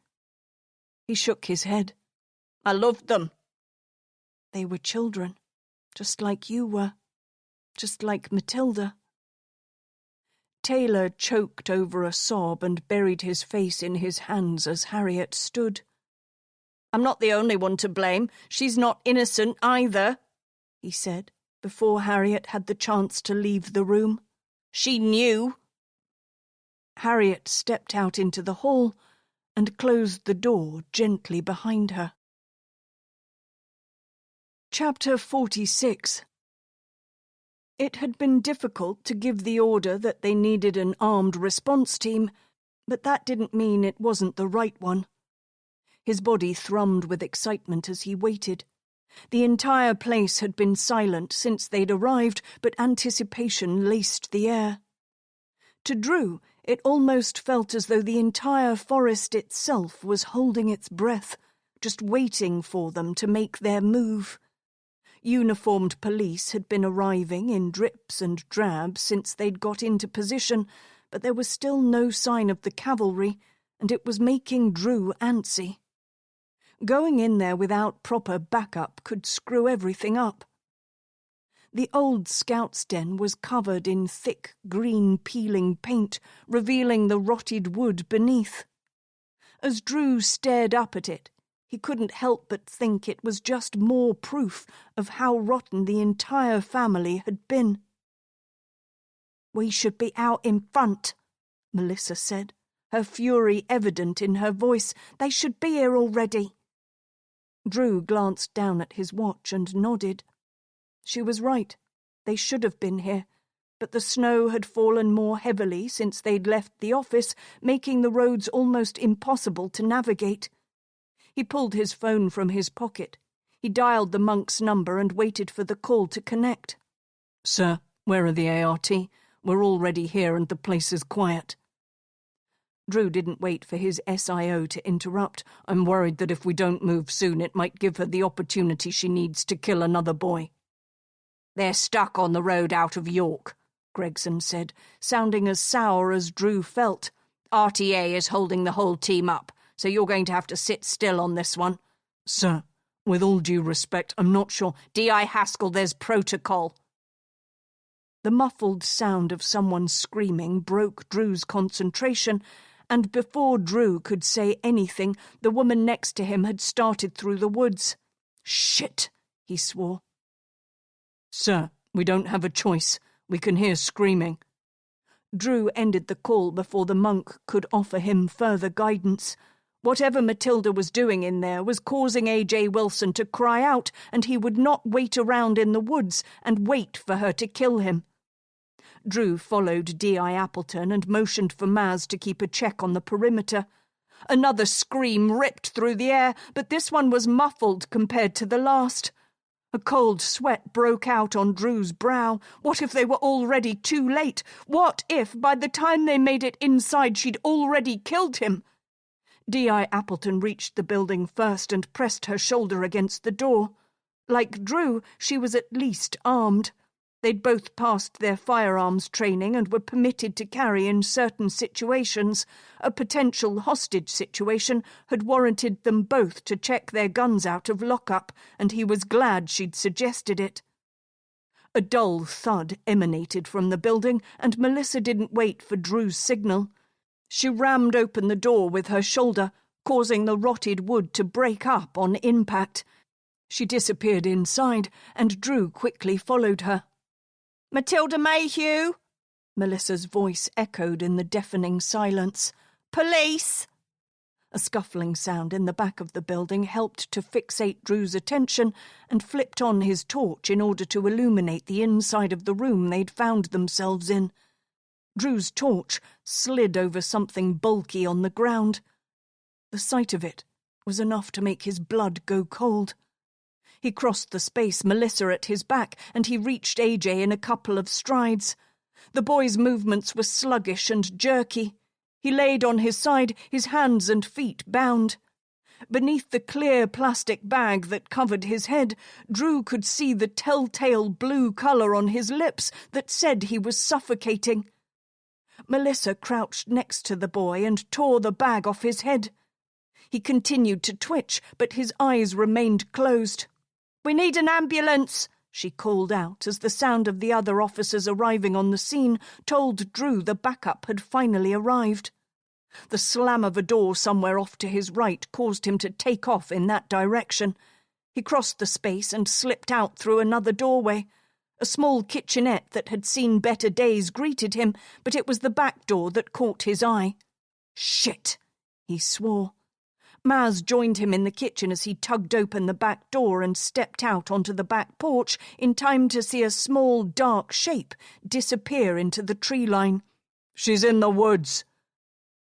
He shook his head. "I loved them." "They were children, just like you were, just like Matilda." Taylor choked over a sob and buried his face in his hands as Harriet stood. "I'm not the only one to blame. She's not innocent either," he said, before Harriet had the chance to leave the room. "She knew." Harriet stepped out into the hall and closed the door gently behind her. Chapter 46. It had been difficult to give the order that they needed an armed response team, But that didn't mean it wasn't the right one. His body thrummed with excitement as he waited. The entire place had been silent since they'd arrived, but anticipation laced the air. To Drew, it almost felt as though the entire forest itself was holding its breath, just waiting for them to make their move. Uniformed police had been arriving in drips and drabs since they'd got into position, but there was still no sign of the cavalry, and it was making Drew antsy. Going in there without proper backup could screw everything up. The old scout's den was covered in thick green peeling paint, revealing the rotted wood beneath. As Drew stared up at it, he couldn't help but think it was just more proof of how rotten the entire family had been. "We should be out in front," Melissa said, her fury evident in her voice. "They should be here already." Drew glanced down at his watch and nodded. She was right. They should have been here, but the snow had fallen more heavily since they'd left the office, making the roads almost impossible to navigate. He pulled his phone from his pocket. He dialed the monk's number and waited for the call to connect. "Sir, where are the ART? We're already here and the place is quiet." Drew didn't wait for his SIO to interrupt. "I'm worried that if we don't move soon, it might give her the opportunity she needs to kill another boy." "They're stuck on the road out of York," Gregson said, sounding as sour as Drew felt. "RTA is holding the whole team up, so you're going to have to sit still on this one." "Sir, with all due respect, I'm not sure—" "D.I. Haskell, there's protocol." The muffled sound of someone screaming broke Drew's concentration, and before Drew could say anything, the woman next to him had started through the woods. "Shit," he swore. "Sir, we don't have a choice. We can hear screaming." Drew ended the call before the monk could offer him further guidance. Whatever Matilda was doing in there was causing A.J. Wilson to cry out, and he would not wait around in the woods and wait for her to kill him. Drew followed D.I. Appleton and motioned for Maz to keep a check on the perimeter. Another scream ripped through the air, but this one was muffled compared to the last. A cold sweat broke out on Drew's brow. What if they were already too late? What if, by the time they made it inside, she'd already killed him? D.I. Appleton reached the building first and pressed her shoulder against the door. Like Drew, she was at least armed. They'd both passed their firearms training and were permitted to carry in certain situations. A potential hostage situation had warranted them both to check their guns out of lockup, and he was glad she'd suggested it. A dull thud emanated from the building, and Melissa didn't wait for Drew's signal. She rammed open the door with her shoulder, causing the rotted wood to break up on impact. She disappeared inside, and Drew quickly followed her. "Matilda Mayhew?" Melissa's voice echoed in the deafening silence. "Police!" A scuffling sound in the back of the building helped to fixate Drew's attention and flipped on his torch in order to illuminate the inside of the room they'd found themselves in. Drew's torch slid over something bulky on the ground. The sight of it was enough to make his blood go cold. He crossed the space, Melissa at his back, and he reached AJ in a couple of strides. The boy's movements were sluggish and jerky. He laid on his side, his hands and feet bound. Beneath the clear plastic bag that covered his head, Drew could see the telltale blue colour on his lips that said he was suffocating. Melissa crouched next to the boy and tore the bag off his head. He continued to twitch, but his eyes remained closed. "We need an ambulance," she called out as the sound of the other officers arriving on the scene told Drew the backup had finally arrived. The slam of a door somewhere off to his right caused him to take off in that direction. He crossed the space and slipped out through another doorway. A small kitchenette that had seen better days greeted him, but it was the back door that caught his eye. "Shit!" he swore. Maz joined him in the kitchen as he tugged open the back door and stepped out onto the back porch in time to see a small, dark shape disappear into the tree line. "She's in the woods."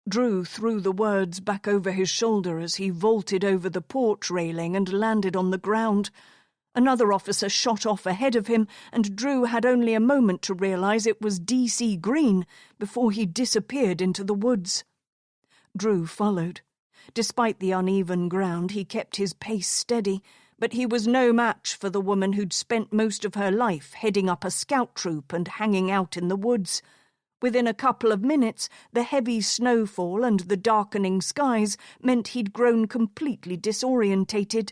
Drew threw the words back over his shoulder as he vaulted over the porch railing and landed on the ground. Another officer shot off ahead of him, and Drew had only a moment to realize it was D.C. Green before he disappeared into the woods. Drew followed. Despite the uneven ground, he kept his pace steady, but he was no match for the woman who'd spent most of her life heading up a scout troop and hanging out in the woods. Within a couple of minutes, the heavy snowfall and the darkening skies meant he'd grown completely disorientated.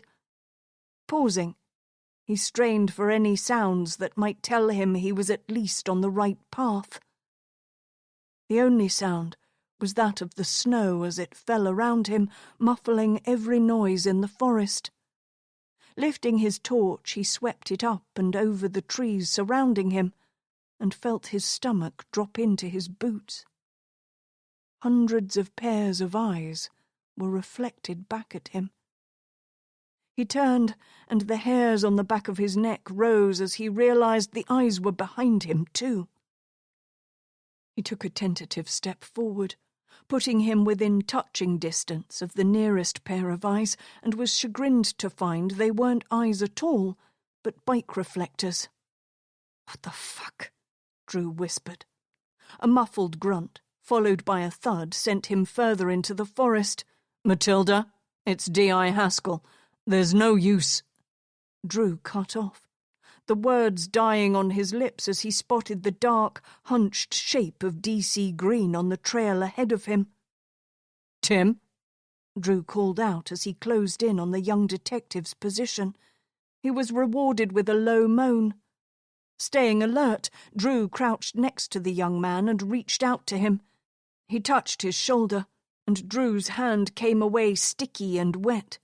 Pausing, he strained for any sounds that might tell him he was at least on the right path. The only sound was that of the snow as it fell around him, muffling every noise in the forest. Lifting his torch, he swept it up and over the trees surrounding him, and felt his stomach drop into his boots. Hundreds of pairs of eyes were reflected back at him. He turned, and the hairs on the back of his neck rose as he realized the eyes were behind him, too. He took a tentative step forward, putting him within touching distance of the nearest pair of eyes, and was chagrined to find they weren't eyes at all, but bike reflectors. "What the fuck?" Drew whispered. A muffled grunt, followed by a thud, sent him further into the forest. "Matilda, it's D.I. Haskell. There's no use." Drew cut off, the words dying on his lips as he spotted the dark, hunched shape of D.C. Green on the trail ahead of him. "Tim?" Drew called out as he closed in on the young detective's position. He was rewarded with a low moan. Staying alert, Drew crouched next to the young man and reached out to him. He touched his shoulder, and Drew's hand came away sticky and wet.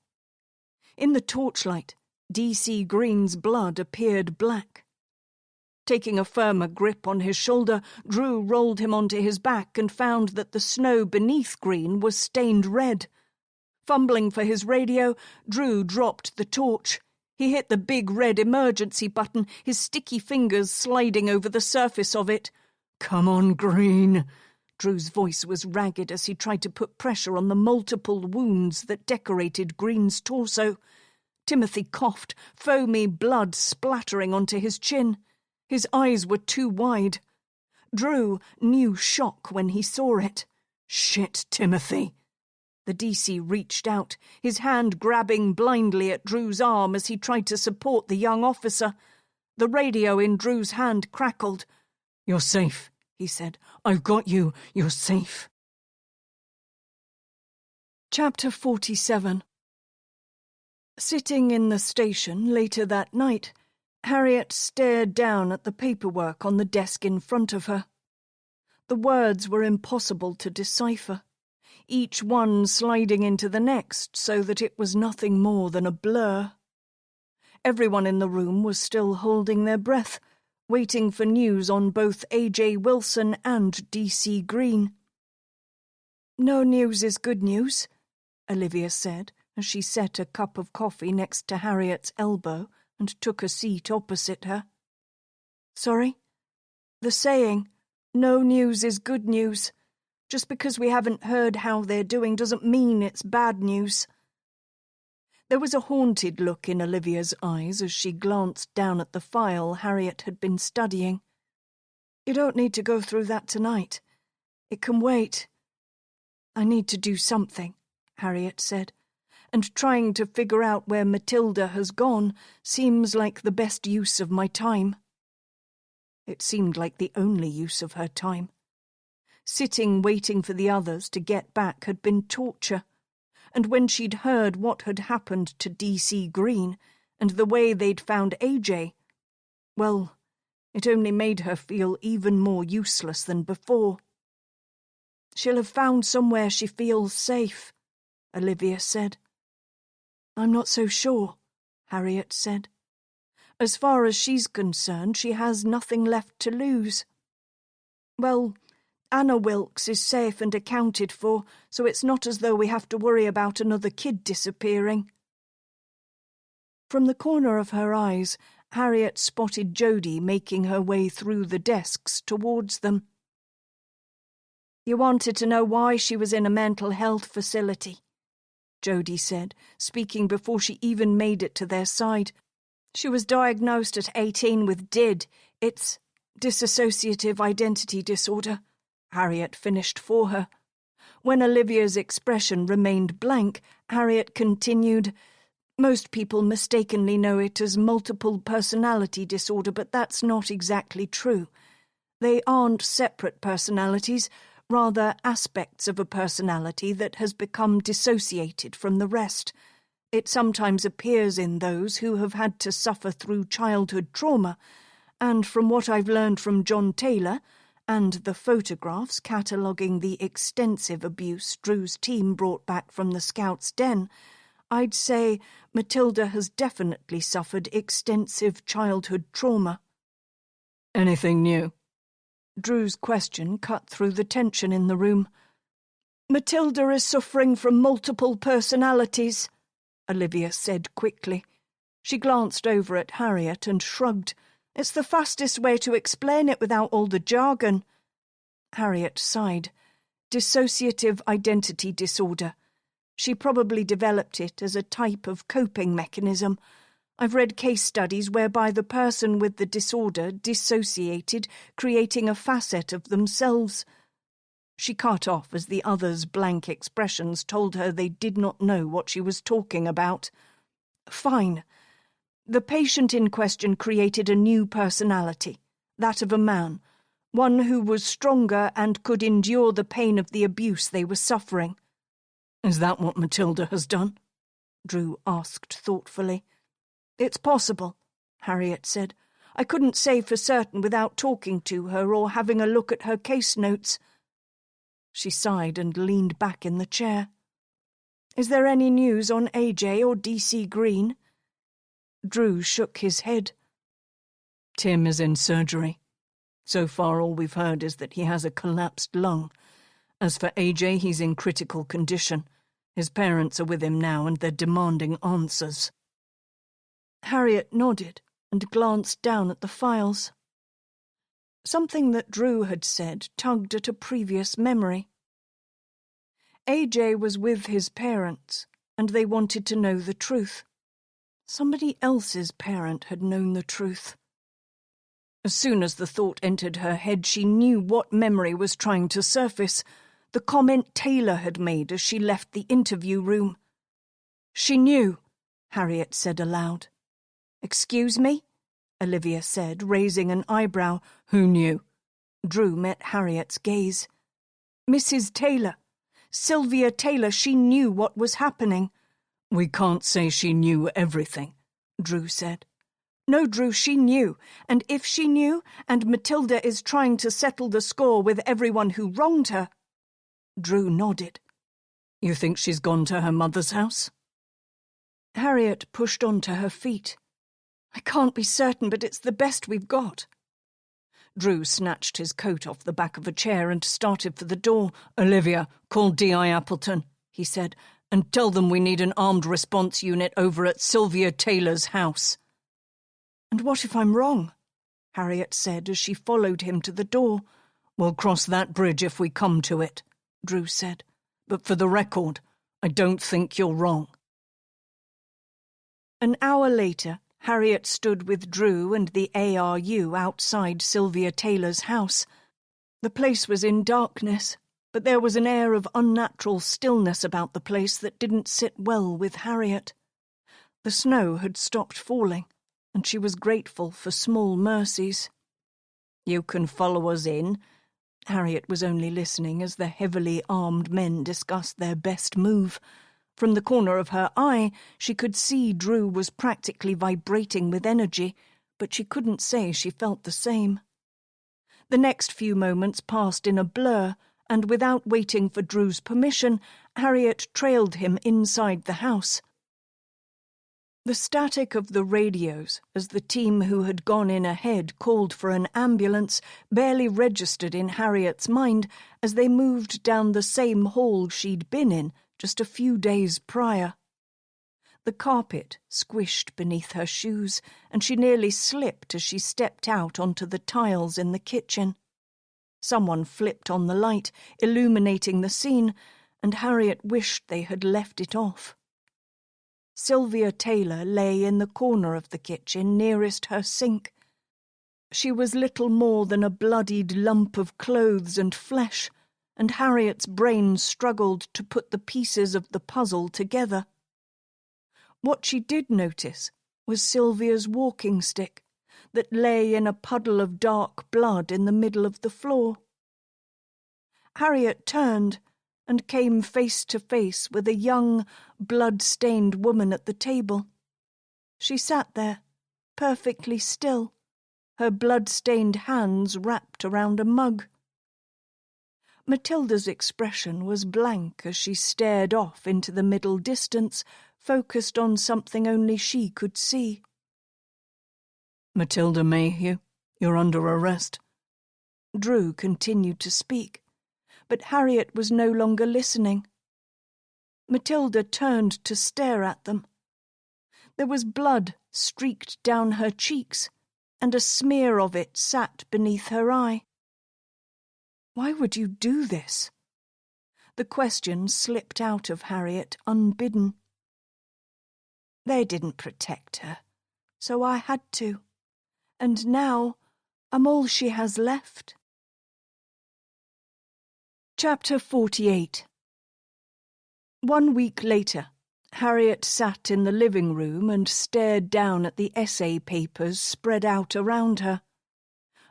In the torchlight, D.C. Green's blood appeared black. Taking a firmer grip on his shoulder, Drew rolled him onto his back and found that the snow beneath Green was stained red. Fumbling for his radio, Drew dropped the torch. He hit the big red emergency button, his sticky fingers sliding over the surface of it. "Come on, Green." Drew's voice was ragged as he tried to put pressure on the multiple wounds that decorated Green's torso. Timothy coughed, foamy blood splattering onto his chin. His eyes were too wide. Drew knew shock when he saw it. "Shit, Timothy." The DC reached out, his hand grabbing blindly at Drew's arm as he tried to support the young officer. The radio in Drew's hand crackled. "You're safe," he said. "I've got you. You're safe." Chapter 47. Sitting in the station later that night, Harriet stared down at the paperwork on the desk in front of her. The words were impossible to decipher, each one sliding into the next so that it was nothing more than a blur. Everyone in the room was still holding their breath, waiting for news on both A.J. Wilson and D.C. Green. "No news is good news," Olivia said as she set a cup of coffee next to Harriet's elbow and took a seat opposite her. "Sorry? The saying, 'No news is good news.' Just because we haven't heard how they're doing doesn't mean it's bad news." There was a haunted look in Olivia's eyes as she glanced down at the file Harriet had been studying. "You don't need to go through that tonight. It can wait." "I need to do something," Harriet said, "and trying to figure out where Matilda has gone seems like the best use of my time." It seemed like the only use of her time. Sitting waiting for the others to get back had been torture, and when she'd heard what had happened to D.C. Green and the way they'd found A.J., well, it only made her feel even more useless than before. "She'll have found somewhere she feels safe," Olivia said. "I'm not so sure," Harriet said. "As far as she's concerned, she has nothing left to lose. Well, Anna Wilkes is safe and accounted for, so it's not as though we have to worry about another kid disappearing." From the corner of her eyes, Harriet spotted Jody making her way through the desks towards them. You wanted to know why she was in a mental health facility, Jodie said, speaking before she even made it to their side. She was diagnosed at 18 with DID. It's dissociative identity disorder, Harriet finished for her. When Olivia's expression remained blank, Harriet continued, Most people mistakenly know it as multiple personality disorder, but that's not exactly true. They aren't separate personalities, rather aspects of a personality that has become dissociated from the rest. It sometimes appears in those who have had to suffer through childhood trauma, and from what I've learned from John Taylor, and the photographs cataloguing the extensive abuse Drew's team brought back from the Scouts' den, I'd say Matilda has definitely suffered extensive childhood trauma. Anything new? Drew's question cut through the tension in the room. Matilda is suffering from multiple personalities, Olivia said quickly. She glanced over at Harriet and shrugged. It's the fastest way to explain it without all the jargon. Harriet sighed. Dissociative identity disorder. She probably developed it as a type of coping mechanism. I've read case studies whereby the person with the disorder dissociated, creating a facet of themselves. She cut off as the others' blank expressions told her they did not know what she was talking about. Fine. The patient in question created a new personality, that of a man, one who was stronger and could endure the pain of the abuse they were suffering. Is that what Matilda has done? Drew asked thoughtfully. It's possible, Harriet said. I couldn't say for certain without talking to her or having a look at her case notes. She sighed and leaned back in the chair. Is there any news on AJ or DC Green? Drew shook his head. Tim is in surgery. So far all we've heard is that he has a collapsed lung. As for AJ, he's in critical condition. His parents are with him now and they're demanding answers. Harriet nodded and glanced down at the files. Something that Drew had said tugged at a previous memory. AJ was with his parents, and they wanted to know the truth. Somebody else's parent had known the truth. As soon as the thought entered her head, she knew what memory was trying to surface, the comment Taylor had made as she left the interview room. She knew, Harriet said aloud. Excuse me? Olivia said, raising an eyebrow. Who knew? Drew met Harriet's gaze. Mrs. Taylor. Sylvia Taylor, she knew what was happening. We can't say she knew everything, Drew said. No, Drew, she knew, and if she knew, and Matilda is trying to settle the score with everyone who wronged her. Drew nodded. You think she's gone to her mother's house? Harriet pushed on to her feet. I can't be certain, but it's the best we've got. Drew snatched his coat off the back of a chair and started for the door. Olivia, call D.I. Appleton, he said, and tell them we need an armed response unit over at Sylvia Taylor's house. And what if I'm wrong? Harriet said as she followed him to the door. We'll cross that bridge if we come to it, Drew said. But for the record, I don't think you're wrong. An hour later, Harriet stood with Drew and the ARU outside Sylvia Taylor's house. The place was in darkness, but there was an air of unnatural stillness about the place that didn't sit well with Harriet. The snow had stopped falling, and she was grateful for small mercies. You can follow us in. Harriet was only listening as the heavily armed men discussed their best move. From the corner of her eye, she could see Drew was practically vibrating with energy, but she couldn't say she felt the same. The next few moments passed in a blur, and without waiting for Drew's permission, Harriet trailed him inside the house. The static of the radios, as the team who had gone in ahead called for an ambulance, barely registered in Harriet's mind as they moved down the same hall she'd been in just a few days prior. The carpet squished beneath her shoes, and she nearly slipped as she stepped out onto the tiles in the kitchen. Someone flipped on the light, illuminating the scene, and Harriet wished they had left it off. Sylvia Taylor lay in the corner of the kitchen nearest her sink. She was little more than a bloodied lump of clothes and flesh, and Harriet's brain struggled to put the pieces of the puzzle together. What she did notice was Sylvia's walking stick, that lay in a puddle of dark blood in the middle of the floor. Harriet turned and came face to face with a young, blood-stained woman at the table. She sat there, perfectly still, her blood-stained hands wrapped around a mug. Matilda's expression was blank as she stared off into the middle distance, focused on something only she could see. "Matilda Mayhew, you're under arrest." Drew continued to speak, but Harriet was no longer listening. Matilda turned to stare at them. There was blood streaked down her cheeks, and a smear of it sat beneath her eye. Why would you do this? The question slipped out of Harriet unbidden. They didn't protect her, so I had to. And now I'm all she has left. Chapter 48. 1 week later, Harriet sat in the living room and stared down at the essay papers spread out around her.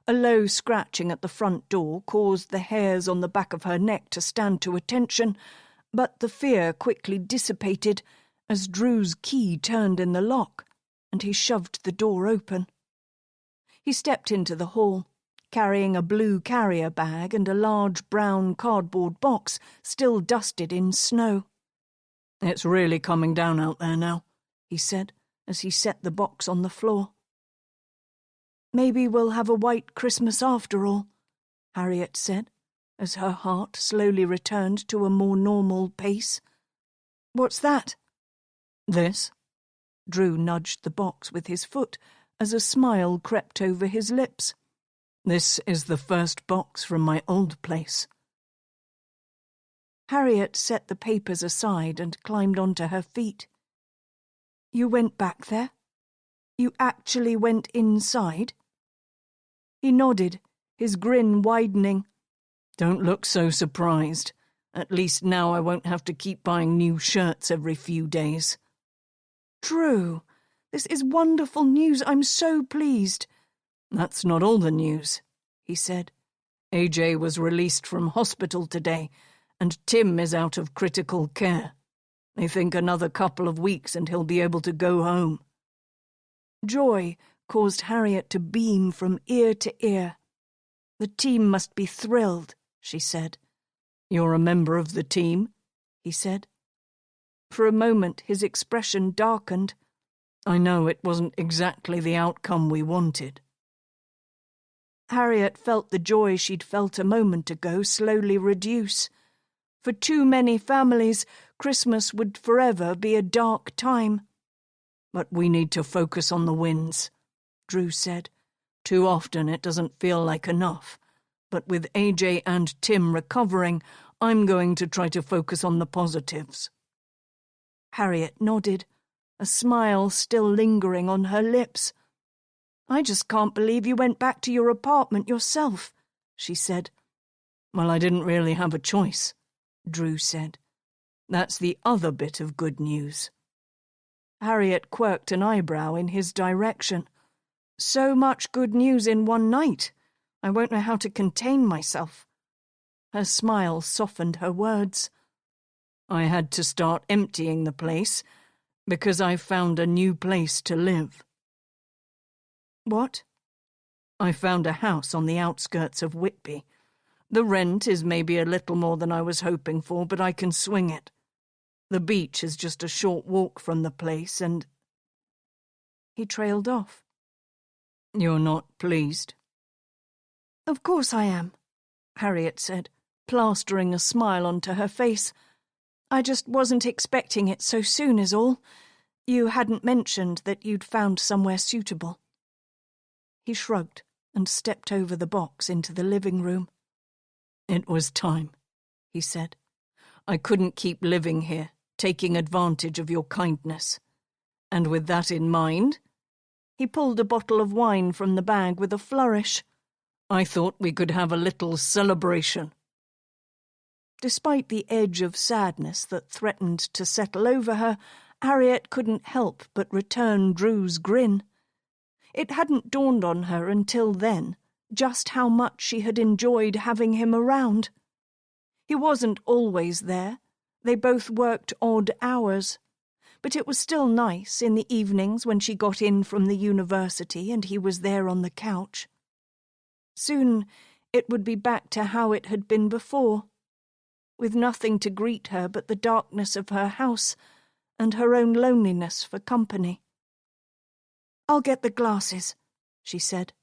A low scratching at the front door caused the hairs on the back of her neck to stand to attention, but the fear quickly dissipated as Drew's key turned in the lock, and he shoved the door open. He stepped into the hall, carrying a blue carrier bag and a large brown cardboard box still dusted in snow. "It's really coming down out there now," he said as he set the box on the floor. "Maybe we'll have a white Christmas after all," Harriet said, as her heart slowly returned to a more normal pace. "What's that?" "This?" Drew nudged the box with his foot as a smile crept over his lips. "This is the first box from my old place." Harriet set the papers aside and climbed onto her feet. "You went back there? You actually went inside?" He nodded, his grin widening. "Don't look so surprised. At least now I won't have to keep buying new shirts every few days." "Drew, this is wonderful news. I'm so pleased." "That's not all the news," he said. AJ was released from hospital today, and Tim is out of critical care. They think another couple of weeks and he'll be able to go home. Joy caused Harriet to beam from ear to ear. "The team must be thrilled," she said. "You're a member of the team?" he said. For a moment his expression darkened. "I know it wasn't exactly the outcome we wanted." Harriet felt the joy she'd felt a moment ago slowly reduce. For too many families, Christmas would forever be a dark time. "But we need to focus on the wins," Drew said. "Too often it doesn't feel like enough. But with AJ and Tim recovering, I'm going to try to focus on the positives." Harriet nodded, a smile still lingering on her lips. "I just can't believe you went back to your apartment yourself," she said. "Well, I didn't really have a choice," Drew said. "That's the other bit of good news." Harriet quirked an eyebrow in his direction. "So much good news in one night. I won't know how to contain myself." Her smile softened her words. "I had to start emptying the place because I found a new place to live." "What?" "I found a house on the outskirts of Whitby. The rent is maybe a little more than I was hoping for, but I can swing it. The beach is just a short walk from the place, and—" He trailed off. "You're not pleased?" "Of course I am," Harriet said, plastering a smile onto her face. "I just wasn't expecting it so soon is all. You hadn't mentioned that you'd found somewhere suitable." He shrugged and stepped over the box into the living room. "It was time," he said. "I couldn't keep living here, taking advantage of your kindness. And with that in mind," he pulled a bottle of wine from the bag with a flourish, "I thought we could have a little celebration." Despite the edge of sadness that threatened to settle over her, Harriet couldn't help but return Drew's grin. It hadn't dawned on her until then just how much she had enjoyed having him around. He wasn't always there. They both worked odd hours. But it was still nice in the evenings when she got in from the university and he was there on the couch. Soon it would be back to how it had been before, with nothing to greet her but the darkness of her house and her own loneliness for company. "I'll get the glasses," she said.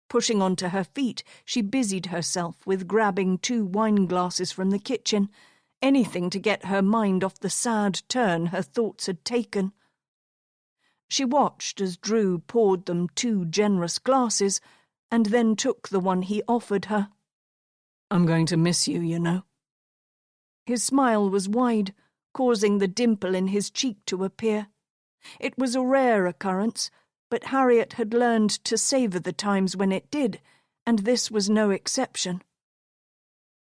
Pushing onto her feet, she busied herself with grabbing 2 wine glasses from the kitchen, anything to get her mind off the sad turn her thoughts had taken. She watched as Drew poured them 2 generous glasses, and then took the one he offered her. "I'm going to miss you, you know." His smile was wide, causing the dimple in his cheek to appear. It was a rare occurrence, but Harriet had learned to savour the times when it did, and this was no exception.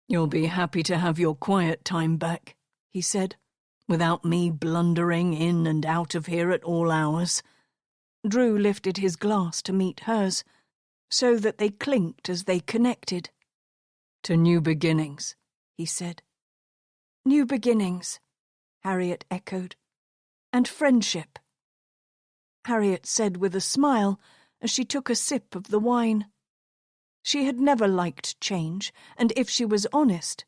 "You'll be happy to have your quiet time back," he said, "without me blundering in and out of here at all hours." Drew lifted his glass to meet hers, so that they clinked as they connected. "To new beginnings," he said. "New beginnings," Harriet echoed. "And friendship," Harriet said with a smile as she took a sip of the wine. She had never liked change, and if she was honest,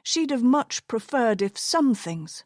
she'd have much preferred if some things